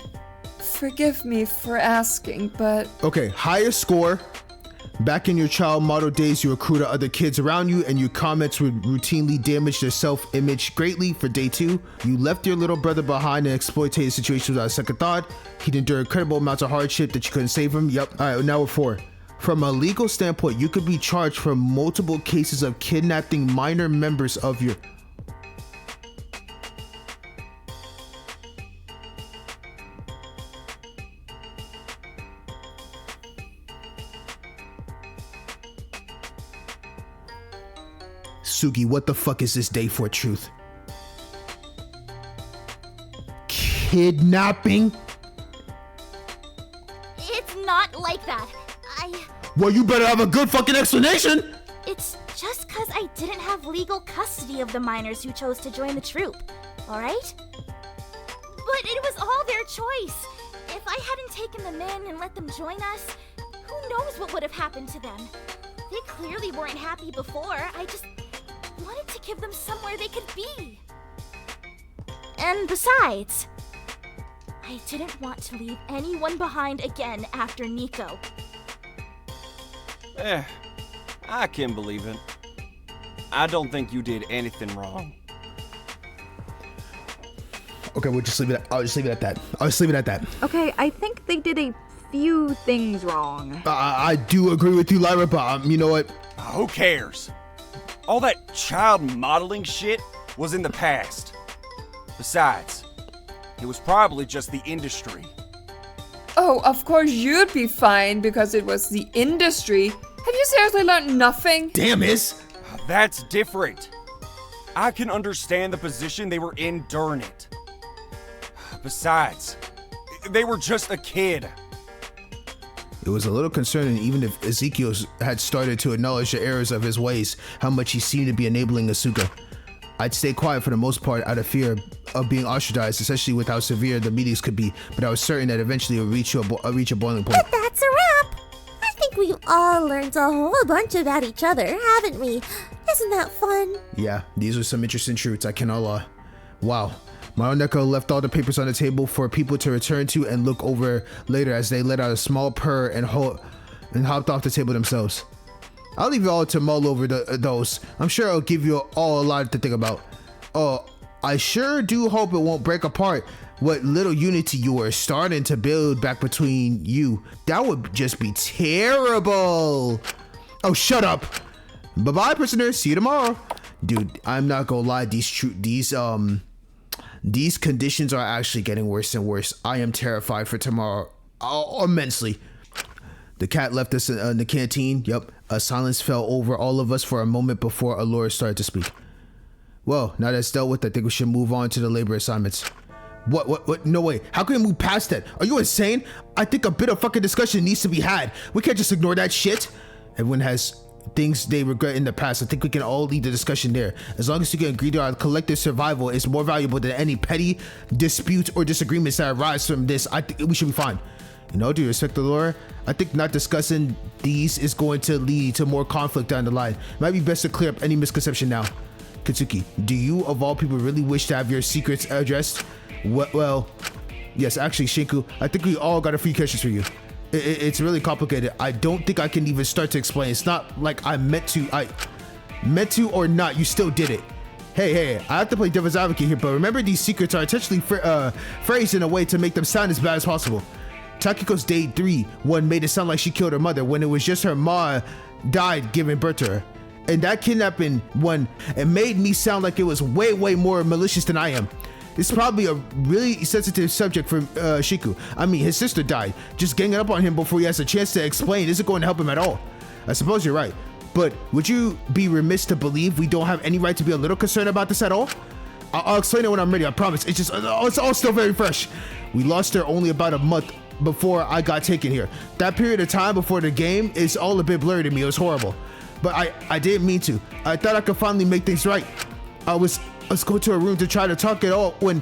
Forgive me for asking, but... Okay, highest score. Back in your child model days, you accrue to other kids around you, and your comments would routinely damage their self-image greatly. For day 2, you left your little brother behind in exploitative situations without a second thought. He'd endure incredible amounts of hardship that you couldn't save him. Yep. All right, now we're 4. From a legal standpoint, you could be charged for multiple cases of kidnapping minor members of your... Sugi, what the fuck is this day 4 truth? Kidnapping? It's not like that. Well, you better have a good fucking explanation! It's just cause I didn't have legal custody of the minors who chose to join the troop, alright? But it was all their choice. If I hadn't taken them in and let them join us, who knows what would have happened to them? They clearly weren't happy before. I just wanted to give them somewhere they could be. And besides, I didn't want to leave anyone behind again after Nico. I can believe it. I don't think you did anything wrong. Okay, we'll just leave it. I'll just leave it at that. Okay, I think they did a few things wrong. I do agree with you, Lyra, but you know what? Who cares? All that child modeling shit was in the past. Besides, It was probably just the industry. Oh, of course you'd be fine because it was the industry. Have you seriously learned nothing? Damn, Is. That's different. I can understand the position they were in during it. Besides, they were just a kid. It was a little concerning, even if Ezekiel had started to acknowledge the errors of his ways, how much he seemed to be enabling Asuka. I'd stay quiet for the most part out of fear of being ostracized, especially with how severe the meetings could be, but I was certain that eventually it would reach a boiling point. But that's a wrap. I think we all learned a whole bunch about each other, haven't we? Isn't that fun? Yeah, these were some interesting truths, I cannot lie. Wow. Maroneko left all the papers on the table for people to return to and look over later as they let out a small purr and hopped off the table themselves. I'll leave you all to mull over those. I'm sure it'll give you all a lot to think about. I sure do hope it won't break apart what little unity you were starting to build back between you. That would just be terrible. Oh, shut up. Bye-bye, prisoners. See you tomorrow. Dude, I'm not gonna lie. These conditions are actually getting worse and worse. I am terrified for tomorrow. Immensely. The cat left us in the canteen. Yep. A silence fell over all of us for a moment before Allura started to speak. Well, now that's dealt with, I think we should move on to the labor assignments. What? No way. How can we move past that? Are you insane? I think a bit of fucking discussion needs to be had. We can't just ignore that shit. Everyone has things they regret in the past. I think we can all lead the discussion there. As long as we can agree to our collective survival is more valuable than any petty disputes or disagreements that arise from this. I think we should be fine. In all due respect to Laura, I think not discussing these is going to lead to more conflict down the line. It might be best to clear up any misconception now. Katsuki, do you of all people really wish to have your secrets addressed? Well, yes, actually, Shinku, I think we all got a few questions for you. It's really complicated. I don't think I can even start to explain. It's not like I meant to or not, you still did it. Hey, I have to play devil's advocate here, but remember these secrets are intentionally phrased in a way to make them sound as bad as possible. Takiko's day 3 one made it sound like she killed her mother when it was just her ma died giving birth to her. And that kidnapping one, it made me sound like it was way more malicious than I am. It's probably a really sensitive subject for Shiku. I mean, his sister died. Just ganging up on him before he has a chance to explain isn't going to help him at all. I suppose you're right. But would you be remiss to believe we don't have any right to be a little concerned about this at all? I'll explain it when I'm ready, I promise. It's just, it's all still very fresh. We lost her only about a month before I got taken here. That period of time before the game is all a bit blurry to me. It was horrible. But I didn't mean to. I thought I could finally make things right. Let's go to a room to try to talk it all when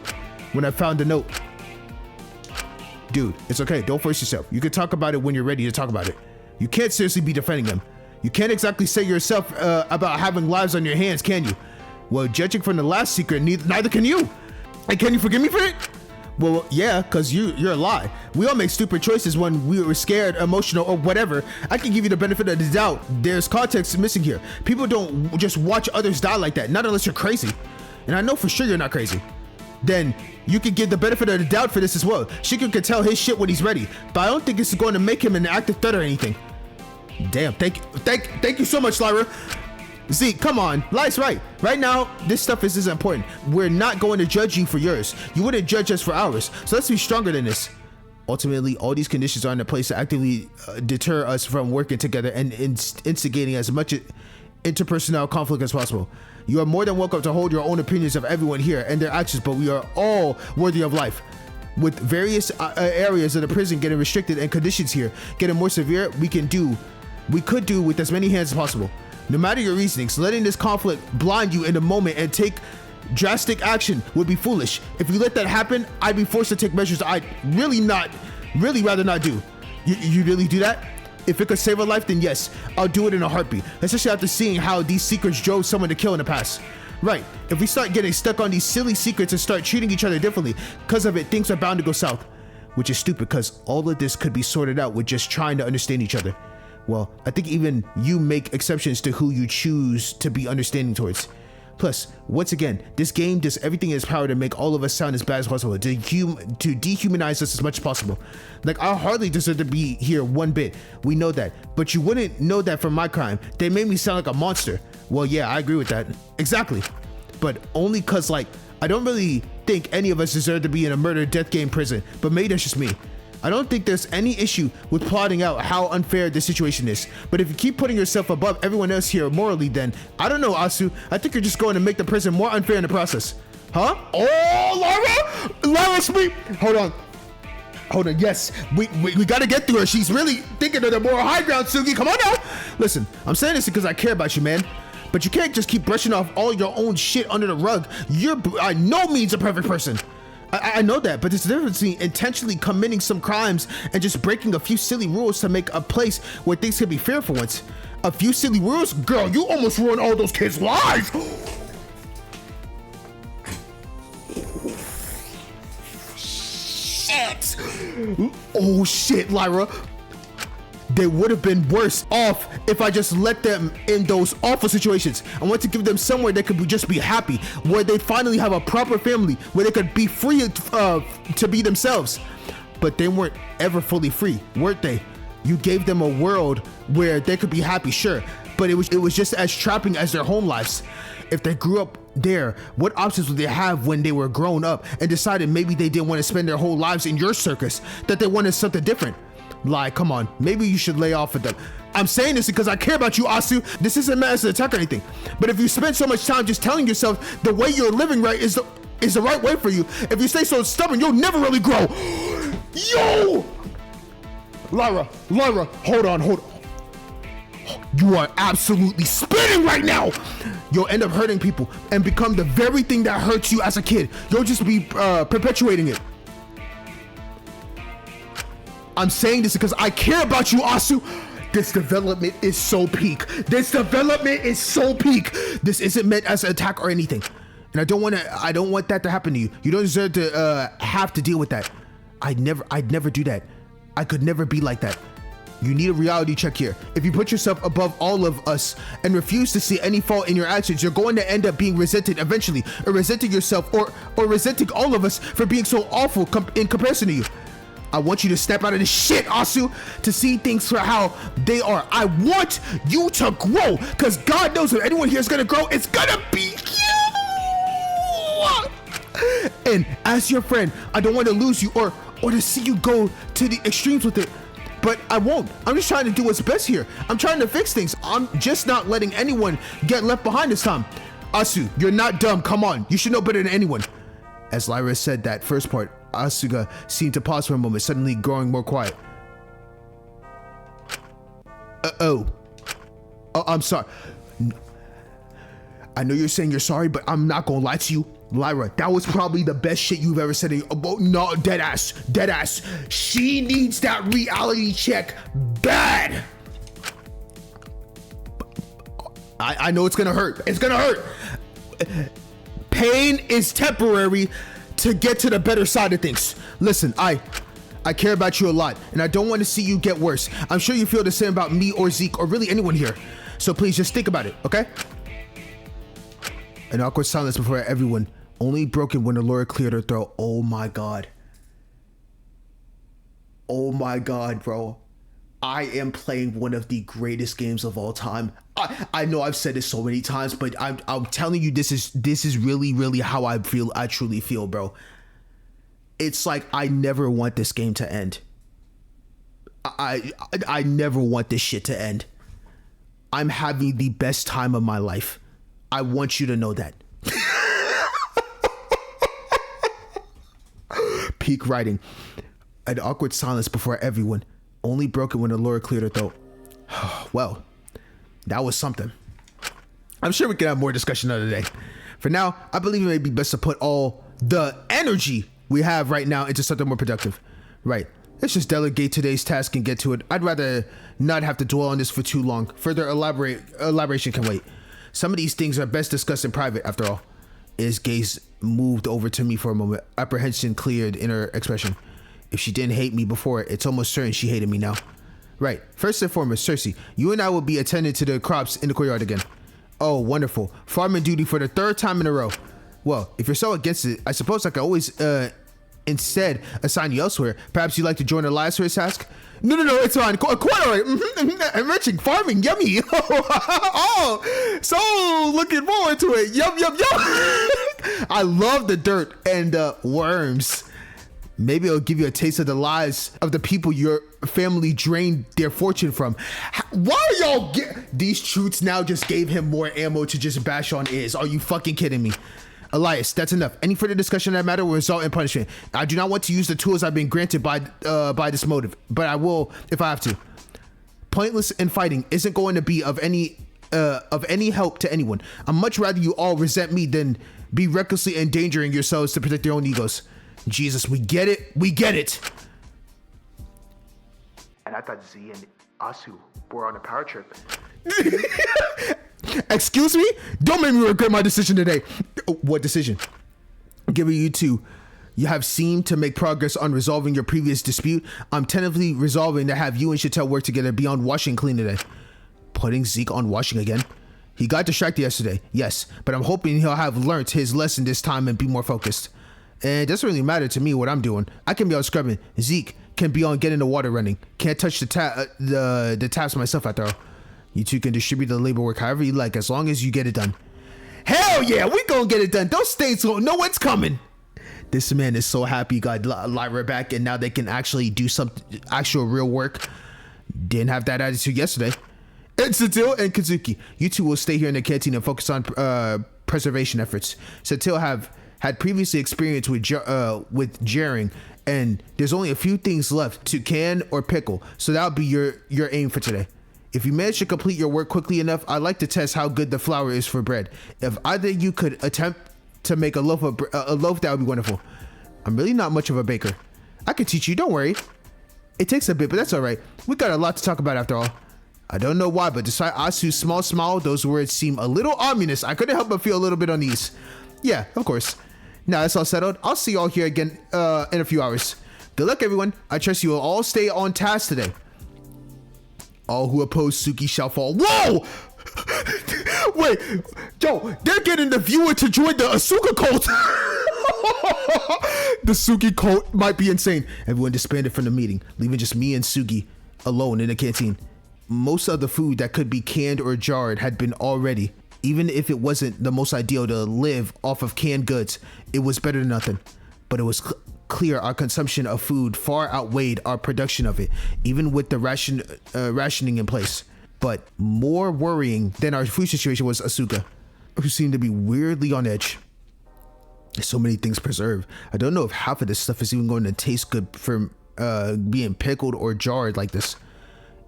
I found the note. Dude, it's okay. Don't force yourself. You can talk about it when you're ready to talk about it. You can't seriously be defending them. You can't exactly say yourself about having lives on your hands, can you? Well, judging from the last secret, neither can you. And can you forgive me for it? Well, yeah, because you're a lie. We all make stupid choices when we were scared, emotional, or whatever. I can give you the benefit of the doubt. There's context missing here. People don't just watch others die like that, not unless you're crazy. And I know for sure you're not crazy. Then you could give the benefit of the doubt for this as well. Shiku can tell his shit when he's ready, but I don't think this is going to make him an active threat or anything. Damn, thank you so much, Lyra. See, come on, Lyra's right. Right now, this stuff isn't important. We're not going to judge you for yours. You wouldn't judge us for ours. So let's be stronger than this. Ultimately, all these conditions are in place to actively deter us from working together and instigating as much interpersonal conflict as possible. You are more than welcome to hold your own opinions of everyone here and their actions, but we are all worthy of life. With various areas of the prison getting restricted and conditions here getting more severe, we could do with as many hands as possible. No matter your reasonings, letting this conflict blind you in the moment and take drastic action would be foolish. If you let that happen, I'd be forced to take measures I'd really rather not do. You really do that? If it could save a life, then yes, I'll do it in a heartbeat, especially after seeing how these secrets drove someone to kill in the past. Right, if we start getting stuck on these silly secrets and start treating each other differently, because of it, things are bound to go south. Which is stupid, because all of this could be sorted out with just trying to understand each other. Well, I think even you make exceptions to who you choose to be understanding towards. Plus, once again, this game does everything in its power to make all of us sound as bad as possible, to dehumanize us as much as possible. Like, I hardly deserve to be here one bit. We know that. But you wouldn't know that from my crime. They made me sound like a monster. Well, yeah, I agree with that. Exactly. But only cause, like, I don't really think any of us deserve to be in a murder death game prison, but maybe that's just me. I don't think there's any issue with plotting out how unfair this situation is. But if you keep putting yourself above everyone else here morally, then I don't know, Asu. I think you're just going to make the prison more unfair in the process. Huh? Oh, Lara, speak. Hold on. Yes, we gotta get through her. She's really thinking of the more high ground, Sugi. Come on now. Listen, I'm saying this because I care about you, man. But you can't just keep brushing off all your own shit under the rug. You're by no means a perfect person. I know that, but there's a difference between intentionally committing some crimes and just breaking a few silly rules to make a place where things can be fair for once. A few silly rules? Girl, you almost ruined all those kids' lives! Shit! Oh shit, Lyra. They would have been worse off if I just let them in those awful situations. I want to give them somewhere they could just be happy, where they finally have a proper family, where they could be free to be themselves. But they weren't ever fully free, weren't they? You gave them a world where they could be happy, sure, but it was just as trapping as their home lives. If they grew up there, what options would they have when they were grown up and decided maybe they didn't want to spend their whole lives in your circus, that they wanted something different? Like, come on, maybe you should lay off with them. I'm saying this because I care about you, Asu. This isn't meant as an attack or anything. But if you spend so much time just telling yourself the way you're living right is the right way for you, if you stay so stubborn, you'll never really grow. Yo! Lyra, hold on. You are absolutely spinning right now. You'll end up hurting people and become the very thing that hurts you as a kid. You'll just be perpetuating it. I'm saying this because I care about you, Asu. This development is so peak. This isn't meant as an attack or anything. And I don't want that to happen to you. You don't deserve to have to deal with that. I'd never do that. I could never be like that. You need a reality check here. If you put yourself above all of us and refuse to see any fault in your actions, you're going to end up being resented eventually, or resenting yourself, or resenting all of us for being so awful in comparison to you. I want you to step out of this shit, Asu, to see things for how they are. I want you to grow, because God knows if anyone here is going to grow, it's going to be you. And as your friend, I don't want to lose you or to see you go to the extremes with it. But I won't. I'm just trying to do what's best here. I'm trying to fix things. I'm just not letting anyone get left behind this time. Asu, you're not dumb. Come on. You should know better than anyone. As Lyra said that first part, Asuka seemed to pause for a moment, suddenly growing more quiet. Oh, I'm sorry. I know you're saying you're sorry, but I'm not gonna lie to you. Lyra, that was probably the best shit you've ever said. No, dead ass. She needs that reality check bad. I know it's gonna hurt. It's gonna hurt. Pain is temporary to get to the better side of things. Listen, I care about you a lot, and I don't want to see you get worse. I'm sure you feel the same about me or Zeke or really anyone here. So please just think about it, okay? An awkward silence before everyone, only broken when Allura cleared her throat. Oh my god. Oh my god, bro. I am playing one of the greatest games of all time. I know I've said this so many times, but I'm telling you, this is really how I feel. I truly feel, bro. It's like I never want this game to end. I never want this shit to end. I'm having the best time of my life. I want you to know that. Peak writing. An awkward silence before everyone, only broken when Allura cleared her throat. Well, that was something. I'm sure we can have more discussion another day. For now, I believe it may be best to put all the energy we have right now into something more productive. Right. Let's just delegate today's task and get to it. I'd rather not have to dwell on this for too long. Further elaboration can wait. Some of these things are best discussed in private, after all. His gaze moved over to me for a moment. Apprehension cleared in her expression. If she didn't hate me before, it's almost certain she hated me now. Right. First and foremost, Cersei, you and I will be attending to the crops in the courtyard again. Oh, wonderful. Farming duty for the third time in a row. Well, if you're so against it, I suppose I could always, instead assign you elsewhere. Perhaps you'd like to join Elias for his task? No, it's fine. Quite alright. Enriching farming, yummy. Oh, so looking forward to it. Yum. I love the dirt and the worms. Maybe it'll give you a taste of the lives of the people your family drained their fortune from. Why are y'all these truths now just gave him more ammo to just bash on Iz? Are you fucking kidding me? Elias, that's enough. Any further discussion on that matter will result in punishment. I do not want to use the tools I've been granted by this motive, but I will if I have to. Pointless infighting isn't going to be of any help to anyone. I'd much rather you all resent me than be recklessly endangering yourselves to protect your own egos. Jesus, we get it. We get it. And I thought Z and Asu were on a power trip. Excuse me? Don't make me regret my decision today. What decision? Given you two, you have seemed to make progress on resolving your previous dispute. I'm tentatively resolving to have you and Chantel work together beyond washing and clean today. Putting Zeke on washing again? He got distracted yesterday, yes, but I'm hoping he'll have learnt his lesson this time and be more focused. And it doesn't really matter to me what I'm doing. I can be on scrubbing. Zeke can be on getting the water running. Can't touch the taps myself after all. You two can distribute the labor work however you like as long as you get it done. Hell yeah, we gonna get it done. Don't stay so know what's coming. This man is so happy he got Lyra back and now they can actually do some actual real work. Didn't have that attitude yesterday. And Satil and Kazuki, you two will stay here in the canteen and focus on preservation efforts. Satil had previously experienced with jarring, and there's only a few things left to can or pickle, so that'll be your aim for today. If you manage to complete your work quickly enough, I'd like to test how good the flour is for bread. If either of you could attempt to make a loaf, that would be wonderful. I'm really not much of a baker. I can teach you, don't worry. It takes a bit, but that's all right. We got a lot to talk about after all. I don't know why, but despite Asu's small smile, those words seem a little ominous. I couldn't help but feel a little bit uneasy. Yeah, of course. Now that's all settled. I'll see you all here again in a few hours. Good luck, everyone. I trust you will all stay on task today. All who oppose Suki shall fall. Whoa! Wait, yo, they're getting the viewer to join the Asuka cult. The Suki cult might be insane. Everyone disbanded from the meeting, leaving just me and Suki alone in the canteen. Most of the food that could be canned or jarred had been already. Even if it wasn't the most ideal to live off of canned goods, it was better than nothing. But it was clear our consumption of food far outweighed our production of it, even with the rationing in place. But more worrying than our food situation was Asuka, who seemed to be weirdly on edge. There's so many things preserved. I don't know if half of this stuff is even going to taste good from being pickled or jarred like this.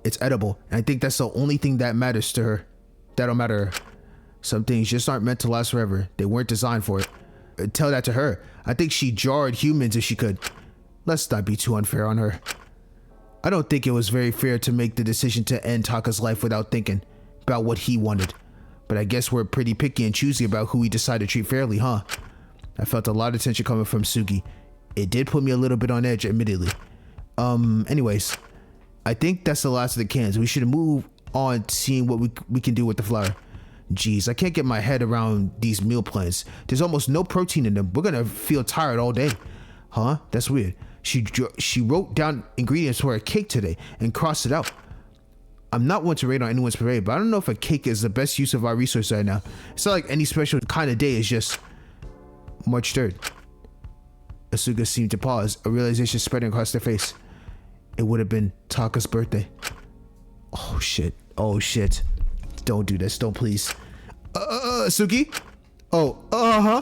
It's edible, and I think that's the only thing that matters to her. That'll matter to her. Some things just aren't meant to last forever. They weren't designed for it. Tell that to her. I think she jarred humans if she could. Let's not be too unfair on her. I don't think it was very fair to make the decision to end Taka's life without thinking about what he wanted. But I guess we're pretty picky and choosy about who we decide to treat fairly, huh? I felt a lot of tension coming from Suki. It did put me a little bit on edge, admittedly. Anyways, I think that's the last of the cans. We should move on to seeing what we can do with the flour. Jeez, I can't get my head around these meal plans. There's almost no protein in them. We're gonna feel tired all day. Huh? That's weird. She wrote down ingredients for a cake today and crossed it out. I'm not one to rate on anyone's parade, but I don't know if a cake is the best use of our resources right now. It's not like any special kind of day. It's just March 3rd. Asuka seemed to pause, a realization spreading across their face. It would have been Taka's birthday. Oh shit. Oh shit. Don't do this. Don't please. Suki? Oh, huh?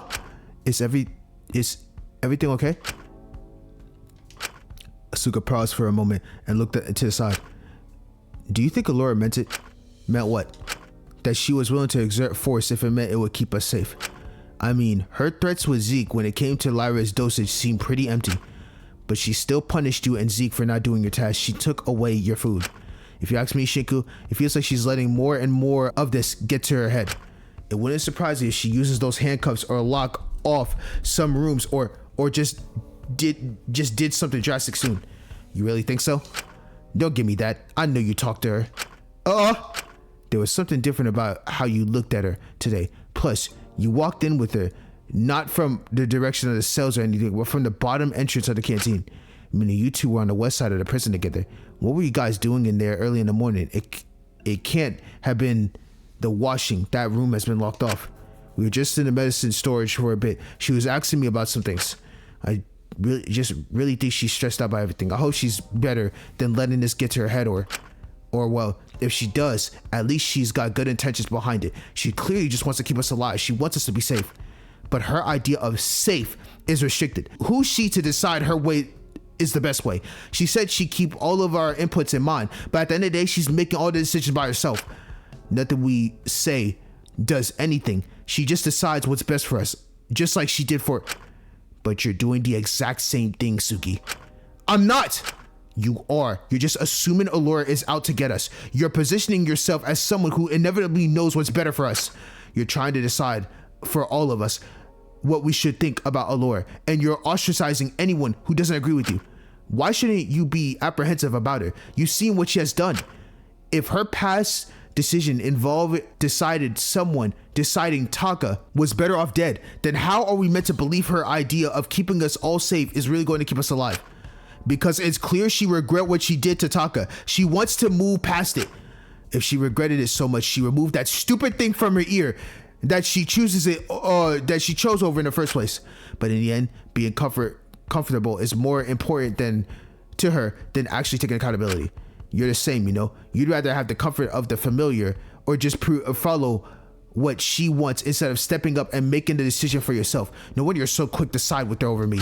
Is everything okay? Asuka paused for a moment and looked to the side. Do you think Allura meant it? Meant what? That she was willing to exert force if it meant it would keep us safe. I mean, her threats with Zeke when it came to Lyra's dosage seemed pretty empty. But she still punished you and Zeke for not doing your task. She took away your food. If you ask me, Shinku, it feels like she's letting more and more of this get to her head. It wouldn't surprise me if she uses those handcuffs or lock off some rooms or just did something drastic soon. You really think so? Don't give me that. I know you talked to her. There was something different about how you looked at her today. Plus, you walked in with her, not from the direction of the cells or anything, but from the bottom entrance of the canteen. Meaning you two were on the west side of the prison together. What were you guys doing in there early in the morning? It can't have been the washing. That room has been locked off. We were just in the medicine storage for a bit. She was asking me about some things. I really think she's stressed out by everything. I hope she's better than letting this get to her head, or well, if she does, at least she's got good intentions behind it. She clearly just wants to keep us alive. She wants us to be safe. But her idea of safe is restricted. Who's she to decide her way is the best way? She said she'd keep all of our inputs in mind, but at the end of the day, she's making all the decisions by herself. Nothing we say does anything. She just decides what's best for us, just like she did for... But you're doing the exact same thing, Suki. I'm not! You are. You're just assuming Allura is out to get us. You're positioning yourself as someone who inevitably knows what's better for us. You're trying to decide for all of us what we should think about Allura, and you're ostracizing anyone who doesn't agree with you. Why shouldn't you be apprehensive about her? You've seen what she has done. If her past decision deciding Taka was better off dead, then how are we meant to believe her idea of keeping us all safe is really going to keep us alive? Because it's clear she regret what she did to Taka. She wants to move past it. If she regretted it so much, she removed that stupid thing from her ear that she chose over in the first place. But in the end, being comfortable is more important to her than actually taking accountability. You're the same, you know. You'd rather have the comfort of the familiar or just follow what she wants instead of stepping up and making the decision for yourself. No wonder you're so quick to side with her over me.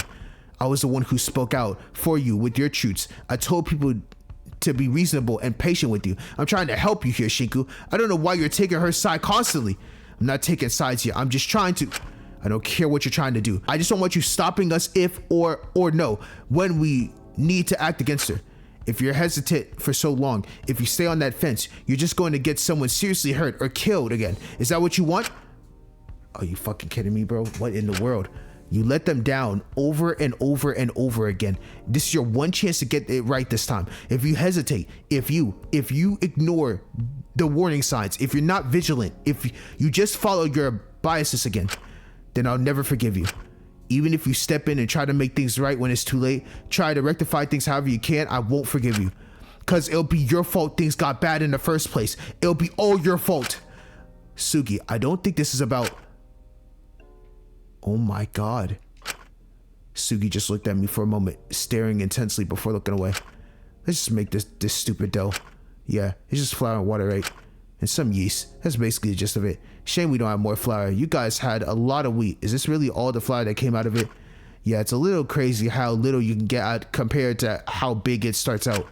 I was the one who spoke out for you with your truths. I told people to be reasonable and patient with you. I'm trying to help you here, Shinku. I don't know why you're taking her side constantly. I'm not taking sides here. I'm just trying to... I don't care what you're trying to do. I just don't want you stopping us if or no when we need to act against her. If you're hesitant for so long, if you stay on that fence, you're just going to get someone seriously hurt or killed again. Is that what you want? Are you fucking kidding me, bro? What in the world? You let them down over and over and over again. This is your one chance to get it right this time. If you hesitate, if you ignore the warning signs, if you're not vigilant, if you just follow your biases again, then I'll never forgive you. Even if you step in and try to make things right when it's too late, try to rectify things however you can, I won't forgive you. Because it'll be your fault things got bad in the first place. It'll be all your fault. Sugi, I don't think this is about... Oh my god. Sugi just looked at me for a moment, staring intensely before looking away. Let's just make this stupid dough. Yeah, it's just flour and water, right? And some yeast. That's basically the gist of it. Shame we don't have more flour. You guys had a lot of wheat. Is this really all the flour that came out of it? Yeah, it's a little crazy how little you can get out compared to how big it starts out.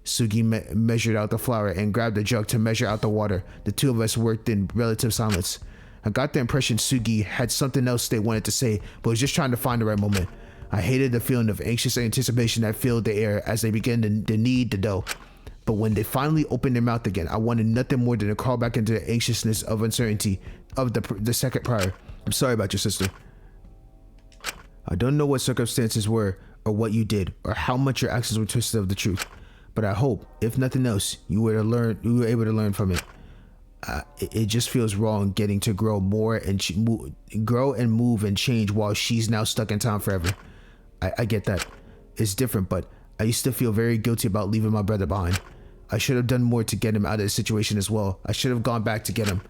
Sugi measured out the flour and grabbed a jug to measure out the water. The two of us worked in relative silence. I got the impression Sugi had something else they wanted to say, but was just trying to find the right moment. I hated the feeling of anxious anticipation that filled the air as they began to knead the dough. But when they finally opened their mouth again, I wanted nothing more than to crawl back into the anxiousness of uncertainty of the second prior. I'm sorry about your sister. I don't know what circumstances were, or what you did, or how much your actions were twisted of the truth. But I hope, if nothing else, you were able to learn from it. It just feels wrong getting to grow more and grow and move and change while she's now stuck in time forever. I get that. It's different, but I used to feel very guilty about leaving my brother behind. I should have done more to get him out of the situation as well. I should have gone back to get him.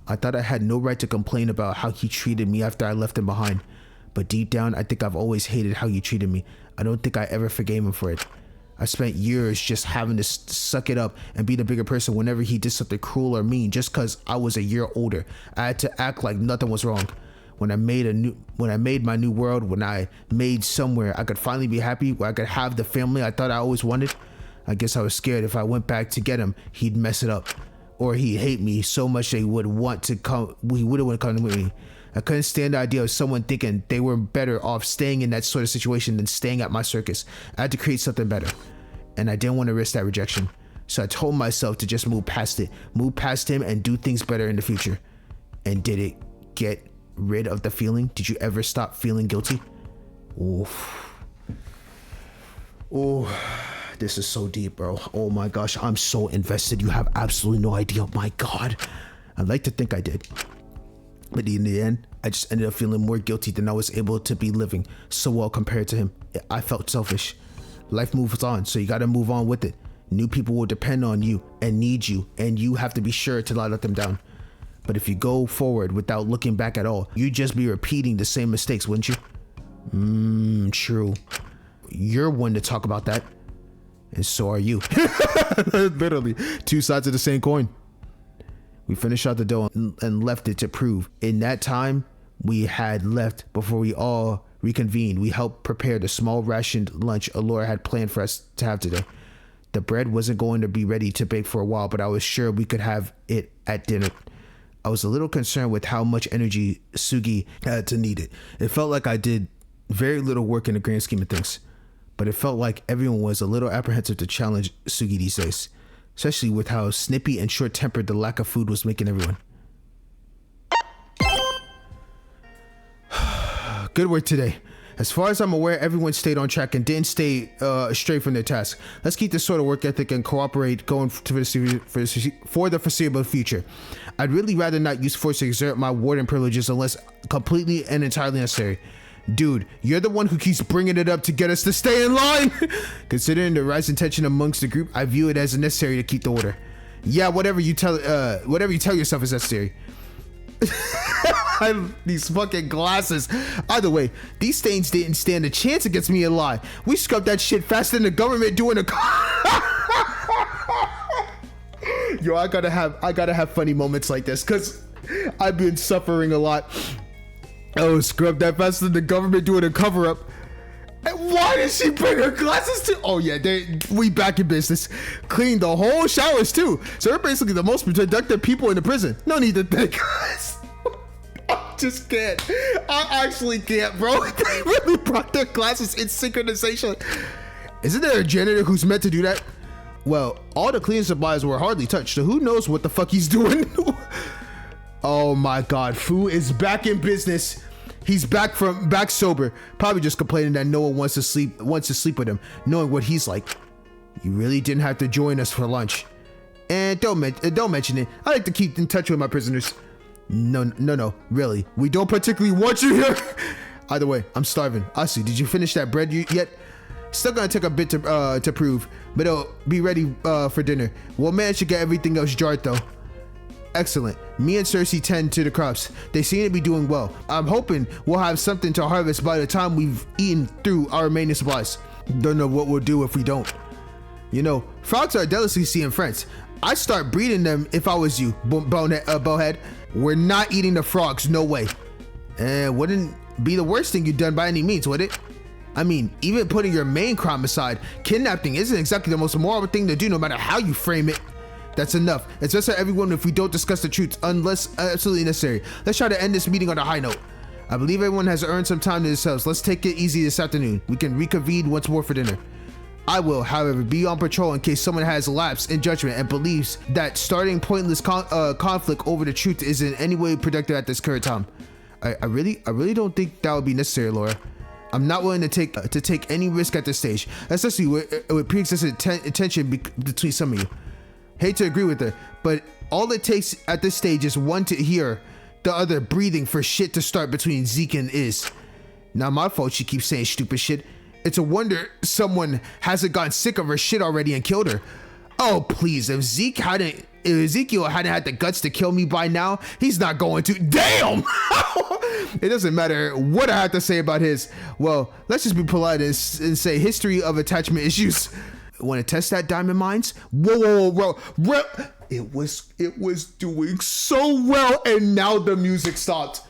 I thought I had no right to complain about how he treated me after I left him behind. But deep down, I think I've always hated how he treated me. I don't think I ever forgave him for it. I spent years just having to suck it up and be the bigger person whenever he did something cruel or mean just because I was a year older. I had to act like nothing was wrong. When I made my new world, when I made somewhere I could finally be happy, where I could have the family I thought I always wanted, I guess I was scared if I went back to get him, he'd mess it up. Or he'd hate me so much he wouldn't want to come with me. I couldn't stand the idea of someone thinking they were better off staying in that sort of situation than staying at my circus. I had to create something better. And I didn't want to risk that rejection. So I told myself to just move past it. Move past him and do things better in the future. And did it get rid of the feeling? Did you ever stop feeling guilty? Oof. Oh, this is so deep, bro. Oh my gosh, I'm so invested. You have absolutely no idea. My God. I'd like to think I did. But in the end, I just ended up feeling more guilty than I was able to be living so well compared to him. I felt selfish. Life moves on, so you gotta move on with it. New people will depend on you and need you, and you have to be sure to not let them down. But if you go forward without looking back at all, you'd just be repeating the same mistakes, wouldn't you? True. You're one to talk about that. And so are you. Literally, two sides of the same coin. We finished out the dough and left it to prove. In that time we had left before we all reconvened, we helped prepare the small rationed lunch Alora had planned for us to have today. The bread wasn't going to be ready to bake for a while, but I was sure we could have it at dinner. I was a little concerned with how much energy Sugi had to need it. It felt like I did very little work in the grand scheme of things, but it felt like everyone was a little apprehensive to challenge Sugi these days, especially with how snippy and short-tempered the lack of food was making everyone. Good work today. As far as I'm aware, everyone stayed on track and didn't stay astray from their task. Let's keep this sort of work ethic and cooperate going for the foreseeable future. I'd really rather not use force to exert my warden privileges unless completely and entirely necessary. Dude, you're the one who keeps bringing it up to get us to stay in line. Considering the rising tension amongst the group, I view it as necessary to keep the order. Yeah, whatever you tell yourself is necessary. These fucking glasses. Either way, these stains didn't stand a chance against me in line. We scrubbed that shit faster than the government doing a. Yo, I gotta have funny moments like this because I've been suffering a lot. Oh, scrub that faster than the government doing a cover-up. Why did she bring her glasses to? Oh yeah, we back in business. Cleaned the whole showers too. So we're basically the most productive people in the prison. No need to thank us. I just can't. I actually can't, bro. They really brought their glasses in synchronization. Isn't there a janitor who's meant to do that? Well, all the cleaning supplies were hardly touched, so who knows what the fuck he's doing. Oh my god, Fu is back in business. He's back sober, probably just complaining that no one wants to sleep with him, knowing what he's like. You really didn't have to join us for lunch. And don't mention it. I like to keep in touch with my prisoners. No, really. We don't particularly want you here. Either way, I'm starving. Asu, did you finish that bread yet? Still gonna take a bit to prove, but it'll be ready for dinner. We'll manage to get everything else jarred though. Excellent. Me and Cersei tend to the crops. They seem to be doing well. I'm hoping we'll have something to harvest by the time we've eaten through our remaining supplies. Don't know what we'll do if we don't. You know, frogs are a delicacy in France. I'd start breeding them if I was you, Bowhead. We're not eating the frogs, no way. And wouldn't be the worst thing you've done by any means, would it? I mean, even putting your main crime aside, kidnapping isn't exactly the most moral thing to do no matter how you frame it. That's enough. It's best for everyone if we don't discuss the truth unless absolutely necessary. Let's try to end this meeting on a high note. I believe everyone has earned some time to themselves. Let's take it easy this afternoon. We can reconvene once more for dinner. I will, however, be on patrol in case someone has lapsed in judgment and believes that starting pointless conflict over the truth is in any way productive at this current time. I really don't think that would be necessary, Laura. I'm not willing to take any risk at this stage, especially with pre-existing tension between some of you. Hate to agree with her, but all it takes at this stage is one to hear the other breathing for shit to start between Zeke and Iz. Not my fault she keeps saying stupid shit. It's a wonder someone hasn't gotten sick of her shit already and killed her. Oh please, if Ezekiel hadn't had the guts to kill me by now, he's not going to. Damn! It doesn't matter what I have to say about his. Well, let's just be polite and say history of attachment issues. Want to test that diamond mines? Whoa. It was doing so well and now the music stopped.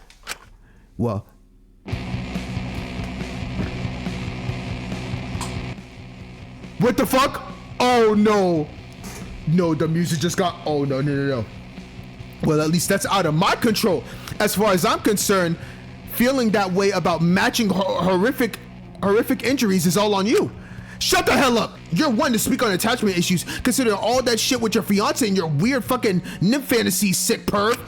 Well. What the fuck? Oh no. No, the music just got, oh no. Well, at least that's out of my control. As far as I'm concerned, feeling that way about matching horrific injuries is all on you. Shut the hell up! You're one to speak on attachment issues, considering all that shit with your fiance and your weird fucking nymph fantasies, sick perv.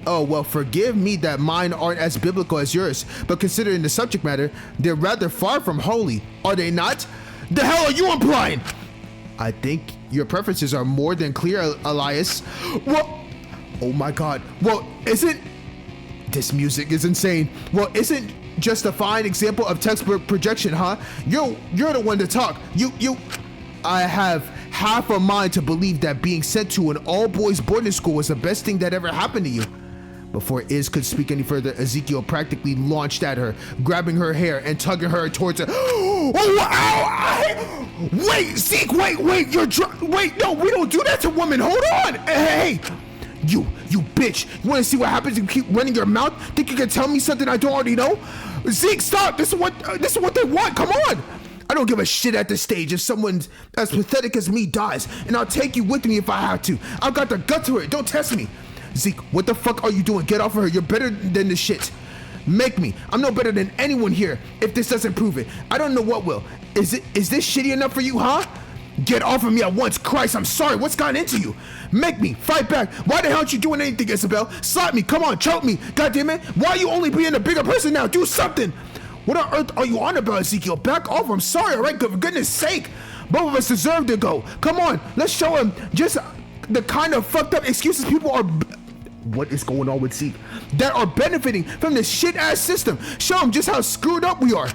Oh, well, forgive me that mine aren't as biblical as yours, but considering the subject matter, they're rather far from holy, are they not? The hell are you implying? I think your preferences are more than clear, Elias. What? Oh my god. Well, this music is insane. Well, isn't just a fine example of textbook projection, huh? You're the one to talk. I have half a mind to believe that being sent to an all-boys boarding school was the best thing that ever happened to you. Before Iz could speak any further, Ezekiel practically launched at her, grabbing her hair and tugging her towards her. Oh, ow! Wait, Zeke, wait, wait, no, we don't do that to women. Hold on. Hey, you bitch. You want to see what happens if you keep running your mouth? Think you can tell me something I don't already know? Zeke, stop. This is what they want. Come on. I don't give a shit at this stage if someone as pathetic as me dies, and I'll take you with me if I have to. I've got the gut to it. Don't test me. Zeke, what the fuck are you doing? Get off of her. You're better than this shit. Make me. I'm no better than anyone here if this doesn't prove it. I don't know what will. Is this shitty enough for you, huh? Get off of me at once. Christ, I'm sorry. What's gotten into you? Make me. Fight back. Why the hell aren't you doing anything, Isabel? Slap me. Come on. Choke me. God damn it. Why are you only being a bigger person now? Do something. What on earth are you on about, Ezekiel? Back off. I'm sorry, all right? For goodness sake. Both of us deserve to go. Come on. Let's show him just the kind of fucked up excuses people are... What is going on with Zeke? That are benefiting from this shit-ass system. Show him just how screwed up we are.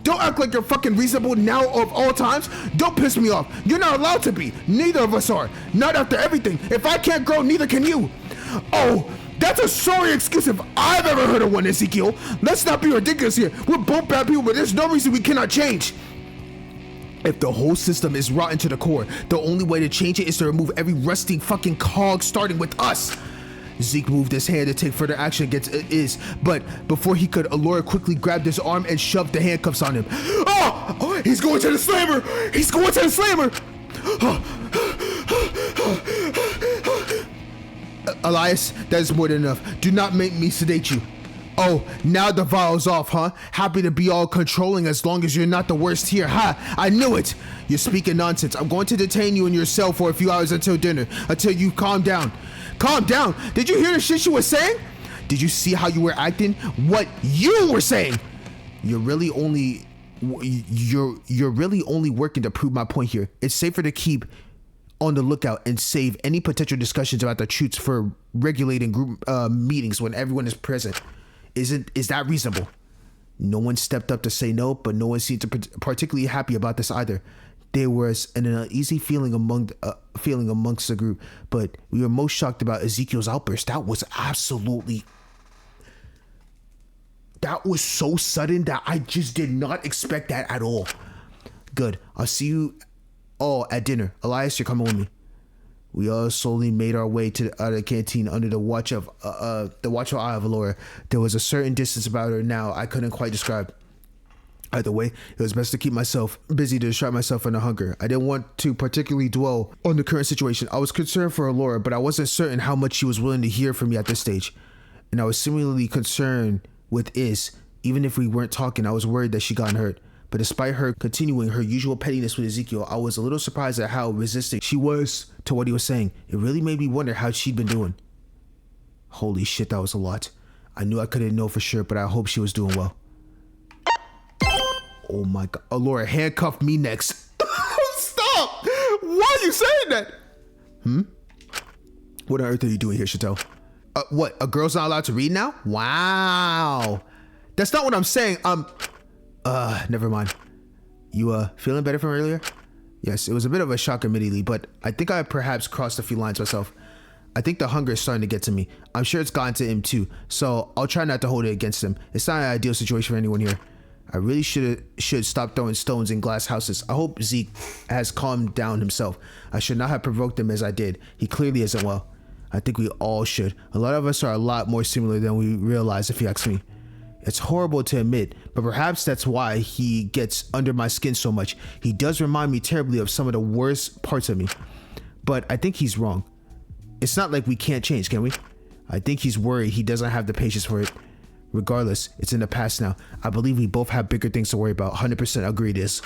Don't act like you're fucking reasonable now of all times. Don't piss me off. You're not allowed to be. Neither of us are. Not after everything. If I can't grow, neither can you. Oh, that's a sorry excuse if I've ever heard of one, Ezekiel. Let's not be ridiculous here. We're both bad people, but there's no reason we cannot change. If the whole system is rotten to the core, the only way to change it is to remove every rusting fucking cog, starting with us. Zeke moved his hand to take further action against Iz, but before he could, Alora quickly grabbed his arm and shoved the handcuffs on him. Oh! He's going to the slammer! He's going to the slammer! Elias, that is more than enough. Do not make me sedate you. Oh, now the vial's off, huh? Happy to be all controlling as long as you're not the worst here. Ha! I knew it! You're speaking nonsense. I'm going to detain you in your cell for a few hours until dinner, until you calm down. Calm down! Did you hear the shit she was saying? Did you see how you were acting? What you were saying? You're really only working to prove my point here. It's safer to keep on the lookout and save any potential discussions about the truths for regulating group meetings when everyone is present. Is that reasonable? No one stepped up to say no, but no one seemed to particularly happy about this either. There was an uneasy feeling amongst the group, but we were most shocked about Ezekiel's outburst. That was so sudden that I just did not expect that at all. Good. I'll see you all at dinner. Elias, you're coming with me. We all slowly made our way to the canteen under the watchful eye of Alora. There was a certain distance about her now I couldn't quite describe. Either way, it was best to keep myself busy to distract myself from the hunger. I didn't want to particularly dwell on the current situation. I was concerned for Alora, but I wasn't certain how much she was willing to hear from me at this stage. And I was similarly concerned with Iz. Even if we weren't talking, I was worried that she gotten hurt. But despite her continuing her usual pettiness with Ezekiel, I was a little surprised at how resistant she was to what he was saying. It really made me wonder how she'd been doing. Holy shit, that was a lot. I knew I couldn't know for sure, but I hope she was doing well. Oh my god. Alora handcuffed me next. Stop! Why are you saying that? What on earth are you doing here, Chantel? What? A girl's not allowed to read now? Wow. That's not what I'm saying. Never mind. You, feeling better from earlier? Yes, it was a bit of a shock immediately, but I think I perhaps crossed a few lines myself. I think the hunger is starting to get to me. I'm sure it's gotten to him too, so I'll try not to hold it against him. It's not an ideal situation for anyone here. I really should stop throwing stones in glass houses. I hope Zeke has calmed down himself. I should not have provoked him as I did. He clearly isn't well. I think we all should. A lot of us are a lot more similar than we realize, if you ask me. It's horrible to admit, but perhaps that's why he gets under my skin so much. He does remind me terribly of some of the worst parts of me. But I think he's wrong. It's not like we can't change, can we? I think he's worried he doesn't have the patience for it. Regardless, it's in the past now. I believe we both have bigger things to worry about. 100% agree it is.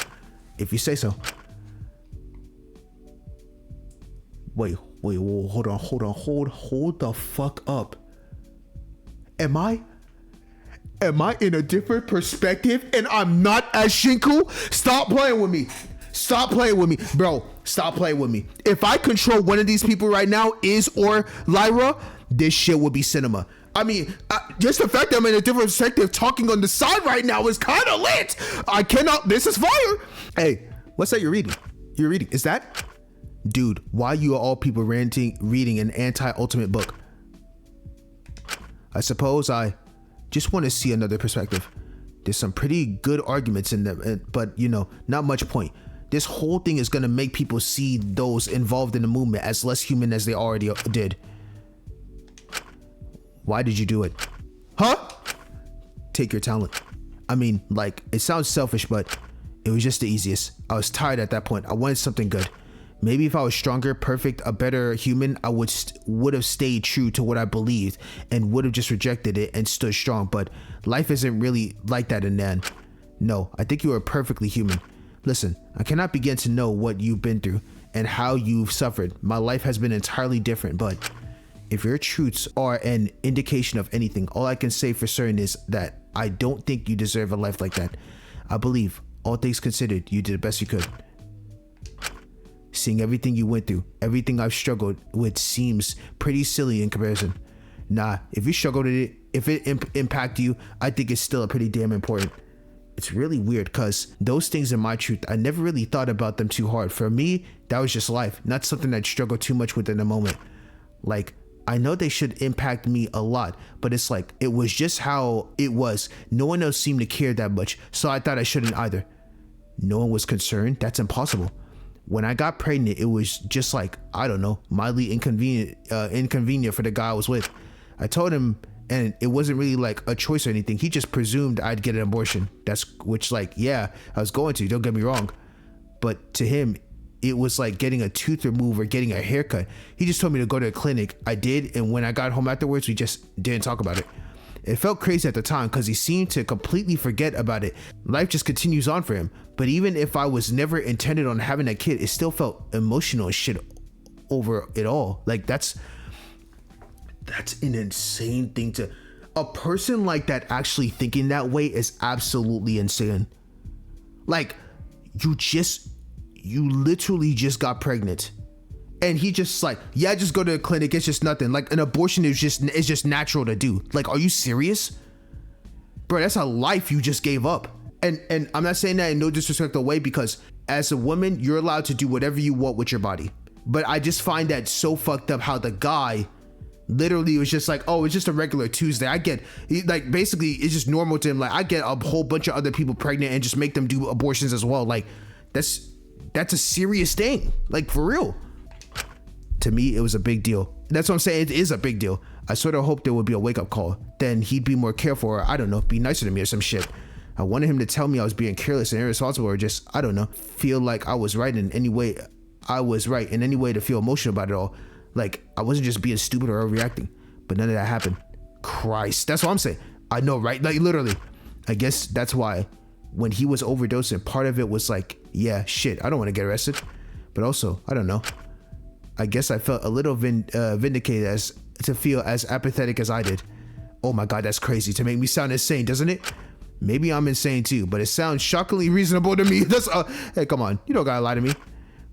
If you say so. Wait, hold on. Hold the fuck up. Am I in a different perspective and I'm not as Shinku? Stop playing with me. Stop playing with me. Bro, stop playing with me. If I control one of these people right now, Iz or Lyra, this shit would be cinema. I mean, just the fact that I'm in a different perspective talking on the side right now is kind of lit. I cannot, this is fire. Hey, what's that you're reading? Is that? Dude, why you all people reading an anti-ultimate book? I suppose I just want to see another perspective. There's some pretty good arguments in them, but not much point. This whole thing is going to make people see those involved in the movement as less human as they already did. Why did you do it? Huh? Take your talent. I mean, it sounds selfish, but it was just the easiest. I was tired at that point. I wanted something good. Maybe if I was stronger, perfect, a better human, I would have stayed true to what I believed and would have just rejected it and stood strong. But life isn't really like that in the end. No, I think you are perfectly human. Listen, I cannot begin to know what you've been through and how you've suffered. My life has been entirely different, but if your truths are an indication of anything, all I can say for certain is that I don't think you deserve a life like that. I believe, all things considered, you did the best you could. Seeing everything you went through, everything I've struggled with seems pretty silly in comparison. Nah, if you struggled with it, if it impacted you, I think it's still pretty damn important. It's really weird because those things in my truth, I never really thought about them too hard. For me, that was just life, not something I'd struggle too much with in the moment. I know they should impact me a lot, but it's it was just how it was. No one else seemed to care that much, so I thought I shouldn't either. No one was concerned? That's impossible. When I got pregnant, it was just I don't know, mildly inconvenient for the guy I was with. I told him, and it wasn't really a choice or anything. He just presumed I'd get an abortion. Yeah, I was going to, don't get me wrong. But to him, it was like getting a tooth removed or getting a haircut. He just told me to go to a clinic. I did, and when I got home afterwards, we just didn't talk about it. It felt crazy at the time because he seemed to completely forget about it. Life just continues on for him. But even if I was never intended on having a kid, it still felt emotional and shit over it all. That's an insane thing to... A person like that actually thinking that way is absolutely insane. You literally just got pregnant. And he just just go to the clinic. It's just nothing. An abortion is just natural to do. Are you serious? Bro, that's a life you just gave up. And I'm not saying that in no disrespectful way, because as a woman, you're allowed to do whatever you want with your body. But I just find that so fucked up how the guy literally was just oh, it's just a regular Tuesday. I get, basically, it's just normal to him. I get a whole bunch of other people pregnant and just make them do abortions as well. That's a serious thing. For real. To me, it was a big deal. That's what I'm saying. It is a big deal. I sort of hoped there would be a wake-up call. Then he'd be more careful, or I don't know, be nicer to me or some shit. I wanted him to tell me I was being careless and irresponsible, or just, I don't know, feel like I was right in any way. I was right in any way to feel emotional about it all. I wasn't just being stupid or overreacting. But none of that happened. Christ, that's what I'm saying. I know, right? Literally. I guess that's why when he was overdosing, part of it was yeah, shit, I don't want to get arrested. But also, I don't know. I guess I felt a little vindicated as to feel as apathetic as I did. Oh my god, that's crazy to make me sound insane, doesn't it? Maybe I'm insane too, but it sounds shockingly reasonable to me. That's hey, come on, you don't gotta lie to me.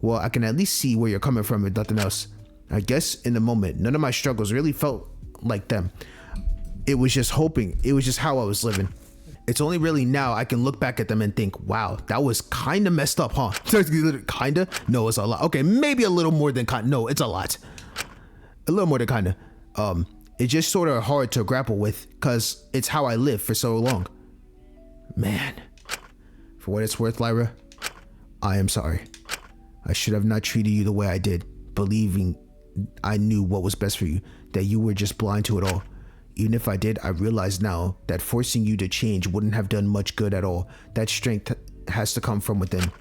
Well, I can at least see where you're coming from if nothing else. I guess in the moment, none of my struggles really felt like them. It was just hoping. It was just how I was living. It's only really now I can look back at them and think, wow, that was kind of messed up, huh? Kinda? No, it's a lot. Okay, maybe a little more than kind. No, it's a lot. A little more than kinda. It's just sort of hard to grapple with because it's how I lived for so long. Man, for what it's worth, Lyra, I am sorry. I should have not treated you the way I did, believing I knew what was best for you, that you were just blind to it all. Even if I did, I realize now that forcing you to change wouldn't have done much good at all. That strength has to come from within.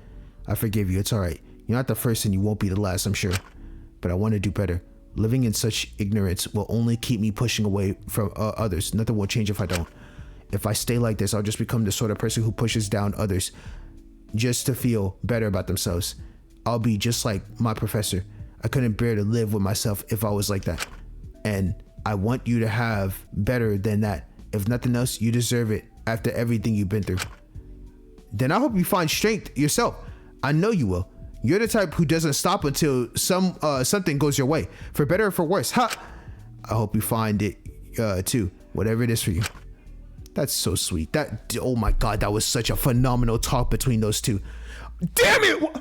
I forgive you, it's alright. You're not the first and you won't be the last, I'm sure. But I want to do better. Living in such ignorance will only keep me pushing away from others. Nothing will change if I don't. If I stay like this, I'll just become the sort of person who pushes down others just to feel better about themselves. I'll be just like my professor. I couldn't bear to live with myself if I was like that. And I want you to have better than that. If nothing else, you deserve it after everything you've been through. Then I hope you find strength yourself. I know you will. You're the type who doesn't stop until something goes your way, for better or for worse. Ha! I hope you find it too, whatever it is for you. That's so sweet. Oh my god, that was such a phenomenal talk between those two. Damn it!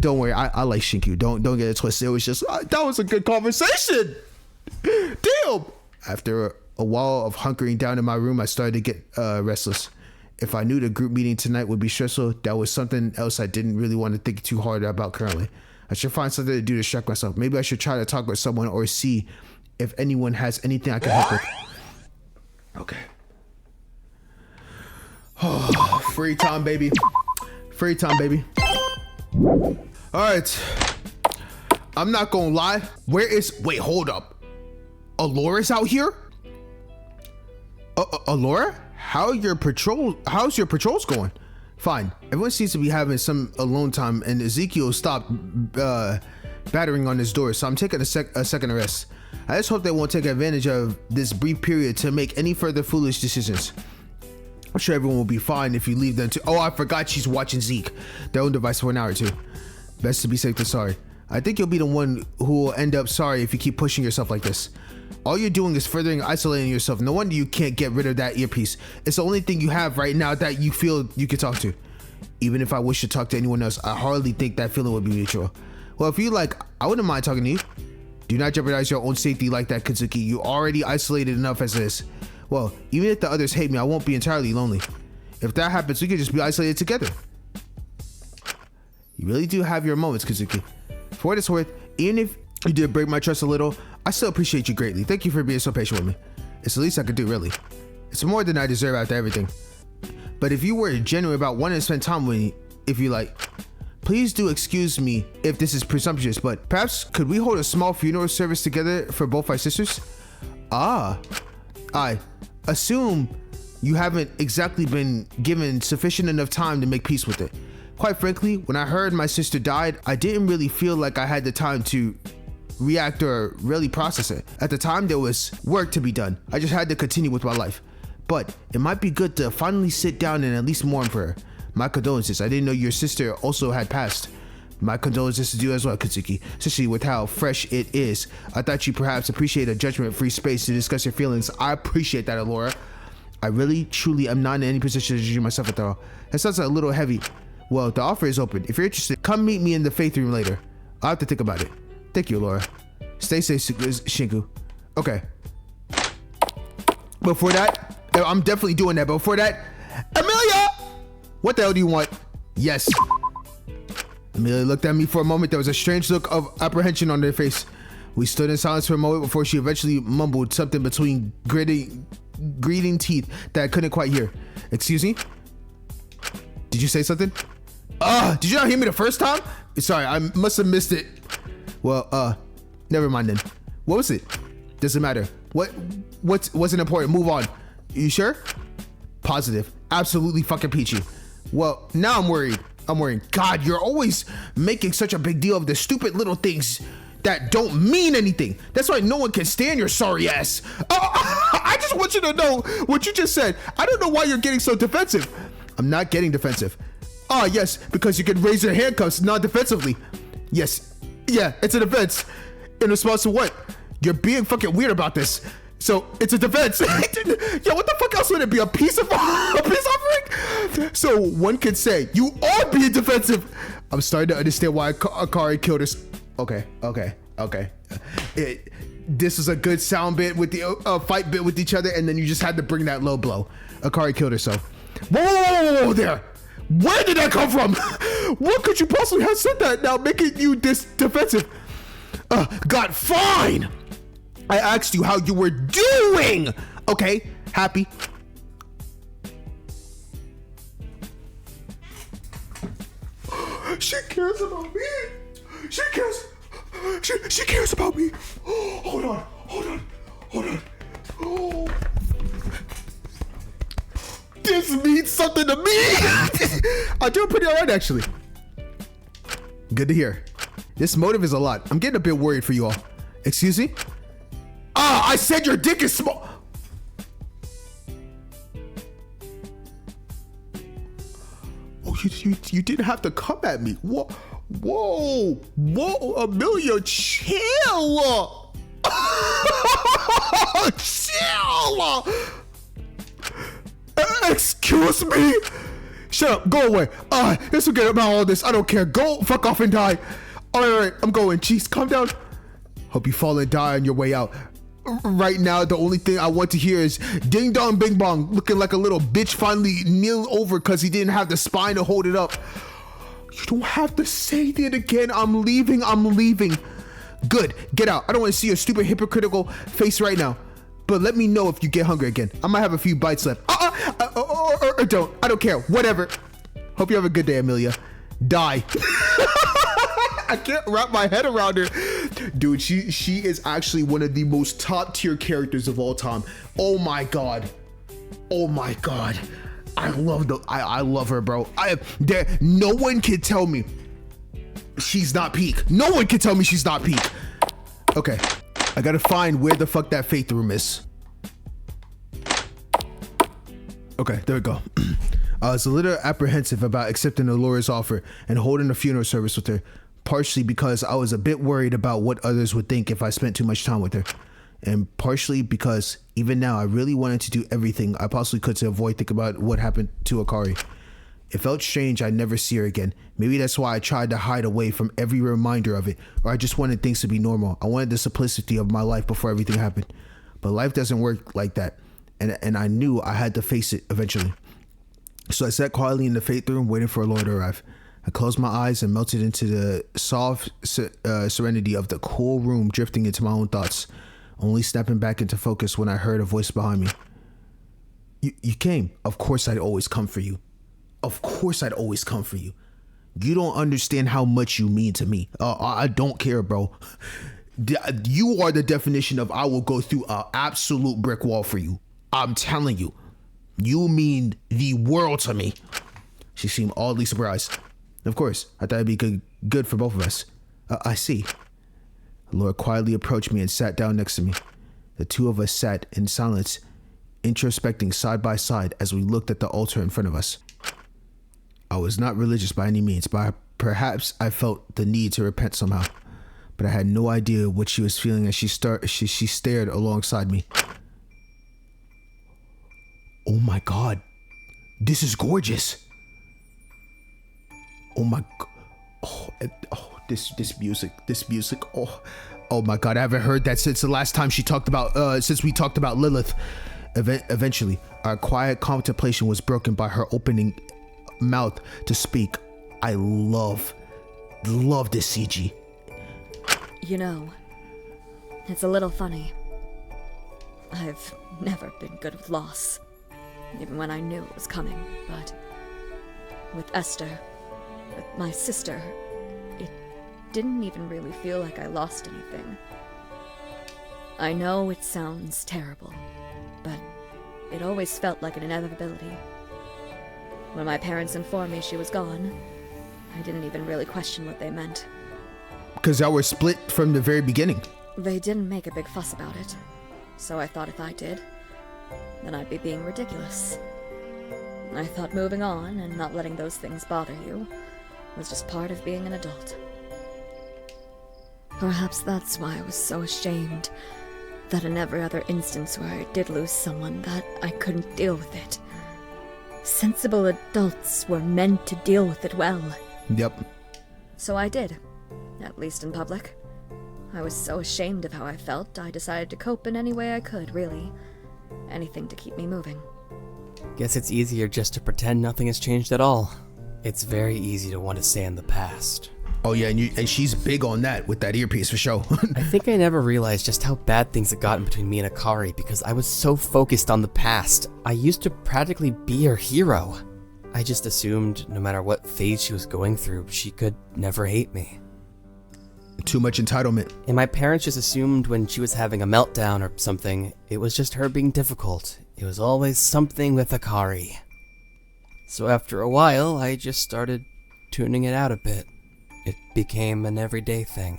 Don't worry, I like Shinku. Don't get it twisted. It was just that was a good conversation. After a while of hunkering down in my room, I started to get restless. If I knew the group meeting tonight would be stressful, that was something else I didn't really want to think too hard about currently. I should find something to do to distract myself. Maybe I should try to talk with someone or see if anyone has anything I can help with. Okay. Oh, free time, baby. Free time, baby. All right. I'm not gonna lie. Wait, hold up. Alora's out here? Alora? How's your patrols going? Fine. Everyone seems to be having some alone time, and Ezekiel stopped battering on his door, so I'm taking a second to rest. I just hope they won't take advantage of this brief period to make any further foolish decisions. I'm sure everyone will be fine if you leave them to. Oh, I forgot she's watching Zeke, their own device, for an hour or two. Best to be safe than sorry. I think you'll be the one who will end up sorry if you keep pushing yourself like this. All you're doing is furthering isolating yourself. No wonder you can't get rid of that earpiece. It's the only thing you have right now that you feel you can talk to. Even if I wish to talk to anyone else, I hardly think that feeling would be mutual. Well, if you like, I wouldn't mind talking to you. Do not jeopardize your own safety like that, Kazuki. You already isolated enough as is. Well, even if the others hate me, I won't be entirely lonely. If that happens, we could just be isolated together. You really do have your moments, Kazuki. For what it's worth, even if you did break my trust a little, I still appreciate you greatly. Thank you for being so patient with me. It's the least I could do, really. It's more than I deserve after everything. But if you were genuine about wanting to spend time with me, if you like, please do excuse me if this is presumptuous, but perhaps could we hold a small funeral service together for both our sisters? I assume you haven't exactly been given sufficient enough time to make peace with it. Quite frankly, when I heard my sister died, I didn't really feel like I had the time to react or really process it. At the time, there was work to be done. I just had to continue with my life. But it might be good to finally sit down and at least mourn for her. My condolences. I didn't know your sister also had passed. My condolences to you as well, Katsuki, especially with how fresh it is. I thought you perhaps appreciate a judgment-free space to discuss your feelings. I appreciate that, Alora. I really, truly am not in any position to judge myself at all. That sounds a little heavy. Well, the offer is open. If you're interested, come meet me in the faith room later. I'll have to think about it. Thank you, Laura. Stay safe, Shinku. Okay. Before that, I'm definitely doing that. But before that, Amelia! What the hell do you want? Yes. Amelia looked at me for a moment. There was a strange look of apprehension on her face. We stood in silence for a moment before she eventually mumbled something between greeting teeth that I couldn't quite hear. Excuse me? Did you say something? Did you not hear me the first time? Sorry, I must have missed it. Well, never mind then. What was it? Doesn't matter. What wasn't important? Move on. You sure? Positive. Absolutely fucking peachy. Well, now I'm worried. God, you're always making such a big deal of the stupid little things that don't mean anything. That's why no one can stand your sorry ass. I just want you to know what you just said. I don't know why you're getting so defensive. I'm not getting defensive. Yes, because you can raise your handcuffs non-defensively. Yes. Yeah, it's a defense. In response to what? You're being fucking weird about this. So it's a defense. Yo, what the fuck else would it be? A peace offering? So one could say you are being defensive. I'm starting to understand why Akari killed us. Okay. This is a good sound bit with the fight bit with each other, and then you just had to bring that low blow. Akari killed herself. Whoa there. Where did that come from? What could you possibly have said that now making you this defensive? God, fine. I asked you how you were doing. Okay, happy. She cares about me. She cares about me. Hold on. Oh. This means something to me. I'm doing pretty alright, actually. Good to hear. This motive is a lot. I'm getting a bit worried for you all. Excuse me? I said your dick is small. Oh, you didn't have to come at me. Whoa, Amelia, chill. Chill. Excuse me. Shut up. Go away. Let's forget about all this. I don't care. Go fuck off and die. All right. I'm going. Jeez, calm down. Hope you fall and die on your way out. Right now, the only thing I want to hear is ding dong bing bong, looking like a little bitch finally kneeled over because he didn't have the spine to hold it up. You don't have to say that again. I'm leaving. Good, get out. I don't want to see your stupid hypocritical face right now. But let me know if you get hungry again. I might have a few bites left. Or don't. I don't care. Whatever. Hope you have a good day, Amelia. Die. I can't wrap my head around her. Dude, she is actually one of the most top tier characters of all time. Oh my god. I love her, bro. No one can tell me she's not peak. No one can tell me she's not peak. Okay, I gotta find where the fuck that faith room is. Okay, there we go. I was a little apprehensive about accepting Alora's offer and holding a funeral service with her, partially because I was a bit worried about what others would think if I spent too much time with her, and partially because even now I really wanted to do everything I possibly could to avoid thinking about what happened to Akari. It felt strange I'd never see her again. Maybe that's why I tried to hide away from every reminder of it, or I just wanted things to be normal. I wanted the simplicity of my life before everything happened. But life doesn't work like that, and I knew I had to face it eventually. So I sat quietly in the faith room waiting for Alora to arrive. I closed my eyes and melted into the soft serenity of the cool room, drifting into my own thoughts, only snapping back into focus when I heard a voice behind me. You came. Of course I'd always come for you. You don't understand how much you mean to me. I don't care, bro. You are the definition of I will go through an absolute brick wall for you. I'm telling you. You mean the world to me. She seemed oddly surprised. Of course, I thought it'd be good for both of us. I see. Laura quietly approached me and sat down next to me. The two of us sat in silence, introspecting side by side as we looked at the altar in front of us. I was not religious by any means, but perhaps I felt the need to repent somehow. But I had no idea what she was feeling as she stared alongside me. Oh my god, this is gorgeous. Oh my god. This music. Oh my god, I haven't heard that since the last time since we talked about Lilith. Eventually, our quiet contemplation was broken by her opening mouth to speak. I love this CG. You know, it's a little funny. I've never been good with loss, even when I knew it was coming, but with Esther, with my sister, it didn't even really feel like I lost anything. I know it sounds terrible, but it always felt like an inevitability. When my parents informed me she was gone, I didn't even really question what they meant. Because y'all were split from the very beginning. They didn't make a big fuss about it, so I thought if I did, then I'd be being ridiculous. I thought moving on and not letting those things bother you was just part of being an adult. Perhaps that's why I was so ashamed that in every other instance where I did lose someone that I couldn't deal with it. Sensible adults were meant to deal with it well. Yep. So I did, at least in public. I was so ashamed of how I felt, I decided to cope in any way I could, really. Anything to keep me moving. Guess it's easier just to pretend nothing has changed at all. It's very easy to want to stay in the past. Oh yeah, and she's big on that with that earpiece for sure. I think I never realized just how bad things had gotten between me and Akari because I was so focused on the past. I used to practically be her hero. I just assumed no matter what phase she was going through, she could never hate me. Too much entitlement. And my parents just assumed when she was having a meltdown or something, it was just her being difficult. It was always something with Akari. So after a while, I just started tuning it out a bit. It became an everyday thing.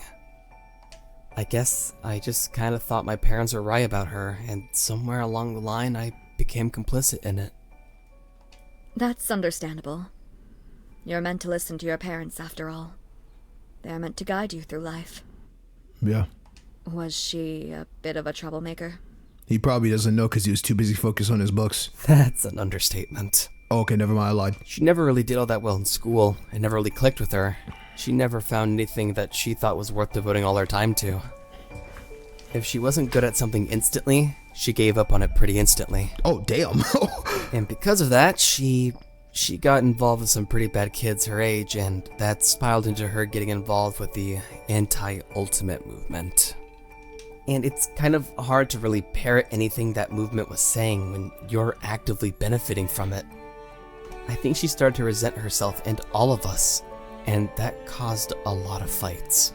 I guess I just kind of thought my parents were right about her, and somewhere along the line I became complicit in it. That's understandable. You're meant to listen to your parents after all. They're meant to guide you through life. Yeah. Was she a bit of a troublemaker? He probably doesn't know because he was too busy focused on his books. That's an understatement. Oh, okay, never mind, I lied. She never really did all that well in school. It never really clicked with her. She never found anything that she thought was worth devoting all her time to. If she wasn't good at something instantly, she gave up on it pretty instantly. Oh, damn. And because of that, she got involved with some pretty bad kids her age, and that spiraled into her getting involved with the anti-ultimate movement. And it's kind of hard to really parrot anything that movement was saying when you're actively benefiting from it. I think she started to resent herself and all of us, and that caused a lot of fights.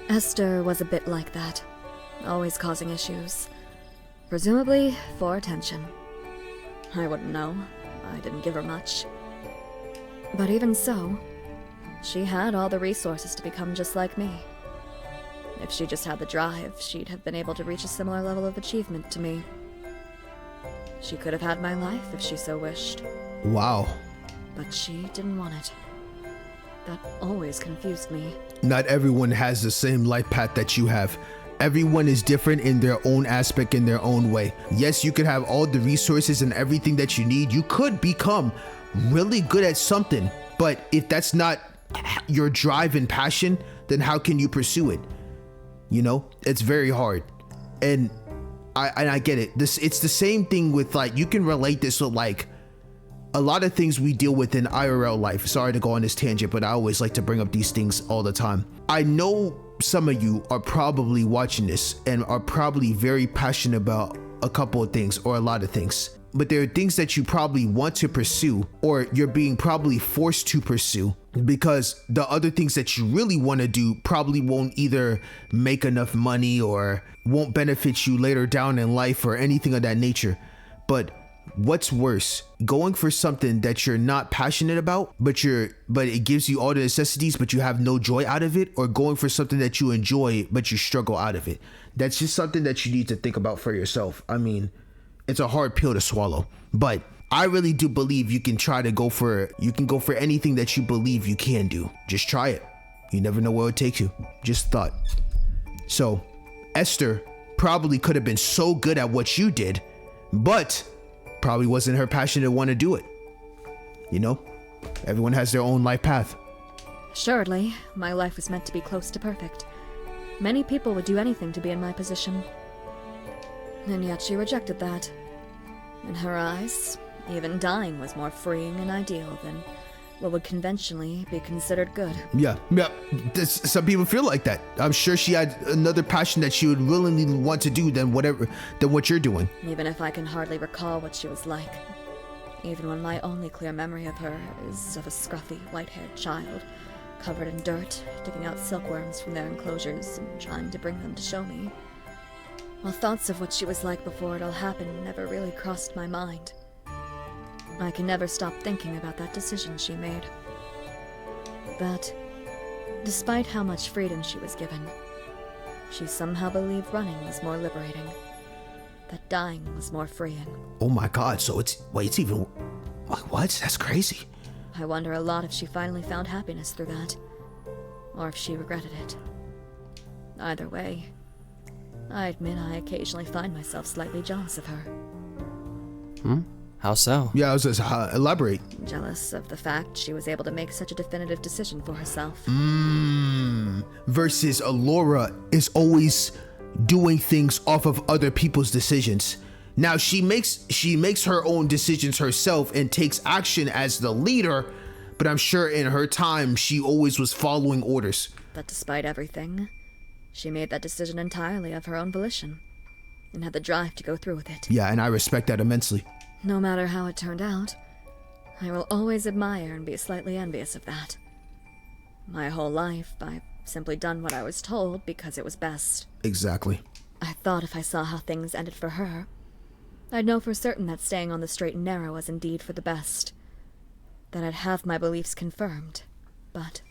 Esther was a bit like that, always causing issues. Presumably for attention. I wouldn't know. I didn't give her much. But even so, she had all the resources to become just like me. If she just had the drive, she'd have been able to reach a similar level of achievement to me. She could have had my life if she so wished. Wow. But she didn't want it. That always confused me. Not everyone has the same life path that you have. Everyone is different in their own aspect, in their own way. Yes, you could have all the resources and everything that you need. You could become really good at something, but if that's not your drive and passion, then how can you pursue it? You know, it's very hard. And I get it. It's the same thing with, like, you can relate this with, like, a lot of things we deal with in IRL life. Sorry to go on this tangent, but I always like to bring up these things all the time. I know some of you are probably watching this and are probably very passionate about a couple of things or a lot of things, but there are things that you probably want to pursue or you're being probably forced to pursue because the other things that you really want to do probably won't either make enough money or won't benefit you later down in life or anything of that nature. But what's worse, going for something that you're not passionate about, but it gives you all the necessities, but you have no joy out of it, or going for something that you enjoy, but you struggle out of it? That's just something that you need to think about for yourself. I mean, it's a hard pill to swallow, but I really do believe you can go for anything that you believe you can do. Just try it. You never know where it takes you. Just thought. So, Esther probably could have been so good at what you did, but probably wasn't her passion to want to do it. You know, everyone has their own life path. Assuredly, my life was meant to be close to perfect. Many people would do anything to be in my position. And yet she rejected that. In her eyes, even dying was more freeing and ideal than what would conventionally be considered good. Yeah. Some people feel like that. I'm sure she had another passion that she would willingly want to do than what you're doing. Even if I can hardly recall what she was like. Even when my only clear memory of her is of a scruffy, white-haired child, covered in dirt, digging out silkworms from their enclosures and trying to bring them to show me. While thoughts of what she was like before it all happened never really crossed my mind. I can never stop thinking about that decision she made. That, despite how much freedom she was given, she somehow believed running was more liberating. That dying was more freeing. Oh my god, so it's even... What? That's crazy. I wonder a lot if she finally found happiness through that, or if she regretted it. Either way, I admit I occasionally find myself slightly jealous of her. How so? Yeah, I was just elaborate. Jealous of the fact she was able to make such a definitive decision for herself. Versus Allura is always doing things off of other people's decisions. Now she makes her own decisions herself and takes action as the leader, but I'm sure in her time she always was following orders. But despite everything, she made that decision entirely of her own volition and had the drive to go through with it. Yeah, and I respect that immensely. No matter how it turned out, I will always admire and be slightly envious of that. My whole life, I've simply done what I was told because it was best. Exactly. I thought if I saw how things ended for her, I'd know for certain that staying on the straight and narrow was indeed for the best. That I'd have my beliefs confirmed. But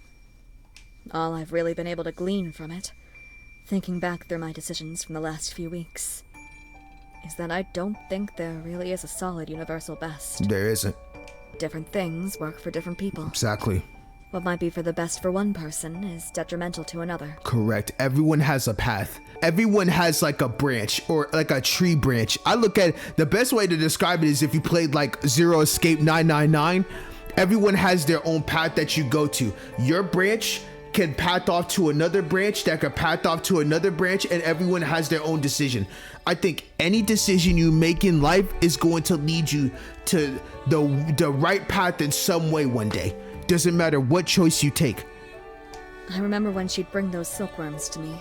all I've really been able to glean from it, thinking back through my decisions from the last few weeks, is that I don't think there really is a solid universal best. There isn't. Different things work for different people. Exactly. What might be for the best for one person is detrimental to another. Correct. Everyone has a path. Everyone has like a branch or like a tree branch. I look at the best way to describe it is if you played like Zero Escape 999. Everyone has their own path that you go to. Your branch can path off to another branch, that could path off to another branch, and everyone has their own decision. I think any decision you make in life is going to lead you to the right path in some way one day. Doesn't matter what choice you take. I remember when she'd bring those silkworms to me.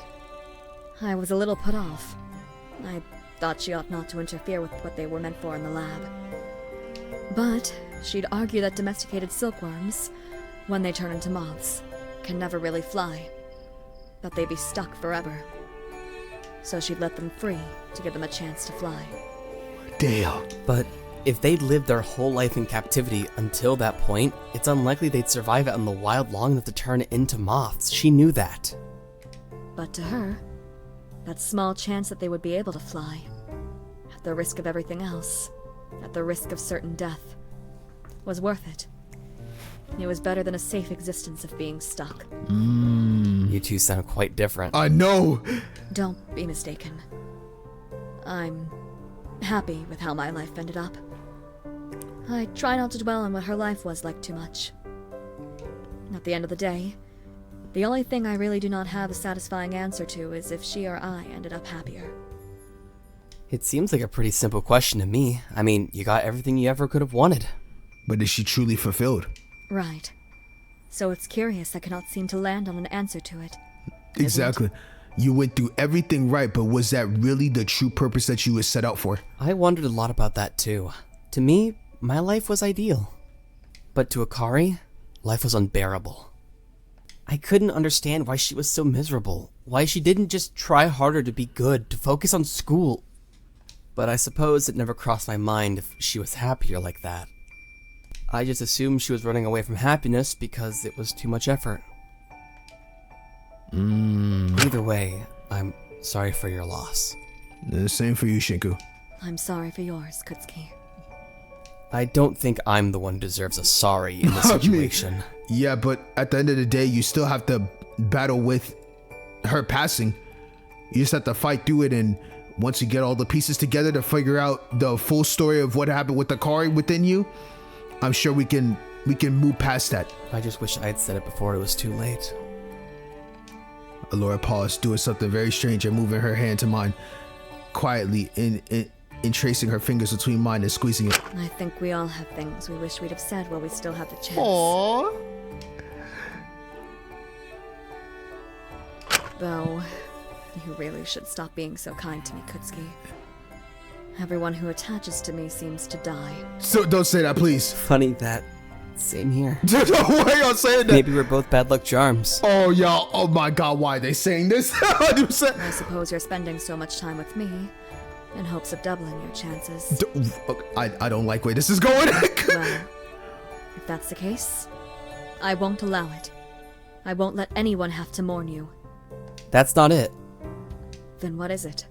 I was a little put off. I thought she ought not to interfere with what they were meant for in the lab. But she'd argue that domesticated silkworms, when they turn into moths, can never really fly. That they'd be stuck forever. So she'd let them free to give them a chance to fly. Damn. But if they'd lived their whole life in captivity until that point, it's unlikely they'd survive out in the wild long enough to turn into moths. She knew that. But to her, that small chance that they would be able to fly, at the risk of everything else, at the risk of certain death, was worth it. It was better than a safe existence of being stuck. You two sound quite different. I know! Don't be mistaken. I'm happy with how my life ended up. I try not to dwell on what her life was like too much. At the end of the day, the only thing I really do not have a satisfying answer to is if she or I ended up happier. It seems like a pretty simple question to me. I mean, you got everything you ever could have wanted. But is she truly fulfilled? Right. So it's curious I cannot seem to land on an answer to it. Exactly. You went through everything right, but was that really the true purpose that you were set out for? I wondered a lot about that too. To me, my life was ideal. But to Akari, life was unbearable. I couldn't understand why she was so miserable. Why she didn't just try harder to be good, to focus on school. But I suppose it never crossed my mind if she was happier like that. I just assumed she was running away from happiness because it was too much effort. Either way, I'm sorry for your loss. The same for you, Shinku. I'm sorry for yours, Kutsuki. I don't think I'm the one who deserves a sorry in this situation. Yeah, but at the end of the day, you still have to battle with her passing. You just have to fight through it, and once you get all the pieces together to figure out the full story of what happened with Akari within you, I'm sure we can move past that. I just wish I had said it before it was too late. Alora paused, doing something very strange and moving her hand to mine, quietly in tracing her fingers between mine and squeezing it. I think we all have things we wish we'd have said while we still had the chance. Aww. Though, you really should stop being so kind to me, Kutsuki. Everyone who attaches to me seems to die. So don't say that, please. Funny that. Same here. Why y'all saying that? Maybe we're both bad luck charms. Oh, y'all. Oh my god, why are they saying this? 100%. I suppose you're spending so much time with me in hopes of doubling your chances. I don't like where this is going. Well, if that's the case, I won't allow it. I won't let anyone have to mourn you. That's not it. Then what is it?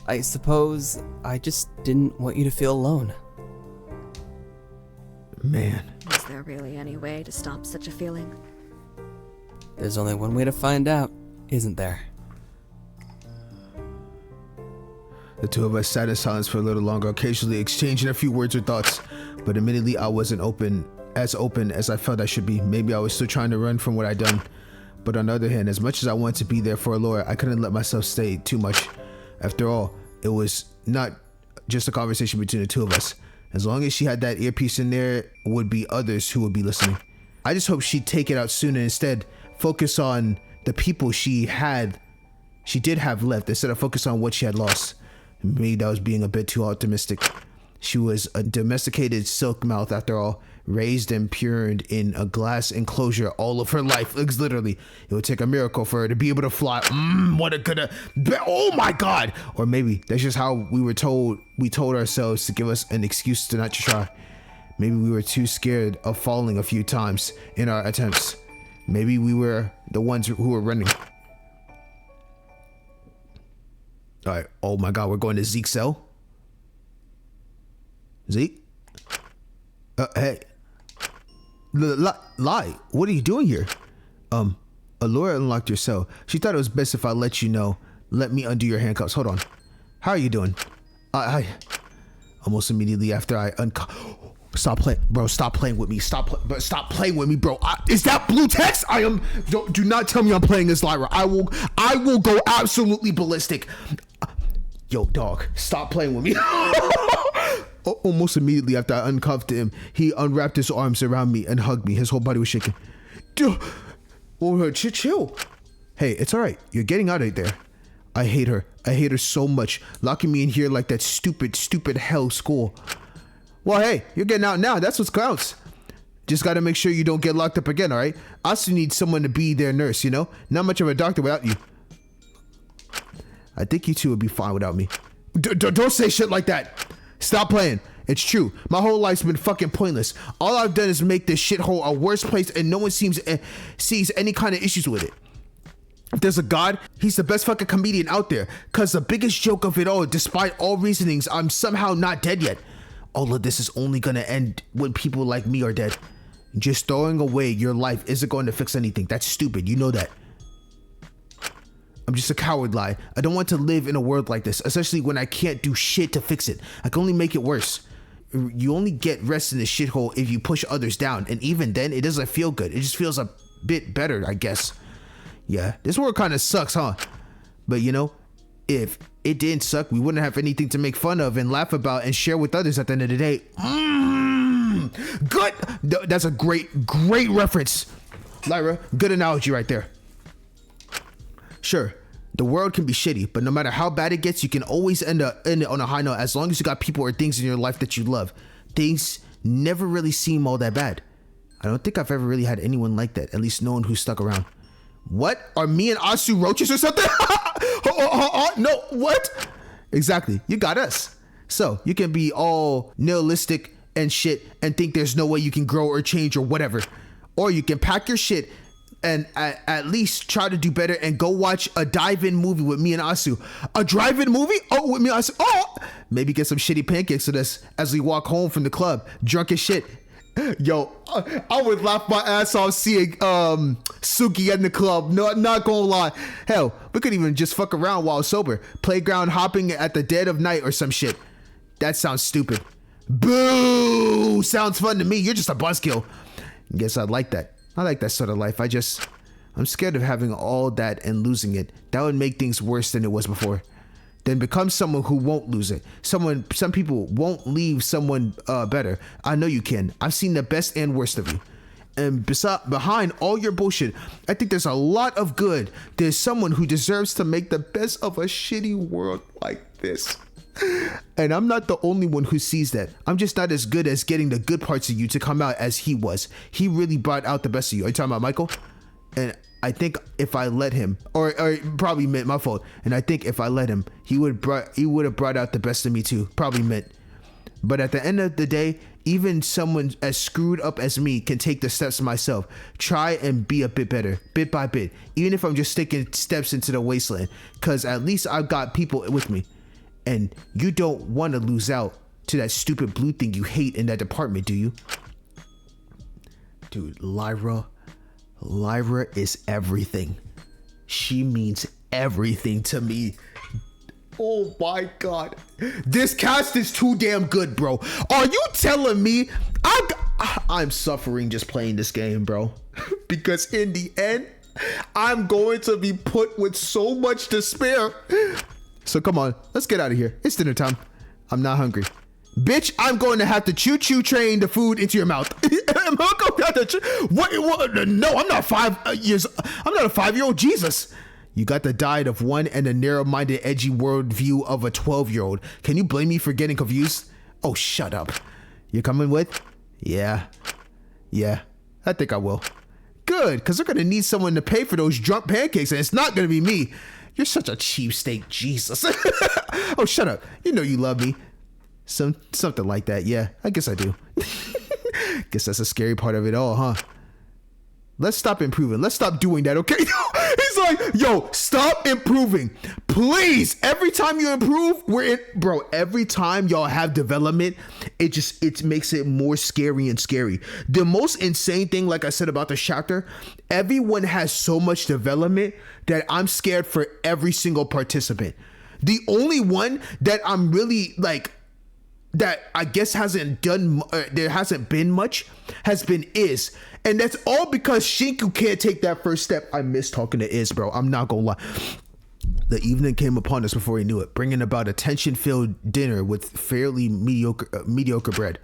I suppose I just didn't want you to feel alone. Man. Is there really any way to stop such a feeling? There's only one way to find out, isn't there? The two of us sat in silence for a little longer, occasionally exchanging a few words or thoughts. But admittedly, I wasn't open as I felt I should be. Maybe I was still trying to run from what I'd done. But on the other hand, as much as I wanted to be there for Alora, I couldn't let myself stay too much. After all, it was not just a conversation between the two of us. As long as she had that earpiece in there, would be others who would be listening. I just hope she'd take it out soon and instead focus on the people she did have left, instead of focus on what she had lost. Maybe that was being a bit too optimistic. She was a domesticated silk mouth after all, raised and pured in a glass enclosure all of her life. Literally, it would take a miracle for her to be able to fly. What it could have been. Oh my god. Or maybe that's just how we told ourselves to give us an excuse to not try. Maybe we were too scared of falling a few times in our attempts. Maybe we were the ones who were running. All right. Oh my god, we're going to Zeke's cell. Zeke? Hey. Lie. What are you doing here? Alora unlocked your cell. She thought it was best if I let you know. Let me undo your handcuffs. Hold on. How are you doing? I almost immediately after I Stop playing with me. Stop playing with me, bro. Is that blue text? Do not tell me I'm playing as Lyra. I will go absolutely ballistic. Yo, dog, stop playing with me. Almost immediately after I uncuffed him, he unwrapped his arms around me and hugged me. His whole body was shaking. Chill. Hey, it's all right. You're getting out of there. I hate her. I hate her so much. Locking me in here like that stupid hell school. Well, hey, you're getting out now. That's what counts. Just got to make sure you don't get locked up again, all right? I also need someone to be their nurse, you know? Not much of a doctor without you. I think you two would be fine without me. Don't say shit like that. Stop playing. It's true. My whole life's been fucking pointless. All I've done is make this shithole a worse place, and no one sees any kind of issues with it. If there's a God, he's the best fucking comedian out there. Cause the biggest joke of it all, despite all reasonings, I'm somehow not dead yet. All of this is only gonna end when people like me are dead. Just throwing away your life isn't going to fix anything. That's stupid. You know that. I'm just a coward, Lie. I don't want to live in a world like this, especially when I can't do shit to fix it. I can only make it worse. You only get rest in this shithole if you push others down, and even then, it doesn't feel good. It just feels a bit better, I guess. Yeah, this world kind of sucks, huh? But you know, if it didn't suck, we wouldn't have anything to make fun of and laugh about and share with others at the end of the day. Good! That's a great reference. Lyra, good analogy right there. Sure, the world can be shitty, but no matter how bad it gets, you can always end it on a high note as long as you got people or things in your life that you love. Things never really seem all that bad. I don't think I've ever really had anyone like that, at least no one who stuck around. What? Are me and Asu roaches or something? No, what? Exactly, you got us. So, you can be all nihilistic and shit and think there's no way you can grow or change or whatever. Or you can pack your shit and at least try to do better and go watch a dive-in movie with me and Asu. A drive-in movie? Oh, with me and Asu. Oh! Maybe get some shitty pancakes with us as we walk home from the club, drunk as shit. Yo, I would laugh my ass off seeing Suki in the club. No, not gonna lie. Hell, we could even just fuck around while sober. Playground hopping at the dead of night or some shit. That sounds stupid. Boo! Sounds fun to me. You're just a buzzkill. Guess I'd like that. I like that sort of life. I'm scared of having all that and losing it. That would make things worse than it was before. Then become someone who won't lose it. Some people won't leave someone better. I know you can. I've seen the best and worst of you. And behind all your bullshit, I think there's a lot of good. There's someone who deserves to make the best of a shitty world like this. And I'm not the only one who sees that. I'm just not as good as getting the good parts of you to come out as he was. He really brought out the best of you. Are you talking about Michael? And I think if I let him, or probably meant my fault. And I think if I let him, he would have brought out the best of me too. Probably meant. But at the end of the day, even someone as screwed up as me can take the steps myself. Try and be a bit better, bit by bit. Even if I'm just taking steps into the wasteland. Because at least I've got people with me. And you don't want to lose out to that stupid blue thing you hate in that department, do you? Dude, Lyra is everything. She means everything to me. Oh my god. This cast is too damn good, bro. Are you telling me I'm suffering just playing this game, bro? Because in the end, I'm going to be put with so much despair. So come on, let's get out of here. It's dinner time. I'm not hungry. Bitch, I'm going to have to choo-choo train the food into your mouth. I'm not going to have to what? No, I'm not 5 years. I'm not a 5-year-old. Jesus. You got the diet of one and the narrow-minded, edgy worldview of a 12-year-old. Can you blame me for getting confused? Oh, shut up. You're coming with? Yeah, I think I will. Good, because they're going to need someone to pay for those drunk pancakes, and it's not going to be me. You're such a cheapskate, Jesus. Oh, shut up. You know you love me. Something like that, yeah. I guess I do. Guess that's a scary part of it all, huh? Let's stop improving. Let's stop doing that, okay? He's like, yo, stop improving. Please. Every time you improve, every time y'all have development, it makes it more scary and scary. The most insane thing, like I said about the chapter, everyone has so much development that I'm scared for every single participant. The only one that I'm really like that I guess there hasn't been much has been Iz. And that's all because Shinku can't take that first step. I miss talking to Iz, bro. I'm not gonna lie. The evening came upon us before he knew it, bringing about a tension-filled dinner with fairly mediocre bread.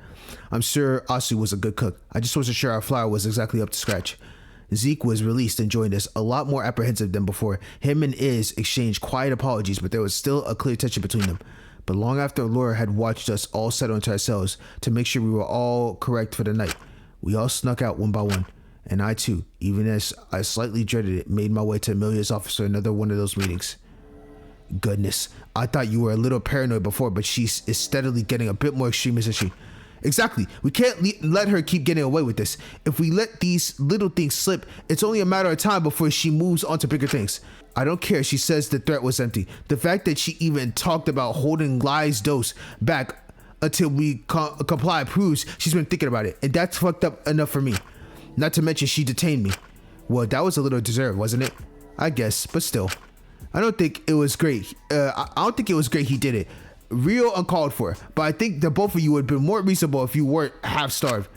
I'm sure Asu was a good cook. I just wasn't sure our flour was exactly up to scratch. Zeke was released and joined us, a lot more apprehensive than before. Him and Iz exchanged quiet apologies, but there was still a clear tension between them. But long after Laura had watched us all settle into our cells to make sure we were all correct for the night, we all snuck out one by one. And I too, even as I slightly dreaded it, made my way to Amelia's office for another one of those meetings. Goodness, I thought you were a little paranoid before, but she is steadily getting a bit more extreme, isn't she? Exactly. We can't let her keep getting away with this. If we let these little things slip, it's only a matter of time before she moves on to bigger things. I don't care. She says the threat was empty. The fact that she even talked about holding Lai's dose back until we comply proves she's been thinking about it. And that's fucked up enough for me. Not to mention she detained me. Well, that was a little deserved, wasn't it? I guess, but still. I don't think it was great. I don't think it was great he did it. Real uncalled for. But I think the both of you would have been more reasonable if you weren't half starved.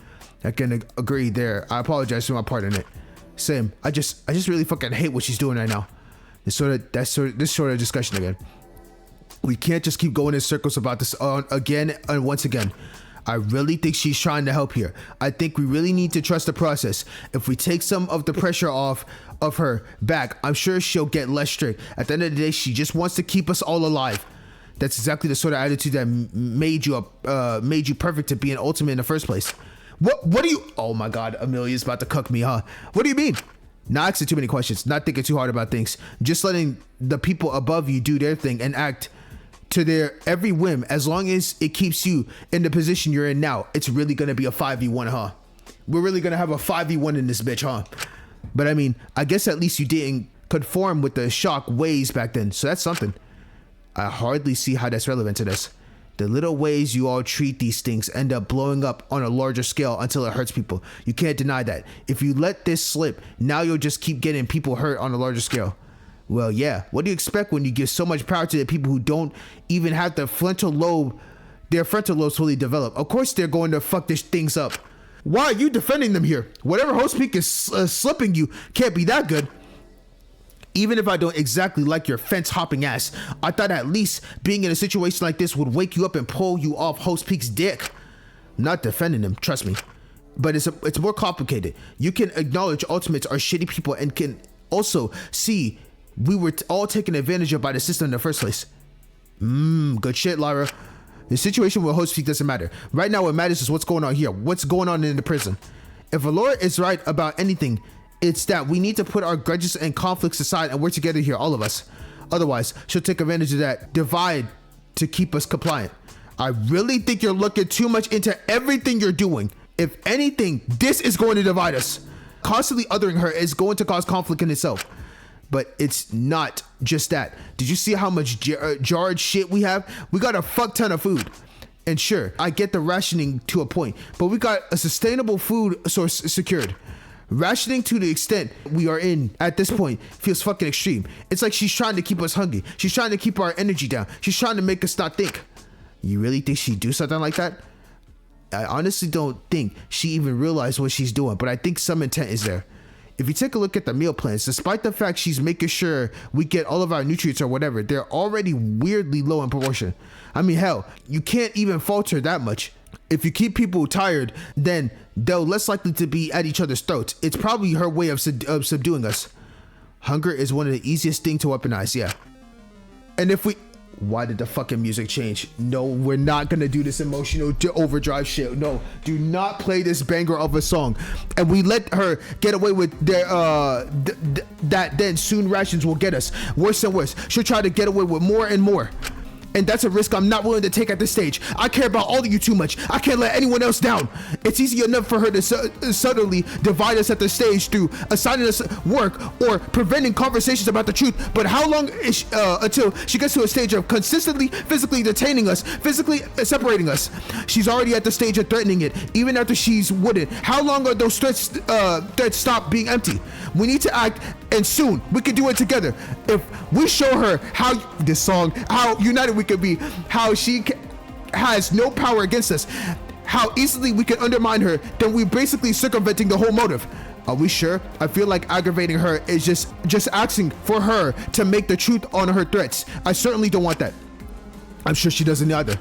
I can agree there. I apologize for my part in it. Same. I just really fucking hate what she's doing right now. This sort of discussion again. We can't just keep going in circles about this again and once again. I really think she's trying to help here. I think we really need to trust the process. If we take some of the pressure off of her back, I'm sure she'll get less strict. At the end of the day, she just wants to keep us all alive. That's exactly the sort of attitude that made you perfect to be an ultimate in the first place. What do you? Oh my God, Amelia's about to cuck me, huh? What do you mean? Not asking too many questions, not thinking too hard about things, just letting the people above you do their thing and act to their every whim. As long as it keeps you in the position you're in now, it's really gonna be a 5v1, huh? We're really gonna have a 5v1 in this bitch, huh? But I mean, I guess at least you didn't conform with the shock ways back then, so that's something. I hardly see how that's relevant to this. The little ways you all treat these things end up blowing up on a larger scale until it hurts people. You can't deny that. If you let this slip, now you'll just keep getting people hurt on a larger scale. Well, yeah. What do you expect when you give so much power to the people who don't even have their frontal lobes fully developed? Of course they're going to fuck these things up. Why are you defending them here? Whatever host peak is slipping you can't be that good. Even if I don't exactly like your fence hopping ass, I thought at least being in a situation like this would wake you up and pull you off Host Peak's dick. I'm not defending him, trust me. But it's more complicated. You can acknowledge ultimates are shitty people and can also see we were all taken advantage of by the system in the first place. Good shit, Lara. The situation with Host Peak doesn't matter. Right now what matters is what's going on here. What's going on in the prison. If Valora is right about anything, it's that we need to put our grudges and conflicts aside and work together here, all of us. Otherwise, she'll take advantage of that divide to keep us compliant. I really think you're looking too much into everything you're doing. If anything, this is going to divide us. Constantly othering her is going to cause conflict in itself. But it's not just that. Did you see how much jarred shit we have? We got a fuck ton of food. And sure, I get the rationing to a point, but we got a sustainable food source secured. Rationing to the extent we are in at this point feels fucking extreme. It's like she's trying to keep us hungry. She's trying to keep our energy down. She's trying to make us not think. You really think she'd do something like that? I honestly don't think she even realized what she's doing, but I think some intent is there. If you take a look at the meal plans, despite the fact she's making sure we get all of our nutrients or whatever, they're already weirdly low in proportion. I mean, hell, you can't even fault her that much. If you keep people tired, then they're less likely to be at each other's throats. It's probably her way of subduing us. Hunger is one of the easiest things to weaponize, yeah. And if we... Why did the fucking music change? No, we're not gonna do this emotional overdrive shit. No, do not play this banger of a song. And we let her get away with their, that, then soon rations will get us worse and worse. She'll try to get away with more and more. And that's a risk I'm not willing to take at this stage. I care about all of you too much. I can't let anyone else down. It's easy enough for her to subtly divide us at the stage through assigning us work or preventing conversations about the truth. But how long is she, until she gets to a stage of consistently physically detaining us, physically separating us? She's already at the stage of threatening it, even after she's wouldn't. How long are those threats stop being empty? We need to act, and soon we can do it together. If we show her how united we could be, how she has no power against us. How easily we can undermine her, then we're basically circumventing the whole motive. Are we sure? I feel like aggravating her is just asking for her to make the truth on her threats. I certainly don't want that. I'm sure she doesn't either.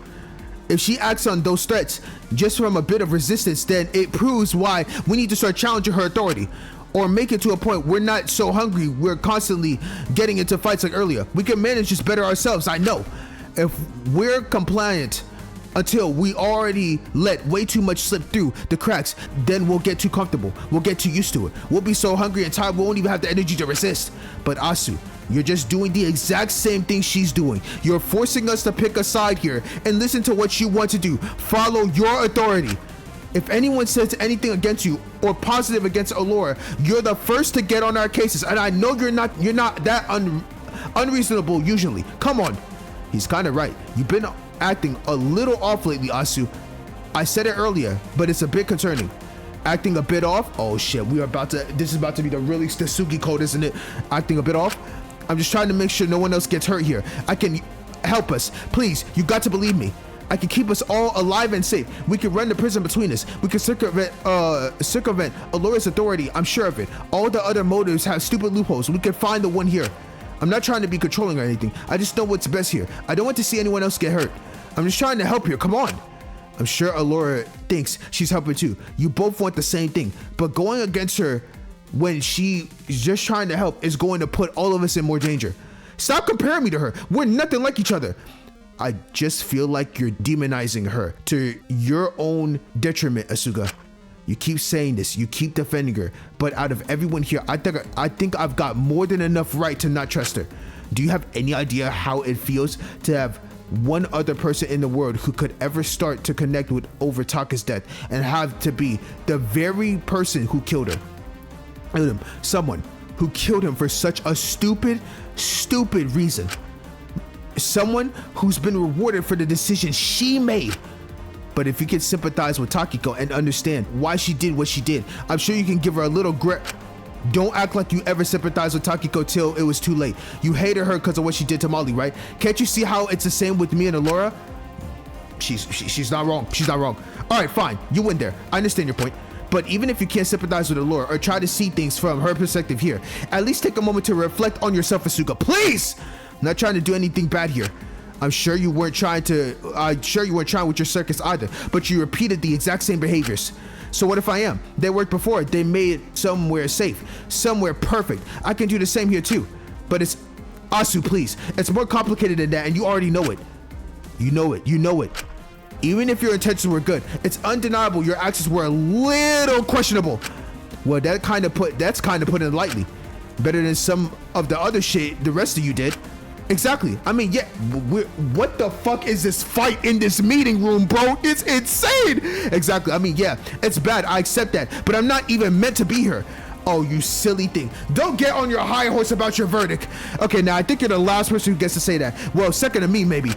If she acts on those threats just from a bit of resistance, then it proves why we need to start challenging her authority. Or make it to a point we're not so hungry we're constantly getting into fights like earlier. We can manage this better ourselves, I know. If we're compliant until we already let way too much slip through the cracks, then we'll get too comfortable. We'll get too used to it. We'll be so hungry and tired we won't even have the energy to resist. But Asu, you're just doing the exact same thing she's doing. You're forcing us to pick a side here and listen to what you want to do. Follow your authority. If anyone says anything against you or positive against Allura, you're the first to get on our cases. And I know you're not that unreasonable usually. Come on. He's kind of right. You've been acting a little off lately, Asu. I said it earlier, but it's a bit concerning. Acting a bit off? Oh shit, this is about to be the Sugi code, isn't it? Acting a bit off? I'm just trying to make sure no one else gets hurt here. I can help us. Please, you got to believe me. I can keep us all alive and safe. We can run the prison between us. We can circumvent Allura's authority. I'm sure of it. All the other motives have stupid loopholes. We can find the one here. I'm not trying to be controlling or anything. I just know what's best here. I don't want to see anyone else get hurt. I'm just trying to help here. Come on. I'm sure Allura thinks she's helping too. You both want the same thing, but going against her when she is just trying to help is going to put all of us in more danger. Stop comparing me to her. We're nothing like each other. I just feel like you're demonizing her to your own detriment, Asuga. You keep saying this, you keep defending her, but out of everyone here, I think I've got more than enough right to not trust her. Do you have any idea how it feels to have one other person in the world who could ever start to connect with over Taka's death and have to be the very person who killed her? Someone who killed him for such a stupid reason. Someone who's been rewarded for the decision she made. But if you can sympathize with Takiko and understand why she did what she did, I'm sure you can give her a little grip. Don't act like you ever sympathized with Takiko till it was too late. You hated her because of what she did to Molly, right? Can't you see how it's the same with me and Allura? She's not wrong. She's not wrong. All right, fine. You win there. I understand your point. But even if you can't sympathize with Allura or try to see things from her perspective here, at least take a moment to reflect on yourself, Asuka. Please! I'm not trying to do anything bad here. I'm sure you weren't trying with your circus either, but you repeated the exact same behaviors. So what if I am? They worked before. They made it somewhere safe, somewhere perfect. I can do the same here too. But it's Asu, please. It's more complicated than that, and you already know it. You know it. Even if your intentions were good, it's undeniable your actions were a little questionable. Well, that's kind of put it lightly. Better than some of the other shit the rest of you did. Exactly. I mean, yeah, what the fuck is this fight in this meeting room, bro? It's insane. Exactly. I mean, yeah, it's bad. I accept that, but I'm not even meant to be here. Oh, you silly thing. Don't get on your high horse about your verdict. Okay, now I think you're the last person who gets to say that. Well, second to me, maybe.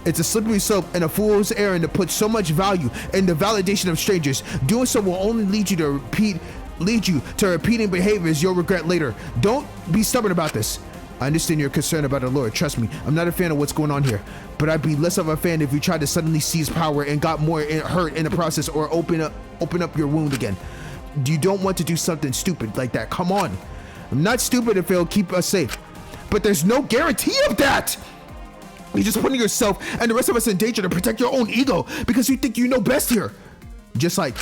It's a slippery slope and a fool's errand to put so much value in the validation of strangers. Doing so will only lead you to repeating behaviors you'll regret later. Don't be stubborn about this. I understand your concern about Allura. Trust me, I'm not a fan of what's going on here. But I'd be less of a fan if you tried to suddenly seize power and got more hurt in the process or open up your wound again. You don't want to do something stupid like that. Come on. I'm not stupid if it'll keep us safe. But there's no guarantee of that. You're just putting yourself and the rest of us in danger to protect your own ego because you think you know best here. Just like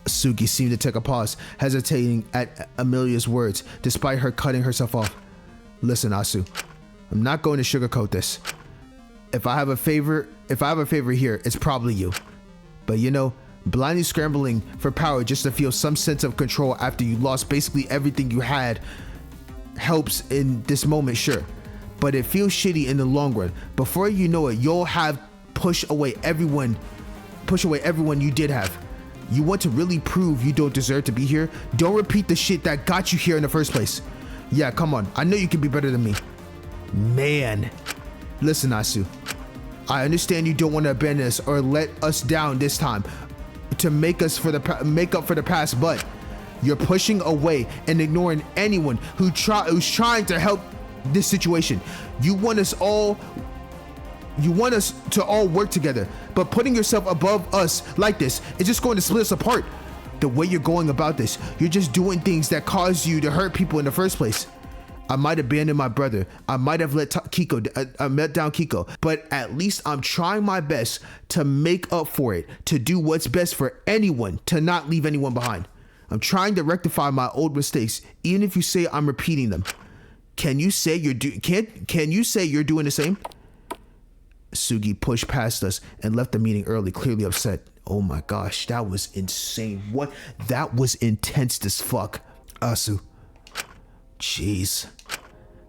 Sugi seemed to take a pause, hesitating at Amelia's words, despite her cutting herself off. Listen, Asu, I'm not going to sugarcoat this. If I have a favor here, it's probably you. But you know, blindly scrambling for power just to feel some sense of control after you lost basically everything you had helps in this moment, sure. But it feels shitty in the long run. Before you know it, you'll have pushed away everyone you did have. You want to really prove you don't deserve to be here? Don't repeat the shit that got you here in the first place. Yeah, come on. I know you can be better than me. Man. Listen, Asu. I understand you don't want to abandon us or let us down this time to make up for the past, but you're pushing away and ignoring anyone who's trying to help this situation. You want us to all work together, but putting yourself above us like this is just going to split us apart. The way you're going about this, you're just doing things that cause you to hurt people in the first place. I might abandon my brother. I might have let down Kiko, but at least I'm trying my best to make up for it, to do what's best for anyone, to not leave anyone behind. I'm trying to rectify my old mistakes, even if you say I'm repeating them. Can you say you're doing the same? Sugi pushed past us and left the meeting early, clearly upset. Oh my gosh, that was insane. What? That was intense as fuck. Asu. Jeez.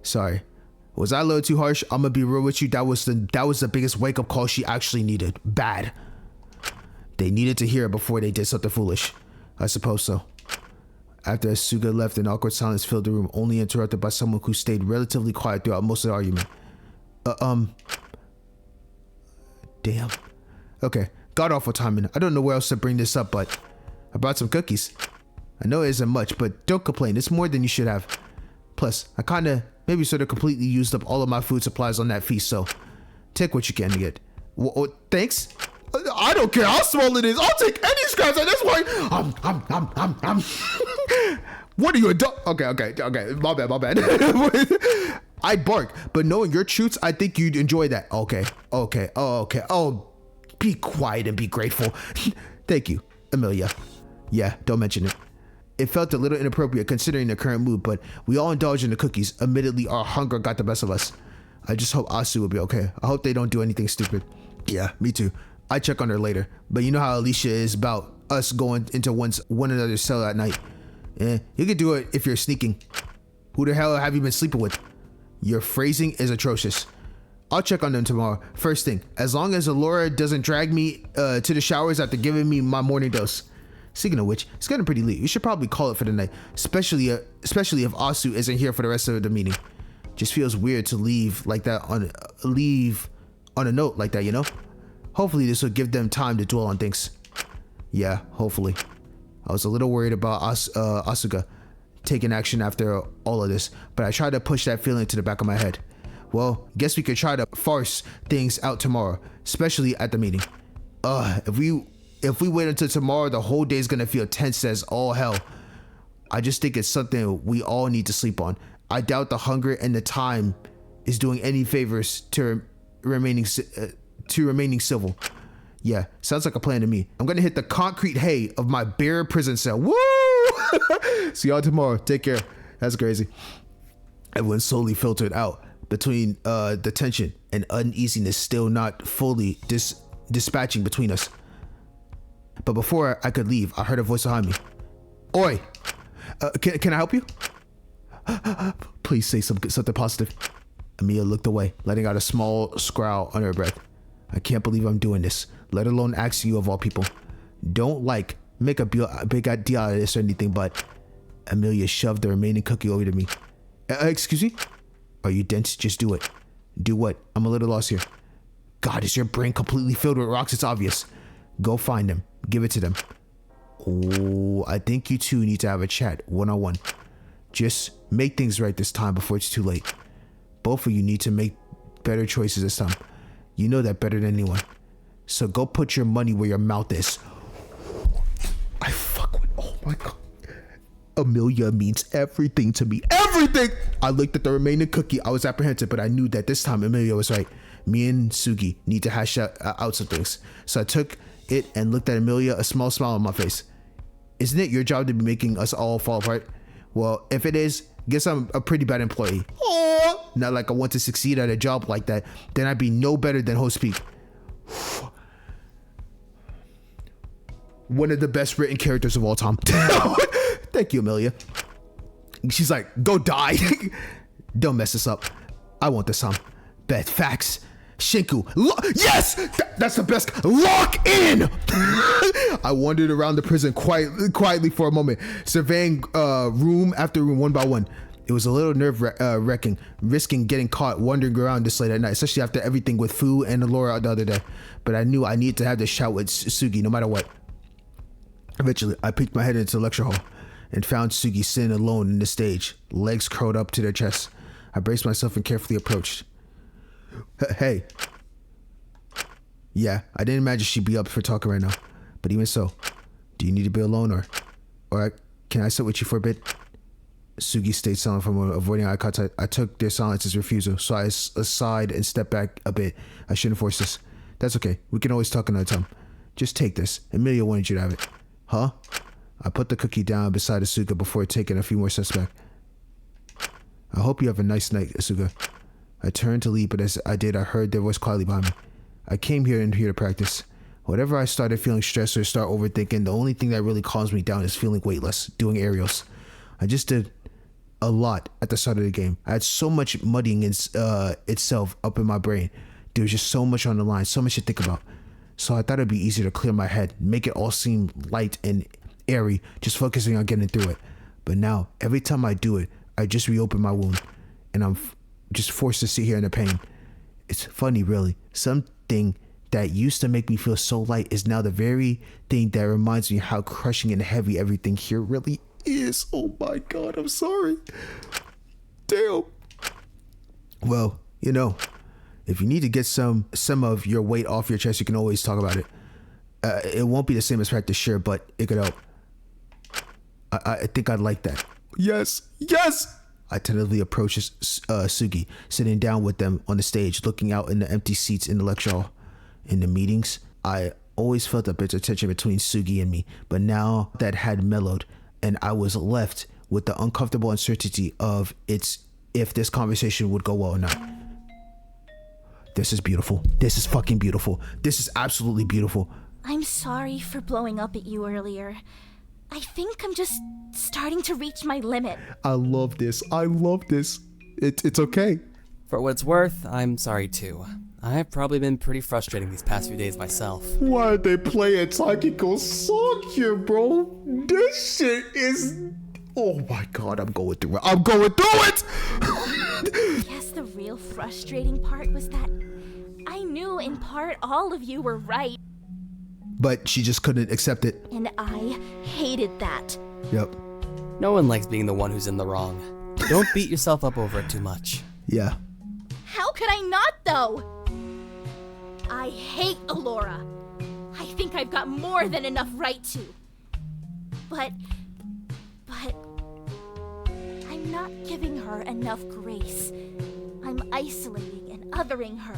Sorry. Was I a little too harsh? I'm gonna be real with you. That was the biggest wake-up call she actually needed. Bad. They needed to hear it before they did something foolish. I suppose so. After Asuka left, an awkward silence filled the room, only interrupted by someone who stayed relatively quiet throughout most of the argument. Damn. Okay. God awful timing. I don't know where else to bring this up, but I brought some cookies. I know it isn't much, but don't complain. It's more than you should have. Plus, I maybe sort of completely used up all of my food supplies on that feast, so take what you can to get. Thanks? I don't care how small it is. I'll take any scraps at this point. What are you, adult? Okay. My bad. I'd bark, but knowing your truths, I think you'd enjoy that. Okay. Oh, be quiet and be grateful. Thank you, Amelia. Yeah, don't mention it. It felt a little inappropriate considering the current mood, but we all indulged in the cookies. Admittedly, our hunger got the best of us. I just hope Asu will be okay. I hope they don't do anything stupid. Yeah, me too. I check on her later, but you know how Alicia is about us going into one another's cell at night. You can do it if you're sneaking. Who the hell have you been sleeping with? Your phrasing is atrocious. I'll check on them tomorrow. First thing, as long as Allura doesn't drag me to the showers after giving me my morning dose. Speaking of which, it's getting pretty late. We should probably call it for the night, especially if Asu isn't here for the rest of the meeting. Just feels weird to leave like that on a note like that, you know? Hopefully this will give them time to dwell on things. Yeah, hopefully. I was a little worried about Asuka taking action after all of this, but I tried to push that feeling to the back of my head. Well, guess we could try to farce things out tomorrow, especially at the meeting. If we wait until tomorrow, the whole day is gonna feel tense as all hell. I just think it's something we all need to sleep on. I doubt the hunger and the time is doing any favors to remaining civil. Yeah, sounds like a plan to me. I'm gonna hit the concrete hay of my bare prison cell. Woo! See y'all tomorrow. Take care. That's crazy. Everyone slowly filtered out between the tension and uneasiness still not fully dispatching between us. But before I could leave, I heard a voice behind me. Oi! Can I help you? Please say something positive. Amiya looked away, letting out a small scowl under her breath. I can't believe I'm doing this, let alone ask you of all people. Don't make a big deal out of this or anything, but Amelia shoved the remaining cookie over to me. Excuse me? Are you dense? Just do it. Do what? I'm a little lost here. God, is your brain completely filled with rocks? It's obvious. Go find them. Give it to them. Oh, I think you two need to have a chat, one-on-one. Just make things right this time before it's too late. Both of you need to make better choices this time. You know that better than anyone. So go put your money where your mouth is. Oh my God. Amelia means everything to me. Everything! I looked at the remaining cookie. I was apprehensive, but I knew that this time Amelia was right. Me and Sugi need to hash out some things. So I took it and looked at Amelia, a small smile on my face. Isn't it your job to be making us all fall apart? Well, if it is, guess I'm a pretty bad employee. Oh, not like I want to succeed at a job like that. Then I'd be no better than Host Peak. One of the best written characters of all time. Thank you, Amelia. She's like, go die. Don't mess this up. I want this time. Beth, facts. Shinku. Yes! That's the best. Lock in! I wandered around the prison quietly for a moment, surveying room after room one by one. It was a little nerve-wracking, risking getting caught wandering around this late at night, especially after everything with Fu and Allura the other day. But I knew I needed to have this chat with Sugi no matter what. Eventually, I peeked my head into the lecture hall and found Sugi sitting alone in the stage, legs curled up to their chest. I braced myself and carefully approached. Hey. Yeah, I didn't imagine she'd be up for talking right now. But even so, do you need to be alone or can I sit with you for a bit? Sugi stayed silent from avoiding eye contact. I took their silence as refusal, so I sighed and stepped back a bit. I shouldn't force this. That's okay. We can always talk another time. Just take this. Emilia wanted you to have it. Huh? I put the cookie down beside Asuka before taking a few more steps back. I hope you have a nice night, Asuka. I turned to leave, but as I did, I heard their voice quietly behind me. I came here to practice. Whenever I started feeling stressed or start overthinking, the only thing that really calms me down is feeling weightless, doing aerials. I just did a lot at the start of the game. I had so much muddying itself up in my brain. There was just so much on the line, so much to think about. So I thought it'd be easier to clear my head, make it all seem light and airy, just focusing on getting through it. But now, every time I do it, I just reopen my wound, and I'm just forced to sit here in the pain. It's funny, really. Something that used to make me feel so light is now the very thing that reminds me how crushing and heavy everything here really is. Oh my god, I'm sorry. Damn. Well, you know, if you need to get some of your weight off your chest, you can always talk about it. It won't be the same as practice, sure, but it could help. I think I'd like that. Yes. I tentatively approached Sugi, sitting down with them on the stage, looking out in the empty seats in the lecture hall. In the meetings, I always felt a bit of tension between Sugi and me, but now that had mellowed, and I was left with the uncomfortable uncertainty of if this conversation would go well or not. This is beautiful. This is fucking beautiful. This is absolutely beautiful. I'm sorry for blowing up at you earlier. I think I'm just starting to reach my limit. I love this. It's okay. For what it's worth, I'm sorry too. I've probably been pretty frustrating these past few days myself. Why'd they play a Takiko's song here, bro? This shit is... Oh my god, I'm going through it! I guess the real frustrating part was that I knew in part all of you were right. But she just couldn't accept it. And I hated that. Yep. No one likes being the one who's in the wrong. Don't beat yourself up over it too much. Yeah. How could I not, though? I hate Alora. I think I've got more than enough right to. But I'm not giving her enough grace. I'm isolating and othering her.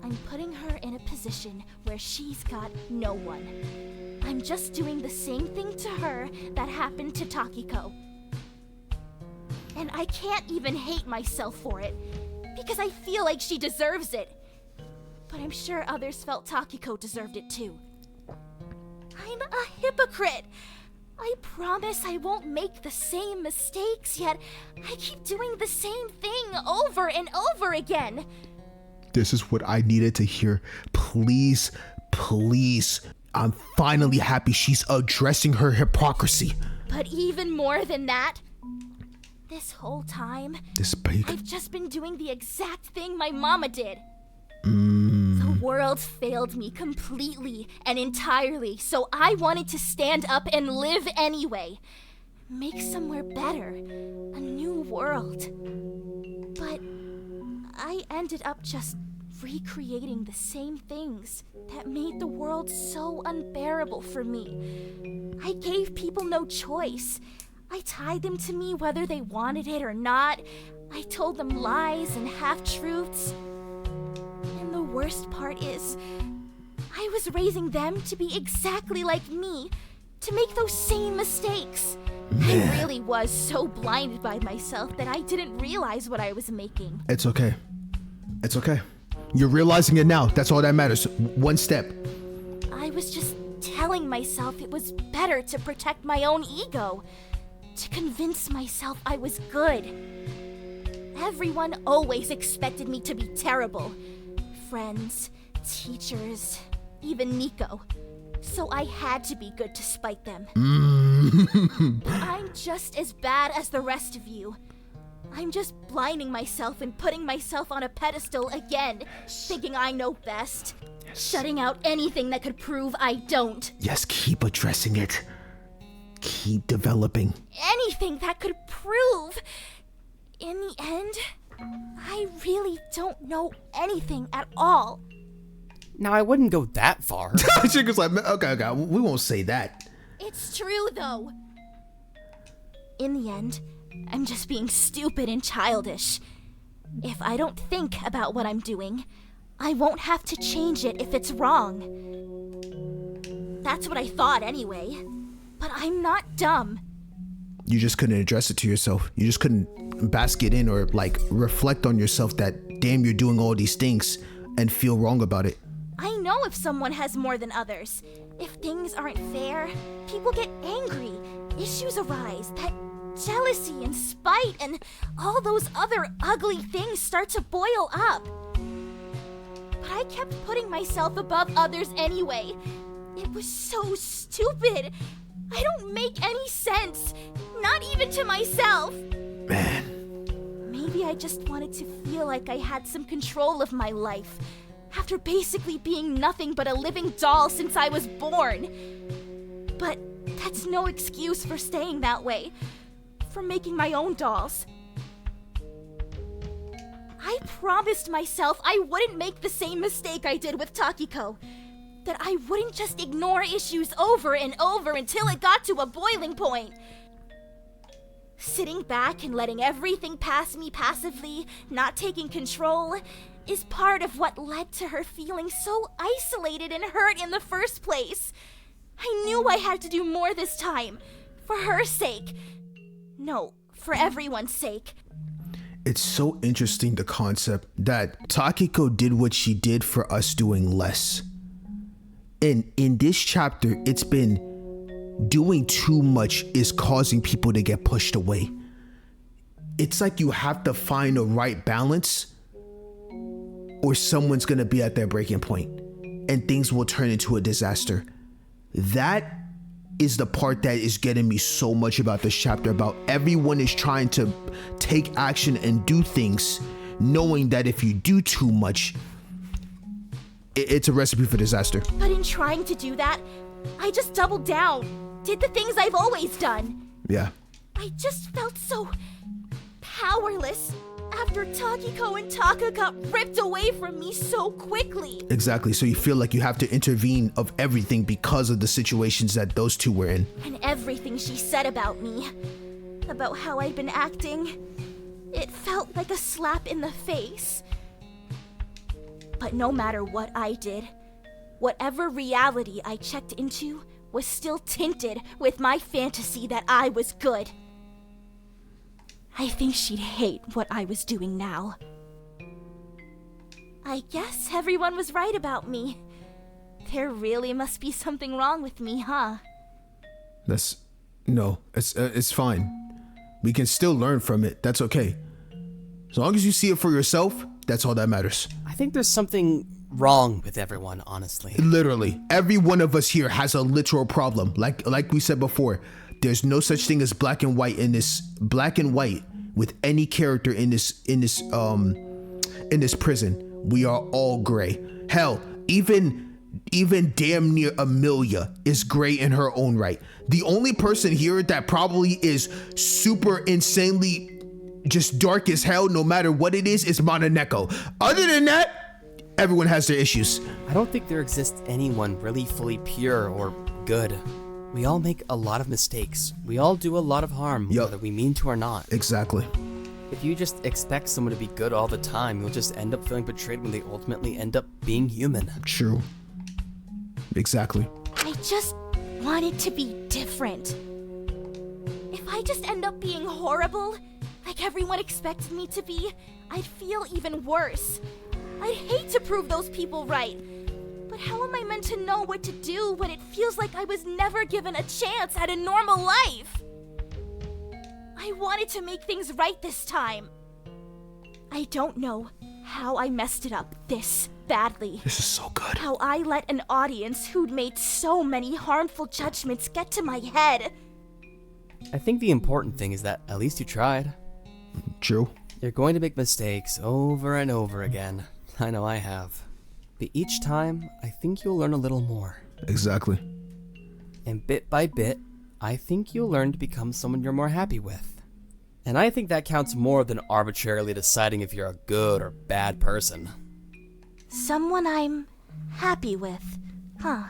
I'm putting her in a position where she's got no one. I'm just doing the same thing to her that happened to Takiko. And I can't even hate myself for it, because I feel like she deserves it. But I'm sure others felt Takiko deserved it too. I'm a hypocrite. I promise I won't make the same mistakes, yet I keep doing the same thing over and over again. This is what I needed to hear. Please. I'm finally happy she's addressing her hypocrisy. But even more than that, this whole time, I've just been doing the exact thing my mama did. The world failed me completely and entirely, so I wanted to stand up and live anyway. Make somewhere better, a new world. But I ended up just recreating the same things that made the world so unbearable for me. I gave people no choice. I tied them to me whether they wanted it or not. I told them lies and half-truths. And the worst part is, I was raising them to be exactly like me, to make those same mistakes. I really was so blinded by myself that I didn't realize what I was making. It's okay. You're realizing it now. That's all that matters. One step. I was just telling myself it was better to protect my own ego, to convince myself I was good. Everyone always expected me to be terrible. Friends, teachers, even Nico. So I had to be good to spite them. But I'm just as bad as the rest of you. I'm just blinding myself and putting myself on a pedestal again, thinking I know best. Shutting out anything that could prove I don't. Yes, keep addressing it. Keep developing. Anything that could prove In the end, I really don't know anything at all. Now, I wouldn't go that far. Chico's like, okay, we won't say that. It's true, though. In the end, I'm just being stupid and childish. If I don't think about what I'm doing, I won't have to change it if it's wrong. That's what I thought anyway. But I'm not dumb. You just couldn't address it to yourself. You just couldn't bask it in or like reflect on yourself that damn, you're doing all these things and feel wrong about it. I know if someone has more than others. If things aren't fair, people get angry. Issues arise. That jealousy and spite and all those other ugly things start to boil up. But I kept putting myself above others anyway. It was so stupid. I don't make any sense. Not even to myself. Man. Maybe I just wanted to feel like I had some control of my life. After basically being nothing but a living doll since I was born. But that's no excuse for staying that way. For making my own dolls. I promised myself I wouldn't make the same mistake I did with Takiko. That I wouldn't just ignore issues over and over until it got to a boiling point. Sitting back and letting everything pass me passively, not taking control, is part of what led to her feeling so isolated and hurt in the first place. I knew I had to do more this time. For her sake. No, for everyone's sake. It's so interesting, the concept that Takiko did what she did for us doing less. And in this chapter, it's been doing too much is causing people to get pushed away. It's like you have to find a right balance or someone's going to be at their breaking point and things will turn into a disaster. That is the part that is getting me so much about this chapter, about everyone is trying to take action and do things knowing that if you do too much, it's a recipe for disaster. But in trying to do that, I just doubled down, did the things I've always done. Yeah. I just felt so powerless after Takiko and Taka got ripped away from me so quickly. Exactly. So you feel like you have to intervene of everything because of the situations that those two were in. And everything she said about me, about how I'd been acting, it felt like a slap in the face. But no matter what I did, whatever reality I checked into was still tinted with my fantasy that I was good. I think she'd hate what I was doing now. I guess everyone was right about me. There really must be something wrong with me, huh? It's fine. We can still learn from it. That's okay. As long as you see it for yourself, that's all that matters. I think there's something wrong with everyone, honestly. Literally, every one of us here has a literal problem. Like we said before, there's no such thing as black and white with any character in this prison. We are all gray. Hell, even damn near Amelia is gray in her own right. The only person here that probably is super insanely just dark as hell, no matter what it is Mononeko. Other than that, everyone has their issues. I don't think there exists anyone really fully pure or good. We all make a lot of mistakes. We all do a lot of harm, whether we mean to or not. Exactly. If you just expect someone to be good all the time, you'll just end up feeling betrayed when they ultimately end up being human. True. Exactly. I just want it to be different. If I just end up being horrible, like everyone expects me to be, I'd feel even worse. I'd hate to prove those people right. But how am I meant to know what to do when it feels like I was never given a chance at a normal life? I wanted to make things right this time. I don't know how I messed it up this badly. This is so good. How I let an audience who'd made so many harmful judgments get to my head. I think the important thing is that at least you tried. True. You're going to make mistakes over and over again. I know I have. But each time, I think you'll learn a little more. Exactly. And bit by bit, I think you'll learn to become someone you're more happy with. And I think that counts more than arbitrarily deciding if you're a good or bad person. Someone I'm happy with, huh?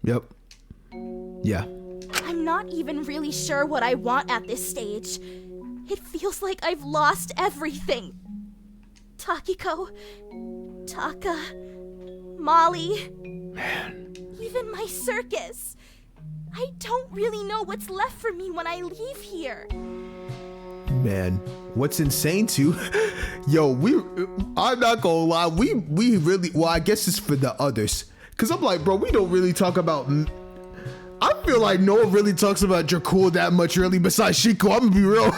Yep. Yeah. I'm not even really sure what I want at this stage. It feels like I've lost everything. Takiko, Taka, Molly, even my circus. I don't really know what's left for me when I leave here. Man, what's insane too? Yo, I'm not gonna lie, we really, well, I guess it's for the others. Cause I'm like, bro, we don't really talk about, I feel like no one really talks about Dracul that much really besides Shiko, I'm gonna be real.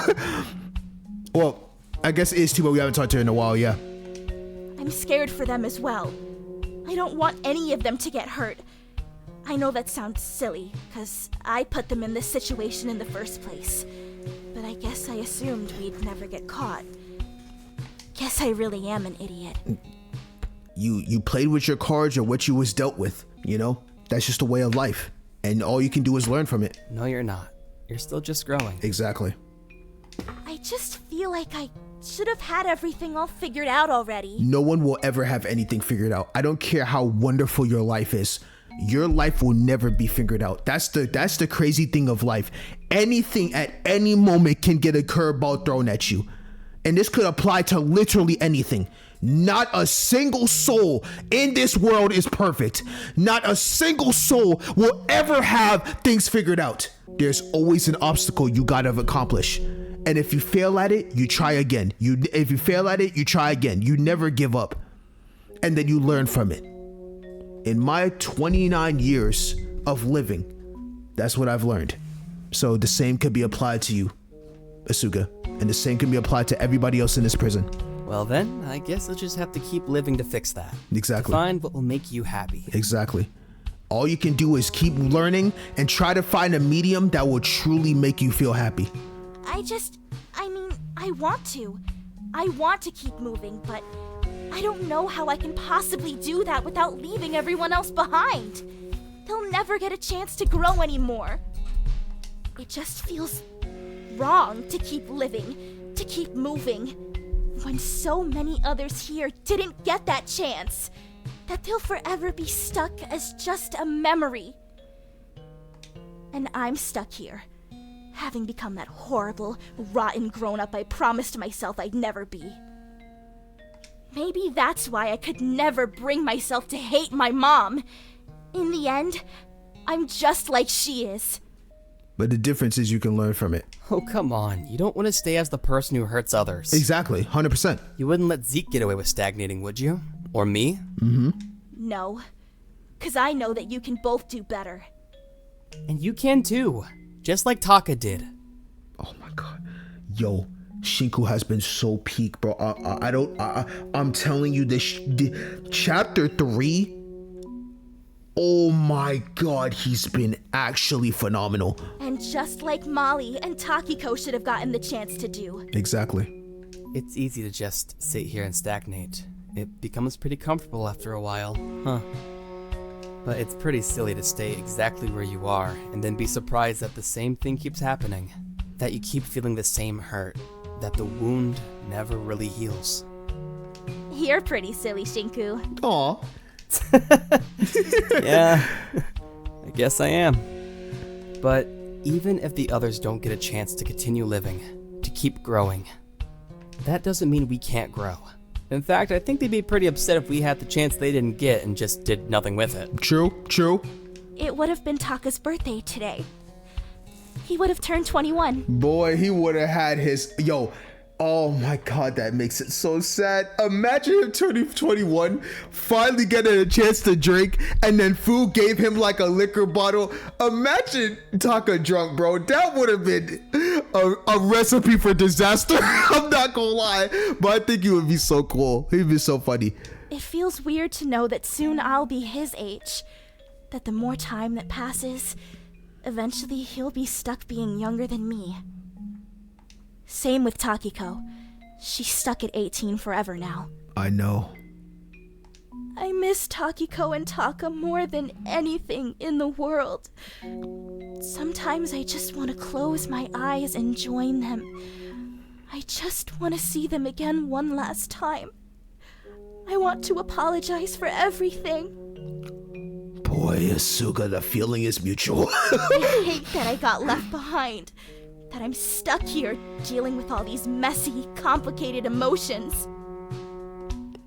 Well, I guess it is too, but we haven't talked to her in a while, yeah. I'm scared for them as well. I don't want any of them to get hurt. I know that sounds silly, cause I put them in this situation in the first place. But I guess I assumed we'd never get caught. Guess I really am an idiot. You played with your cards or what you was dealt with, you know? That's just a way of life. And all you can do is learn from it. No, you're not. You're still just growing. Exactly. I just feel like I should have had everything all figured out already. No one will ever have anything figured out. I don't care how wonderful your life is. Your life will never be figured out. That's the crazy thing of life. Anything at any moment can get a curveball thrown at you. And this could apply to literally anything. Not a single soul in this world is perfect. Not a single soul will ever have things figured out. There's always an obstacle you gotta accomplish. And if you fail at it, you try again. If you fail at it, you try again. You never give up. And then you learn from it. In my 29 years of living, that's what I've learned. So the same could be applied to you, Asuka. And the same can be applied to everybody else in this prison. Well then, I guess you'll just have to keep living to fix that. Exactly. To find what will make you happy. Exactly. All you can do is keep learning and try to find a medium that will truly make you feel happy. I want to. I want to keep moving, but I don't know how I can possibly do that without leaving everyone else behind. They'll never get a chance to grow anymore. It just feels wrong to keep living, to keep moving, when so many others here didn't get that chance, that they'll forever be stuck as just a memory. And I'm stuck here, having become that horrible, rotten grown-up I promised myself I'd never be. Maybe that's why I could never bring myself to hate my mom. In the end, I'm just like she is. But the difference is you can learn from it. Oh, come on. You don't want to stay as the person who hurts others. Exactly, 100%. You wouldn't let Zeke get away with stagnating, would you? Or me? Mm-hmm. No, because I know that you can both do better. And you can too, just like Taka did. Oh my god. Yo, Shinku has been so peak, bro. I'm telling you, this chapter 3, oh my god, he's been actually phenomenal. And just like Molly and Takiko should have gotten the chance to do. Exactly. It's easy to just sit here and stagnate. It becomes pretty comfortable after a while, huh? But it's pretty silly to stay exactly where you are and then be surprised that the same thing keeps happening. That you keep feeling the same hurt. That the wound never really heals. You're pretty silly, Shinku. Aw. Yeah, I guess I am. But even if the others don't get a chance to continue living, to keep growing, that doesn't mean we can't grow. In fact, I think they'd be pretty upset if we had the chance they didn't get and just did nothing with it. True. It would have been Taka's birthday today. He would have turned 21. Boy, he would have had his... Yo, oh my god, that makes it so sad. Imagine him turning 21, finally getting a chance to drink, and then Fu gave him like a liquor bottle. Imagine Taka drunk, bro. That would have been a recipe for disaster. I'm not gonna lie, but I think it would be so cool. He'd be so funny. It feels weird to know that soon I'll be his age. That the more time that passes, eventually he'll be stuck being younger than me. Same with Takiko. She's stuck at 18 forever now. I know. I miss Takiko and Taka more than anything in the world. Sometimes I just want to close my eyes and join them, I just want to see them again one last time. I want to apologize for everything. Boy, Asuka, the feeling is mutual. I hate that I got left behind. That I'm stuck here dealing with all these messy, complicated emotions.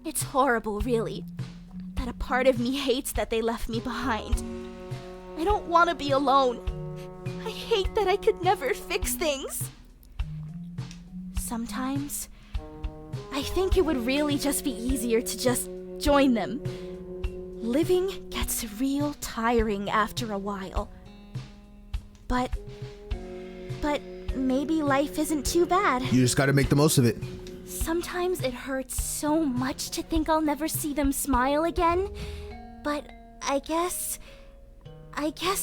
It's horrible, really. That a part of me hates that they left me behind. I don't want to be alone. I hate that I could never fix things. Sometimes, I think it would really just be easier to just join them. Living gets real tiring after a while. But maybe life isn't too bad. You just gotta make the most of it. Sometimes it hurts so much to think I'll never see them smile again. But I guess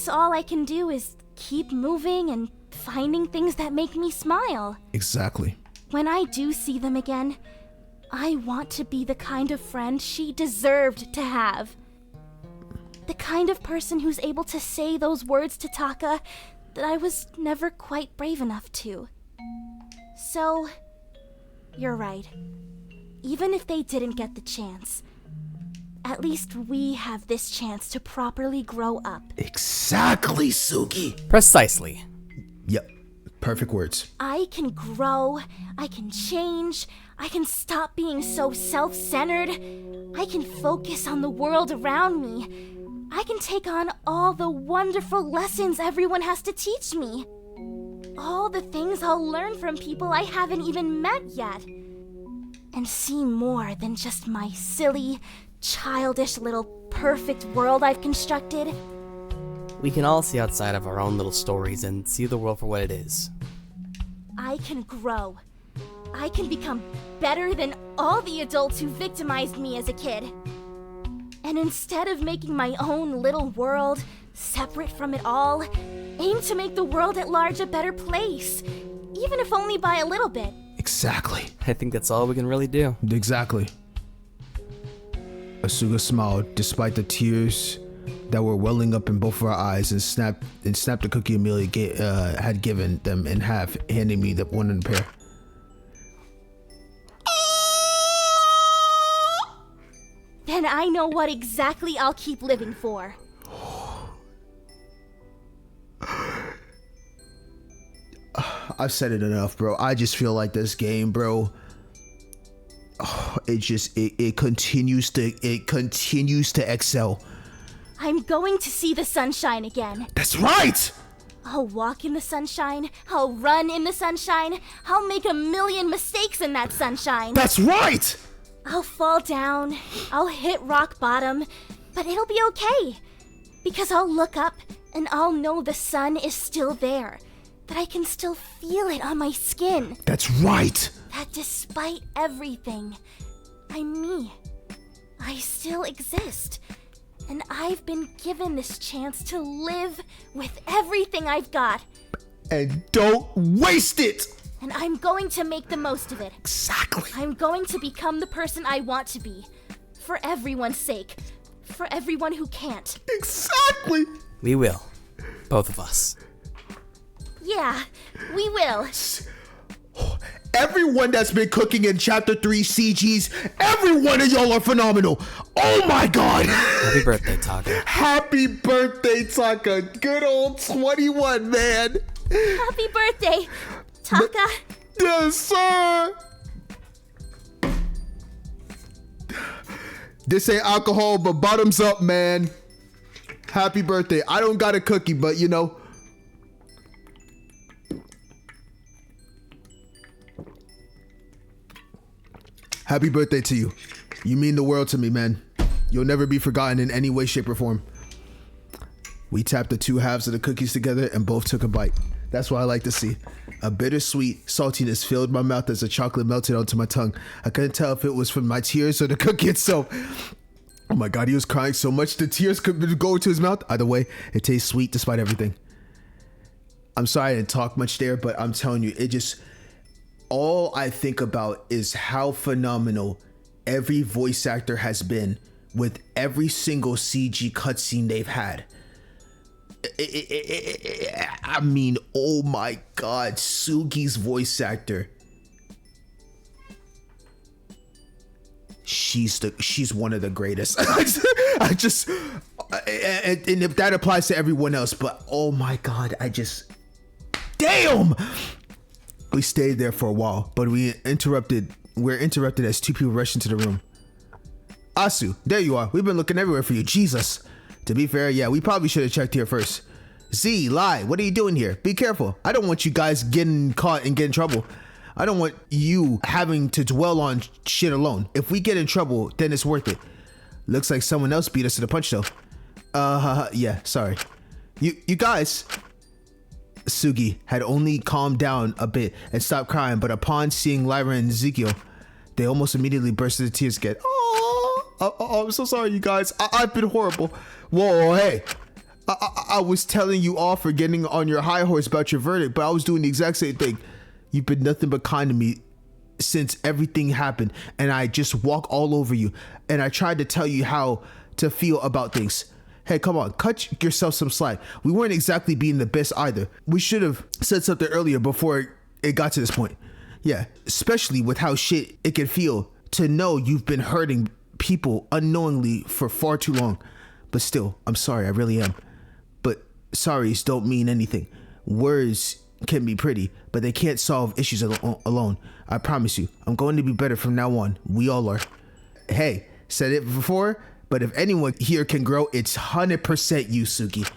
all I can do is keep moving and finding things that make me smile. Exactly. When I do see them again, I want to be the kind of friend she deserved to have. The kind of person who's able to say those words to Taka that I was never quite brave enough to. So, you're right. Even if they didn't get the chance, at least we have this chance to properly grow up. Exactly, Sugi. Precisely. Yep. Perfect words. I can grow, I can change, I can stop being so self-centered, I can focus on the world around me. I can take on all the wonderful lessons everyone has to teach me. All the things I'll learn from people I haven't even met yet. And see more than just my silly, childish little perfect world I've constructed. We can all see outside of our own little stories and see the world for what it is. I can grow. I can become better than all the adults who victimized me as a kid. And instead of making my own little world separate from it all, aim to make the world at large a better place, even if only by a little bit. Exactly. I think that's all we can really do. Exactly. Asuka smiled despite the tears that were welling up in both of our eyes and snapped the cookie Amelia had given them in half, handing me the one in the pair. Then I know what exactly I'll keep living for. I've said it enough, bro. I just feel like this game, bro. It continues to excel. I'm going to see the sunshine again. That's right! I'll walk in the sunshine, I'll run in the sunshine, I'll make a million mistakes in that sunshine. That's right! I'll fall down, I'll hit rock bottom, but it'll be okay. Because I'll look up and I'll know the sun is still there. That I can still feel it on my skin. That's right! That despite everything, I'm me. I still exist. And I've been given this chance to live with everything I've got. And don't waste it! And I'm going to make the most of it. Exactly. I'm going to become the person I want to be. For everyone's sake. For everyone who can't. Exactly! We will. Both of us. Yeah, we will. Everyone that's been cooking in Chapter 3 CGs, every one of y'all are phenomenal. Oh my god! Happy birthday, Taka. Happy birthday, Taka. Good old 21, man. Happy birthday, Taka. Yes, sir. This ain't alcohol, but bottoms up, man. Happy birthday. I don't got a cookie, but you know. Happy birthday to you. You mean the world to me, man. You'll never be forgotten in any way, shape, or form. We tapped the two halves of the cookies together and both took a bite. That's what I like to see. A bittersweet saltiness filled my mouth as the chocolate melted onto my tongue. I couldn't tell if it was from my tears or the cookie itself. Oh my god, he was crying so much the tears could go into his mouth. Either way, it tastes sweet despite everything. I'm sorry I didn't talk much there, but I'm telling you, it just... all I think about is how phenomenal every voice actor has been with every single CG cutscene they've had. I mean, oh my god, Sugi's voice actor she's one of the greatest. I just and if that applies to everyone else, but oh my god, damn. We stayed there for a while, but we're interrupted as two people rush into the room. Asu, there you are. We've been looking everywhere for you. Jesus. To be fair, yeah, we probably should have checked here first. Z, Lai, what are you doing here? Be careful. I don't want you guys getting caught and get in trouble. I don't want you having to dwell on shit alone. If we get in trouble, then it's worth it. Looks like someone else beat us to the punch though. Yeah, sorry. You guys. Sugi had only calmed down a bit and stopped crying, but upon seeing Lyra and Ezekiel, they almost immediately burst into tears again. Oh, I'm so sorry, you guys. I've been horrible. Whoa, hey. I was telling you all for getting on your high horse about your verdict, but I was doing the exact same thing. You've been nothing but kind to me since everything happened, and I just walk all over you, and I tried to tell you how to feel about things. Hey, come on, cut yourself some slack. We weren't exactly being the best either. We should have said something earlier before it got to this point. Yeah, especially with how shit it can feel to know you've been hurting people unknowingly for far too long. But still, I'm sorry, I really am. But sorries don't mean anything. Words can be pretty, but they can't solve issues alone. I promise you, I'm going to be better from now on. We all are. Hey, said it before, but if anyone here can grow, it's 100% you, Sugi.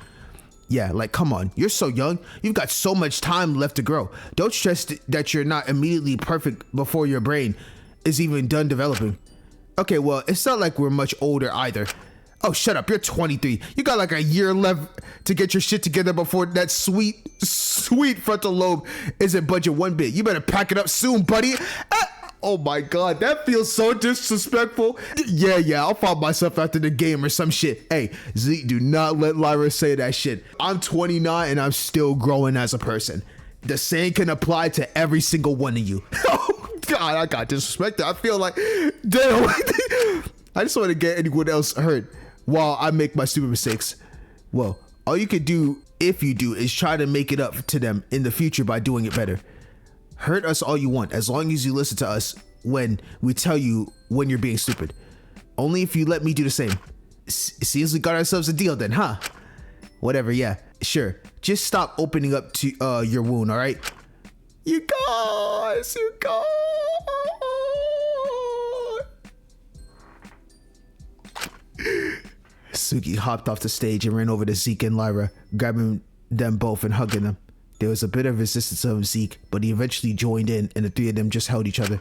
Yeah, like, come on. You're so young. You've got so much time left to grow. Don't stress that you're not immediately perfect before your brain is even done developing. Okay, well, it's not like we're much older either. Oh, shut up. You're 23. You got like a year left to get your shit together before that sweet frontal lobe isn't budget one bit. You better pack it up soon, buddy. Oh my god, that feels so disrespectful. Yeah, I'll find myself after the game or some shit. Hey, Zeke, do not let Lyra say that shit. I'm 29 and I'm still growing as a person. The same can apply to every single one of you. Oh god, I got disrespected. I feel like, damn. I just want to get anyone else hurt while I make my stupid mistakes. Well, all you can do, if you do, is try to make it up to them in the future by doing it better. Hurt us all you want, as long as you listen to us when we tell you when you're being stupid. Only if you let me do the same. Seems we got ourselves a deal then, huh? Whatever, yeah, sure. Just stop opening up to your wound, all right? You guys. Sugi hopped off the stage and ran over to Zeke and Lyra, grabbing them both and hugging them. There was a bit of resistance of Zeke, but he eventually joined in, and the three of them just held each other.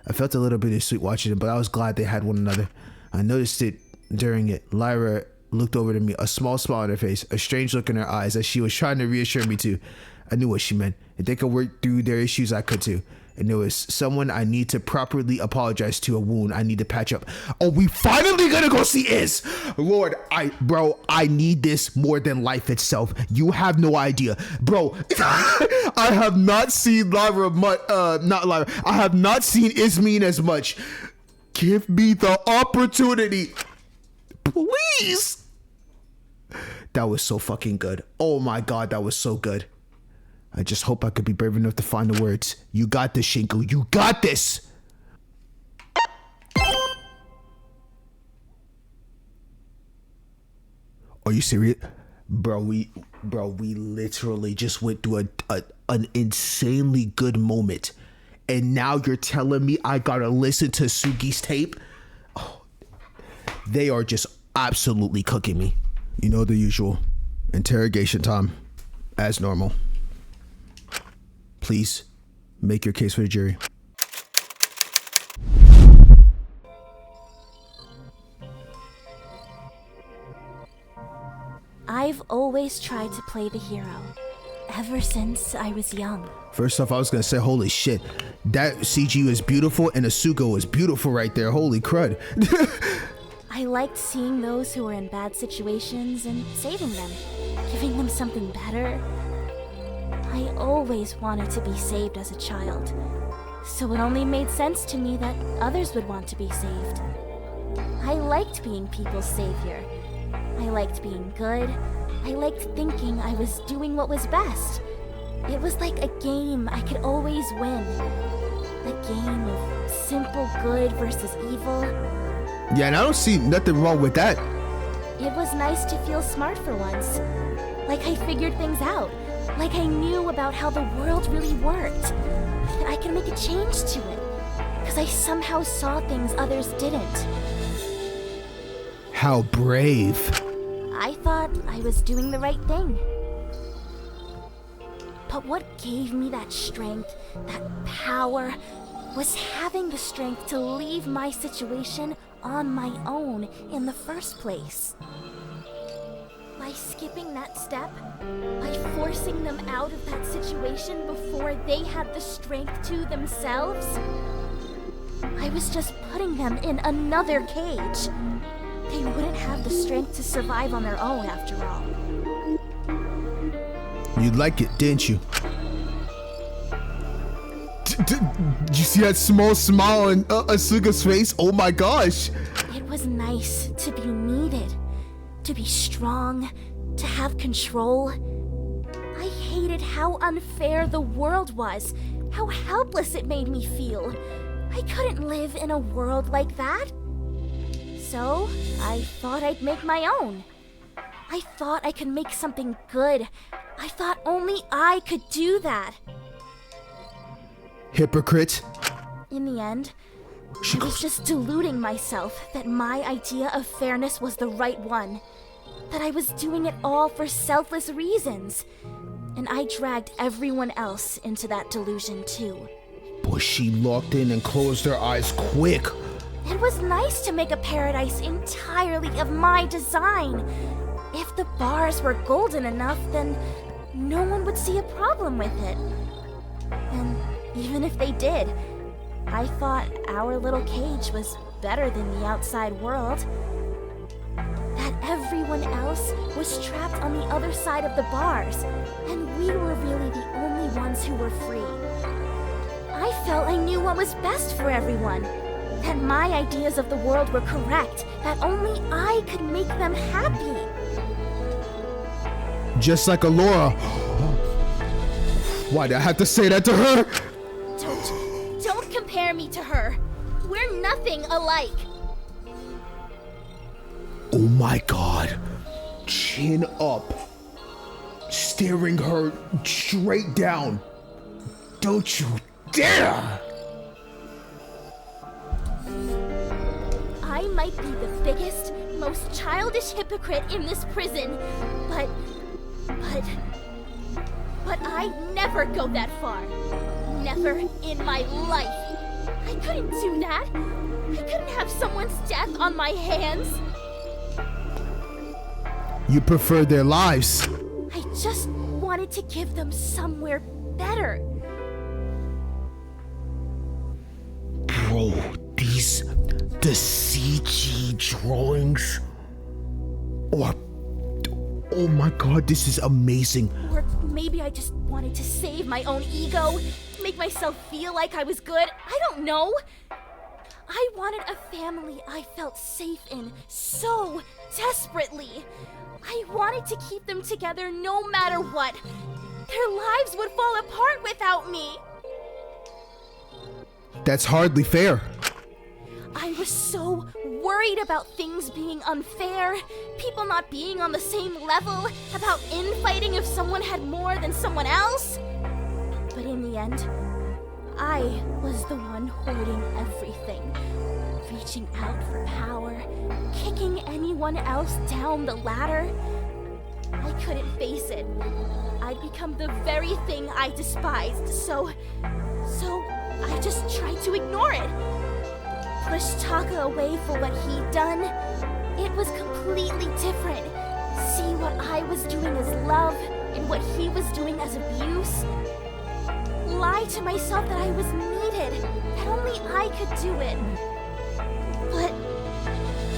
I felt a little bit of sweet watching them, but I was glad they had one another. I noticed it during it. Lyra looked over to me, a small smile on her face, a strange look in her eyes, as she was trying to reassure me too. I knew what she meant. If they could work through their issues, I could too. And there was someone I need to properly apologize to, a wound I need to patch up. Oh, we finally gonna go see Iz! Lord, I need this more than life itself. You have no idea. Bro, I have not seen Lyra I have not seen Ismeen as much. Give me the opportunity. Please! That was so fucking good. Oh my god, that was so good. I just hope I could be brave enough to find the words. You got this, Shinku. You got this! Are you serious? Bro, we literally just went through an insanely good moment. And now you're telling me I gotta listen to Sugi's tape? Oh, they are just absolutely cooking me. You know the usual. Interrogation time. As normal. Please, make your case for the jury. I've always tried to play the hero, ever since I was young. First off, I was gonna say, holy shit, that CG was beautiful and Asuko was beautiful right there, holy crud. I liked seeing those who were in bad situations and saving them, giving them something better. I always wanted to be saved as a child, so it only made sense to me that others would want to be saved. I liked being people's savior. I liked being good. I liked thinking I was doing what was best. It was like a game I could always win. The game of simple good versus evil. Yeah, and I don't see nothing wrong with that. It was nice to feel smart for once. Like I figured things out. Like I knew about how the world really worked. That I could make a change to it. Because I somehow saw things others didn't. How brave. I thought I was doing the right thing. But what gave me that strength, that power, was having the strength to leave my situation on my own in the first place. By skipping that step, by forcing them out of that situation before they had the strength to themselves, I was just putting them in another cage. They wouldn't have the strength to survive on their own after all. You like it, didn't you? Did you see that small smile on Asuka's face? Oh my gosh! It was nice to be needed, to be strong, to have control. I hated how unfair the world was, how helpless it made me feel. I couldn't live in a world like that. So, I thought I'd make my own. I thought I could make something good. I thought only I could do that. Hypocrite. In the end, I was just deluding myself that my idea of fairness was the right one. That I was doing it all for selfless reasons. And I dragged everyone else into that delusion too. Boy, she locked in and closed her eyes quick. It was nice to make a paradise entirely of my design. If the bars were golden enough, then no one would see a problem with it. And even if they did, I thought our little cage was better than the outside world. That everyone else was trapped on the other side of the bars, and we were really the only ones who were free. I felt I knew what was best for everyone, that my ideas of the world were correct, that only I could make them happy. Just like Alora. Why'd I have to say that to her? Don't compare me to her. We're nothing alike. Oh my god. Chin up. Staring her straight down. Don't you dare! I might be the biggest, most childish hypocrite in this prison, but I'd never go that far. Never in my life. I couldn't do that. I couldn't have someone's death on my hands. You prefer their lives. I just wanted to give them somewhere better. Bro, the CG drawings are... Oh my god, this is amazing. Or maybe I just wanted to save my own ego, make myself feel like I was good. I don't know. I wanted a family I felt safe in so desperately. I wanted to keep them together no matter what. Their lives would fall apart without me. That's hardly fair. I was so worried about things being unfair, people not being on the same level, about infighting if someone had more than someone else. But in the end, I was the one hoarding everything, reaching out for power, kicking anyone else down the ladder. I couldn't face it. I'd become the very thing I despised, so I just tried to ignore it. Pushed Taka away for what he'd done. It was completely different. See what I was doing as love and what he was doing as abuse. Lie to myself that I was needed, that only I could do it.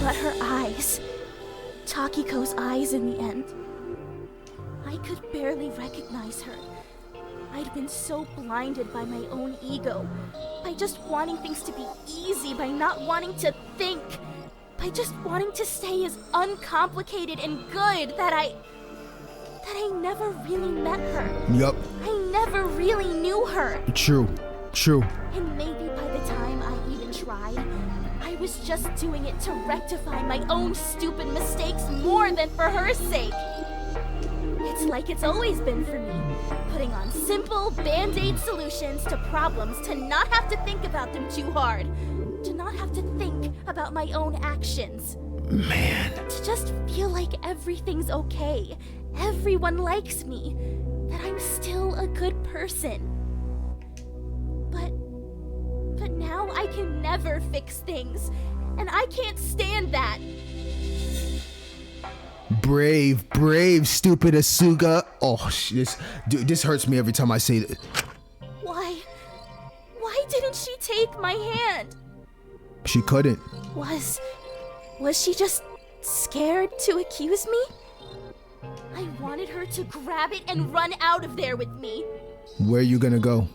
But her eyes, Takiko's eyes in the end, I could barely recognize her. I'd been so blinded by my own ego, by just wanting things to be easy, by not wanting to think, by just wanting to stay as uncomplicated and good that I never really met her. Yup. I never really knew her. True. True. And maybe by the time I even tried, I was just doing it to rectify my own stupid mistakes more than for her sake. It's like it's always been for me, putting on simple band-aid solutions to problems to not have to think about them too hard, to not have to think about my own actions. Man. To just feel like everything's okay, everyone likes me, that I'm still a good person. But now I can never fix things, and I can't stand that. Brave, stupid Asuga. Oh, this hurts me every time I say it. Why didn't she take my hand? She couldn't. Was she just scared to accuse me? I wanted her to grab it and run out of there with me. Where are you gonna go?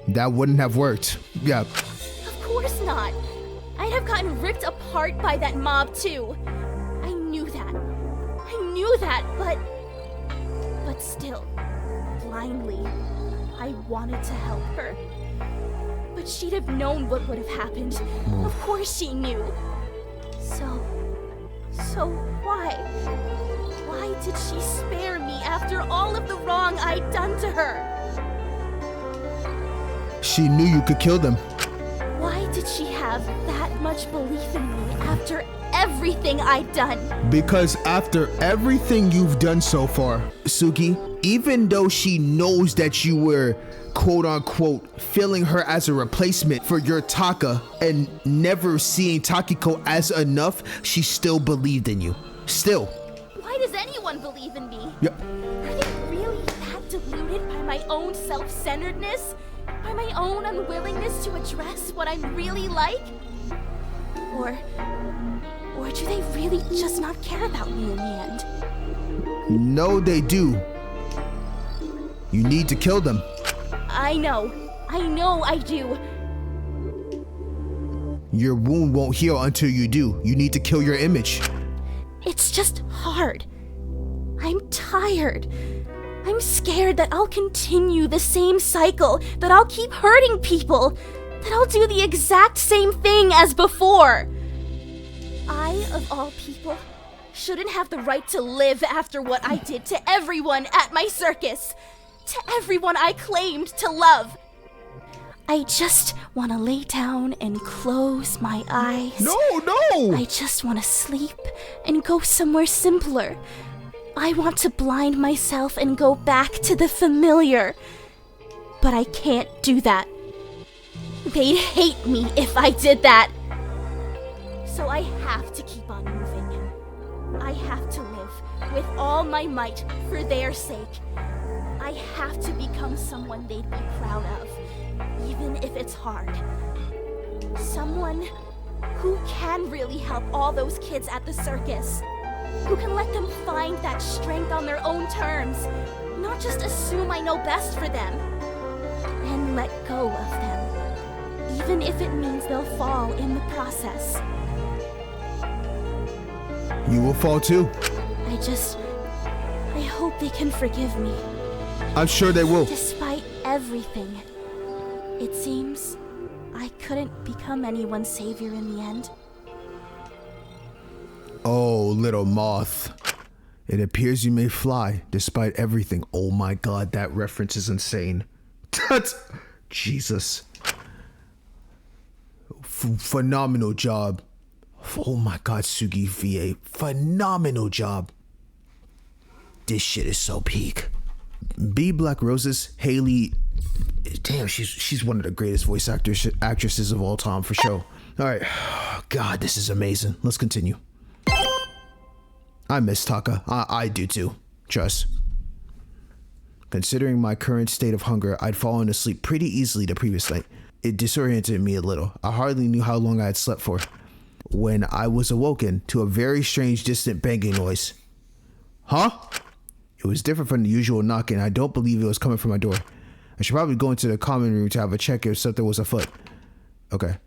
That wouldn't have worked. Yeah. Of course not. I'd have gotten ripped apart by that mob too. I knew that, but still, blindly, I wanted to help her. But she'd have known what would have happened. Of course she knew. So why? Why did she spare me after all of the wrong I'd done to her? She knew you could kill them. Why did she have that much belief in me after everything I'd done? Because after everything you've done so far, Suki, even though she knows that you were quote-unquote feeling her as a replacement for your Taka and never seeing Takiko as enough, she still believed in you. Still. Why does anyone believe in me? Yep. Are they really that deluded by my own self-centeredness? By my own unwillingness to address what I'm really like? Or do they really just not care about me in the end? No, they do. You need to kill them. I know I do. Your wound won't heal until you do. You need to kill your image. It's just hard. I'm tired. I'm scared that I'll continue the same cycle, that I'll keep hurting people, that I'll do the exact same thing as before. I, of all people, shouldn't have the right to live after what I did to everyone at my circus, to everyone I claimed to love. I just want to lay down and close my eyes. No! I just want to sleep and go somewhere simpler. I want to blind myself and go back to the familiar. But I can't do that. They'd hate me if I did that. So I have to keep on moving. I have to live with all my might for their sake. I have to become someone they'd be proud of, even if it's hard. Someone who can really help all those kids at the circus. Who can let them find that strength on their own terms, not just assume I know best for them, and let go of them, even if it means they'll fall in the process. You will fall too. I hope they can forgive me. I'm sure they will. Despite everything, it seems I couldn't become anyone's savior in the end. Oh, little moth. It appears you may fly despite everything. Oh my god, that reference is insane. Jesus. Phenomenal job. Oh my god, Sugi VA. Phenomenal job. This shit is so peak. B Black Roses, Haley. Damn, she's one of the greatest voice actresses of all time for sure. Alright. God, this is amazing. Let's continue. I miss Taka. I do too. Trust. Considering my current state of hunger, I'd fallen asleep pretty easily the previous night. It disoriented me a little. I hardly knew how long I had slept for when I was awoken to a very strange distant banging noise. Huh? It was different from the usual knocking. I don't believe it was coming from my door. I should probably go into the common room to have a check if something was afoot. Okay.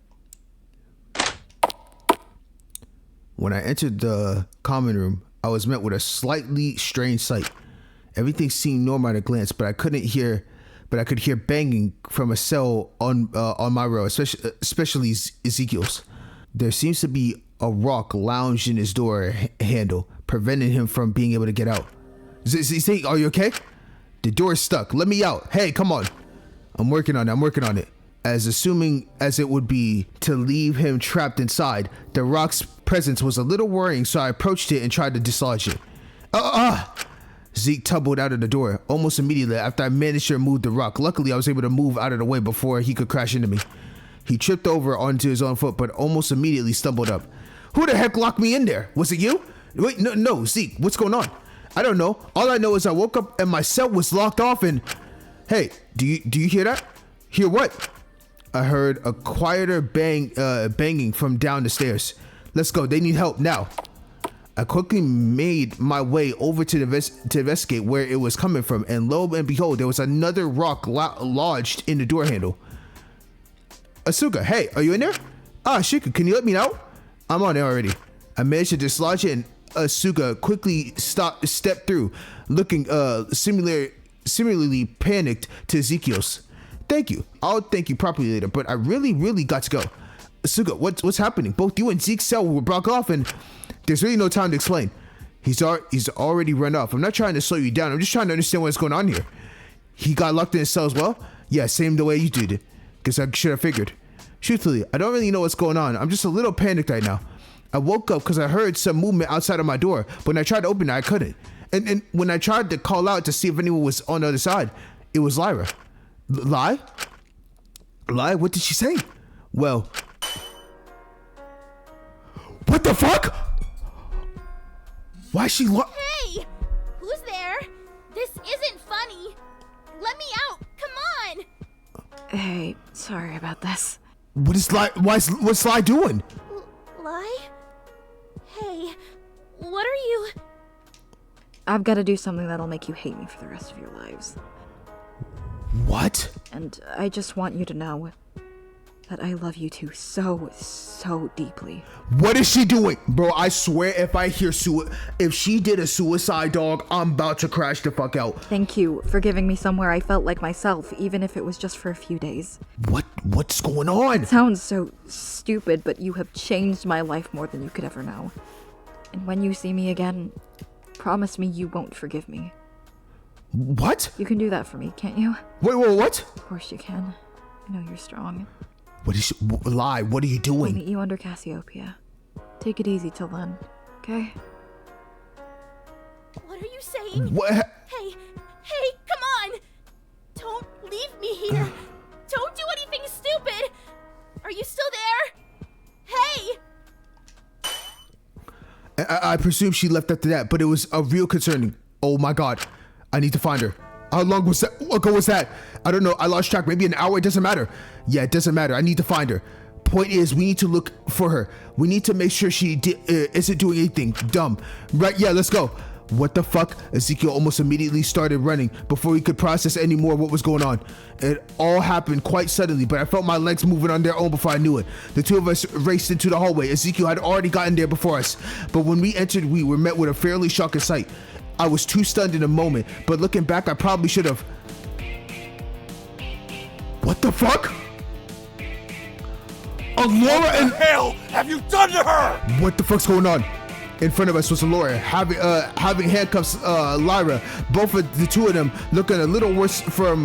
When I entered the common room, I was met with a slightly strange sight. Everything seemed normal at a glance, but I but I could hear banging from a cell on my row, especially Ezekiel's. There seems to be a rock lounged in his door handle, preventing him from being able to get out. Zeke, are you okay? The door is stuck. Let me out. Hey, come on. I'm working on it. As assuming as it would be to leave him trapped inside, the rock's presence was a little worrying, so I approached it and tried to dislodge it. Zeke tumbled out of the door almost immediately after I managed to remove the rock. Luckily, I was able to move out of the way before he could crash into me. He tripped over onto his own foot, but almost immediately stumbled up. Who the heck locked me in there? Was it you? Wait, no, Zeke, what's going on? I don't know. All I know is I woke up and my cell was locked off and... Hey, do you hear that? Hear what? I heard a quieter banging from down the stairs. Let's go, they need help now. I quickly made my way over to investigate where it was coming from, and lo and behold, there was another rock lodged in the door handle. Asuka, hey, are you in there? Shika, can you let me out? I'm on there already. I managed to dislodge it, and Asuka quickly stepped through, looking similarly panicked to Ezekiel's. Thank you. I'll thank you properly later, but I really got to go. Asuka, what's happening? Both you and Zeke's cell were blocked off, and there's really no time to explain. He's already run off. I'm not trying to slow you down. I'm just trying to understand what's going on here. He got locked in his cell as well? Yeah, same the way you did it. Guess I should have figured. Truthfully, I don't really know what's going on. I'm just a little panicked right now. I woke up because I heard some movement outside of my door, but when I tried to open it, I couldn't. And when I tried to call out to see if anyone was on the other side, it was Lyra. Lie? What did she say? Well... What the fuck? Why is she Hey! Who's there? This isn't funny. Let me out. Come on. Hey, sorry about this. What is Sly? What's Sly doing? Lie? Hey, what are you? I've got to do something that'll make you hate me for the rest of your lives. What? And I just want you to know that I love you two so deeply. What is she doing? Bro, I swear if I hear if she did a suicide dog, I'm about to crash the fuck out. Thank you for giving me somewhere I felt like myself, even if it was just for a few days. What's going on? It sounds so stupid, but you have changed my life more than you could ever know. And when you see me again, promise me you won't forgive me. What? You can do that for me, can't you? Wait, what? Of course you can. I know you're strong. What is Lie? What are you doing? I'll meet you under Cassiopeia. Take it easy till then, okay? What are you saying? What? Hey, come on! Don't leave me here! Don't do anything stupid! Are you still there? Hey! I presume she left after that, but it was a real concerning. Oh my god. I need to find her. How long ago was that? I don't know. I lost track. Maybe an hour. It doesn't matter. Yeah, it doesn't matter. I need to find her. Point is, we need to look for her. We need to make sure she isn't doing anything dumb. Right? Yeah, let's go. What the fuck? Ezekiel almost immediately started running before he could process any more what was going on. It all happened quite suddenly, but I felt my legs moving on their own before I knew it. The two of us raced into the hallway. Ezekiel had already gotten there before us, but when we entered, we were met with a fairly shocking sight. I was too stunned in a moment, but looking back, I probably should have. What the fuck? Alora and... What the hell have you done to her? What the fuck's going on? In front of us was Alora, having handcuffs Lyra. Both of the two of them looking a little worse for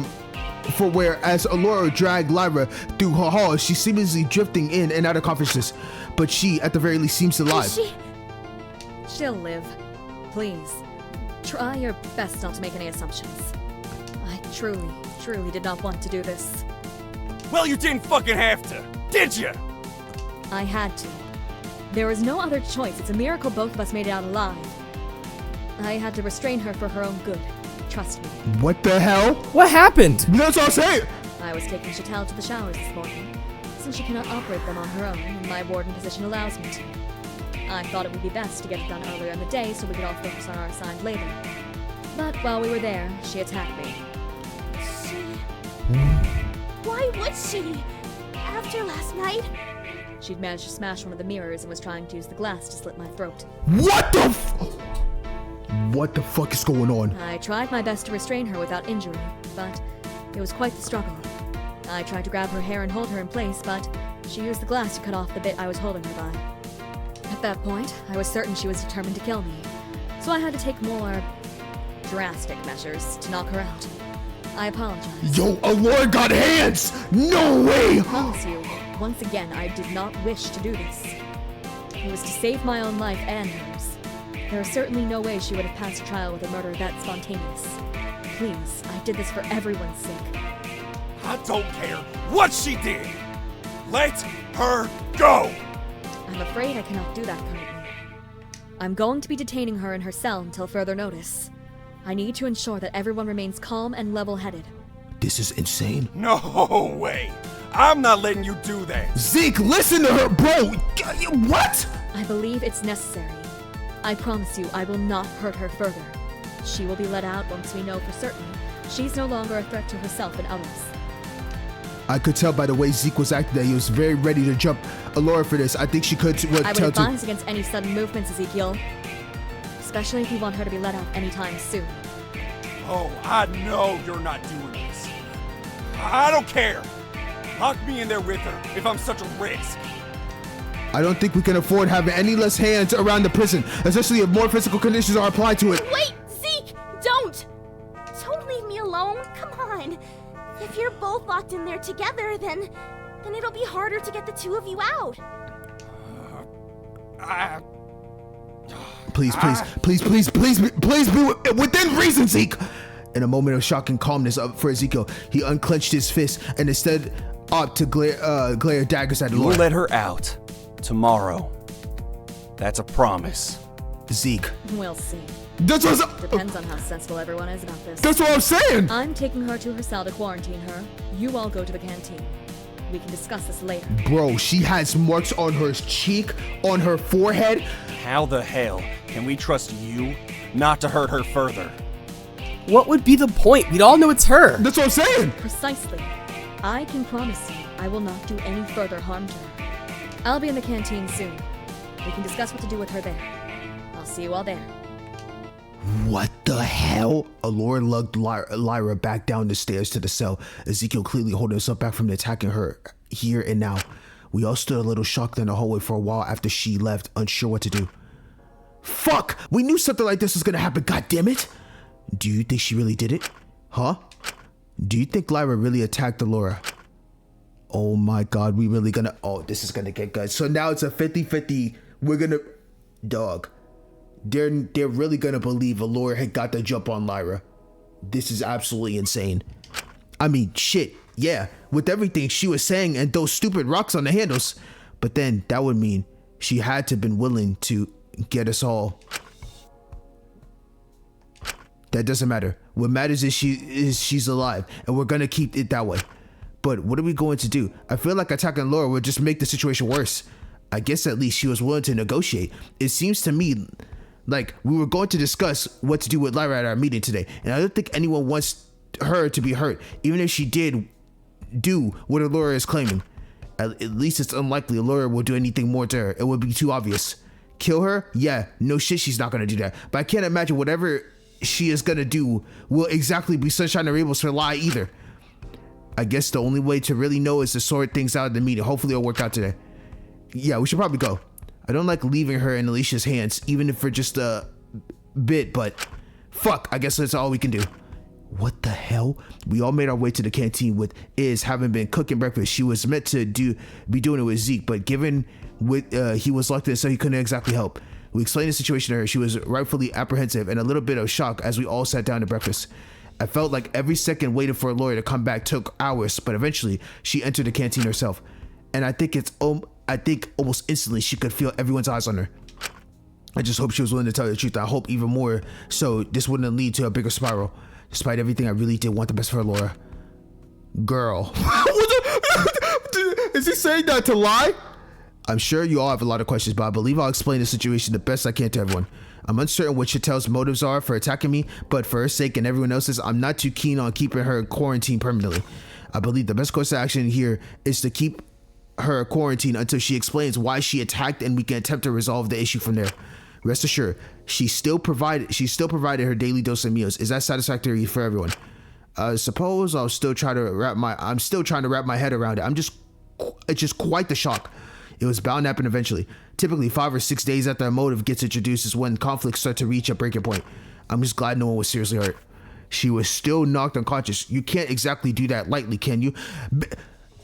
where as Alora dragged Lyra through her hall, she seemingly drifting in and out of consciousness. But she, at the very least, seems alive. She'll live. Please. Try your best not to make any assumptions. I truly did not want to do this. Well, you didn't fucking have to, did you? I had to. There was no other choice. It's a miracle both of us made it out alive. I had to restrain her for her own good. Trust me. What the hell? What happened? That's what I'm saying. I was taking Chantal to the showers this morning, since she cannot operate them on her own, and my warden position allows me to. I thought it would be best to get it done earlier in the day so we could all focus on our assigned labor. But while we were there, she attacked me. Why would she? After last night? She'd managed to smash one of the mirrors and was trying to use the glass to slit my throat. What the fuck is going on? I tried my best to restrain her without injury, but It was quite the struggle. I tried to grab her hair and hold her in place, but she used the glass to cut off the bit I was holding her by. At that point, I was certain she was determined to kill me, so I had to take more drastic measures to knock her out. I apologize. Yo, Allura got hands! No way! I promise you, once again, I did not wish to do this. It was to save my own life and hers. There is certainly no way she would have passed trial with a murder that spontaneous. Please, I did this for everyone's sake. I don't care what she did. Let her go. I'm afraid I cannot do that currently. I'm going to be detaining her in her cell until further notice. I need to ensure that everyone remains calm and level-headed. This is insane. No way. I'm not letting you do that. Zeke, listen to her, bro. What? I believe it's necessary. I promise you I will not hurt her further. She will be let out once we know for certain she's no longer a threat to herself and others. I could tell by the way Zeke was acting that he was very ready to jump Allura for this. I think she could I would advise against any sudden movements, Ezekiel. Especially if you want her to be let out anytime soon. Oh, I know you're not doing this. I don't care. Lock me in there with her if I'm such a risk. I don't think we can afford having any less hands around the prison, especially if more physical conditions are applied to it. Wait, Zeke! Don't! Don't leave me alone. Come on. If you're both locked in there together, then it'll be harder to get the two of you out. Please be within reason, Zeke. In a moment of shock and calmness for Ezekiel, he unclenched his fist and instead opted to glare daggers at Allura. You'll let her out tomorrow. That's a promise. Zeke. We'll see. That's what Depends on how sensible everyone is about this. That's what I'm saying! I'm taking her to her cell to quarantine her. You all go to the canteen. We can discuss this later. Bro, she has marks on her cheek, on her forehead. How the hell can we trust you not to hurt her further? What would be the point? We'd all know it's her. That's what I'm saying! Precisely. I can promise you I will not do any further harm to her. I'll be in the canteen soon. We can discuss what to do with her there. I'll see you all there. What the hell? Allura lugged Lyra back down the stairs to the cell, Ezekiel clearly holding himself back from attacking her here and now. We all stood a little shocked in the hallway for a while after she left, unsure what to do. Fuck! We knew something like this was gonna happen, god damn it! Do you think she really did it? Huh? Do you think Lyra really attacked Allura? Oh my god, we really gonna... Oh, this is gonna get good. So now it's a 50-50. We're gonna... Dog. They're really gonna believe Allura had got the jump on Lyra. This is absolutely insane. I mean, shit, yeah, with everything she was saying and those stupid rocks on the handles. But then that would mean she had to have been willing to get us all. That doesn't matter. What matters is she's alive, and we're gonna keep it that way. But what are we going to do? I feel like attacking Allura would just make the situation worse. I guess at least she was willing to negotiate. It seems to me like we were going to discuss what to do with Lyra at our meeting today, and I don't think anyone wants her to be hurt, even if she did do what Allura is claiming. At least it's unlikely Allura will do anything more to her. It would be too obvious. Kill her? Yeah, no shit, she's not gonna do that. But I can't imagine whatever she is gonna do will exactly be Sunshine or Rainbow's for lie either. I guess the only way to really know is to sort things out in the meeting. Hopefully it'll work out today. Yeah, we should probably go. I don't like leaving her in Alicia's hands, even if for just a bit, but fuck, I guess that's all we can do. What the hell? We all made our way to the canteen with Iz having been cooking breakfast. She was meant to be doing it with Zeke, but given he was locked in, so he couldn't exactly help. We explained the situation to her. She was rightfully apprehensive and a little bit of shock as we all sat down to breakfast. I felt like every second waiting for a lawyer to come back took hours, but eventually she entered the canteen herself. And I think almost instantly she could feel everyone's eyes on her. I just hope she was willing to tell the truth. I hope even more so this wouldn't lead to a bigger spiral. Despite everything, I really did want the best for Allura. Girl. Is he saying that to lie? I'm sure you all have a lot of questions, but I believe I'll explain the situation the best I can to everyone. I'm uncertain what Chatel's motives are for attacking me, but for her sake and everyone else's, I'm not too keen on keeping her quarantined permanently. I believe the best course of action here is to keep her quarantined until she explains why she attacked, and we can attempt to resolve the issue from there. Rest assured, she still provided her daily dose of meals. Is that satisfactory for everyone? I suppose I'm still trying to wrap my head around it. It's just quite the shock. It was bound to happen eventually. Typically 5 or 6 days after a motive gets introduced is when conflicts start to reach a breaking point. I'm just glad no one was seriously hurt. She was still knocked unconscious. You can't exactly do that lightly, can you?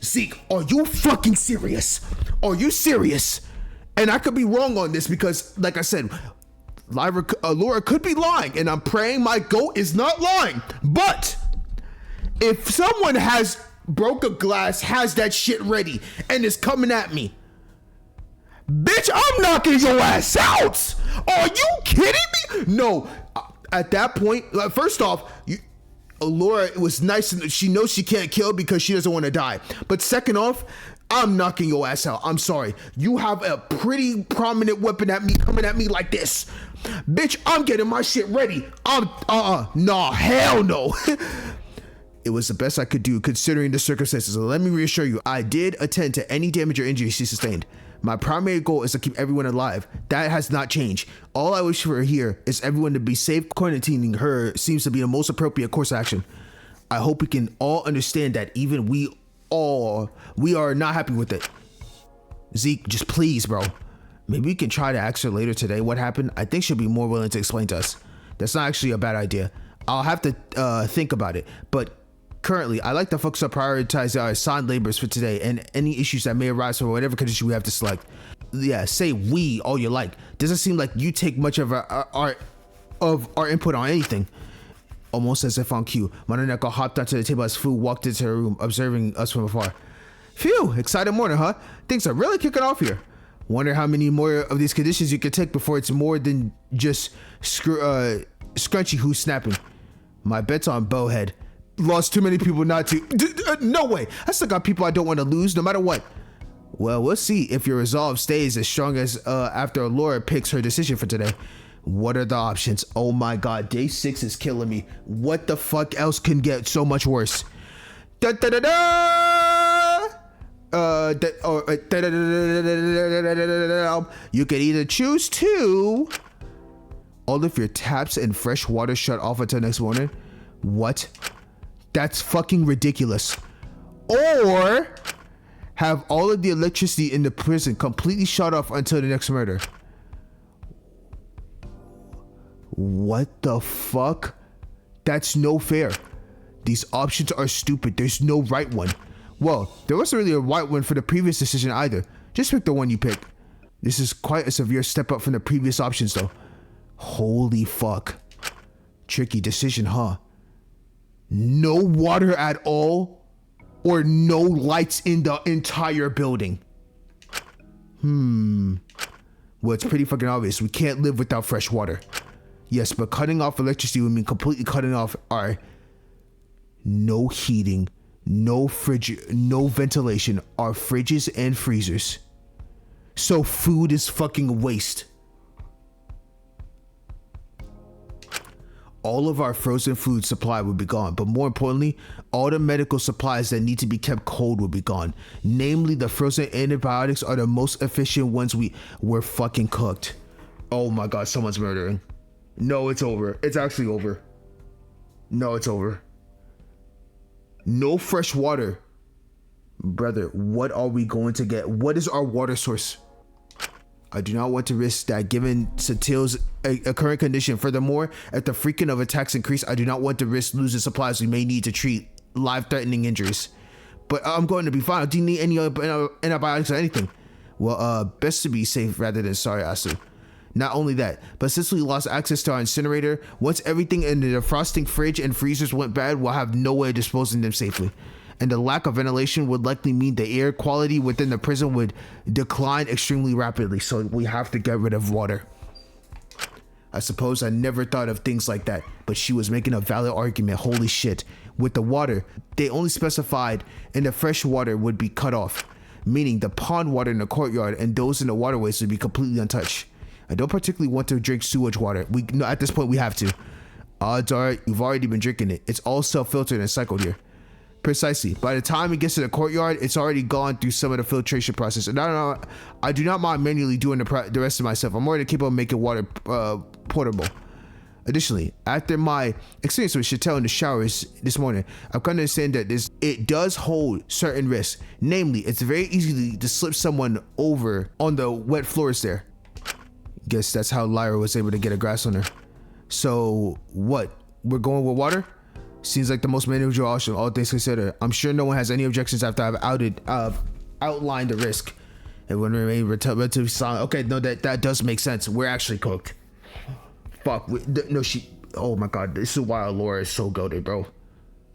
Zeke, are you fucking serious? Are you serious? And I could be wrong on this because, like I said, Laura could be lying, and I'm praying my goat is not lying. But if someone broke a glass, has that shit ready, and is coming at me, bitch, I'm knocking your ass out. Are you kidding me? No. At that point, like, first off, Laura was nice and she knows she can't kill because she doesn't want to die. But second off, I'm knocking your ass out. I'm sorry. You have a pretty prominent weapon at me, coming at me like this. Bitch, I'm getting my shit ready. Nah, hell no. It was the best I could do considering the circumstances. So let me reassure you, I did attend to any damage or injury she sustained. My primary goal is to keep everyone alive. That has not changed. All I wish for here is everyone to be safe. Quarantining her seems to be the most appropriate course of action. I hope we can all understand that even we are not happy with it. Zeke, just please, bro. Maybe we can try to ask her later today what happened. I think she'll be more willing to explain to us. That's not actually a bad idea. I'll have to think about it. But currently, I like to focus on prioritize our assigned labors for today and any issues that may arise for whatever condition we have to select. Yeah, say we all you like. Doesn't seem like you take much of our input on anything. Almost as if on cue, Mononeko hopped onto the table as Fu walked into her room, observing us from afar. Phew, excited morning, huh? Things are really kicking off here. Wonder how many more of these conditions you can take before it's more than just Scrunchy who's snapping. My bet's on Bowhead. Lost too many people not to. No way. I still got people I don't want to lose no matter what. Well, we'll see if your resolve stays as strong as after Laura picks her decision for today. What are the options? Oh my god, day 6 is killing me. What the fuck else can get so much worse? You can either choose to all of your taps and fresh water shut off until next morning. What? That's fucking ridiculous. Or have all of the electricity in the prison completely shut off until the next murder. What the fuck? That's no fair. These options are stupid. There's no right one. Well, there wasn't really a right one for the previous decision either. Just pick the one you pick. This is quite a severe step up from the previous options though. Holy fuck. Tricky decision, huh? No water at all, or no lights in the entire building. Well, it's pretty fucking obvious. We can't live without fresh water. Yes, but cutting off electricity would mean completely cutting off our no heating, no fridge, no ventilation, our fridges and freezers. So food is fucking waste. All of our frozen food supply would be gone, but more importantly, all the medical supplies that need to be kept cold would be gone. Namely, the frozen antibiotics are the most efficient ones were fucking cooked. Oh my god, someone's murdering. No, it's over. It's actually over. No, it's over. No fresh water. Brother, what are we going to get? What is our water source? I do not want to risk that given Satil's current condition. Furthermore, if the frequency of attacks increase, I do not want to risk losing supplies we may need to treat life-threatening injuries. But I'm going to be fine. Do you need any antibiotics or anything? Well, best to be safe rather than sorry, Asu. Not only that, but since we lost access to our incinerator, once everything in the defrosting fridge and freezers went bad, we'll have no way of disposing them safely. And the lack of ventilation would likely mean the air quality within the prison would decline extremely rapidly, so we have to get rid of water. I suppose I never thought of things like that, but she was making a valid argument. Holy shit. With the water, they only specified and the fresh water would be cut off, meaning the pond water in the courtyard and those in the waterways would be completely untouched. I don't particularly want to drink sewage water. At this point we have to. Odds are you've already been drinking it. It's all self-filtered and cycled here. Precisely. By the time it gets to the courtyard, it's already gone through some of the filtration process. And I do not mind manually doing the rest of myself. I'm already capable of making water portable. Additionally, after my experience with Chantel in the showers this morning, I've come to understand that it does hold certain risks. Namely, it's very easy to slip someone over on the wet floors there. Guess that's how Lyra was able to get a grasp on her. So what? We're going with water? Seems like the most manageable option, all things considered. I'm sure no one has any objections after I've outlined the risk. Everyone remain relatively silent. Okay, no, that does make sense. We're actually cooked. Fuck. Oh my god, this is why Laura is so goated, bro.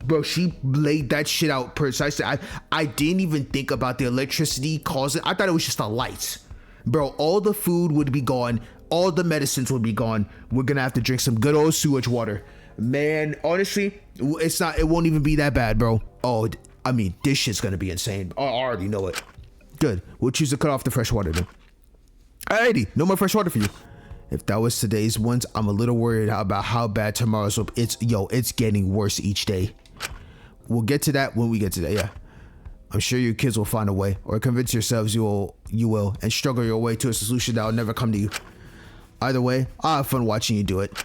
Bro, she laid that shit out precisely. I didn't even think about the electricity causing. I thought it was just the lights. Bro, all the food would be gone. All the medicines would be gone. We're gonna have to drink some good old sewage water. Man, honestly, it won't even be that bad, bro. Oh, I mean, this shit's gonna be insane. I already know it. Good. We'll choose to cut off the fresh water then. Alrighty, no more fresh water for you. If that was today's ones, I'm a little worried about how bad tomorrow's will. It's getting worse each day. We'll get to that when we get to that, yeah. I'm sure you kids will find a way, or convince yourselves you will, and struggle your way to a solution that will never come to you. Either way, I'll have fun watching you do it.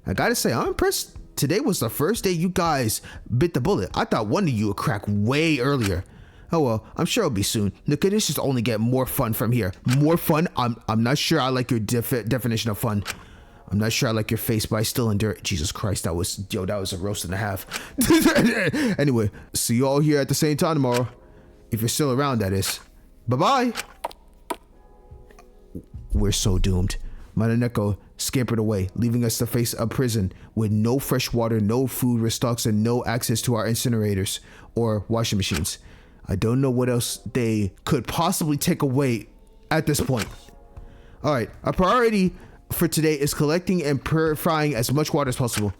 I gotta say, I'm impressed. Today was the first day you guys bit the bullet. I thought one of you would crack way earlier. Oh well, I'm sure it'll be soon. The conditions only get more fun from here. More fun? I'm not sure I like your definition of fun. I'm not sure I like your face, but I still endure it. Jesus Christ, that was a roast and a half. Anyway, see you all here at the same time tomorrow. If you're still around, that is. Bye-bye. We're so doomed. Madaneko scampered away, leaving us to face a prison with no fresh water, no food restocks, and no access to our incinerators or washing machines. I don't know what else they could possibly take away at this point. Alright, our priority for today is collecting and purifying as much water as possible.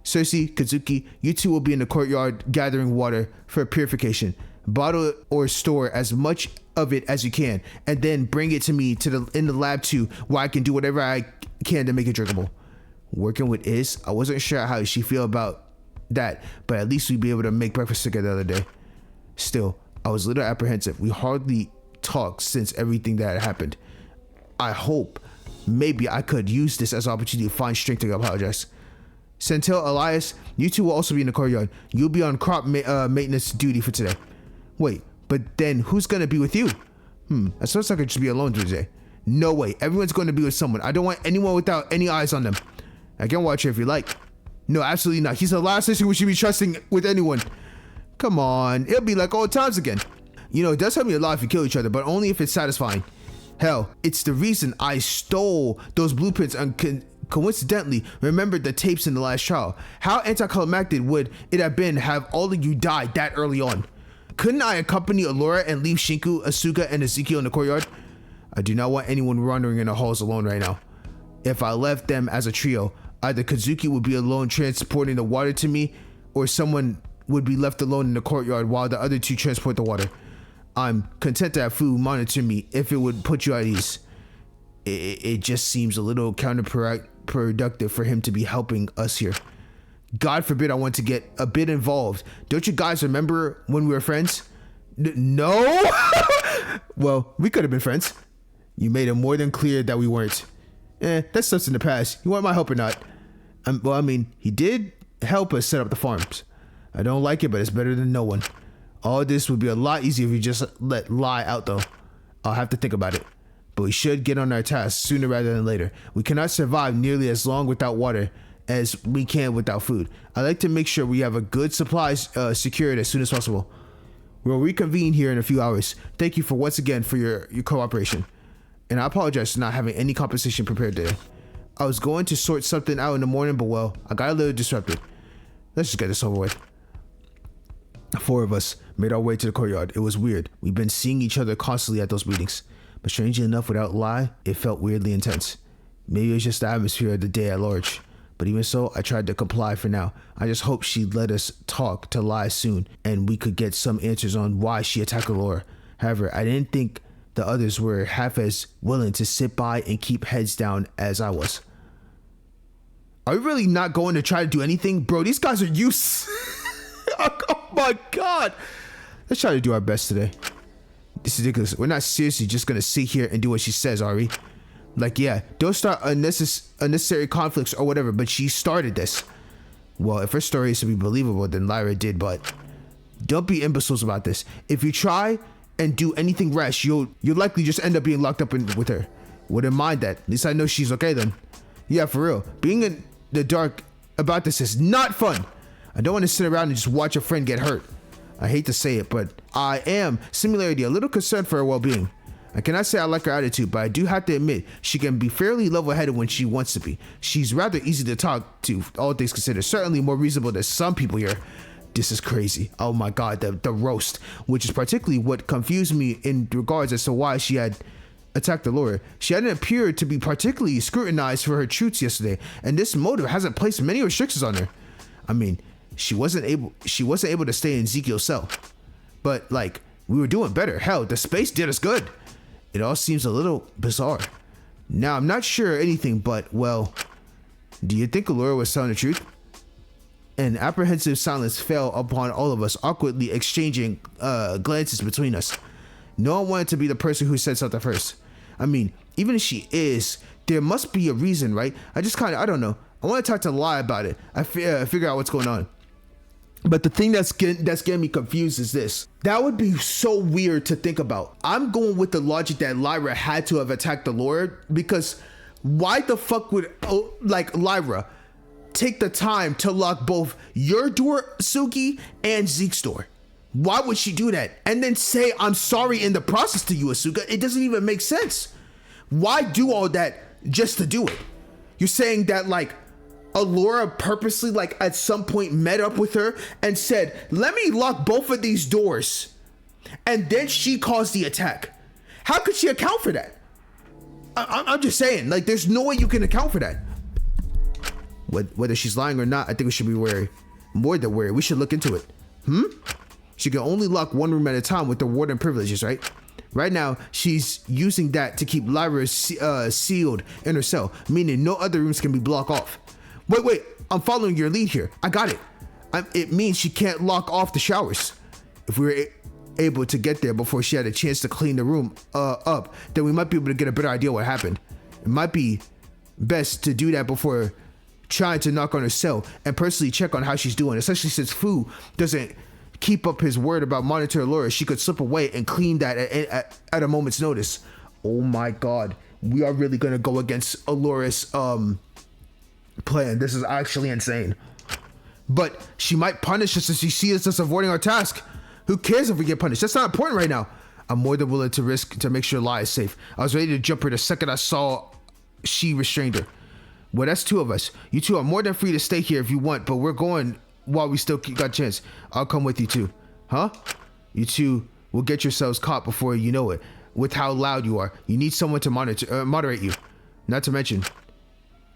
Cersei, Kazuki, you two will be in the courtyard gathering water for purification. Bottle or store as much of it as you can, and then bring it to me in the lab too, where I can do whatever I can to make it drinkable. Working with Is, I wasn't sure how she feel about that, but at least we'd be able to make breakfast together the other day. Still, I was a little apprehensive. We hardly talked since everything that had happened. I hope maybe I could use this as an opportunity to find strength to apologize. Centel, Elias, you two will also be in the courtyard. You'll be on crop maintenance duty for today. Wait, but then who's gonna be with you? I suppose I could just be alone today. No way, everyone's going to be with someone. I don't want anyone without any eyes on them. I can watch her if you like. No, absolutely not. He's the last person we should be trusting with anyone. Come on, it'll be like old times again. You know, it does help me a lot if you kill each other, but only if it's satisfying. Hell, it's the reason I stole those blueprints and coincidentally remembered the tapes in the last trial. How anticlimactic would it have been to have all of you die that early on? Couldn't I accompany Allura and leave Shinku, Asuka, and Ezekiel in the courtyard? I do not want anyone wandering in the halls alone right now. If I left them as a trio, either Kazuki would be alone transporting the water to me, or someone would be left alone in the courtyard while the other two transport the water. I'm content to have food monitor me if it would put you at ease. It just seems a little counterproductive for him to be helping us here. God forbid I want to get a bit involved. Don't you guys remember when we were friends? No? Well, we could have been friends. You made it more than clear that we weren't. That stuff's in the past. You want my help or not? Well, I mean, he did help us set up the farms. I don't like it, but it's better than no one. All this would be a lot easier if we just let lie out, though. I'll have to think about it. But we should get on our task sooner rather than later. We cannot survive nearly as long without water as we can without food. I like to make sure we have a good supply secured as soon as possible. We'll reconvene here in a few hours. Thank you for once again for your cooperation. And I apologize for not having any compensation prepared today. I was going to sort something out in the morning, but well, I got a little disrupted. Let's just get this over with. The four of us made our way to the courtyard. It was weird. We've been seeing each other constantly at those meetings. But strangely enough, without lie, it felt weirdly intense. Maybe it was just the atmosphere of the day at large. But even so, I tried to comply for now. I just hoped she'd let us talk to Lie soon, and we could get some answers on why she attacked Laura. However, I didn't think the others were half as willing to sit by and keep heads down as I was. Are we really not going to try to do anything? Bro, these guys are useless. Oh my god. Let's try to do our best today. This is ridiculous. We're not seriously just going to sit here and do what she says, are we? Like, yeah, don't start unnecessary conflicts or whatever, but she started this. Well, if her story is to be believable, then Lyra did, but don't be imbeciles about this. If you try and do anything rash, you'll likely just end up being locked up with her. Wouldn't mind that. At least I know she's okay then. Yeah, for real. Being in the dark about this is not fun. I don't want to sit around and just watch a friend get hurt. I hate to say it, but I am, similarly, a little concerned for her well-being. I cannot say I like her attitude, but I do have to admit she can be fairly level-headed when she wants to be. She's rather easy to talk to, all things considered. Certainly more reasonable than some people here. This is crazy. Oh my god, the roast, which is particularly what confused me in regards as to why she had attacked the lawyer. She hadn't appeared to be particularly scrutinized for her truths yesterday, and this motive hasn't placed many restrictions on her. I mean, she wasn't able to stay in Ezekiel's cell, but like, we were doing better. Hell, the space did us good. It all seems a little bizarre. Now, I'm not sure anything, but, well, do you think Allura was telling the truth? An apprehensive silence fell upon all of us, awkwardly exchanging glances between us. No one wanted to be the person who said something first. I mean, even if she is, there must be a reason, right? I don't know. I want to talk to Lai about it. Figure out what's going on. But the thing that's getting me confused is this. That would be so weird to think about. I'm going with the logic that Lyra had to have attacked the Lord, because why the fuck would Lyra take the time to lock both your door, Suki, and Zeke's door? Why would she do that? And then say, I'm sorry in the process to you, Asuka? It doesn't even make sense. Why do all that just to do it? You're saying that like Allura purposely like at some point met up with her and said, let me lock both of these doors. And then she caused the attack. How could she account for that? I'm just saying, like, there's no way you can account for that. Whether she's lying or not, I think we should be wary. More than wary, we should look into it. She can only lock one room at a time with the warden privileges, right? Right now, she's using that to keep Lyra sealed in her cell, meaning no other rooms can be blocked off. Wait, I'm following your lead here. I got it. It means she can't lock off the showers. If we were able to get there before she had a chance to clean the room up, then we might be able to get a better idea what happened. It might be best to do that before trying to knock on her cell and personally check on how she's doing, especially since Fu doesn't keep up his word about monitoring Allura. She could slip away and clean that at a moment's notice. Oh my god, we are really gonna go against Allura's plan. This is actually insane. But she might punish us if she sees us avoiding our task. Who cares if we get punished? That's not important right now. I'm more than willing to risk to make sure Lai is safe. I was ready to jump her the second I saw she restrained her. Well, that's two of us. You two are more than free to stay here if you want, but we're going while we still got a chance. I'll come with you too. Huh? You two will get yourselves caught before you know it. With how loud you are, you need someone to moderate you. Not to mention,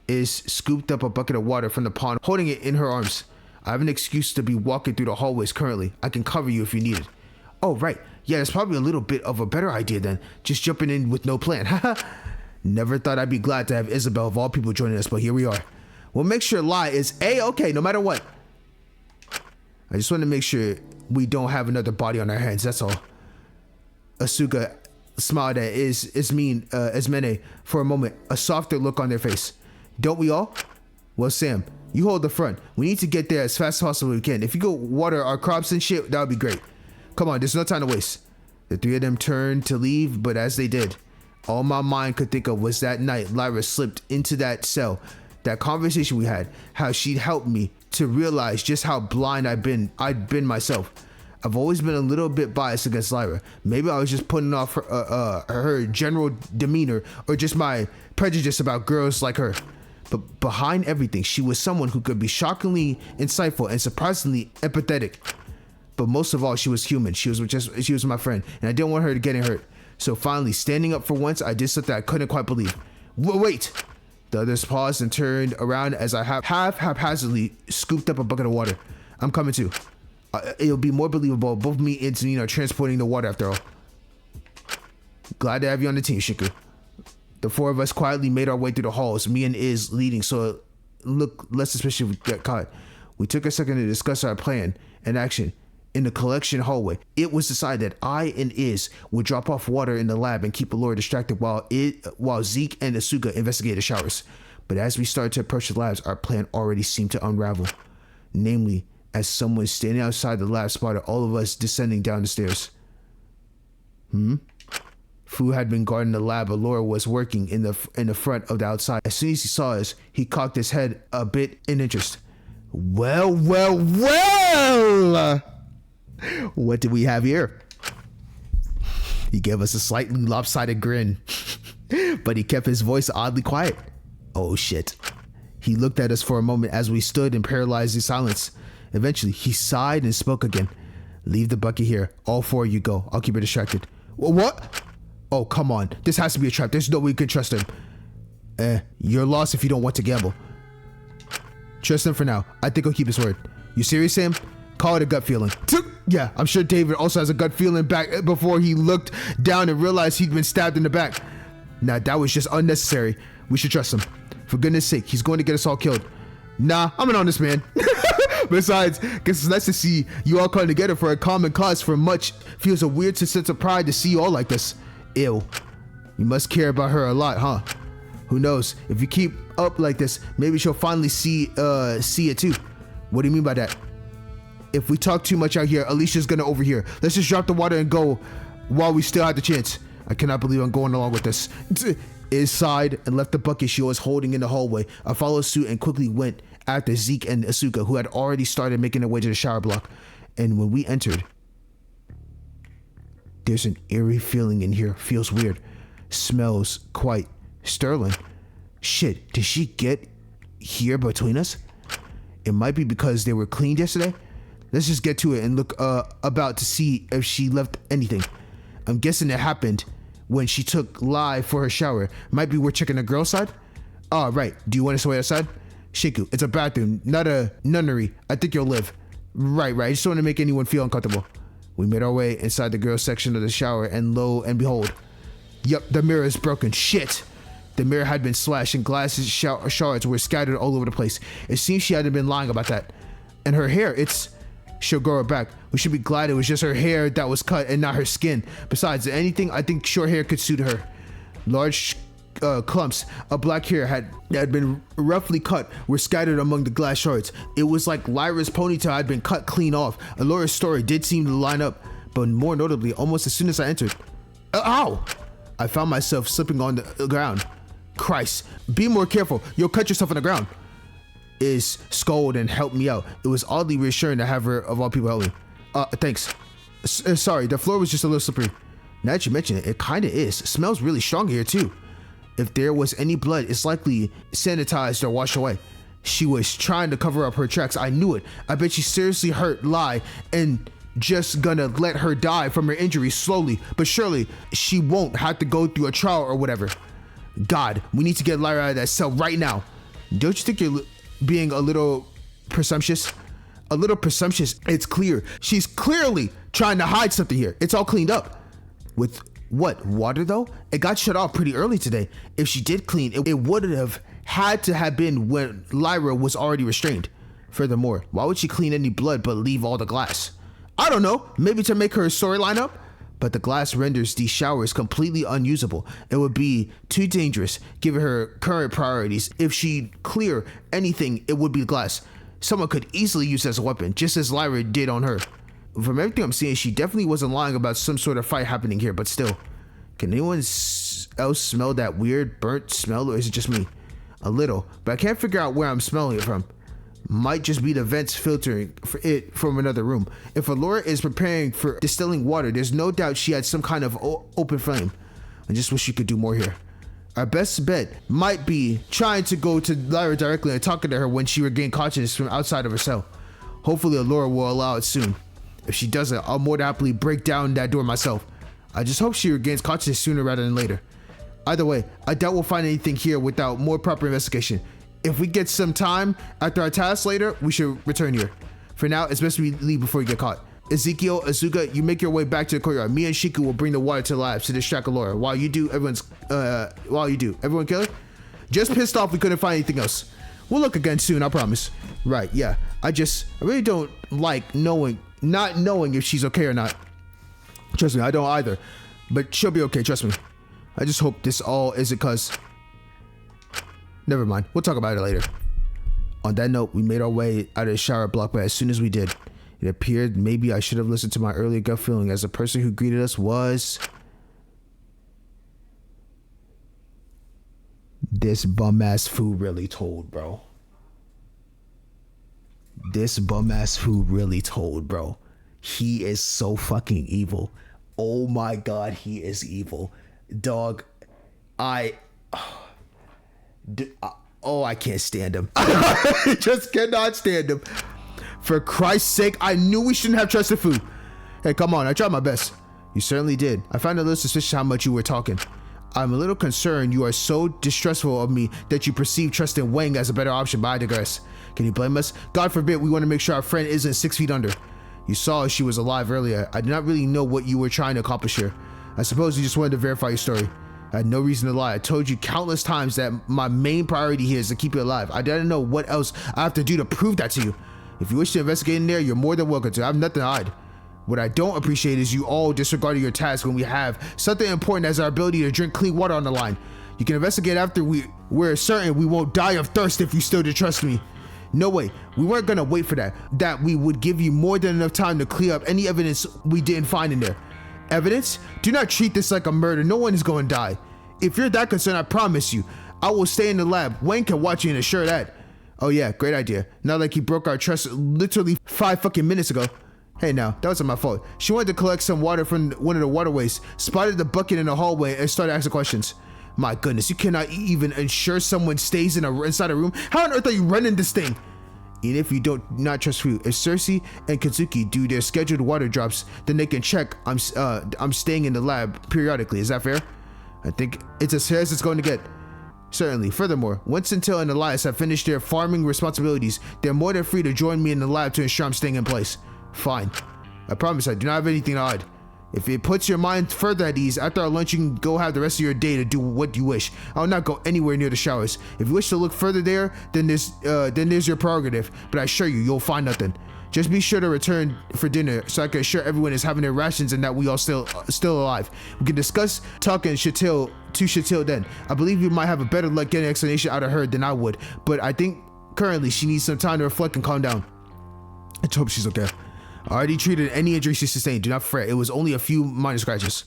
is scooped up a bucket of water from the pond, holding it in her arms. I have an excuse to be walking through the hallways currently. I can cover you if you need it. Oh, right. Yeah, it's probably a little bit of a better idea than just jumping in with no plan. Haha. Never thought I'd be glad to have Isabel of all people joining us, but here we are. We'll make sure Lai is A-okay no matter what. I just want to make sure we don't have another body on our hands, that's all. Asuka smiled at Ismene for a moment, a softer look on their face. Don't we all? Well, Sam, you hold the front. We need to get there as fast as possible we can. If you go water our crops and shit, that would be great. Come on, there's no time to waste. The three of them turned to leave, but as they did, all my mind could think of was that night Lyra slipped into that cell. That conversation we had, how she'd helped me to realize just how blind I'd been myself. I've always been a little bit biased against Lyra. Maybe I was just putting off her general demeanor or just my prejudice about girls like her. But behind everything, she was someone who could be shockingly insightful and surprisingly empathetic. But most of all, she was human. She was my friend, and I didn't want her to get hurt. So finally, standing up for once, I did something I couldn't quite believe. Wait! The others paused and turned around as I haphazardly scooped up a bucket of water. I'm coming too. It'll be more believable. Both me and Janine are transporting the water after all. Glad to have you on the team, Shiku. The four of us quietly made our way through the halls, me and Iz leading so it looked less suspicious if we get caught. We took a second to discuss our plan and action. in the collection hallway, it was decided that I and Iz would drop off water in the lab and keep Allura distracted while Zeke and Asuka investigated the showers. But as we started to approach the labs, our plan already seemed to unravel. Namely, as someone standing outside the lab spotted all of us descending down the stairs. Fu had been guarding the lab. Allura was working in the front of the outside. As soon as he saw us, he cocked his head a bit in interest. Well! What do we have here? He gave us a slightly lopsided grin, but he kept his voice oddly quiet. Oh shit. He looked at us for a moment as we stood in paralyzing silence. Eventually, he sighed and spoke again. Leave the bucket here. All four of you go. I'll keep her distracted. What? Oh, come on. This has to be a trap. There's no way we can trust him. You're lost if you don't want to gamble. Trust him for now. I think he'll keep his word. You serious, Sam? Call it a gut feeling. Yeah, I'm sure David also has a gut feeling back before he looked down and realized he'd been stabbed in the back. Nah, that was just unnecessary. We should trust him. For goodness sake, he's going to get us all killed. Nah, I'm an honest man. Besides, guess it's nice to see you all come together for a common cause. For much feels a weird sense of pride to see you all like this. Ew. You must care about her a lot, huh? Who knows? If you keep up like this, maybe she'll finally see it too. What do you mean by that? If we talk too much out here, Alicia's gonna overhear. Let's just drop the water and go while we still have the chance. I cannot believe I'm going along with this. Iz sighed and left the bucket she was holding in the hallway. I followed suit and quickly went after Zeke and Asuka, who had already started making their way to the shower block. And when we entered, there's an eerie feeling in here. Feels weird. Smells quite sterling. Shit, did she get here between us? It might be because they were cleaned yesterday. Let's just get to it and look about to see if she left anything. I'm guessing it happened when she took Lai for her shower. Might be we're checking the girl's side. Oh, right. Do you want us to wait outside? Shiku, it's a bathroom, not a nunnery. I think you'll live. Right. I just don't want to make anyone feel uncomfortable. We made our way inside the girls' section of the shower, and lo and behold. Yep, the mirror is broken. Shit. The mirror had been slashed and glass shards were scattered all over the place. It seems she hadn't been lying about that. And her hair, she'll grow it back. We should be glad it was just her hair that was cut and not her skin. Besides, anything, I think short hair could suit her. Large clumps of black hair had been roughly cut were scattered among the glass shards. It was like Lyra's ponytail had been cut clean off. Allura's story did seem to line up, but more notably, almost as soon as I entered. Ow! I found myself slipping on the ground. Christ, be more careful. You'll cut yourself on the ground. Iz scolded and helped me out. It was oddly reassuring to have her, of all people, help me. Thanks. Sorry, the floor was just a little slippery. Now that you mention it, it kinda is. It smells really strong here too. If there was any blood, it's likely sanitized or washed away. She was trying to cover up her tracks. I knew it. I bet she seriously hurt Lai and just gonna let her die from her injuries slowly, but surely she won't have to go through a trial or whatever. God, we need to get Lyra out of that cell right now. Don't you think you're being a little presumptuous? A little presumptuous. It's clear. She's clearly trying to hide something here. It's all cleaned up. With what? Water though? It got shut off pretty early today. If she did clean, it would have had to have been when Lyra was already restrained. Furthermore, why would she clean any blood but leave all the glass? I don't know. Maybe to make her storyline up? But the glass renders these showers completely unusable. It would be too dangerous given her current priorities. If she'd clear anything, it would be glass. Someone could easily use it as a weapon, just as Lyra did on her. From everything I'm seeing, she definitely wasn't lying about some sort of fight happening here, but still. Can anyone else smell that weird burnt smell, or is it just me? A little, but I can't figure out where I'm smelling it from. Might just be the vents filtering it from another room. If Allura is preparing for distilling water, there's no doubt she had some kind of open flame. I just wish she could do more here. Our best bet might be trying to go to Lyra directly and talking to her when she regained consciousness from outside of her cell. Hopefully Allura will allow it soon. If she doesn't, I'll more than happily break down that door myself. I just hope she regains consciousness sooner rather than later. Either way, I doubt we'll find anything here without more proper investigation. If we get some time after our task later, we should return here. For now, it's best we leave before you get caught. Ezekiel, Asuka, you make your way back to the courtyard. Me and Shiku will bring the water to the labs to distract Allura. While you do, everyone kill her? Just pissed off we couldn't find anything else. We'll look again soon, I promise. Right, yeah. I really don't like knowing not knowing if she's okay or not. Trust me, I don't either. But she'll be okay, trust me. I just hope this all isn't cause... Never mind, we'll talk about it later. On that note, we made our way out of the shower block, but as soon as we did, it appeared maybe I should have listened to my earlier gut feeling, as the person who greeted us was... This bum-ass fool really told, bro. This bum-ass fool really told, bro. He is so fucking evil. Oh my god, he is evil. Dog, I can't stand him. I just cannot stand him. For Christ's sake, I knew we shouldn't have trusted Fu. Hey, come on, I tried my best. You certainly did. I found it a little suspicious how much you were talking. I'm a little concerned you are so distrustful of me that you perceive trusting Wang as a better option, but I digress. Can you blame us? God forbid we want to make sure our friend isn't 6 feet under. You saw she was alive earlier. I did not really know what you were trying to accomplish here. I suppose you just wanted to verify your story. I had no reason to lie. I told you countless times that my main priority here is to keep you alive. I didn't know what else I have to do to prove that to you. If you wish to investigate in there, you're more than welcome to. I have nothing to hide. What I don't appreciate is you all disregarding your task when we have something important as our ability to drink clean water on the line. You can investigate after we're certain we won't die of thirst if you still trust me. No way, we weren't gonna wait for that. That we would give you more than enough time to clear up any evidence we didn't find in there. Evidence? Do not treat this like a murder. No one is going to die. If you're that concerned, I promise you, I will stay in the lab. Wayne can watch you and assure that. Oh yeah, great idea. Not like he broke our trust literally 5 fucking minutes ago. Hey now, that wasn't my fault. She wanted to collect some water from one of the waterways, spotted the bucket in the hallway, and started asking questions. My goodness, you cannot even ensure someone stays inside a room? How on earth are you running this thing? Even if you don't not trust Fu, if Cersei and Kazuki do their scheduled water drops, then they can check I'm staying in the lab periodically. Is that fair? I think it's as fair as it's going to get. Certainly. Furthermore, once Intel and Elias have finished their farming responsibilities, they're more than free to join me in the lab to ensure I'm staying in place. Fine. I promise I do not have anything to hide. If it puts your mind further at ease, after our lunch you can go have the rest of your day to do what you wish. I will not go anywhere near the showers. If you wish to look further there, then there's your prerogative, but I assure you, you'll find nothing. Just be sure to return for dinner so I can assure everyone is having their rations and that we all still alive. We can discuss, talk, and Chatil then. I believe you might have a better luck getting an explanation out of her than I would, but I think currently she needs some time to reflect and calm down. I hope she's okay. I already treated any injury she sustained. Do not fret. It was only a few minor scratches.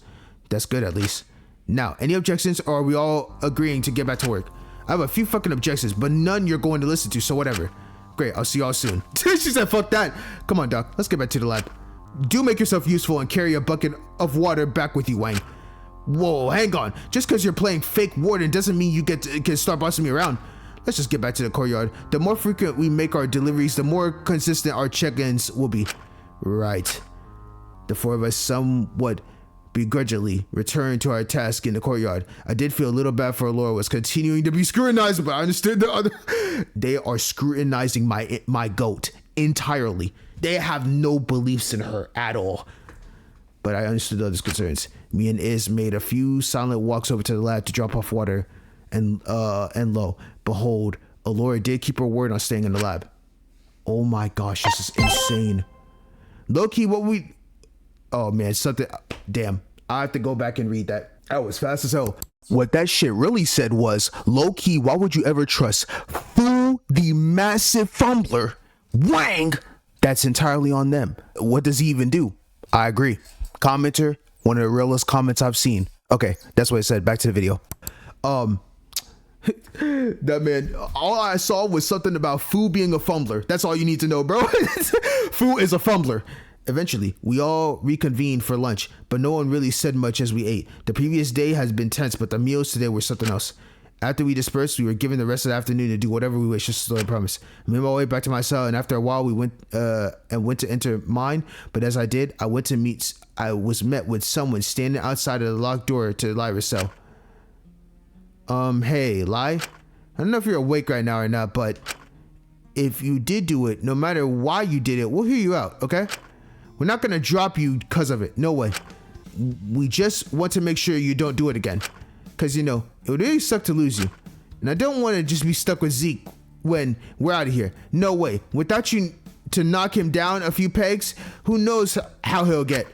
That's good, at least. Now, any objections, or are we all agreeing to get back to work? I have a few fucking objections, but none you're going to listen to, so whatever. Great, I'll see y'all soon. She said, fuck that. Come on, Doc. Let's get back to the lab. Do make yourself useful and carry a bucket of water back with you, Wang. Whoa, hang on. Just because you're playing fake warden doesn't mean you can start bossing me around. Let's just get back to the courtyard. The more frequent we make our deliveries, the more consistent our check-ins will be. Right. The 4 of us somewhat begrudgingly returned to our task in the courtyard. I did feel a little bad for Laura was continuing to be scrutinized, but I understood the other. They are scrutinizing my goat entirely. They have no beliefs in her at all. But I understood others' concerns. Me and Iz made a few silent walks over to the lab to drop off water, and lo, behold, Alora did keep her word on staying in the lab. Oh my gosh, this is insane. Low-key, oh man, something, damn, I have to go back and read that. That was fast as hell. What that shit really said was, low-key, why would you ever trust Fu, the massive fumbler, Wang? That's entirely on them. What does he even do? I agree. Commenter, one of the realest comments I've seen. Okay, that's what it said. Back to the video. That man, all I saw was something about Fu being a fumbler. That's all you need to know, bro. Fu is a fumbler. Eventually, we all reconvened for lunch, but no one really said much as we ate. The previous day has been tense, but the meals today were something else. After we dispersed, we were given the rest of the afternoon to do whatever we wished, just as I promised. I made my way back to my cell, and after a while, we went to enter mine. But as I did, I was met with someone standing outside of the locked door to Lyra's cell. Hey, Lai. I don't know if you're awake right now or not, but if you did do it, no matter why you did it, we'll hear you out, okay? We're not gonna drop you because of it. No way. We just want to make sure you don't do it again. Because, you know, it would really suck to lose you. And I don't want to just be stuck with Zeke when we're out of here. No way. Without you to knock him down a few pegs, who knows how he'll get.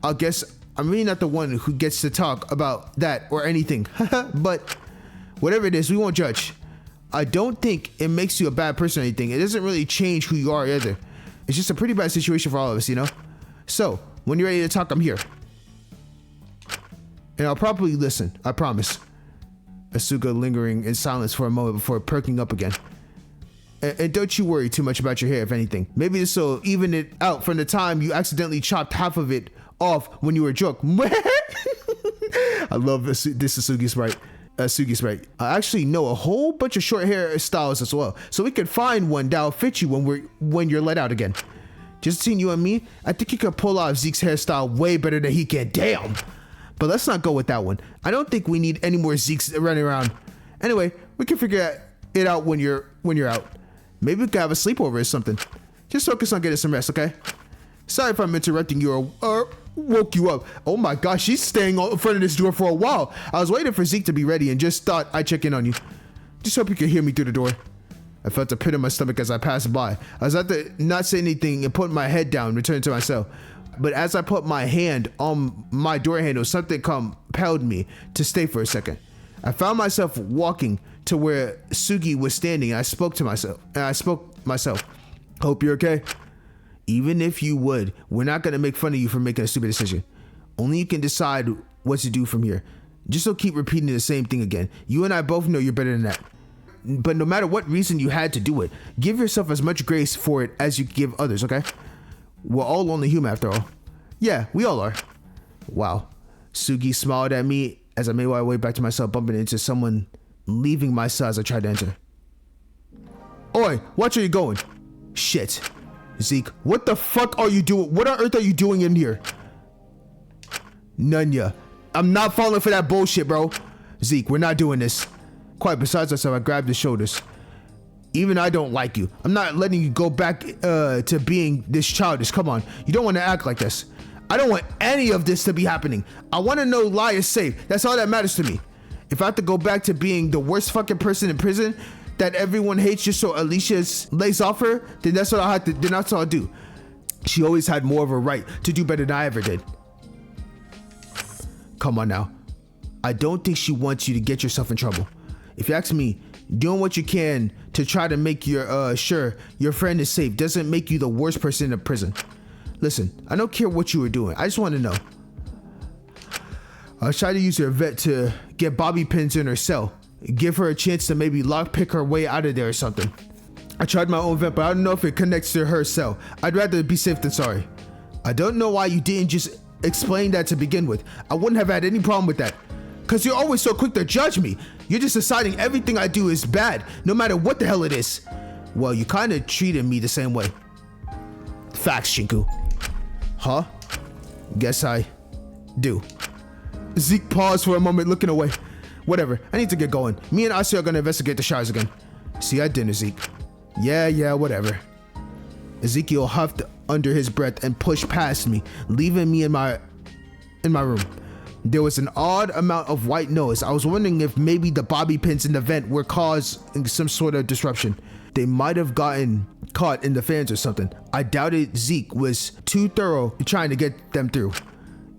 I guess I'm really not the one who gets to talk about that or anything. But whatever it is, we won't judge. I don't think it makes you a bad person or anything. It doesn't really change who you are either. It's just a pretty bad situation for all of us, you know? So, when you're ready to talk, I'm here. And I'll probably listen, I promise. Asuka lingering in silence for a moment before perking up again. And don't you worry too much about your hair, if anything. Maybe this will even it out from the time you accidentally chopped half of it off when you were drunk. I love this Asugi sprite. Sugi sprite. I actually know a whole bunch of short hair styles as well, so we could find one that'll fit you when you're let out again. Just between you and me, I think you could pull off Zeke's hairstyle way better than he can. Damn. But let's not go with that one. I don't think we need any more Zekes running around. Anyway, we can figure it out when you're out. Maybe we could have a sleepover or something. Just focus on getting some rest, okay? Sorry if I'm interrupting you or woke you up. Oh my gosh, she's staying in front of this door for a while. I was waiting for Zeke to be ready and just thought I'd check in on you. Just hope you could hear me through the door. I felt a pit in my stomach as I passed by. I was about to not say anything and put my head down, returning to my cell. But as I put my hand on my door handle, something compelled me to stay for a second. I found myself walking to where Sugi was standing, and I spoke myself. Hope you're okay. Even if you would, we're not gonna make fun of you for making a stupid decision. Only you can decide what to do from here. Just don't keep repeating the same thing again. You and I both know you're better than that. But no matter what reason you had to do it, give yourself as much grace for it as you give others, okay? We're all only human after all. Yeah, we all are. Wow. Sugi smiled at me as I made my way back to my cell, bumping into someone leaving my cell as I tried to enter. Oi, watch where you're going. Shit. Zeke, what the fuck are you doing? What on earth are you doing in here? Nunya, I'm not falling for that bullshit, bro. Zeke, we're not doing this. Quite besides myself, I grabbed his shoulders. Even I don't like you. I'm not letting you go back to being this childish. Come on, you don't want to act like this. I don't want any of this to be happening. I want to know Lai is safe. That's all that matters to me. If I have to go back to being the worst fucking person in prison that everyone hates just so Alicia lays off her, then that's what I have to. Then that's all I'll do. She always had more of a right to do better than I ever did. Come on now. I don't think she wants you to get yourself in trouble. If you ask me, doing what you can to try to make sure your friend is safe doesn't make you the worst person in prison. Listen, I don't care what you were doing. I just want to know. I was trying to use her vet to get bobby pins in her cell. Give her a chance to maybe lockpick her way out of there or something. I tried my own vent, but I don't know if it connects to her cell. I'd rather be safe than sorry. I don't know why you didn't just explain that to begin with. I wouldn't have had any problem with that. Cause you're always so quick to judge me. You're just deciding everything I do is bad, no matter what the hell it is. Well, you kinda treated me the same way. Facts, Shinku. Huh? Guess I do. Zeke paused for a moment, looking away. Whatever, I need to get going. Me and Ase are gonna investigate the showers again. See you at dinner, Zeke. Yeah, whatever. Ezekiel huffed under his breath and pushed past me, leaving me in my room. There was an odd amount of white noise. I was wondering if maybe the bobby pins in the vent were causing some sort of disruption. They might have gotten caught in the fans or something. I doubted Zeke was too thorough trying to get them through.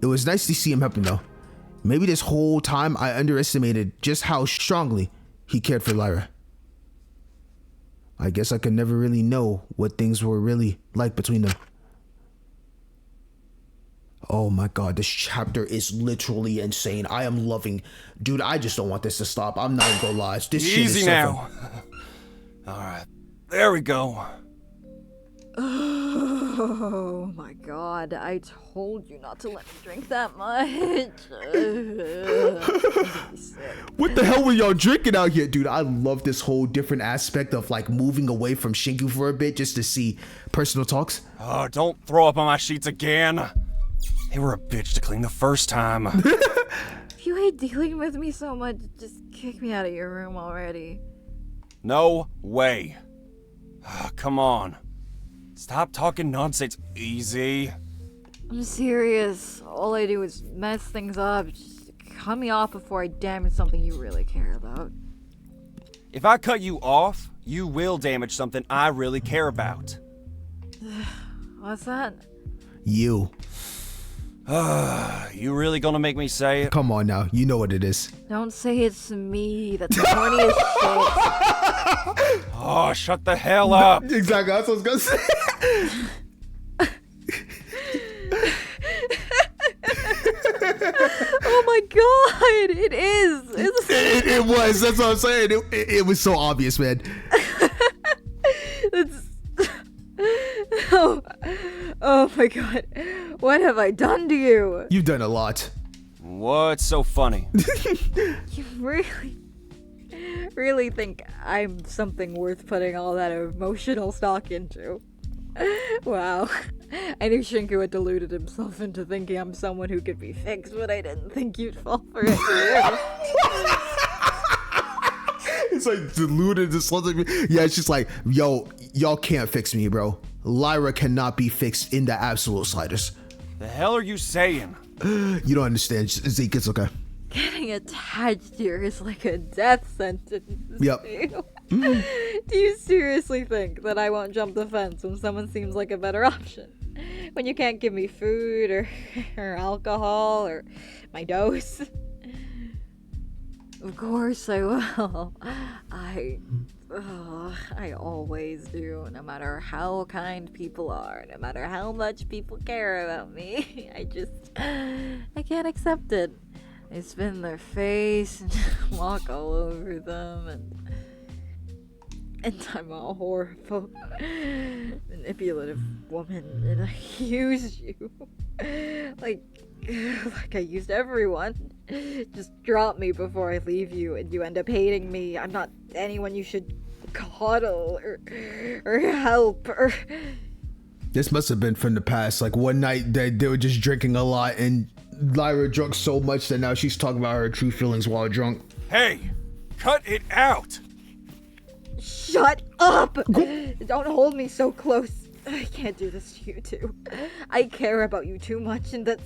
It was nice to see him helping though. Maybe this whole time I underestimated just how strongly he cared for Lyra. I guess I could never really know what things were really like between them. Oh my god, this chapter is literally insane. I am loving... Dude, I just don't want this to stop. I'm not gonna lie. This shit is easy now. Alright, there we go. Oh my god, I told you not to let me drink that much. What the hell were y'all drinking out here? Dude, I love this whole different aspect of like moving away from Shinku for a bit just to see personal talks. Oh, don't throw up on my sheets again. They were a bitch to clean the first time. If you hate dealing with me so much, just kick me out of your room already. No way. Come on. Stop talking nonsense, Easy. I'm serious. All I do is mess things up. Just cut me off before I damage something you really care about. If I cut you off, you will damage something I really care about. What's that? You. You really gonna make me say it? Come on now, you know what it is. Don't say it's me. That's corny as shit. Oh, shut the hell up. Exactly, that's what I was gonna say. Oh my god, it is. It was, that's what I'm saying. It was so obvious, man. Oh my god. What have I done to you? You've done a lot. What's so funny? You really think I'm something worth putting all that emotional stock into? Wow. I knew Shinku had deluded himself into thinking I'm someone who could be fixed, but I didn't think you'd fall for it. It's like deluded. Yeah, it's just like, yo, y'all can't fix me, bro. Lyra cannot be fixed in the absolute slightest. The hell are you saying? You don't understand, Zeke. It's okay. Getting attached here is like a death sentence. Yep. Do you seriously think that I won't jump the fence when someone seems like a better option? When you can't give me food or alcohol or my dose? Of course I will. I always do, no matter how kind people are, no matter how much people care about me. I can't accept it. I spin their face and walk all over them, and I'm a horrible, manipulative woman, and I use you. Like I used everyone. Just drop me before I leave you, and you end up hating me. I'm not anyone you should coddle or help or... This must have been from the past. Like one night they were just drinking a lot, and Lyra drunk so much that now she's talking about her true feelings while drunk. Hey, cut it out! Shut up! Don't hold me so close. I can't do this to you two. I care about you too much, and that's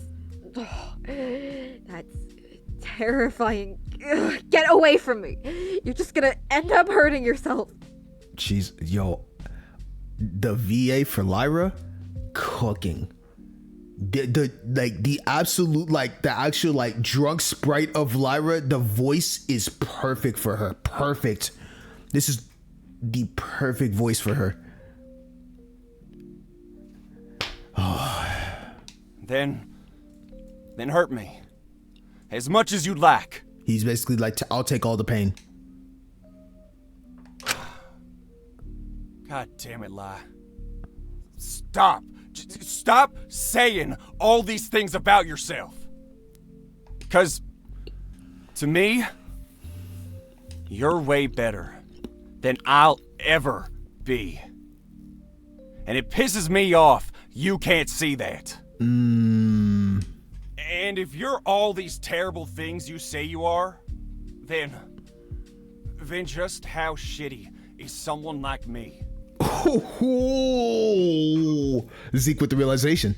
terrifying. Get away from me. You're just gonna end up hurting yourself. Jeez, yo, the VA for Lyra, cooking. The actual drunk sprite of Lyra, the voice is perfect for her. Perfect. This is the perfect voice for her. Then hurt me. As much as you'd like. He's basically like, I'll take all the pain. God damn it, Lai. Stop. Stop saying all these things about yourself. Because, to me, you're way better than I'll ever be. And it pisses me off you can't see that. And if you're all these terrible things you say you are, then just how shitty is someone like me? Zeke with the realization.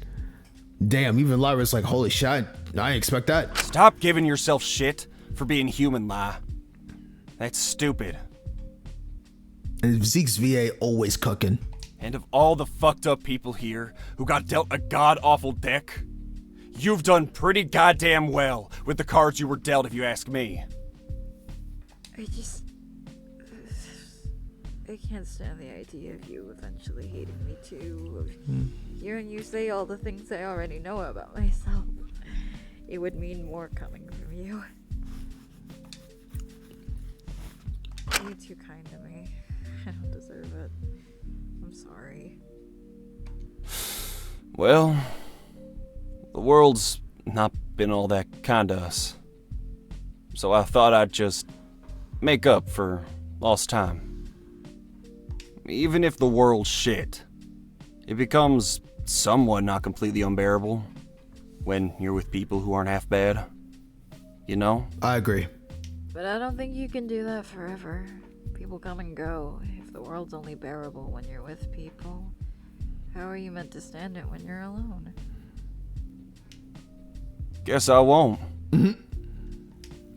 Damn, even Lyra's like, holy shit, I didn't expect that. Stop giving yourself shit for being human, Lai. That's stupid. And Zeke's VA always cooking. And of all the fucked up people here who got dealt a god-awful deck, you've done pretty goddamn well with the cards you were dealt, if you ask me. I can't stand the idea of you eventually hating me too, of hearing you say all the things I already know about myself. It would mean more coming from you. You're too kind to me. I don't deserve it. I'm sorry. Well, the world's not been all that kind to us. So I thought I'd just make up for lost time. Even if the world's shit, it becomes somewhat not completely unbearable when you're with people who aren't half bad. You know? I agree. But I don't think you can do that forever. People come and go. If the world's only bearable when you're with people, how are you meant to stand it when you're alone? Guess I won't.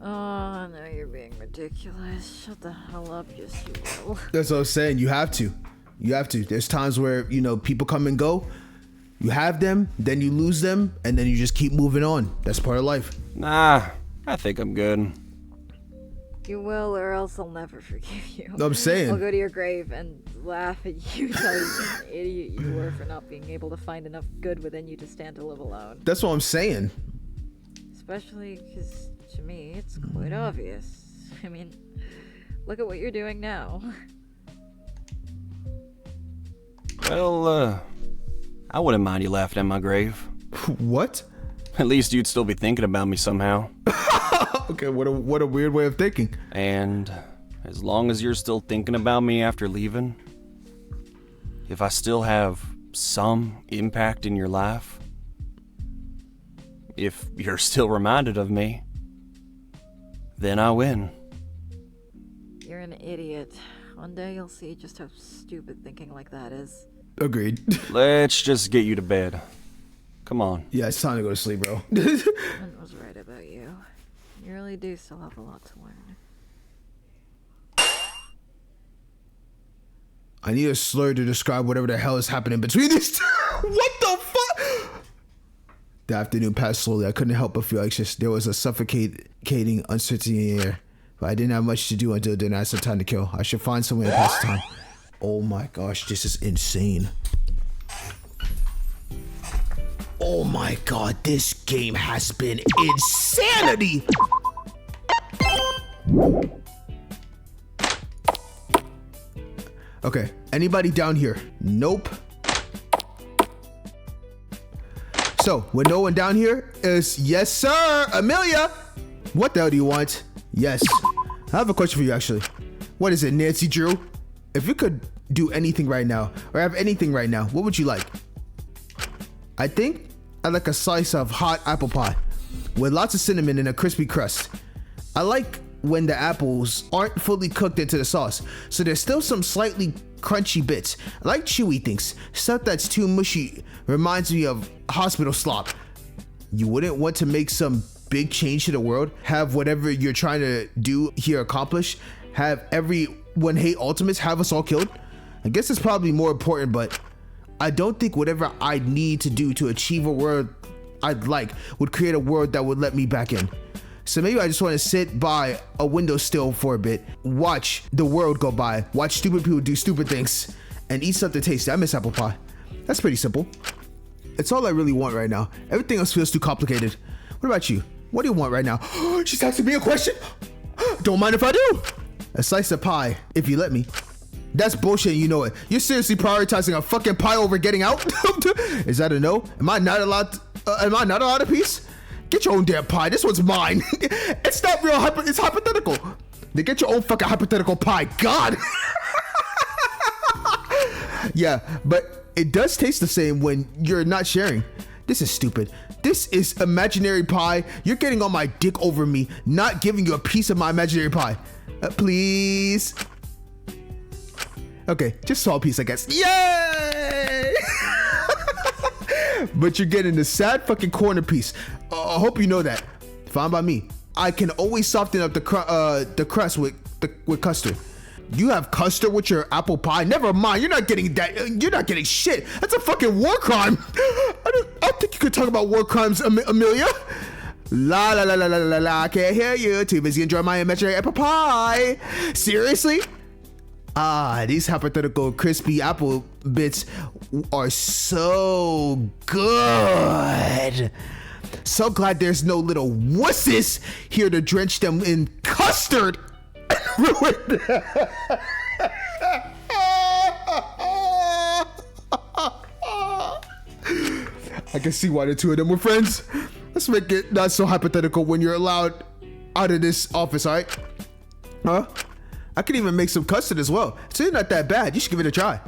Oh, no, you're being ridiculous. Shut the hell up, yes you will. That's what I was saying. You have to. You have to. There's times where, you know, people come and go. You have them, then you lose them, and then you just keep moving on. That's part of life. Nah, I think I'm good. You will, or else I'll never forgive you. I'm saying. I'll go to your grave and laugh at you, tell you what an idiot you were for not being able to find enough good within you to stand to live alone. That's what I'm saying. Especially because, to me, it's quite obvious. I mean, look at what you're doing now. Well, I wouldn't mind you laughing at my grave. What? At least you'd still be thinking about me somehow. Okay, what a weird way of thinking. And as long as you're still thinking about me after leaving, if I still have some impact in your life, if you're still reminded of me, then I win. You're an idiot. One day you'll see just how stupid thinking like that is. Agreed. Let's just get you to bed. Come on. Yeah, it's time to go to sleep, bro. I was right about you. You really do still have a lot to learn. I need a slur to describe whatever the hell is happening between these two. What the fuck? The afternoon passed slowly. I couldn't help but feel anxious. There was a suffocating uncertainty in the air. But I didn't have much to do until then I had some time to kill. I should find some way to pass the time. Oh my gosh, this is insane. Oh my god, this game has been insanity! Okay, anybody down here? Nope. So, when no one down here is, yes sir, Amelia! What the hell do you want? Yes. I have a question for you actually. What is it, Nancy Drew? If you could do anything right now, or have anything right now, what would you like? I think I like a slice of hot apple pie with lots of cinnamon and a crispy crust. I like when the apples aren't fully cooked into the sauce, so there's still some slightly crunchy bits. I like chewy things. Stuff that's too mushy reminds me of hospital slop. You wouldn't want to make some big change to the world, have whatever you're trying to do here accomplished, have everyone hate ultimates, have us all killed? I guess it's probably more important, but I don't think whatever I need to do to achieve a world I'd like would create a world that would let me back in. So maybe I just want to sit by a windowsill for a bit, watch the world go by, watch stupid people do stupid things, and eat something tasty. I miss apple pie. That's pretty simple. It's all I really want right now. Everything else feels too complicated. What about you? What do you want right now? She's asking me a question? Don't mind if I do. A slice of pie, if you let me. That's bullshit and you know it. You're seriously prioritizing a fucking pie over getting out? Is that a no? Am I not allowed a piece? Get your own damn pie. This one's mine. It's not real. It's hypothetical. Then get your own fucking hypothetical pie. God. Yeah, but it does taste the same when you're not sharing. This is stupid. This is imaginary pie. You're getting on my dick over me, not giving you a piece of my imaginary pie. Please. Okay, just small piece, I guess. Yay! But you're getting the sad fucking corner piece. I hope you know that. Fine by me. I can always soften up the crust with custard. You have custard with your apple pie? Never mind. You're not getting that. You're not getting shit. That's a fucking war crime. I don't think you could talk about war crimes, Amelia. La la la la la la la. I can't hear you. Too busy enjoying my imaginary apple pie. Seriously? These hypothetical crispy apple bits are so good. So glad there's no little wusses here to drench them in custard. Ruin I can see why the two of them were friends. Let's make it not so hypothetical when you're allowed out of this office, alright? Huh? I can even make some custard as well. It's really not that bad. You should give it a try.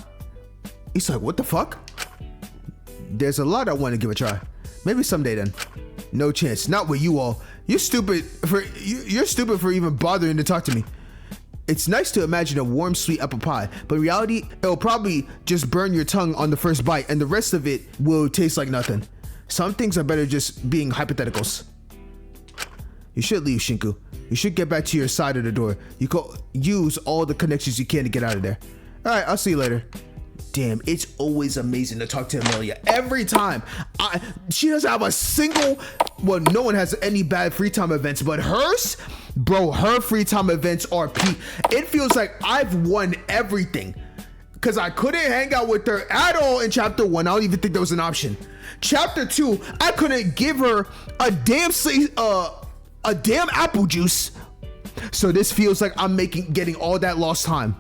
He's like, what the fuck? There's a lot I want to give a try. Maybe someday then. No chance. Not with you all. You're stupid for even bothering to talk to me. It's nice to imagine a warm, sweet apple pie, but in reality, it'll probably just burn your tongue on the first bite, and the rest of it will taste like nothing. Some things are better just being hypotheticals. You should leave, Shinku. You should get back to your side of the door. You could use all the connections you can to get out of there. Alright, I'll see you later. damn, it's always amazing to talk to Amelia. Every time. She doesn't have a single, well, no one has any bad free time events, but hers, bro, her free time events are peak. It feels like I've won everything. Because I couldn't hang out with her at all in chapter 1. I don't even think there was an option. Chapter 2, I couldn't give her a damn apple juice. So this feels like I'm getting all that lost time.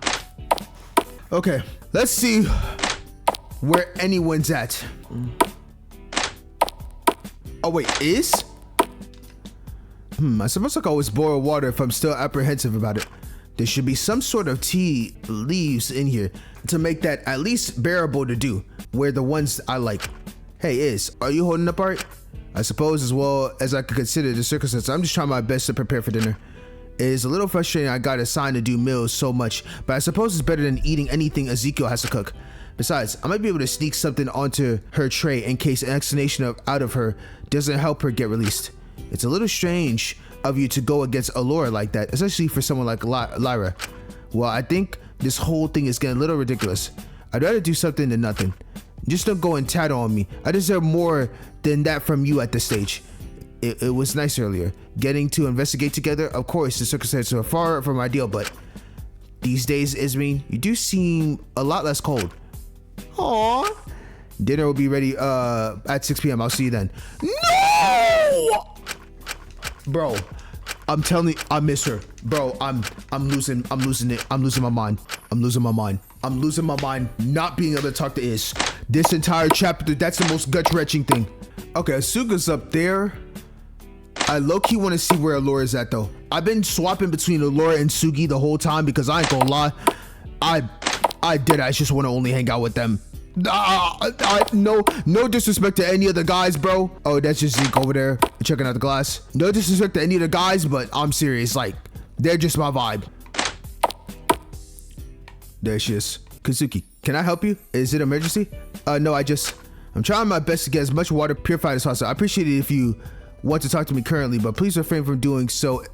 Okay, let's see where anyone's at. Oh wait, is? I suppose I could always boil water if I'm still apprehensive about it. There should be some sort of tea leaves in here to make that at least bearable to do. Where the ones I like. Hey, are you holding up alright? I suppose as well as I could consider the circumstances, I'm just trying my best to prepare for dinner. It is a little frustrating I got assigned to do meals so much, but I suppose it's better than eating anything Ezekiel has to cook. Besides, I might be able to sneak something onto her tray in case an explanation out of her doesn't help her get released. It's a little strange of you to go against Allura like that, especially for someone like Lyra. Well, I think this whole thing is getting a little ridiculous. I'd rather do something than nothing. Just don't go and tattle on me. I deserve more than that from you at this stage. It was nice earlier. Getting to investigate together, of course, the circumstances are far from ideal, but these days, Ismene, you do seem a lot less cold. Aww. Dinner will be ready at 6 p.m. I'll see you then. No! Bro, I'm telling you, I miss her. Bro, I'm losing it. I'm losing my mind. I'm losing my mind not being able to talk to Is. This entire chapter, that's the most gut-wrenching thing. Okay, Asuka's up there. I low-key want to see where Allura's at though. I've been swapping between Allura and Sugi the whole time because I ain't gonna lie. I just want to only hang out with them. No disrespect to any of the guys, bro. Oh, that's just Zeke over there checking out the glass. No disrespect to any of the guys, but I'm serious. Like, they're just my vibe. There she is. Kazuki, can I help you? Is it an emergency? No, I'm trying my best to get as much water purified as possible. I appreciate it if you want to talk to me currently, but please refrain from doing so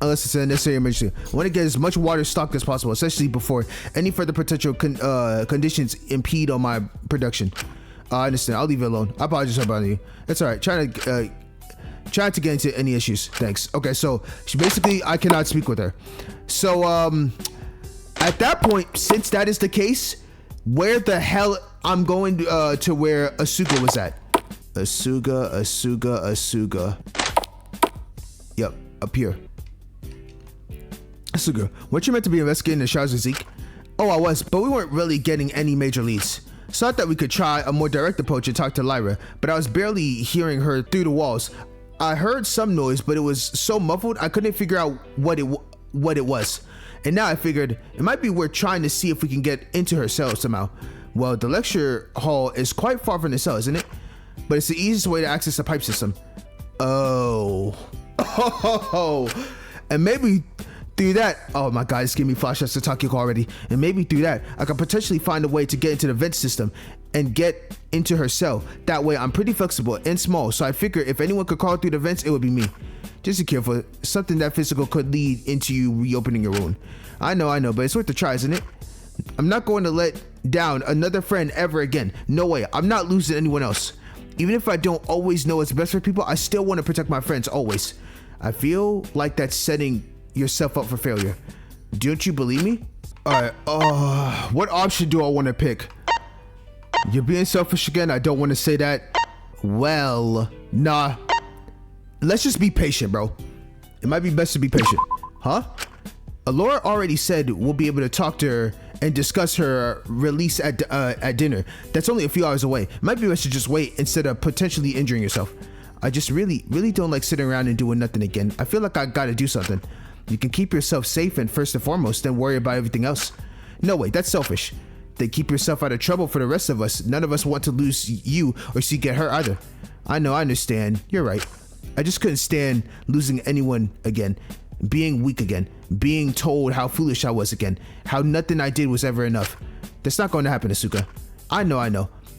unless it's a necessary emergency. I want to get as much water stocked as possible, especially before any further potential conditions impede on my production. I understand. I'll leave it alone. I apologize for bothering you. That's all right. Trying to get into any issues. Thanks. Okay, so basically I cannot speak with her. So at that point, since that is the case, where the hell I'm going to where Asuka was at? Asuka. Yep, up here. Asuka, weren't you meant to be investigating the showers of Zeke? Oh, I was, but we weren't really getting any major leads. So I thought we could try a more direct approach and talk to Lyra, but I was barely hearing her through the walls. I heard some noise, but it was so muffled I couldn't figure out what it was. And now I figured it might be worth trying to see if we can get into her cell somehow. Well, the lecture hall is quite far from the cell, isn't it? But it's the easiest way to access the pipe system. Oh. And maybe through that, oh my god, it's giving me flashbacks to Takiko already. And maybe through that, I could potentially find a way to get into the vent system and get into her cell. That way, I'm pretty flexible and small, so I figure if anyone could crawl through the vents, it would be me. Just be careful. Something that physical could lead into you reopening your wound. I know, but it's worth a try, isn't it? I'm not going to let down another friend ever again. No way. I'm not losing anyone else. Even if I don't always know what's best for people, I still want to protect my friends always. I feel like that's setting yourself up for failure. Don't you believe me? Alright, what option do I want to pick? You're being selfish again? I don't want to say that. Well, nah. Let's just be patient, bro. It might be best to be patient. Huh? Allura already said we'll be able to talk to her and discuss her release at dinner. That's only a few hours away. Might be best to just wait instead of potentially injuring yourself. I just really don't like sitting around and doing nothing again. I feel like I gotta do something. You can keep yourself safe and first and foremost, then worry about everything else. No, wait, that's selfish. Then keep yourself out of trouble for the rest of us. None of us want to lose you or see you get hurt either. I know, I understand. You're right. I just couldn't stand losing anyone again. Being weak again. Being told how foolish I was again. How nothing I did was ever enough. That's not going to happen, Asuka. I know.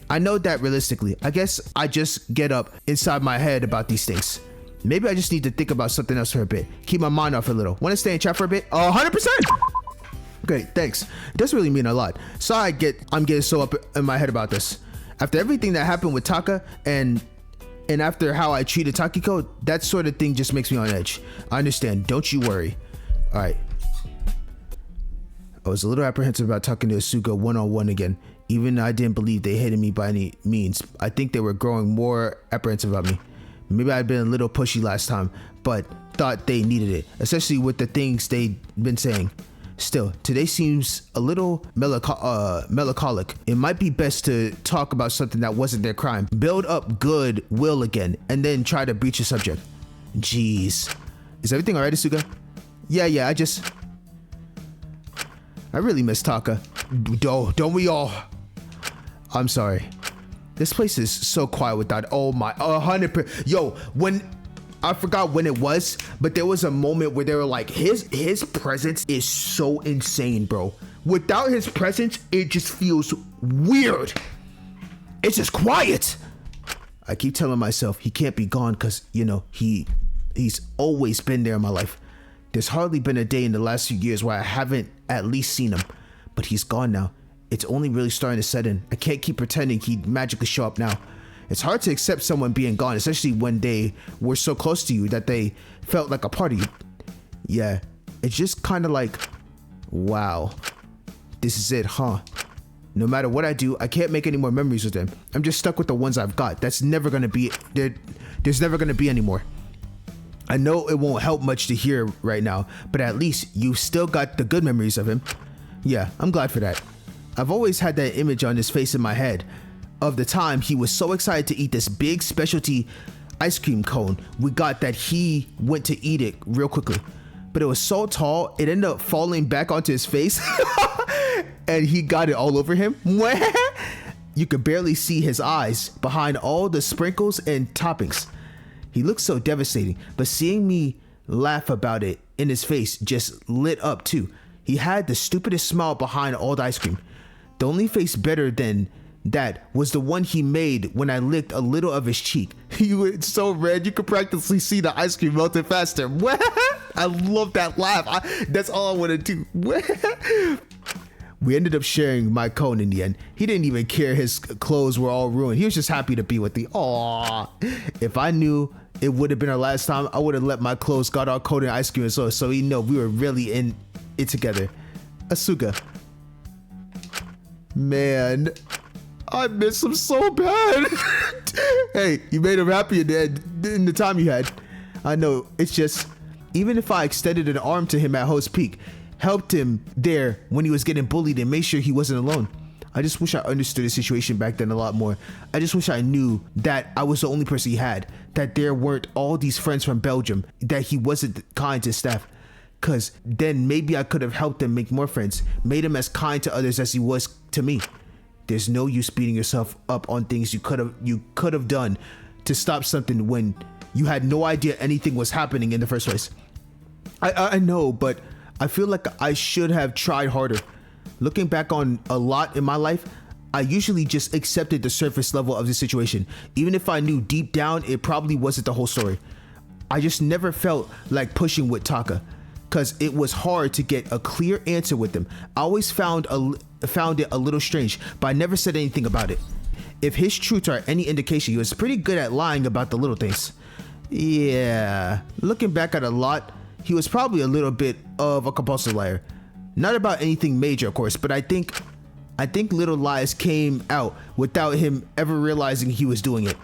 I know that realistically. I guess I just get up inside my head about these things. Maybe I just need to think about something else for a bit. Keep my mind off a little. Want to stay in chat for a bit? 100%! Great, thanks. It doesn't really mean a lot. Sorry I'm getting so up in my head about this. After everything that happened with Taka and after how I treated Takiko, that sort of thing just makes me on edge. I understand. Don't you worry. All right. I was a little apprehensive about talking to Asuka one-on-one again. Even I didn't believe they hated me by any means. I think they were growing more apprehensive about me. Maybe I'd been a little pushy last time, but thought they needed it, especially with the things they'd been saying. Still, today seems a little melancholic. It might be best to talk about something that wasn't their crime. Build up goodwill again, and then try to breach the subject. Jeez. Is everything alright, Asuka? Yeah, I really miss Taka. Don't we all? I'm sorry. This place is so quiet without, oh my, 100%. Yo, when, I forgot when it was, but there was a moment where they were like, his presence is so insane, bro. Without his presence, it just feels weird. It's just quiet. I keep telling myself he can't be gone because, you know, he's always been there in my life. There's hardly been a day in the last few years where I haven't at least seen him, but he's gone now. It's only really starting to set in. I can't keep pretending he'd magically show up now. It's hard to accept someone being gone, especially when they were so close to you that they felt like a part of you. Yeah, it's just kind of like, wow, this is it, huh? No matter what I do, I can't make any more memories with them. I'm just stuck with the ones I've got. That's never gonna be, there's never gonna be any more. I know it won't help much to hear right now, but at least you've still got the good memories of him. Yeah, I'm glad for that. I've always had that image on his face in my head of the time he was so excited to eat this big specialty ice cream cone we got that he went to eat it real quickly. But it was so tall, it ended up falling back onto his face and he got it all over him. You could barely see his eyes behind all the sprinkles and toppings. He looked so devastating, but seeing me laugh about it in his face just lit up too. He had the stupidest smile behind all the ice cream. The only face better than that was the one he made when I licked a little of his cheek. He went so red you could practically see the ice cream melting faster. I love that laugh. That's all I want to do. We ended up sharing my cone in the end. He didn't even care his clothes were all ruined. He was just happy to be with me. Aww. If I knew it would have been our last time, I would have let my clothes got all coated in ice cream as well, so he know we were really in it together. Asuka. Man, I miss him so bad. Hey, you made him happy in the time you had. I know, it's just, even if I extended an arm to him at Host Peak, helped him there when he was getting bullied and made sure he wasn't alone. I just wish I understood the situation back then a lot more. I just wish I knew that I was the only person he had, that there weren't all these friends from Belgium, that he wasn't kind to staff. Cause then maybe I could have helped him make more friends, made him as kind to others as he was to me. There's no use beating yourself up on things you could have done to stop something when you had no idea anything was happening in the first place. I know, but I feel like I should have tried harder. Looking back on a lot in my life, I usually just accepted the surface level of the situation, even if I knew deep down it probably wasn't the whole story. I just never felt like pushing with Taka, because it was hard to get a clear answer with him. I always found it a little strange, but I never said anything about it. If his truths are any indication, he was pretty good at lying about the little things. Yeah, looking back at a lot, he was probably a little bit of a compulsive liar. Not about anything major, of course, but I think little lies came out without him ever realizing he was doing it.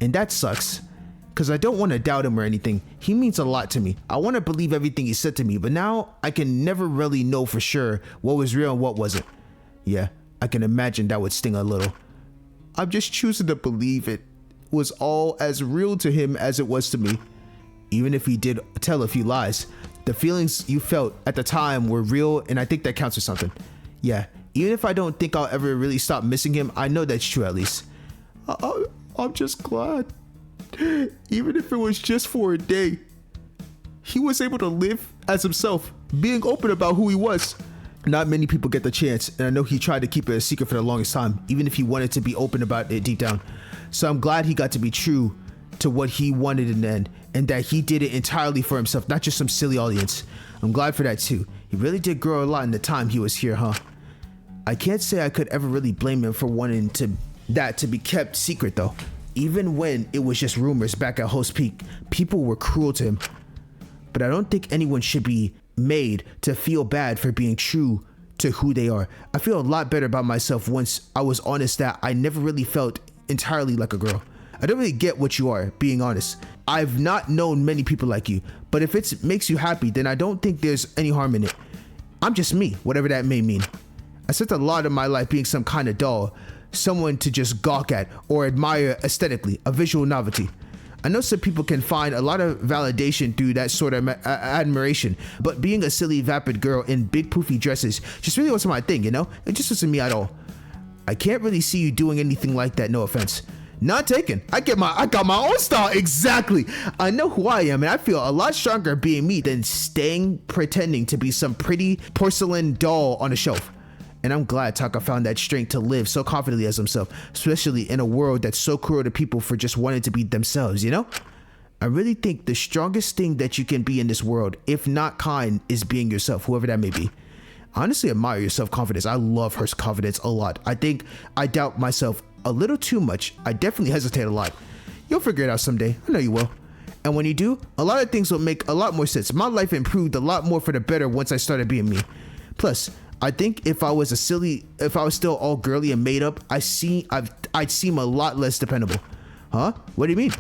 And that sucks, because I don't want to doubt him or anything. He means a lot to me. I want to believe everything he said to me, but now I can never really know for sure what was real and what wasn't. Yeah, I can imagine that would sting a little. I'm just choosing to believe it was all as real to him as it was to me. Even if he did tell a few lies, the feelings you felt at the time were real, and I think that counts for something. Yeah, even if I don't think I'll ever really stop missing him, I know that's true at least. I'm just glad. Even if it was just for a day, he was able to live as himself, being open about who he was. Not many people get the chance, and I know he tried to keep it a secret for the longest time, even if he wanted to be open about it deep down. So I'm glad he got to be true to what he wanted in the end, and that he did it entirely for himself, not just some silly audience. I'm glad for that too. He really did grow a lot in the time he was here, huh? I can't say I could ever really blame him for wanting that to be kept secret though. Even when it was just rumors back at Host Peak, people were cruel to him. But I don't think anyone should be made to feel bad for being true to who they are. I feel a lot better about myself once I was honest that I never really felt entirely like a girl. I don't really get what you are, being honest. I've not known many people like you, but if it makes you happy, then I don't think there's any harm in it. I'm just me, whatever that may mean. I spent a lot of my life being some kind of doll, someone to just gawk at or admire aesthetically, a visual novelty. I know some people can find a lot of validation through that sort of admiration, but being a silly vapid girl in big poofy dresses just really wasn't my thing, you know? It just wasn't me at all. I can't really see you doing anything like that, no offense. Not taken. I got my own style, exactly. I know who I am, and I feel a lot stronger being me than pretending to be some pretty porcelain doll on a shelf. And I'm glad Taka found that strength to live so confidently as himself, especially in a world that's so cruel to people for just wanting to be themselves, you know? I really think the strongest thing that you can be in this world, if not kind, is being yourself, whoever that may be. I honestly admire your self-confidence. I love her confidence a lot. I think I doubt myself a little too much. I definitely hesitate a lot. You'll figure it out someday. I know you will. And when you do, a lot of things will make a lot more sense. My life improved a lot more for the better once I started being me. Plus, I think if I was still all girly and made up, I'd seem a lot less dependable. Huh? What do you mean?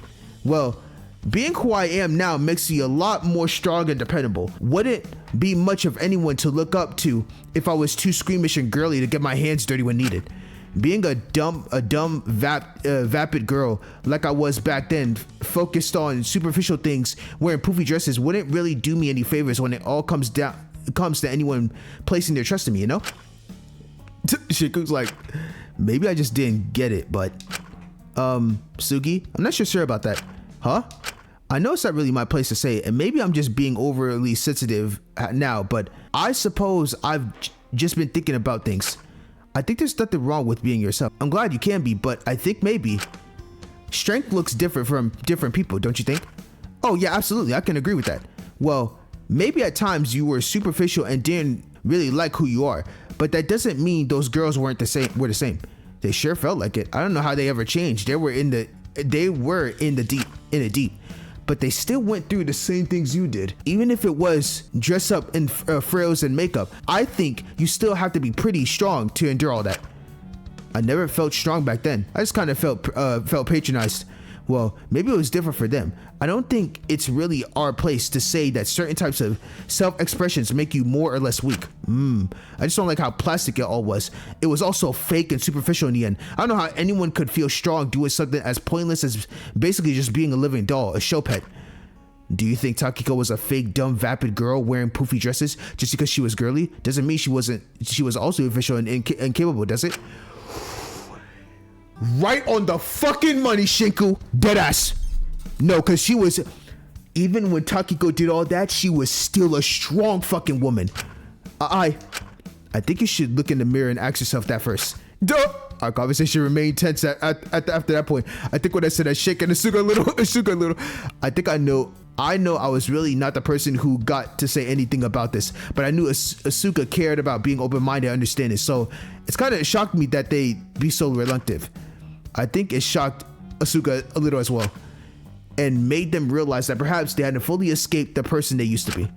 Well, being who I am now makes me a lot more strong and dependable. Wouldn't be much of anyone to look up to if I was too squeamish and girly to get my hands dirty when needed. Being a dumb vapid girl like I was back then, focused on superficial things, wearing poofy dresses, wouldn't really do me any favors when it all comes to anyone placing their trust in me, you know? Shiku's like, maybe I just didn't get it, but Sugi, I'm not sure about that. Huh? I know it's not really my place to say it, and maybe I'm just being overly sensitive now, but I suppose I've just been thinking about things. I think there's nothing wrong with being yourself. I'm glad you can be, but I think maybe strength looks different from different people, don't you think? Oh yeah, absolutely, I can agree with that. Well, maybe at times you were superficial and didn't really like who you are, but that doesn't mean those girls were the same. They sure felt like it. I don't know how they ever changed. They were in the deep, but they still went through the same things you did. Even if it was dress up in frills and makeup, I think you still have to be pretty strong to endure all that. I never felt strong back then. I just kind of felt patronized. Well, maybe it was different for them. I don't think it's really our place to say that certain types of self-expressions make you more or less weak. I just don't like how plastic it all was. It was also fake and superficial in the end. I don't know how anyone could feel strong doing something as pointless as basically just being a living doll, a show pet. Do you think Takiko was a fake, dumb, vapid girl wearing poofy dresses just because she was girly? Doesn't mean she was also official and incapable, does it? Right on the fucking money, Shinku. Deadass. No, because she was... Even when Takiko did all that, she was still a strong fucking woman. I think you should look in the mirror and ask yourself that first. Duh! Our conversation remained tense after that point. I think when I said I shaking Asuka a little, I think I know I was really not the person who got to say anything about this, but I knew Asuka cared about being open-minded and understanding, so it's kind of shocked me that they be so reluctant. I think it shocked Asuka a little as well, and made them realize that perhaps they hadn't fully escaped the person they used to be.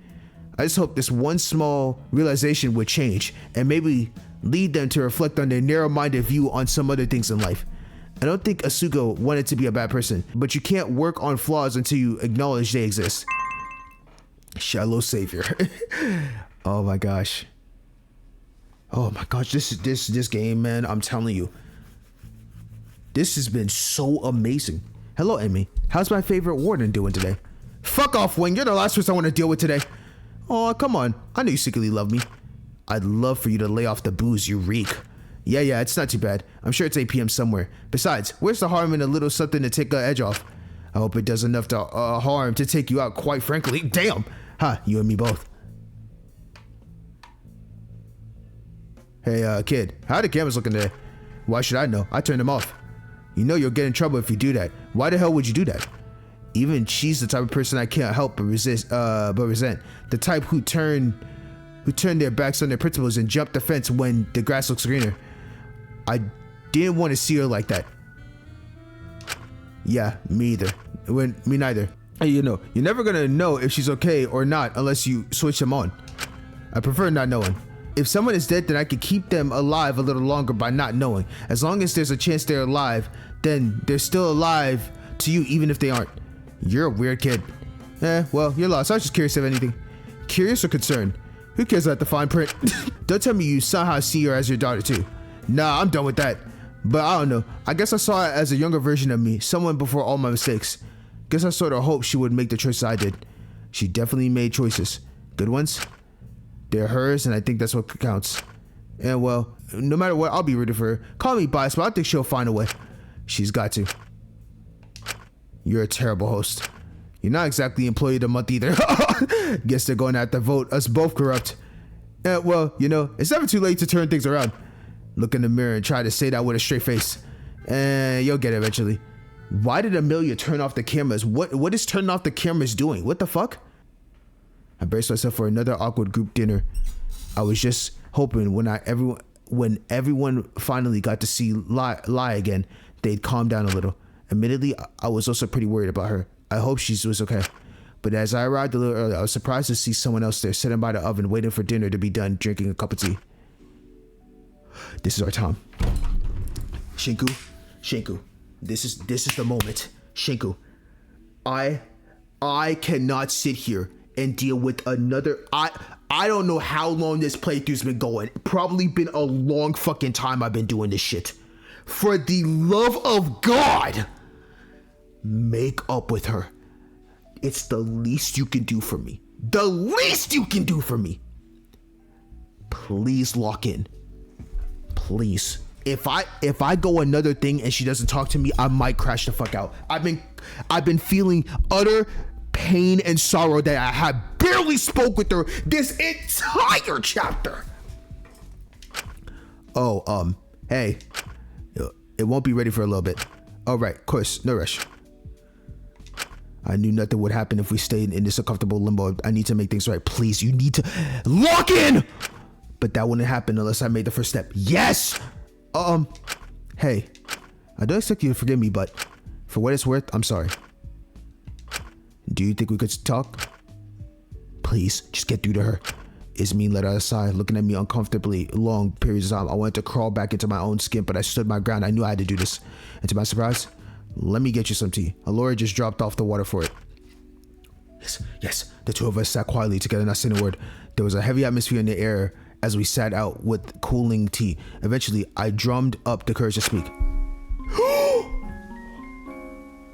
I just hope this one small realization would change, and maybe lead them to reflect on their narrow-minded view on some other things in life. I don't think Asuka wanted to be a bad person, but you can't work on flaws until you acknowledge they exist. Shallow savior. Oh my gosh. Oh my gosh, this game, man, I'm telling you. This has been so amazing. Hello, Amy. How's my favorite warden doing today? Fuck off, Wing. You're the last person I want to deal with today. Oh, come on. I know you secretly love me. I'd love for you to lay off the booze, you reek. Yeah, it's not too bad. I'm sure it's 8 p.m. somewhere. Besides, where's the harm in a little something to take the edge off? I hope it does enough to harm to take you out, quite frankly. Damn. You and me both. Hey, kid. How the cameras looking today? Why should I know? I turned them off. You know you'll get in trouble if you do that. Why the hell would you do that? Even she's the type of person I can't help but resent. The type who turn their backs on their principles and jump the fence when the grass looks greener. I didn't want to see her like that. Yeah, me either. Me neither. You know, you're never gonna know if she's okay or not unless you switch them on. I prefer not knowing. If someone is dead, then I could keep them alive a little longer by not knowing. As long as there's a chance they're alive, then they're still alive to you even if they aren't. You're a weird kid. Well, you're lost. I was just curious if anything. Curious or concerned? Who cares about the fine print? Don't tell me you somehow see her as your daughter too. Nah, I'm done with that. But I don't know. I guess I saw it as a younger version of me. Someone before all my mistakes. Guess I sort of hoped she would make the choices I did. She definitely made choices. Good ones. They're hers, and I think that's what counts. And well, no matter what, I'll be rooting for her. Call me biased, but I think she'll find a way. She's got to. You're a terrible host. You're not exactly employee of the month either. Guess they're going to have to vote us both corrupt. Well, you know, it's never too late to turn things around. Look in the mirror and try to say that with a straight face. And you'll get it eventually. Why did Amelia turn off the cameras? What is turning off the cameras doing? What the fuck? I braced myself for another awkward group dinner. I was just hoping when everyone finally got to see Lie again, they'd calm down a little. Admittedly, I was also pretty worried about her. I hope she was okay. But as I arrived a little early, I was surprised to see someone else there sitting by the oven waiting for dinner to be done, drinking a cup of tea. This is our time. Shinku, this is the moment. Shinku, I cannot sit here and deal with another. I don't know how long this playthrough's been going. Probably been a long fucking time I've been doing this shit. For the love of God, make up with her. It's the least you can do for me. The least you can do for me. Please lock in. Please. If I go another thing and she doesn't talk to me, I might crash the fuck out. I've been feeling utter pain and sorrow that I have barely spoke with her this entire chapter. Oh, hey. It won't be ready for a little bit. All right, of course, no rush. I knew nothing would happen if we stayed in this uncomfortable limbo. I need to make things right. Please, you need to lock in! But that wouldn't happen unless I made the first step. Yes! Hey, I don't expect you to forgive me, but for what it's worth, I'm sorry. Do you think we could talk? Please, just get through to her. Ismene let her aside, looking at me uncomfortably long periods of time. I wanted to crawl back into my own skin, but I stood my ground. I knew I had to do this. And to my surprise, let me get you some tea. Alora just dropped off the water for it. Yes. The two of us sat quietly together, not saying a word. There was a heavy atmosphere in the air as we sat out with cooling tea. Eventually, I drummed up the courage to speak.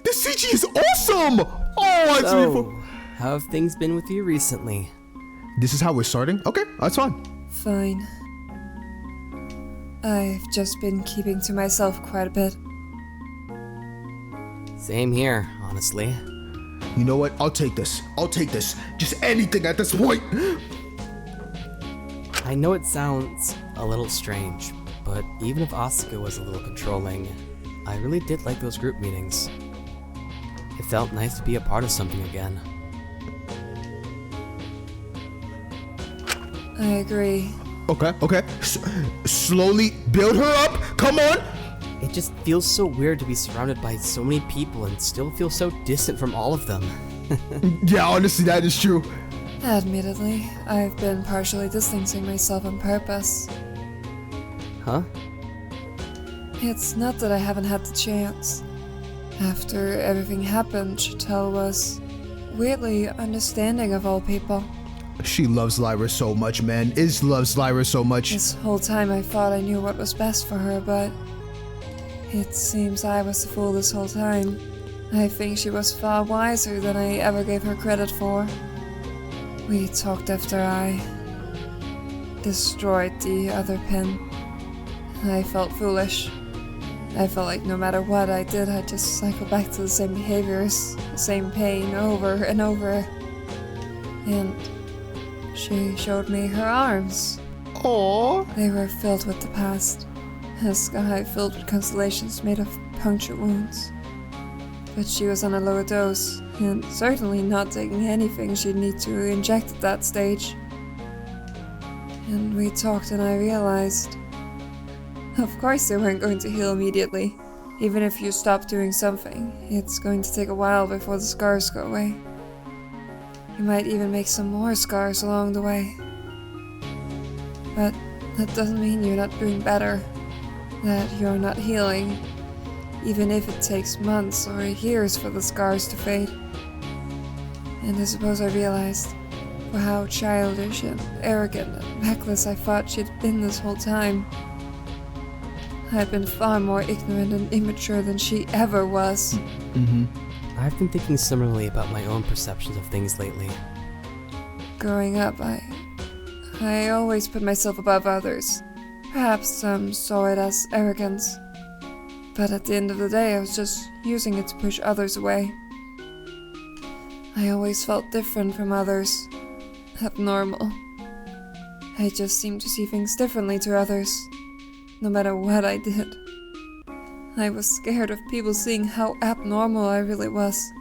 The CG is awesome! Oh, it's beautiful. How have things been with you recently? This is how we're starting? Okay, that's fine. Fine. I've just been keeping to myself quite a bit. Same here, honestly. You know what? I'll take this. Just anything at this point. I know it sounds a little strange, but even if Asuka was a little controlling, I really did like those group meetings. It felt nice to be a part of something again. I agree. Okay. Slowly build her up. Come on. It just feels so weird to be surrounded by so many people and still feel so distant from all of them. Yeah, honestly, that is true. Admittedly, I've been partially distancing myself on purpose. Huh? It's not that I haven't had the chance. After everything happened, Chantel was weirdly understanding of all people. She loves Lyra so much, man. Loves Lyra so much. This whole time I thought I knew what was best for her, but it seems I was the fool this whole time. I think she was far wiser than I ever gave her credit for. We talked after I destroyed the other pin. I felt foolish. I felt like no matter what I did, I'd just cycle back to the same behaviors, the same pain over and over. And she showed me her arms. Aww. They were filled with the past. A sky filled with constellations made of puncture wounds. but she was on a lower dose, and certainly not taking anything she'd need to inject at that stage. And we talked and I realized, of course they weren't going to heal immediately. Even if you stop doing something, it's going to take a while before the scars go away. You might even make some more scars along the way. But that doesn't mean you're not doing better, that you're not healing, even if it takes months or years for the scars to fade. And I suppose I realized how childish and arrogant and reckless I thought she'd been this whole time. I've been far more ignorant and immature than she ever was. Mm-hmm. I've been thinking similarly about my own perceptions of things lately. Growing up, I always put myself above others. Perhaps some saw it as arrogance. But at the end of the day, I was just using it to push others away. I always felt different from others. Abnormal. I just seemed to see things differently to others. No matter what I did. I was scared of people seeing how abnormal I really was.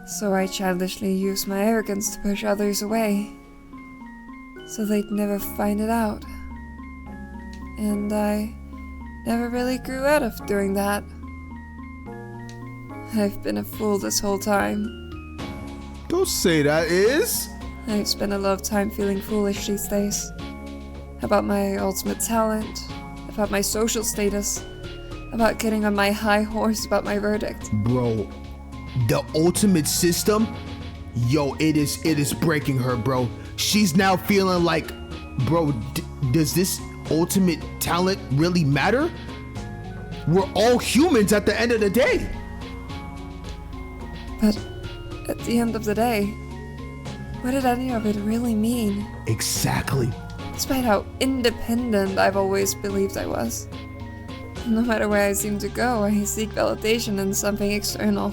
So I childishly used my arrogance to push others away. So they'd never find it out. And I never really grew out of doing that. I've been a fool this whole time. Don't say that, Iz. I've spent a lot of time feeling foolish these days. About my ultimate talent. About my social status, about getting on my high horse about my verdict. Bro, the ultimate system, yo, it is breaking her, bro. She's now feeling like, bro, does this ultimate talent really matter? We're all humans at the end of the day. But at the end of the day, what did any of it really mean? Exactly. Despite how independent I've always believed I was. No matter where I seem to go, I seek validation in something external.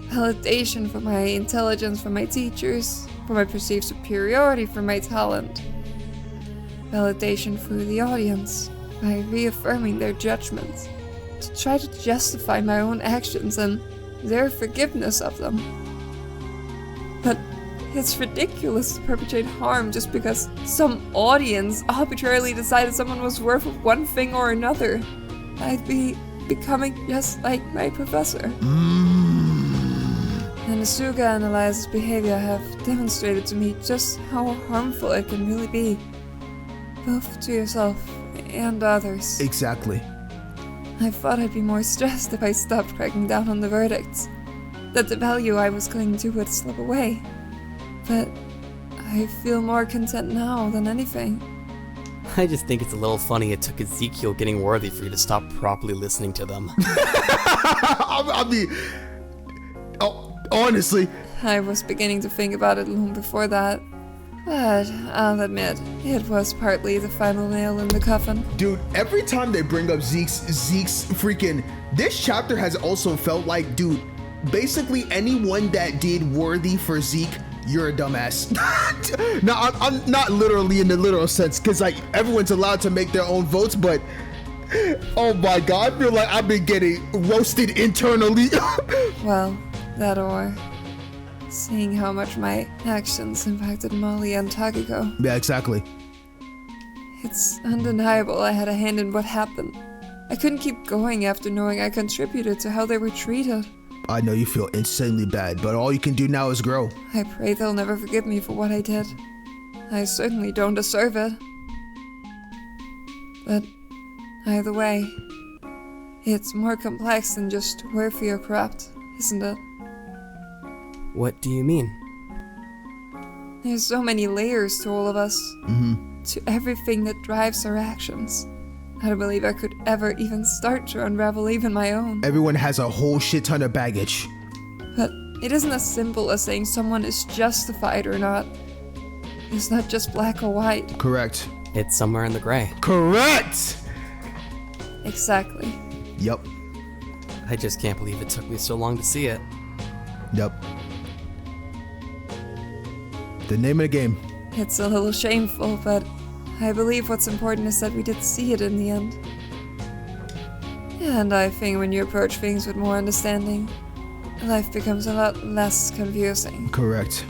Validation for my intelligence from my teachers, for my perceived superiority from my talent. Validation through the audience, by reaffirming their judgments, to try to justify my own actions and their forgiveness of them. But it's ridiculous to perpetrate harm just because some audience arbitrarily decided someone was worth one thing or another. I'd be becoming just like my professor. And Asuga and Eliza's behavior have demonstrated to me just how harmful it can really be. Both to yourself and others. Exactly. I thought I'd be more stressed if I stopped cracking down on the verdicts. That the value I was clinging to would slip away. But I feel more content now than anything. I just think it's a little funny it took Ezekiel getting worthy for you to stop properly listening to them. I mean, honestly. I was beginning to think about it long before that. But I'll admit, it was partly the final nail in the coffin. Dude, every time they bring up Zeke's freaking... This chapter has also felt like, dude, basically anyone that did worthy for Zeke, you're a dumbass. No, I'm not literally in the literal sense, because like everyone's allowed to make their own votes, but oh my god, I feel like I've been getting roasted internally. Well, that or seeing how much my actions impacted Molly and Takiko. Yeah, exactly. It's undeniable I had a hand in what happened. I couldn't keep going after knowing I contributed to how they were treated. I know you feel insanely bad, but all you can do now is grow. I pray they'll never forgive me for what I did. I certainly don't deserve it. But either way, it's more complex than just worthy or corrupt, isn't it? What do you mean? There's so many layers to all of us. Mm-hmm. To everything that drives our actions. I don't believe I could ever even start to unravel even my own. Everyone has a whole shit ton of baggage. But it isn't as simple as saying someone is justified or not. It's not just black or white. Correct. It's somewhere in the gray. Correct! Exactly. Yep. I just can't believe it took me so long to see it. Yep. The name of the game. It's a little shameful, but I believe what's important is that we did see it in the end. And I think when you approach things with more understanding, life becomes a lot less confusing. Correct.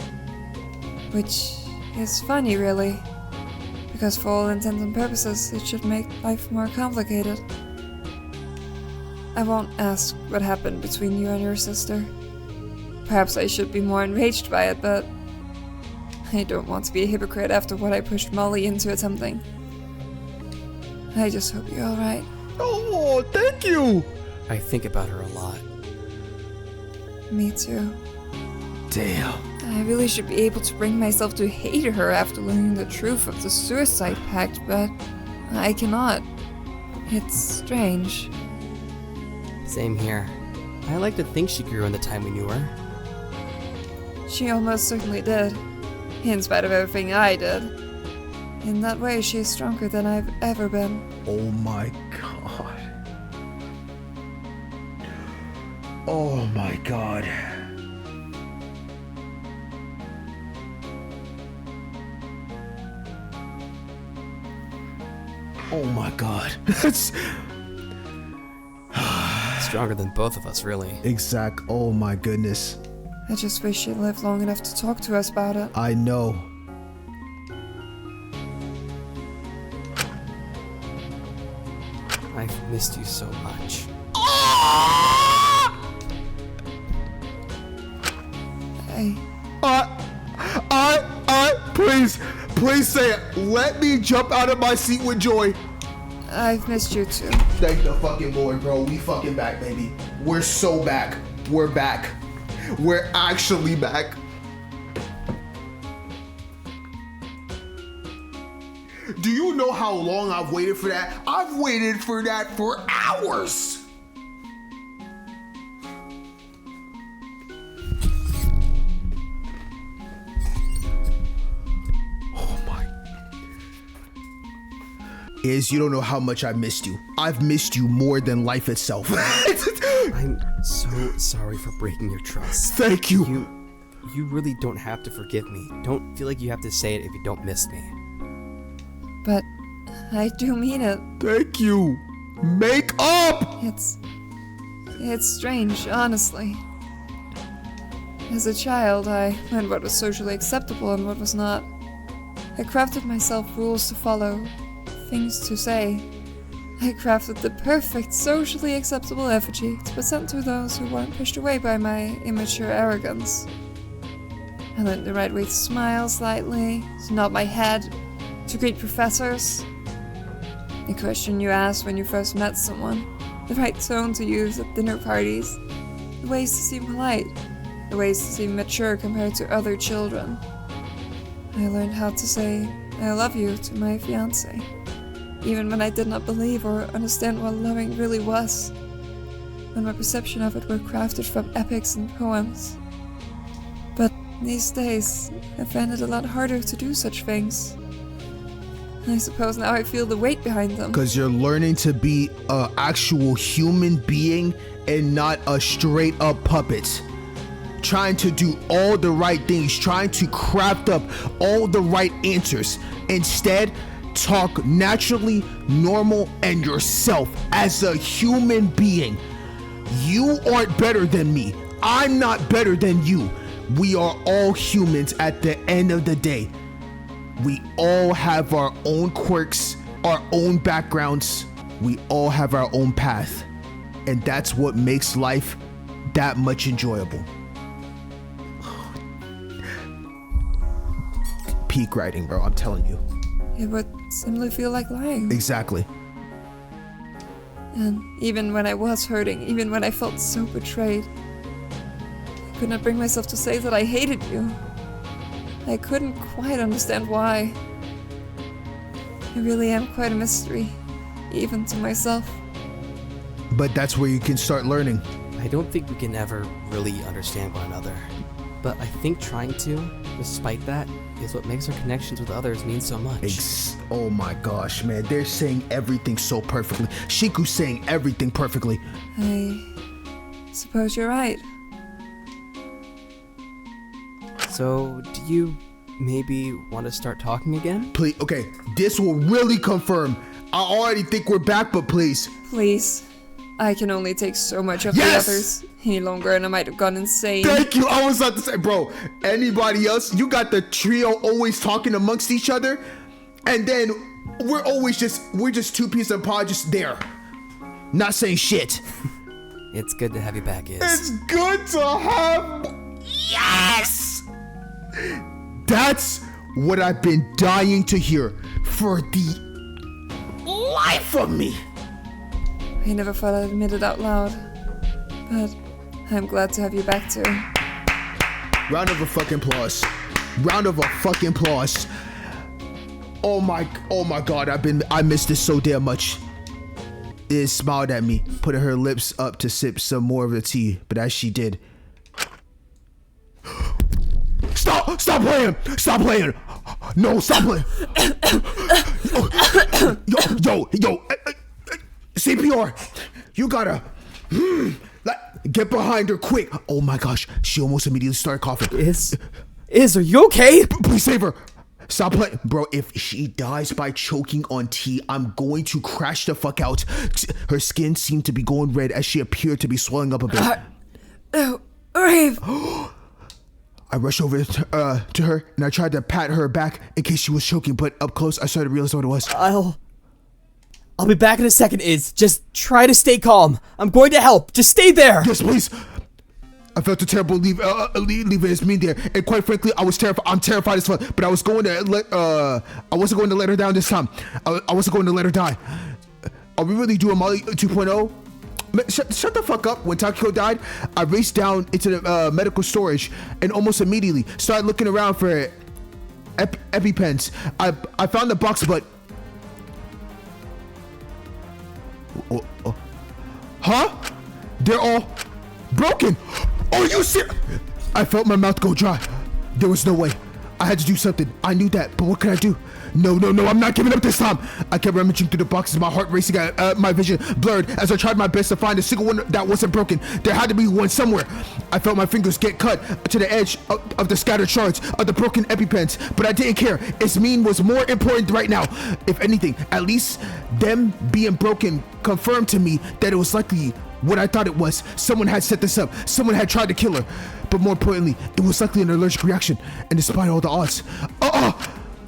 Which is funny, really. Because for all intents and purposes, it should make life more complicated. I won't ask what happened between you and your sister. Perhaps I should be more enraged by it, but I don't want to be a hypocrite after what I pushed Molly into attempting. I just hope you're alright. Oh, thank you! I think about her a lot. Me too. Damn. I really should be able to bring myself to hate her after learning the truth of the suicide pact, but I cannot. It's strange. Same here. I like to think she grew in the time we knew her. She almost certainly did. In spite of everything I did. In that way, she is stronger than I've ever been. Oh my god. Oh my god. Oh my god. That's stronger than both of us, really. Exact. Oh my goodness. I just wish she lived long enough to talk to us about it. I know. I've missed you so much. Please say it. Let me jump out of my seat with joy. I've missed you too. Thank the fucking Lord, bro. We fucking back, baby. We're so back. We're back. We're actually back. Do you know how long I've waited for that? I've waited for that for hours. You don't know how much I missed you. I've missed you more than life itself. I'm so sorry for breaking your trust. Thank you. You really don't have to forgive me. Don't feel like you have to say it if you don't miss me. But I do mean it. Thank you. Make up! It's strange, honestly. As a child, I learned what was socially acceptable and what was not. I crafted myself rules to follow, things to say. I crafted the perfect socially acceptable effigy to present to those who weren't pushed away by my immature arrogance. I learned the right way to smile slightly, to nod my head, to greet professors. The question you asked when you first met someone, the right tone to use at dinner parties, the ways to seem polite, the ways to seem mature compared to other children. I learned how to say, "I love you" to my fiancé, even when I did not believe or understand what loving really was, when my perception of it were crafted from epics and poems. But these days, I find it a lot harder to do such things. I suppose now I feel the weight behind them. Because you're learning to be an actual human being and not a straight up puppet. Trying to do all the right things, trying to craft up all the right answers. Instead, talk naturally, normal, and yourself as a human being. You aren't better than me. I'm not better than you. We are all humans at the end of the day. We all have our own quirks, our own backgrounds. We all have our own path. And that's what makes life that much enjoyable. Peak writing, bro, I'm telling you. It would simply feel like lying. Exactly. And even when I was hurting, even when I felt so betrayed, I could not bring myself to say that I hated you. I couldn't quite understand why. I really am quite a mystery, even to myself. But that's where you can start learning. I don't think we can ever really understand one another. But I think trying to, despite that, is what makes our connections with others mean so much. Oh my gosh, man. They're saying everything so perfectly. Shiku's saying everything perfectly. I suppose you're right. So, do you maybe want to start talking again? Please, okay, this will really confirm. I already think we're back, but please. Please. I can only take so much of Yes! the others any longer, and I might have gone insane. Thank you. I was about to say, bro, anybody else, you got the trio always talking amongst each other, and then we're just two pieces of pod just there, not saying shit. It's good to have you back, Iz. It's good to have. Yes! That's what I've been dying to hear for the life of me. I never thought I'd admit it out loud, but I'm glad to have you back too. Round of a fucking applause. Round of a fucking applause. Oh my god, I missed this so damn much. Iz smiled at me, putting her lips up to sip some more of the tea, but as she did, Stop playing! Stop playing! No, stop playing! Yo, CPR! You gotta get behind her quick. Oh my gosh, she almost immediately started coughing. Iz, are you okay? Please save her. Stop playing. Bro, if she dies by choking on tea, I'm going to crash the fuck out. Her skin seemed to be going red as she appeared to be swelling up a bit. Rave! I rushed over to her and I tried to pat her back in case she was choking, but up close I started to realize what it was. I'll be back in a second, Iz. Just try to stay calm. I'm going to help. Just stay there. Yes, please. I felt a terrible leaving his mean there, and quite frankly, I was terrified. I'm terrified as fuck, but I wasn't going to let her down this time. I wasn't going to let her die. Are we really doing Molly 2.0? Shut the fuck up. When Takiko died, I raced down into the medical storage and almost immediately started looking around for EpiPens. I found the box, but huh? They're all broken. Are you serious? I felt my mouth go dry. There was no way. I had to do something. I knew that, but what could I do? No, I'm not giving up this time. I kept rummaging through the boxes, my heart racing, my vision blurred as I tried my best to find a single one that wasn't broken. There had to be one somewhere. I felt my fingers get cut to the edge of the scattered shards of the broken EpiPens, but I didn't care. Its mean was more important right now. If anything, at least them being broken confirmed to me that it was likely what I thought it was. Someone had set this up. Someone had tried to kill her. But more importantly, it was likely an allergic reaction. And despite all the odds,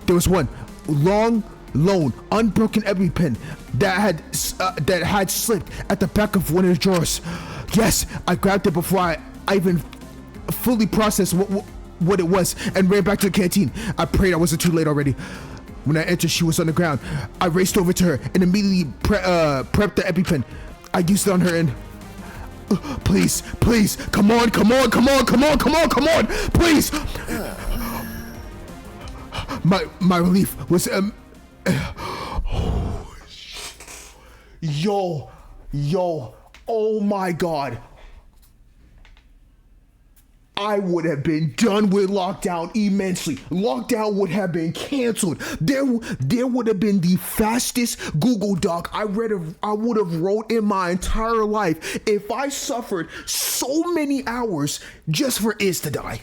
there was one long, lone, unbroken EpiPen that had slipped at the back of one of the drawers. Yes, I grabbed it before I even fully processed what it was and ran back to the canteen. I prayed I wasn't too late already. When I entered, she was on the ground. I raced over to her and immediately prepped the EpiPen. I used it on her and please, come on, please. My relief was yo, oh my god. I would have been done with lockdown immensely. Lockdown would have been canceled. There would have been the fastest Google Doc I would have wrote in my entire life if I suffered so many hours just for Iz to die.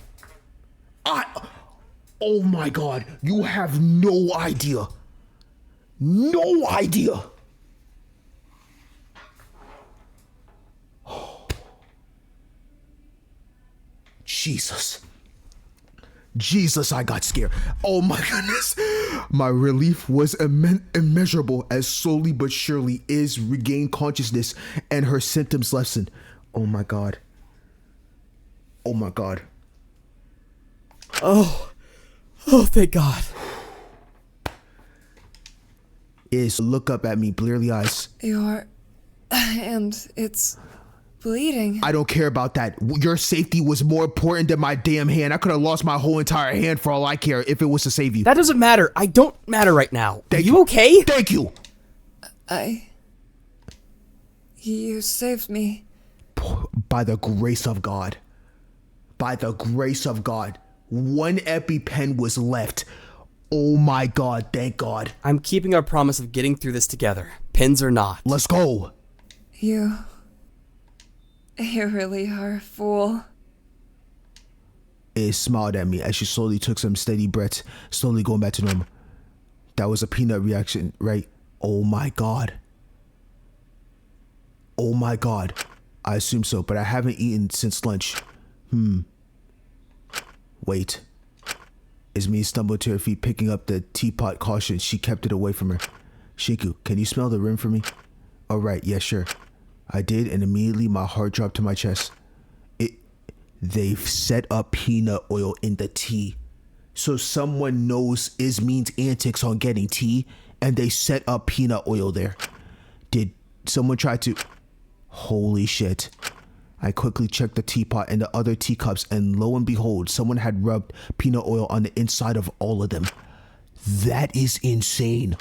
Oh my god, you have no idea. No idea. Jesus, I got scared. Oh my goodness. My relief was immeasurable as slowly but surely Iz regained consciousness and her symptoms lessened. Oh my god. Oh, thank God. Iz, look up at me, bleary eyes. And it's bleeding. I don't care about that. Your safety was more important than my damn hand. I could have lost my whole entire hand for all I care if it was to save you. That doesn't matter. I don't matter right now. Are you okay? Thank you. You saved me. By the grace of God. One EpiPen was left. Oh my god, thank God. I'm keeping our promise of getting through this together. Pins or not. Let's go. You really are a fool. Iz smiled at me as she slowly took some steady breaths, slowly going back to normal. That was a peanut reaction, right? Oh my god. Oh my god. I assume so, but I haven't eaten since lunch. Wait. Izumi stumbled to her feet, picking up the teapot caution. She kept it away from her. Shinku, can you smell the rim for me? Oh, right. Yeah, sure. I did, and immediately my heart dropped to my chest. They've set up peanut oil in the tea. So someone knows Izmi's antics on getting tea, and they set up peanut oil there. Did someone try to... Holy shit. I quickly checked the teapot and the other teacups, and lo and behold, someone had rubbed peanut oil on the inside of all of them. That is insane.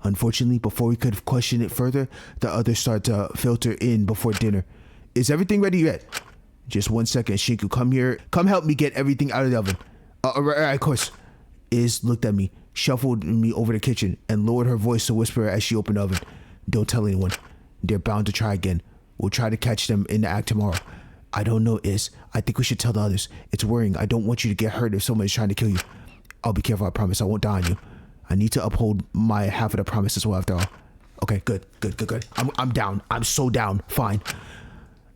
Unfortunately, before we could have questioned it further, the others started to filter in before dinner. Is everything ready yet? Just 1 second, Shinku, come here. Come help me get everything out of the oven. Right, of course. Iz looked at me, shuffled me over the kitchen, and lowered her voice to whisper as she opened the oven. Don't tell anyone. They're bound to try again. We'll try to catch them in the act tomorrow. I don't know, Iz. I think we should tell the others. It's worrying. I don't want you to get hurt if someone is trying to kill you. I'll be careful, I promise. I won't die on you. I need to uphold my half of the promise as well, after all. Okay, good. I'm down. I'm so down. Fine.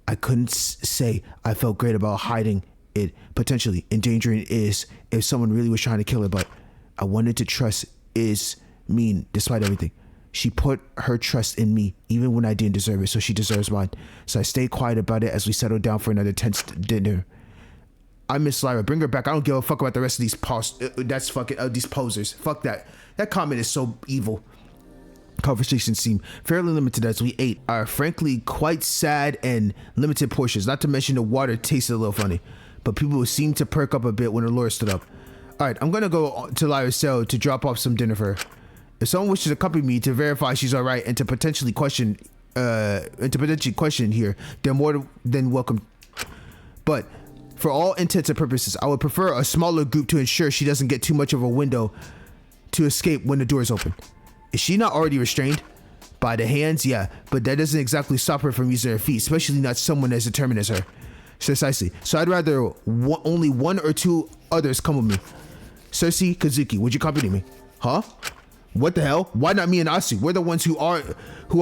I couldn't say I felt great about hiding it, potentially endangering Iz if someone really was trying to kill her, but I wanted to trust Iz mean despite everything. She put her trust in me even when I didn't deserve it, so she deserves mine. So I stayed quiet about it as we settled down for another tense dinner. I miss Lyra. Bring her back. I don't give a fuck about the rest of these these posers. Fuck that. That comment is so evil. Conversations seemed fairly limited as we ate our frankly quite sad and limited portions, not to mention the water tasted a little funny, but people seemed to perk up a bit when Allura stood up. Alright, I'm gonna go to Lyra's cell to drop off some dinner for her. If someone wishes to accompany me to verify she's alright and to potentially question here, they're more than welcome. But for all intents and purposes, I would prefer a smaller group to ensure she doesn't get too much of a window to escape when the door is open. Is she not already restrained? By the hands, yeah, but that doesn't exactly stop her from using her feet, especially not someone as determined as her. Precisely. So I'd rather only one or two others come with me. Cersei, Kazuki, would you accompany me? Huh? What the hell? Why not me and Asu? We're the ones who are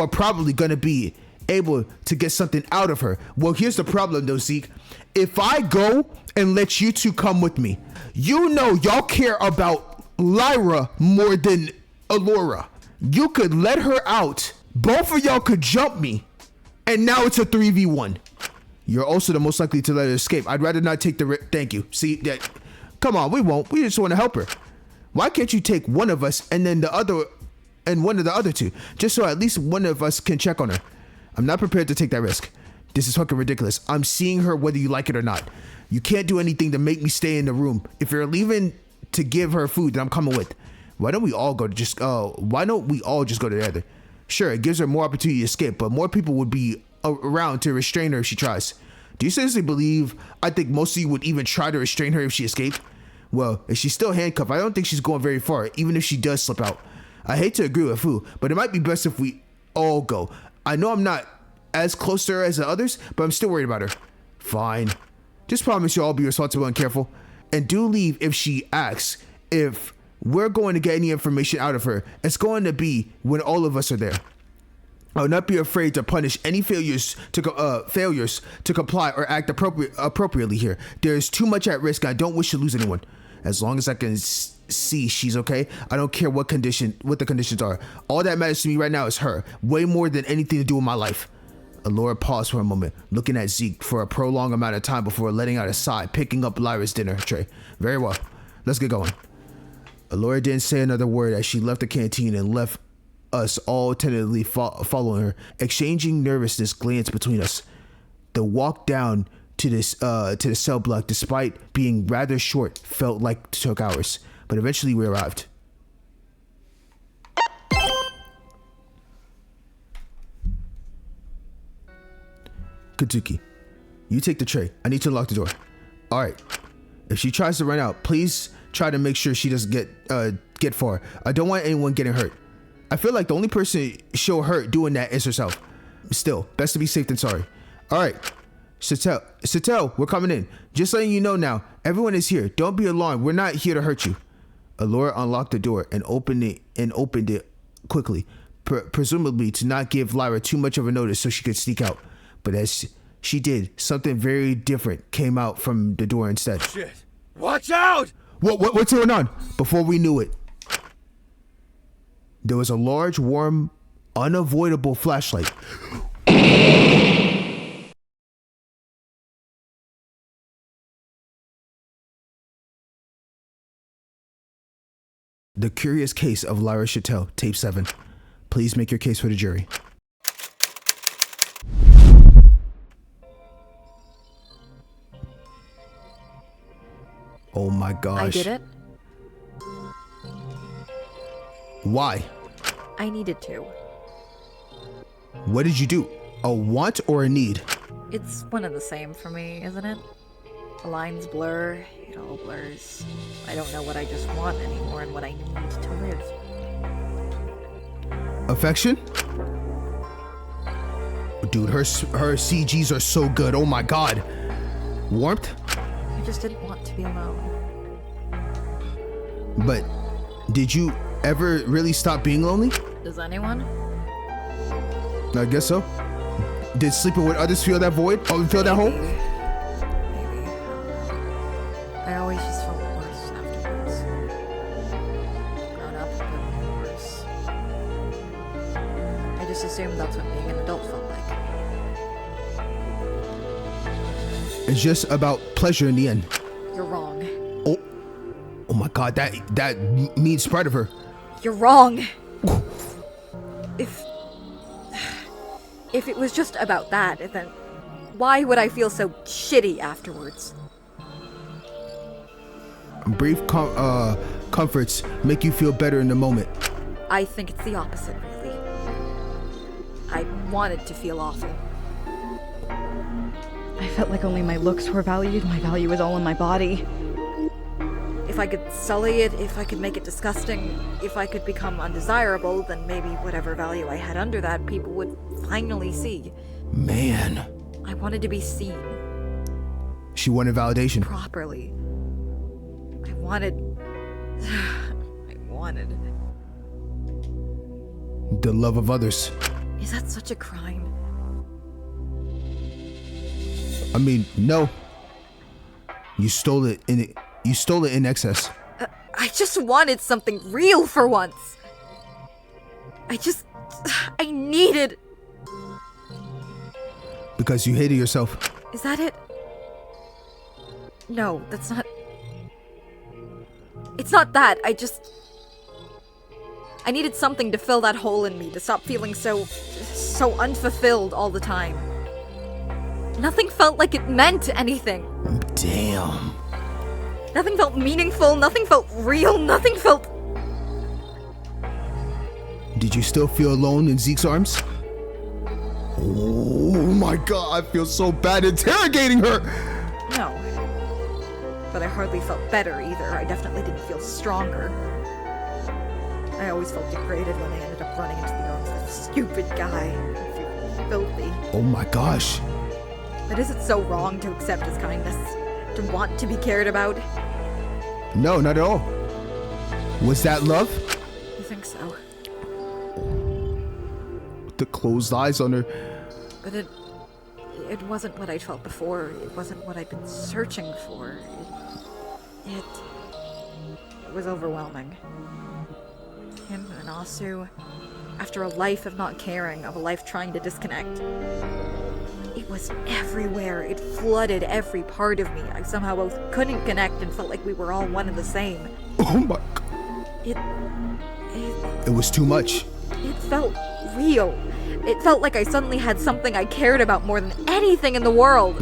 probably gonna be able to get something out of her. Well, here's the problem though, Zeke. If I go and let you two come with me, you know y'all care about Lyra more than Allura. You could let her out, both of y'all could jump me, and now it's a 3v1. You're also the most likely to let her escape. I'd rather not take the thank you. See, that? Come on, we won't. We just want to help her. Why can't you take one of us and then one of the other two, just so at least one of us can check on her? I'm not prepared to take that risk. This is fucking ridiculous. I'm seeing her whether you like it or not. You can't do anything to make me stay in the room. If you're leaving to give her food, then I'm coming with. Why don't we all just go together? Sure, it gives her more opportunity to escape, but more people would be around to restrain her if she tries. Do you seriously believe I think most of you would even try to restrain her if she escaped? Well, if she's still handcuffed, I don't think she's going very far, even if she does slip out. I hate to agree with Fu, but it might be best if we all go. I know I'm not as close to her as the others, but I'm still worried about her. Fine. Just promise you'll all be responsible and careful. And do leave if she asks if we're going to get any information out of her. It's going to be when all of us are there. I will not be afraid to punish any failures to comply or act appropriately here. There's too much at risk. I don't wish to lose anyone. As long as I can see she's okay, I don't care what the conditions are. All that matters to me right now is her, way more than anything to do with my life. Allura paused for a moment, looking at Zeke for a prolonged amount of time before letting out a sigh, picking up Lyra's dinner tray. Very well, let's get going. Allura didn't say another word as she left the canteen and left us all tentatively following her, exchanging nervousness glance between us. The walk down to the cell block, despite being rather short, felt like it took hours, but eventually we arrived. Katsuki, you take the tray. I need to unlock the door. Alright. If she tries to run out, please try to make sure she doesn't get far. I don't want anyone getting hurt. I feel like the only person she'll hurt doing that is herself. Still, best to be safe than sorry. Alright. Satel, we're coming in. Just letting you know now, everyone is here. Don't be alarmed. We're not here to hurt you. Allura unlocked the door and opened it quickly, presumably to not give Lyra too much of a notice so she could sneak out. But as she did, something very different came out from the door instead. Shit! Watch out! What's going on? Before we knew it, there was a large, warm, unavoidable flashlight. The Curious Case of Lyra Chattel, Tape 7. Please make your case for the jury. Oh my gosh. I did it. Why? I needed to. What did you do? A want or a need? It's one and the same for me, isn't it? The lines blur, it all blurs. I don't know what I just want anymore and what I need to live. Affection? Dude, her CGs are so good. Oh my god. Warmth? I just didn't want to be alone. But did you ever really stop being lonely? Does anyone? I guess so. Did sleeping with others fill that void? Oh, fill that hole? Maybe. I always just felt worse afterwards. Grown up, but worse. I just assumed that's what being an adult felt like. It's just about pleasure in the end. You're wrong. Oh my god, that mean sprite of her. You're wrong. If it was just about that, then why would I feel so shitty afterwards? Brief comforts make you feel better in the moment. I think it's the opposite, really. I wanted to feel awful. I felt like only my looks were valued. My value was all in my body. If I could sully it, if I could make it disgusting, if I could become undesirable, then maybe whatever value I had under that, people would finally see. Man. I wanted to be seen. She wanted validation. Properly. I wanted... The love of others. Is that such a crime? I mean, no. You stole it in excess. I just wanted something real for once. I needed... Because you hated yourself. Is that it? No, that's not... It's not that, I needed something to fill that hole in me, to stop feeling so unfulfilled all the time. Nothing felt like it meant anything. Damn. Nothing felt meaningful, nothing felt real, nothing felt... Did you still feel alone in Zeke's arms? Oh my god, I feel so bad interrogating her! No. But I hardly felt better either. I definitely didn't feel stronger. I always felt degraded when I ended up running into the arms of that stupid guy. I feel filthy. Oh my gosh. But is it so wrong to accept his kindness? To want to be cared about? No, not at all. Was that love? I think so. The closed eyes on her. But it wasn't what I'd felt before. It wasn't what I'd been searching for. It was overwhelming. Him and Asu, after a life of not caring, of a life trying to disconnect. It was everywhere. It flooded every part of me. I somehow both couldn't connect and felt like we were all one and the same. Oh my god. It was too much. It felt real. It felt like I suddenly had something I cared about more than anything in the world.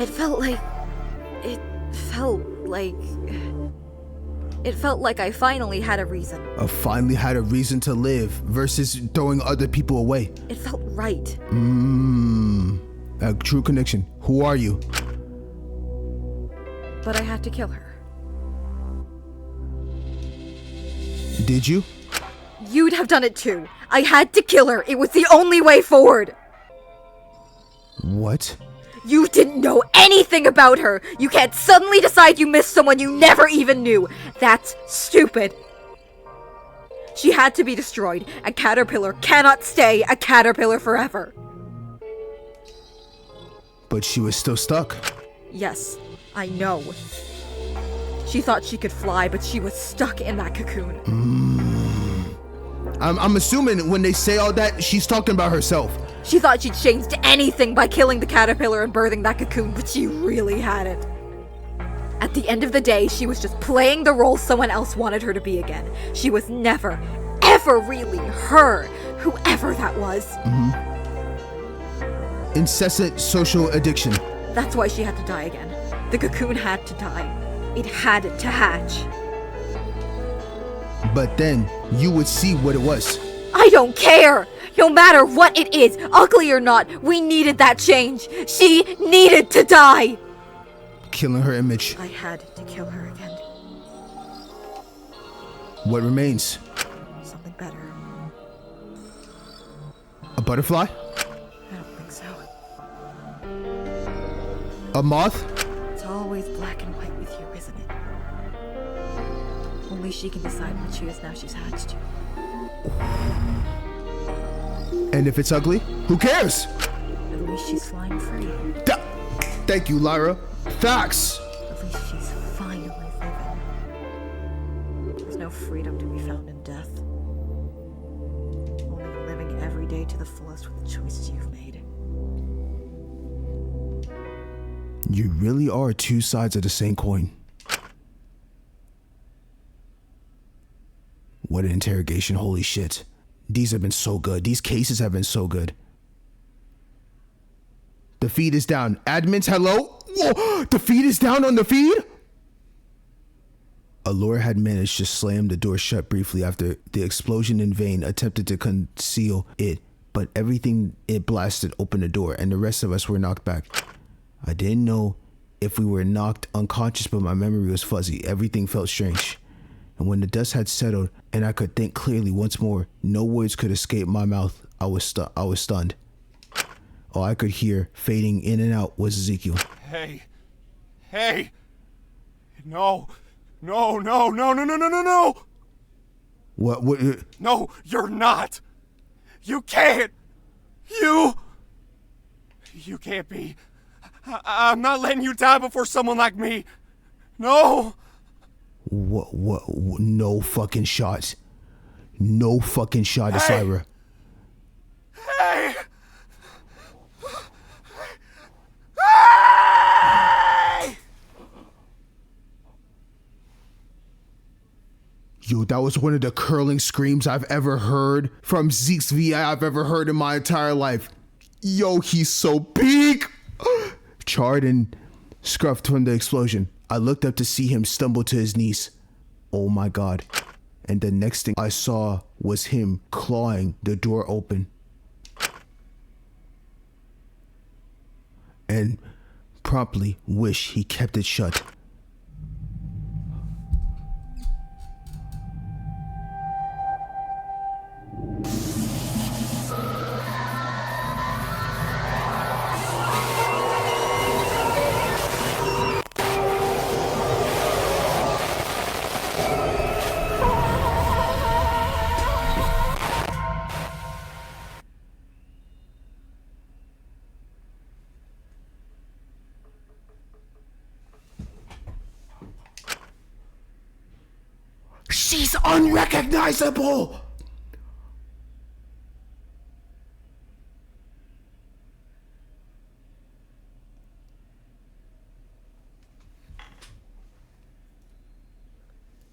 It felt like I finally had a reason. Finally had a reason to live versus throwing other people away. It felt right. A true connection. Who are you? But I had to kill her. Did you? You'd have done it too. I had to kill her. It was the only way forward. What? You didn't know anything about her. You can't suddenly decide you miss someone you never even knew. That's stupid. She had to be destroyed. A caterpillar cannot stay a caterpillar forever. But she was still stuck. Yes, I know. She thought she could fly, but she was stuck in that cocoon. I'm assuming when they say all that, she's talking about herself. She thought she'd changed anything by killing the caterpillar and birthing that cocoon, but she really hadn't. At the end of the day, she was just playing the role someone else wanted her to be again. She was never, ever really her, whoever that was. Incessant social addiction. That's why she had to die again. The cocoon had to die. It had to hatch. But then you would see what it was. I don't care! No matter what it is, ugly or not, we needed that change. She needed to die! Killing her image. I had to kill her again. What remains? Something better. A butterfly? I don't think so. A moth? It's always black and white with you, isn't it? Only she can decide what she is now she's hatched. And if it's ugly, who cares? At least she's flying free. Thank you, Lyra. Facts! At least she's finally living. There's no freedom to be found in death. Only living every day to the fullest with the choices you've made. You really are two sides of the same coin. What an interrogation, holy shit. These have been so good. These cases have been so good. The feed is down. Admins, hello? Whoa, the feed is down on the feed? Allura had managed to slam the door shut briefly after the explosion in vain attempted to conceal it, but everything it blasted opened the door and the rest of us were knocked back. I didn't know if we were knocked unconscious, but my memory was fuzzy. Everything felt strange. And when the dust had settled and I could think clearly once more, no words could escape my mouth. I was stunned. All I could hear fading in and out was Ezekiel. Hey. No. What? No, you're not. You can't. You can't be. I'm not letting you die before someone like me. No. What? No fucking shots. No fucking shot at Lyra. Hey! Yo, that was one of the curling screams I've ever heard from Zeke's VI I've ever heard in my entire life. Yo, he's so big! Charred and scruffed from the explosion. I looked up to see him stumble to his knees. Oh my god. And the next thing I saw was him clawing the door open. And promptly wish he kept it shut. She's unrecognizable!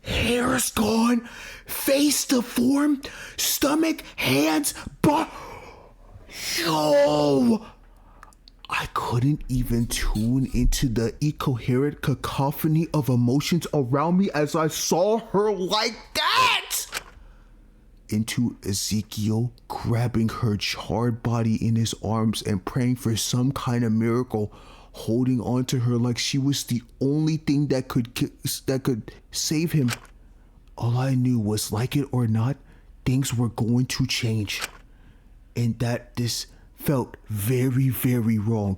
Hair's gone, face deformed, stomach, hands, Yo! I couldn't even tune into the incoherent cacophony of emotions around me as I saw her like that! Into Ezekiel grabbing her charred body in his arms and praying for some kind of miracle, holding on to her like she was the only thing that could save him. All I knew was, like it or not, things were going to change. And that this felt very, very wrong.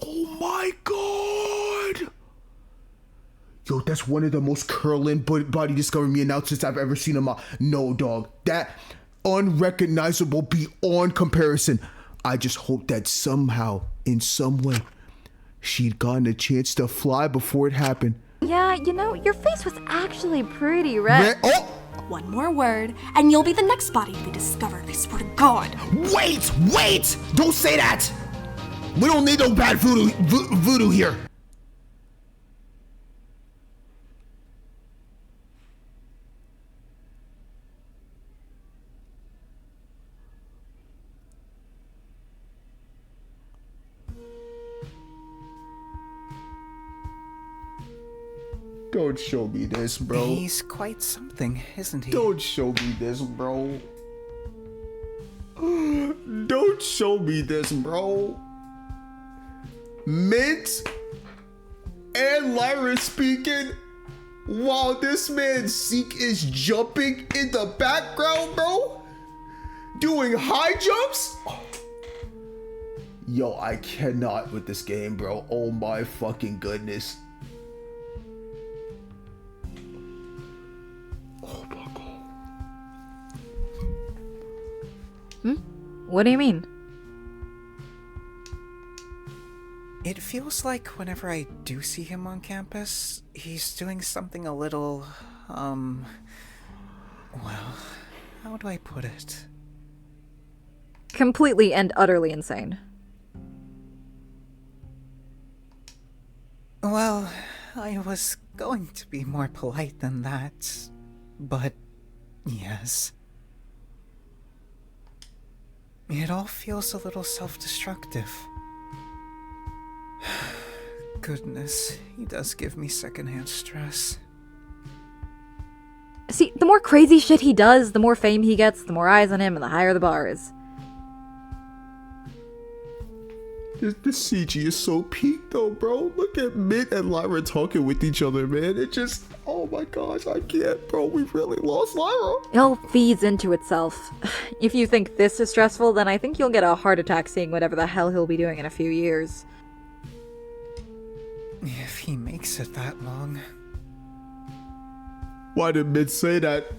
Oh my god! Yo, that's one of the most curling body discovery me announcements I've ever seen in my... No, dog. That unrecognizable beyond comparison. I just hope that somehow, in some way, she'd gotten a chance to fly before it happened. Yeah, you know, your face was actually pretty red. Oh! One more word, and you'll be the next body to be discovered, I swear to God. Wait! Don't say that! We don't need no bad voodoo here. Don't show me this, bro. He's quite something, isn't he? Don't show me this, bro. Don't show me this, bro. Mint and Lyra speaking while this man Zeke is jumping in the background, bro. Doing high jumps. Yo, I cannot with this game, bro. Oh my fucking goodness. What do you mean? It feels like whenever I do see him on campus, he's doing something a little, well, how do I put it? Completely and utterly insane. Well, I was going to be more polite than that, but yes. It all feels a little self-destructive. Goodness, he does give me secondhand stress. See, the more crazy shit he does, the more fame he gets, the more eyes on him, and the higher the bar is. This CG is so peak though, bro. Look at Mint and Lyra talking with each other, man. It just, oh my gosh, I can't, bro. We really lost Lyra. It all feeds into itself. If you think this is stressful, then I think you'll get a heart attack seeing whatever the hell he'll be doing in a few years. If he makes it that long. Why did Mint say that?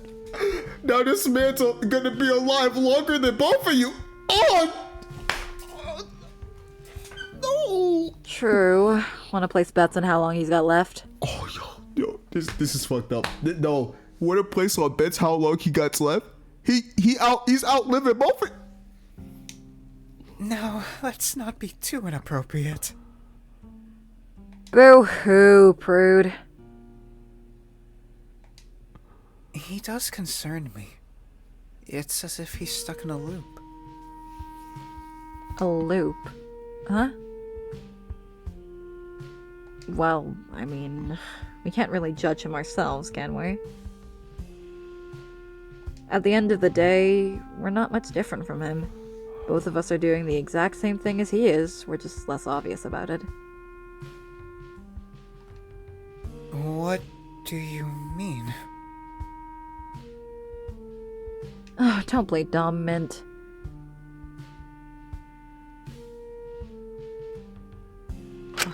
Now this man's gonna be alive longer than both of you. Oh! No! True. Wanna place bets on how long he's got left? Oh, yo, this is fucked up. No, wanna place on bets how long he got left? He's outliving both of... No, let's not be too inappropriate. Boo-hoo, prude. He does concern me. It's as if he's stuck in a loop. A loop? Huh? Well, I mean, we can't really judge him ourselves, can we? At the end of the day, we're not much different from him. Both of us are doing the exact same thing as he is, we're just less obvious about it. What do you mean? Oh, don't play dumb, Mint.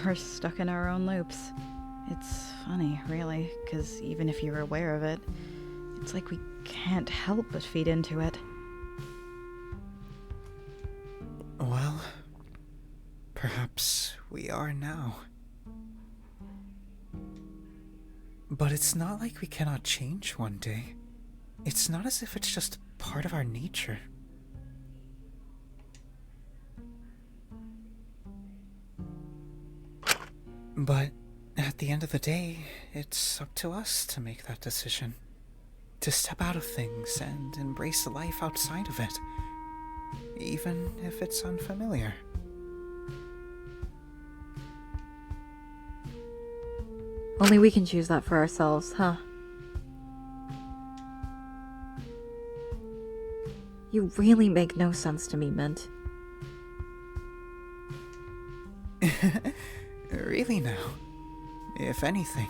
We're stuck in our own loops. It's funny, really, because even if you're aware of it, it's like we can't help but feed into it. Well, perhaps we are now. But it's not like we cannot change one day. It's not as if it's just part of our nature. But at the end of the day, it's up to us to make that decision. To step out of things and embrace the life outside of it. Even if it's unfamiliar. Only we can choose that for ourselves, huh? You really make no sense to me, Mint. Really now, if anything.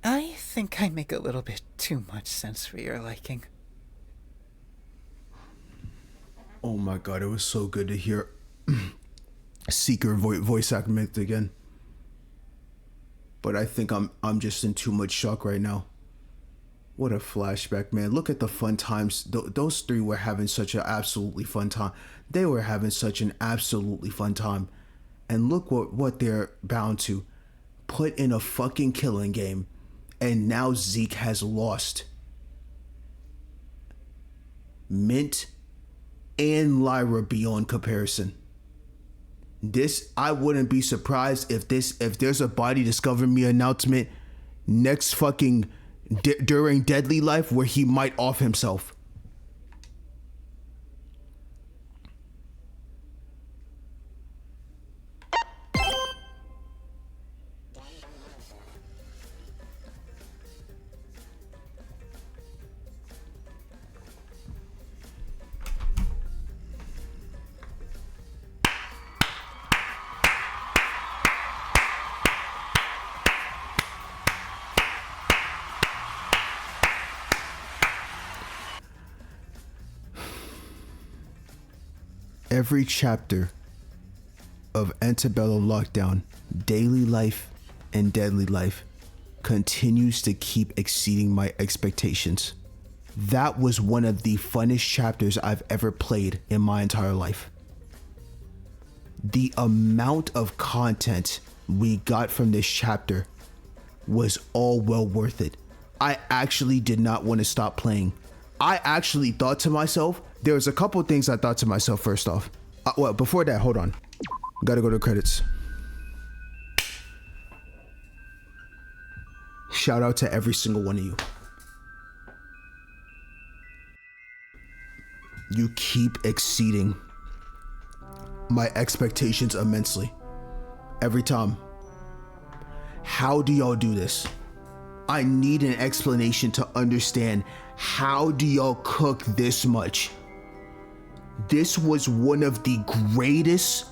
I think I make a little bit too much sense for your liking. Oh my god, it was so good to hear Seeker voice acting again. But I think I'm just in too much shock right now. What a flashback, man. Look at the fun times. Those three were having such an absolutely fun time. They were having such an absolutely fun time. And look what they're bound to. Put in a fucking killing game. And now Zeke has lost. Mint and Lyra beyond comparison. This, I wouldn't be surprised if there's a body discover me announcement next fucking during Deadly Life where he might off himself. Every chapter of Antebellum Lockdown, Daily Life and Deadly Life continues to keep exceeding my expectations. That was one of the funnest chapters I've ever played in my entire life. The amount of content we got from this chapter was all well worth it. I actually did not want to stop playing. I actually thought to myself, there was a couple things I thought to myself first off. Well, before that, hold on. Gotta go to credits. Shout out to every single one of you. You keep exceeding my expectations immensely. Every time. How do y'all do this? I need an explanation to understand, how do y'all cook this much? This was one of the greatest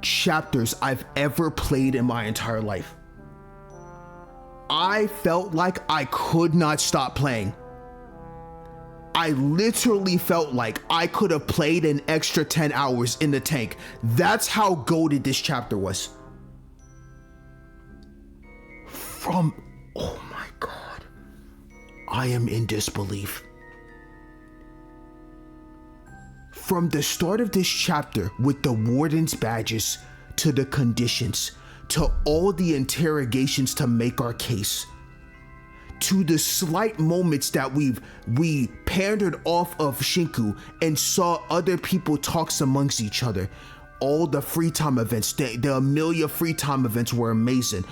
chapters I've ever played in my entire life. I felt like I could not stop playing. I literally felt like I could have played an extra 10 hours in the tank. That's how goated this chapter was. Oh my God. I am in disbelief. From the start of this chapter, with the warden's badges, to the conditions, to all the interrogations to make our case, to the slight moments that we pandered off of Shinku and saw other people talks amongst each other. All the free time events, the Amelia free time events were amazing.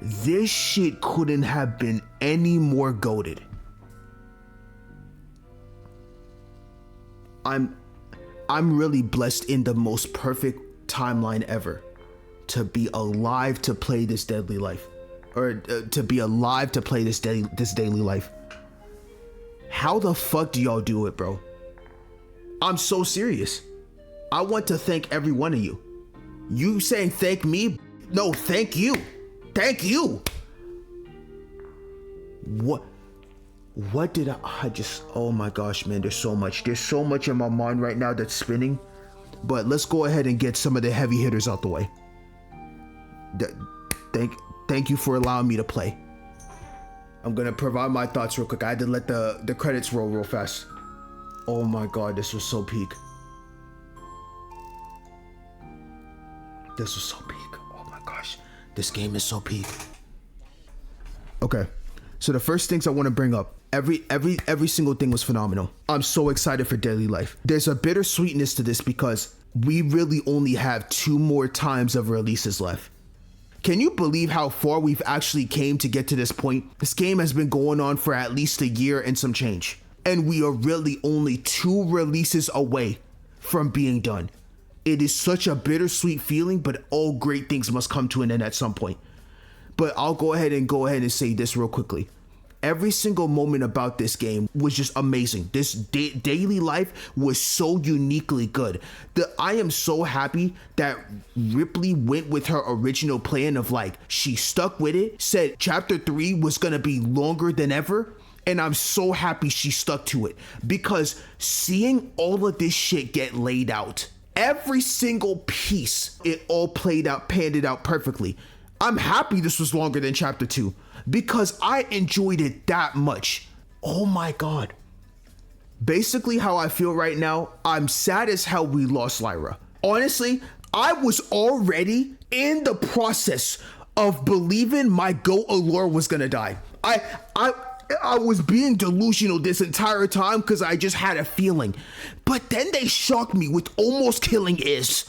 This shit couldn't have been any more goated. I'm really blessed in the most perfect timeline ever to be alive to play this Deadly Life, or to be alive to play this Daily Life. How the fuck do y'all do it, bro? I'm so serious. I want to thank every one of you. You saying thank me? No, thank you. Thank you. What did I just, oh my gosh, man, there's so much in my mind right now that's spinning. But let's go ahead and get some of the heavy hitters out the way. Thank you for allowing me to play. I'm gonna provide my thoughts real quick. I had to let the credits roll real fast. Oh my God, this was so peak. This was so peak. Oh my gosh, this game is so peak. Okay, so the first things I want to bring up. Every single thing was phenomenal. I'm so excited for Daily Life. There's a bittersweetness to this because we really only have 2 more times of releases left. Can you believe how far we've actually came to get to this point? This game has been going on for at least a year and some change. And we are really only 2 releases away from being done. It is such a bittersweet feeling, but all great things must come to an end at some point. But I'll go ahead and say this real quickly. Every single moment about this game was just amazing. This Daily Life was so uniquely good. I am so happy that Ripley went with her original plan of like, she stuck with it, said chapter 3 was gonna be longer than ever. And I'm so happy she stuck to it, because seeing all of this shit get laid out Every single piece, it all panned out perfectly. I'm happy this was longer than chapter 2 because I enjoyed it that much. Oh my God. Basically how I feel right now, I'm sad as hell we lost Lyra. Honestly, I was already in the process of believing my goat Allure was gonna die. I was being delusional this entire time because I just had a feeling. But then they shocked me with almost killing Iz.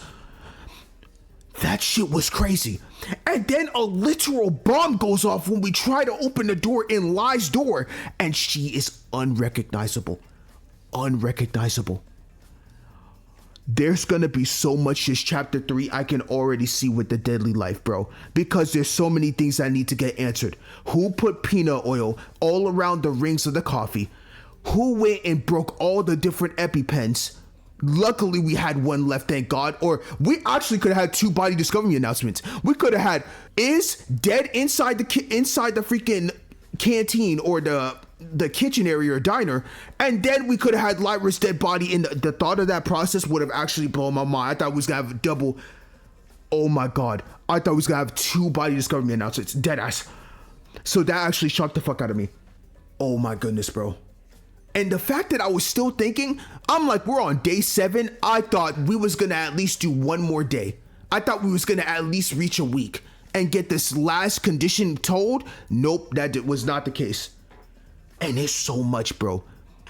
That shit was crazy. And then a literal bomb goes off when we try to open the door in Lai's door, and she is unrecognizable. Unrecognizable. There's gonna be so much this chapter 3 I can already see with the deadly life, bro, because there's so many things that need to get answered. Who put peanut oil all around the rings of the coffee? Who went and broke all the different EpiPens? Luckily we had one left, thank God. Or we actually could have had 2 body discovery announcements. We could have had Iz dead inside the freaking canteen or the kitchen area or diner, and then we could have had Lyra's dead body. In the thought of that process would have actually blown my mind. I thought we was gonna have double. Oh my God, I thought we was gonna have 2 body discovery announcements, dead ass. So that actually shocked the fuck out of me. Oh my goodness, bro. And the fact that I was still thinking, I'm like, we're on day 7. I thought we was gonna at least do 1 more day. I thought we was gonna at least reach a week and get this last condition told. Nope, that was not the case. And there's so much, bro.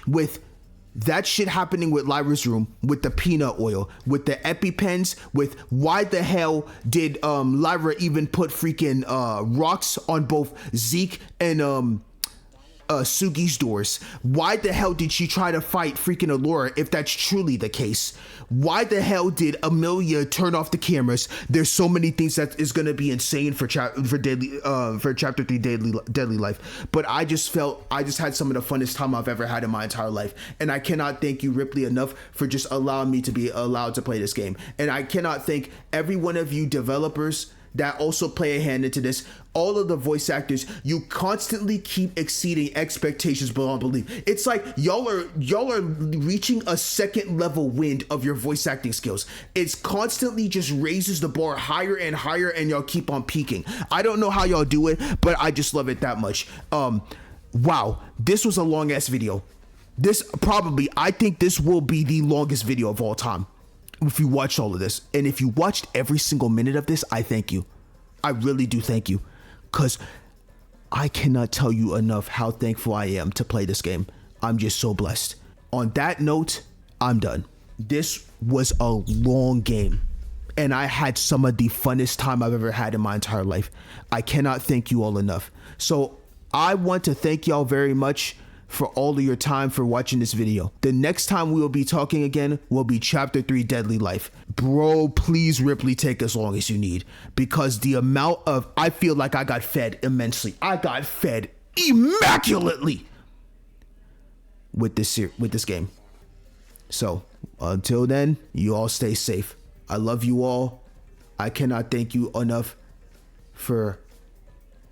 With that shit happening with Lyra's room, with the peanut oil, with the EpiPens, with why the hell did Lyra even put freaking rocks on both Zeke and Sugi's doors? Why the hell did she try to fight freaking Allura if that's truly the case? Why the hell did Amelia turn off the cameras? There's so many things that is going to be insane for chapter 3 deadly life. But I just had some of the funnest time I've ever had in my entire life, and I cannot thank you, Ripley, enough for just allowing me to be allowed to play this game. And I cannot thank every one of you developers that also play a hand into this. All of the voice actors, you constantly keep exceeding expectations beyond belief. It's like y'all are reaching a second level wind of your voice acting skills. It's constantly just raises the bar higher and higher, and y'all keep on peaking. I don't know how y'all do it, but I just love it that much. Wow, this was a long ass video. I think this will be the longest video of all time. If you watched all of this, and if you watched every single minute of this, I thank you. I really do thank you, because I cannot tell you enough how thankful I am to play this game. I'm just so blessed. On that note, I'm done. This was a long game, and I had some of the funnest time I've ever had in my entire life. I cannot thank you all enough. So I want to thank y'all very much for all of your time for watching this video. The next time we will be talking again will be chapter 3 deadly life. Bro, please, Ripley, take as long as you need, because the amount of, I feel like I got fed immensely. I got fed immaculately with this game. So until then, you all stay safe. I love you all. I cannot thank you enough for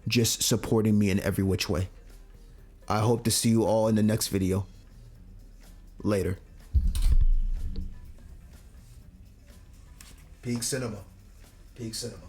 just supporting me in every which way. I hope to see you all in the next video. Later. Peak Cinema. Peak Cinema.